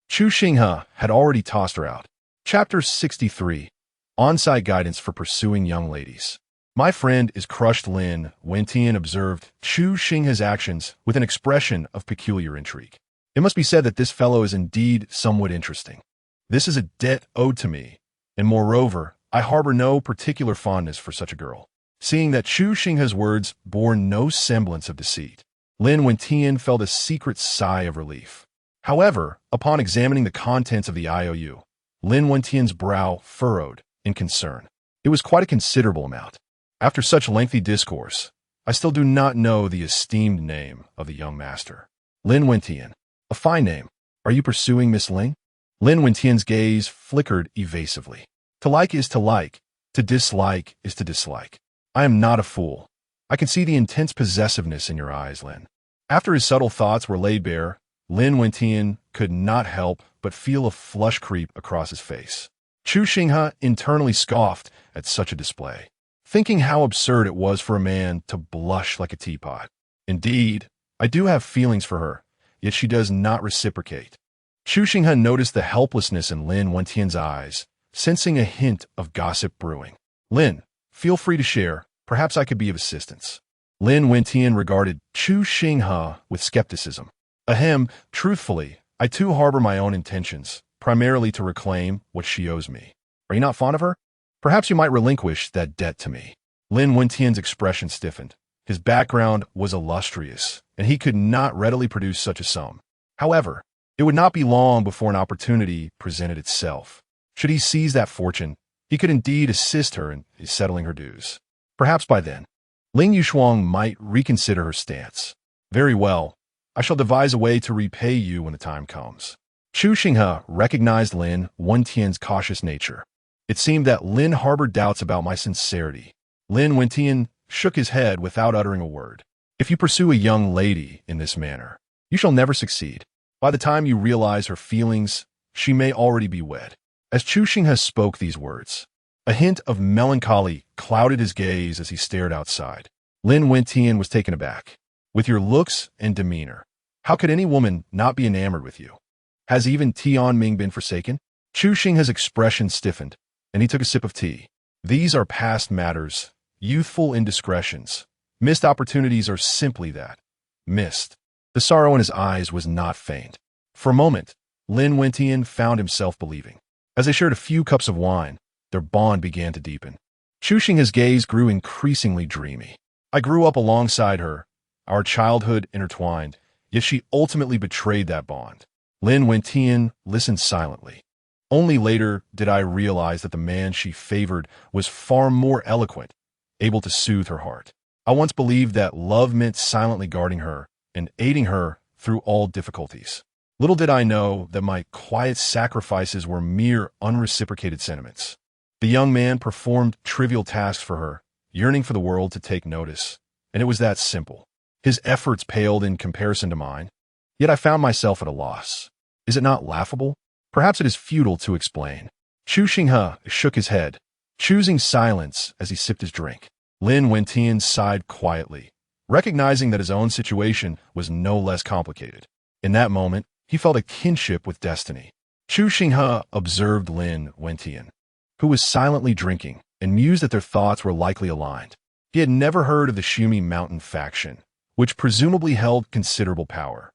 Speaker 1: Chu Xinghe had already tossed her out. Chapter 63. On-site guidance for pursuing young ladies. "My friend is crushed." Lin Wentian observed Chu Xinghe's actions with an expression of peculiar intrigue. "It must be said that this fellow is indeed somewhat interesting. This is a debt owed to me, and moreover, I harbor no particular fondness for such a girl." Seeing that Chu Xinghe's words bore no semblance of deceit, Lin Wentian felt a secret sigh of relief. However, upon examining the contents of the IOU, Lin Wentian's brow furrowed in concern. It was quite a considerable amount. "After such lengthy discourse, I still do not know the esteemed name of the young master." Lin Wentian: "A fine name. Are you pursuing Miss Ling?" Lin Wentian's gaze flickered evasively. "To like is to like. To dislike is to dislike. I am not a fool. I can see the intense possessiveness in your eyes, Lin." After his subtle thoughts were laid bare, Lin Wentian could not help but feel a flush creep across his face. Chu Xinghe internally scoffed at such a display, thinking how absurd it was for a man to blush like a teapot. "Indeed, I do have feelings for her, yet she does not reciprocate." Chu Xinghe noticed the helplessness in Lin Wentian's eyes, sensing a hint of gossip brewing. "Lin, feel free to share. Perhaps I could be of assistance." Lin Wentian regarded Chu Xinghe with skepticism. "Ahem, truthfully, I too harbor my own intentions, primarily to reclaim what she owes me. Are you not fond of her? Perhaps you might relinquish that debt to me." Lin Wentian's expression stiffened. His background was illustrious, and he could not readily produce such a sum. However, it would not be long before an opportunity presented itself. Should he seize that fortune, he could indeed assist her in settling her dues. Perhaps by then, Ling Yushuang might reconsider her stance. "Very well. I shall devise a way to repay you when the time comes." Chu Xinghe recognized Lin Wentian's cautious nature. It seemed that Lin harbored doubts about my sincerity. Lin Wentian shook his head without uttering a word. "If you pursue a young lady in this manner, you shall never succeed. By the time you realize her feelings, she may already be wed." As Chu Xinghe spoke these words, a hint of melancholy clouded his gaze as he stared outside. Lin Wentian was taken aback. "With your looks and demeanor, how could any woman not be enamored with you? Has even Tianming been forsaken?" Chu Xinghe's expression stiffened, and he took a sip of tea. "These are past matters, youthful indiscretions. Missed opportunities are simply that, missed." The sorrow in his eyes was not faint. For a moment, Lin Wentian found himself believing. As they shared a few cups of wine, their bond began to deepen. Chu Xinghe's gaze grew increasingly dreamy. "I grew up alongside her, our childhood intertwined, yet she ultimately betrayed that bond." Lin Wentian listened silently. Only later did I realize that the man she favored was far more eloquent, able to soothe her heart. I once believed that love meant silently guarding her and aiding her through all difficulties. Little did I know that my quiet sacrifices were mere unreciprocated sentiments. The young man performed trivial tasks for her, yearning for the world to take notice, and it was that simple. His efforts paled in comparison to mine, yet I found myself at a loss. Is it not laughable? Perhaps it is futile to explain. Chu Xinghe shook his head, choosing silence as he sipped his drink. Lin Wentian sighed quietly, recognizing that his own situation was no less complicated. In that moment, he felt a kinship with destiny. Chu Xinghe observed Lin Wentian, who was silently drinking, and mused that their thoughts were likely aligned. He had never heard of the Shumi Mountain faction, which presumably held considerable power,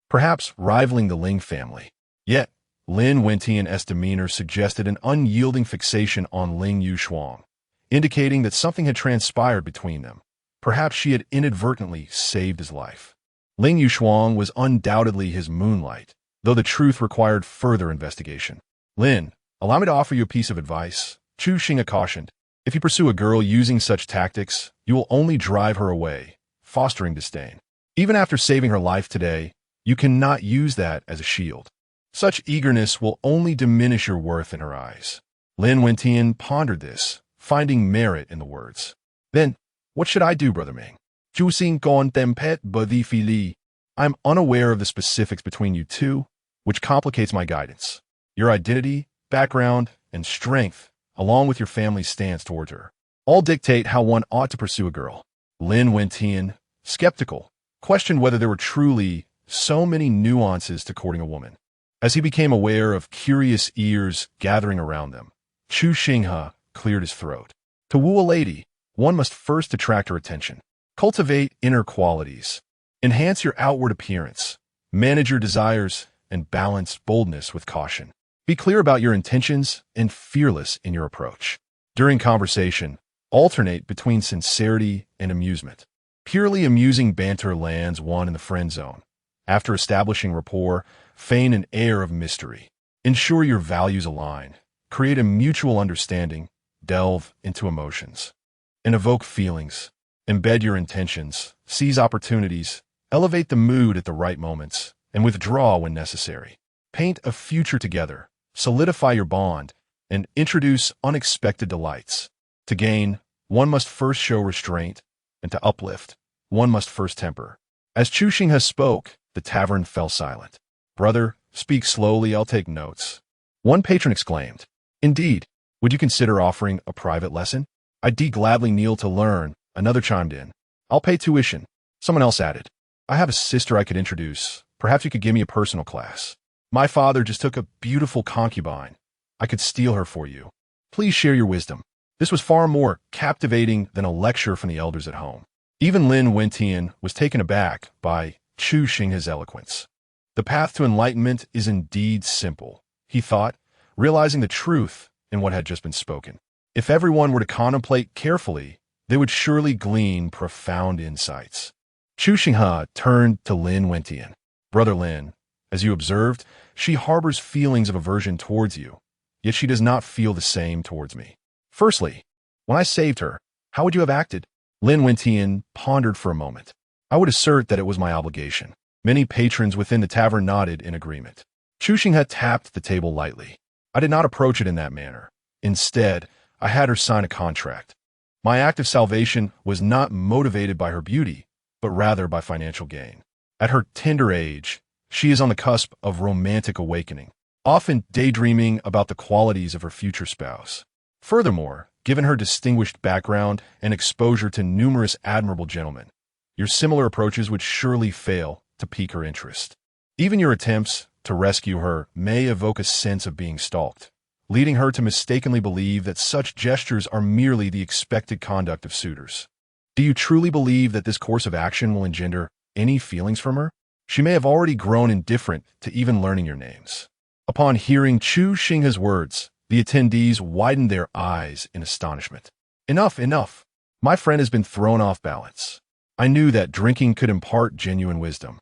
Speaker 1: perhaps rivaling the Ling family. Yet, Lin Wentian's demeanor suggested an unyielding fixation on Ling Yushuang, indicating that something had transpired between them. Perhaps she had inadvertently saved his life. Ling Yushuang was undoubtedly his moonlight, though the truth required further investigation. Lin, allow me to offer you a piece of advice. Chu Xinghe cautioned. If you pursue a girl using such tactics, you will only drive her away, fostering disdain. Even after saving her life today, you cannot use that as a shield. Such eagerness will only diminish your worth in her eyes. Lin Wentian pondered this, finding merit in the words. Then, what should I do, Brother Ming? Jusing con tempet budi fili. I'm unaware of the specifics between you two, which complicates my guidance. Your identity, background, and strength, along with your family's stance towards her, all dictate how one ought to pursue a girl. Lin Wentian, skeptical, questioned whether there were truly so many nuances to courting a woman. As he became aware of curious ears gathering around them, Chu Xinghe cleared his throat. To woo a lady, one must first attract her attention. Cultivate inner qualities. Enhance your outward appearance. Manage your desires and balance boldness with caution. Be clear about your intentions and fearless in your approach. During conversation, alternate between sincerity and amusement. Purely amusing banter lands one in the friend zone. After establishing rapport, feign an air of mystery. Ensure your values align. Create a mutual understanding. Delve into emotions. And evoke feelings. Embed your intentions. Seize opportunities. Elevate the mood at the right moments. And withdraw when necessary. Paint a future together. Solidify your bond. And introduce unexpected delights. To gain, one must first show restraint. And to uplift, one must first temper. As Chu Xinghe spoke, the tavern fell silent. Brother, speak slowly, I'll take notes. One patron exclaimed. Indeed, would you consider offering a private lesson? I'd gladly kneel to learn, another chimed in. I'll pay tuition. Someone else added. I have a sister I could introduce. Perhaps you could give me a personal class. My father just took a beautiful concubine. I could steal her for you. Please share your wisdom. This was far more captivating than a lecture from the elders at home. Even Lin Wentian was taken aback by Chu Xinghe's eloquence. The path to enlightenment is indeed simple, he thought, realizing the truth in what had just been spoken. If everyone were to contemplate carefully, they would surely glean profound insights. Chu Xinghe turned to Lin Wentian. Brother Lin, as you observed, she harbors feelings of aversion towards you, yet she does not feel the same towards me. Firstly, when I saved her, how would you have acted? Lin Wentian pondered for a moment. I would assert that it was my obligation. Many patrons within the tavern nodded in agreement. Chu Xinghe tapped the table lightly. I did not approach it in that manner. Instead, I had her sign a contract. My act of salvation was not motivated by her beauty, but rather by financial gain. At her tender age, she is on the cusp of romantic awakening, often daydreaming about the qualities of her future spouse. Furthermore, given her distinguished background and exposure to numerous admirable gentlemen, your similar approaches would surely fail to pique her interest. Even your attempts to rescue her may evoke a sense of being stalked, leading her to mistakenly believe that such gestures are merely the expected conduct of suitors. Do you truly believe that this course of action will engender any feelings from her? She may have already grown indifferent to even learning your names. Upon hearing Chu Xinghe's words, the attendees widened their eyes in astonishment. Enough, enough. My friend has been thrown off balance. I knew that drinking could impart genuine wisdom.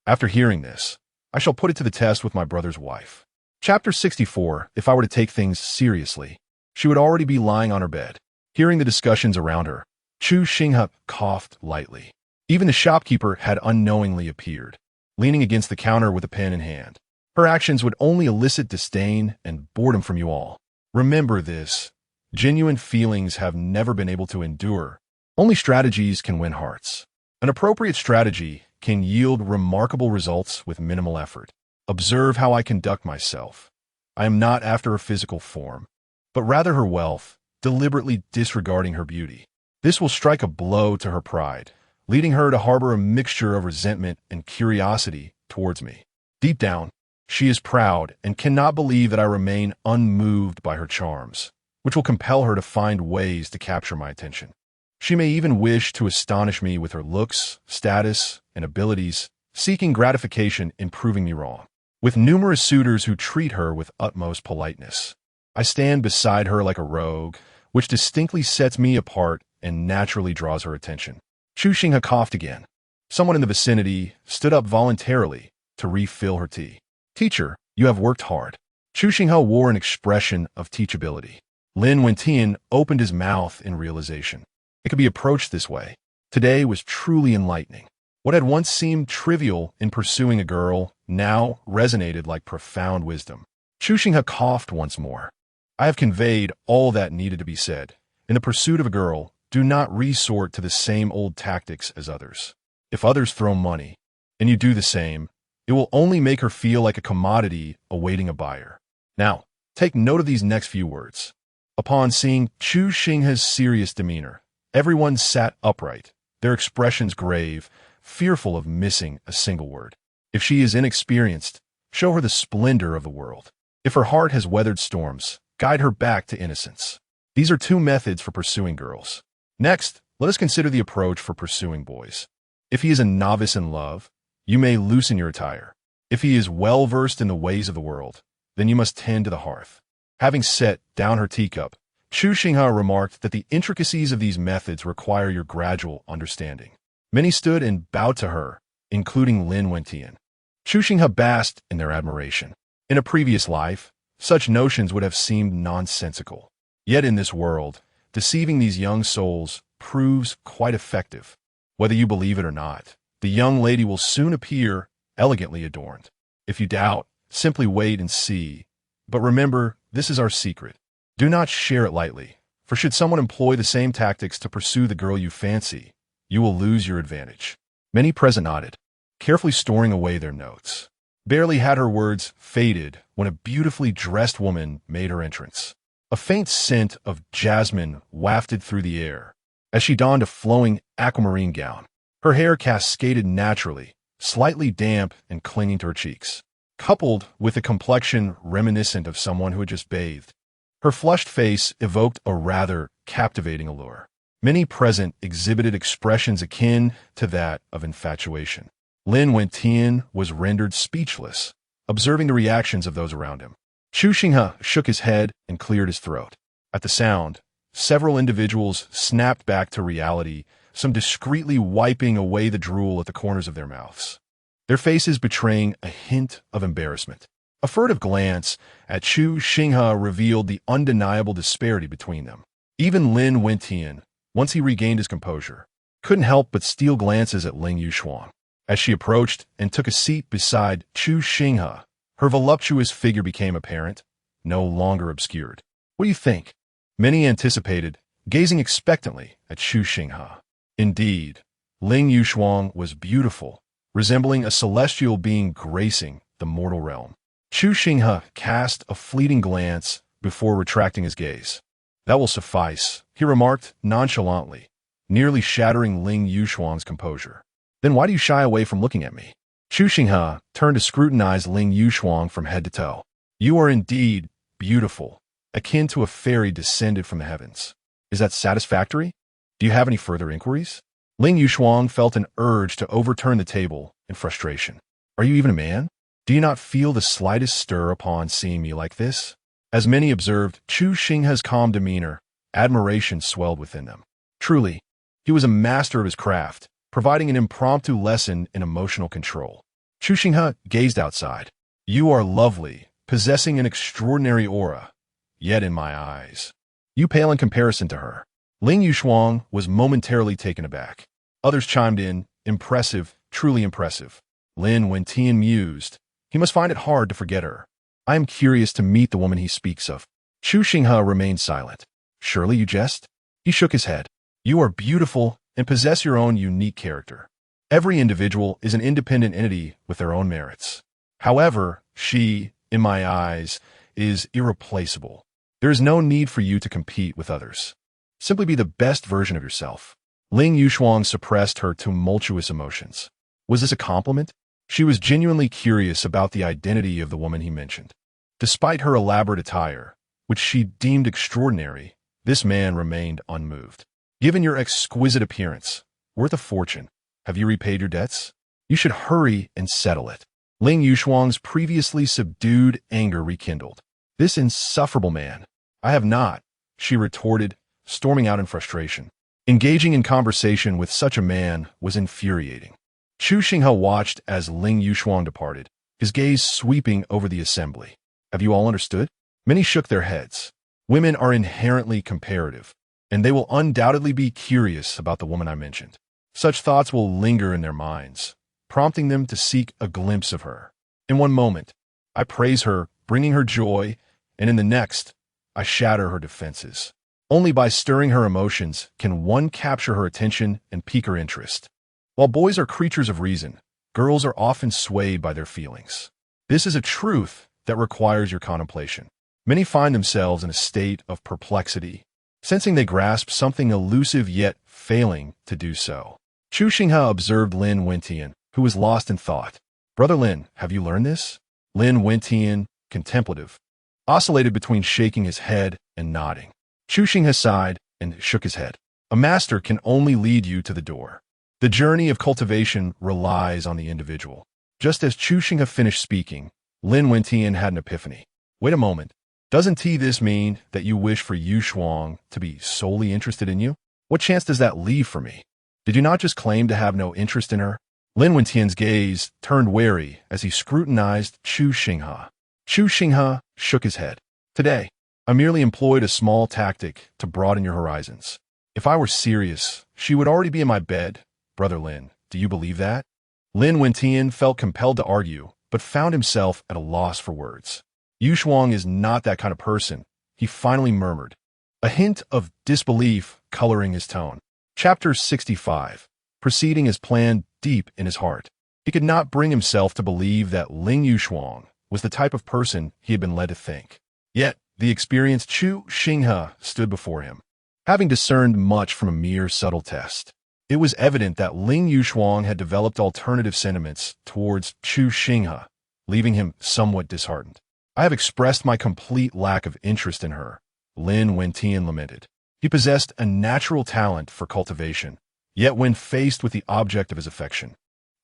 Speaker 1: After hearing this, I shall put it to the test with my brother's wife. Chapter 64. If I were to take things seriously, she would already be lying on her bed. Hearing the discussions around her, Chu Xinghe coughed lightly. Even the shopkeeper had unknowingly appeared, leaning against the counter with a pen in hand. Her actions would only elicit disdain and boredom from you all. Remember this. Genuine feelings have never been able to endure. Only strategies can win hearts. An appropriate strategy can yield remarkable results with minimal effort. Observe how I conduct myself. I am not after her physical form, but rather her wealth, deliberately disregarding her beauty. This will strike a blow to her pride, leading her to harbor a mixture of resentment and curiosity towards me. Deep down, she is proud and cannot believe that I remain unmoved by her charms, which will compel her to find ways to capture my attention. She may even wish to astonish me with her looks, status, and abilities, seeking gratification in proving me wrong. With numerous suitors who treat her with utmost politeness, I stand beside her like a rogue, which distinctly sets me apart and naturally draws her attention. Chu Xinghe coughed again. Someone in the vicinity stood up voluntarily to refill her tea. Teacher, you have worked hard. Chu Xinghe wore an expression of teachability. Lin Wentian opened his mouth in realization. It could be approached this way. Today was truly enlightening. What had once seemed trivial in pursuing a girl now resonated like profound wisdom. Chu Xinghe coughed once more. I have conveyed all that needed to be said. In the pursuit of a girl, do not resort to the same old tactics as others. If others throw money, and you do the same, it will only make her feel like a commodity awaiting a buyer. Now, take note of these next few words. Upon seeing Chu Xinghe's serious demeanor, everyone sat upright, their expressions grave, fearful of missing a single word. If she is inexperienced, show her the splendor of the world. If her heart has weathered storms, guide her back to innocence. These are two methods for pursuing girls. Next, let us consider the approach for pursuing boys. If he is a novice in love, you may loosen your attire. If he is well-versed in the ways of the world, then you must tend to the hearth. Having set down her teacup, Chu Xinghe remarked that the intricacies of these methods require your gradual understanding. Many stood and bowed to her, including Lin Wentian. Chu Xinghe basked in their admiration. In a previous life, such notions would have seemed nonsensical. Yet in this world, deceiving these young souls proves quite effective. Whether you believe it or not, the young lady will soon appear elegantly adorned. If you doubt, simply wait and see. But remember, this is our secret. Do not share it lightly, for should someone employ the same tactics to pursue the girl you fancy, you will lose your advantage. Many present nodded, carefully storing away their notes. Barely had her words faded when a beautifully dressed woman made her entrance. A faint scent of jasmine wafted through the air as she donned a flowing aquamarine gown. Her hair cascaded naturally, slightly damp and clinging to her cheeks, coupled with a complexion reminiscent of someone who had just bathed. Her flushed face evoked a rather captivating allure. Many present exhibited expressions akin to that of infatuation. Lin Wentian was rendered speechless, observing the reactions of those around him. Chu Xinghe shook his head and cleared his throat. At the sound, several individuals snapped back to reality, some discreetly wiping away the drool at the corners of their mouths, their faces betraying a hint of embarrassment. A furtive glance at Chu Xinghe revealed the undeniable disparity between them. Even Lin Wentian, once he regained his composure, couldn't help but steal glances at Ling Yuxuan. As she approached and took a seat beside Chu Xinghe, her voluptuous figure became apparent, no longer obscured. What do you think? Many anticipated, gazing expectantly at Chu Xinghe. Indeed, Ling Yuxuan was beautiful, resembling a celestial being gracing the mortal realm. Chu Xinghe cast a fleeting glance before retracting his gaze. That will suffice, he remarked nonchalantly, nearly shattering Ling Yuxuan's composure. Then why do you shy away from looking at me? Chu Xinghe turned to scrutinize Ling Yuxuan from head to toe. You are indeed beautiful, akin to a fairy descended from the heavens. Is that satisfactory? Do you have any further inquiries? Ling Yuxuan felt an urge to overturn the table in frustration. Are you even a man? Do you not feel the slightest stir upon seeing me like this? As many observed Chu Xinghe's calm demeanor, admiration swelled within them. Truly, he was a master of his craft, providing an impromptu lesson in emotional control. Chu Xinghe gazed outside. You are lovely, possessing an extraordinary aura, yet in my eyes, you pale in comparison to her. Ling Yushuang was momentarily taken aback. Others chimed in, impressive, truly impressive. Lin Wentian mused, he must find it hard to forget her. I am curious to meet the woman he speaks of. Chu Xinghe remained silent. Surely you jest? He shook his head. You are beautiful and possess your own unique character. Every individual is an independent entity with their own merits. However, she, in my eyes, is irreplaceable. There is no need for you to compete with others. Simply be the best version of yourself. Ling Yushuang suppressed her tumultuous emotions. Was this a compliment? She was genuinely curious about the identity of the woman he mentioned. Despite her elaborate attire, which she deemed extraordinary, this man remained unmoved. Given your exquisite appearance, worth a fortune, have you repaid your debts? You should hurry and settle it. Ling Yushuang's previously subdued anger rekindled. This insufferable man. I have not, she retorted, storming out in frustration. Engaging in conversation with such a man was infuriating. Chu Xinghe watched as Ling Yushuang departed, his gaze sweeping over the assembly. Have you all understood? Many shook their heads. Women are inherently comparative, and they will undoubtedly be curious about the woman I mentioned. Such thoughts will linger in their minds, prompting them to seek a glimpse of her. In one moment, I praise her, bringing her joy, and in the next, I shatter her defenses. Only by stirring her emotions can one capture her attention and pique her interest. While boys are creatures of reason, girls are often swayed by their feelings. This is a truth that requires your contemplation. Many find themselves in a state of perplexity, sensing they grasp something elusive yet failing to do so. Chu Xinghe observed Lin Wentian, who was lost in thought. Brother Lin, have you learned this? Lin Wentian, contemplative, oscillated between shaking his head and nodding. Chu Xinghe sighed and shook his head. A master can only lead you to the door. The journey of cultivation relies on the individual. Just as Chu Xinghe finished speaking, Lin Wentian had an epiphany. Wait a moment. Doesn't this mean that you wish for Yushuang to be solely interested in you? What chance does that leave for me? Did you not just claim to have no interest in her? Lin Wentian's gaze turned wary as he scrutinized Chu Xinghe. Chu Xinghe shook his head. Today, I merely employed a small tactic to broaden your horizons. If I were serious, she would already be in my bed. Brother Lin, do you believe that? Lin Wentian felt compelled to argue, but found himself at a loss for words. Yushuang is not that kind of person, he finally murmured, a hint of disbelief coloring his tone. Chapter 65. Proceeding as planned deep in his heart. He could not bring himself to believe that Ling Yushuang was the type of person he had been led to think. Yet, the experienced Chu Xinghe stood before him. Having discerned much from a mere subtle test, it was evident that Ling Yushuang had developed alternative sentiments towards Chu Xinghe, leaving him somewhat disheartened. I have expressed my complete lack of interest in her, Lin Wentian lamented. He possessed a natural talent for cultivation, yet when faced with the object of his affection,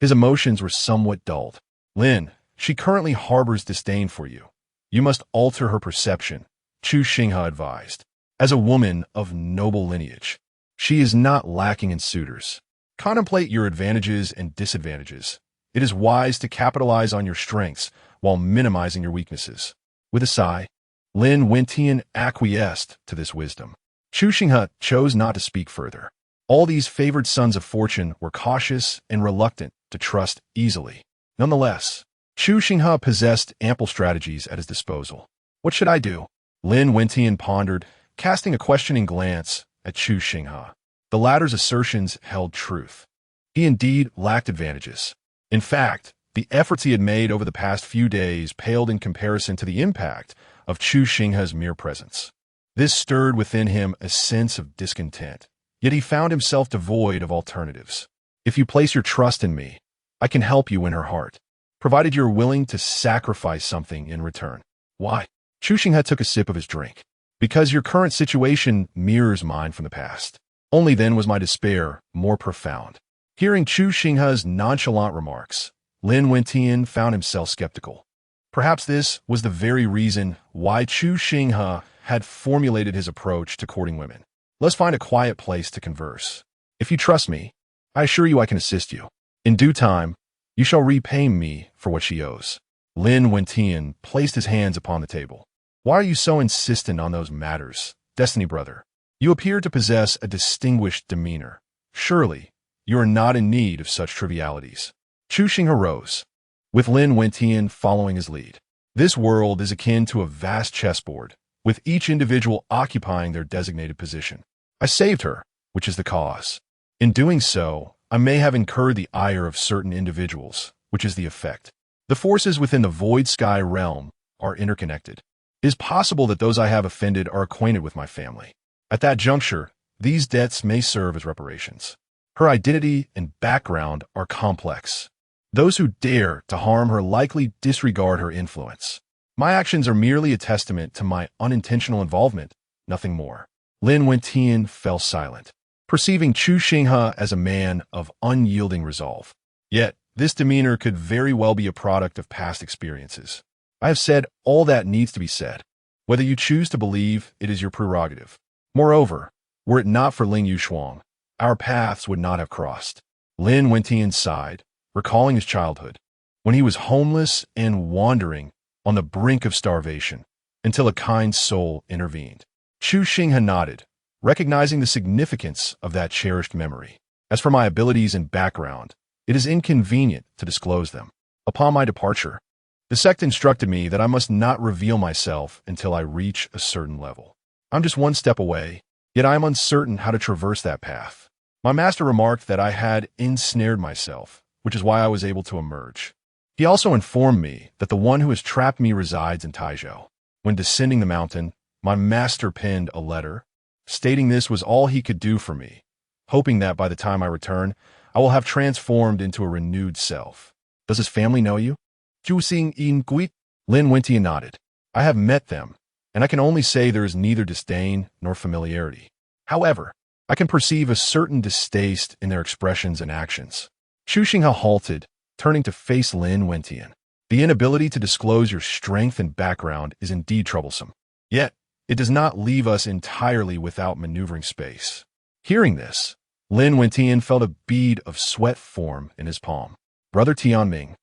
Speaker 1: his emotions were somewhat dulled. Lin, she currently harbors disdain for you. You must alter her perception, Chu Xinghe advised. As a woman of noble lineage, she is not lacking in suitors. Contemplate your advantages and disadvantages. It is wise to capitalize on your strengths while minimizing your weaknesses. With a sigh, Lin Wentian acquiesced to this wisdom. Chu Xinghe chose not to speak further. All these favored sons of fortune were cautious and reluctant to trust easily. Nonetheless, Chu Xinghe possessed ample strategies at his disposal. What should I do? Lin Wentian pondered, casting a questioning glance at Chu Xinghe. The latter's assertions held truth. He indeed lacked advantages. In fact, the efforts he had made over the past few days paled in comparison to the impact of Chu Xinghe's mere presence. This stirred within him a sense of discontent, yet he found himself devoid of alternatives. If you place your trust in me, I can help you win her heart, provided you're willing to sacrifice something in return. Why? Chu Xinghe took a sip of his drink. Because your current situation mirrors mine from the past. Only then was my despair more profound. Hearing Chu Xinghe's nonchalant remarks, Lin Wentian found himself skeptical. Perhaps this was the very reason why Chu Xinghe had formulated his approach to courting women. Let's find a quiet place to converse. If you trust me, I assure you I can assist you. In due time, you shall repay me for what she owes. Lin Wentian placed his hands upon the table. Why are you so insistent on those matters, Destiny brother? You appear to possess a distinguished demeanor. Surely, you are not in need of such trivialities. Chu Xinghe rose, with Lin Wentian following his lead. This world is akin to a vast chessboard, with each individual occupying their designated position. I saved her, which is the cause. In doing so, I may have incurred the ire of certain individuals, which is the effect. The forces within the Void Sky realm are interconnected. It is possible that those I have offended are acquainted with my family. At that juncture, these debts may serve as reparations. Her identity and background are complex. Those who dare to harm her likely disregard her influence. My actions are merely a testament to my unintentional involvement, nothing more. Lin Wentian fell silent, perceiving Chu Xinghe as a man of unyielding resolve. Yet, this demeanor could very well be a product of past experiences. I have said all that needs to be said. Whether you choose to believe, it is your prerogative. Moreover, were it not for Ling Yushuang, our paths would not have crossed. Lin Wentian sighed, recalling his childhood, when he was homeless and wandering on the brink of starvation, until a kind soul intervened. Chu Xinghe nodded, recognizing the significance of that cherished memory. As for my abilities and background, it is inconvenient to disclose them. Upon my departure, the sect instructed me that I must not reveal myself until I reach a certain level. I'm just one step away, yet I am uncertain how to traverse that path. My master remarked that I had ensnared myself, which is why I was able to emerge. He also informed me that the one who has trapped me resides in Taizhou. When descending the mountain, my master penned a letter, stating this was all he could do for me, hoping that by the time I return, I will have transformed into a renewed self. Does his family know you? Chu Xinghe. Lin Wentian nodded. I have met them, and I can only say there is neither disdain nor familiarity. However, I can perceive a certain distaste in their expressions and actions. Chu Xinghe halted, turning to face Lin Wentian. The inability to disclose your strength and background is indeed troublesome. Yet, it does not leave us entirely without maneuvering space. Hearing this, Lin Wentian felt a bead of sweat form in his palm. Brother Tianming,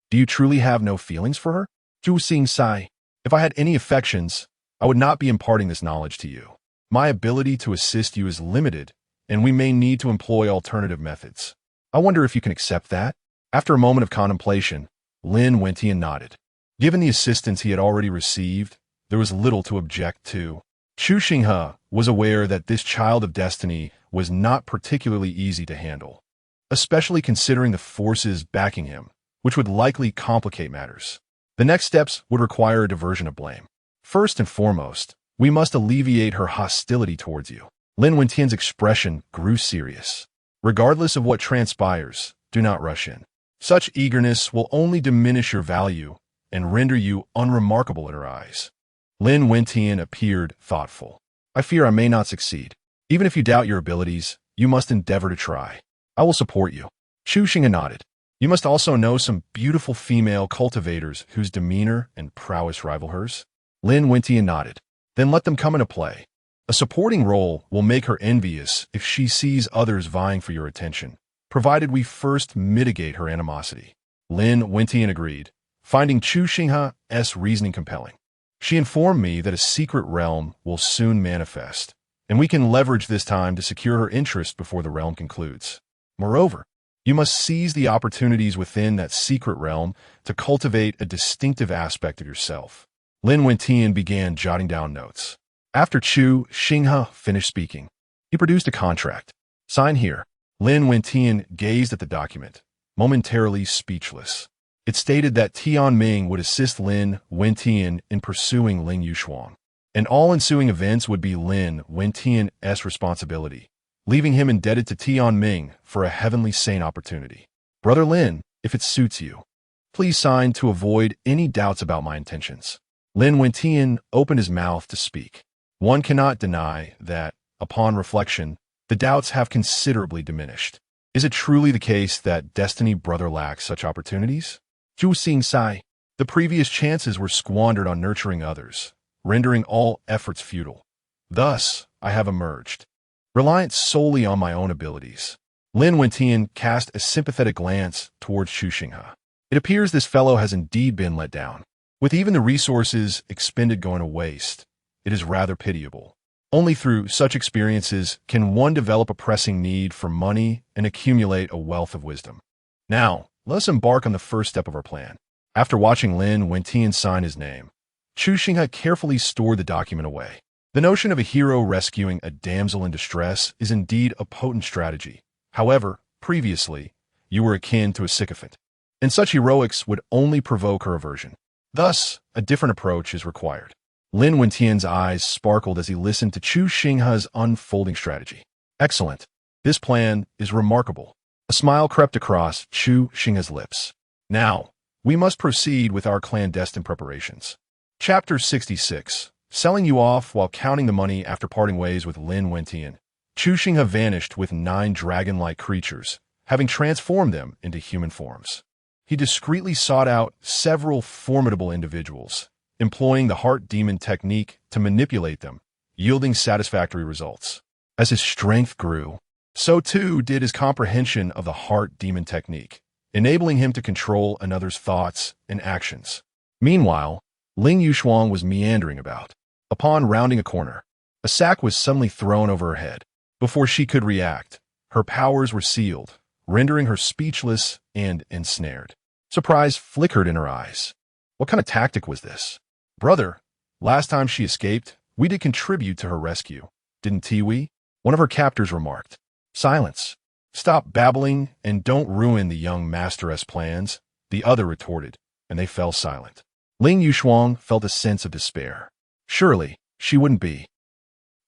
Speaker 1: do you truly have no feelings for her? Chu Xinghe. If I had any affections, I would not be imparting this knowledge to you. My ability to assist you is limited, and we may need to employ alternative methods. I wonder if you can accept that? After a moment of contemplation, Lin Wentian nodded. Given the assistance he had already received, there was little to object to. Chu Xinghe was aware that this child of destiny was not particularly easy to handle, especially considering the forces backing him, which would likely complicate matters. The next steps would require a diversion of blame. First and foremost, we must alleviate her hostility towards you. Lin Wentian's expression grew serious. Regardless of what transpires, do not rush in. Such eagerness will only diminish your value and render you unremarkable in her eyes. Lin Wentian appeared thoughtful. I fear I may not succeed. Even if you doubt your abilities, you must endeavor to try. I will support you. Chu Xinghe nodded. You must also know some beautiful female cultivators whose demeanor and prowess rival hers. Lin Wentian nodded. Then let them come into play. A supporting role will make her envious if she sees others vying for your attention, provided we first mitigate her animosity. Lin Wentian agreed, finding Chu Xinghe's reasoning compelling. She informed me that a secret realm will soon manifest, and we can leverage this time to secure her interest before the realm concludes. Moreover, you must seize the opportunities within that secret realm to cultivate a distinctive aspect of yourself. Lin Wentian began jotting down notes. After Chu Xinghe finished speaking, he produced a contract. Sign here. Lin Wentian gazed at the document, momentarily speechless. It stated that Tianming would assist Lin Wentian in pursuing Ling Yushuang, and all ensuing events would be Lin Wentian's responsibility, leaving him indebted to Tianming for a heavenly sane opportunity. Brother Lin, if it suits you, please sign to avoid any doubts about my intentions. Lin Wentian opened his mouth to speak. One cannot deny that, upon reflection, the doubts have considerably diminished. Is it truly the case that Destiny Brother lacks such opportunities? Chu Xinghe. The previous chances were squandered on nurturing others, rendering all efforts futile. Thus, I have emerged, reliant solely on my own abilities. Lin Wentian cast a sympathetic glance towards Chu Xinghe. It appears this fellow has indeed been let down. With even the resources expended going to waste, it is rather pitiable. Only through such experiences can one develop a pressing need for money and accumulate a wealth of wisdom. Now, let us embark on the first step of our plan. After watching Lin Wentian sign his name, Chu Xinghe carefully stored the document away. The notion of a hero rescuing a damsel in distress is indeed a potent strategy. However, previously, you were akin to a sycophant, and such heroics would only provoke her aversion. Thus, a different approach is required. Lin Wentian's eyes sparkled as he listened to Chu Xinghe's unfolding strategy. Excellent. This plan is remarkable. A smile crept across Chu Xinghe's lips. Now, we must proceed with our clandestine preparations. Chapter 66. Selling you off while counting the money after parting ways with Lin Wentian. Chu Xinghe vanished with 9 dragon-like creatures, having transformed them into human forms. He discreetly sought out several formidable individuals, employing the heart demon technique to manipulate them, yielding satisfactory results. As his strength grew, so too did his comprehension of the heart demon technique, enabling him to control another's thoughts and actions. Meanwhile, Ling Yushuang was meandering about. Upon rounding a corner, a sack was suddenly thrown over her head. Before she could react, her powers were sealed, rendering her speechless and ensnared. Surprise flickered in her eyes. What kind of tactic was this? Brother, last time she escaped, we did contribute to her rescue, didn't we? One of her captors remarked. Silence. Stop babbling and don't ruin the young masteress' plans, the other retorted, and they fell silent. Ling Yushuang felt a sense of despair. Surely, she wouldn't be.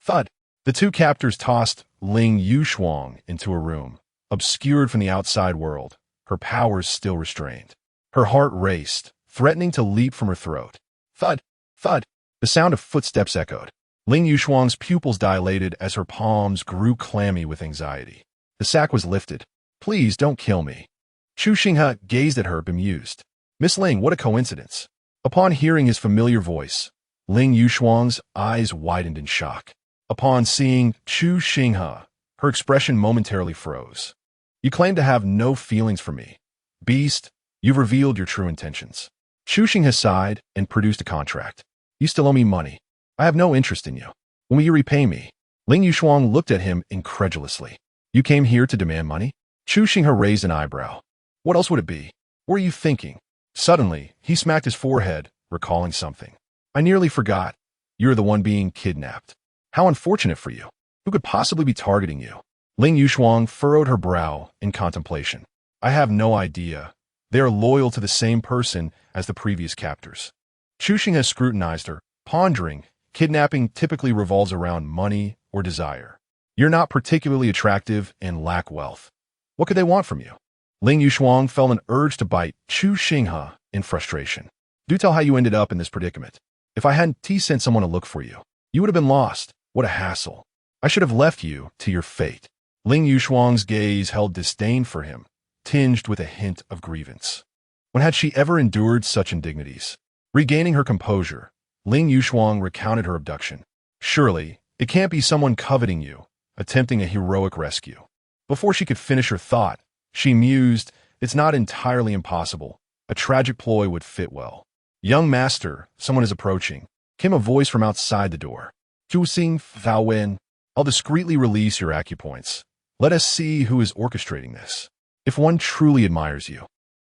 Speaker 1: Thud. The 2 captors tossed Ling Yushuang into a room, obscured from the outside world, her powers still restrained. Her heart raced, threatening to leap from her throat. Thud, thud. The sound of footsteps echoed. Ling Yushuang's pupils dilated as her palms grew clammy with anxiety. The sack was lifted. Please don't kill me. Chu Xinghe gazed at her bemused. Miss Ling, what a coincidence. Upon hearing his familiar voice, Ling Yushuang's eyes widened in shock. Upon seeing Chu Xinghe, her expression momentarily froze. You claim to have no feelings for me. Beast, you've revealed your true intentions. Chu Xinghe sighed and produced a contract. You still owe me money. I have no interest in you. When will you repay me? Ling Yushuang looked at him incredulously. You came here to demand money? Chu Xinghe raised an eyebrow. What else would it be? What are you thinking? Suddenly, he smacked his forehead, recalling something. I nearly forgot. You're the one being kidnapped. How unfortunate for you. Who could possibly be targeting you? Ling Yushuang furrowed her brow in contemplation. I have no idea. They are loyal to the same person as the previous captors. Chu Xinghe scrutinized her, pondering. Kidnapping typically revolves around money or desire. You're not particularly attractive and lack wealth. What could they want from you? Ling Yushuang felt an urge to bite Chu Xinghe in frustration. Do tell how you ended up in this predicament. If I hadn't sent someone to look for you, you would have been lost. What a hassle. I should have left you to your fate. Ling Yushuang's gaze held disdain for him, tinged with a hint of grievance. When had she ever endured such indignities? Regaining her composure, Ling Yushuang recounted her abduction. Surely, it can't be someone coveting you, attempting a heroic rescue. Before she could finish her thought, she mused, it's not entirely impossible. A tragic ploy would fit well. Young master, someone is approaching. Came a voice from outside the door. Chu Xinghe, I'll discreetly release your acupoints. Let us see who is orchestrating this. If one truly admires you,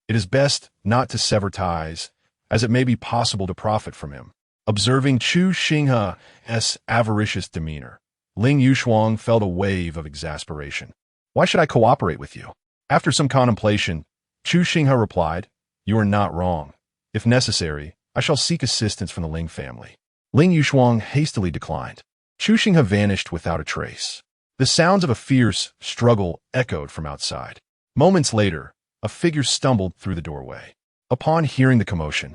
Speaker 1: it is best not to sever ties, as it may be possible to profit from him. Observing Chu Xinghe's avaricious demeanor, Ling Yushuang felt a wave of exasperation. Why should I cooperate with you? After some contemplation, Chu Xinghe replied, You are not wrong. If necessary, I shall seek assistance from the Ling family. Ling Yushuang hastily declined. Chu Xinghe vanished without a trace. The sounds of a fierce struggle echoed from outside. Moments later, a figure stumbled through the doorway. Upon hearing the commotion,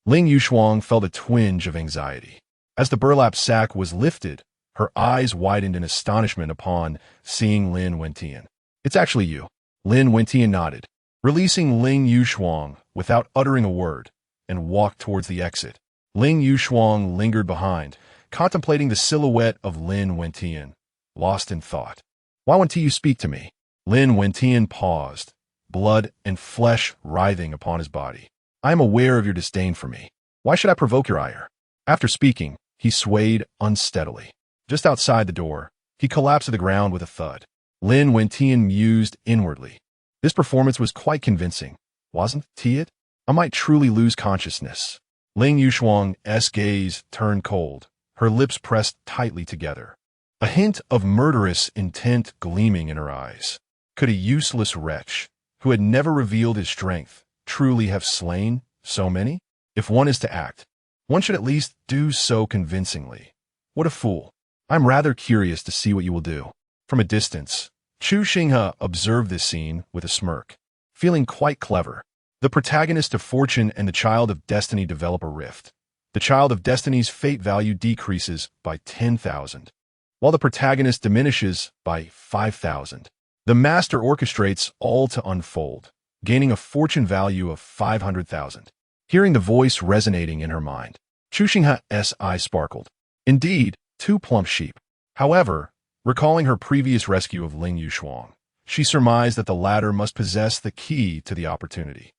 Speaker 1: Ling Yushuang felt a twinge of anxiety. As the burlap sack was lifted, her eyes widened in astonishment upon seeing Lin Wentian. It's actually you. Lin Wentian nodded, releasing Ling Yushuang without uttering a word, and walked towards the exit. Ling Yushuang lingered behind, contemplating the silhouette of Lin Wentian, lost in thought. Why won't you speak to me? Lin Wentian paused, blood and flesh writhing upon his body. I am aware of your disdain for me. Why should I provoke your ire? After speaking, he swayed unsteadily. Just outside the door, he collapsed to the ground with a thud. Lin Wentian mused inwardly. This performance was quite convincing, wasn't it? I might truly lose consciousness. Ling Yushuang's gaze turned cold, her lips pressed tightly together. A hint of murderous intent gleaming in her eyes. Could a useless wretch, who had never revealed his strength, truly have slain so many? If one is to act, one should at least do so convincingly. What a fool. I'm rather curious to see what you will do. From a distance, Chu Xinghe observed this scene with a smirk. Feeling quite clever, the protagonist of Fortune and the Child of Destiny develop a rift. The Child of Destiny's fate value decreases by 10,000, while the protagonist diminishes by 5,000. The master orchestrates all to unfold, gaining a fortune value of 500,000. Hearing the voice resonating in her mind, Chu Xinghe's eyes sparkled. Indeed, two plump sheep. However, recalling her previous rescue of Ling Yushuang, she surmised that the latter must possess the key to the opportunity.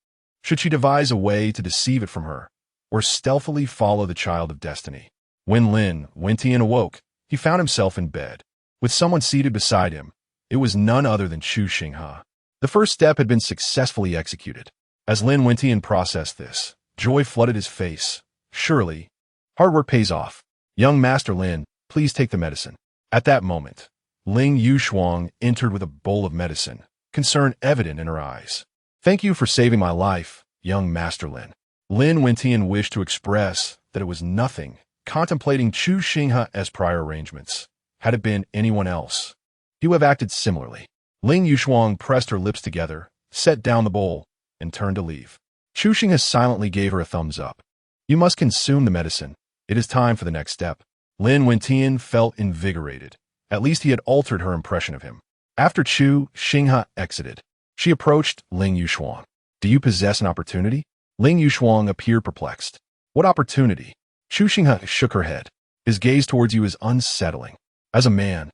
Speaker 1: Should she devise a way to deceive it from her, or stealthily follow the Child of Destiny? When Lin Wentian awoke, he found himself in bed, with someone seated beside him. It was none other than Chu Xinghe. The first step had been successfully executed. As Lin Wentian processed this, joy flooded his face. Surely, hard work pays off. Young Master Lin, please take the medicine. At that moment, Ling Yushuang entered with a bowl of medicine, concern evident in her eyes. Thank you for saving my life, young Master Lin. Lin Wentian wished to express that it was nothing, contemplating Chu Xinghe's prior arrangements. Had it been anyone else, he would have acted similarly. Ling Yushuang pressed her lips together, set down the bowl, and turned to leave. Chu Xinghe silently gave her a thumbs up. You must consume the medicine. It is time for the next step. Lin Wentian felt invigorated. At least he had altered her impression of him. After Chu Xinghe exited, she approached Ling Yushuang. Do you possess an opportunity? Ling Yushuang appeared perplexed. What opportunity? Chu Xinghe shook her head. His gaze towards you is unsettling. As a man,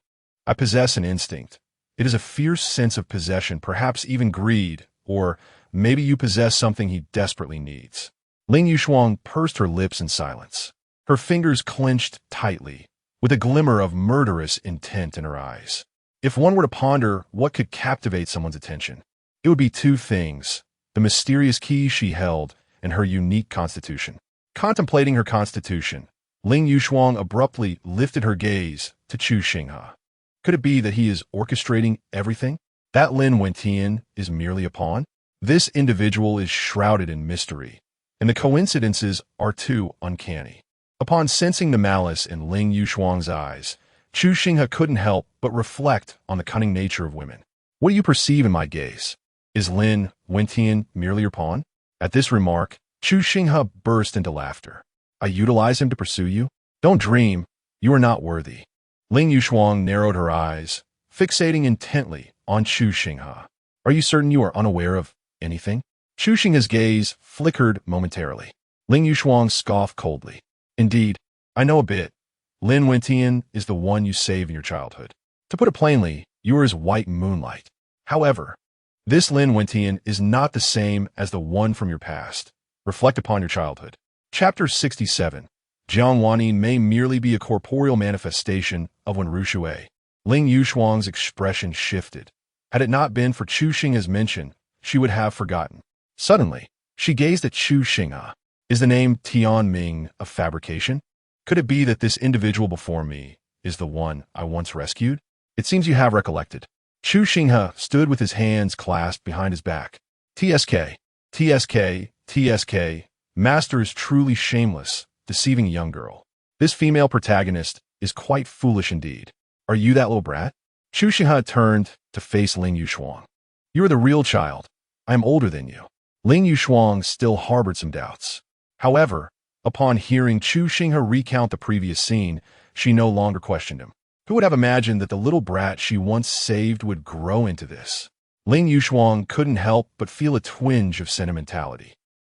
Speaker 1: I possess an instinct. It is a fierce sense of possession, perhaps even greed, or maybe you possess something he desperately needs. Ling Yushuang pursed her lips in silence. Her fingers clenched tightly, with a glimmer of murderous intent in her eyes. If one were to ponder what could captivate someone's attention, it would be two things: the mysterious key she held and her unique constitution. Contemplating her constitution, Ling Yushuang abruptly lifted her gaze to Chu Xinghe. Could it be that he is orchestrating everything? That Lin Wentian is merely a pawn? This individual is shrouded in mystery, and the coincidences are too uncanny. Upon sensing the malice in Ling Yushuang's eyes, Chu Xinghe couldn't help but reflect on the cunning nature of women. What do you perceive in my gaze? Is Lin Wentian merely your pawn? At this remark, Chu Xinghe burst into laughter. I utilize him to pursue you? Don't dream. You are not worthy. Ling Yushuang narrowed her eyes, fixating intently on Chu Xinghe. Are you certain you are unaware of anything? Chu Xinghe's gaze flickered momentarily. Ling Yushuang scoffed coldly. Indeed, I know a bit. Lin Wentian is the one you saved in your childhood. To put it plainly, you are as white moonlight. However, this Lin Wentian is not the same as the one from your past. Reflect upon your childhood. Chapter 67. Jiang Wani may merely be a corporeal manifestation of Wen Rushui. Ling Yushuang's expression shifted. Had it not been for Chu Xinghe's mention, she would have forgotten. Suddenly, she gazed at Chu Xinghe. Is the name Tian Ming a fabrication? Could it be that this individual before me is the one I once rescued? It seems you have recollected. Chu Xinghe stood with his hands clasped behind his back. TSK, TSK, TSK, Master is truly shameless, deceiving a young girl. This female protagonist is quite foolish indeed. Are you that little brat? Chu Xinghe turned to face Ling Yushuang. You are the real child. I am older than you. Ling Yushuang still harbored some doubts. However, upon hearing Chu Xinghe recount the previous scene, she no longer questioned him. Who would have imagined that the little brat she once saved would grow into this? Ling Yushuang couldn't help but feel a twinge of sentimentality.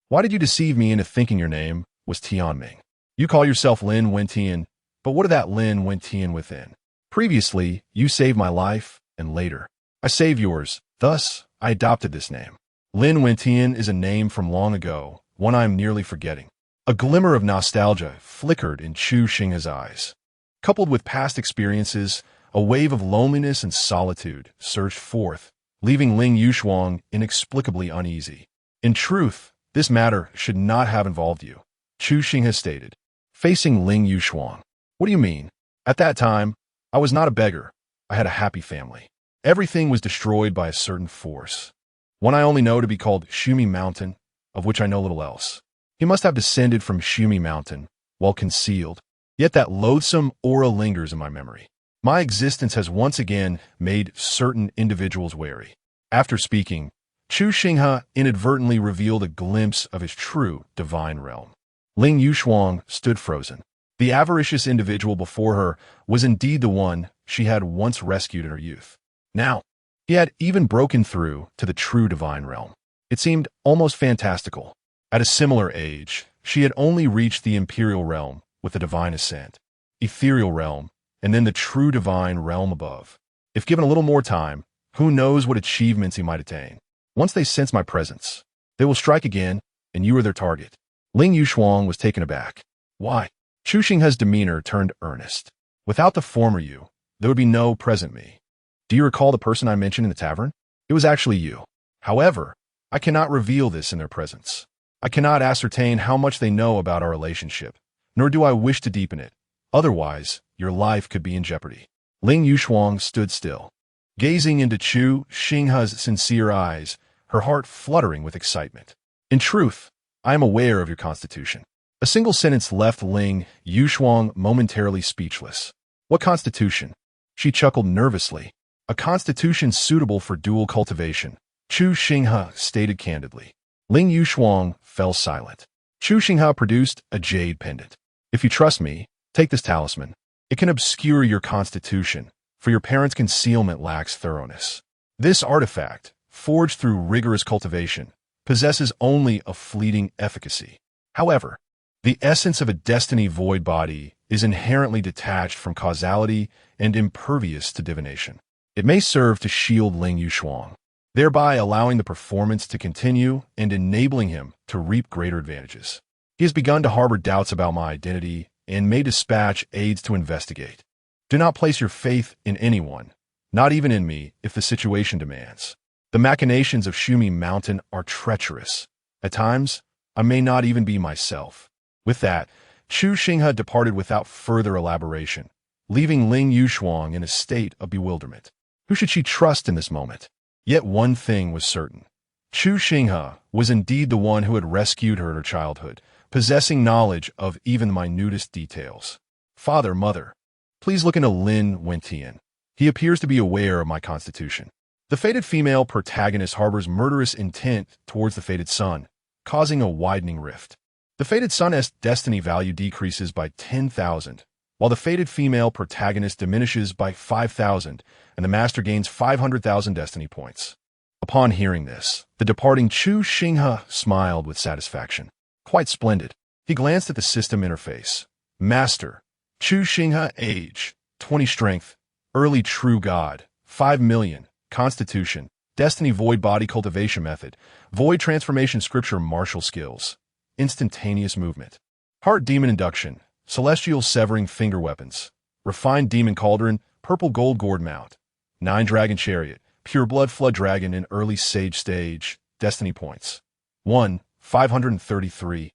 Speaker 1: Why did you deceive me into thinking your name was Tianming? You call yourself Lin Wentian, but what of that Lin Wentian within? Previously, you saved my life, and later, I saved yours, Thus, I adopted this name. Lin Wentian is a name from long ago, one I am nearly forgetting. A glimmer of nostalgia flickered in Chu Xinghe's eyes. Coupled with past experiences, a wave of loneliness and solitude surged forth, leaving Ling Yushuang inexplicably uneasy. In truth, this matter should not have involved you, Chu Xinghe stated, facing Ling Yushuang. What do you mean? At that time, I was not a beggar. I had a happy family. Everything was destroyed by a certain force, one I only know to be called Shumi Mountain, of which I know little else. He must have descended from Shumi Mountain, while concealed, yet that loathsome aura lingers in my memory. My existence has once again made certain individuals wary. After speaking, Chu Xinghe inadvertently revealed a glimpse of his true divine realm. Ling Yushuang stood frozen. The avaricious individual before her was indeed the one she had once rescued in her youth. Now, he had even broken through to the true divine realm. It seemed almost fantastical. At a similar age, she had only reached the imperial realm with the divine ascent, ethereal realm, and then the true divine realm above. If given a little more time, who knows what achievements he might attain. Once they sense my presence, they will strike again, and you are their target. Ling Yushuang was taken aback. Why? Chu Xinghe's demeanor turned earnest. Without the former you, there would be no present me. Do you recall the person I mentioned in the tavern? It was actually you. However, I cannot reveal this in their presence. I cannot ascertain how much they know about our relationship, nor do I wish to deepen it. Otherwise, your life could be in jeopardy. Ling Yushuang stood still, gazing into Chu Xinghe's sincere eyes, her heart fluttering with excitement. In truth, I am aware of your constitution. A single sentence left Ling Yushuang momentarily speechless. What constitution? She chuckled nervously. A constitution suitable for dual cultivation, Chu Xinghe stated candidly. Ling Yushuang fell silent. Chu Xinghe produced a jade pendant. If you trust me, take this talisman. It can obscure your constitution, for your parents' concealment lacks thoroughness. This artifact, forged through rigorous cultivation, possesses only a fleeting efficacy. However, the essence of a destiny void body is inherently detached from causality and impervious to divination. It may serve to shield Ling Yushuang, thereby allowing the performance to continue and enabling him to reap greater advantages. He has begun to harbor doubts about my identity and may dispatch aides to investigate. Do not place your faith in anyone, not even in me, if the situation demands. The machinations of Shumi Mountain are treacherous. At times, I may not even be myself. With that, Chu Xinghe departed without further elaboration, leaving Ling Yushuang in a state of bewilderment. Who should she trust in this moment? Yet one thing was certain. Chu Xinghe was indeed the one who had rescued her in her childhood, possessing knowledge of even the minutest details. Father, mother, please look into Lin Wentian. He appears to be aware of my constitution. The fated female protagonist harbors murderous intent towards the fated son, causing a widening rift. The fated son's destiny value decreases by 10,000, while the fated female protagonist diminishes by 5,000, and the master gains 500,000 destiny points. Upon hearing this, the departing Chu Xinghe smiled with satisfaction. Quite splendid. He glanced at the system interface. Master, Chu Xinghe, age, 20 strength, early true god, 5 million, constitution, destiny void body cultivation method, void transformation scripture martial skills, instantaneous movement, heart demon induction, celestial severing finger weapons, refined demon cauldron, purple gold gourd mount, 9 dragon chariot, pure blood flood dragon in early sage stage, destiny points. 1, 533.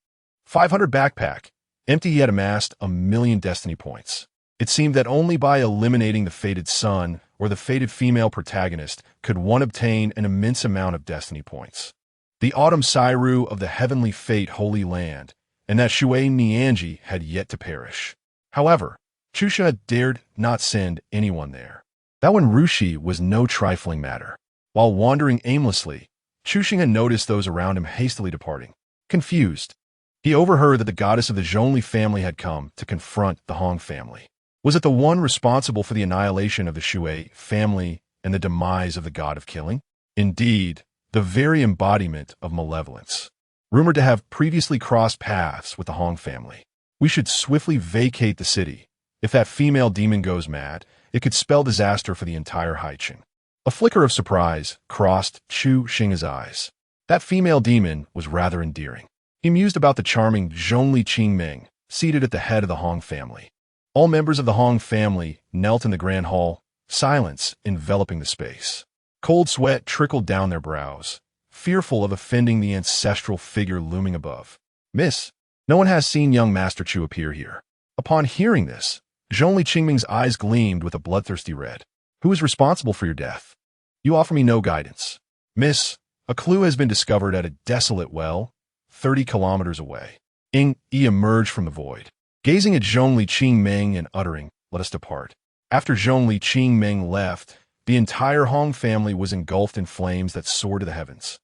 Speaker 1: 500 backpack. Empty, he had amassed 1,000,000 destiny points. It seemed that only by eliminating the fated son or the fated female protagonist could one obtain an immense amount of destiny points. The autumn Sairu of the heavenly fate holy land, and that Shui Nianji had yet to perish. However, Chu Xinghe dared not send anyone there. That one Rushi was no trifling matter. While wandering aimlessly, Chu Xinghe noticed those around him hastily departing. Confused, he overheard that the goddess of the Zhongli family had come to confront the Hong family. Was it the one responsible for the annihilation of the Shui family and the demise of the god of killing? Indeed, the very embodiment of malevolence. Rumored to have previously crossed paths with the Hong family. We should swiftly vacate the city. If that female demon goes mad, it could spell disaster for the entire Haicheng. A flicker of surprise crossed Chu Xinghe's eyes. That female demon was rather endearing. He mused about the charming Zhongli, seated at the head of the Hong family. All members of the Hong family knelt in the grand hall, silence enveloping the space. Cold sweat trickled down their brows, fearful of offending the ancestral figure looming above. "Miss, no one has seen young Master Chu appear here." Upon hearing this, Zhongli eyes gleamed with a bloodthirsty red. "Who is responsible for your death? You offer me no guidance." "Miss, a clue has been discovered at a desolate well, 30 kilometers away." Xinghe emerged from the void, gazing at Zhongli and uttering, "Let us depart." After Zhongli left, the entire Hong family was engulfed in flames that soared to the heavens.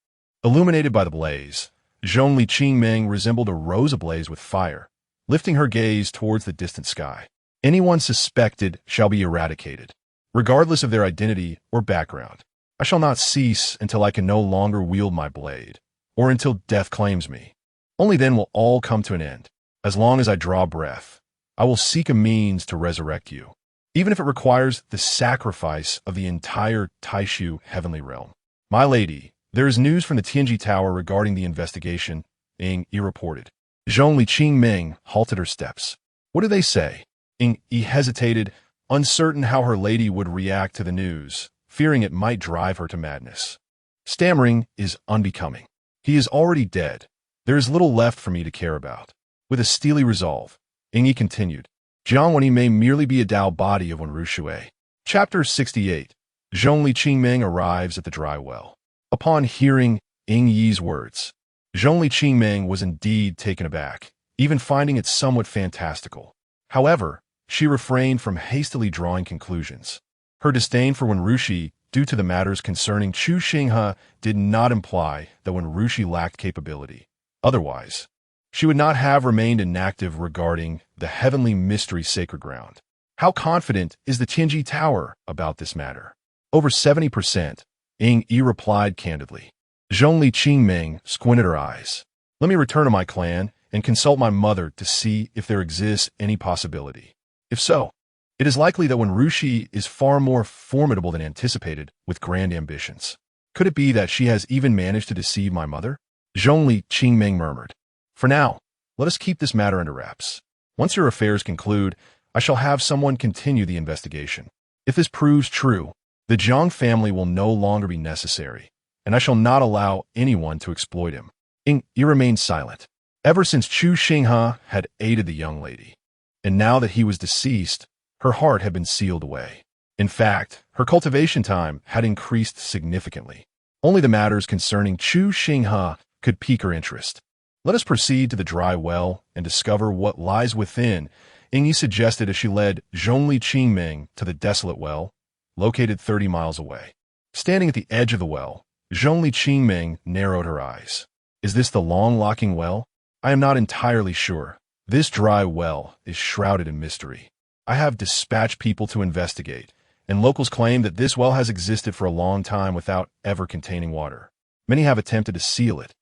Speaker 1: Illuminated by the blaze, Zhongli resembled a rose ablaze with fire, lifting her gaze towards the distant sky. "Anyone suspected shall be eradicated, regardless of their identity or background. I shall not cease until I can no longer wield my blade, or until death claims me. Only then will all come to an end. As long as I draw breath, I will seek a means to resurrect you, even if it requires the sacrifice of the entire Taishu heavenly realm." "My lady, there is news from the Tianji Tower regarding the investigation," Xinghe reported. Zhongli halted her steps. "What do they say?" Xinghe hesitated, uncertain how her lady would react to the news, fearing it might drive her to madness. Stammering is unbecoming. "He is already dead. There is little left for me to care about." With a steely resolve, Xinghe continued, "Jiang Wenyi may merely be a Dao body of Wenrushui." Chapter 68. Zhongli arrives at the dry well. Upon hearing Xinghe's words, Zhongli was indeed taken aback, even finding it somewhat fantastical. However, she refrained from hastily drawing conclusions. Her disdain for Wenrushi, due to the matters concerning Chu Xinghe, did not imply that Wenrushi lacked capability. Otherwise, she would not have remained inactive regarding the heavenly mystery sacred ground. "How confident is the Tianji Tower about this matter?" "Over 70%, Xinghe replied candidly. Zhongli squinted her eyes. "Let me return to my clan and consult my mother to see if there exists any possibility. If so, it is likely that Wenrushi is far more formidable than anticipated with grand ambitions. Could it be that she has even managed to deceive my mother?" Zhongli murmured. "For now, let us keep this matter under wraps. Once your affairs conclude, I shall have someone continue the investigation. If this proves true, the Jiang family will no longer be necessary, and I shall not allow anyone to exploit him." Xinghe remained silent. Ever since Chu Xinghe had aided the young lady, and now that he was deceased, her heart had been sealed away. In fact, her cultivation time had increased significantly. Only the matters concerning Chu Xinghe could pique her interest. "Let us proceed to the dry well and discover what lies within," Xinghe suggested as she led Zhongli to the desolate well, located 30 miles away. Standing at the edge of the well, Zhongli narrowed her eyes. "Is this the long-locking well? I am not entirely sure. This dry well is shrouded in mystery. I have dispatched people to investigate, and locals claim that this well has existed for a long time without ever containing water. Many have attempted to seal it,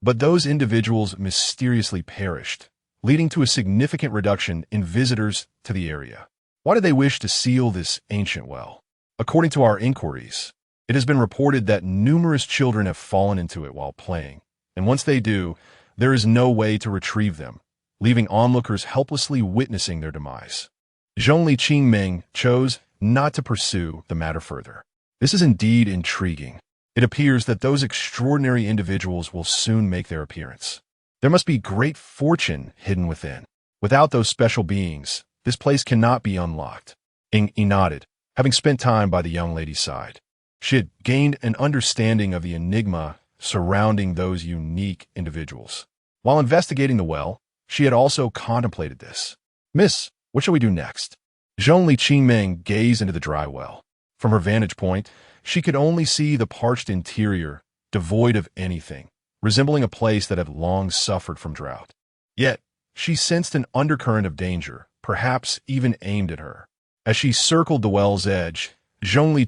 Speaker 1: but those individuals mysteriously perished, leading to a significant reduction in visitors to the area. Why do they wish to seal this ancient well? According to our inquiries, it has been reported that numerous children have fallen into it while playing, and once they do, there is no way to retrieve them, leaving onlookers helplessly witnessing their demise." Zhongli chose not to pursue the matter further. "This is indeed intriguing. It appears that those extraordinary individuals will soon make their appearance. There must be great fortune hidden within. Without those special beings, this place cannot be unlocked." Xinghe nodded, having spent time by the young lady's side. She had gained an understanding of the enigma surrounding those unique individuals. While investigating the well, she had also contemplated this. "Miss, what shall we do next?" Zhongli gazed into the dry well. From her vantage point, she could only see the parched interior, devoid of anything, resembling a place that had long suffered from drought. Yet, she sensed an undercurrent of danger, perhaps even aimed at her. As she circled the well's edge, Zhongli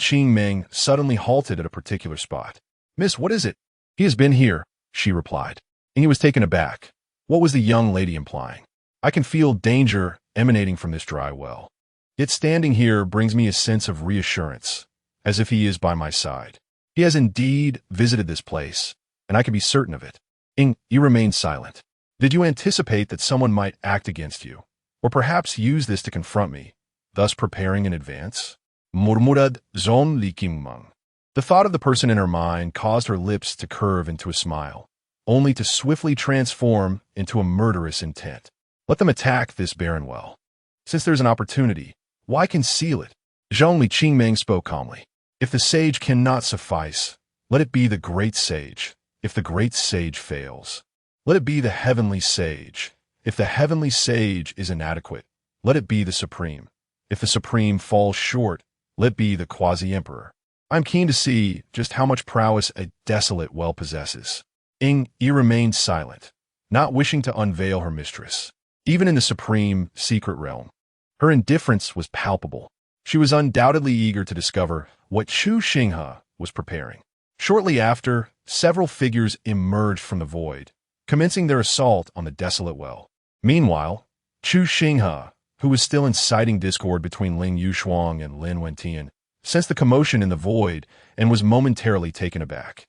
Speaker 1: suddenly halted at a particular spot. "Miss, what is it?" "He has been here," she replied, and he was taken aback. What was the young lady implying? "I can feel danger emanating from this dry well. Yet standing here brings me a sense of reassurance. as if he is by my side. He has indeed visited this place, and I can be certain of it. You remained silent. Did you anticipate that someone might act against you, or perhaps use this to confront me, thus preparing in advance? Murmurad zon likimang. The thought of the person in her mind caused her lips to curve into a smile, only to swiftly transform into a murderous intent. Let them attack this barren well. Since there's an opportunity, why conceal it? Zhong Liqingmeng spoke calmly. If the sage cannot suffice, let it be the great sage. If the great sage fails, let it be the heavenly sage. If the heavenly sage is inadequate, let it be the supreme. If the supreme falls short, let it be the quasi-emperor. I'm keen to see just how much prowess a desolate well possesses. Yi remained silent, not wishing to unveil her mistress. Even in the supreme, secret realm, her indifference was palpable. She was undoubtedly eager to discover what Chu Xinghe was preparing. Shortly after, several figures emerged from the void, commencing their assault on the desolate well. Meanwhile, Chu Xinghe, who was still inciting discord between Ling Yushuang and Lin Wentian, sensed the commotion in the void and was momentarily taken aback.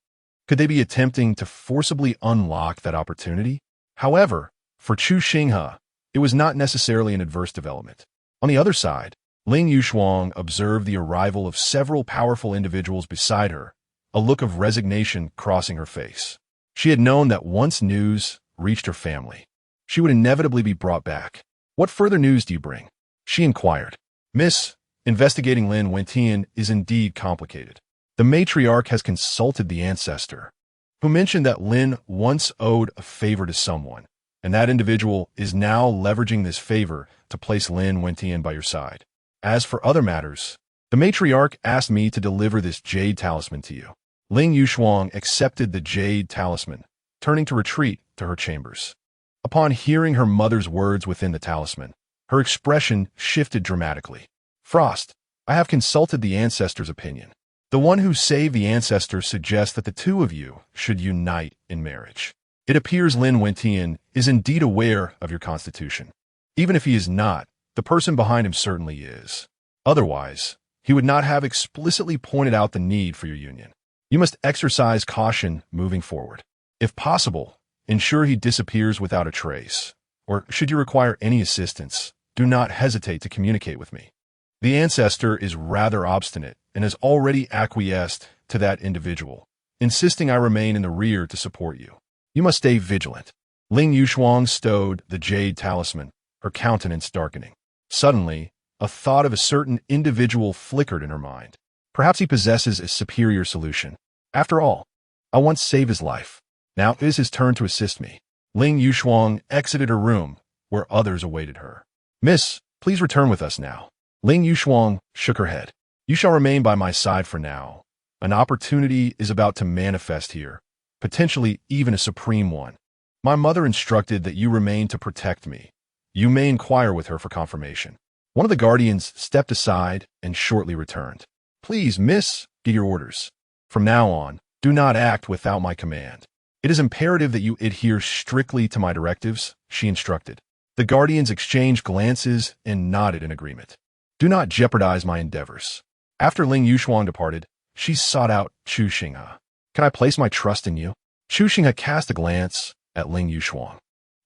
Speaker 1: Could they be attempting to forcibly unlock that opportunity? However, for Chu Xinghe, it was not necessarily an adverse development. On the other side, Ling Yushuang observed the arrival of several powerful individuals beside her, a look of resignation crossing her face. She had known that once news reached her family, she would inevitably be brought back. What further news do you bring? She inquired. Miss, investigating Lin Wentian is indeed complicated. The matriarch has consulted the ancestor, who mentioned that Lin once owed a favor to someone, and that individual is now leveraging this favor to place Lin Wentian by your side. As for other matters, the matriarch asked me to deliver this jade talisman to you. Ling Yushuang accepted the jade talisman, turning to retreat to her chambers. Upon hearing her mother's words within the talisman, her expression shifted dramatically. Frost, I have consulted the ancestor's opinion. The one who saved the ancestor suggests that the two of you should unite in marriage. It appears Lin Wentian is indeed aware of your constitution. Even if he is not, the person behind him certainly is. Otherwise, he would not have explicitly pointed out the need for your union. You must exercise caution moving forward. If possible, ensure he disappears without a trace. Or, should you require any assistance, do not hesitate to communicate with me. The ancestor is rather obstinate and has already acquiesced to that individual, insisting I remain in the rear to support you. You must stay vigilant. Ling Yushuang stowed the jade talisman, her countenance darkening. Suddenly, a thought of a certain individual flickered in her mind. Perhaps he possesses a superior solution. After all, I once saved his life. Now it is his turn to assist me. Ling Yushuang exited her room, where others awaited her. Miss, please return with us now. Ling Yushuang shook her head. You shall remain by my side for now. An opportunity is about to manifest here, potentially even a supreme one. My mother instructed that you remain to protect me. You may inquire with her for confirmation. One of the guardians stepped aside and shortly returned. Please, miss, get your orders. From now on, do not act without my command. It is imperative that you adhere strictly to my directives, she instructed. The guardians exchanged glances and nodded in agreement. Do not jeopardize my endeavors. After Ling Yushuang departed, she sought out Chu Xinghe. Can I place my trust in you? Chu Xinghe cast a glance at Ling Yushuang.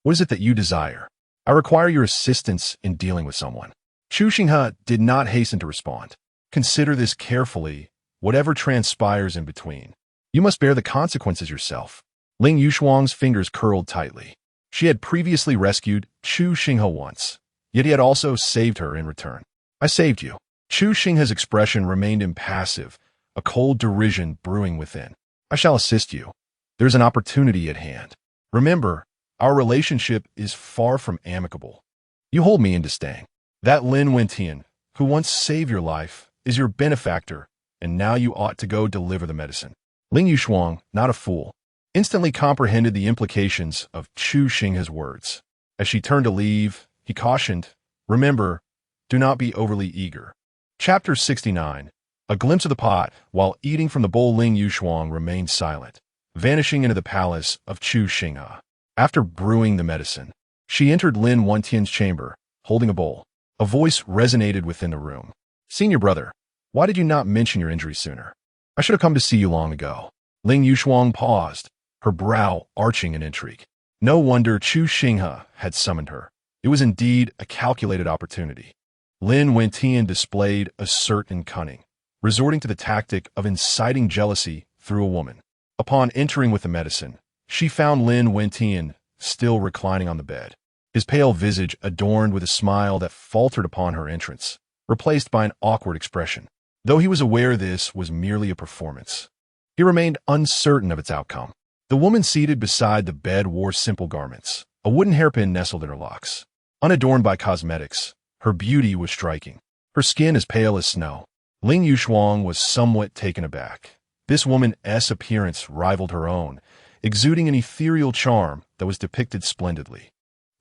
Speaker 1: What is it that you desire? I require your assistance in dealing with someone. Chu Xinghe did not hasten to respond. Consider this carefully, whatever transpires in between. You must bear the consequences yourself. Ling Yushuang's fingers curled tightly. She had previously rescued Chu Xinghe once, yet he had also saved her in return. I saved you. Chu Xinghe's expression remained impassive, a cold derision brewing within. I shall assist you. There's an opportunity at hand. Remember, our relationship is far from amicable. You hold me in disdain. That Lin Wentian, who once saved your life, is your benefactor, and now you ought to go deliver the medicine. Ling Yushuang, not a fool, instantly comprehended the implications of Chu Xinghe's words. As she turned to leave, he cautioned, remember, do not be overly eager. Chapter 69. A glimpse of the pot. While eating from the bowl, Ling Yushuang remained silent, vanishing into the palace of Chu Xinghe. After brewing the medicine, she entered Lin Wentian's chamber, holding a bowl. A voice resonated within the room. Senior brother, Why did you not mention your injury sooner? I should have come to see you long ago. Ling Yushuang paused, her brow arching in intrigue. No wonder Chu Xinghe had summoned her. It was indeed a calculated opportunity. Lin Wentian displayed a certain cunning, resorting to the tactic of inciting jealousy through a woman. Upon entering with the medicine, she found Lin Wentian still reclining on the bed, his pale visage adorned with a smile that faltered upon her entrance, replaced by an awkward expression. Though he was aware this was merely a performance, he remained uncertain of its outcome. The woman seated beside the bed wore simple garments, a wooden hairpin nestled in her locks. Unadorned by cosmetics, her beauty was striking, her skin as pale as snow. Ling Yushuang was somewhat taken aback. This woman's appearance rivaled her own, exuding an ethereal charm that was depicted splendidly.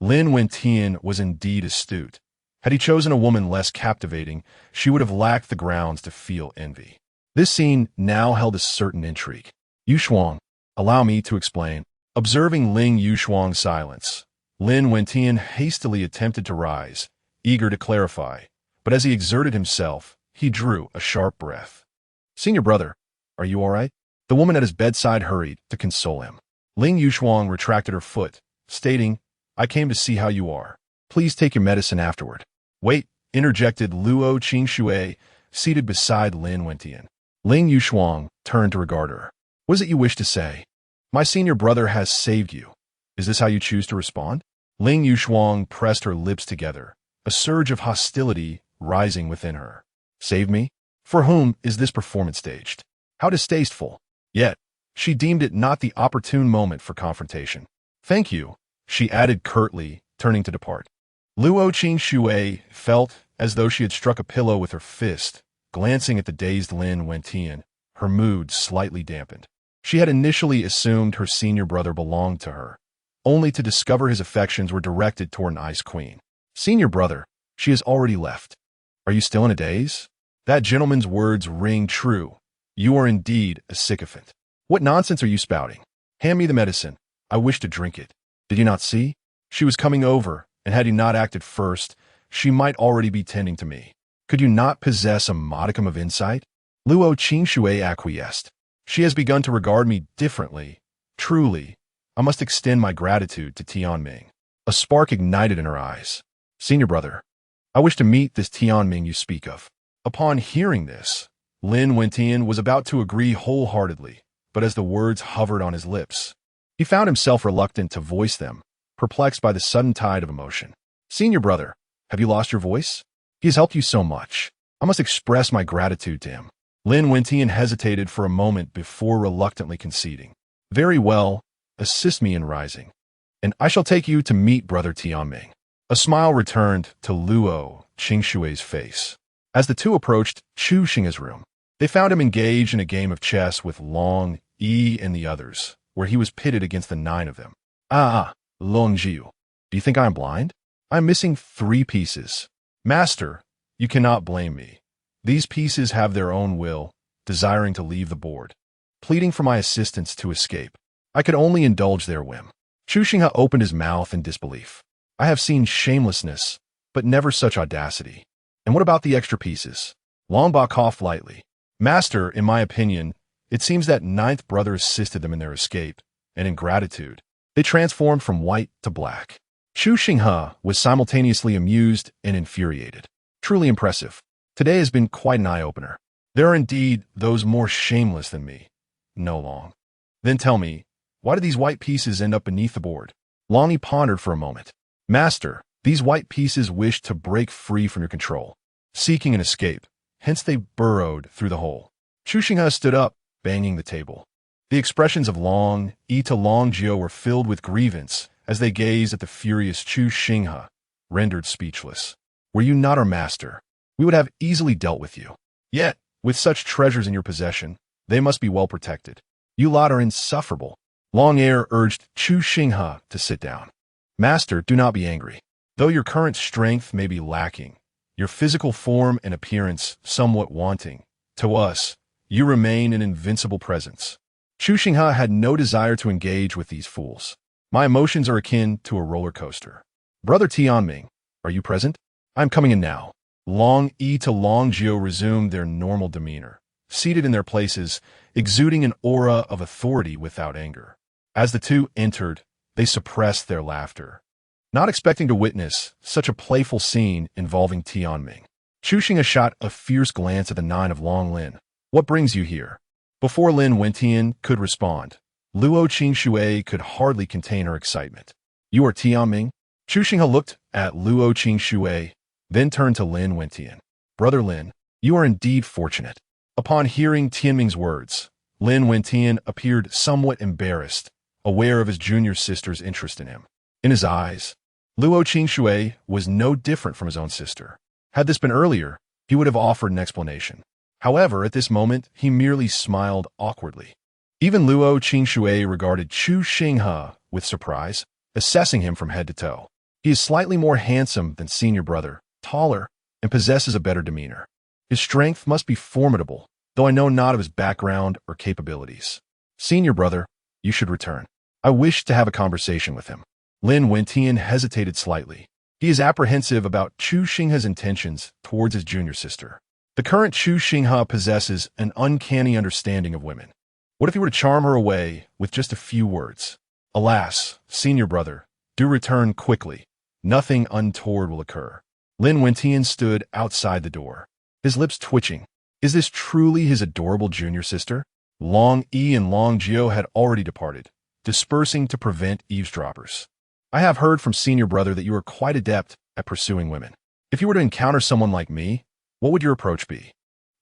Speaker 1: Lin Wentian was indeed astute. Had he chosen a woman less captivating, she would have lacked the grounds to feel envy. This scene now held a certain intrigue. Yushuang, allow me to explain. Observing Ling Yushuang's silence, Lin Wentian hastily attempted to rise, eager to clarify, but as he exerted himself, he drew a sharp breath. Senior brother, are you all right? The woman at his bedside hurried to console him. Ling Yushuang retracted her foot, stating, I came to see how you are. Please take your medicine afterward. Wait, interjected Luo Qingxue, seated beside Lin Wentian. Ling Yushuang turned to regard her. What is it you wish to say? My senior brother has saved you. Is this how you choose to respond? Ling Yushuang pressed her lips together, a surge of hostility rising within her. Save me? For whom is this performance staged? How distasteful. Yet, she deemed it not the opportune moment for confrontation. Thank you, she added curtly, turning to depart. Luo Qingxue felt as though she had struck a pillow with her fist. Glancing at the dazed Lin Wentian, her mood slightly dampened. She had initially assumed her senior brother belonged to her, only to discover his affections were directed toward an ice queen. Senior brother, she has already left. Are you still in a daze? That gentleman's words ring true. You are indeed a sycophant. What nonsense are you spouting? Hand me the medicine. I wish to drink it. Did you not see? She was coming over, and had you not acted first, she might already be tending to me. Could you not possess a modicum of insight? Luo Qingxue acquiesced. She has begun to regard me differently. Truly, I must extend my gratitude to Tianming. A spark ignited in her eyes. Senior brother, I wish to meet this Tianming you speak of. Upon hearing this, Lin Wentian was about to agree wholeheartedly, but as the words hovered on his lips, he found himself reluctant to voice them, perplexed by the sudden tide of emotion. Senior brother, have you lost your voice? He has helped you so much. I must express my gratitude to him. Lin Wentian hesitated for a moment before reluctantly conceding. Very well, assist me in rising, and I shall take you to meet Brother Tianming. A smile returned to Luo Qingxue's face. As the two approached Chu Xinghe's room, they found him engaged in a game of chess with Long, Yi, and the others, where he was pitted against the 9 of them. Long Jiu, do you think I am blind? I am missing 3 pieces. Master, you cannot blame me. These pieces have their own will, desiring to leave the board, pleading for my assistance to escape. I could only indulge their whim. Chu Xinghe opened his mouth in disbelief. I have seen shamelessness, but never such audacity. And what about the extra pieces? Longba coughed lightly. Master, in my opinion, it seems that 9th brother assisted them in their escape, and in gratitude, they transformed from white to black. Chu Xinghe was simultaneously amused and infuriated. Truly impressive. Today has been quite an eye-opener. There are indeed those more shameless than me. No, Long. Then tell me, why did these white pieces end up beneath the board? Longy pondered for a moment. Master, these white pieces wished to break free from your control, seeking an escape. Hence they burrowed through the hole. Chu Xinghe stood up, banging the table. The expressions of Long, Yi to Long Jiu were filled with grievance as they gazed at the furious Chu Xinghe, rendered speechless. Were you not our master, we would have easily dealt with you. Yet, with such treasures in your possession, they must be well protected. You lot are insufferable. Long Air urged Chu Xinghe to sit down. Master, do not be angry. Though your current strength may be lacking, your physical form and appearance somewhat wanting, to us, you remain an invincible presence. Chu Xinghe had no desire to engage with these fools. My emotions are akin to a roller coaster. Brother Tianming, are you present? I am coming in now. Long Yi to Long Jiu resumed their normal demeanor, seated in their places, exuding an aura of authority without anger. As the two entered, they suppressed their laughter, not expecting to witness such a playful scene involving Tianming. Chu Xinghe shot a fierce glance at the nine of Long Lin. What brings you here? Before Lin Wentian could respond, Luo Qingxue could hardly contain her excitement. You are Tianming? Chu Xinghe looked at Luo Qingxue, then turned to Lin Wentian. Brother Lin, you are indeed fortunate. Upon hearing Tianming's words, Lin Wentian appeared somewhat embarrassed, aware of his junior sister's interest in him. In his eyes, Luo Qingxue was no different from his own sister. Had this been earlier, he would have offered an explanation. However, at this moment, he merely smiled awkwardly. Even Luo Qingxue regarded Chu Xinghe with surprise, assessing him from head to toe. He is slightly more handsome than senior brother, taller, and possesses a better demeanor. His strength must be formidable, though I know not of his background or capabilities. Senior brother, you should return. I wish to have a conversation with him. Lin Wentian hesitated slightly. He is apprehensive about Chu Xinghe's intentions towards his junior sister. The current Chu Xinghe possesses an uncanny understanding of women. What if he were to charm her away with just a few words? Alas, senior brother, do return quickly. Nothing untoward will occur. Lin Wentian stood outside the door, his lips twitching. Is this truly his adorable junior sister? Long Yi and Long Jiu had already departed, dispersing to prevent eavesdroppers. I have heard from senior brother that you are quite adept at pursuing women. If you were to encounter someone like me, what would your approach be?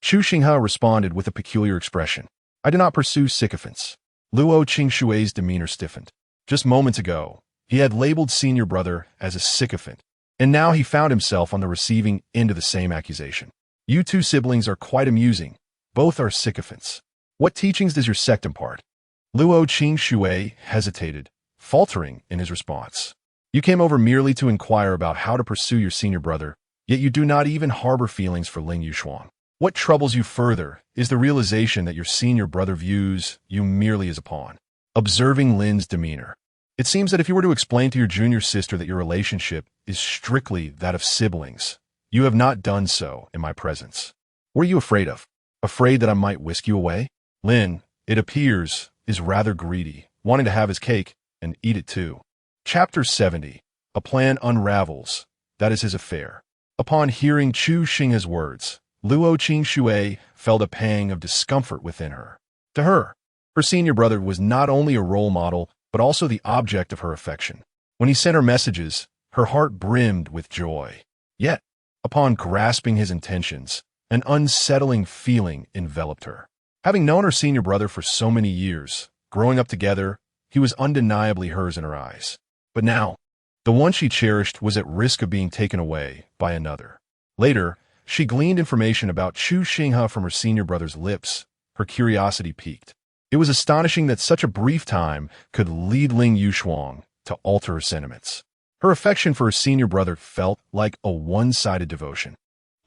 Speaker 1: Chu Xinghe responded with a peculiar expression. I do not pursue sycophants. Luo Qingxue's demeanor stiffened. Just moments ago, he had labeled senior brother as a sycophant, and now he found himself on the receiving end of the same accusation. You two siblings are quite amusing. Both are sycophants. What teachings does your sect impart? Luo Qingxue hesitated, faltering in his response. You came over merely to inquire about how to pursue your senior brother, yet you do not even harbor feelings for Ling Yushuang. What troubles you further is the realization that your senior brother views you merely as a pawn. Observing Lin's demeanor, it seems that if you were to explain to your junior sister that your relationship is strictly that of siblings, you have not done so in my presence. What are you afraid of? Afraid that I might whisk you away? Lin, it appears, is rather greedy, wanting to have his cake and eat it too. Chapter 70. A plan unravels. That is his affair. Upon hearing Chu Xinghe's words, Luo Qingxue felt a pang of discomfort within her. To her, her senior brother was not only a role model, but also the object of her affection. When he sent her messages, her heart brimmed with joy. Yet, upon grasping his intentions, an unsettling feeling enveloped her. Having known her senior brother for so many years, growing up together, he was undeniably hers in her eyes. But now, the one she cherished was at risk of being taken away by another. Later, she gleaned information about Chu Xinghe from her senior brother's lips. Her curiosity piqued. It was astonishing that such a brief time could lead Ling Yushuang to alter her sentiments. Her affection for her senior brother felt like a one-sided devotion.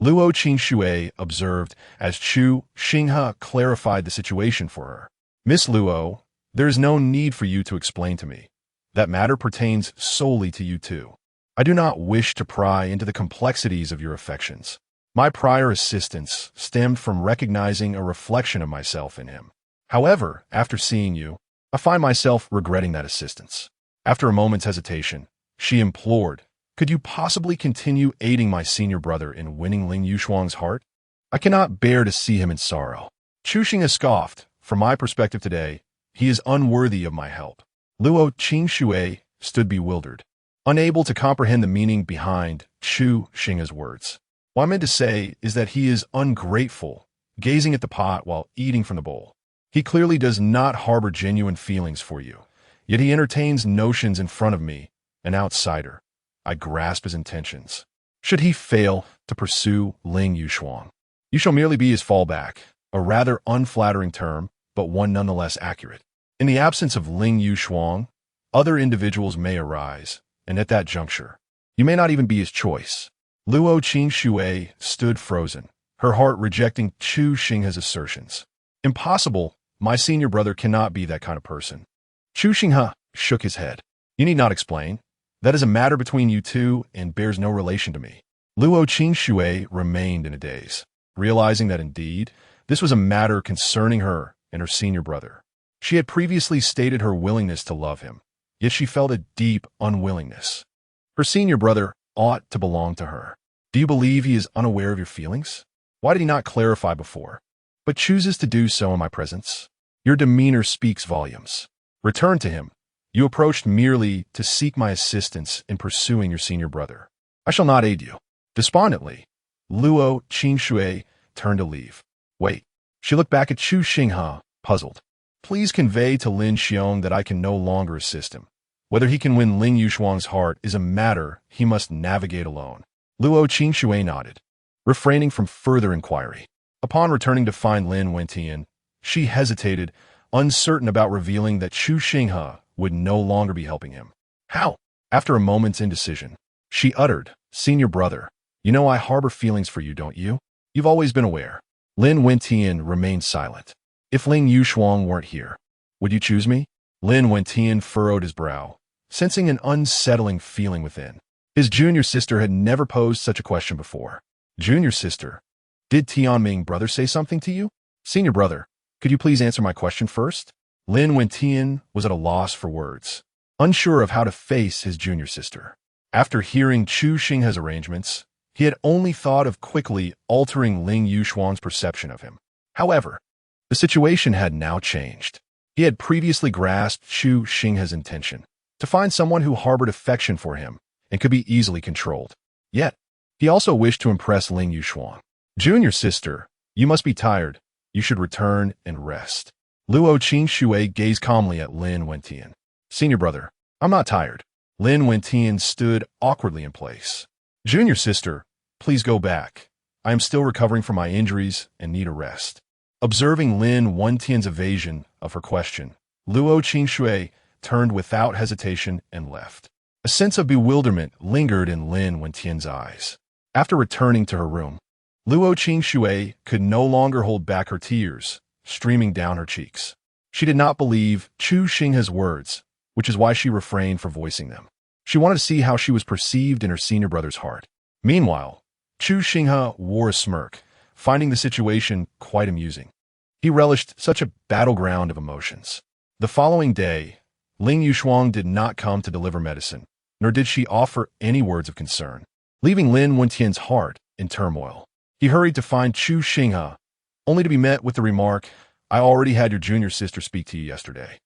Speaker 1: Luo Qingxue observed as Chu Xinghe clarified the situation for her. Miss Luo, there is no need for you to explain to me. That matter pertains solely to you two. I do not wish to pry into the complexities of your affections. My prior assistance stemmed from recognizing a reflection of myself in him. However, after seeing you, I find myself regretting that assistance. After a moment's hesitation, she implored, could you possibly continue aiding my senior brother in winning Ling Yushuang's heart? I cannot bear to see him in sorrow. Chu Xinghe scoffed. From my perspective today, he is unworthy of my help. Luo Qingxue stood bewildered, unable to comprehend the meaning behind Chu Xinghe's words. What I meant to say is that he is ungrateful, gazing at the pot while eating from the bowl. He clearly does not harbor genuine feelings for you, yet he entertains notions in front of me, an outsider. I grasp his intentions. Should he fail to pursue Ling Yushuang, you shall merely be his fallback, a rather unflattering term, but one nonetheless accurate. In the absence of Ling Yushuang, other individuals may arise, and at that juncture, you may not even be his choice. Luo Qingxue stood frozen, her heart rejecting Chu Xinghe's assertions. Impossible, my senior brother cannot be that kind of person. Chu Xinghe shook his head. You need not explain. That is a matter between you two and bears no relation to me. Luo Qingxue remained in a daze, realizing that indeed, this was a matter concerning her and her senior brother. She had previously stated her willingness to love him, yet she felt a deep unwillingness. Her senior brother ought to belong to her. Do you believe he is unaware of your feelings? Why did he not clarify before, but chooses to do so in my presence? Your demeanor speaks volumes. Return to him. You approached merely to seek my assistance in pursuing your senior brother. I shall not aid you. Despondently, Luo Qingxue turned to leave. Wait. She looked back at Chu Xinghe, puzzled. Please convey to Lin Xiong that I can no longer assist him. Whether he can win Ling Yushuang's heart is a matter he must navigate alone. Luo Qingxue nodded, refraining from further inquiry. Upon returning to find Lin Wentian, she hesitated, uncertain about revealing that Chu Xinghe would no longer be helping him. How? After a moment's indecision, she uttered, Senior brother, you know I harbor feelings for you, don't you? You've always been aware. Lin Wentian remained silent. If Ling Yushuang weren't here, would you choose me? Lin Wentian furrowed his brow, sensing an unsettling feeling within. His junior sister had never posed such a question before. Junior sister, did Tianming brother say something to you? Senior brother, could you please answer my question first? Lin Wentian was at a loss for words, unsure of how to face his junior sister. After hearing Chu Xinghe's arrangements, he had only thought of quickly altering Ling Yushuang's perception of him. However, the situation had now changed. He had previously grasped Chu Xinghe's intention to find someone who harbored affection for him and could be easily controlled. Yet, he also wished to impress Ling Yushuang. Junior sister, you must be tired. You should return and rest. Luo Qingxue gazed calmly at Lin Wentian. Senior brother, I'm not tired. Lin Wentian stood awkwardly in place. Junior sister, please go back. I am still recovering from my injuries and need a rest. Observing Lin Wentian's evasion of her question, Luo Qingxue turned without hesitation and left. A sense of bewilderment lingered in Lin Wentian's eyes. After returning to her room, Luo Qingxue could no longer hold back her tears, streaming down her cheeks. She did not believe Chu Xinghe's words, which is why she refrained from voicing them. She wanted to see how she was perceived in her senior brother's heart. Meanwhile, Chu Xinghe wore a smirk, finding the situation quite amusing. He relished such a battleground of emotions. The following day, Ling Yushuang did not come to deliver medicine, nor did she offer any words of concern, leaving Lin Wentian's heart in turmoil. He hurried to find Chu Xinghe, only to be met with the remark, I already had your junior sister speak to you yesterday.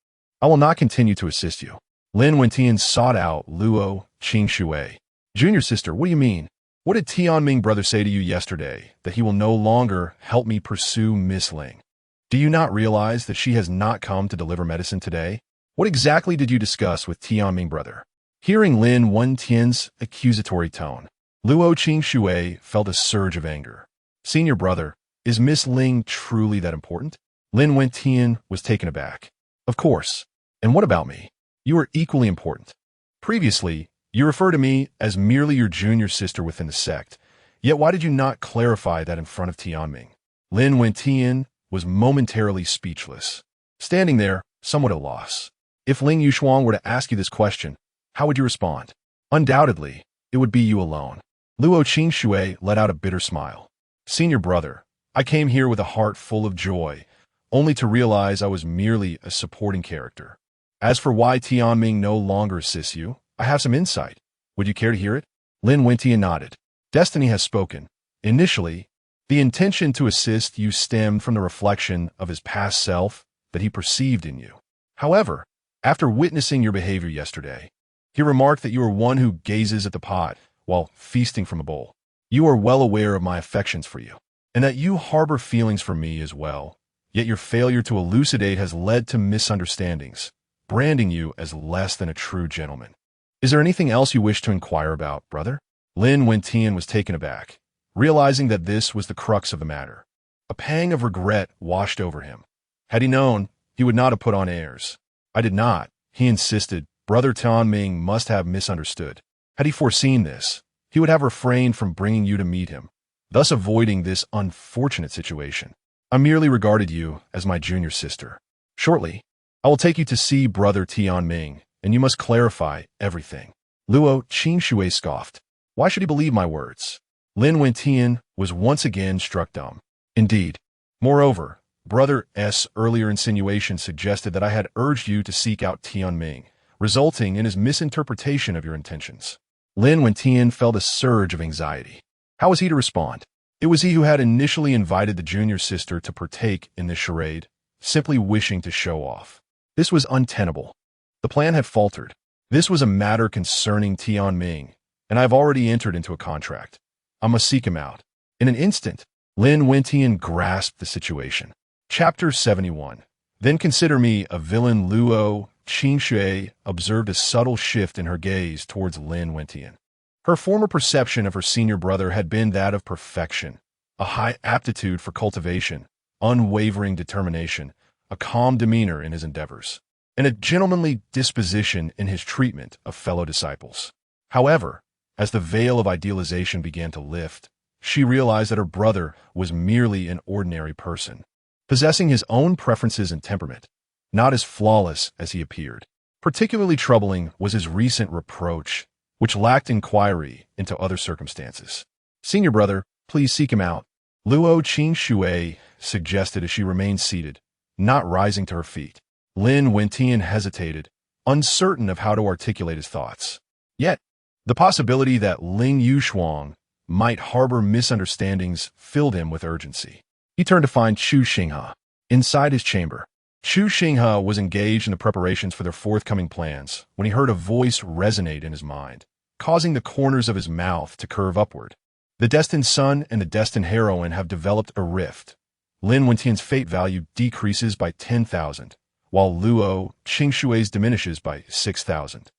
Speaker 1: I will not continue to assist you. Lin Wentian sought out Luo Qingxue. Junior sister, what do you mean? What did Tianming brother say to you yesterday, that he will no longer help me pursue Miss Ling? Do you not realize that she has not come to deliver medicine today? What exactly did you discuss with Tianming brother? Hearing Lin Wentian's accusatory tone, Luo Qingxue felt a surge of anger. Senior brother, is Miss Ling truly that important? Lin Wentian was taken aback. Of course. And what about me? You are equally important. Previously, you refer to me as merely your junior sister within the sect, yet why did you not clarify that in front of Tianming? Lin Wentian was momentarily speechless, standing there, somewhat at a loss. If Ling Yushuang were to ask you this question, how would you respond? Undoubtedly, it would be you alone. Luo Qingxue let out a bitter smile. Senior brother, I came here with a heart full of joy, only to realize I was merely a supporting character. As for why Tianming no longer assists you, I have some insight. Would you care to hear it? Lin Wentian nodded. Destiny has spoken. Initially, the intention to assist you stemmed from the reflection of his past self that he perceived in you. However, after witnessing your behavior yesterday, he remarked that you are one who gazes at the pot while feasting from a bowl. You are well aware of my affections for you, and that you harbor feelings for me as well, yet your failure to elucidate has led to misunderstandings, branding you as less than a true gentleman. Is there anything else you wish to inquire about, brother? Lin Wentian was taken aback, realizing that this was the crux of the matter. A pang of regret washed over him. Had he known, he would not have put on airs. I did not, he insisted. Brother Tianming must have misunderstood. Had he foreseen this, he would have refrained from bringing you to meet him, thus avoiding this unfortunate situation. I merely regarded you as my junior sister. Shortly, I will take you to see Brother Tianming, and you must clarify everything. Luo Qingxue scoffed. Why should he believe my words? Lin Wentian was once again struck dumb. Indeed. Moreover, Brother S. earlier insinuation suggested that I had urged you to seek out Tianming, resulting in his misinterpretation of your intentions. Lin Wentian felt a surge of anxiety. How was he to respond? It was he who had initially invited the junior sister to partake in this charade, simply wishing to show off. This was untenable. The plan had faltered. This was a matter concerning Tianming, and I have already entered into a contract. I must seek him out. In an instant, Lin Wentian grasped the situation. Chapter 71. Then consider me a villain. Luo Xinghe observed a subtle shift in her gaze towards Lin Wentian. Her former perception of her senior brother had been that of perfection, a high aptitude for cultivation, unwavering determination, a calm demeanor in his endeavors, and a gentlemanly disposition in his treatment of fellow disciples. However, as the veil of idealization began to lift, she realized that her brother was merely an ordinary person, possessing his own preferences and temperament, not as flawless as he appeared. Particularly troubling was his recent reproach, which lacked inquiry into other circumstances. Senior brother, please seek him out, Luo Xinghe suggested as she remained seated, not rising to her feet. Lin Wentian hesitated, uncertain of how to articulate his thoughts. Yet, the possibility that Ling Yushuang might harbor misunderstandings filled him with urgency. He turned to find Chu Xinghe. Inside his chamber, Chu Xinghe was engaged in the preparations for their forthcoming plans when he heard a voice resonate in his mind, causing the corners of his mouth to curve upward. The destined son and the destined heroine have developed a rift. Lin Wentian's fate value decreases by 10,000, while Luo Xinghue's diminishes by 6,000.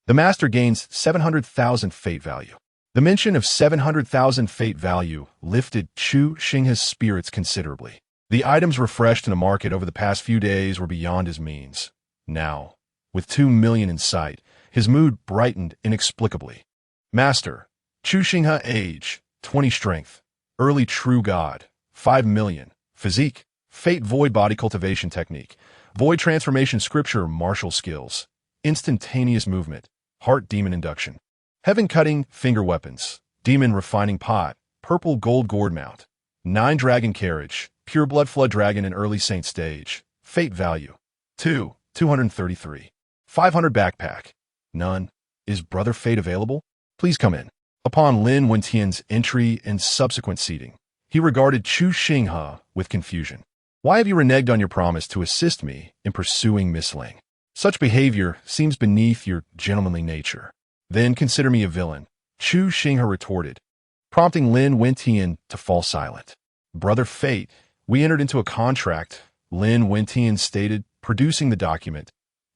Speaker 1: The master gains 700,000 fate value. The mention of 700,000 fate value lifted Chu Xinghe's spirits considerably. The items refreshed in the market over the past few days were beyond his means. Now, with 2 million in sight, his mood brightened inexplicably. Master, Chu Xinghe age, 20 strength, early true god, 5 million, physique, fate void body cultivation technique, void transformation scripture martial skills, instantaneous movement, heart demon induction, heaven cutting finger weapons, demon refining pot, purple gold gourd mount, 9 dragon carriage, pure blood flood dragon in early saint stage, fate value, 233. 500 backpack, none. Is brother fate available? Please come in. Upon Lin Wentian's entry and subsequent seating, he regarded Chu Xinghe with confusion. Why have you reneged on your promise to assist me in pursuing Miss Ling? Such behavior seems beneath your gentlemanly nature. Then consider me a villain, Chu Xinghe retorted, prompting Lin Wentian to fall silent. Brother fate, we entered into a contract, Lin Wentian stated, producing the document,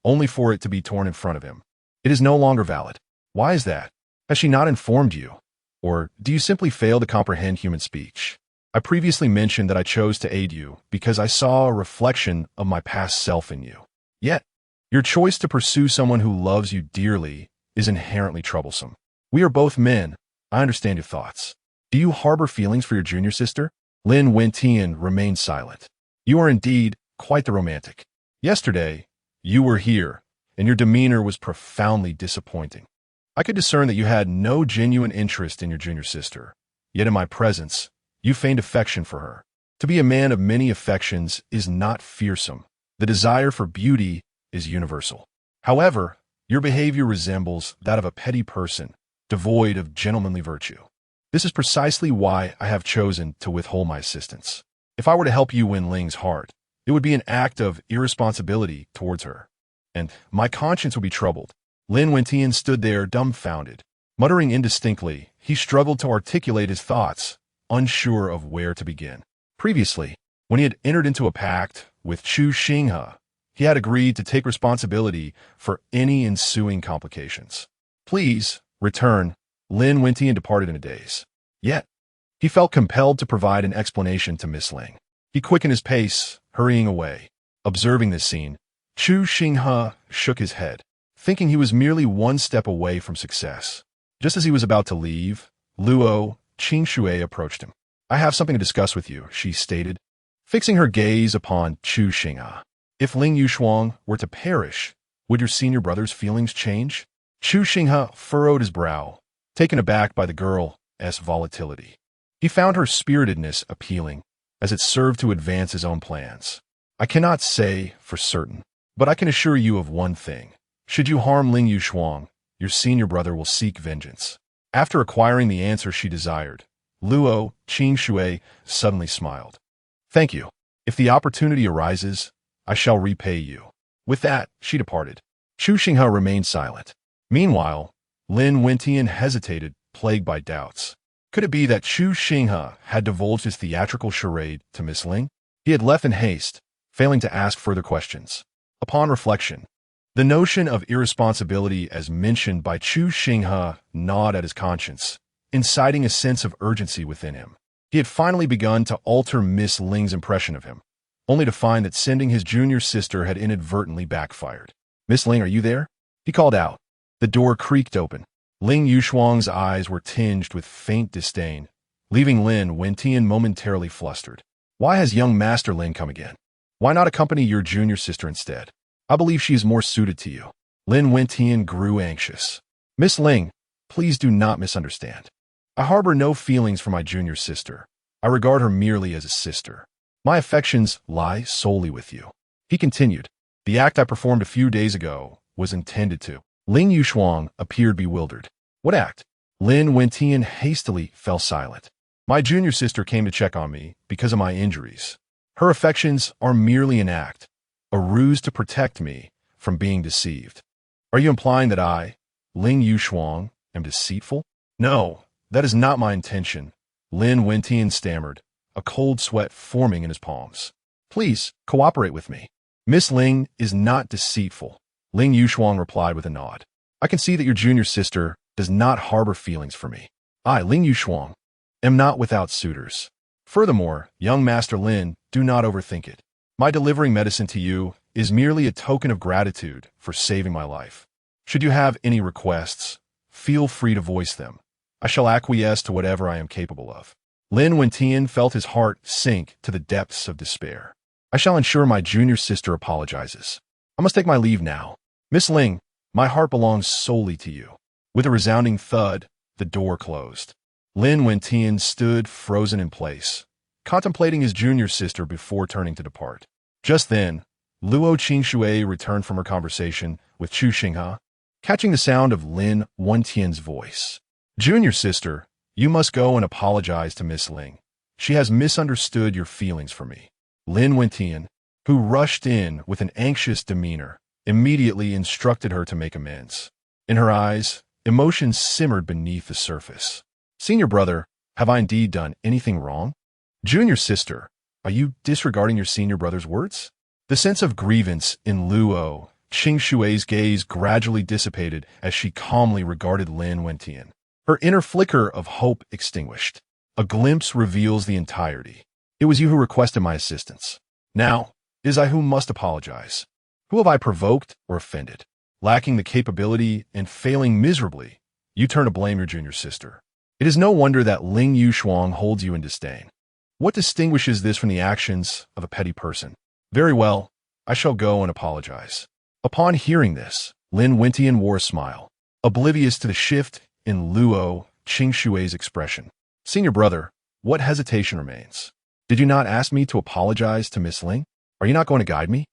Speaker 1: only for it to be torn in front of him. It is no longer valid. Why is that? Has she not informed you? Or do you simply fail to comprehend human speech? I previously mentioned that I chose to aid you because I saw a reflection of my past self in you. Yet, your choice to pursue someone who loves you dearly is inherently troublesome. We are both men. I understand your thoughts. Do you harbor feelings for your junior sister? Lin Wentian remained silent. You are indeed quite the romantic. Yesterday, you were here, and your demeanor was profoundly disappointing. I could discern that you had no genuine interest in your junior sister, yet in my presence, you feigned affection for her. To be a man of many affections is not fearsome. The desire for beauty is universal. However, your behavior resembles that of a petty person, devoid of gentlemanly virtue. This is precisely why I have chosen to withhold my assistance. If I were to help you win Ling's heart, it would be an act of irresponsibility towards her, and my conscience would be troubled. Lin Wentian stood there dumbfounded. Muttering indistinctly, he struggled to articulate his thoughts, unsure of where to begin. Previously, when he had entered into a pact with Chu Xinghe, he had agreed to take responsibility for any ensuing complications. Please, return. Lin Wentian departed in a daze. Yet, he felt compelled to provide an explanation to Miss Ling. He quickened his pace, hurrying away. Observing this scene, Chu Xinghe shook his head, thinking he was merely one step away from success. Just as he was about to leave, Luo Xinghe approached him. I have something to discuss with you, she stated, fixing her gaze upon Chu Xinghe. If Ling Yushuang were to perish, would your senior brother's feelings change? Chu Xinghe furrowed his brow, taken aback by the girl Ling's volatility. He found her spiritedness appealing, as it served to advance his own plans. I cannot say for certain, but I can assure you of one thing. Should you harm Ling Yushuang, your senior brother will seek vengeance. After acquiring the answer she desired, Luo Qinghe suddenly smiled. Thank you. If the opportunity arises, I shall repay you. With that, she departed. Chu Xinghe remained silent. Meanwhile, Lin Wentian hesitated, plagued by doubts. Could it be that Chu Xinghe had divulged his theatrical charade to Miss Ling? He had left in haste, failing to ask further questions. Upon reflection, the notion of irresponsibility as mentioned by Chu Xinghe gnawed at his conscience, inciting a sense of urgency within him. He had finally begun to alter Miss Ling's impression of him, only to find that sending his junior sister had inadvertently backfired. Miss Ling, are you there? He called out. The door creaked open. Ling Yushuang's eyes were tinged with faint disdain, leaving Lin Wentian momentarily flustered. Why has young Master Lin come again? Why not accompany your junior sister instead? I believe she is more suited to you. Lin Wentian grew anxious. Miss Ling, please do not misunderstand. I harbor no feelings for my junior sister. I regard her merely as a sister. My affections lie solely with you. He continued. The act I performed a few days ago was intended to. Ling Yushuang appeared bewildered. What act? Lin Wentian hastily fell silent. My junior sister came to check on me because of my injuries. Her affections are merely an act, a ruse to protect me from being deceived. Are you implying that I, Ling Yushuang, am deceitful? No, that is not my intention, Lin Wentian stammered, a cold sweat forming in his palms. Please, cooperate with me. Miss Ling is not deceitful, Ling Yushuang replied with a nod. I can see that your junior sister does not harbor feelings for me. I, Ling Yushuang, am not without suitors. Furthermore, young Master Lin, do not overthink it. My delivering medicine to you is merely a token of gratitude for saving my life. Should you have any requests, feel free to voice them. I shall acquiesce to whatever I am capable of. Lin Wentian felt his heart sink to the depths of despair. I shall ensure my junior sister apologizes. I must take my leave now. Miss Ling, my heart belongs solely to you. With a resounding thud, the door closed. Lin Wentian stood frozen in place, contemplating his junior sister before turning to depart. Just then, Luo Qinghe returned from her conversation with Chu Xinghe, catching the sound of Lin Wentian's voice. Junior sister, you must go and apologize to Miss Ling. She has misunderstood your feelings for me. Lin Wentian, who rushed in with an anxious demeanor, immediately instructed her to make amends. In her eyes, emotions simmered beneath the surface. Senior brother, have I indeed done anything wrong? Junior sister, are you disregarding your senior brother's words? The sense of grievance in Luo Qinghe's gaze gradually dissipated as she calmly regarded Lin Wentian. Her inner flicker of hope extinguished. A glimpse reveals the entirety. It was you who requested my assistance. Now, it is I who must apologize. Who have I provoked or offended? Lacking the capability and failing miserably, you turn to blame your junior sister. It is no wonder that Ling Yushuang holds you in disdain. What distinguishes this from the actions of a petty person? Very well, I shall go and apologize. Upon hearing this, Lin Wentian wore a smile, oblivious to the shift in Luo Qinghe's expression. Senior brother, what hesitation remains? Did you not ask me to apologize to Miss Ling? Are you not going to guide me?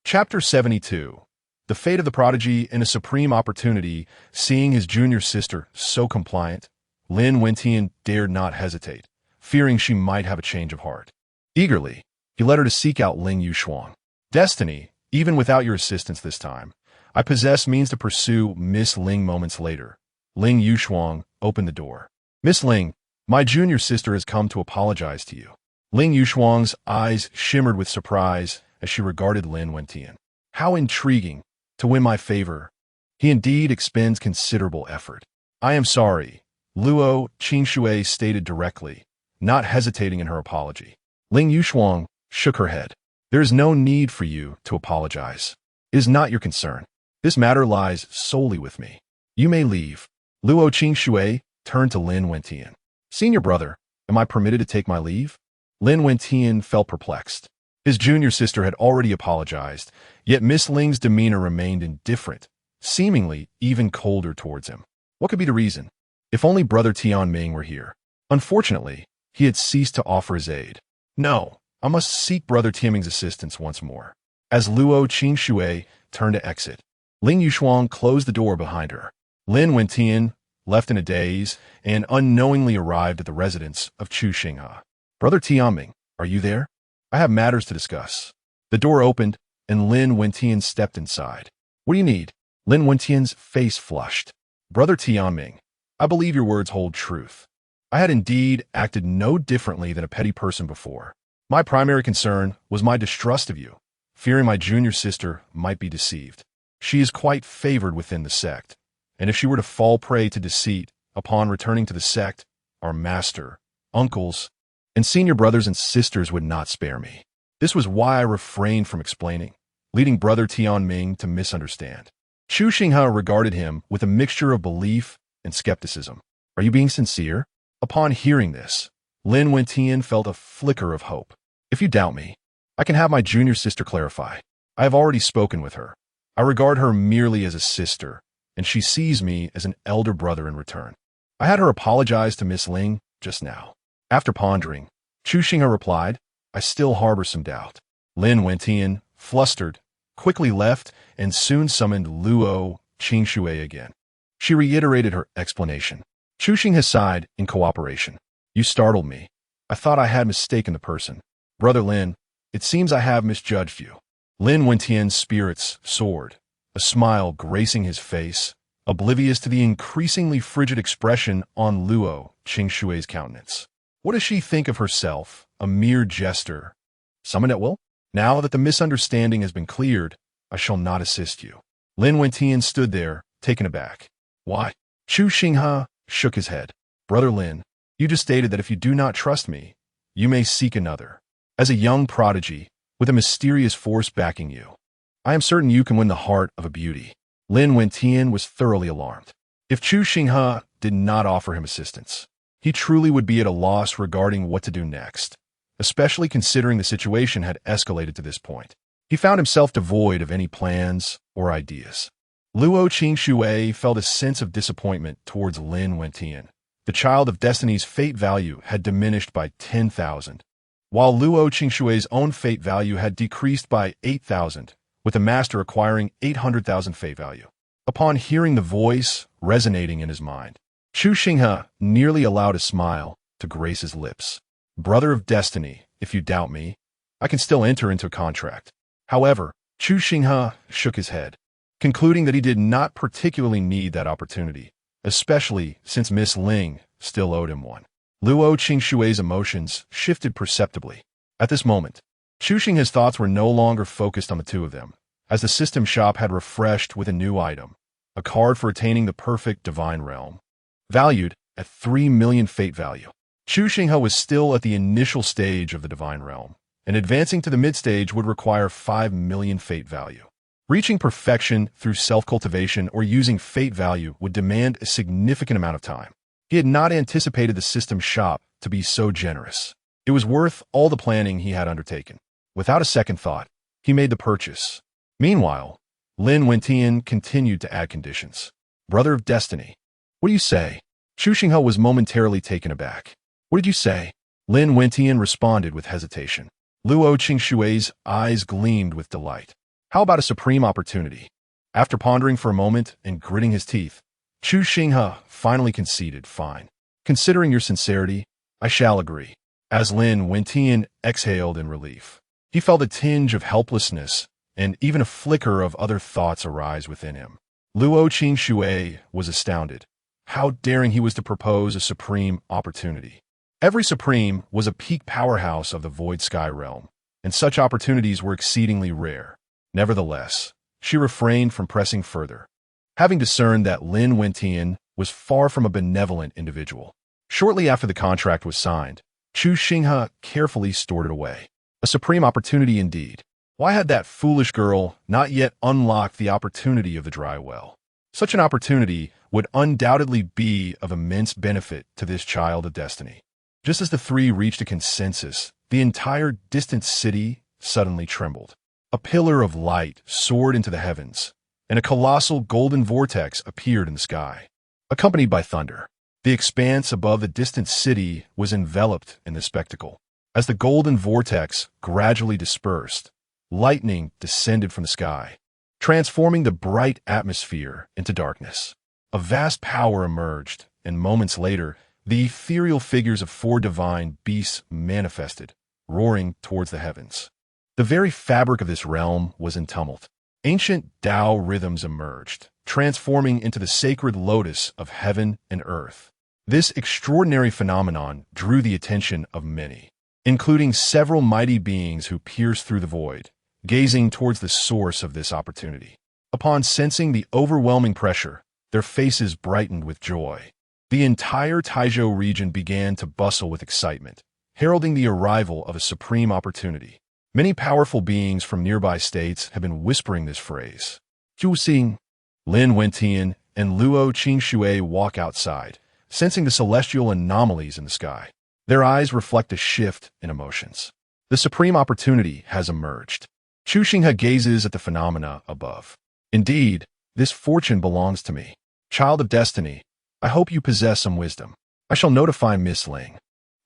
Speaker 1: Chapter 72. The fate of the prodigy in a supreme opportunity, seeing his junior sister so compliant, Lin Wentian dared not hesitate, fearing she might have a change of heart. Eagerly, he led her to seek out Ling Yushuang. Destiny, even without your assistance this time, I possess means to pursue Miss Ling moments later. Ling Yushuang opened the door. Miss Ling, my junior sister has come to apologize to you. Ling Yushuang's eyes shimmered with surprise as she regarded Lin Wentian. How intriguing, to win my favor. He indeed expends considerable effort. I am sorry, Luo Qinghe stated directly, not hesitating in her apology. Ling Yushuang shook her head. There is no need for you to apologize. It is not your concern. This matter lies solely with me. You may leave. Luo Qinghe turned to Lin Wentian. Senior brother, am I permitted to take my leave? Lin Wentian felt perplexed. His junior sister had already apologized, yet Miss Ling's demeanor remained indifferent, seemingly even colder towards him. What could be the reason? If only brother Tianming were here. Unfortunately, he had ceased to offer his aid. No, I must seek Brother Tianming's assistance once more. As Luo Qingxue turned to exit, Ling Yushuang closed the door behind her. Lin Wentian, left in a daze, and unknowingly arrived at the residence of Chu Xinghe. Brother Tianming, are you there? I have matters to discuss. The door opened, and Lin Wentian stepped inside. What do you need? Lin Wentian's face flushed. Brother Tianming, I believe your words hold truth. I had indeed acted no differently than a petty person before. My primary concern was my distrust of you, fearing my junior sister might be deceived. She is quite favored within the sect, and if she were to fall prey to deceit upon returning to the sect, our master, uncles, and senior brothers and sisters would not spare me. This was why I refrained from explaining, leading Brother Tianming to misunderstand. Chu Xinghe regarded him with a mixture of belief and skepticism. Are you being sincere? Upon hearing this, Lin Wentian felt a flicker of hope. If you doubt me, I can have my junior sister clarify. I have already spoken with her. I regard her merely as a sister, and she sees me as an elder brother in return. I had her apologize to Miss Ling just now. After pondering, Chu Xinghe replied, I still harbor some doubt. Lin Wentian, flustered, quickly left and soon summoned Luo Qingxue again. She reiterated her explanation. Chu Xinghe sighed in cooperation. You startled me. I thought I had mistaken the person. Brother Lin, it seems I have misjudged you. Lin Wentian's spirits soared, a smile gracing his face, oblivious to the increasingly frigid expression on Luo Qingxue's countenance. What does she think of herself, a mere jester? Summoned at will? Now that the misunderstanding has been cleared, I shall not assist you. Lin Wentian stood there, taken aback. Why? Chu Xinghe shook his head. Brother Lin, you just stated that if you do not trust me, you may seek another. As a young prodigy, with a mysterious force backing you, I am certain you can win the heart of a beauty. Lin Wentian was thoroughly alarmed. If Chu Xinghe did not offer him assistance, he truly would be at a loss regarding what to do next, especially considering the situation had escalated to this point. He found himself devoid of any plans or ideas. Luo Qingxue felt a sense of disappointment towards Lin Wentian. The child of destiny's fate value had diminished by 10,000, while Luo Qingxue's own fate value had decreased by 8,000, with the master acquiring 800,000 fate value. Upon hearing the voice resonating in his mind, Chu Xinghe nearly allowed a smile to grace his lips. Brother of destiny, if you doubt me, I can still enter into a contract. However, Chu Xinghe shook his head, concluding that he did not particularly need that opportunity, especially since Miss Ling still owed him one. Luo Qingxue's emotions shifted perceptibly. At this moment, Chu Xinghe's thoughts were no longer focused on the two of them, as the system shop had refreshed with a new item, a card for attaining the perfect divine realm, valued at 3 million fate value. Chu Xinghe was still at the initial stage of the divine realm, and advancing to the mid-stage would require 5 million fate value. Reaching perfection through self-cultivation or using fate value would demand a significant amount of time. He had not anticipated the system shop to be so generous. It was worth all the planning he had undertaken. Without a second thought, he made the purchase. Meanwhile, Lin Wentian continued to add conditions. Brother of destiny, what do you say? Chu Xinghe was momentarily taken aback. What did you say? Lin Wentian responded with hesitation. Luo Qingxue's eyes gleamed with delight. How about a supreme opportunity? After pondering for a moment and gritting his teeth, Chu Xinghe finally conceded, fine. Considering your sincerity, I shall agree. As Lin Wentian exhaled in relief, he felt a tinge of helplessness and even a flicker of other thoughts arise within him. Luo Qingxue was astounded. How daring he was to propose a supreme opportunity. Every supreme was a peak powerhouse of the Void Sky realm, and such opportunities were exceedingly rare. Nevertheless, she refrained from pressing further, having discerned that Lin Wentian was far from a benevolent individual. Shortly after the contract was signed, Chu Xinghe carefully stored it away. A supreme opportunity indeed. Why had that foolish girl not yet unlocked the opportunity of the dry well? Such an opportunity would undoubtedly be of immense benefit to this child of destiny. Just as the three reached a consensus, the entire distant city suddenly trembled. A pillar of light soared into the heavens, and a colossal golden vortex appeared in the sky, accompanied by thunder. The expanse above the distant city was enveloped in the spectacle. As the golden vortex gradually dispersed, lightning descended from the sky, transforming the bright atmosphere into darkness. A vast power emerged, and moments later, the ethereal figures of four divine beasts manifested, roaring towards the heavens. The very fabric of this realm was in tumult. Ancient Tao rhythms emerged, transforming into the sacred lotus of heaven and earth. This extraordinary phenomenon drew the attention of many, including several mighty beings who pierced through the void, gazing towards the source of this opportunity. Upon sensing the overwhelming pressure, their faces brightened with joy. The entire Taizhou region began to bustle with excitement, heralding the arrival of a supreme opportunity. Many powerful beings from nearby states have been whispering this phrase. Chu Xinghe, Lin Wentian, and Luo Qingxue walk outside, sensing the celestial anomalies in the sky. Their eyes reflect a shift in emotions. The supreme opportunity has emerged. Chu Xinghe gazes at the phenomena above. Indeed, this fortune belongs to me. Child of destiny, I hope you possess some wisdom. I shall notify Miss Ling.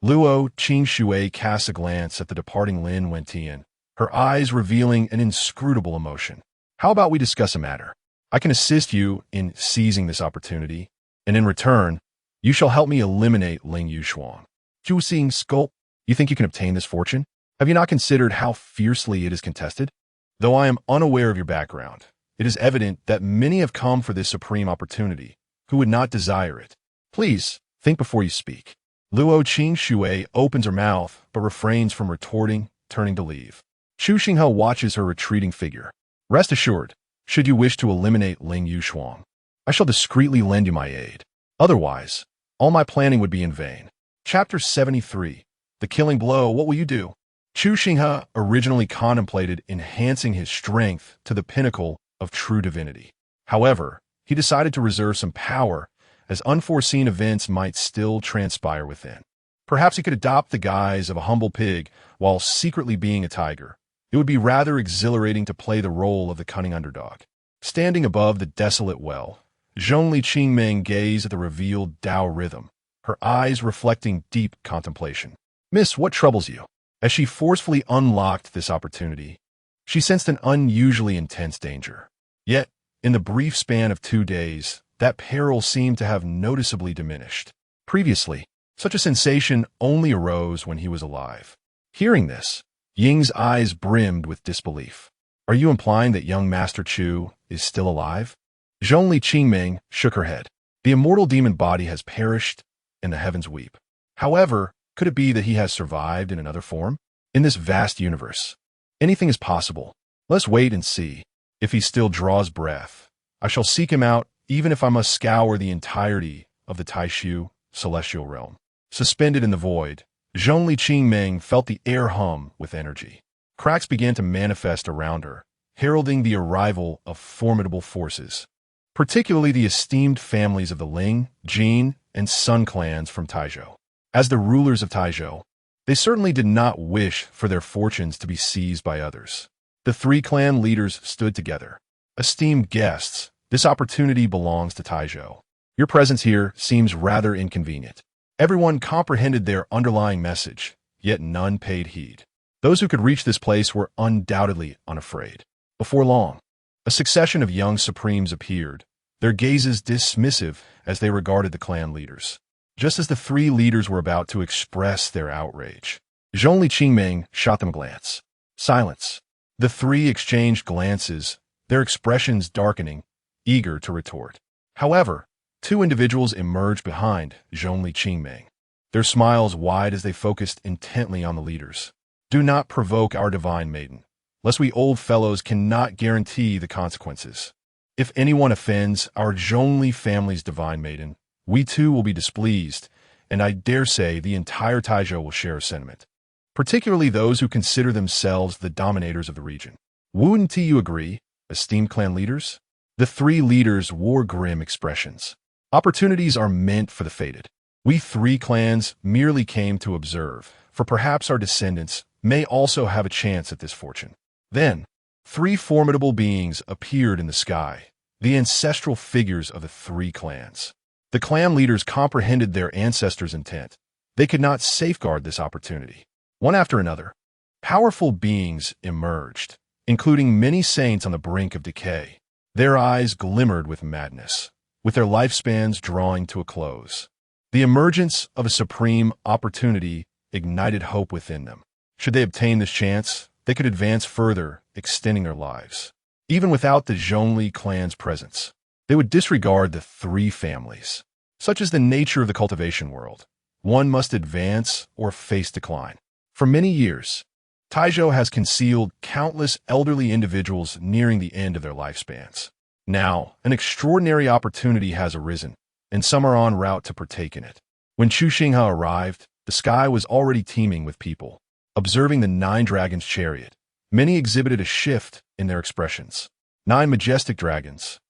Speaker 1: Luo Qingxue casts a glance at the departing Lin Wentian, her eyes revealing an inscrutable emotion. How about we discuss a matter? I can assist you in seizing this opportunity, and in return, you shall help me eliminate Ling Yushuang. Chu Xinghe sculpt, you think you can obtain this fortune? Have you not considered how fiercely it is contested? Though I am unaware of your background, it is evident that many have come for this supreme opportunity, who would not desire it. Please, think before you speak. Luo Qingxue opens her mouth, but refrains from retorting, turning to leave. Chu Xinghe watches her retreating figure. Rest assured, should you wish to eliminate Ling Yushuang, I shall discreetly lend you my aid. Otherwise, all my planning would be in vain. Chapter 73. The Killing Blow, What Will You Do? Chu Xinghe originally contemplated enhancing his strength to the pinnacle of true divinity. However, he decided to reserve some power, as unforeseen events might still transpire within. Perhaps he could adopt the guise of a humble pig while secretly being a tiger. It would be rather exhilarating to play the role of the cunning underdog. Standing above the desolate well, Zhongli Qingming gazed at the revealed Tao rhythm, her eyes reflecting deep contemplation. Miss, what troubles you? As she forcefully unlocked this opportunity, she sensed an unusually intense danger. Yet, in the brief span of 2 days, that peril seemed to have noticeably diminished. Previously, such a sensation only arose when he was alive. Hearing this, Ying's eyes brimmed with disbelief. Are you implying that young Master Chu is still alive? Zhongli Qingming shook her head. The immortal demon body has perished, and the heavens weep. However, could it be that he has survived in another form? In this vast universe, anything is possible. Let's wait and see. If he still draws breath, I shall seek him out, even if I must scour the entirety of the Taishu celestial realm. Suspended in the void, Zhongli Qingming felt the air hum with energy. Cracks began to manifest around her, heralding the arrival of formidable forces, particularly the esteemed families of the Ling, Jin, and Sun clans from Taizhou. As the rulers of Taizhou, they certainly did not wish for their fortunes to be seized by others. The 3 clan leaders stood together. Esteemed guests, this opportunity belongs to Taizhou. Your presence here seems rather inconvenient. Everyone comprehended their underlying message, yet none paid heed. Those who could reach this place were undoubtedly unafraid. Before long, a succession of young supremes appeared, their gazes dismissive as they regarded the clan leaders. Just as the 3 leaders were about to express their outrage, Zhongli Qingming shot them a glance. Silence. The 3 exchanged glances, their expressions darkening, eager to retort. However, 2 individuals emerged behind Zhongli Qingming, their smiles wide as they focused intently on the leaders. Do not provoke our divine maiden, lest we old fellows cannot guarantee the consequences. If anyone offends our Zhongli family's divine maiden, we too will be displeased, and I dare say the entire Taizhou will share a sentiment, particularly those who consider themselves the dominators of the region. Wouldn't you agree, esteemed clan leaders? The 3 leaders wore grim expressions. Opportunities are meant for the fated. We 3 clans merely came to observe, for perhaps our descendants may also have a chance at this fortune. Then, 3 formidable beings appeared in the sky, the ancestral figures of the 3 clans. The clan leaders comprehended their ancestors' intent. They could not safeguard this opportunity. One after another, powerful beings emerged, including many saints on the brink of decay. Their eyes glimmered with madness, with their lifespans drawing to a close. The emergence of a supreme opportunity ignited hope within them. Should they obtain this chance, they could advance further, extending their lives. Even without the Zhongli clan's presence, they would disregard the three families. Such is the nature of the cultivation world. One must advance or face decline. For many years, Taizhou has concealed countless elderly individuals nearing the end of their lifespans. Now, an extraordinary opportunity has arisen, and some are en route to partake in it. When Chu Xinghe arrived, the sky was already teeming with people. Observing the 9 dragons' chariot, many exhibited a shift in their expressions. 9 majestic dragons,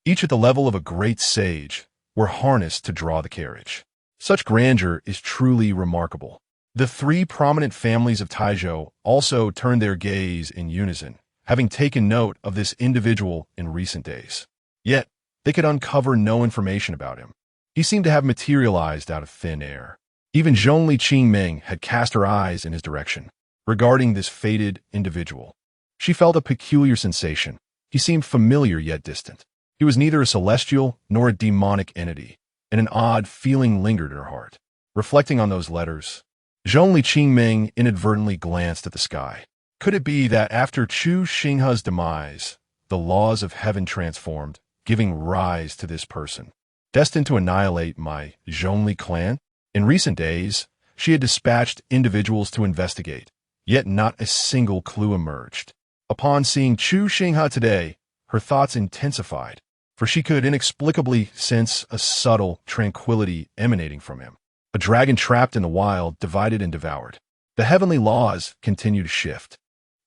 Speaker 1: each at the level of a great sage, were harnessed to draw the carriage. Such grandeur is truly remarkable. The 3 prominent families of Taizhou also turned their gaze in unison, having taken note of this individual in recent days. Yet, they could uncover no information about him. He seemed to have materialized out of thin air. Even Zhongli Qingming had cast her eyes in his direction. Regarding this fated individual, she felt a peculiar sensation. He seemed familiar yet distant. He was neither a celestial nor a demonic entity, and an odd feeling lingered in her heart. Reflecting on those letters, Zhongli Qingming inadvertently glanced at the sky. Could it be that after Chu Xinghe's demise, the laws of heaven transformed, giving rise to this person, destined to annihilate my Zhongli clan? In recent days, she had dispatched individuals to investigate, yet not a single clue emerged. Upon seeing Chu Xinghe today, her thoughts intensified, for she could inexplicably sense a subtle tranquility emanating from him. A dragon trapped in the wild, divided and devoured. The heavenly laws continue to shift.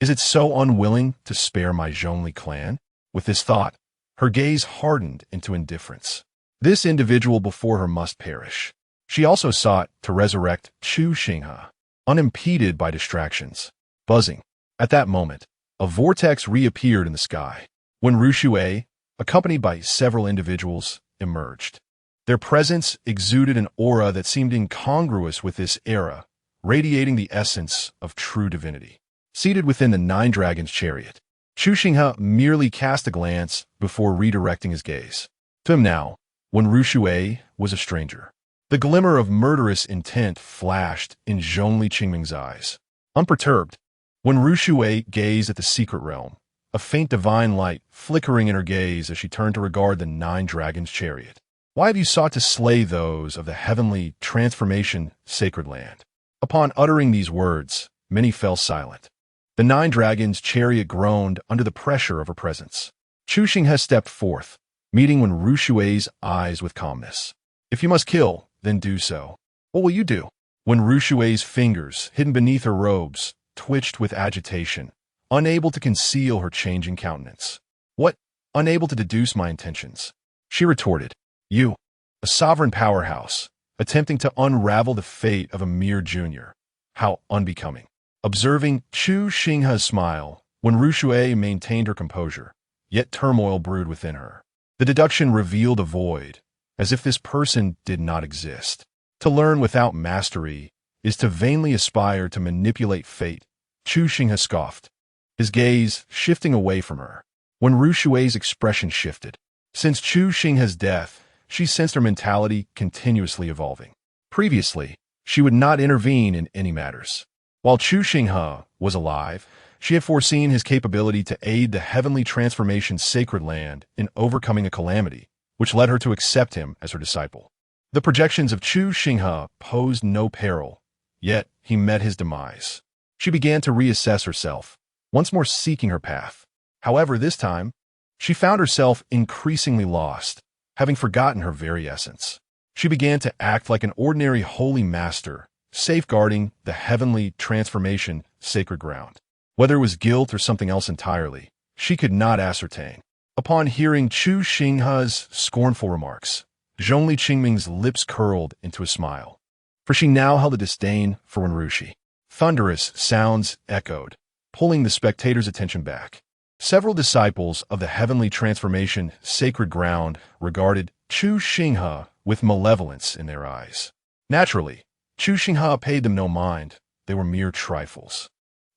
Speaker 1: Is it so unwilling to spare my Zhongli clan? With this thought, her gaze hardened into indifference. This individual before her must perish. She also sought to resurrect Chu Xinghe, unimpeded by distractions. Buzzing. At that moment, a vortex reappeared in the sky, when Rushui, accompanied by several individuals, emerged. Their presence exuded an aura that seemed incongruous with this era, radiating the essence of true divinity. Seated within the 9 dragons' chariot, Chu Xinghe merely cast a glance before redirecting his gaze. To him now, when Rushui was a stranger. The glimmer of murderous intent flashed in Zhongli Qingming's eyes. Unperturbed, when Rushui gazed at the secret realm, a faint divine light flickering in her gaze as she turned to regard the 9 dragons' chariot. Why have you sought to slay those of the heavenly transformation sacred land? Upon uttering these words, many fell silent. The 9 dragons' chariot groaned under the pressure of her presence. Chu Xinghe stepped forth, meeting when Rushui's eyes with calmness. If you must kill, then do so. What will you do? When Rushui's fingers, hidden beneath her robes, twitched with agitation, unable to conceal her changing countenance. What? Unable to deduce my intentions. She retorted. You, a sovereign powerhouse, attempting to unravel the fate of a mere junior. How unbecoming. Observing Chu Xinghe's smile, when Rushui maintained her composure, yet turmoil brewed within her. The deduction revealed a void, as if this person did not exist. To learn without mastery is to vainly aspire to manipulate fate, Chu Xinghe scoffed, his gaze shifting away from her. When Rushui's expression shifted, since Chu Xinghe's death, she sensed her mentality continuously evolving. Previously, she would not intervene in any matters. While Chu Xinghe was alive, she had foreseen his capability to aid the heavenly transformation sacred land in overcoming a calamity, which led her to accept him as her disciple. The projections of Chu Xinghe posed no peril, yet he met his demise. She began to reassess herself, once more seeking her path. However, this time, she found herself increasingly lost, having forgotten her very essence. She began to act like an ordinary holy master, safeguarding the heavenly transformation sacred ground. Whether it was guilt or something else entirely, she could not ascertain. Upon hearing Chu Xinghe's scornful remarks, Zhongli Qingming's lips curled into a smile, for she now held a disdain for Wenrushi. Thunderous sounds echoed, pulling the spectators' attention back. Several disciples of the heavenly transformation sacred ground regarded Chu Xinghe with malevolence in their eyes. Naturally, Chu Xinghe paid them no mind. They were mere trifles.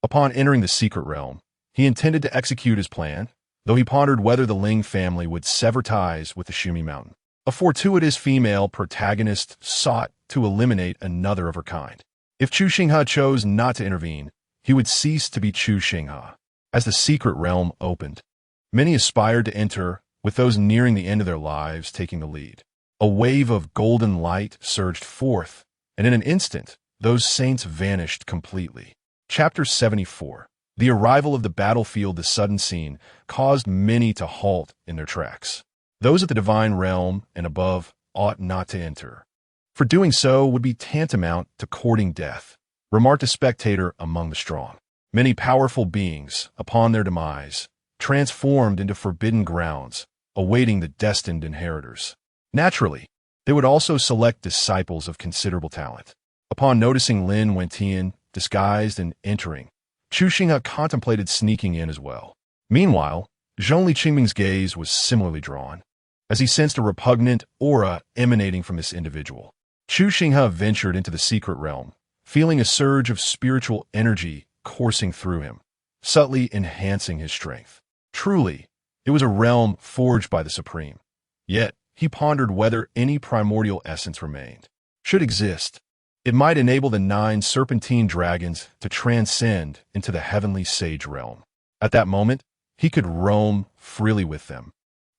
Speaker 1: Upon entering the secret realm, he intended to execute his plan, though he pondered whether the Ling family would sever ties with the Shumi Mountain. A fortuitous female protagonist sought to eliminate another of her kind. If Chu Xinghe chose not to intervene, he would cease to be Chu Xinghe. As the secret realm opened, many aspired to enter, with those nearing the end of their lives taking the lead. A wave of golden light surged forth, and in an instant, those saints vanished completely. Chapter 74. The arrival of the battlefield, the sudden scene, caused many to halt in their tracks. Those of the divine realm and above ought not to enter, for doing so would be tantamount to courting death, remarked a spectator among the strong. Many powerful beings, upon their demise, transformed into forbidden grounds, awaiting the destined inheritors. Naturally, they would also select disciples of considerable talent. Upon noticing Lin Wentian disguised and entering, Chu Xinghe contemplated sneaking in as well. Meanwhile, Zhongli Qingming's gaze was similarly drawn, as he sensed a repugnant aura emanating from this individual. Chu Xinghe ventured into the secret realm, feeling a surge of spiritual energy coursing through him, subtly enhancing his strength. Truly, it was a realm forged by the Supreme. Yet, he pondered whether any primordial essence remained. Should exist, it might enable the 9 serpentine dragons to transcend into the heavenly sage realm. At that moment, he could roam freely with them.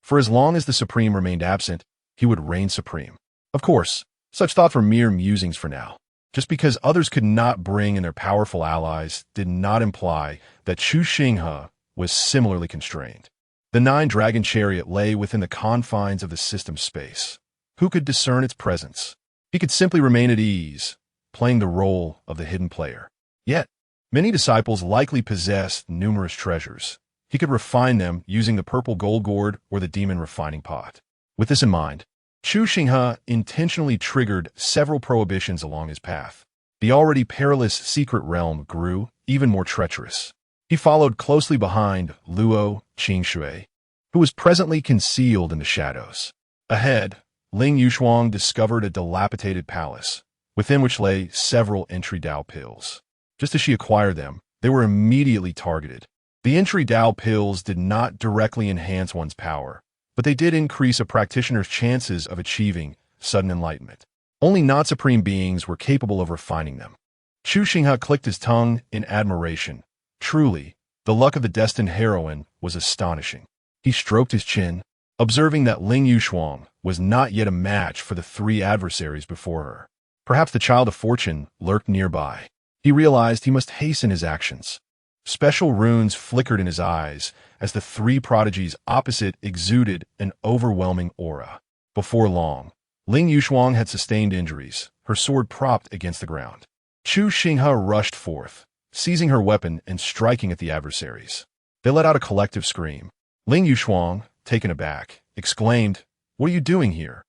Speaker 1: For as long as the Supreme remained absent, he would reign supreme. Of course, such thoughts were mere musings for now. Just because others could not bring in their powerful allies did not imply that Chu Xinghe was similarly constrained. The 9-dragon chariot lay within the confines of the system's space. Who could discern its presence? He could simply remain at ease, playing the role of the hidden player. Yet, many disciples likely possessed numerous treasures. He could refine them using the purple gold gourd or the demon refining pot. With this in mind, Chu Xinghe intentionally triggered several prohibitions along his path. The already perilous secret realm grew even more treacherous. He followed closely behind Luo Qingxue, who was presently concealed in the shadows. Ahead, Ling Yushuang discovered a dilapidated palace, within which lay several entry Dao pills. Just as she acquired them, they were immediately targeted. The entry Dao pills did not directly enhance one's power, but they did increase a practitioner's chances of achieving sudden enlightenment. Only not-supreme beings were capable of refining them. Chu Xinghe clicked his tongue in admiration. Truly, the luck of the destined heroine was astonishing. He stroked his chin, observing that Ling Yushuang was not yet a match for the 3 adversaries before her. Perhaps the child of fortune lurked nearby. He realized he must hasten his actions. Special runes flickered in his eyes as the 3 prodigies opposite exuded an overwhelming aura. Before long, Ling Yushuang had sustained injuries, her sword propped against the ground. Chu Xinghe rushed forth, seizing her weapon and striking at the adversaries. They let out a collective scream. Ling Yushuang, taken aback, exclaimed, "What are you doing here?"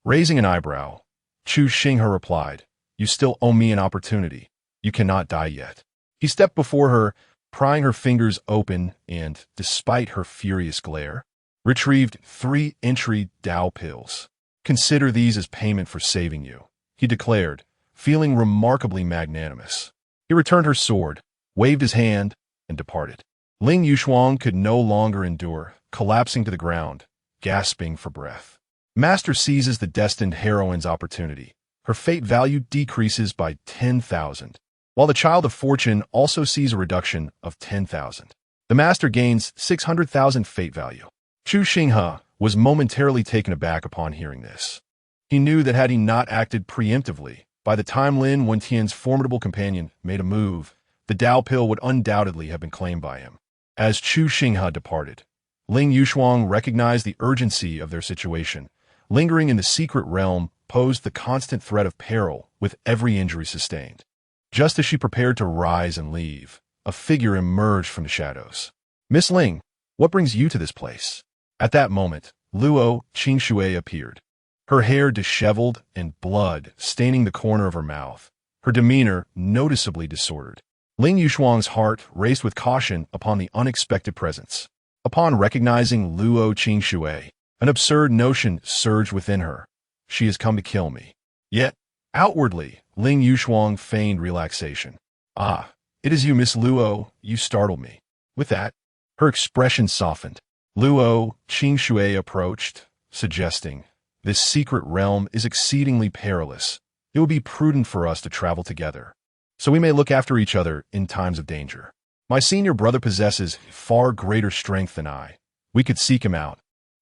Speaker 1: Raising an eyebrow, Chu Xinghe replied, "You still owe me an opportunity. You cannot die yet." He stepped before her, prying her fingers open and, despite her furious glare, retrieved 3 entry Dao pills. "Consider these as payment for saving you," he declared, feeling remarkably magnanimous. He returned her sword, waved his hand, and departed. Ling Yushuang could no longer endure, collapsing to the ground, gasping for breath. Master seizes the destined heroine's opportunity. Her fate value decreases by 10,000. While the child of fortune also sees a reduction of 10,000. The master gains 600,000 fate value. Chu Xinghe was momentarily taken aback upon hearing this. He knew that had he not acted preemptively, by the time Lin Wentian's formidable companion made a move, the Dao pill would undoubtedly have been claimed by him. As Chu Xinghe departed, Ling Yushuang recognized the urgency of their situation. Lingering in the secret realm posed the constant threat of peril with every injury sustained. Just as she prepared to rise and leave, a figure emerged from the shadows. "Miss Ling, what brings you to this place?" At that moment, Luo Qingxue appeared. Her hair disheveled and blood staining the corner of her mouth, her demeanor noticeably disordered. Ling Yushuang's heart raced with caution upon the unexpected presence. Upon recognizing Luo Qingxue, an absurd notion surged within her. She has come to kill me. Yet, outwardly, Ling Yushuang feigned relaxation. Ah, it is you, Miss Luo, you startle me. With that, her expression softened. Luo Qingxue approached, suggesting, this secret realm is exceedingly perilous. It will be prudent for us to travel together, so we may look after each other in times of danger. My senior brother possesses far greater strength than I. We could seek him out.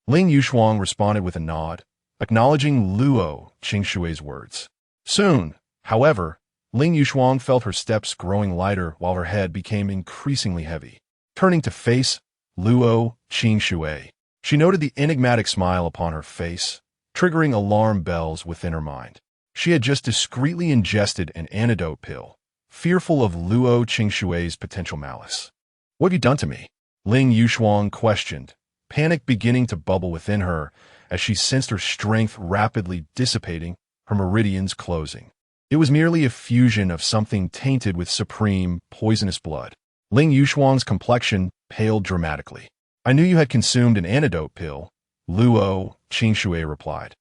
Speaker 1: Ling Yushuang responded with a nod, acknowledging Luo Qingxue's words. Soon, however, Ling Yushuang felt her steps growing lighter while her head became increasingly heavy. Turning to face Luo Qingxue, she noted the enigmatic smile upon her face, triggering alarm bells within her mind. She had just discreetly ingested an antidote pill, fearful of Luo Qingxue's potential malice. What have you done to me? Ling Yushuang questioned, panic beginning to bubble within her as she sensed her strength rapidly dissipating, her meridians closing. It was merely a fusion of something tainted with supreme, poisonous blood. Ling Yushuang's complexion paled dramatically. I knew you had consumed an antidote pill, Luo Qingxue replied,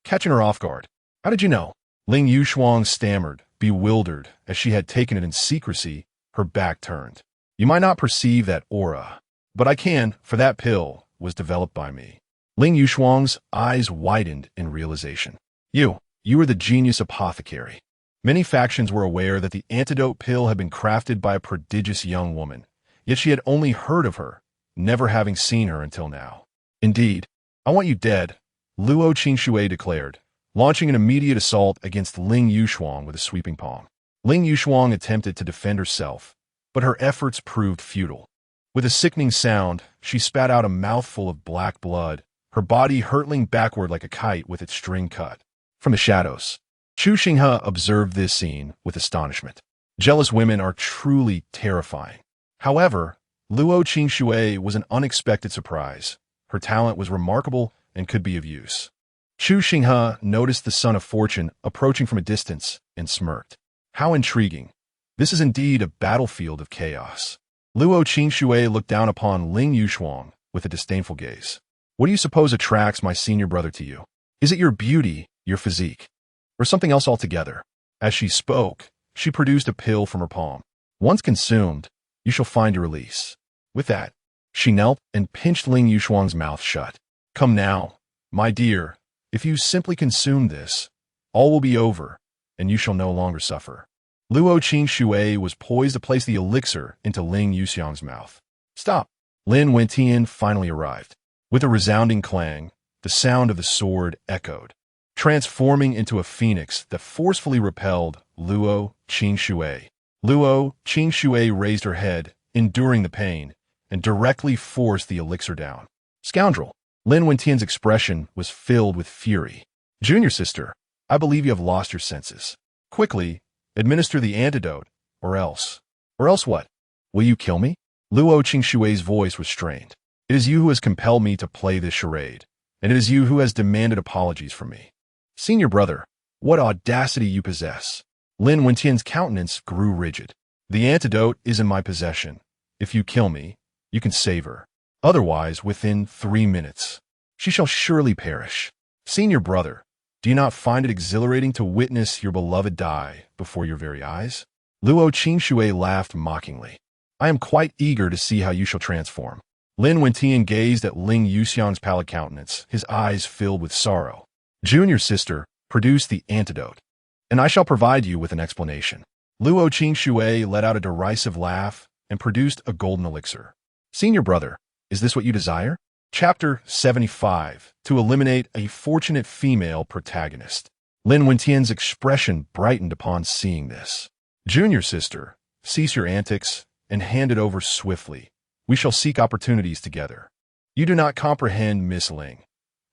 Speaker 1: catching her off guard. How did you know? Ling Yushuang stammered, bewildered, as she had taken it in secrecy, her back turned. You might not perceive that aura, but I can, for that pill was developed by me. Ling Yushuang's eyes widened in realization. You were the genius apothecary. Many factions were aware that the antidote pill had been crafted by a prodigious young woman, yet she had only heard of her, never having seen her until now. Indeed, I want you dead, Luo Qingxue declared, launching an immediate assault against Ling Yushuang with a sweeping palm. Ling Yushuang attempted to defend herself, but her efforts proved futile. With a sickening sound, she spat out a mouthful of black blood, her body hurtling backward like a kite with its string cut. From the shadows, Chu Xinghe observed this scene with astonishment. Jealous women are truly terrifying. However, Luo Qingxue was an unexpected surprise. Her talent was remarkable and could be of use. Chu Xinghe noticed the son of fortune approaching from a distance and smirked. How intriguing. This is indeed a battlefield of chaos. Luo Qingxue looked down upon Ling Yushuang with a disdainful gaze. What do you suppose attracts my senior brother to you? Is it your beauty, your physique, or something else altogether? As she spoke, she produced a pill from her palm. Once consumed, you shall find your release. With that, she knelt and pinched Ling Yushuang's mouth shut. Come now, my dear, if you simply consume this, all will be over, and you shall no longer suffer. Luo Qingxue was poised to place the elixir into Ling Yushuang's mouth. Stop! Lin Wentian finally arrived. With a resounding clang, the sound of the sword echoed, transforming into a phoenix that forcefully repelled Luo Qingxue. Luo Qingxue raised her head, enduring the pain, and directly forced the elixir down. Scoundrel! Lin Wentian's expression was filled with fury. Junior sister, I believe you have lost your senses. Quickly, administer the antidote, or else. Or else what? Will you kill me? Luo Qingxue's voice was strained. It is you who has compelled me to play this charade, and it is you who has demanded apologies from me. Senior brother, what audacity you possess. Lin Wentian's countenance grew rigid. The antidote is in my possession. If you kill me, you can save her. Otherwise, within 3 minutes, she shall surely perish. Senior brother, do you not find it exhilarating to witness your beloved die before your very eyes? Luo Qingxue laughed mockingly. I am quite eager to see how you shall transform. Lin Wentian gazed at Ling Yushuang's pallid countenance, his eyes filled with sorrow. Junior sister, produce the antidote, and I shall provide you with an explanation. Luo Qingxue let out a derisive laugh and produced a golden elixir. Senior brother, is this what you desire? Chapter 75, to eliminate a fortunate female protagonist. Lin Wentian's expression brightened upon seeing this. Junior sister, cease your antics and hand it over swiftly. We shall seek opportunities together. You do not comprehend Miss Ling.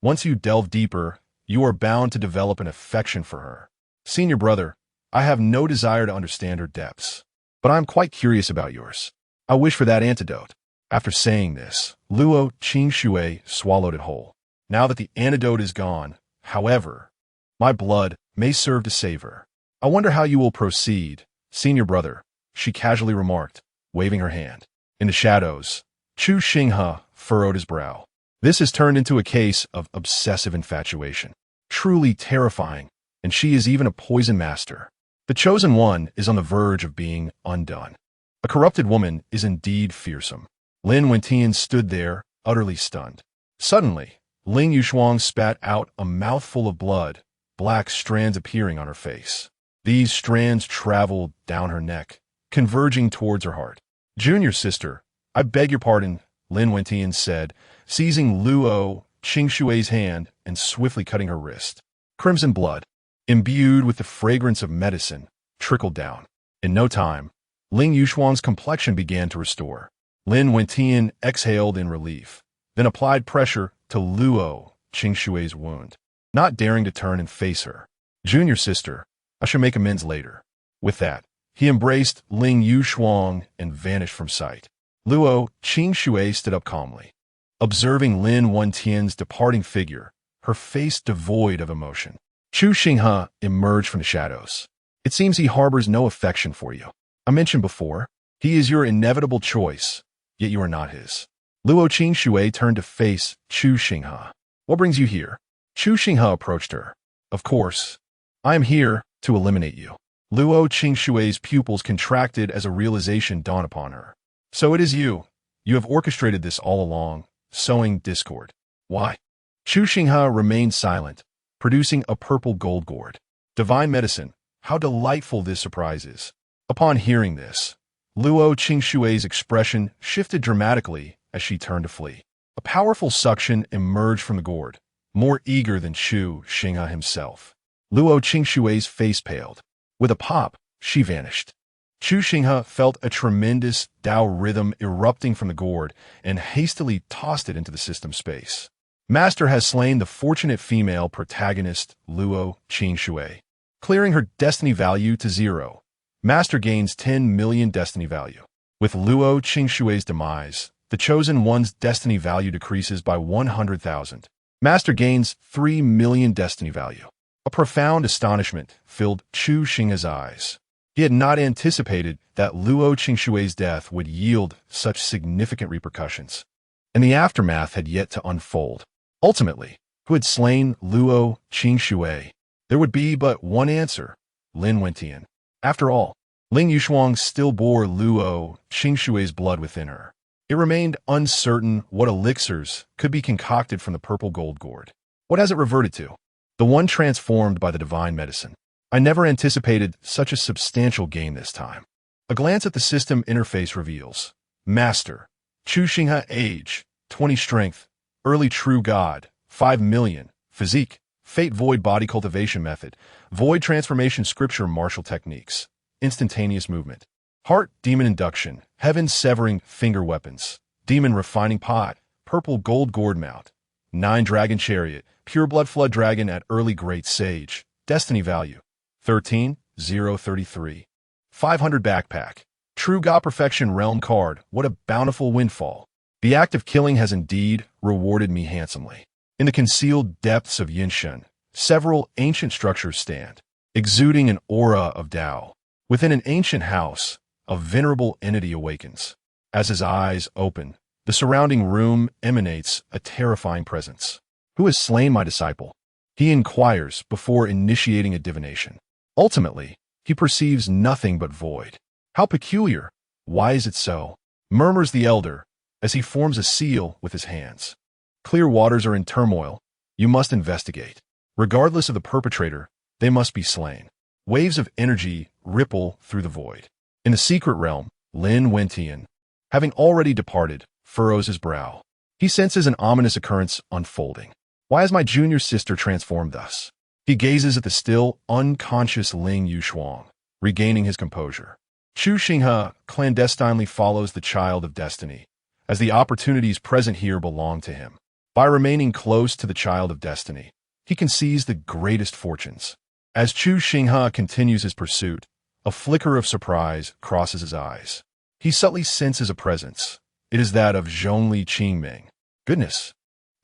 Speaker 1: Once you delve deeper, you are bound to develop an affection for her. Senior brother, I have no desire to understand her depths, but I am quite curious about yours. I wish for that antidote. After saying this, Luo Qingxue swallowed it whole. Now that the antidote is gone, however, my blood may serve to save her. I wonder how you will proceed, senior brother, she casually remarked, waving her hand. In the shadows, Chu Xinghe furrowed his brow. This has turned into a case of obsessive infatuation. Truly terrifying, and she is even a poison master. The chosen one is on the verge of being undone. A corrupted woman is indeed fearsome. Lin Wentian stood there, utterly stunned. Suddenly, Ling Yushuang spat out a mouthful of blood, black strands appearing on her face. These strands traveled down her neck, converging towards her heart. "Junior sister, I beg your pardon," Lin Wentian said, seizing Luo Qingshui's hand and swiftly cutting her wrist. Crimson blood, imbued with the fragrance of medicine, trickled down. In no time, Ling Yushuang's complexion began to restore. Lin Wentian exhaled in relief, then applied pressure to Luo Qingshui's wound, not daring to turn and face her. "Junior sister, I shall make amends later." With that, he embraced Ling Yushuang and vanished from sight. Luo Qingshui stood up calmly, observing Lin Wentian's departing figure, her face devoid of emotion. Chu Xinghe emerged from the shadows. "It seems he harbors no affection for you. I mentioned before, he is your inevitable choice, yet you are not his." Luo Qingshui turned to face Chu Xinghe. "What brings you here?" Chu Xinghe approached her. "Of course, I am here to eliminate you." Luo Qingshui's pupils contracted as a realization dawned upon her. "So it is you. You have orchestrated this all along, sowing discord. Why?" Chu Xinghe remained silent, producing a purple gold gourd. "Divine medicine, how delightful this surprise is." Upon hearing this, Luo Qingshui's expression shifted dramatically as she turned to flee. A powerful suction emerged from the gourd, more eager than Chu Xinghe himself. Luo Qingshui's face paled. With a pop, she vanished. Chu Xinghe felt a tremendous Tao rhythm erupting from the gourd and hastily tossed it into the system space. Master has slain the fortunate female protagonist, Luo Qingshui, clearing her destiny value to 0. Master gains 10 million destiny value. With Luo Qingshui's demise, the chosen one's destiny value decreases by 100,000. Master gains 3 million destiny value. A profound astonishment filled Chu Xinghe's eyes. He had not anticipated that Luo Qingshui's death would yield such significant repercussions, and the aftermath had yet to unfold. Ultimately, who had slain Luo Qingshui? There would be but one answer: Lin Wentian. After all, Ling Yushuang still bore Luo Qingshui's blood within her. It remained uncertain what elixirs could be concocted from the purple gold gourd. What has it reverted to? The one transformed by the divine medicine. I never anticipated such a substantial gain this time. A glance at the system interface reveals: Master, Chu Xinghe, age, 20 strength, early true god, 5 million, physique, fate void body cultivation method, void transformation scripture martial techniques, instantaneous movement, heart demon induction, heaven severing finger weapons, demon refining pot, purple gold gourd mount, 9 dragon chariot, pure blood flood dragon at early great sage, destiny value 13,033. 500 backpack. True God Perfection Realm card. What a bountiful windfall. The act of killing has indeed rewarded me handsomely. In the concealed depths of Yinshan, several ancient structures stand, exuding an aura of Tao. Within an ancient house, a venerable entity awakens. As his eyes open, the surrounding room emanates a terrifying presence. Who has slain my disciple? He inquires before initiating a divination. Ultimately, he perceives nothing but void. How peculiar! Why is it so? Murmurs the elder, as he forms a seal with his hands. Clear waters are in turmoil. You must investigate. Regardless of the perpetrator, they must be slain. Waves of energy ripple through the void. In the secret realm, Lin Wentian, having already departed, furrows his brow. He senses an ominous occurrence unfolding. Why is my junior sister transformed thus? He gazes at the still, unconscious Ling Yushuang, regaining his composure. Chu Xinghe clandestinely follows the child of destiny, as the opportunities present here belong to him. By remaining close to the child of destiny, he can seize the greatest fortunes. As Chu Xinghe continues his pursuit, a flicker of surprise crosses his eyes. He subtly senses a presence. It is that of Zhongli Qingming. Goodness!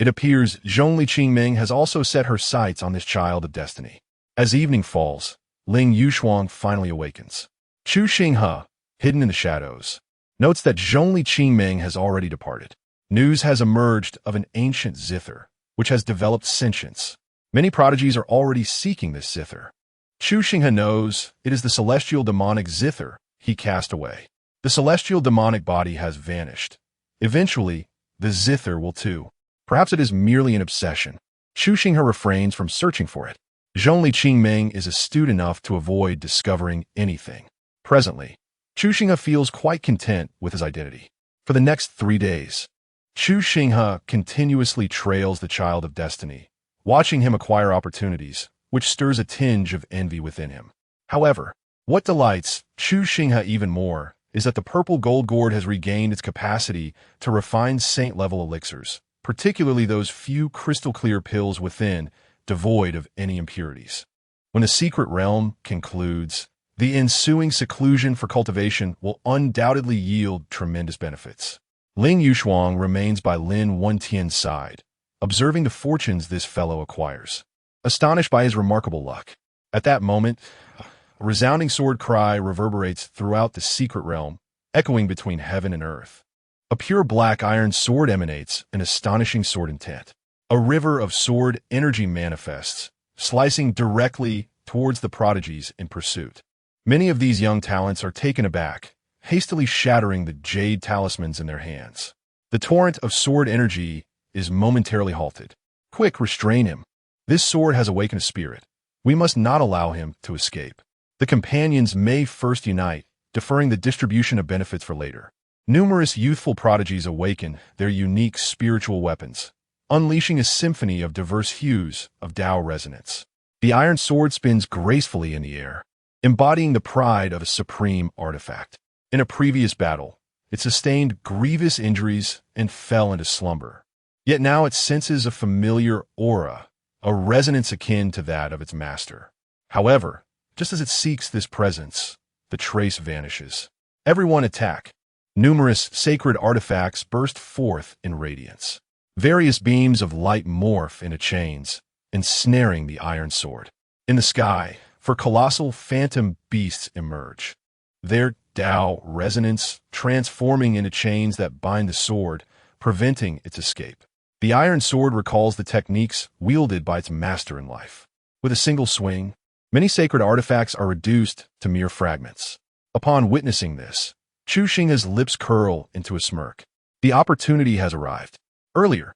Speaker 1: It appears Zhongli Qingming has also set her sights on this child of destiny. As evening falls, Ling Yushuang finally awakens. Chu Xinghe, hidden in the shadows, notes that Zhongli Qingming has already departed. News has emerged of an ancient zither, which has developed sentience. Many prodigies are already seeking this zither. Chu Xinghe knows it is the celestial demonic zither he cast away. The celestial demonic body has vanished. Eventually, the zither will too. Perhaps it is merely an obsession. Chu Xinghe refrains from searching for it. Zhongli Qingming is astute enough to avoid discovering anything. Presently, Chu Xinghe feels quite content with his identity. For the next 3 days, Chu Xinghe continuously trails the child of destiny, watching him acquire opportunities, which stirs a tinge of envy within him. However, what delights Chu Xinghe even more is that the purple gold gourd has regained its capacity to refine saint-level elixirs, particularly those few crystal-clear pills within, devoid of any impurities. When the secret realm concludes, the ensuing seclusion for cultivation will undoubtedly yield tremendous benefits. Ling Yushuang remains by Lin Wentian's side, observing the fortunes this fellow acquires. Astonished by his remarkable luck, at that moment, a resounding sword cry reverberates throughout the secret realm, echoing between heaven and earth. A pure black iron sword emanates an astonishing sword intent. A river of sword energy manifests, slicing directly towards the prodigies in pursuit. Many of these young talents are taken aback, hastily shattering the jade talismans in their hands. The torrent of sword energy is momentarily halted. Quick, restrain him. This sword has awakened a spirit. We must not allow him to escape. The companions may first unite, deferring the distribution of benefits for later. Numerous youthful prodigies awaken their unique spiritual weapons, unleashing a symphony of diverse hues of Tao resonance. The iron sword spins gracefully in the air, embodying the pride of a supreme artifact. In a previous battle, it sustained grievous injuries and fell into slumber. Yet now it senses a familiar aura, a resonance akin to that of its master. However, just as it seeks this presence, the trace vanishes. Everyone attack. Numerous sacred artifacts burst forth in radiance. Various beams of light morph into chains, ensnaring the iron sword. In the sky, colossal phantom beasts emerge. Their Tao resonance transforming into chains that bind the sword, preventing its escape. The iron sword recalls the techniques wielded by its master in life. With a single swing, many sacred artifacts are reduced to mere fragments. Upon witnessing this, Chu Xinghe's lips curl into a smirk. The opportunity has arrived. Earlier,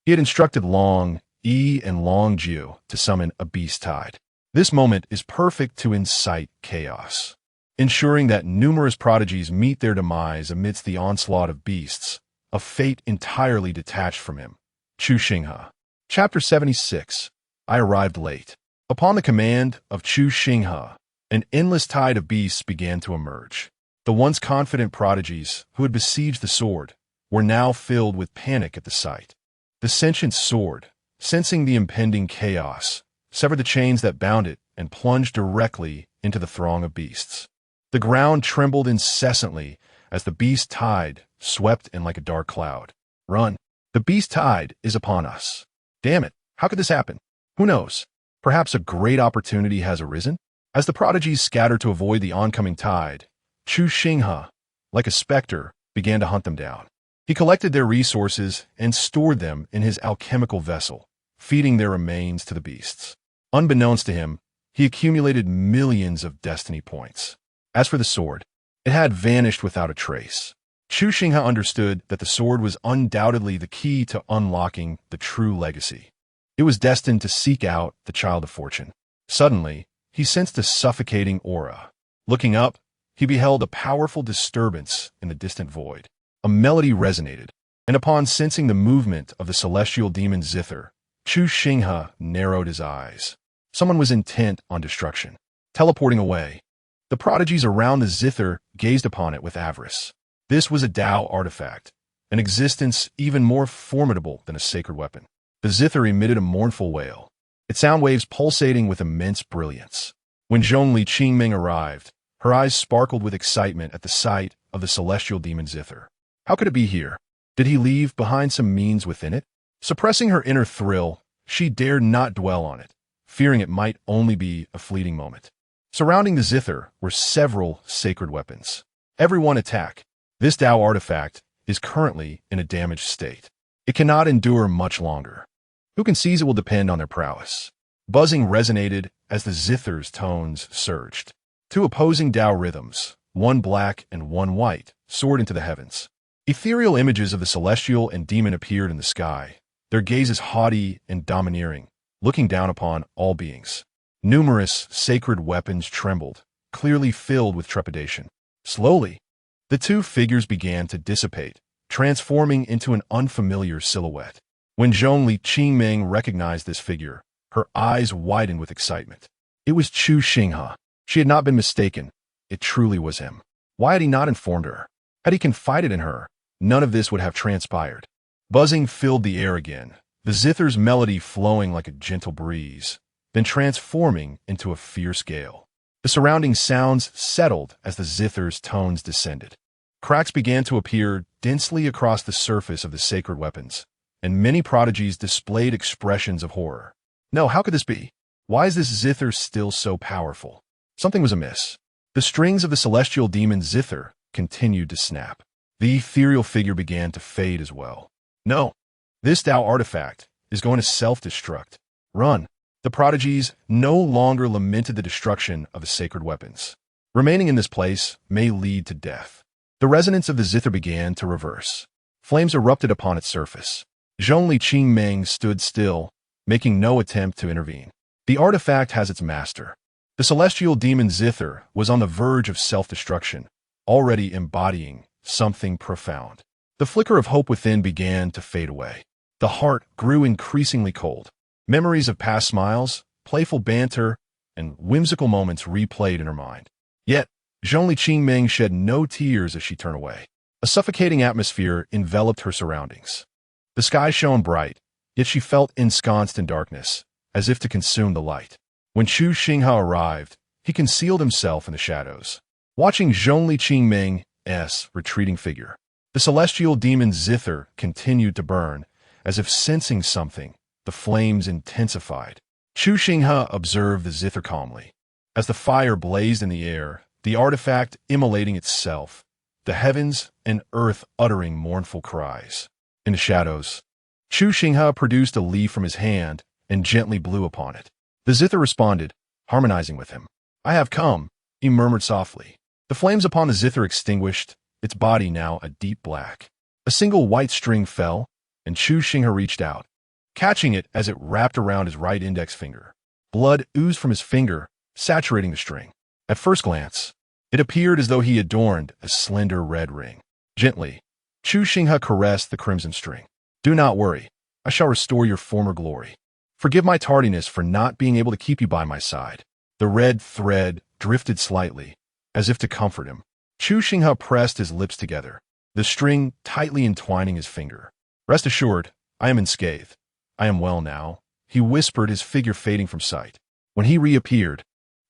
Speaker 1: he had instructed Long Yi and Long Jiu to summon a beast tide. This moment is perfect to incite chaos, ensuring that numerous prodigies meet their demise amidst the onslaught of beasts, a fate entirely detached from him. Chu Xinghe. Chapter 76. I arrived late. Upon the command of Chu Xinghe, an endless tide of beasts began to emerge. The once confident prodigies who had besieged the sword were now filled with panic at the sight. The sentient sword, sensing the impending chaos, severed the chains that bound it and plunged directly into the throng of beasts. The ground trembled incessantly as the beast tide swept in like a dark cloud. Run! The beast tide is upon us. Damn it! How could this happen? Who knows? Perhaps a great opportunity has arisen? As the prodigies scattered to avoid the oncoming tide, Chu Xinghe, like a specter, began to hunt them down. He collected their resources and stored them in his alchemical vessel, feeding their remains to the beasts. Unbeknownst to him, he accumulated millions of destiny points. As for the sword, it had vanished without a trace. Chu Xinghe understood that the sword was undoubtedly the key to unlocking the true legacy. It was destined to seek out the child of fortune. Suddenly, he sensed a suffocating aura. Looking up, he beheld a powerful disturbance in the distant void. A melody resonated, and upon sensing the movement of the celestial demon Zither, Chu Xinghe narrowed his eyes. Someone was intent on destruction. Teleporting away, the prodigies around the Zither gazed upon it with avarice. This was a Tao artifact, an existence even more formidable than a sacred weapon. The Zither emitted a mournful wail, its sound waves pulsating with immense brilliance. When Zhongli Qingming arrived, her eyes sparkled with excitement at the sight of the celestial demon Zither. How could it be here? Did he leave behind some means within it? Suppressing her inner thrill, she dared not dwell on it, fearing it might only be a fleeting moment. Surrounding the Zither were several sacred weapons. Everyone attack. This Tao artifact is currently in a damaged state. It cannot endure much longer. Who can seize it will depend on their prowess. Buzzing resonated as the zither's tones surged. Two opposing Tao rhythms, one black and one white, soared into the heavens. Ethereal images of the celestial and demon appeared in the sky, their gazes haughty and domineering, looking down upon all beings. Numerous sacred weapons trembled, clearly filled with trepidation. Slowly, the two figures began to dissipate, transforming into an unfamiliar silhouette. When Xinghe recognized this figure, her eyes widened with excitement. It was Chu Xinghe. She had not been mistaken. It truly was him. Why had he not informed her? Had he confided in her, none of this would have transpired. Buzzing filled the air again, the zither's melody flowing like a gentle breeze, then transforming into a fierce gale. The surrounding sounds settled as the zither's tones descended. Cracks began to appear densely across the surface of the sacred weapons, and many prodigies displayed expressions of horror. No, how could this be? Why is this zither still so powerful? Something was amiss. The strings of the celestial demon zither continued to snap. The ethereal figure began to fade as well. No, this Tao artifact is going to self-destruct. Run. The prodigies no longer lamented the destruction of the sacred weapons. Remaining in this place may lead to death. The resonance of the zither began to reverse. Flames erupted upon its surface. Xinghe stood still, making no attempt to intervene. The artifact has its master. The celestial demon zither was on the verge of self-destruction, already embodying something profound. The flicker of hope within began to fade away. The heart grew increasingly cold. Memories of past smiles, playful banter, and whimsical moments replayed in her mind. Yet, Xinghe shed no tears as she turned away. A suffocating atmosphere enveloped her surroundings. The sky shone bright, yet she felt ensconced in darkness, as if to consume the light. When Chu Xinghe arrived, he concealed himself in the shadows. Watching Xinghe's retreating figure, the celestial demon zither continued to burn, as if sensing something. The flames intensified. Chu Xinghe observed the zither calmly. As the fire blazed in the air, the artifact immolating itself, the heavens and earth uttering mournful cries. In the shadows, Chu Xinghe produced a leaf from his hand and gently blew upon it. The zither responded, harmonizing with him. I have come, he murmured softly. The flames upon the zither extinguished, its body now a deep black. A single white string fell, and Chu Xinghe reached out, catching it as it wrapped around his right index finger. Blood oozed from his finger, saturating the string. At first glance, it appeared as though he adorned a slender red ring. Gently, Chu Xinghe caressed the crimson string. Do not worry, I shall restore your former glory. Forgive my tardiness for not being able to keep you by my side. The red thread drifted slightly, as if to comfort him. Chu Xinghe pressed his lips together, the string tightly entwining his finger. Rest assured, I am unscathed. I am well now, he whispered, his figure fading from sight. When he reappeared,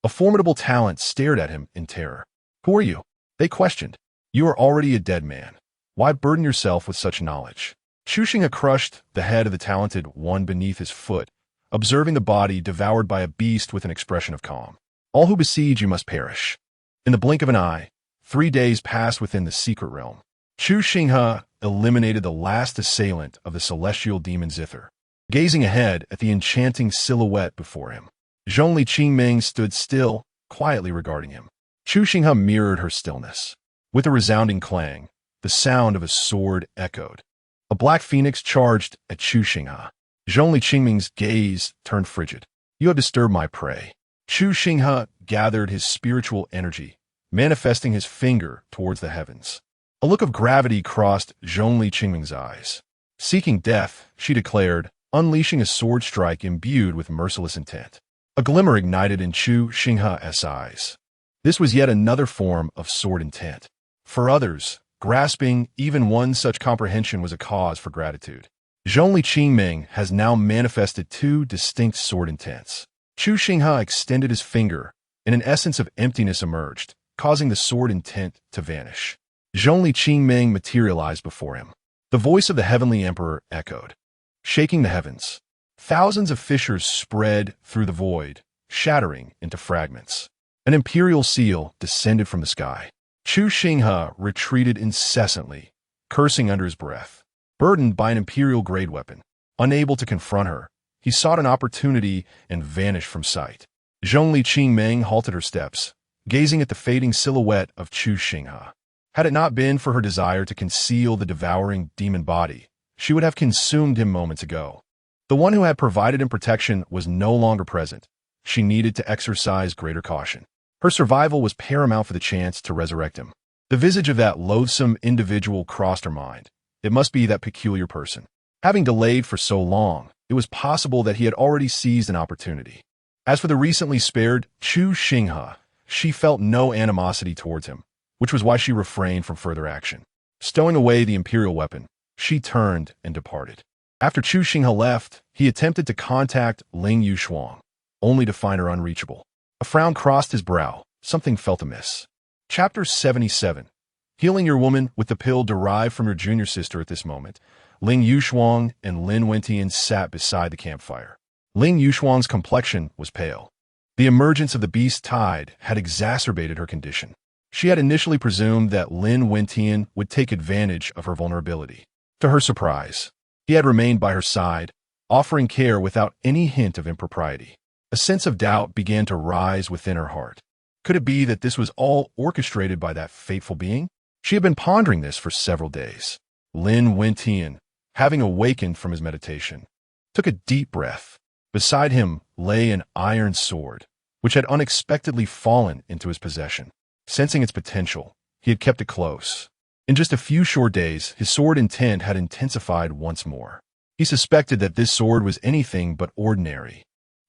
Speaker 1: a formidable talent stared at him in terror. Who are you? They questioned. You are already a dead man. Why burden yourself with such knowledge? Chu Xinghe crushed the head of the talented one beneath his foot, observing the body devoured by a beast with an expression of calm. All who besiege you must perish. In the blink of an eye, 3 days passed within the secret realm. Chu Xinghe eliminated the last assailant of the celestial demon zither. Gazing ahead at the enchanting silhouette before him, Xinghe stood still, quietly regarding him. Chu Xinghe mirrored her stillness. With a resounding clang, the sound of a sword echoed. A black phoenix charged at Chu Xinghe. Xinghe's gaze turned frigid. You have disturbed my prey. Chu Xinghe gathered his spiritual energy, manifesting his finger towards the heavens. A look of gravity crossed Xinghe's eyes. Seeking death, she declared, unleashing a sword strike imbued with merciless intent. A glimmer ignited in Chu Xinghe's eyes. This was yet another form of sword intent. For others, grasping even one such comprehension was a cause for gratitude. Xinghe has now manifested 2 distinct sword intents. Chu Xinghe extended his finger, and an essence of emptiness emerged, causing the sword intent to vanish. Xinghe materialized before him. The voice of the heavenly emperor echoed, shaking the heavens. Thousands of fissures spread through the void, shattering into fragments. An imperial seal descended from the sky. Chu Xinghe retreated incessantly, cursing under his breath. Burdened by an imperial-grade weapon, unable to confront her, he sought an opportunity and vanished from sight. Zhongli Qingming halted her steps, gazing at the fading silhouette of Chu Xinghe. Had it not been for her desire to conceal the devouring demon body, she would have consumed him moments ago. The one who had provided him protection was no longer present. She needed to exercise greater caution. Her survival was paramount for the chance to resurrect him. The visage of that loathsome individual crossed her mind. It must be that peculiar person. Having delayed for so long, it was possible that he had already seized an opportunity. As for the recently spared Chu Xinghe, she felt no animosity towards him, which was why she refrained from further action. Stowing away the imperial weapon, she turned and departed. After Chu Xinghe left, he attempted to contact Ling Yushuang, only to find her unreachable. A frown crossed his brow. Something felt amiss. Chapter 77. Healing your woman with the pill derived from your junior sister. At this moment, Ling Yushuang and Lin Wentian sat beside the campfire. Ling Yushuang's complexion was pale. The emergence of the beast tide had exacerbated her condition. She had initially presumed that Lin Wentian would take advantage of her vulnerability. To her surprise, he had remained by her side, offering care without any hint of impropriety. A sense of doubt began to rise within her heart. Could it be that this was all orchestrated by that fateful being? She had been pondering this for several days. Lin Wentian, having awakened from his meditation, took a deep breath. Beside him lay an iron sword, which had unexpectedly fallen into his possession. Sensing its potential, he had kept it close. In just a few short days, his sword intent had intensified once more. He suspected that this sword was anything but ordinary.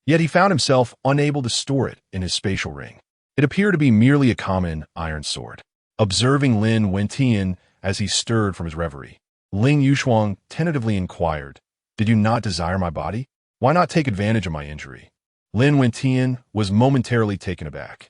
Speaker 1: Yet he found himself unable to store it in his spatial ring. It appeared to be merely a common iron sword. Observing Lin Wentian as he stirred from his reverie, Ling Yushuang tentatively inquired, "Did you not desire my body? Why not take advantage of my injury?" Lin Wentian was momentarily taken aback.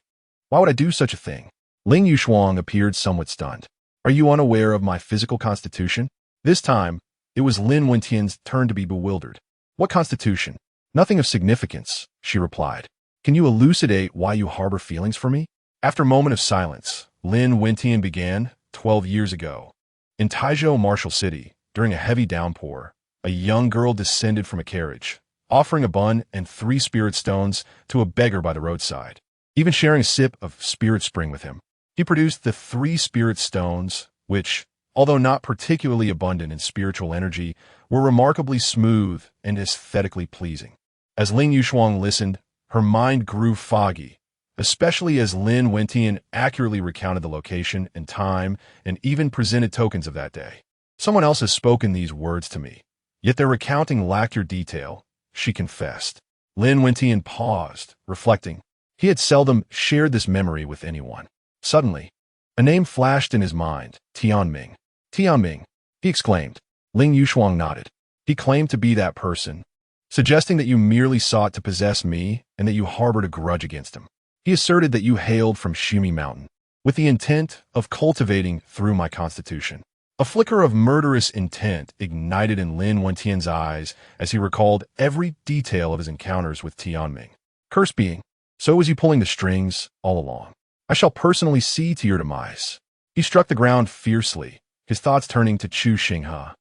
Speaker 1: "Why would I do such a thing?" Ling Yushuang appeared somewhat stunned. "Are you unaware of my physical constitution?" This time, it was Lin Wentian's turn to be bewildered. "What constitution?" "Nothing of significance," she replied. "Can you elucidate why you harbor feelings for me?" After a moment of silence, Lin Wentian began. 12 years ago, in Taizhou Martial City, during a heavy downpour, a young girl descended from a carriage, offering a bun and 3 spirit stones to a beggar by the roadside. Even sharing a sip of spirit spring with him, he produced the 3 spirit stones, which, although not particularly abundant in spiritual energy, were remarkably smooth and aesthetically pleasing. As Ling Yushuang listened, her mind grew foggy, especially as Lin Wentian accurately recounted the location and time and even presented tokens of that day. "Someone else has spoken these words to me, yet their recounting lacked your detail," she confessed. Lin Wentian paused, reflecting. He had seldom shared this memory with anyone. Suddenly, a name flashed in his mind, Tianming. "Tianming," he exclaimed. Ling Yushuang nodded. "He claimed to be that person, suggesting that you merely sought to possess me and that you harbored a grudge against him. He asserted that you hailed from Shumi Mountain, with the intent of cultivating through my constitution." A flicker of murderous intent ignited in Lin Wentian's eyes as he recalled every detail of his encounters with Tianming. "Curse being, so was you pulling the strings all along. I shall personally see to your demise." He struck the ground fiercely, his thoughts turning to Chu Xinghe,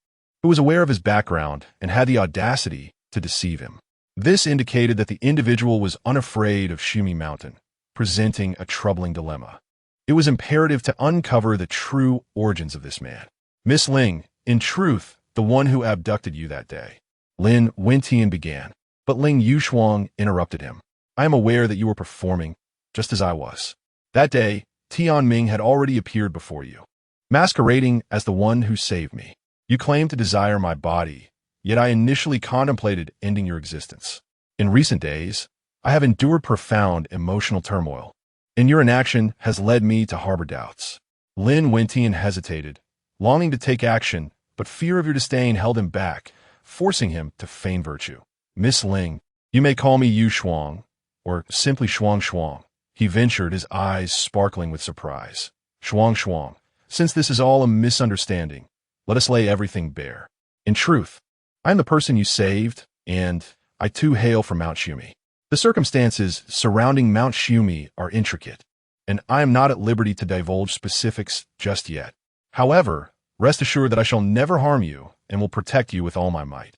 Speaker 1: who was aware of his background and had the audacity to deceive him. This indicated that the individual was unafraid of Shumi Mountain, presenting a troubling dilemma. It was imperative to uncover the true origins of this man. "Miss Ling, in truth, the one who abducted you that day," Lin Wentian began, but Ling Yushuang interrupted him. "I am aware that you were performing just as I was. That day, Tianming had already appeared before you, masquerading as the one who saved me. You claimed to desire my body, yet I initially contemplated ending your existence. In recent days, I have endured profound emotional turmoil, and your inaction has led me to harbor doubts." Lin Wentian hesitated, longing to take action, but fear of your disdain held him back, forcing him to feign virtue. "Miss Ling, you may call me Yu Shuang, or simply Shuang Shuang," he ventured, his eyes sparkling with surprise. "Shuang Shuang, since this is all a misunderstanding, let us lay everything bare. In truth, I am the person you saved, and I too hail from Mount Shumi. The circumstances surrounding Mount Shumi are intricate, and I am not at liberty to divulge specifics just yet. However, Rest assured that I shall never harm you and will protect you with all my might.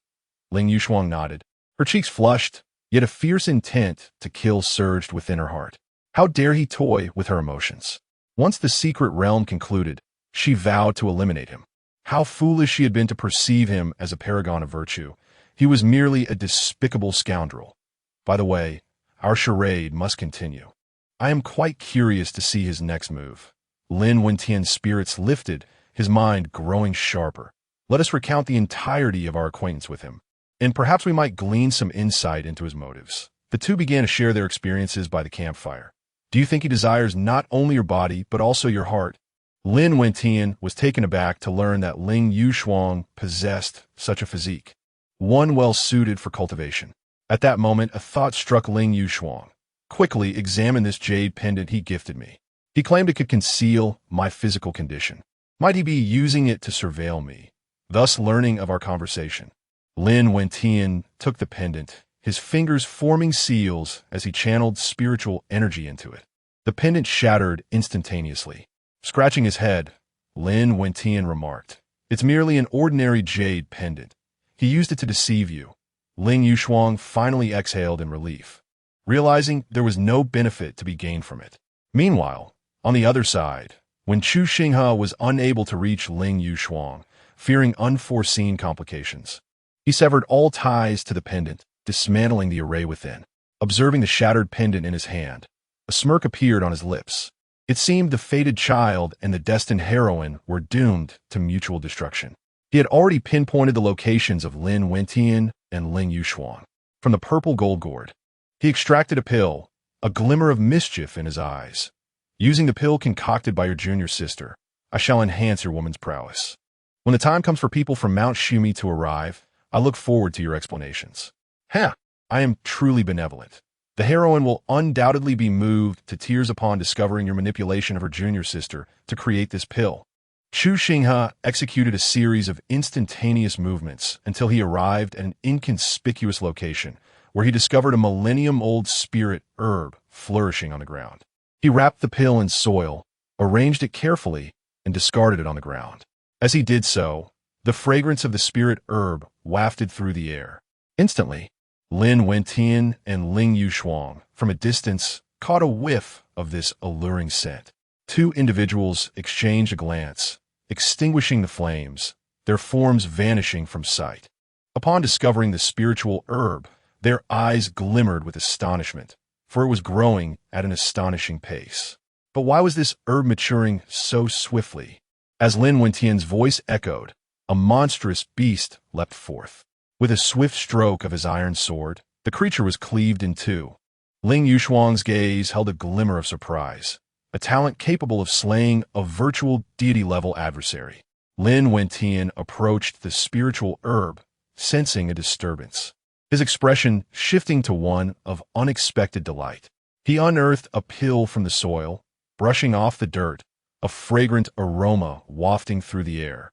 Speaker 1: Ling Yushuang nodded. Her cheeks flushed, yet a fierce intent to kill surged within her heart. How dare he toy with her emotions? Once the secret realm concluded, she vowed to eliminate him. How foolish she had been to perceive him as a paragon of virtue. He was merely a despicable scoundrel. By the way, our charade must continue. I am quite curious to see his next move. Lin Wentian's spirits lifted, his mind growing sharper. Let us recount the entirety of our acquaintance with him, and perhaps we might glean some insight into his motives. The two began to share their experiences by the campfire. Do you think he desires not only your body, but also your heart? Lin Wentian was taken aback to learn that Ling Yushuang possessed such a physique, one well-suited for cultivation. At that moment, a thought struck Ling Yushuang. Quickly examine this jade pendant he gifted me. He claimed it could conceal my physical condition. Might he be using it to surveil me, thus learning of our conversation? Lin Wentian took the pendant, his fingers forming seals as he channeled spiritual energy into it. The pendant shattered instantaneously. Scratching his head, Lin Wentian remarked, "It's merely an ordinary jade pendant. He used it to deceive you." Ling Yushuang finally exhaled in relief, realizing there was no benefit to be gained from it. Meanwhile, on the other side, when Chu Xinghe was unable to reach Ling Yushuang, fearing unforeseen complications, he severed all ties to the pendant, dismantling the array within. Observing the shattered pendant in his hand, a smirk appeared on his lips. It seemed the fated child and the destined heroine were doomed to mutual destruction. He had already pinpointed the locations of Lin Wentian and Ling Yushuang. From the purple gold gourd, he extracted a pill, a glimmer of mischief in his eyes. Using the pill concocted by your junior sister, I shall enhance your woman's prowess. When the time comes for people from Mount Shumi to arrive, I look forward to your explanations. I am truly benevolent. The heroine will undoubtedly be moved to tears upon discovering your manipulation of her junior sister to create this pill. Chu Xinghe executed a series of instantaneous movements until he arrived at an inconspicuous location where he discovered a millennium-old spirit herb flourishing on the ground. He wrapped the pill in soil, arranged it carefully, and discarded it on the ground. As he did so, the fragrance of the spirit herb wafted through the air. Instantly, Lin Wentian and Ling Yushuang, from a distance, caught a whiff of this alluring scent. Two individuals exchanged a glance, extinguishing the flames, their forms vanishing from sight. Upon discovering the spiritual herb, their eyes glimmered with astonishment, for it was growing at an astonishing pace. But why was this herb maturing so swiftly? As Lin Wentian's voice echoed, a monstrous beast leapt forth. With a swift stroke of his iron sword, the creature was cleaved in two. Ling Yushuang's gaze held a glimmer of surprise, a talent capable of slaying a virtual deity-level adversary. Lin Wentian approached the spiritual herb, sensing a disturbance, his expression shifting to one of unexpected delight. He unearthed a pill from the soil, brushing off the dirt, a fragrant aroma wafting through the air.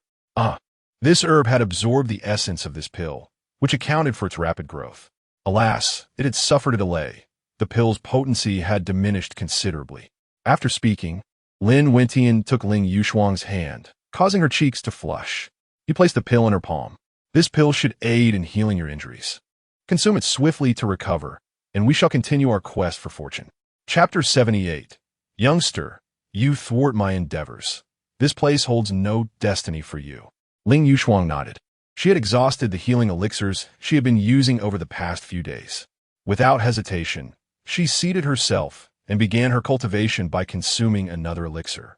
Speaker 1: This herb had absorbed the essence of this pill, which accounted for its rapid growth. Alas, it had suffered a delay. The pill's potency had diminished considerably. After speaking, Lin Wentian took Ling Yushuang's hand, causing her cheeks to flush. He placed the pill in her palm. This pill should aid in healing your injuries. Consume it swiftly to recover, and we shall continue our quest for fortune. Chapter 78. Youngster, you thwart my endeavors. This place holds no destiny for you. Ling Yushuang nodded. She had exhausted the healing elixirs she had been using over the past few days. Without hesitation, she seated herself and began her cultivation by consuming another elixir.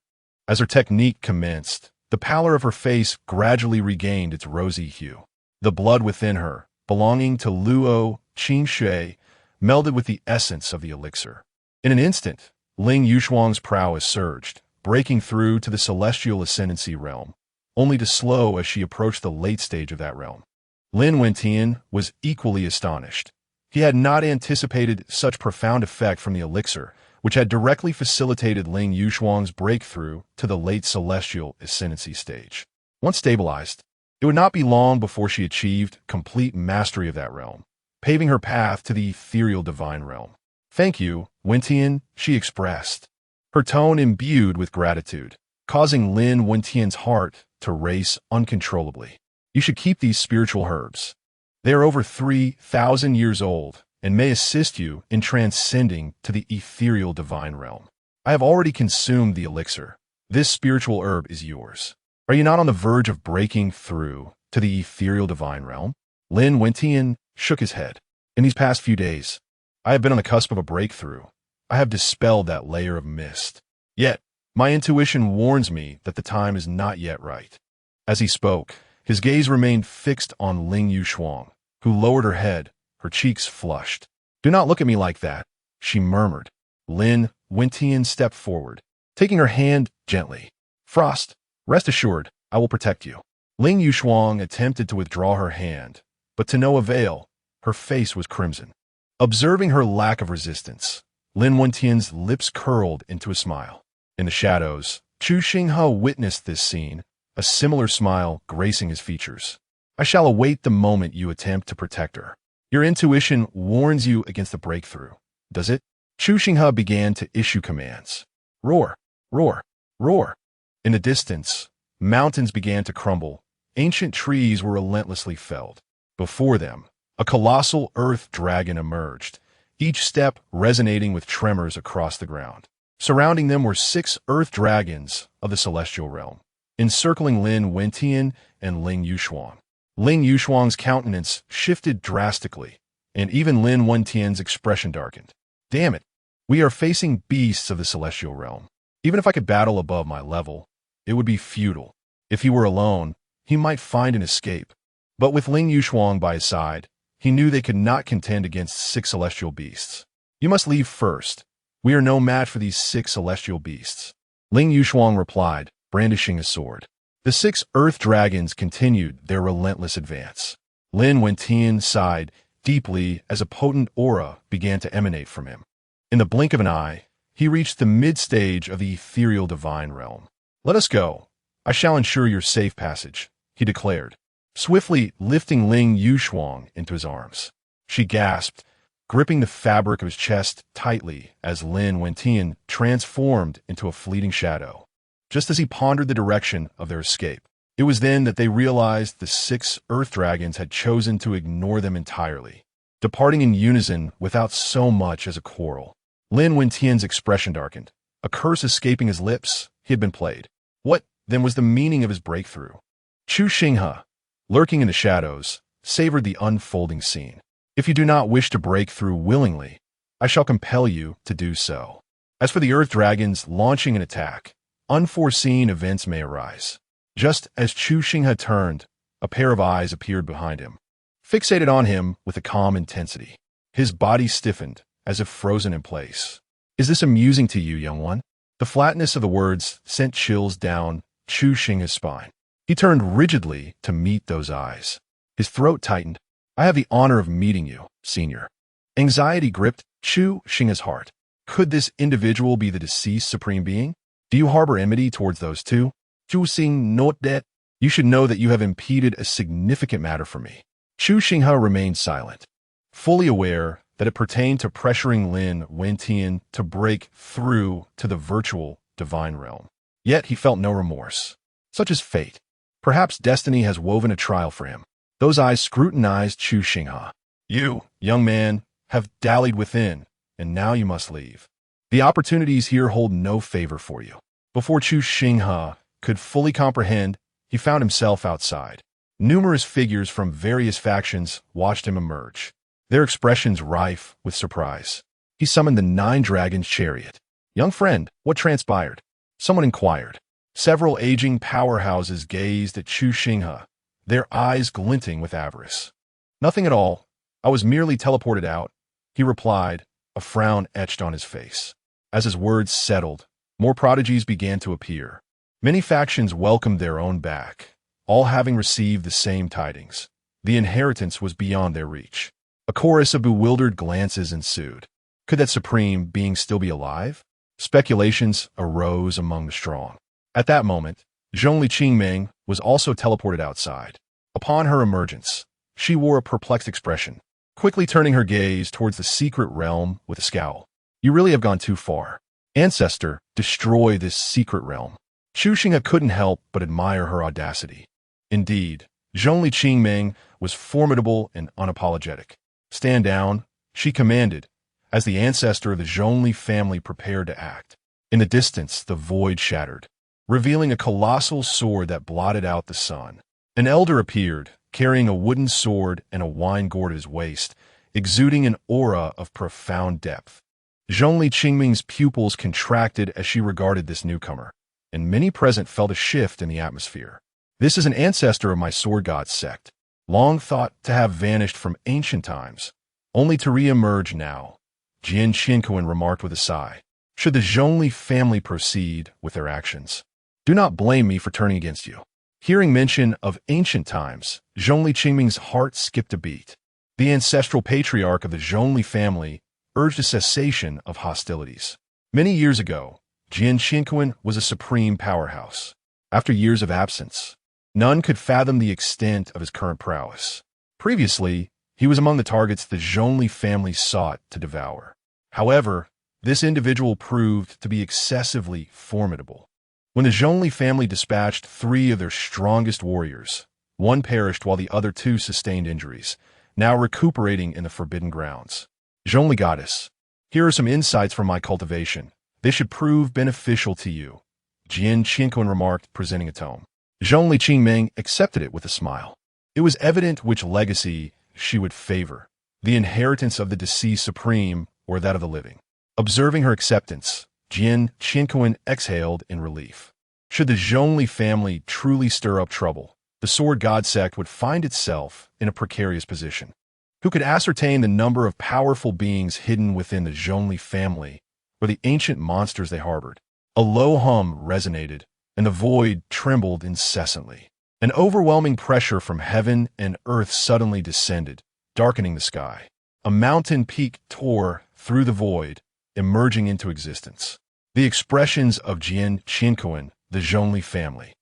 Speaker 1: As her technique commenced, the pallor of her face gradually regained its rosy hue. The blood within her, belonging to Luo Qingxue, melded with the essence of the elixir. In an instant, Ling Yushuang's prowess surged, breaking through to the celestial ascendancy realm, only to slow as she approached the late stage of that realm. Lin Wentian was equally astonished. He had not anticipated such profound effect from the elixir, which had directly facilitated Ling Yushuang's breakthrough to the late celestial ascendancy stage. Once stabilized, it would not be long before she achieved complete mastery of that realm, paving her path to the ethereal divine realm. "Thank you, Wentian," she expressed, her tone imbued with gratitude, causing Lin Wentian's heart to race uncontrollably. You should keep these spiritual herbs. They are over 3,000 years old and may assist you in transcending to the ethereal divine realm. I have already consumed the elixir. This spiritual herb is yours. Are you not on the verge of breaking through to the ethereal divine realm? Lin Wentian shook his head. In these past few days, I have been on the cusp of a breakthrough. I have dispelled that layer of mist. Yet, my intuition warns me that the time is not yet right. As he spoke, his gaze remained fixed on Ling Yushuang, who lowered her head, her cheeks flushed. "Do not look at me like that," she murmured. Lin Wentian stepped forward, taking her hand gently. "Frost, rest assured, I will protect you." Ling Yushuang attempted to withdraw her hand, but to no avail. Her face was crimson. Observing her lack of resistance, Lin Wentian's lips curled into a smile. In the shadows, Chu Xinghe witnessed this scene, a similar smile gracing his features. "I shall await the moment you attempt to protect her. Your intuition warns you against a breakthrough, does it?" Chu Xinghe began to issue commands. Roar, roar, roar. In the distance, mountains began to crumble. Ancient trees were relentlessly felled. Before them, a colossal earth dragon emerged, each step resonating with tremors across the ground. Surrounding them were 6 earth dragons of the celestial realm, encircling Lin Wentian and Ling Yushuang. Ling Yushuang's countenance shifted drastically, and even Lin Wentian's expression darkened. "Damn it, we are facing beasts of the celestial realm. Even if I could battle above my level, it would be futile. If he were alone, he might find an escape. But with Ling Yushuang by his side, he knew they could not contend against 6 celestial beasts. You must leave first. We are no match for these 6 celestial beasts." Ling Yushuang replied, brandishing his sword. The 6 earth dragons continued their relentless advance. Lin Wentian sighed deeply as a potent aura began to emanate from him. In the blink of an eye, he reached the mid-stage of the ethereal divine realm. "Let us go. I shall ensure your safe passage," he declared, swiftly lifting Ling Yushuang into his arms. She gasped, gripping the fabric of his chest tightly as Lin Wentian transformed into a fleeting shadow. Just as he pondered the direction of their escape, it was then that they realized the 6 earth dragons had chosen to ignore them entirely, departing in unison without so much as a quarrel. Lin Wentian's expression darkened, a curse escaping his lips. He had been played. What, then, was the meaning of his breakthrough? Chu Xinghe, lurking in the shadows, savored the unfolding scene. "If you do not wish to break through willingly, I shall compel you to do so. As for the earth dragons launching an attack, unforeseen events may arise." Just as Chu Xinghe turned, a pair of eyes appeared behind him, fixated on him with a calm intensity. His body stiffened, as if frozen in place. "Is this amusing to you, young one?" The flatness of the words sent chills down Chu Xinghe's spine. He turned rigidly to meet those eyes. His throat tightened. "I have the honor of meeting you, senior." Anxiety gripped Chu Xinghe's heart. Could this individual be the deceased supreme being? "Do you harbor enmity towards those two?" "Chu Xing, note that. You should know that you have impeded a significant matter for me." Chu Xinghe remained silent, fully aware that it pertained to pressuring Lin Wentian to break through to the virtual divine realm. Yet he felt no remorse. Such is fate. Perhaps destiny has woven a trial for him. Those eyes scrutinized Chu Xinghe. "You, young man, have dallied within, and now you must leave. The opportunities here hold no favor for you." Before Chu Xinghe could fully comprehend, he found himself outside. Numerous figures from various factions watched him emerge, their expressions rife with surprise. He summoned the 9 dragons' chariot. "Young friend, what transpired?" someone inquired. Several aging powerhouses gazed at Chu Xinghe, their eyes glinting with avarice. "Nothing at all. I was merely teleported out," he replied, a frown etched on his face. As his words settled, more prodigies began to appear. Many factions welcomed their own back, all having received the same tidings. The inheritance was beyond their reach. A chorus of bewildered glances ensued. Could that supreme being still be alive? Speculations arose among the strong. At that moment, Zhongli Qingming was also teleported outside. Upon her emergence, she wore a perplexed expression, quickly turning her gaze towards the secret realm with a scowl. "You really have gone too far. Ancestor, destroy this secret realm." Chu Xinghe couldn't help but admire her audacity. Indeed, Zhongli Qingming was formidable and unapologetic. "Stand down," she commanded, as the ancestor of the Zhongli family prepared to act. In the distance, the void shattered, revealing a colossal sword that blotted out the sun. An elder appeared, carrying a wooden sword and a wine gourd at his waist, exuding an aura of profound depth. Zhongli Qingming's pupils contracted as she regarded this newcomer, and many present felt a shift in the atmosphere. "This is an ancestor of my sword god sect, long thought to have vanished from ancient times, only to re-emerge now," Jian Qinkuan remarked with a sigh. "Should the Zhongli family proceed with their actions, do not blame me for turning against you." Hearing mention of ancient times, Zhongli Qingming's heart skipped a beat. The ancestral patriarch of the Zhongli family urged a cessation of hostilities. Many years ago, Jian Qinkuan was a supreme powerhouse. After years of absence, none could fathom the extent of his current prowess. Previously, he was among the targets the Zhongli family sought to devour. However, this individual proved to be excessively formidable. When the Zhongli family dispatched 3 of their strongest warriors, one perished while the other 2 sustained injuries, now recuperating in the Forbidden Grounds. "Zhongli goddess, here are some insights from my cultivation. They should prove beneficial to you," Jian Qinkuan remarked, presenting a tome. Zhongli Qingming accepted it with a smile. It was evident which legacy she would favor, the inheritance of the deceased supreme or that of the living. Observing her acceptance, Jian Qinkuan exhaled in relief. Should the Zhongli family truly stir up trouble, the sword god sect would find itself in a precarious position. Who could ascertain the number of powerful beings hidden within the Zhongli family or the ancient monsters they harbored? A low hum resonated, and the void trembled incessantly. An overwhelming pressure from heaven and earth suddenly descended, darkening the sky. A mountain peak tore through the void, emerging into existence. The expressions of Jian Qinkuan, the Zhongli family,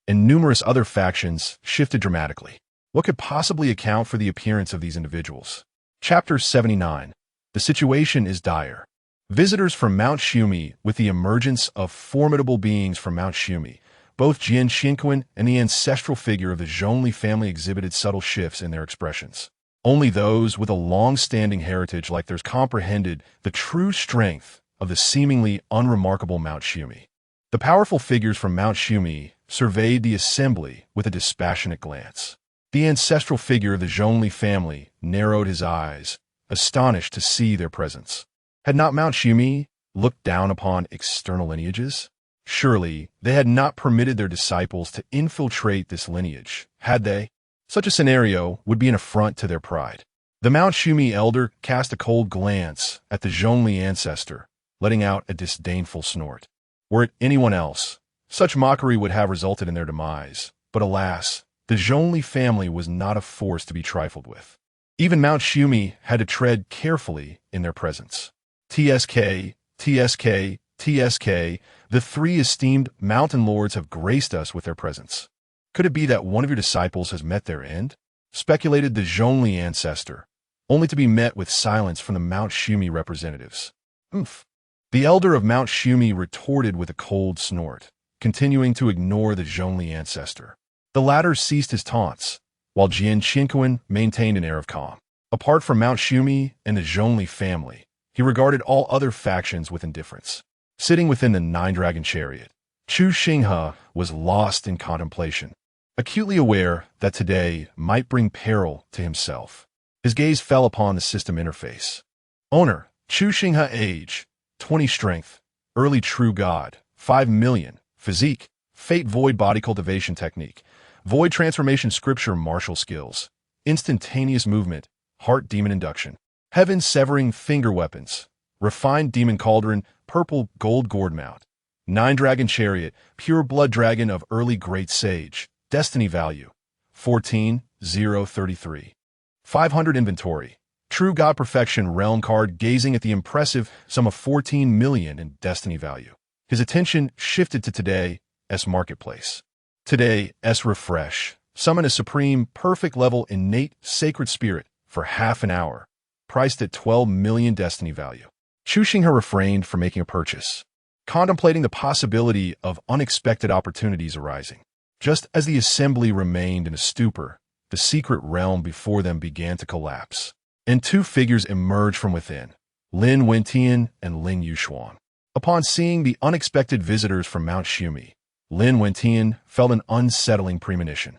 Speaker 1: and numerous other factions shifted dramatically. What could possibly account for the appearance of these individuals? Chapter 79. The situation is dire. Visitors from Mount Xumi. With the emergence of formidable beings from Mount Xumi, both Jian Qinkuan and the ancestral figure of the Zhongli family exhibited subtle shifts in their expressions. Only those with a long-standing heritage like theirs comprehended the true strength of the seemingly unremarkable Mount Xumi. The powerful figures from Mount Xumi surveyed the assembly with a dispassionate glance. The ancestral figure of the Zhongli family narrowed his eyes, astonished to see their presence. Had not Mount Xumi looked down upon external lineages? Surely they had not permitted their disciples to infiltrate this lineage, had they? Such a scenario would be an affront to their pride. The Mount Xumi elder cast a cold glance at the Zhongli ancestor, letting out a disdainful snort. Were it anyone else, such mockery would have resulted in their demise. But alas, the Zhongli family was not a force to be trifled with. Even Mount Xumi had to tread carefully in their presence. TSK, TSK, TSK, the 3 esteemed mountain lords have graced us with their presence. Could it be that one of your disciples has met their end? Speculated the Zhongli ancestor, only to be met with silence from the Mount Xumi representatives. Oomph. The elder of Mount Xumi retorted with a cold snort, continuing to ignore the Zhongli ancestor. The latter ceased his taunts, while Jian Qinkuan maintained an air of calm. Apart from Mount Xumi and the Zhongli family, he regarded all other factions with indifference. Sitting within the 9-dragon chariot, Chu Xinghe was lost in contemplation, acutely aware that today might bring peril to himself. His gaze fell upon the system interface. Owner, Chu Xinghe. Age, 20 strength, early true god, 5 million, physique, fate void body cultivation technique, void transformation scripture martial skills, instantaneous movement, heart demon induction, heaven severing finger weapons, refined demon cauldron, purple gold gourd mount, 9-dragon chariot, pure blood dragon of early great sage, destiny value, 14,033. 500 inventory, true god perfection realm card gazing at the impressive sum of 14 million in destiny value. His attention shifted to today's marketplace. Today's refresh, summon a supreme perfect level innate sacred spirit for half an hour, priced at 12 million destiny value. Chu Xinghe refrained from making a purchase. contemplating the possibility of unexpected opportunities arising. Just as the assembly remained in a stupor, the secret realm before them began to collapse, and two figures emerged from within, Lin Wentian and Ling Yushuang. Upon seeing the unexpected visitors from Mount Xumi, Lin Wentian felt an unsettling premonition.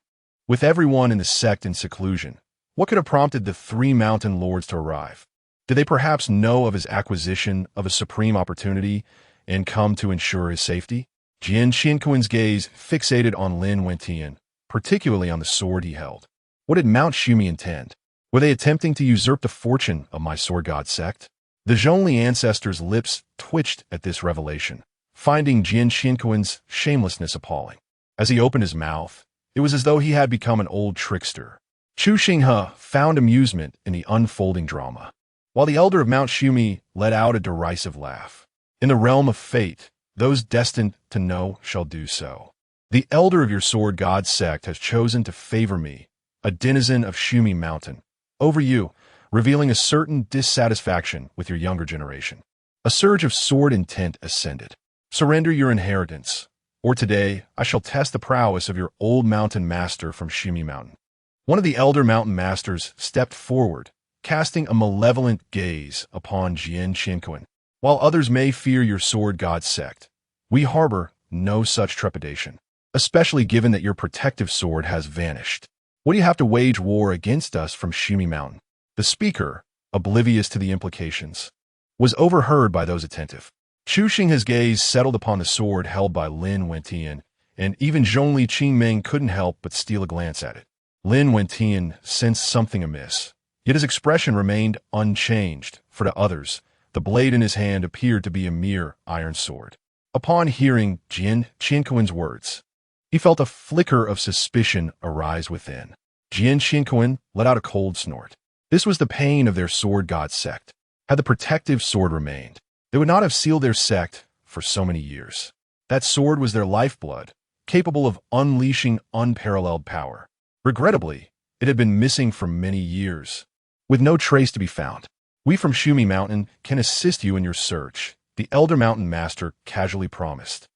Speaker 1: With everyone in the sect in seclusion, what could have prompted the three mountain lords to arrive? Did they perhaps know of his acquisition of a supreme opportunity and come to ensure his safety? Jian Qinquan's gaze fixated on Lin Wentian, particularly on the sword he held. What did Mount Xumi intend? Were they attempting to usurp the fortune of my sword god sect? The Zhongli ancestors' lips twitched at this revelation, finding Jian Qinquan's shamelessness appalling. As he opened his mouth, it was as though he had become an old trickster. Chu Xinghe found amusement in the unfolding drama, while the elder of Mount Xumi let out a derisive laugh. In the realm of fate, those destined to know shall do so. The elder of your sword god sect has chosen to favor me, a denizen of Xumi Mountain, over you, revealing a certain dissatisfaction with your younger generation. A surge of sword intent ascended. Surrender your inheritance, or today I shall test the prowess of your old mountain master from Xumi Mountain. One of the elder mountain masters stepped forward, casting a malevolent gaze upon Jian Qinquan. While others may fear your sword god sect, we harbor no such trepidation, especially given that your protective sword has vanished. What do you have to wage war against us from Xumi Mountain? The speaker, oblivious to the implications, was overheard by those attentive. Chu Xinghe's gaze settled upon the sword held by Lin Wentian, and even Zhongli Qingming couldn't help but steal a glance at it. Lin Wentian sensed something amiss, yet his expression remained unchanged, for to others, the blade in his hand appeared to be a mere iron sword. Upon hearing Jian Qinquan's words, he felt a flicker of suspicion arise within. Jian Qinquan let out a cold snort. This was the pain of their sword god sect. Had the protective sword remained, they would not have sealed their sect for so many years. That sword was their lifeblood, capable of unleashing unparalleled power. Regrettably, it had been missing for many years, with no trace to be found. We from Xumi Mountain can assist you in your search, the elder mountain master casually promised,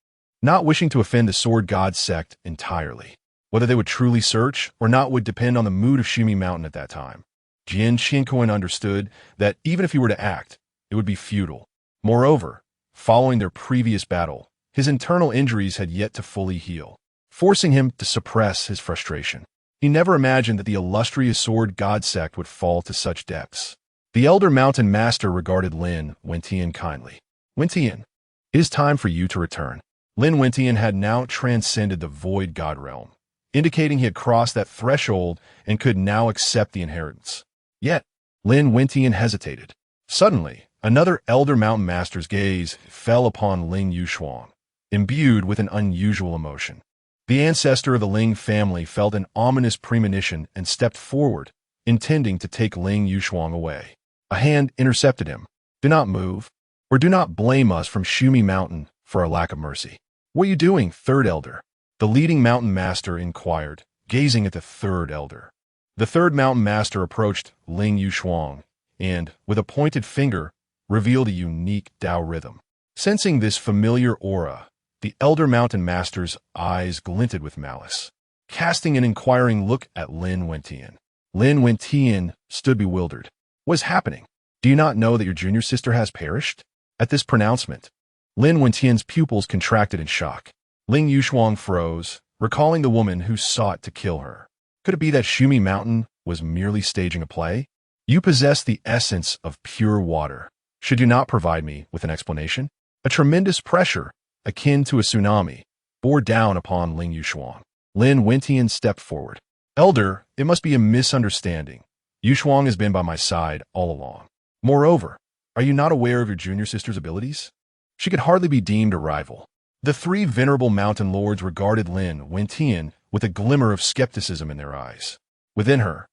Speaker 1: not wishing to offend the sword god sect entirely. Whether they would truly search or not would depend on the mood of Xumi Mountain at that time. Jian Qinquan understood that even if he were to act, it would be futile. Moreover, following their previous battle, his internal injuries had yet to fully heal, forcing him to suppress his frustration. He never imagined that the illustrious sword god sect would fall to such depths. The elder mountain master regarded Lin Wentian kindly. Wentian, it is time for you to return. Lin Wentian had now transcended the void god realm, indicating he had crossed that threshold and could now accept the inheritance. Yet, Lin Wentian hesitated. Suddenly, another elder mountain master's gaze fell upon Ling Yushuang, imbued with an unusual emotion. The ancestor of the Ling family felt an ominous premonition and stepped forward, intending to take Ling Yushuang away. A hand intercepted him. Do not move, or do not blame us from Xumi Mountain for our lack of mercy. What are you doing, third elder? The leading mountain master inquired, gazing at the third elder. The third mountain master approached Ling Yushuang and, with a pointed finger, revealed a unique Tao rhythm. Sensing this familiar aura, the elder mountain master's eyes glinted with malice, casting an inquiring look at Lin Wentian. Lin Wentian stood bewildered. What is happening? Do you not know that your junior sister has perished? At this pronouncement, Lin Wentian's pupils contracted in shock. Ling Yushuang froze, recalling the woman who sought to kill her. Could it be that Xumi Mountain was merely staging a play? You possess the essence of pure water. Should you not provide me with an explanation? A tremendous pressure, akin to a tsunami, bore down upon Ling Yushuang. Lin Wentian stepped forward. Elder, it must be a misunderstanding. Yushuang has been by my side all along. Moreover, are you not aware of your junior sister's abilities? She could hardly be deemed a rival. The three venerable mountain lords regarded Lin Wentian with a glimmer of skepticism in their eyes. Within her,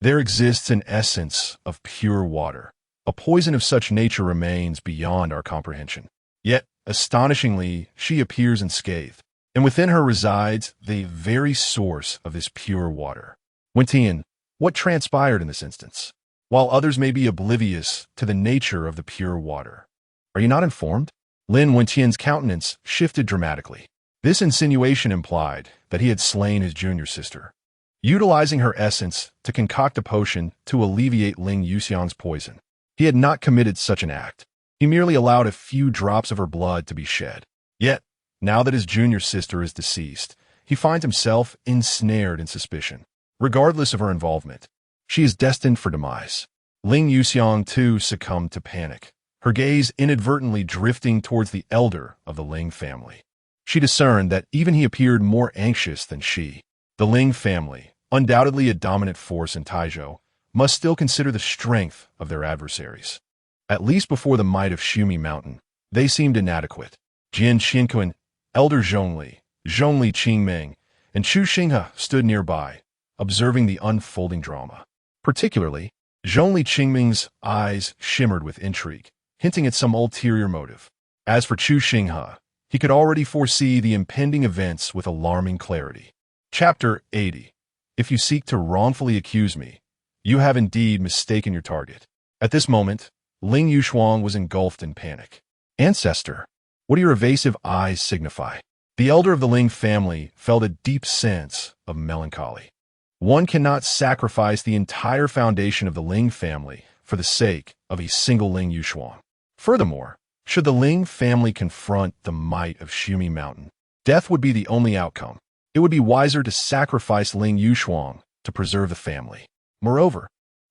Speaker 1: there exists an essence of pure water. A poison of such nature remains beyond our comprehension. Yet, astonishingly, she appears unscathed, and within her resides the very source of this pure water. Wentian, what transpired in this instance? While others may be oblivious to the nature of the pure water, are you not informed? Lin Wentian's countenance shifted dramatically. This insinuation implied that he had slain his junior sister, utilizing her essence to concoct a potion to alleviate Ling Yuxiang's poison. He had not committed such an act. He merely allowed a few drops of her blood to be shed. Yet, now that his junior sister is deceased, he finds himself ensnared in suspicion. Regardless of her involvement, she is destined for demise. Ling Yuxiang too succumbed to panic, her gaze inadvertently drifting towards the elder of the Ling family. She discerned that even he appeared more anxious than she. The Ling family, undoubtedly a dominant force in Taizhou, must still consider the strength of their adversaries. At least before the might of Xumi Mountain, they seemed inadequate. Jian Xinquan, Elder Zhongli, Zhongli Qingming, and Chu Xinghe stood nearby, observing the unfolding drama. Particularly, Zhongli Qingming's eyes shimmered with intrigue, hinting at some ulterior motive. As for Chu Xinghe, he could already foresee the impending events with alarming clarity. Chapter 80. If you seek to wrongfully accuse me, you have indeed mistaken your target. At this moment, Ling Yuxuang was engulfed in panic. Ancestor, what do your evasive eyes signify? The elder of the Ling family felt a deep sense of melancholy. One cannot sacrifice the entire foundation of the Ling family for the sake of a single Ling Yuxuang. Furthermore, should the Ling family confront the might of Xumi Mountain, death would be the only outcome. It would be wiser to sacrifice Ling Yuxuang to preserve the family. Moreover,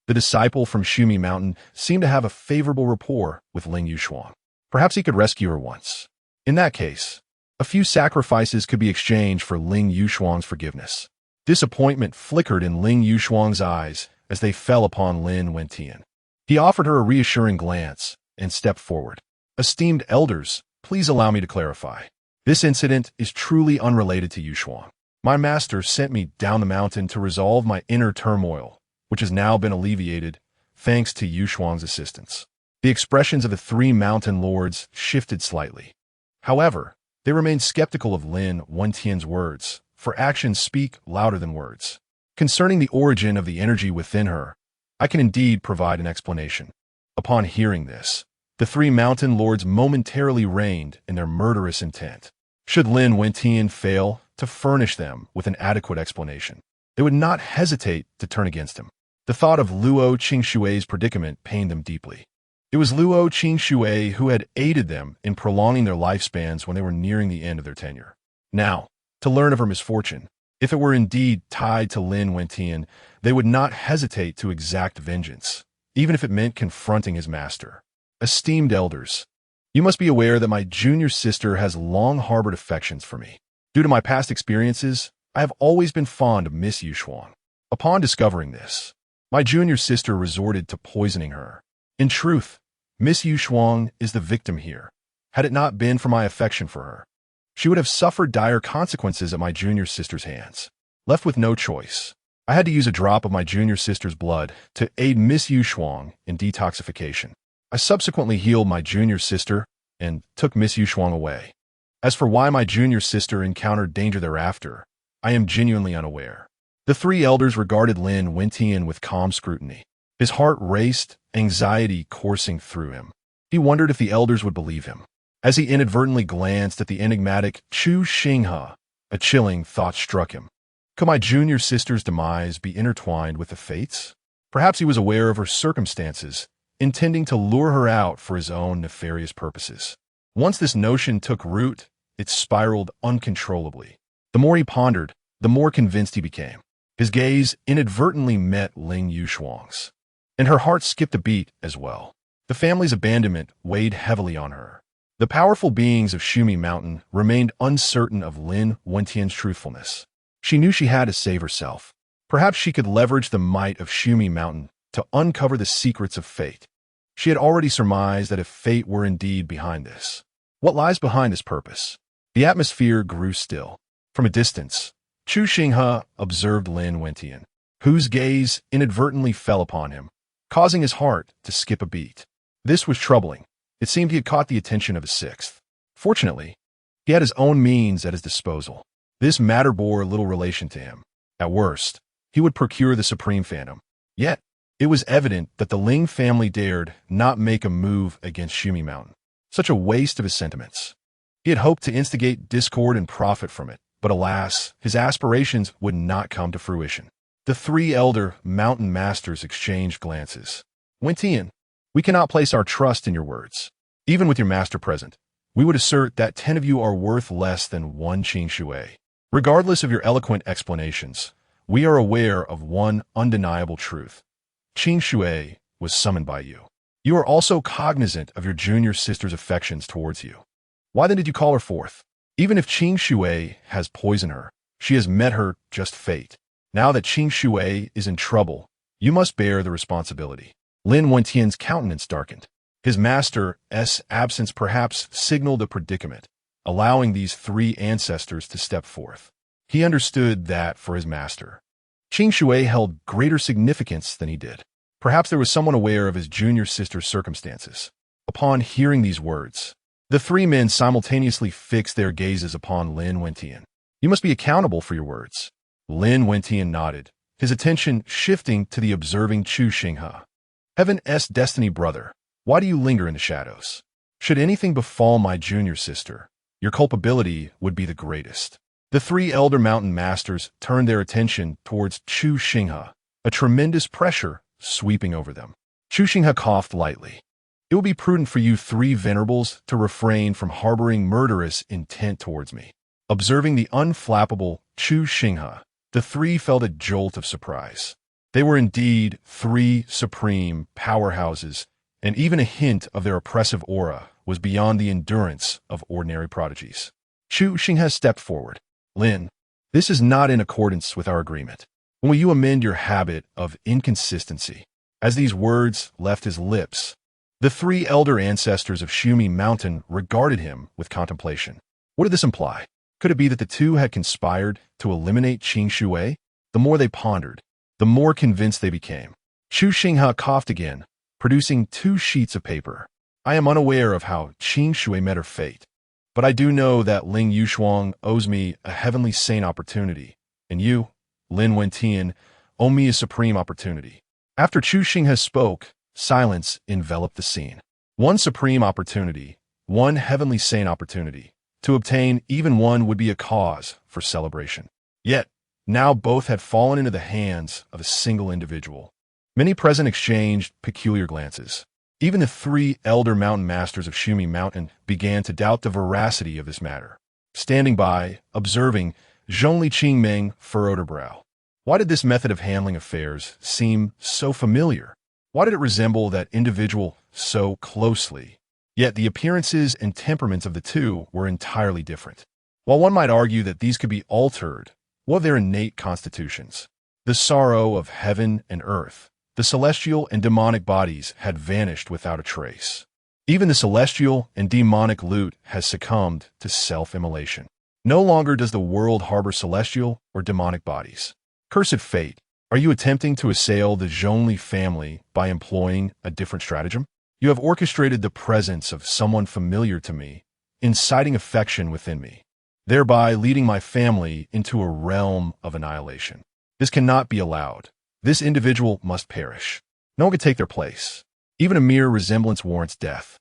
Speaker 1: the disciple from Xumi Mountain seemed to have a favorable rapport with Ling Yuxuang. Perhaps he could rescue her once. In that case, a few sacrifices could be exchanged for Ling Yuxuang's forgiveness. Disappointment flickered in Ling Yuxuang's eyes as they fell upon Lin Wentian. He offered her a reassuring glance and stepped forward. Esteemed elders, please allow me to clarify. This incident is truly unrelated to Yuxuang. My master sent me down the mountain to resolve my inner turmoil, which has now been alleviated thanks to Yuxuang's assistance. The expressions of the three mountain lords shifted slightly. However, they remained skeptical of Lin Wentian's words, for actions speak louder than words. Concerning the origin of the energy within her, I can indeed provide an explanation. Upon hearing this, the three mountain lords momentarily reined in their murderous intent. Should Lin Wentian fail to furnish them with an adequate explanation, they would not hesitate to turn against him. The thought of Luo Qingshui's predicament pained them deeply. It was Luo Qingshui who had aided them in prolonging their lifespans when they were nearing the end of their tenure. Now, to learn of her misfortune, if it were indeed tied to Lin Wentian, they would not hesitate to exact vengeance, even if it meant confronting his master. Esteemed elders, you must be aware that my junior sister has long harbored affections for me. Due to my past experiences, I have always been fond of Miss Yuxuang. Upon discovering this, my junior sister resorted to poisoning her. In truth, Miss Yuxuang is the victim here. Had it not been for my affection for her, she would have suffered dire consequences at my junior sister's hands. Left with no choice, I had to use a drop of my junior sister's blood to aid Miss Yuxuang in detoxification. I subsequently healed my junior sister and took Miss Yuxuang away. As for why my junior sister encountered danger thereafter, I am genuinely unaware. The three elders regarded Lin Wentian with calm scrutiny. His heart raced, anxiety coursing through him. He wondered if the elders would believe him. As he inadvertently glanced at the enigmatic Chu Xinghe, a chilling thought struck him. Could my junior sister's demise be intertwined with the fates? Perhaps he was aware of her circumstances, intending to lure her out for his own nefarious purposes. Once this notion took root, it spiraled uncontrollably. The more he pondered, the more convinced he became. His gaze inadvertently met Ling Yuxuang's, and her heart skipped a beat as well. The family's abandonment weighed heavily on her. The powerful beings of Xumi Mountain remained uncertain of Lin Wentian's truthfulness. She knew she had to save herself. Perhaps she could leverage the might of Xumi Mountain to uncover the secrets of fate. She had already surmised that if fate were indeed behind this. What lies behind this purpose? The atmosphere grew still. From a distance, Chu Xinghe observed Lin Wentian, whose gaze inadvertently fell upon him, causing his heart to skip a beat. This was troubling. It seemed he had caught the attention of a sixth. Fortunately, he had his own means at his disposal. This matter bore little relation to him. At worst, he would procure the Supreme Phantom. Yet, it was evident that the Ling family dared not make a move against Xumi Mountain. Such a waste of his sentiments. He had hoped to instigate discord and profit from it, but alas, his aspirations would not come to fruition. The three elder mountain masters exchanged glances. Wentian, we cannot place our trust in your words. Even with your master present, we would assert that 10 of you are worth less than one Xinghe. Regardless of your eloquent explanations, we are aware of one undeniable truth. Xinghe was summoned by you. You are also cognizant of your junior sister's affections towards you. Why then did you call her forth? Even if Xinghe has poisoned her, she has met her just fate. Now that Xinghe is in trouble, you must bear the responsibility. Lin Wentian's countenance darkened. His master's absence perhaps signaled a predicament, allowing these three ancestors to step forth. He understood that, for his master, Xinghe held greater significance than he did. Perhaps there was someone aware of his junior sister's circumstances. Upon hearing these words, the three men simultaneously fixed their gazes upon Lin Wentian. You must be accountable for your words. Lin Wentian nodded, his attention shifting to the observing Chu Xinghe. Heaven's destiny brother, why do you linger in the shadows? Should anything befall my junior sister, your culpability would be the greatest. The three elder mountain masters turned their attention towards Chu Xinghe, a tremendous pressure sweeping over them. Chu Xinghe coughed lightly. It will be prudent for you three venerables to refrain from harboring murderous intent towards me. Observing the unflappable Chu Xinghe, the three felt a jolt of surprise. They were indeed three supreme powerhouses, and even a hint of their oppressive aura was beyond the endurance of ordinary prodigies. Chu Xinghe stepped forward. Lin, this is not in accordance with our agreement. When will you amend your habit of inconsistency? As these words left his lips, the three elder ancestors of Xinghe Mountain regarded him with contemplation. What did this imply? Could it be that the two had conspired to eliminate Xinghe? The more they pondered, the more convinced they became. Chu Xinghe coughed again, producing 2 sheets of paper. I am unaware of how Xinghe met her fate, but I do know that Ling Yushuang owes me a heavenly saint opportunity, and you, Lin Wentian, owe me a supreme opportunity. After Chu Xinghe spoke, silence enveloped the scene. One supreme opportunity, one heavenly saint opportunity. To obtain even one would be a cause for celebration. Yet, now both had fallen into the hands of a single individual. Many present exchanged peculiar glances. Even the 3 elder mountain masters of Xinghe Mountain began to doubt the veracity of this matter. Standing by, observing, Zhongli Qingming furrowed her brow. Why did this method of handling affairs seem so familiar? Why did it resemble that individual so closely? Yet the appearances and temperaments of the two were entirely different. While one might argue that these could be altered, what of their innate constitutions? The sorrow of heaven and earth, the celestial and demonic bodies had vanished without a trace. Even the celestial and demonic loot has succumbed to self-immolation. No longer does the world harbor celestial or demonic bodies. Cursed fate, are you attempting to assail the Zhongli family by employing a different stratagem? You have orchestrated the presence of someone familiar to me, inciting affection within me, thereby leading my family into a realm of annihilation. This cannot be allowed. This individual must perish. No one can take their place. Even a mere resemblance warrants death.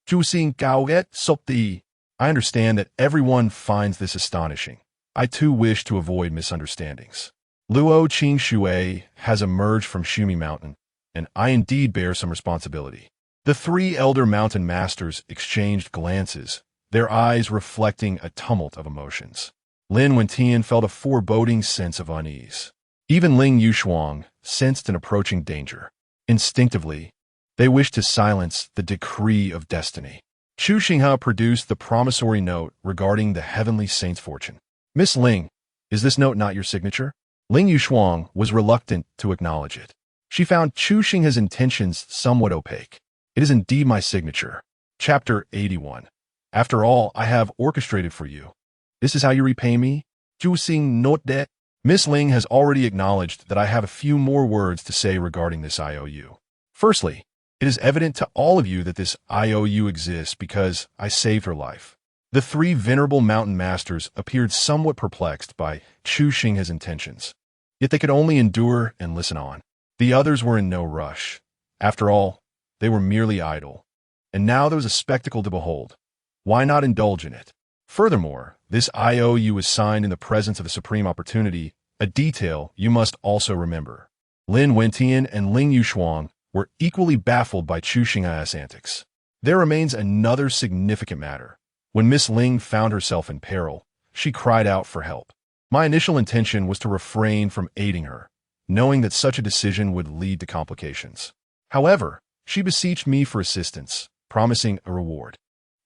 Speaker 1: Chu Xinghe. I understand that everyone finds this astonishing. I too wish to avoid misunderstandings. Luo Xinghe has emerged from Xinghe Mountain, and I indeed bear some responsibility. The 3 elder mountain masters exchanged glances, their eyes reflecting a tumult of emotions. Lin Wentian felt a foreboding sense of unease. Even Ling Yushuang sensed an approaching danger. Instinctively, they wished to silence the decree of destiny. Chu Xinghe produced the promissory note regarding the heavenly saint's fortune. Miss Ling, is this note not your signature? Ling Yushuang was reluctant to acknowledge it. She found Chu Xinghe's intentions somewhat opaque. It is indeed my signature. Chapter 81. After all I have orchestrated for you, this is how you repay me? Chu Xinghe note that. Miss Ling has already acknowledged that I have a few more words to say regarding this IOU. Firstly, it is evident to all of you that this IOU exists because I saved her life. The 3 venerable mountain masters appeared somewhat perplexed by Chu Xinghe's intentions, yet they could only endure and listen on. The others were in no rush. After all, they were merely idle. and now there was a spectacle to behold. Why not indulge in it? Furthermore, this IOU was signed in the presence of a supreme opportunity, a detail you must also remember. Lin Wentian and Ling Yushuang were equally baffled by Chu Xinghe's antics. There remains another significant matter. When Miss Ling found herself in peril, she cried out for help. My initial intention was to refrain from aiding her, knowing that such a decision would lead to complications. However, she beseeched me for assistance, promising a reward.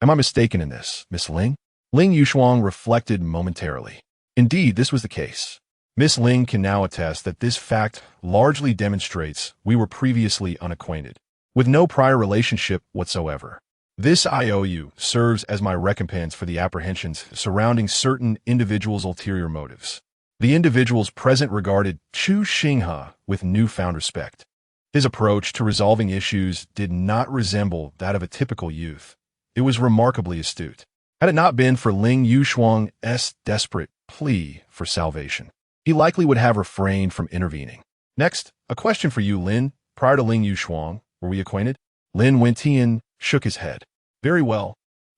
Speaker 1: Am I mistaken in this, Miss Ling? Ling Yushuang reflected momentarily. Indeed, this was the case. Miss Ling can now attest that this fact largely demonstrates we were previously unacquainted, with no prior relationship whatsoever. This IOU serves as my recompense for the apprehensions surrounding certain individuals' ulterior motives. The individuals present regarded Chu Xinghe with newfound respect. His approach to resolving issues did not resemble that of a typical youth. It was remarkably astute. Had it not been for Ling Yushuang's desperate plea for salvation, he likely would have refrained from intervening. Next, a question for you, Lin. Prior to Ling Yushuang, were we acquainted? Lin Wentian shook his head. Very well.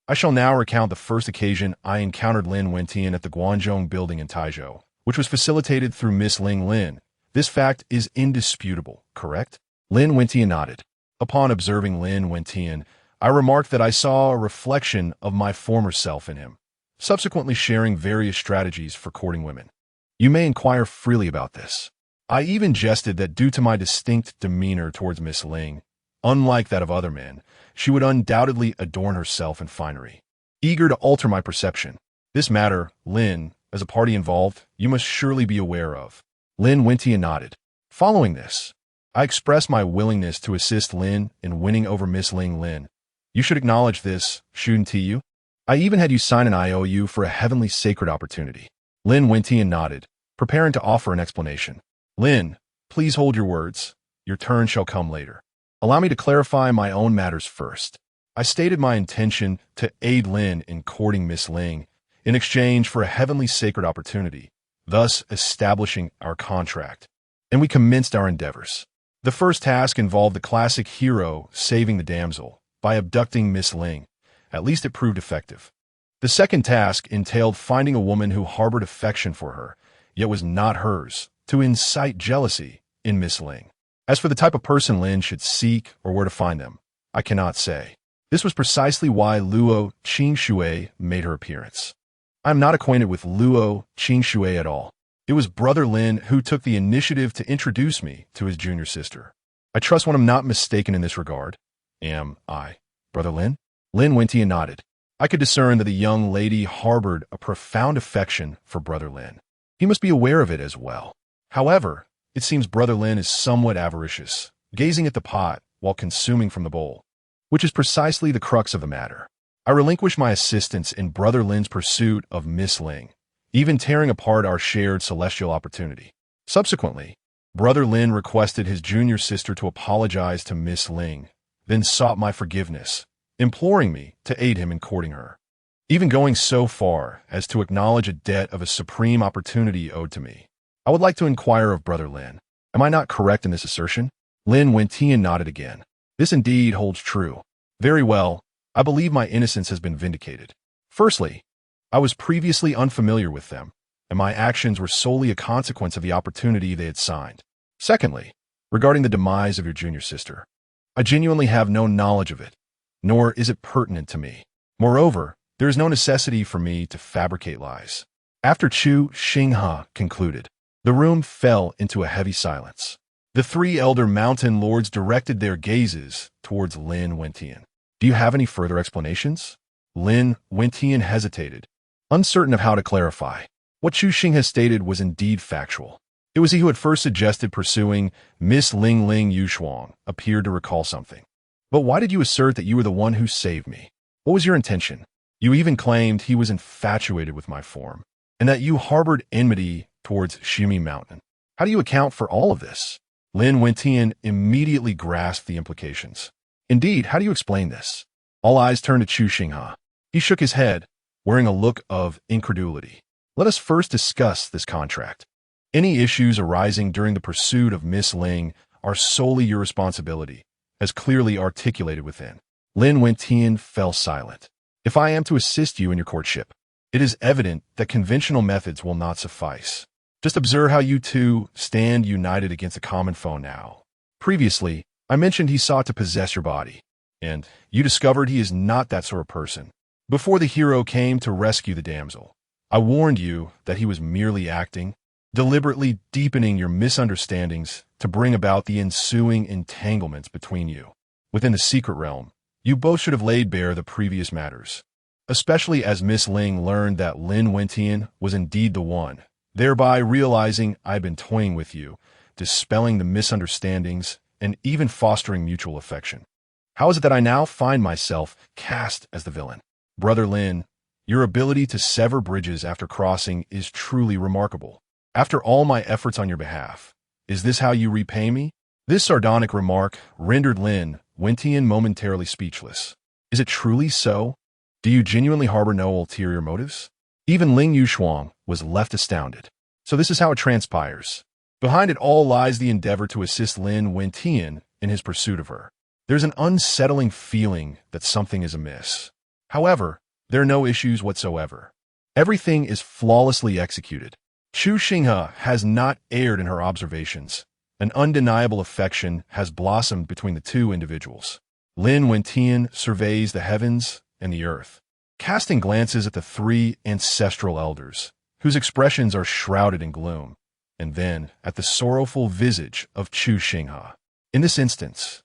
Speaker 1: I shall now recount the first occasion I encountered Lin Wentian at the Guangzhong building in Taizhou, which was facilitated through Miss Ling Lin. This fact is indisputable, correct? Lin Wentian nodded. Upon observing Lin Wentian, I remarked that I saw a reflection of my former self in him, subsequently sharing various strategies for courting women. You may inquire freely about this. I even jested that due to my distinct demeanor towards Miss Ling, unlike that of other men, she would undoubtedly adorn herself in finery. Eager to alter my perception, this matter, Lin, as a party involved, you must surely be aware of. Lin Wentian nodded. Following this, I expressed my willingness to assist Lin in winning over Miss Ling Lin. You should acknowledge this, shouldn't you? I even had you sign an IOU for a heavenly sacred opportunity. Lin Wentian nodded, preparing to offer an explanation. Lin, please hold your words. Your turn shall come later. Allow me to clarify my own matters first. I stated my intention to aid Lin in courting Miss Ling in exchange for a heavenly sacred opportunity, thus establishing our contract, and we commenced our endeavors. The first task involved the classic hero saving the damsel by abducting Miss Ling. At least it proved effective. The second task entailed finding a woman who harbored affection for her, yet was not hers, to incite jealousy in Miss Ling. As for the type of person Lin should seek or where to find them, I cannot say. This was precisely why Luo Qingxue made her appearance. I am not acquainted with Luo Qingxue at all. It was Brother Lin who took the initiative to introduce me to his junior sister. I trust one am not mistaken in this regard. Am I, Brother Lin? Lin Wentian nodded. I could discern that the young lady harbored a profound affection for Brother Lin. He must be aware of it as well. However, it seems Brother Lin is somewhat avaricious, gazing at the pot while consuming from the bowl, which is precisely the crux of the matter. I relinquished my assistance in Brother Lin's pursuit of Miss Ling, even tearing apart our shared celestial opportunity. Subsequently, Brother Lin requested his junior sister to apologize to Miss Ling, then sought my forgiveness, imploring me to aid him in courting her, even going so far as to acknowledge a debt of a supreme opportunity owed to me. I would like to inquire of Brother Lin. Am I not correct in this assertion? Lin Wentian nodded again. This indeed holds true. Very well, I believe my innocence has been vindicated. Firstly, I was previously unfamiliar with them, and my actions were solely a consequence of the opportunity they had signed. Secondly, regarding the demise of your junior sister, I genuinely have no knowledge of it, nor is it pertinent to me. Moreover, there is no necessity for me to fabricate lies. After Chu Xinghe concluded, the room fell into a heavy silence. The three elder mountain lords directed their gazes towards Lin Wentian. Do you have any further explanations? Lin Wentian hesitated, uncertain of how to clarify. What Chu Xinghe stated was indeed factual. It was he who had first suggested pursuing Miss Ling Yushuang, appeared to recall something. But why did you assert that you were the one who saved me? What was your intention? You even claimed he was infatuated with my form, and that you harbored enmity towards Shimi Mountain. How do you account for all of this? Lin Wentian immediately grasped the implications. Indeed, how do you explain this? All eyes turned to Chu Xinghe. He shook his head, wearing a look of incredulity. Let us first discuss this contract. Any issues arising during the pursuit of Miss Ling are solely your responsibility, as clearly articulated within. Lin Wentian fell silent. If I am to assist you in your courtship, it is evident that conventional methods will not suffice. Just observe how you two stand united against a common foe now. Previously, I mentioned he sought to possess your body, and you discovered he is not that sort of person. Before the hero came to rescue the damsel, I warned you that he was merely acting, deliberately deepening your misunderstandings to bring about the ensuing entanglements between you. Within the secret realm, you both should have laid bare the previous matters, especially as Miss Ling learned that Lin Wentian was indeed the one, thereby realizing I'd been toying with you, dispelling the misunderstandings, and even fostering mutual affection. How is it that I now find myself cast as the villain? Brother Lin, your ability to sever bridges after crossing is truly remarkable. After all my efforts on your behalf, is this how you repay me? This sardonic remark rendered Lin Wentian momentarily speechless. Is it truly so? Do you genuinely harbor no ulterior motives? Even Ling Yushuang was left astounded. So this is how it transpires. Behind it all lies the endeavor to assist Lin Wentian in his pursuit of her. There's an unsettling feeling that something is amiss. However, there are no issues whatsoever. Everything is flawlessly executed. Chu Xinghe has not erred in her observations. An undeniable affection has blossomed between the two individuals. Lin Wentian surveys the heavens and the earth, casting glances at the three ancestral elders, whose expressions are shrouded in gloom, and then at the sorrowful visage of Chu Xinghe. In this instance,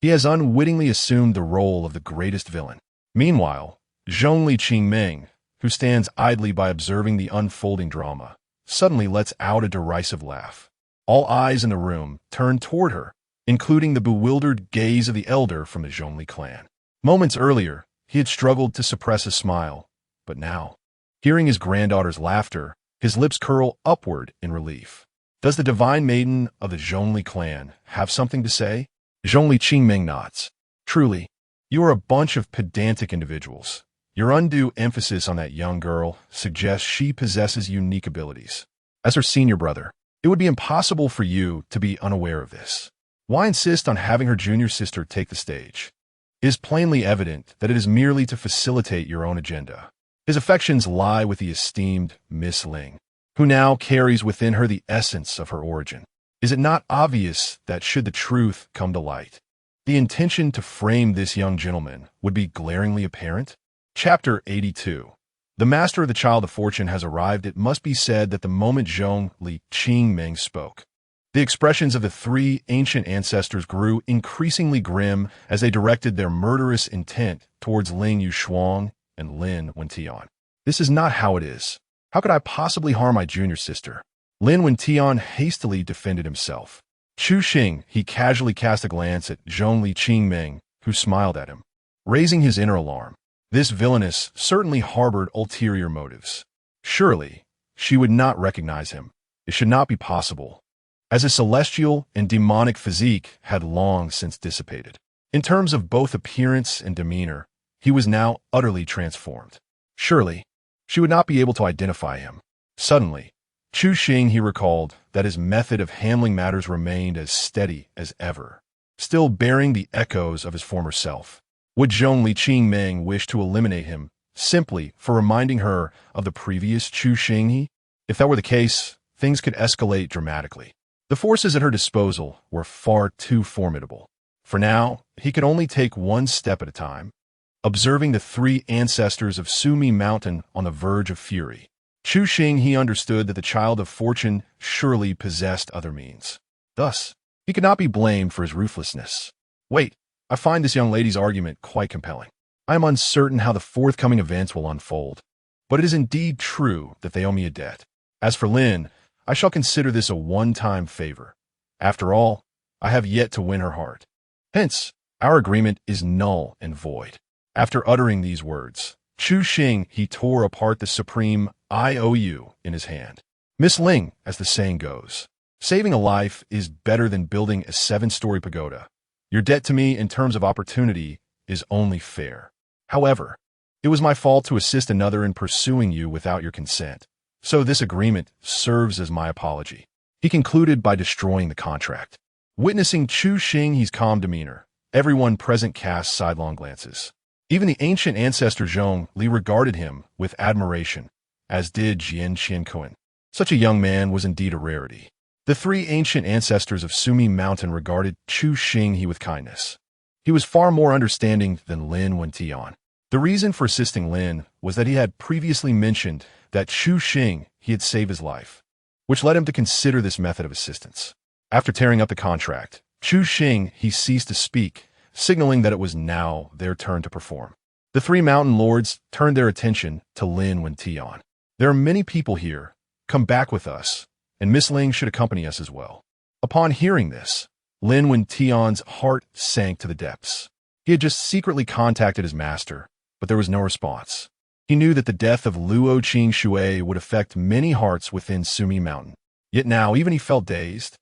Speaker 1: he has unwittingly assumed the role of the greatest villain. Meanwhile, Zhongli Qingming, who stands idly by observing the unfolding drama, suddenly lets out a derisive laugh. All eyes in the room turn toward her, including the bewildered gaze of the elder from the Zhongli clan. Moments earlier, he had struggled to suppress a smile, but now, hearing his granddaughter's laughter, his lips curl upward in relief. Does the divine maiden of the Zhongli clan have something to say? Zhongli Qingming nods. Truly, you are a bunch of pedantic individuals. Your undue emphasis on that young girl suggests she possesses unique abilities. As her senior brother, it would be impossible for you to be unaware of this. Why insist on having her junior sister take the stage? It is plainly evident that it is merely to facilitate your own agenda. His affections lie with the esteemed Miss Ling, who now carries within her the essence of her origin. Is it not obvious that should the truth come to light, the intention to frame this young gentleman would be glaringly apparent? Chapter 82. The master of the Child of Fortune has arrived. It must be said that the moment Zhongli Qingming spoke, the expressions of the three ancient ancestors grew increasingly grim as they directed their murderous intent towards Ling Yushuang and Lin Wentian. This is not how it is. How could I possibly harm my junior sister? Lin Wentian hastily defended himself. Chu Xinghe, he casually cast a glance at Zhongli Qingming, who smiled at him, raising his inner alarm. This villainess certainly harbored ulterior motives. Surely, she would not recognize him. It should not be possible, as his celestial and demonic physique had long since dissipated. In terms of both appearance and demeanor, he was now utterly transformed. Surely, she would not be able to identify him. Suddenly, Chu Xinghe he recalled that his method of handling matters remained as steady as ever, still bearing the echoes of his former self. Would Zhongli Qingming wish to eliminate him simply for reminding her of the previous Chu Xinghe? If that were the case, things could escalate dramatically. The forces at her disposal were far too formidable. For now, he could only take one step at a time, observing the three ancestors of Sumi Mountain on the verge of fury. Chu Xinghe he understood that the Child of Fortune surely possessed other means. Thus, he could not be blamed for his ruthlessness. Wait. I find this young lady's argument quite compelling. I am uncertain how the forthcoming events will unfold, but it is indeed true that they owe me a debt. As for Lin, I shall consider this a one-time favor. After all, I have yet to win her heart. Hence, our agreement is null and void. After uttering these words, Chu Xinghe he tore apart the supreme IOU in his hand. Miss Ling, as the saying goes, saving a life is better than building a 7-story pagoda. Your debt to me in terms of opportunity is only fair. However, it was my fault to assist another in pursuing you without your consent, so this agreement serves as my apology. He concluded by destroying the contract. Witnessing Chu Xinghe's calm demeanor, Everyone present cast sidelong glances. Even the ancient ancestor Zhong Li regarded him with admiration, as did Jian Qianquan. Such a young man was indeed a rarity. The three ancient ancestors of Sumi Mountain regarded Chu Xinghe with kindness. He was far more understanding than Lin Wentian. The reason for assisting Lin was that he had previously mentioned that Chu Xinghe he had saved his life, which led him to consider this method of assistance. After tearing up the contract, Chu Xinghe he ceased to speak, signaling that it was now their turn to perform. The three mountain lords turned their attention to Lin Wentian. There are many people here. Come back with us, and Miss Ling should accompany us as well. Upon hearing this, Lin Wentian's heart sank to the depths. He had just secretly contacted his master, but there was no response. He knew that the death of Luo Qingxue would affect many hearts within Sumi Mountain. Yet now even he felt dazed,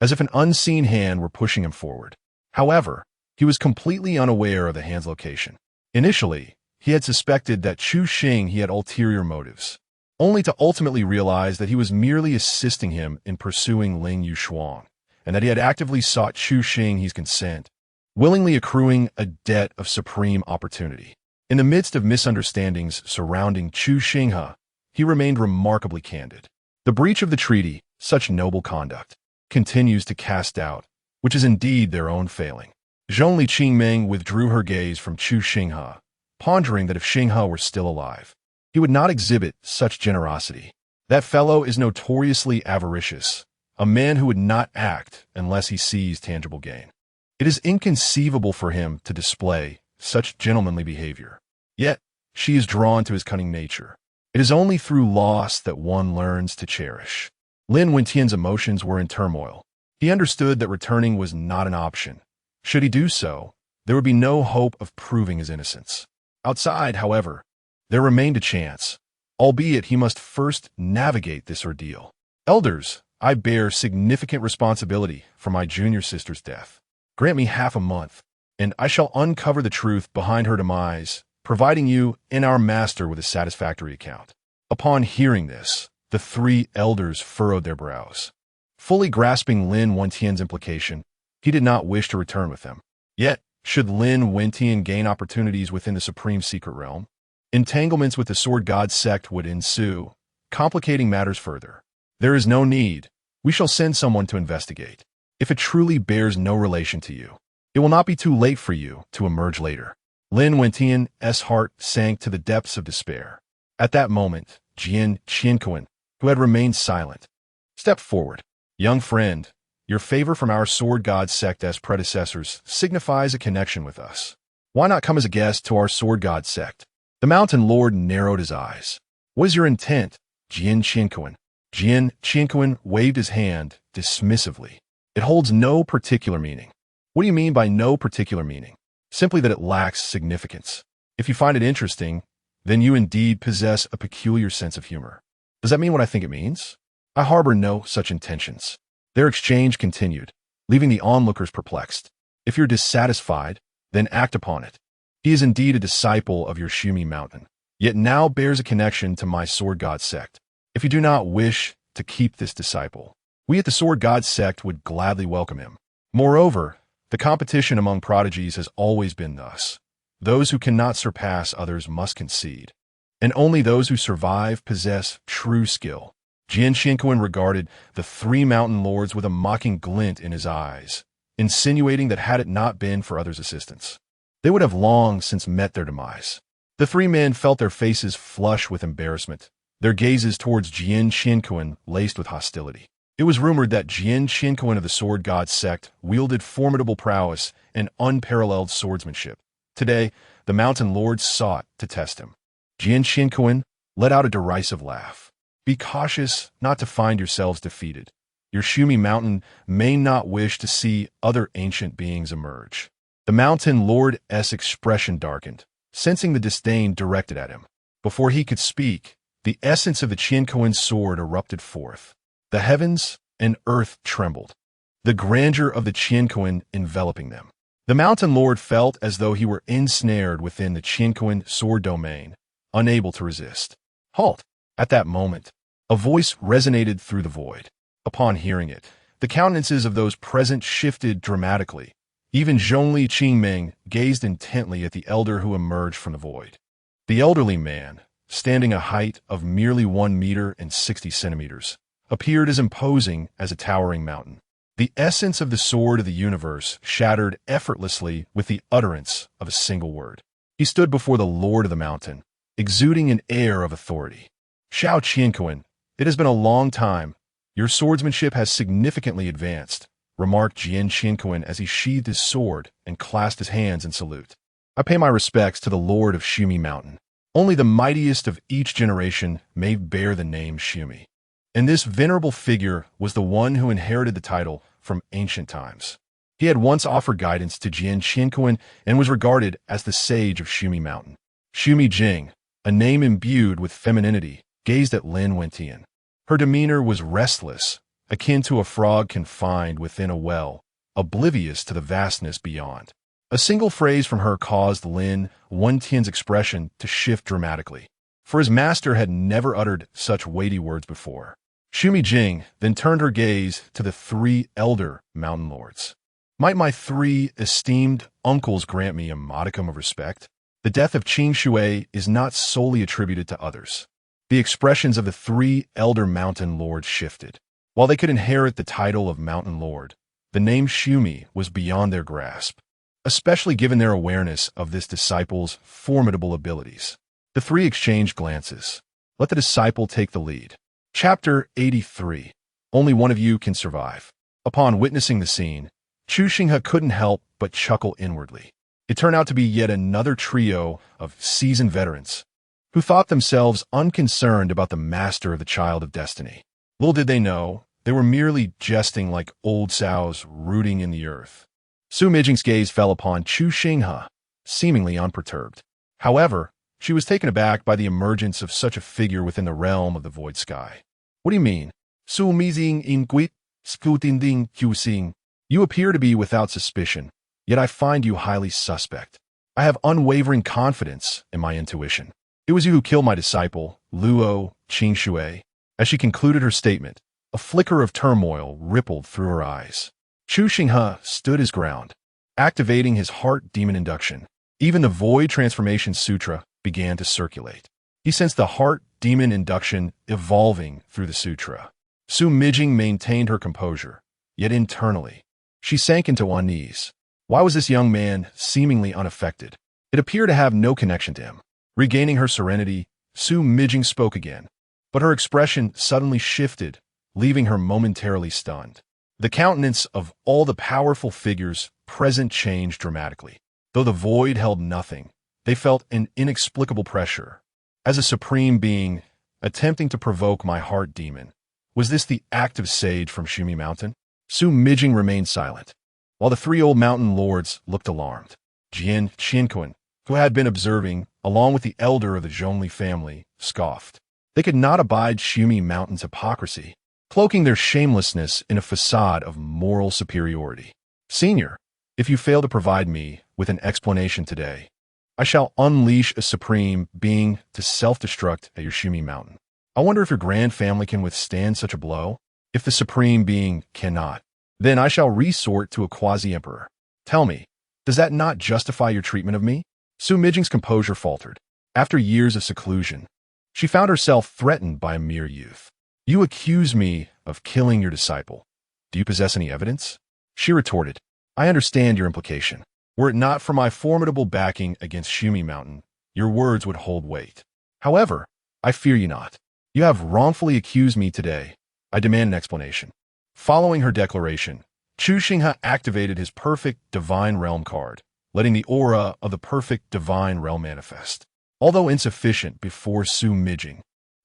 Speaker 1: as if an unseen hand were pushing him forward. However, he was completely unaware of the hand's location. Initially, he had suspected that Chu Xinghe he had ulterior motives, only to ultimately realize that he was merely assisting him in pursuing Ling Yushuang, and that he had actively sought Chu Xinghe's consent, willingly accruing a debt of supreme opportunity. In the midst of misunderstandings surrounding Chu Xinghe, he remained remarkably candid. The breach of the treaty, such noble conduct, continues to cast doubt, which is indeed their own failing. Zhongli Qingming withdrew her gaze from Chu Xinghe, pondering that if Xinghe were still alive, he would not exhibit such generosity. That fellow is notoriously avaricious, a man who would not act unless he sees tangible gain. It is inconceivable for him to display such gentlemanly behavior. Yet, she is drawn to his cunning nature. It is only through loss that one learns to cherish. Lin Wentian's emotions were in turmoil. He understood that returning was not an option. Should he do so, there would be no hope of proving his innocence. Outside, however, there remained a chance, albeit he must first navigate this ordeal. Elders, I bear significant responsibility for my junior sister's death. Grant me half a month, and I shall uncover the truth behind her demise, providing you and our master with a satisfactory account. Upon hearing this, the three elders furrowed their brows. Fully grasping Lin Wentian's implication, he did not wish to return with them. Yet, should Lin Wentian gain opportunities within the supreme secret realm, entanglements with the Sword God sect would ensue, complicating matters further. There is no need. We shall send someone to investigate. If it truly bears no relation to you, it will not be too late for you to emerge later. Lin Wentian's heart sank to the depths of despair. At that moment, Jian Qianquan, who had remained silent, stepped forward. Young friend, your favor from our Sword God sect as predecessors signifies a connection with us. Why not come as a guest to our Sword God sect? The mountain lord narrowed his eyes. What is your intent, Jian Qianquan? Jian Qianquan waved his hand dismissively. It holds no particular meaning. What do you mean by no particular meaning? Simply that it lacks significance. If you find it interesting, then you indeed possess a peculiar sense of humor. Does that mean what I think it means? I harbor no such intentions. Their exchange continued, leaving the onlookers perplexed. If you're dissatisfied, then act upon it. He is indeed a disciple of your Sumi Mountain, yet now bears a connection to my Sword God sect. If you do not wish to keep this disciple, we at the Sword God sect would gladly welcome him. Moreover, the competition among prodigies has always been thus. Those who cannot surpass others must concede, and only those who survive possess true skill. Jian Qianquan regarded the three mountain lords with a mocking glint in his eyes, insinuating that had it not been for others' assistance, they would have long since met their demise. The three men felt their faces flush with embarrassment, their gazes towards Jian Qianquan laced with hostility. It was rumored that Jian Qianquan of the Sword God sect wielded formidable prowess and unparalleled swordsmanship. Today, the mountain lords sought to test him. Jian Qianquan let out a derisive laugh. Be cautious not to find yourselves defeated. Your Sumi Mountain may not wish to see other ancient beings emerge. The mountain lord's expression darkened, sensing the disdain directed at him. Before he could speak, the essence of the Qianquan sword erupted forth. The heavens and earth trembled, the grandeur of the Qianquan enveloping them. The mountain lord felt as though he were ensnared within the Qianquan sword domain, unable to resist. Halt! At that moment, a voice resonated through the void. Upon hearing it, the countenances of those present shifted dramatically. Even Zhongli Qingming gazed intently at the elder who emerged from the void. The elderly man, standing a height of merely 1 meter and 60 centimeters, appeared as imposing as a towering mountain. The essence of the sword of the universe shattered effortlessly with the utterance of a single word. He stood before the Lord of the Mountain, exuding an air of authority. Xiao Qianquan, it has been a long time. Your swordsmanship has significantly advanced, remarked Jian Qianquan as he sheathed his sword and clasped his hands in salute. I pay my respects to the Lord of Xumi Mountain. Only the mightiest of each generation may bear the name Xumi. And this venerable figure was the one who inherited the title from ancient times. He had once offered guidance to Jian Qianquan and was regarded as the sage of Xumi Mountain. Xumi Jing, a name imbued with femininity, gazed at Lin Wentian. Her demeanor was restless, akin to a frog confined within a well, oblivious to the vastness beyond. A single phrase from her caused Lin Wentian's expression to shift dramatically, for his master had never uttered such weighty words before. Xumi Jing then turned her gaze to the 3 elder mountain lords. Might my 3 esteemed uncles grant me a modicum of respect? The death of Qing Shui is not solely attributed to others. The expressions of the 3 elder mountain lords shifted. While they could inherit the title of mountain lord, the name Xumi was beyond their grasp, especially given their awareness of this disciple's formidable abilities. The 3 exchanged glances. Let the disciple take the lead. Chapter 83. Only one of you can survive. Upon witnessing the scene, Chu Xinghe couldn't help but chuckle inwardly. It turned out to be yet another trio of seasoned veterans who thought themselves unconcerned about the master of the Child of Destiny. Little did they know, they were merely jesting like old sows rooting in the earth. Su Mijing's gaze fell upon Chu Xinghe, seemingly unperturbed. However, she was taken aback by the emergence of such a figure within the realm of the void sky. What do you mean? Su Mijing inquit, scutinding Qusing. You appear to be without suspicion, yet I find you highly suspect. I have unwavering confidence in my intuition. It was you who killed my disciple, Luo Qingshui. As she concluded her statement, a flicker of turmoil rippled through her eyes. Chu Xinghe stood his ground, activating his heart demon induction. Even the Void Transformation Sutra began to circulate. He sensed the heart demon induction evolving through the sutra. Su Mijing maintained her composure, yet internally, she sank into one knees. Why was this young man seemingly unaffected? It appeared to have no connection to him. Regaining her serenity, Su Mijing spoke again, but her expression suddenly shifted, leaving her momentarily stunned. The countenance of all the powerful figures present changed dramatically. Though the void held nothing, they felt an inexplicable pressure. As a supreme being, attempting to provoke my heart demon, was this the active sage from Xumi Mountain? Su Mijing remained silent, while the 3 old mountain lords looked alarmed. Jian Qianquan, who had been observing, along with the elder of the Zhongli family, scoffed. They could not abide Xumi Mountain's hypocrisy, cloaking their shamelessness in a facade of moral superiority. Senior, if you fail to provide me with an explanation today, I shall unleash a supreme being to self-destruct at your Xumi Mountain. I wonder if your grand family can withstand such a blow? If the supreme being cannot, then I shall resort to a quasi-emperor. Tell me, does that not justify your treatment of me? Su Mijing's composure faltered. After years of seclusion, she found herself threatened by a mere youth. You accuse me of killing your disciple. Do you possess any evidence? She retorted, I understand your implication. Were it not for my formidable backing against Xumi Mountain, your words would hold weight. However, I fear you not. You have wrongfully accused me today. I demand an explanation. Following her declaration, Chu Xinghe activated his perfect divine realm card, letting the aura of the perfect divine realm manifest. Although insufficient before Su Mijing,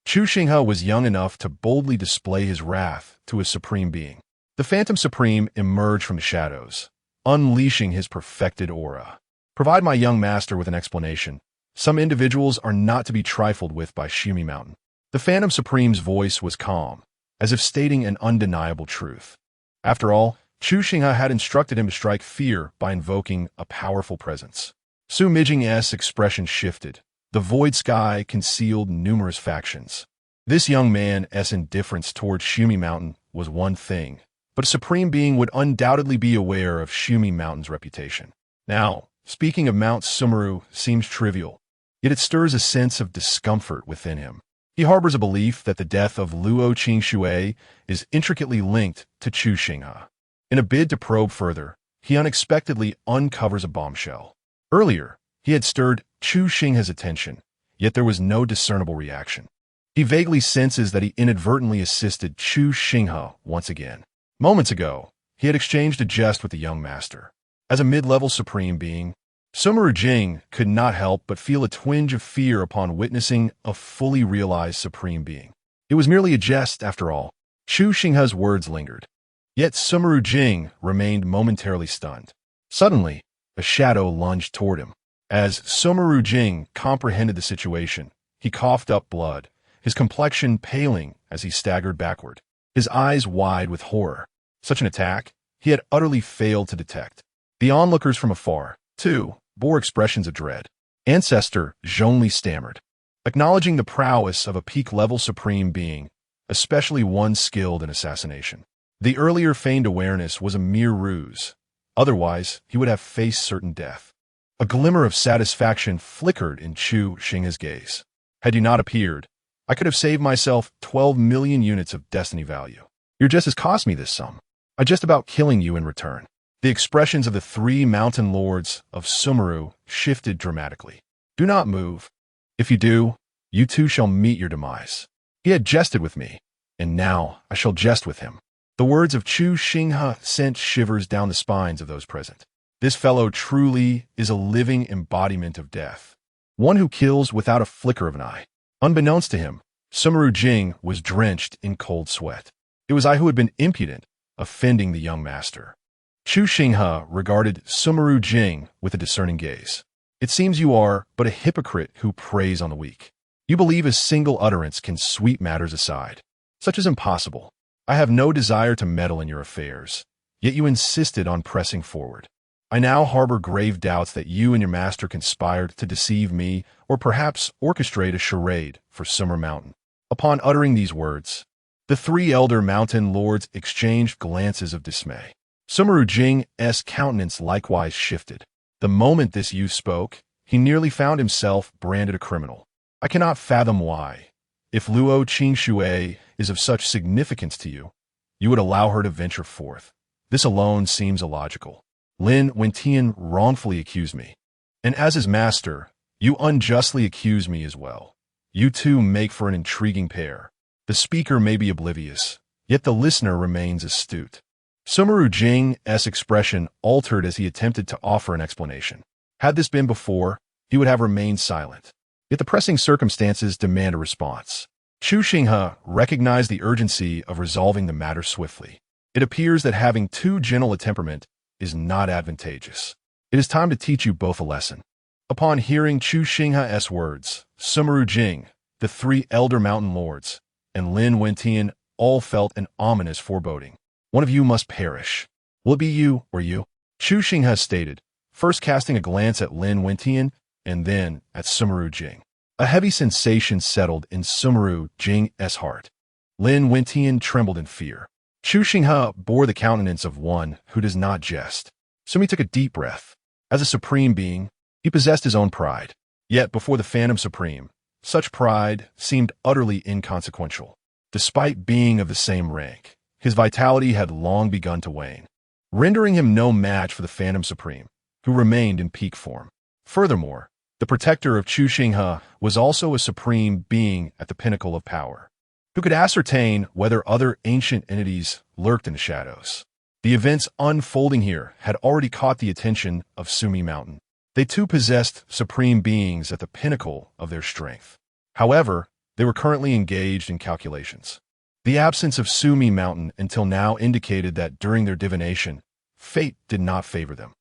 Speaker 1: Chu Xinghe was young enough to boldly display his wrath to his supreme being. The Phantom Supreme emerged from the shadows, unleashing his perfected aura. Provide my young master with an explanation. Some individuals are not to be trifled with by Xumi Mountain. The Phantom Supreme's voice was calm, as if stating an undeniable truth. After all, Chu Xinghe had instructed him to strike fear by invoking a powerful presence. Su Mijing's expression shifted. The void sky concealed numerous factions. This young man's indifference towards Xumi Mountain was one thing, but a supreme being would undoubtedly be aware of Shumi Mountain's reputation. Now, speaking of Mount Sumeru seems trivial, yet it stirs a sense of discomfort within him. He harbors a belief that the death of Luo Qingxue is intricately linked to Chu Xinghe. In a bid to probe further, he unexpectedly uncovers a bombshell. Earlier, he had stirred Chu Xinghe's attention, yet there was no discernible reaction. He vaguely senses that he inadvertently assisted Chu Xinghe once again. Moments ago, he had exchanged a jest with the young master. As a mid-level supreme being, Sumeru Jing could not help but feel a twinge of fear upon witnessing a fully realized supreme being. It was merely a jest, after all. Chu Xinghe's words lingered. Yet Sumeru Jing remained momentarily stunned. Suddenly, a shadow lunged toward him. As Sumeru Jing comprehended the situation, he coughed up blood, his complexion paling as he staggered backward, his eyes wide with horror. Such an attack he had utterly failed to detect. The onlookers from afar, too, bore expressions of dread. Ancestor Zhongli stammered, acknowledging the prowess of a peak-level supreme being, especially one skilled in assassination. The earlier feigned awareness was a mere ruse. Otherwise, he would have faced certain death. A glimmer of satisfaction flickered in Chu Xinghe's gaze. Had you not appeared, I could have saved myself 12 million units of destiny value. Your jest has cost me this sum. I just about killing you in return. The expressions of the three mountain lords of Sumeru shifted dramatically. Do not move. If you do, you too shall meet your demise. He had jested with me, and now I shall jest with him. The words of Chu Xinghe sent shivers down the spines of those present. This fellow truly is a living embodiment of death, one who kills without a flicker of an eye. Unbeknownst to him, Sumeru Jing was drenched in cold sweat. It was I who had been impudent, offending the young master. Chu Xinghe regarded Sumeru Jing with a discerning gaze. It seems you are but a hypocrite who preys on the weak. You believe a single utterance can sweep matters aside. Such is impossible. I have no desire to meddle in your affairs, yet you insisted on pressing forward. I now harbor grave doubts that you and your master conspired to deceive me or perhaps orchestrate a charade for Sumer Mountain. Upon uttering these words, the three elder mountain lords exchanged glances of dismay. Sumeru Jing's countenance likewise shifted. The moment this youth spoke, he nearly found himself branded a criminal. I cannot fathom why. If Luo Qingxue is of such significance to you, you would allow her to venture forth. This alone seems illogical. Lin Wentian wrongfully accused me, and as his master, you unjustly accuse me as well. You two make for an intriguing pair. The speaker may be oblivious, yet the listener remains astute. Sumeru Jing's expression altered as he attempted to offer an explanation. Had this been before, he would have remained silent. Yet the pressing circumstances demand a response. Chu Xinghe recognized the urgency of resolving the matter swiftly. It appears that having too gentle a temperament is not advantageous. It is time to teach you both a lesson. Upon hearing Chu Xinghe's words, Sumeru Jing, the three elder mountain lords, and Lin Wentian all felt an ominous foreboding. One of you must perish. Will it be you or you? Chu Xinghe stated, first casting a glance at Lin Wentian and then at Sumeru Jing. A heavy sensation settled in Sumeru Jing's heart. Lin Wentian trembled in fear. Chu Xinghe bore the countenance of one who does not jest. Sumi took a deep breath. As a supreme being, he possessed his own pride. Yet before the Phantom Supreme, such pride seemed utterly inconsequential. Despite being of the same rank, his vitality had long begun to wane, rendering him no match for the Phantom Supreme, who remained in peak form. Furthermore, the protector of Chu Xinghe was also a supreme being at the pinnacle of power, who could ascertain whether other ancient entities lurked in the shadows. The events unfolding here had already caught the attention of Sumi Mountain. They too possessed supreme beings at the pinnacle of their strength. However, they were currently engaged in calculations. The absence of Sumi Mountain until now indicated that during their divination, fate did not favor them.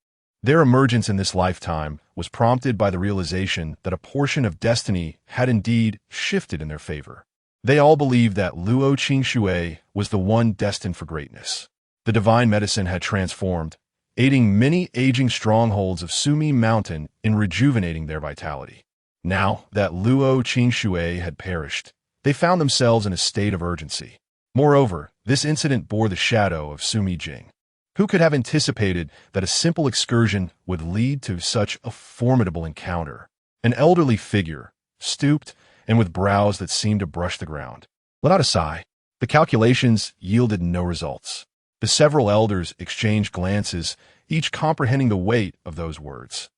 Speaker 1: Their emergence in this lifetime was prompted by the realization that a portion of destiny had indeed shifted in their favor. They all believed that Luo Qingxue was the one destined for greatness. The divine medicine had transformed, aiding many aging strongholds of Sumi Mountain in rejuvenating their vitality. Now that Luo Qingxue had perished, they found themselves in a state of urgency. Moreover, this incident bore the shadow of Chu Xinghe. Who could have anticipated that a simple excursion would lead to such a formidable encounter? An elderly figure, stooped and with brows that seemed to brush the ground, let out a sigh. The calculations yielded no results. The several elders exchanged glances, each comprehending the weight of those words.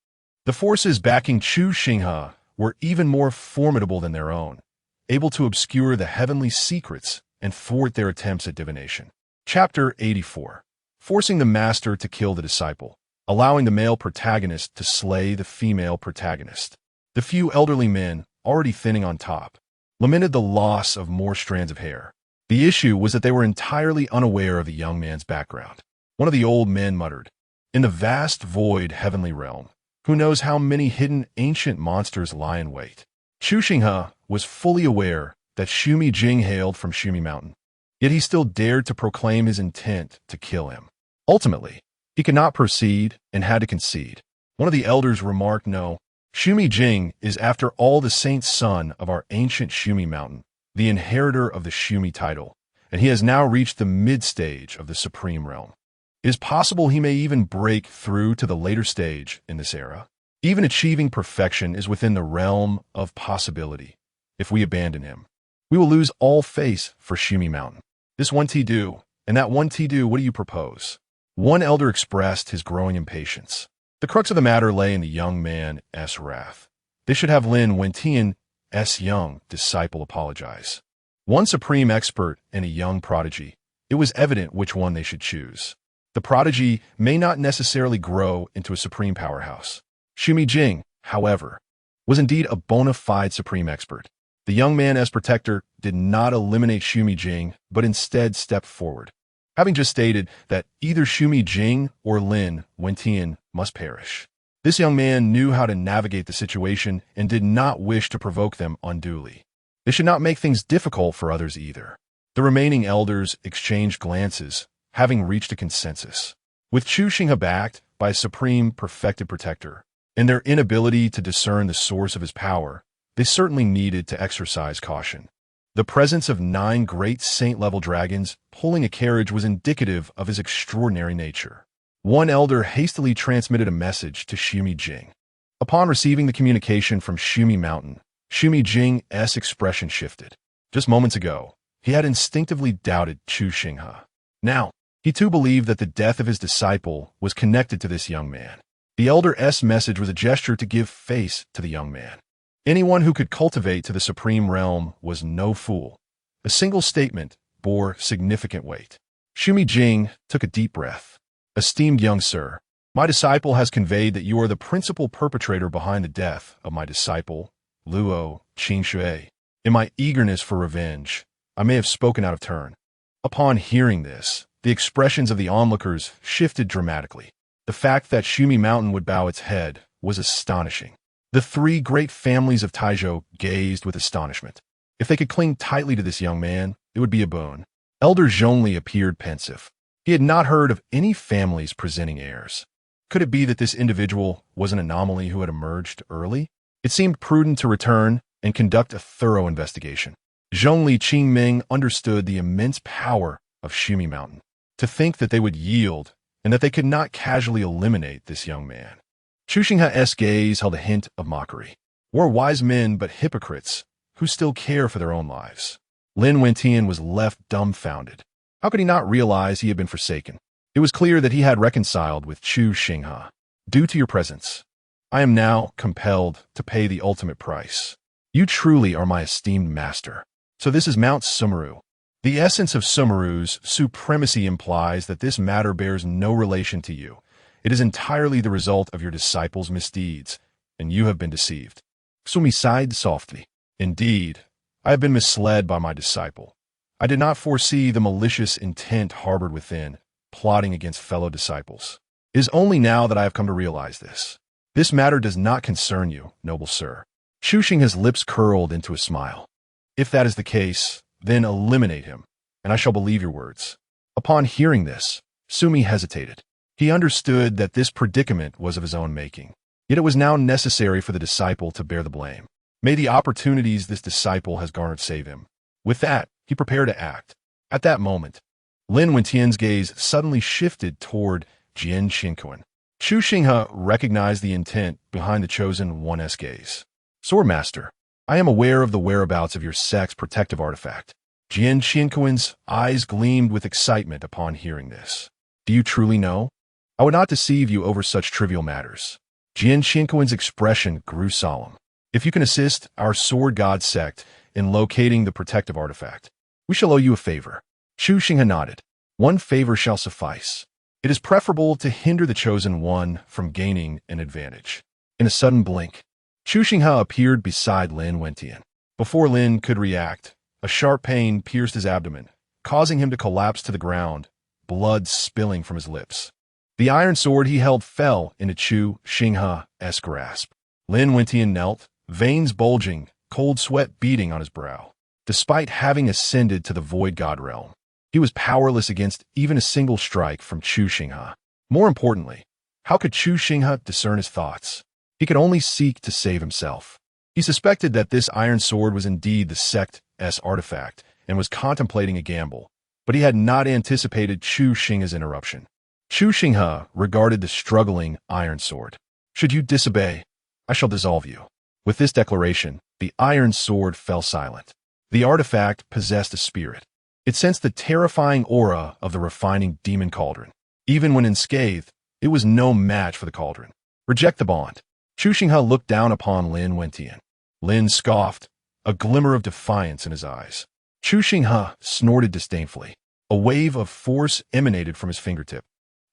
Speaker 1: The forces backing Chu Xinghe were even more formidable than their own, able to obscure the heavenly secrets and thwart their attempts at divination. Chapter 84. Forcing the master to kill the disciple, allowing the male protagonist to slay the female protagonist. The few elderly men, already thinning on top, lamented the loss of more strands of hair. The issue was that they were entirely unaware of the young man's background. One of the old men muttered, "In the vast void heavenly realm, who knows how many hidden ancient monsters lie in wait?" Chu Xinghe was fully aware that Chu Xinghe hailed from Chu Mountain, yet he still dared to proclaim his intent to kill him. Ultimately, he could not proceed and had to concede. One of the elders remarked, "No, Chu Xinghe is after all the saint's son of our ancient Chu Mountain, the inheritor of the Chu title, and he has now reached the mid-stage of the supreme realm. It is possible he may even break through to the later stage in this era. Even achieving perfection is within the realm of possibility. If we abandon him, we will lose all face for Chu Mountain. This one do, and that one do, what do you propose?" One elder expressed his growing impatience. The crux of the matter lay in the young man's wrath. They should have Lin Wentian's young disciple apologize. One supreme expert and a young prodigy. It was evident which one they should choose. The prodigy may not necessarily grow into a supreme powerhouse. Chu Xinghe, however, was indeed a bona fide supreme expert. The young man as protector did not eliminate Chu Xinghe, but instead stepped forward, having just stated that either Chu Xinghe or Lin Wentian must perish. This young man knew how to navigate the situation and did not wish to provoke them unduly. They should not make things difficult for others either. The remaining elders exchanged glances, having reached a consensus. With Chu Xinghe backed by a supreme perfected protector, and their inability to discern the source of his power, they certainly needed to exercise caution. The presence of 9 great saint-level dragons pulling a carriage was indicative of his extraordinary nature. One elder hastily transmitted a message to Chu Xinghe. Upon receiving the communication from Chu Mountain, Chu Xinghe's expression shifted. Just moments ago, he had instinctively doubted Chu Xinghe. Now, he too believed that the death of his disciple was connected to this young man. The elder's message was a gesture to give face to the young man. Anyone who could cultivate to the supreme realm was no fool. A single statement bore significant weight. Chu Xinghe took a deep breath. "Esteemed young sir, my disciple has conveyed that you are the principal perpetrator behind the death of my disciple, Luo Qingxue. In my eagerness for revenge, I may have spoken out of turn." Upon hearing this, the expressions of the onlookers shifted dramatically. The fact that Chu Mountain would bow its head was astonishing. The 3 great families of Taizhou gazed with astonishment. If they could cling tightly to this young man, it would be a boon. Elder Zhongli appeared pensive. He had not heard of any families presenting heirs. Could it be that this individual was an anomaly who had emerged early? It seemed prudent to return and conduct a thorough investigation. Zhongli Qingming understood the immense power of Chu Mountain. To think that they would yield and that they could not casually eliminate this young man. Chu Xinghe's gaze held a hint of mockery. We're wise men but hypocrites who still care for their own lives. Lin Wentian was left dumbfounded. How could he not realize he had been forsaken? It was clear that he had reconciled with Chu Xinghe. "Due to your presence, I am now compelled to pay the ultimate price. You truly are my esteemed master. So this is Mount Sumeru. The essence of Sumeru's supremacy implies that this matter bears no relation to you. It is entirely the result of your disciple's misdeeds, and you have been deceived." Sumi sighed softly. "Indeed, I have been misled by my disciple. I did not foresee the malicious intent harbored within, plotting against fellow disciples. It is only now that I have come to realize this. This matter does not concern you, noble sir." Chu Xinghe's lips curled into a smile. "If that is the case, then eliminate him, and I shall believe your words." Upon hearing this, Sumi hesitated. He understood that this predicament was of his own making, yet it was now necessary for the disciple to bear the blame. May the opportunities this disciple has garnered save him. With that, he prepared to act. At that moment, Lin Wentian's gaze suddenly shifted toward Jian Xinghe. Chu Xinghe recognized the intent behind the Chosen One's gaze. Swordmaster, I am aware of the whereabouts of your sect's protective artifact. Jian Xinghe's eyes gleamed with excitement upon hearing this. Do you truly know? I would not deceive you over such trivial matters. Jian Xinghe's expression grew solemn. If you can assist our Sword God sect in locating the protective artifact, we shall owe you a favor. Chu Xinghe nodded. One favor shall suffice. It is preferable to hinder the Chosen One from gaining an advantage. In a sudden blink, Chu Xinghe appeared beside Lin Wentian. Before Lin could react, a sharp pain pierced his abdomen, causing him to collapse to the ground, blood spilling from his lips. The iron sword he held fell into Chu Xinghe's grasp. Lin Wentian knelt, veins bulging, cold sweat beading on his brow. Despite having ascended to the Void God realm, he was powerless against even a single strike from Chu Xinghe. More importantly, how could Chu Xinghe discern his thoughts? He could only seek to save himself. He suspected that this iron sword was indeed the sect's artifact and was contemplating a gamble, but he had not anticipated Chu Xinghe's interruption. Chu Xinghe regarded the struggling iron sword. Should you disobey, I shall dissolve you. With this declaration, the iron sword fell silent. The artifact possessed a spirit. It sensed the terrifying aura of the refining demon cauldron. Even when unscathed, it was no match for the cauldron. Reject the bond. Chu Xinghe looked down upon Lin Wentian. Lin scoffed, a glimmer of defiance in his eyes. Chu Xinghe snorted disdainfully. A wave of force emanated from his fingertip,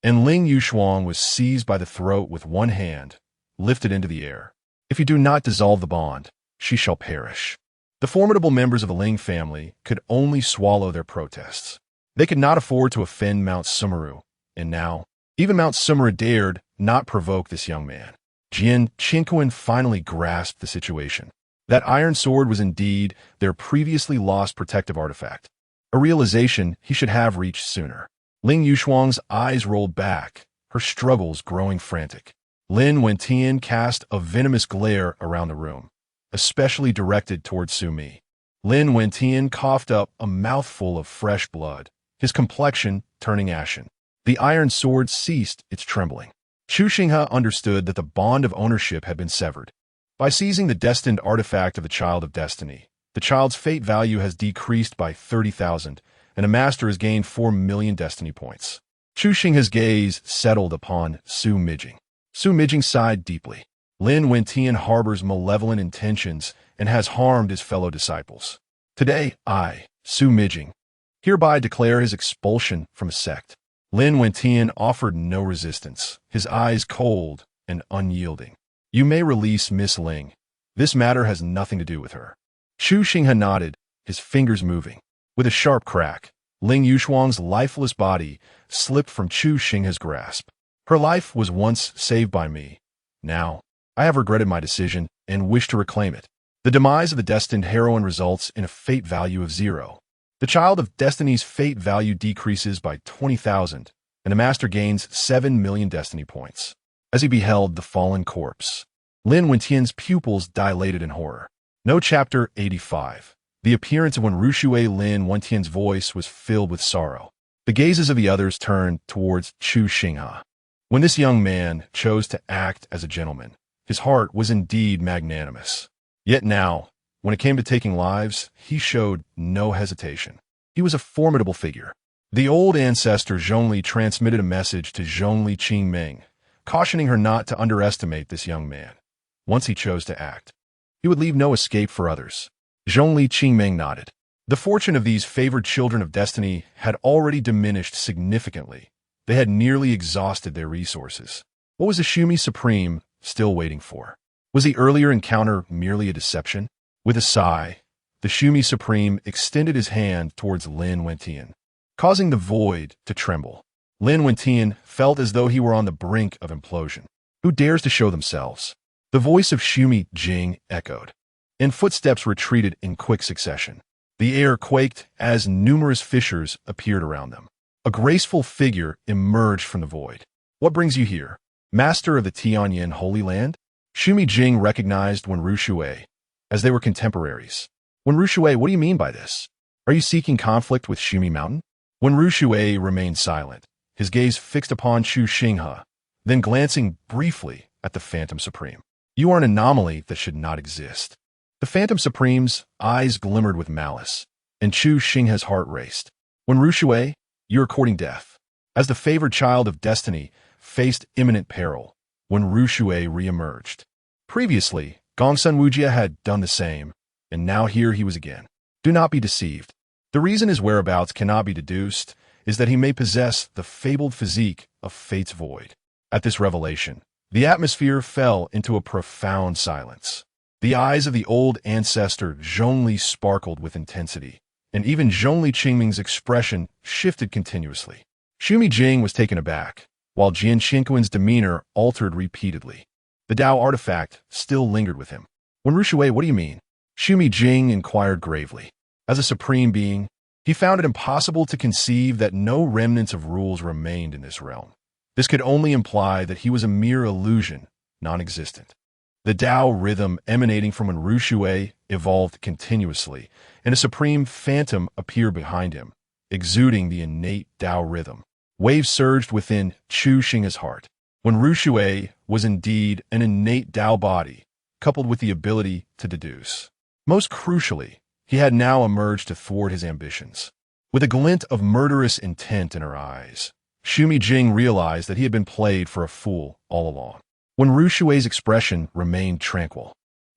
Speaker 1: and Ling Yushuang was seized by the throat with one hand, lifted into the air. If you do not dissolve the bond, she shall perish. The formidable members of the Ling family could only swallow their protests. They could not afford to offend Mount Sumeru, and now, even Mount Sumeru dared not provoke this young man. Jian Xinghe finally grasped the situation. That iron sword was indeed their previously lost protective artifact, a realization he should have reached sooner. Ling Yushuang's eyes rolled back, her struggles growing frantic. Lin Wentian cast a venomous glare around the room, especially directed toward Sumi. Lin Wentian coughed up a mouthful of fresh blood, his complexion turning ashen. The iron sword ceased its trembling. Chu Xinghe understood that the bond of ownership had been severed. By seizing the destined artifact of the Child of Destiny, the child's fate value has decreased by 30,000, and a master has gained 4 million destiny points. Chu Xinghe's gaze settled upon Su Mijing. Su Mijing sighed deeply. Lin Wentian harbors malevolent intentions and has harmed his fellow disciples. Today, I, Su Mijing, hereby declare his expulsion from a sect. Lin Wentian offered no resistance, his eyes cold and unyielding. You may release Miss Ling. This matter has nothing to do with her. Chu Xinghe nodded, his fingers moving. With a sharp crack, Ling Yushuang's lifeless body slipped from Chu Xinghe's grasp. Her life was once saved by me. Now, I have regretted my decision and wish to reclaim it. The demise of the destined heroine results in a fate value of 0. The Child of Destiny's fate value decreases by 20,000, and the Master gains 7 million destiny points. As he beheld the fallen corpse, Lin Wentian's pupils dilated in horror. No Chapter 85. The appearance of when Rushue Lin Wentian's voice was filled with sorrow. The gazes of the others turned towards Chu Xinghe. When this young man chose to act as a gentleman, his heart was indeed magnanimous. Yet now, when it came to taking lives, he showed no hesitation. He was a formidable figure. The old ancestor Zhongli transmitted a message to Zhongli Qingming, cautioning her not to underestimate this young man. Once he chose to act, he would leave no escape for others. Zhongli Qingming nodded. The fortune of these favored children of destiny had already diminished significantly. They had nearly exhausted their resources. What was the Shumi Supreme still waiting for? Was the earlier encounter merely a deception? With a sigh, the Shumi Supreme extended his hand towards Lin Wentian, causing the void to tremble. Lin Wentian felt as though he were on the brink of implosion. Who dares to show themselves? The voice of Shumi Jing echoed, and footsteps retreated in quick succession. The air quaked as numerous fissures appeared around them. A graceful figure emerged from the void. What brings you here? Master of the Tianyin Holy Land? Shumi Jing recognized Wen Rushue, as they were contemporaries. Wen Rushue, what do you mean by this? Are you seeking conflict with Shumi Mountain? When Ru Shui remained silent, his gaze fixed upon Chu Xinghe, then glancing briefly at the Phantom Supreme. You are an anomaly that should not exist. The Phantom Supreme's eyes glimmered with malice, and Chu Xinghe's heart raced. When Ru Shui, you are courting death. As the favored child of destiny faced imminent peril, when Ru Shui re-emerged. Previously, Gongsun Wujia had done the same, and now here he was again. Do not be deceived. The reason his whereabouts cannot be deduced is that he may possess the fabled physique of Fate's Void. At this revelation, the atmosphere fell into a profound silence. The eyes of the old ancestor Zhongli sparkled with intensity, and even Zhongli Qingming's expression shifted continuously. Xu Jing was taken aback, while Jian Xinquan's demeanor altered repeatedly. The Dao artifact still lingered with him. When Ru Shui, what do you mean? Xu Jing inquired gravely. As a supreme being, he found it impossible to conceive that no remnants of rules remained in this realm. This could only imply that he was a mere illusion, non-existent. The Dao rhythm emanating from when Ru Shui evolved continuously, and a supreme phantom appeared behind him, exuding the innate Dao rhythm. Waves surged within Chu Xinghe's heart. When Ru Shui was indeed an innate Dao body, coupled with the ability to deduce. Most crucially, he had now emerged to thwart his ambitions. With a glint of murderous intent in her eyes, Xu Jing realized that he had been played for a fool all along. When Ru Shui's expression remained tranquil.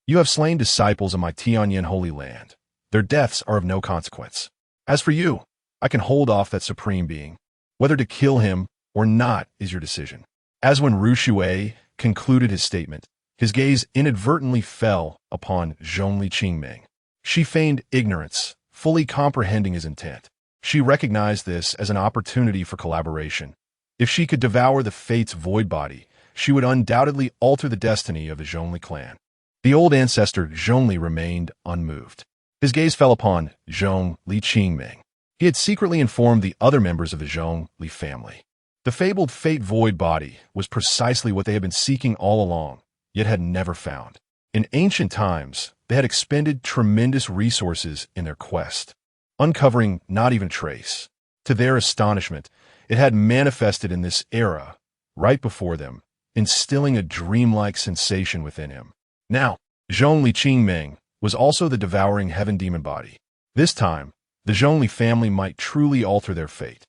Speaker 1: You have slain disciples of my Tianyan holy land. Their deaths are of no consequence. As for you, I can hold off that supreme being. Whether to kill him or not is your decision. As when Ru Shui concluded his statement, his gaze inadvertently fell upon Zhongli Qingming. She feigned ignorance, fully comprehending his intent. She recognized this as an opportunity for collaboration. If she could devour the Fate's void body, she would undoubtedly alter the destiny of the Zhongli clan. The old ancestor Zhongli remained unmoved. His gaze fell upon Zhongli Qingming. He had secretly informed the other members of the Zhongli family. The fabled Fate void body was precisely what they had been seeking all along, yet had never found. In ancient times, they had expended tremendous resources in their quest, uncovering not even a trace. To their astonishment, it had manifested in this era, right before them, instilling a dreamlike sensation within him. Now, Zhongli Qingming was also the devouring heaven demon body. This time, the Zhongli family might truly alter their fate.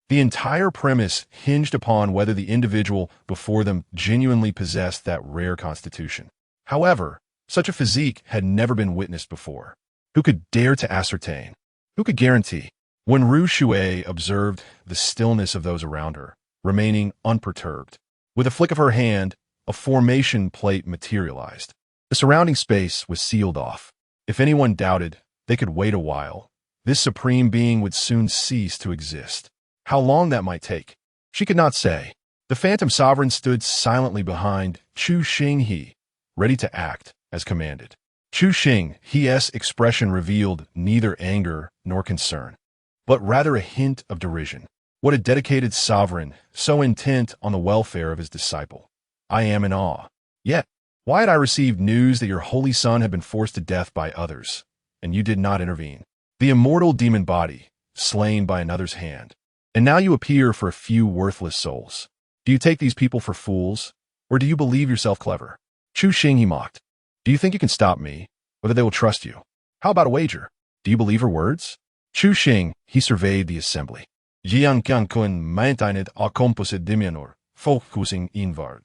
Speaker 1: The entire premise hinged upon whether the individual before them genuinely possessed that rare constitution. However, such a physique had never been witnessed before. Who could dare to ascertain? Who could guarantee? When Ru Shui observed the stillness of those around her, remaining unperturbed, with a flick of her hand, a formation plate materialized. The surrounding space was sealed off. If anyone doubted, they could wait a while. This supreme being would soon cease to exist. How long that might take, she could not say. The Phantom Sovereign stood silently behind Chu Xinghe, ready to act as commanded. Chu Xinghe's expression revealed neither anger nor concern, but rather a hint of derision. What a dedicated sovereign, so intent on the welfare of his disciple. I am in awe. Yet, why had I received news that your holy son had been forced to death by others, and you did not intervene? The immortal demon body, slain by another's hand. And now you appear for a few worthless souls. Do you take these people for fools, or do you believe yourself clever? Chu Xinghe mocked. Do you think you can stop me, or that they will trust you? How about a wager? Do you believe her words? Chu Xinghe surveyed the assembly. Jiang kun maintained a composite diminuer, focusing inward.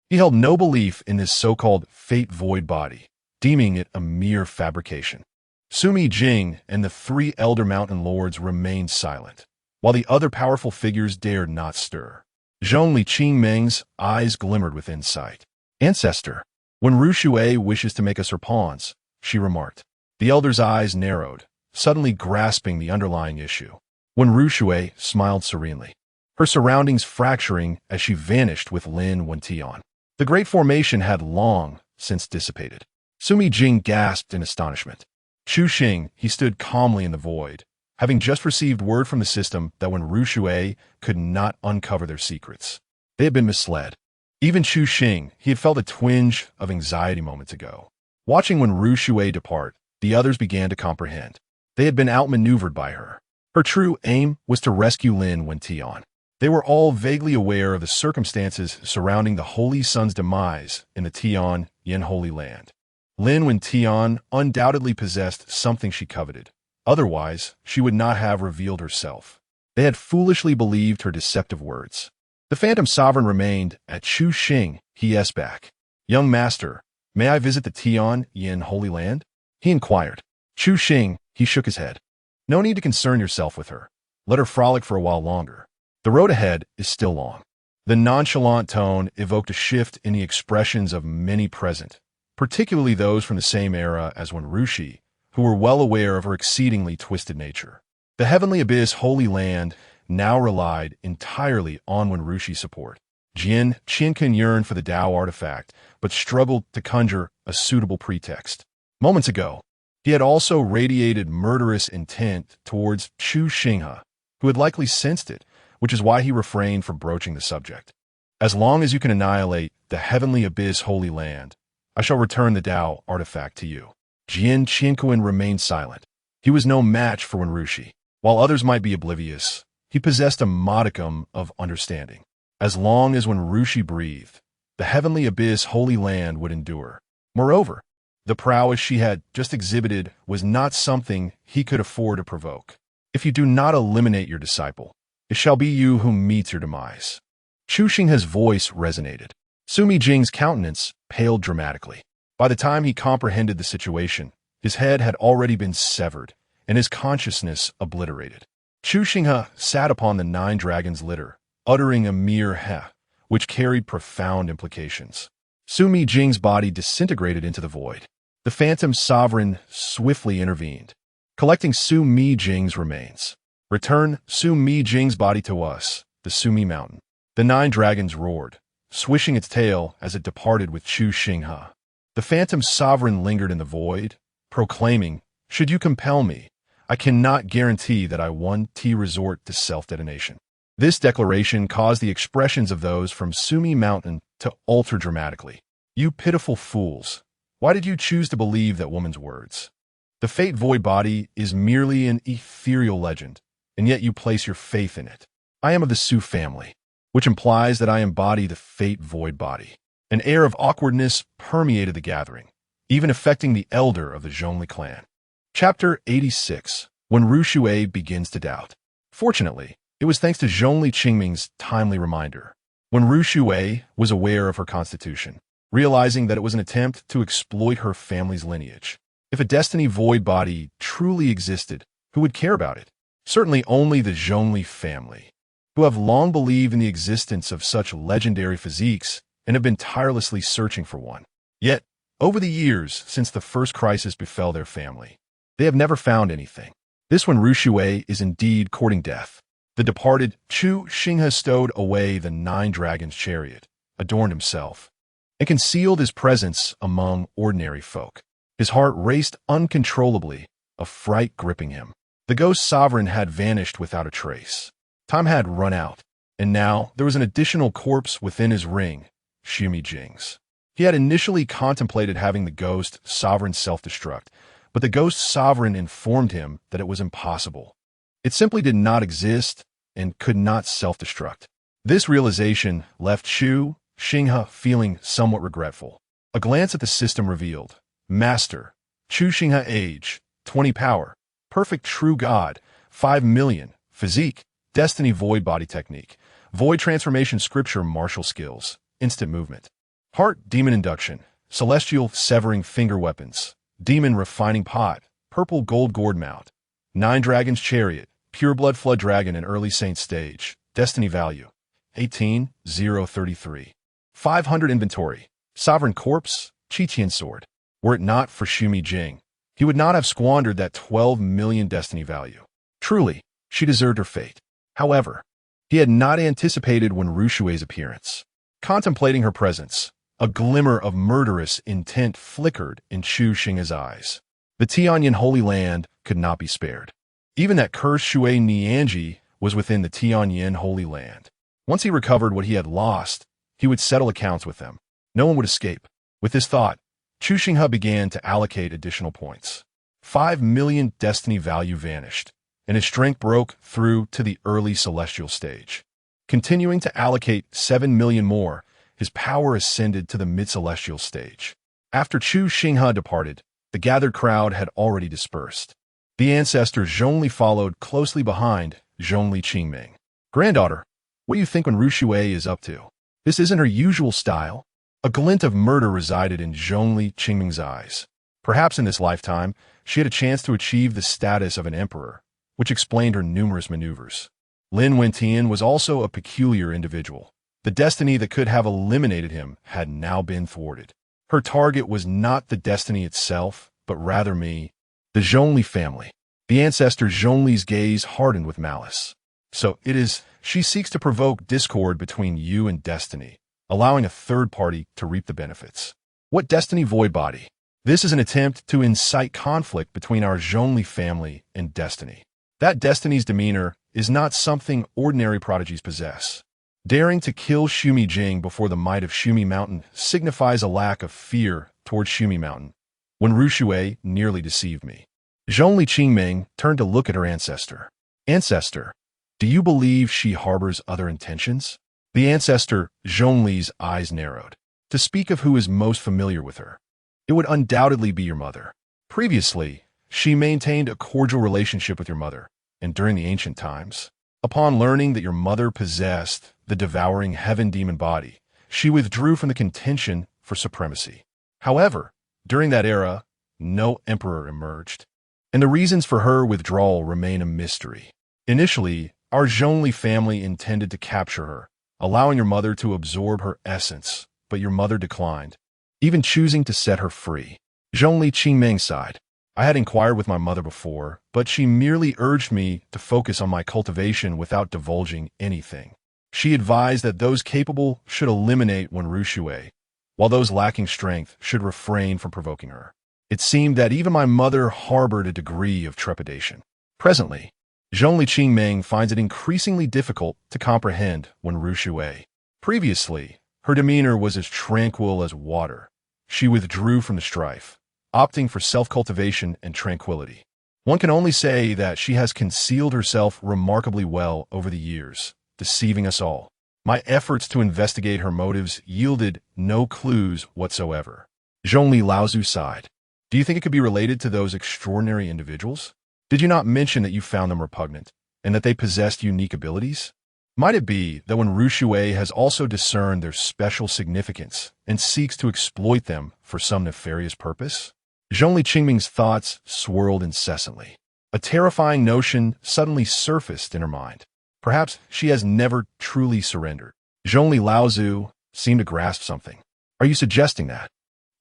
Speaker 1: He held no belief in this so-called fate void body, deeming it a mere fabrication. Sumi Jing and the three elder mountain lords remained silent, while the other powerful figures dared not stir. Zhongli Qingming's eyes glimmered with insight. Ancestor, when Ru Shui wishes to make us her pawns, she remarked. The elder's eyes narrowed, suddenly grasping the underlying issue. When Ru Shui smiled serenely, her surroundings fracturing as she vanished with Lin Wention. The great formation had long since dissipated. Sumi Jing gasped in astonishment. Chu Xinghe stood calmly in the void, having just received word from the system that when Ru Shui could not uncover their secrets, they had been misled. Even Chu Xinghe had felt a twinge of anxiety moments ago. Watching when Ru Shui depart, the others began to comprehend. They had been outmaneuvered by her. Her true aim was to rescue Lin Wentian. They were all vaguely aware of the circumstances surrounding the Holy Sun's demise in the Tian Yin Holy Land. Lin Wentian undoubtedly possessed something she coveted. Otherwise, she would not have revealed herself. They had foolishly believed her deceptive words. The Phantom Sovereign remained at Chu Xinghe's back. "Young master, may I visit the Tian Yin Holy Land?" he inquired. Chu Xinghe shook his head. "No need to concern yourself with her. Let her frolic for a while longer. The road ahead is still long." The nonchalant tone evoked a shift in the expressions of many present, particularly those from the same era as Wenrushi, who were well aware of her exceedingly twisted nature. The Heavenly Abyss Holy Land now relied entirely on Wenrushi's support. Jian Qinghe yearned for the Tao artifact, but struggled to conjure a suitable pretext. Moments ago, he had also radiated murderous intent towards Chu Xinghe, who had likely sensed it, which is why he refrained from broaching the subject. "As long as you can annihilate the Heavenly Abyss Holy Land, I shall return the Tao artifact to you." Jian Qinghe remained silent. He was no match for Wenrushi. While others might be oblivious, he possessed a modicum of understanding. As long as Wenrushi breathed, the Heavenly Abyss Holy Land would endure. Moreover, the prowess she had just exhibited was not something he could afford to provoke. "If you do not eliminate your disciple, it shall be you who meets your demise." Chu Xinghe's voice resonated. Sumi Jing's countenance paled dramatically. By the time he comprehended the situation, his head had already been severed and his consciousness obliterated. Chu Xinghe sat upon the Nine Dragons' litter, uttering a mere heh, which carried profound implications. Sumi Jing's body disintegrated into the void. The Phantom Sovereign swiftly intervened, collecting Sumi Jing's remains. "Return Sumi Jing's body to us, the Sumi Mountain." The Nine Dragons roared, swishing its tail as it departed with Chu Xinghe. The Phantom Sovereign lingered in the void, proclaiming, "Should you compel me, I cannot guarantee that I resort to self-detonation." This declaration caused the expressions of those from Sumi Mountain to alter dramatically. "You pitiful fools, why did you choose to believe that woman's words? The Fate Void body is merely an ethereal legend, and yet you place your faith in it. I am of the Su family, which implies that I embody the Fate Void body." An air of awkwardness permeated the gathering, even affecting the elder of the Zhongli clan. Chapter 86. When Ru Xue begins to doubt. Fortunately, it was thanks to Zhongli Qingming's timely reminder. When Ru Xue was aware of her constitution, realizing that it was an attempt to exploit her family's lineage. If a destiny void body truly existed, who would care about it? Certainly only the Zhongli family, who have long believed in the existence of such legendary physiques and have been tirelessly searching for one. Yet, over the years since the first crisis befell their family, they have never found anything. This one Ru Xue is indeed courting death. The departed Chu Xinghe stowed away the Nine Dragons' chariot, adorned himself, and concealed his presence among ordinary folk. His heart raced uncontrollably, a fright gripping him. The ghost sovereign had vanished without a trace. Time had run out, and now there was an additional corpse within his ring, Sumi Jing's. He had initially contemplated having the ghost sovereign self-destruct, but the ghost sovereign informed him that it was impossible. It simply did not exist and could not self-destruct. This realization left Chu Xinghe feeling somewhat regretful. A glance at the system revealed, Master, Chu Xinghe age, 20 power, perfect true god, 5 million, physique, destiny void body technique, void transformation scripture martial skills, instant movement. Heart demon induction, celestial severing finger weapons, demon refining pot, purple gold gourd mount, Nine Dragons chariot, pure blood flood dragon and early saint stage, destiny value, 18,033. 500 inventory, sovereign corpse, Qiqian sword. Were it not for Sumi Jing, he would not have squandered that 12 million destiny value. Truly, she deserved her fate. However, he had not anticipated when Ru Xue's appearance. Contemplating her presence, a glimmer of murderous intent flickered in Chu Xinghe's eyes. The Tianyin Holy Land could not be spared. Even that cursed Shui Nianji was within the Tianyin Holy Land. Once he recovered what he had lost, he would settle accounts with them. No one would escape. With this thought, Chu Xinghe began to allocate additional points. 5 million destiny value vanished, and his strength broke through to the early celestial stage. Continuing to allocate 7 million more, his power ascended to the mid-celestial stage. After Chu Xinghe departed, the gathered crowd had already dispersed. The ancestor Zhongli followed closely behind Zhongli Qingming. "Granddaughter, what do you think when Rushui is up to? This isn't her usual style." A glint of murder resided in Zhongli Qingming's eyes. Perhaps in this lifetime, she had a chance to achieve the status of an emperor, which explained her numerous maneuvers. Lin Wentian was also a peculiar individual. The destiny that could have eliminated him had now been thwarted. Her target was not the destiny itself, but rather me, the Zhongli family. The ancestor Zhongli's gaze hardened with malice. "So it is, she seeks to provoke discord between you and destiny, allowing a third party to reap the benefits. What destiny void body? This is an attempt to incite conflict between our Zhongli family and destiny. That destiny's demeanor is not something ordinary prodigies possess. Daring to kill Xumi Jing before the might of Xumi Mountain signifies a lack of fear towards Xumi Mountain, when Rushui nearly deceived me." Zhongli Qingming turned to look at her ancestor. "Ancestor, do you believe she harbors other intentions?" The ancestor Zhongli's eyes narrowed. "To speak of who is most familiar with her, it would undoubtedly be your mother. Previously, she maintained a cordial relationship with your mother, and during the ancient times, upon learning that your mother possessed the devouring heaven demon body, she withdrew from the contention for supremacy. However, during that era, no emperor emerged, and the reasons for her withdrawal remain a mystery. Initially, our Zhongli family intended to capture her, allowing your mother to absorb her essence, but your mother declined, even choosing to set her free." Zhongli Qingming sighed. "I had inquired with my mother before, but she merely urged me to focus on my cultivation without divulging anything. She advised that those capable should eliminate when Rushui, while those lacking strength should refrain from provoking her. It seemed that even my mother harbored a degree of trepidation." Presently, Zhongli Qingming finds it increasingly difficult to comprehend when Rushui. Previously, her demeanor was as tranquil as water. She withdrew from the strife, opting for self-cultivation and tranquility. One can only say that she has concealed herself remarkably well over the years, deceiving us all. My efforts to investigate her motives yielded no clues whatsoever. Zhongli Laozu sighed. "Do you think it could be related to those extraordinary individuals? Did you not mention that you found them repugnant, and that they possessed unique abilities? Might it be that when Rushui has also discerned their special significance and seeks to exploit them for some nefarious purpose?" Zhongli Qingming's thoughts swirled incessantly. A terrifying notion suddenly surfaced in her mind. Perhaps she has never truly surrendered. Zhongli Laozu seemed to grasp something. "Are you suggesting that?"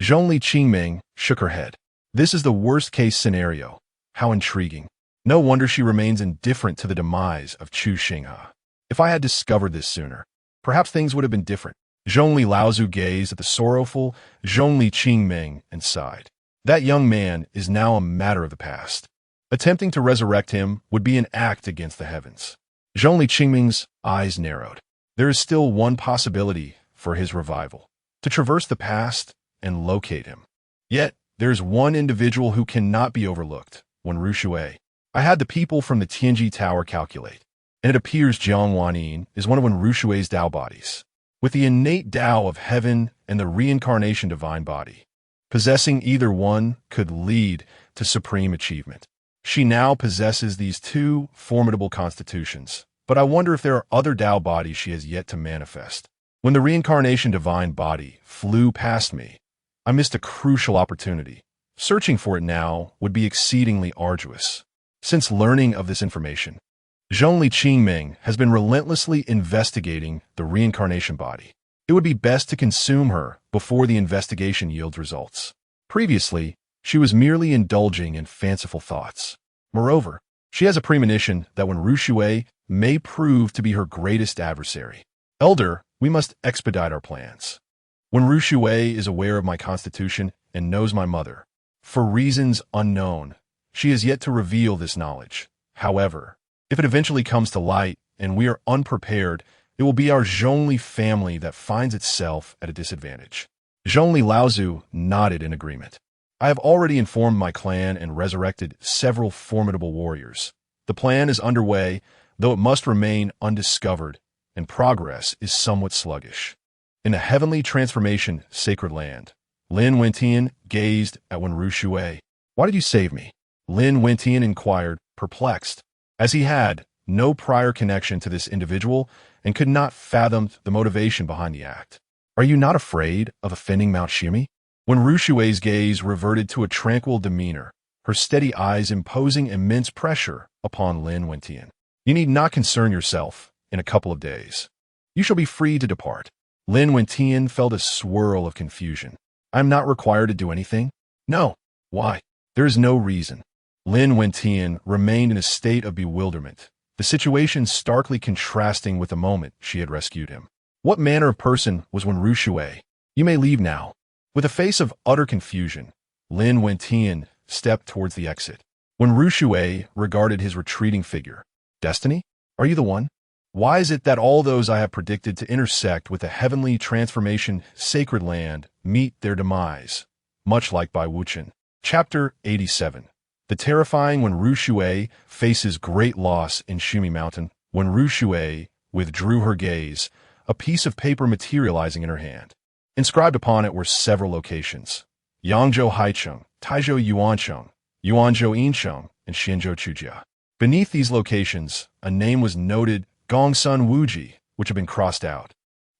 Speaker 1: Zhongli Qingming shook her head. "This is the worst-case scenario. How intriguing. No wonder she remains indifferent to the demise of Chu Xinghe. If I had discovered this sooner, perhaps things would have been different." Zhongli Laozu gazed at the sorrowful Zhongli Qingming and sighed. That young man is now a matter of the past. Attempting to resurrect him would be an act against the heavens. Zhongli Qingming's eyes narrowed. There is still one possibility for his revival: to traverse the past and locate him. Yet, there is one individual who cannot be overlooked. When Rushui, I had the people from the Tianji Tower calculate, and it appears Jiang Wanyin is one of Rushui's Tao bodies, with the innate Tao of heaven and the reincarnation divine body. Possessing either one could lead to supreme achievement. She now possesses these two formidable constitutions, but I wonder if there are other Tao bodies she has yet to manifest. When the reincarnation divine body flew past me, I missed a crucial opportunity. Searching for it now would be exceedingly arduous. Since learning of this information, Zhongli Qingming has been relentlessly investigating the reincarnation body. It would be best to consume her before the investigation yields results. Previously, she was merely indulging in fanciful thoughts. Moreover, she has a premonition that when Rushui may prove to be her greatest adversary. "Elder, we must expedite our plans. When Rushui is aware of my constitution and knows my mother, for reasons unknown, she is yet to reveal this knowledge. However, if it eventually comes to light and we are unprepared, it will be our Zhongli family that finds itself at a disadvantage." Zhongli Laozu nodded in agreement. I have already informed my clan and resurrected several formidable warriors. The plan is underway, though it must remain undiscovered, and progress is somewhat sluggish. In the heavenly transformation sacred land, Lin Wentian gazed at Wenru Shui. "Why did you save me?" Lin Wentian inquired, perplexed, as he had no prior connection to this individual and could not fathom the motivation behind the act. "Are you not afraid of offending Mount Shimi?" Wenru Shui's gaze reverted to a tranquil demeanor, her steady eyes imposing immense pressure upon Lin Wentian. "You need not concern yourself. In a couple of days, you shall be free to depart." Lin Wentian felt a swirl of confusion. "I am not required to do anything?" "No." "Why?" "There is no reason." Lin Wentian remained in a state of bewilderment, the situation starkly contrasting with the moment she had rescued him. What manner of person was Wenru Shui? "You may leave now." With a face of utter confusion, Lin Wentian stepped towards the exit. Wenru Shui regarded his retreating figure. "Destiny? Are you the one? Why is it that all those I have predicted to intersect with the heavenly transformation sacred land meet their demise, much like Bai Wuchen?" Chapter 87. The terrifying Wenru Shui faces great loss in Shumi Mountain. Wenru Shui withdrew her gaze, a piece of paper materializing in her hand. Inscribed upon it were several locations: Yangzhou Haicheng, Taizhou Yuancheng, Yuanzhou Incheng, and Xianzhou Chujia. Beneath these locations, a name was noted: Gongsun Wuji, which had been crossed out.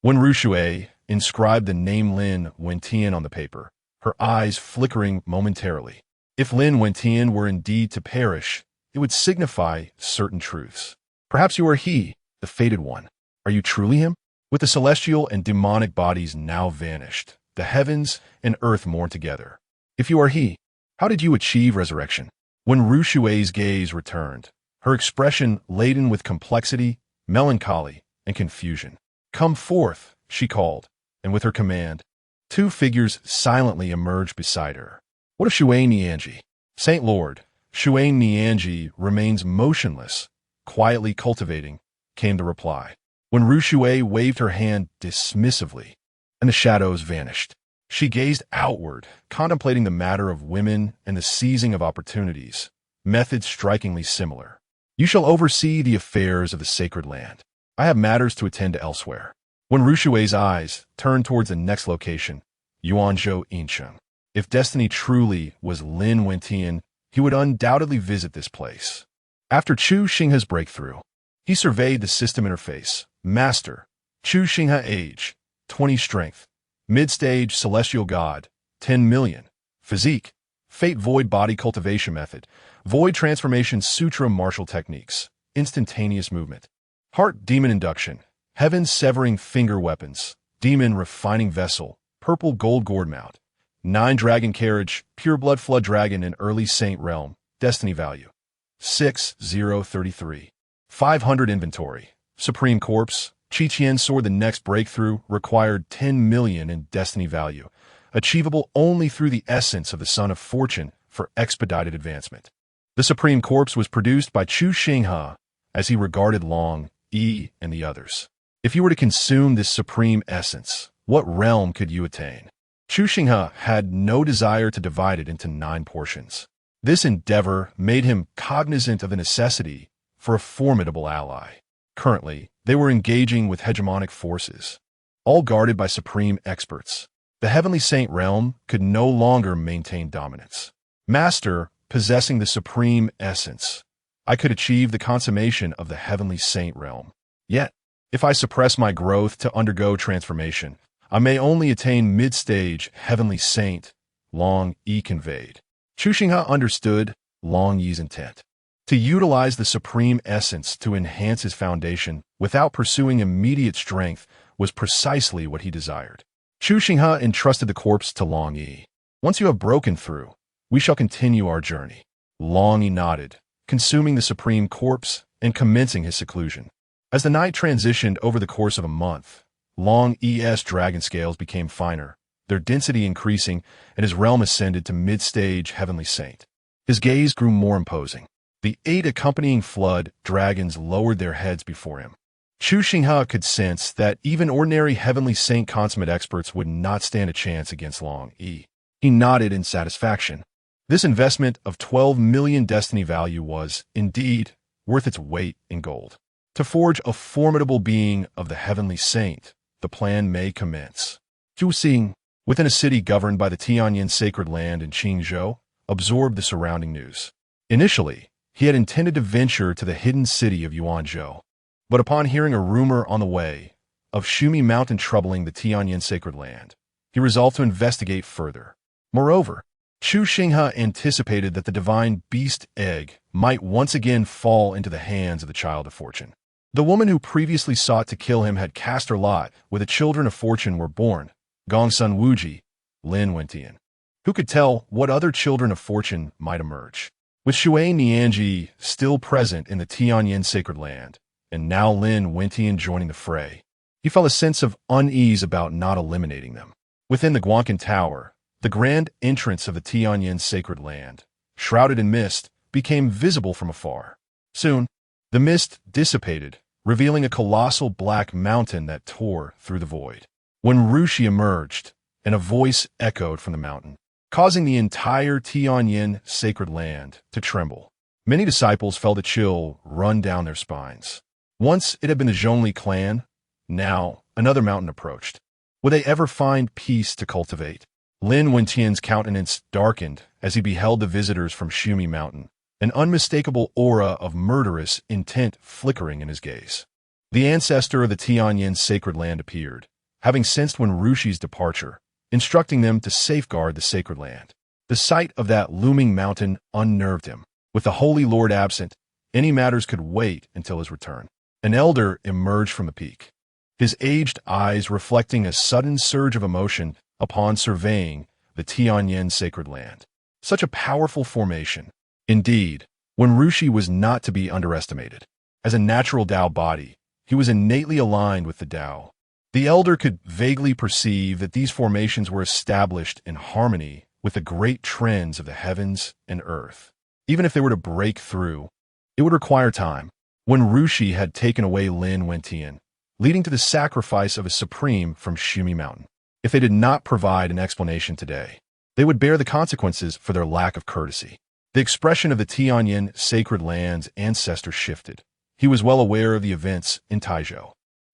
Speaker 1: Wenru Shui inscribed the name Lin Wentian on the paper, her eyes flickering momentarily. If Lin Wentian were indeed to perish, it would signify certain truths. "Perhaps you are he, the fated one. Are you truly him?" With the celestial and demonic bodies now vanished, the heavens and earth mourned together. "If you are he, how did you achieve resurrection?" Wenru Shui's gaze returned, her expression laden with complexity, melancholy, and confusion. "Come forth," she called, and with her command, two figures silently emerged beside her. "What of Shui Nianji?" "Saint Lord, Shui Nianji remains motionless, quietly cultivating," came the reply. Wenru Shui waved her hand dismissively, and the shadows vanished. She gazed outward, contemplating the matter of women and the seizing of opportunities, methods strikingly similar. "You shall oversee the affairs of the sacred land. I have matters to attend to elsewhere." Wenru Shui's eyes turned towards the next location, Yuanzhou Incheng. If destiny truly was Lin Wentian, he would undoubtedly visit this place. After Chu Xinghe's breakthrough, he surveyed the system interface. Master, Chu Xinghe age, 20 strength. Mid-stage celestial god, 10 million. Physique, fate void body cultivation method. Void transformation sutra martial techniques. Instantaneous movement. Heart demon induction. Heaven severing finger weapons. Demon refining vessel. Purple gold gourd mount. 9 dragon carriage. Pure blood flood dragon in early saint realm. Destiny value 6033. 500 inventory. Supreme corpse. Qiqian sword. The next breakthrough required 10 million in destiny value. Achievable only through the essence of the Son of Fortune for expedited advancement. The Supreme Corpse was produced by Chu Xinghe as he regarded Long, Yi, and the others. If you were to consume this supreme essence, what realm could you attain? Chu Xinghe had no desire to divide it into 9 portions. This endeavor made him cognizant of the necessity for a formidable ally. Currently, they were engaging with hegemonic forces, all guarded by supreme experts. The Heavenly Saint realm could no longer maintain dominance. Master, possessing the supreme essence, I could achieve the consummation of the Heavenly Saint realm. Yet, if I suppress my growth to undergo transformation, I may only attain mid-stage Heavenly Saint, Long Yi conveyed. Chu Xinghe understood Long Yi's intent. To utilize the supreme essence to enhance his foundation without pursuing immediate strength was precisely what he desired. Chu Xinghe entrusted the corpse to Long Yi. "Once you have broken through, we shall continue our journey." Long Yi nodded, consuming the supreme corpse and commencing his seclusion. As the night transitioned over the course of a month, Long Yi's dragon scales became finer, their density increasing, and his realm ascended to mid-stage Heavenly Saint. His gaze grew more imposing. The 8 accompanying flood dragons lowered their heads before him. Chu Xinghe could sense that even ordinary Heavenly Saint consummate experts would not stand a chance against Long Yi. He nodded in satisfaction. This investment of 12 million destiny value was, indeed, worth its weight in gold. To forge a formidable being of the heavenly saint, the plan may commence. Chu Xinghe, within a city governed by the Tianyin sacred land in Qingzhou, absorbed the surrounding news. Initially, he had intended to venture to the hidden city of Yuanzhou, but upon hearing a rumor on the way of Xinghe Mountain troubling the Tianyin sacred land, he resolved to investigate further. Moreover, Chu Xinghe anticipated that the divine beast egg might once again fall into the hands of the child of fortune. The woman who previously sought to kill him had cast her lot where the children of fortune were born, Gongsun Wuji, Lin Wentian. Who could tell what other children of fortune might emerge? With Shui Nianji still present in the Tianyin sacred land, and now Lin Wentian joining the fray, he felt a sense of unease about not eliminating them. Within the Guanqin Tower, the grand entrance of the Tianyin sacred land, shrouded in mist, became visible from afar. Soon, the mist dissipated, revealing a colossal black mountain that tore through the void. When Rushi emerged, and a voice echoed from the mountain, causing the entire Tianyin sacred land to tremble. Many disciples felt a chill run down their spines. Once it had been the Zhongli clan, now another mountain approached. Would they ever find peace to cultivate? Lin Wentian's countenance darkened as he beheld the visitors from Xinghe Mountain, an unmistakable aura of murderous intent flickering in his gaze. The ancestor of the Tianyin sacred land appeared, having sensed when Rushi's departure, instructing them to safeguard the sacred land. The sight of that looming mountain unnerved him. With the Holy Lord absent, any matters could wait until his return. An elder emerged from the peak, his aged eyes reflecting a sudden surge of emotion upon surveying the Tianyin sacred land. Such a powerful formation. Indeed, when Rushi was not to be underestimated. As a natural Tao body, he was innately aligned with the Tao. The elder could vaguely perceive that these formations were established in harmony with the great trends of the heavens and earth. Even if they were to break through, it would require time. When Rushi had taken away Lin Wentian, leading to the sacrifice of a supreme from Xinghe Mountain. If they did not provide an explanation today, they would bear the consequences for their lack of courtesy. The expression of the Tianyin sacred land's ancestor shifted. He was well aware of the events in Taizhou.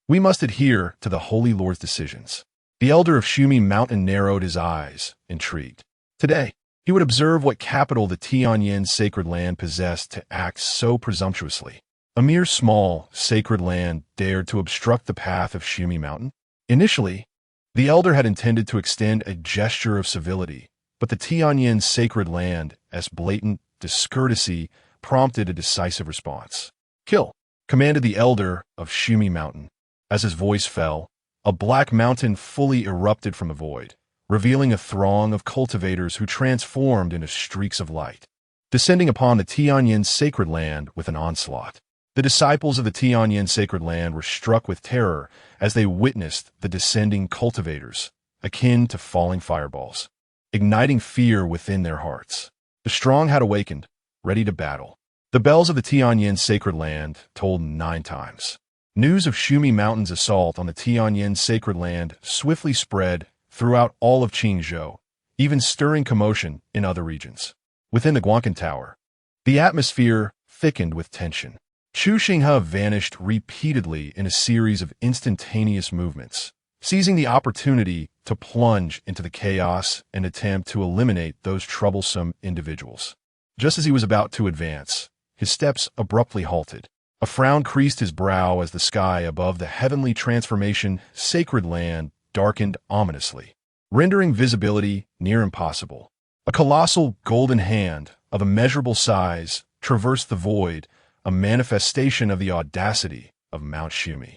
Speaker 1: We must adhere to the Holy Lord's decisions. The elder of Xinghe Mountain narrowed his eyes, intrigued. Today, he would observe what capital the Tianyin sacred land possessed to act so presumptuously. A mere small, sacred land dared to obstruct the path of Xinghe Mountain. Initially, the elder had intended to extend a gesture of civility, but the Tianyin sacred land, as blatant discourtesy, prompted a decisive response. Kill, commanded the elder of Xinghe Mountain. As his voice fell, a black mountain fully erupted from the void, revealing a throng of cultivators who transformed into streaks of light, descending upon the Tianyin sacred land with an onslaught. The disciples of the Tianyin sacred land were struck with terror as they witnessed the descending cultivators, akin to falling fireballs, igniting fear within their hearts. The strong had awakened, ready to battle. The bells of the Tianyin sacred land tolled 9 times. News of Xinghe Mountain's assault on the Tianyin sacred land swiftly spread throughout all of Qingzhou, even stirring commotion in other regions. Within the Guanqin Tower, the atmosphere thickened with tension. Chu Xinghe vanished repeatedly in a series of instantaneous movements, seizing the opportunity to plunge into the chaos and attempt to eliminate those troublesome individuals. Just as he was about to advance, his steps abruptly halted. A frown creased his brow as the sky above the heavenly transformation sacred land darkened ominously, rendering visibility near impossible. A colossal golden hand of immeasurable size traversed the void, a manifestation of the audacity of Mount Xinghe.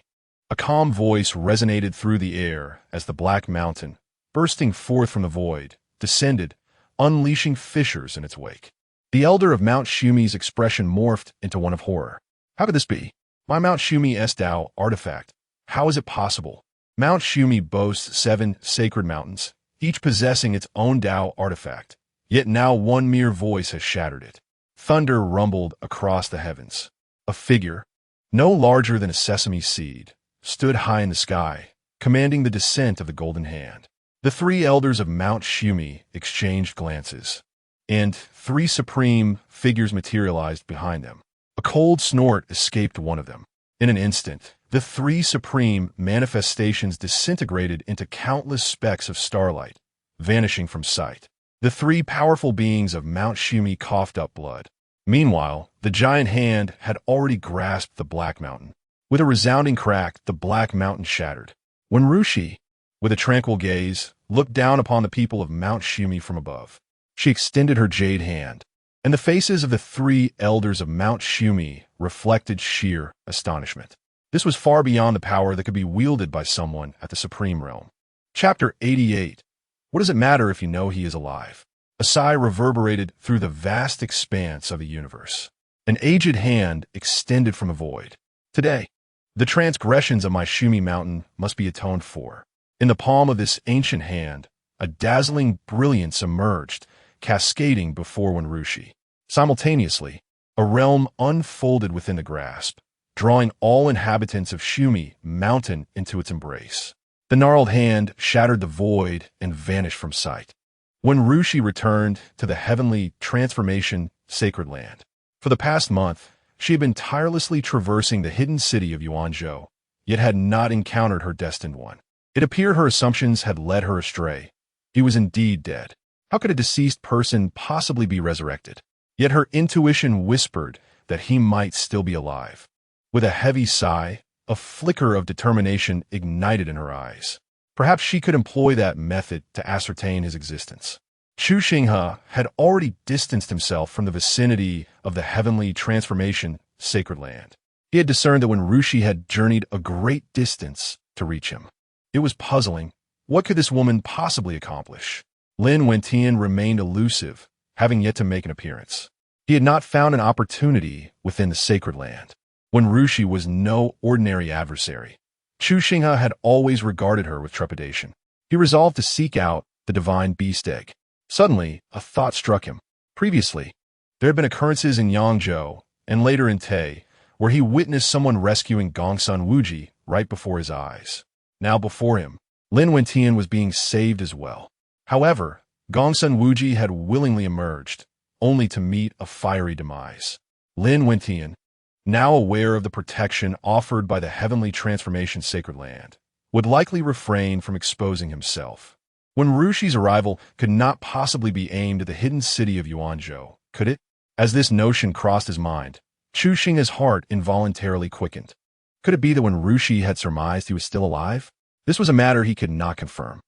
Speaker 1: A calm voice resonated through the air as the black mountain, bursting forth from the void, descended, unleashing fissures in its wake. The elder of Mount Xinghe's expression morphed into one of horror. How could this be? My Mount Xinghe Tao artifact. How is it possible? Mount Xinghe boasts 7 sacred mountains, each possessing its own Tao artifact. Yet now one mere voice has shattered it. Thunder rumbled across the heavens. A figure, no larger than a sesame seed, stood high in the sky, commanding the descent of the golden hand. The three elders of Mount Xinghe exchanged glances, and three supreme figures materialized behind them. A cold snort escaped one of them. In an instant, the three supreme manifestations disintegrated into countless specks of starlight, vanishing from sight. The three powerful beings of Mount Xinghe coughed up blood. Meanwhile, the giant hand had already grasped the Black Mountain. With a resounding crack, the Black Mountain shattered. When Rushi, with a tranquil gaze, looked down upon the people of Mount Xinghe from above, she extended her jade hand, and the faces of the three elders of Mount Xinghe reflected sheer astonishment. This was far beyond the power that could be wielded by someone at the Supreme Realm. Chapter 88. What does it matter if you know he is alive? A sigh reverberated through the vast expanse of the universe. An aged hand extended from the void. Today, the transgressions of my Xinghe Mountain must be atoned for. In the palm of this ancient hand, a dazzling brilliance emerged, cascading before Wenrushi. Simultaneously, a realm unfolded within the grasp, drawing all inhabitants of Xinghe Mountain into its embrace. The gnarled hand shattered the void and vanished from sight. Wenrushi returned to the heavenly transformation sacred land. For the past month, she had been tirelessly traversing the hidden city of Yuanzhou, yet had not encountered her destined one. It appeared her assumptions had led her astray. He was indeed dead. How could a deceased person possibly be resurrected? Yet her intuition whispered that he might still be alive. With a heavy sigh, a flicker of determination ignited in her eyes. Perhaps she could employ that method to ascertain his existence. Chu Xinghe had already distanced himself from the vicinity of the heavenly transformation sacred land. He had discerned that when Rushi had journeyed a great distance to reach him. It was puzzling. What could this woman possibly accomplish? Lin Wentian remained elusive, having yet to make an appearance. He had not found an opportunity within the sacred land. When Rushi was no ordinary adversary, Chu Xinghe had always regarded her with trepidation. He resolved to seek out the divine beast egg. Suddenly, a thought struck him. Previously, there had been occurrences in Yangzhou and later in Tai, where he witnessed someone rescuing Gongsun Wuji right before his eyes. Now before him, Lin Wentian was being saved as well. However, Gongsun Wuji had willingly emerged, only to meet a fiery demise. Lin Wentian, now aware of the protection offered by the heavenly transformation sacred land, would likely refrain from exposing himself. When Rushi's arrival could not possibly be aimed at the hidden city of Yuanzhou, could it? As this notion crossed his mind, Chu Xinghe's heart involuntarily quickened. Could it be that when Rushi had surmised he was still alive? This was a matter he could not confirm.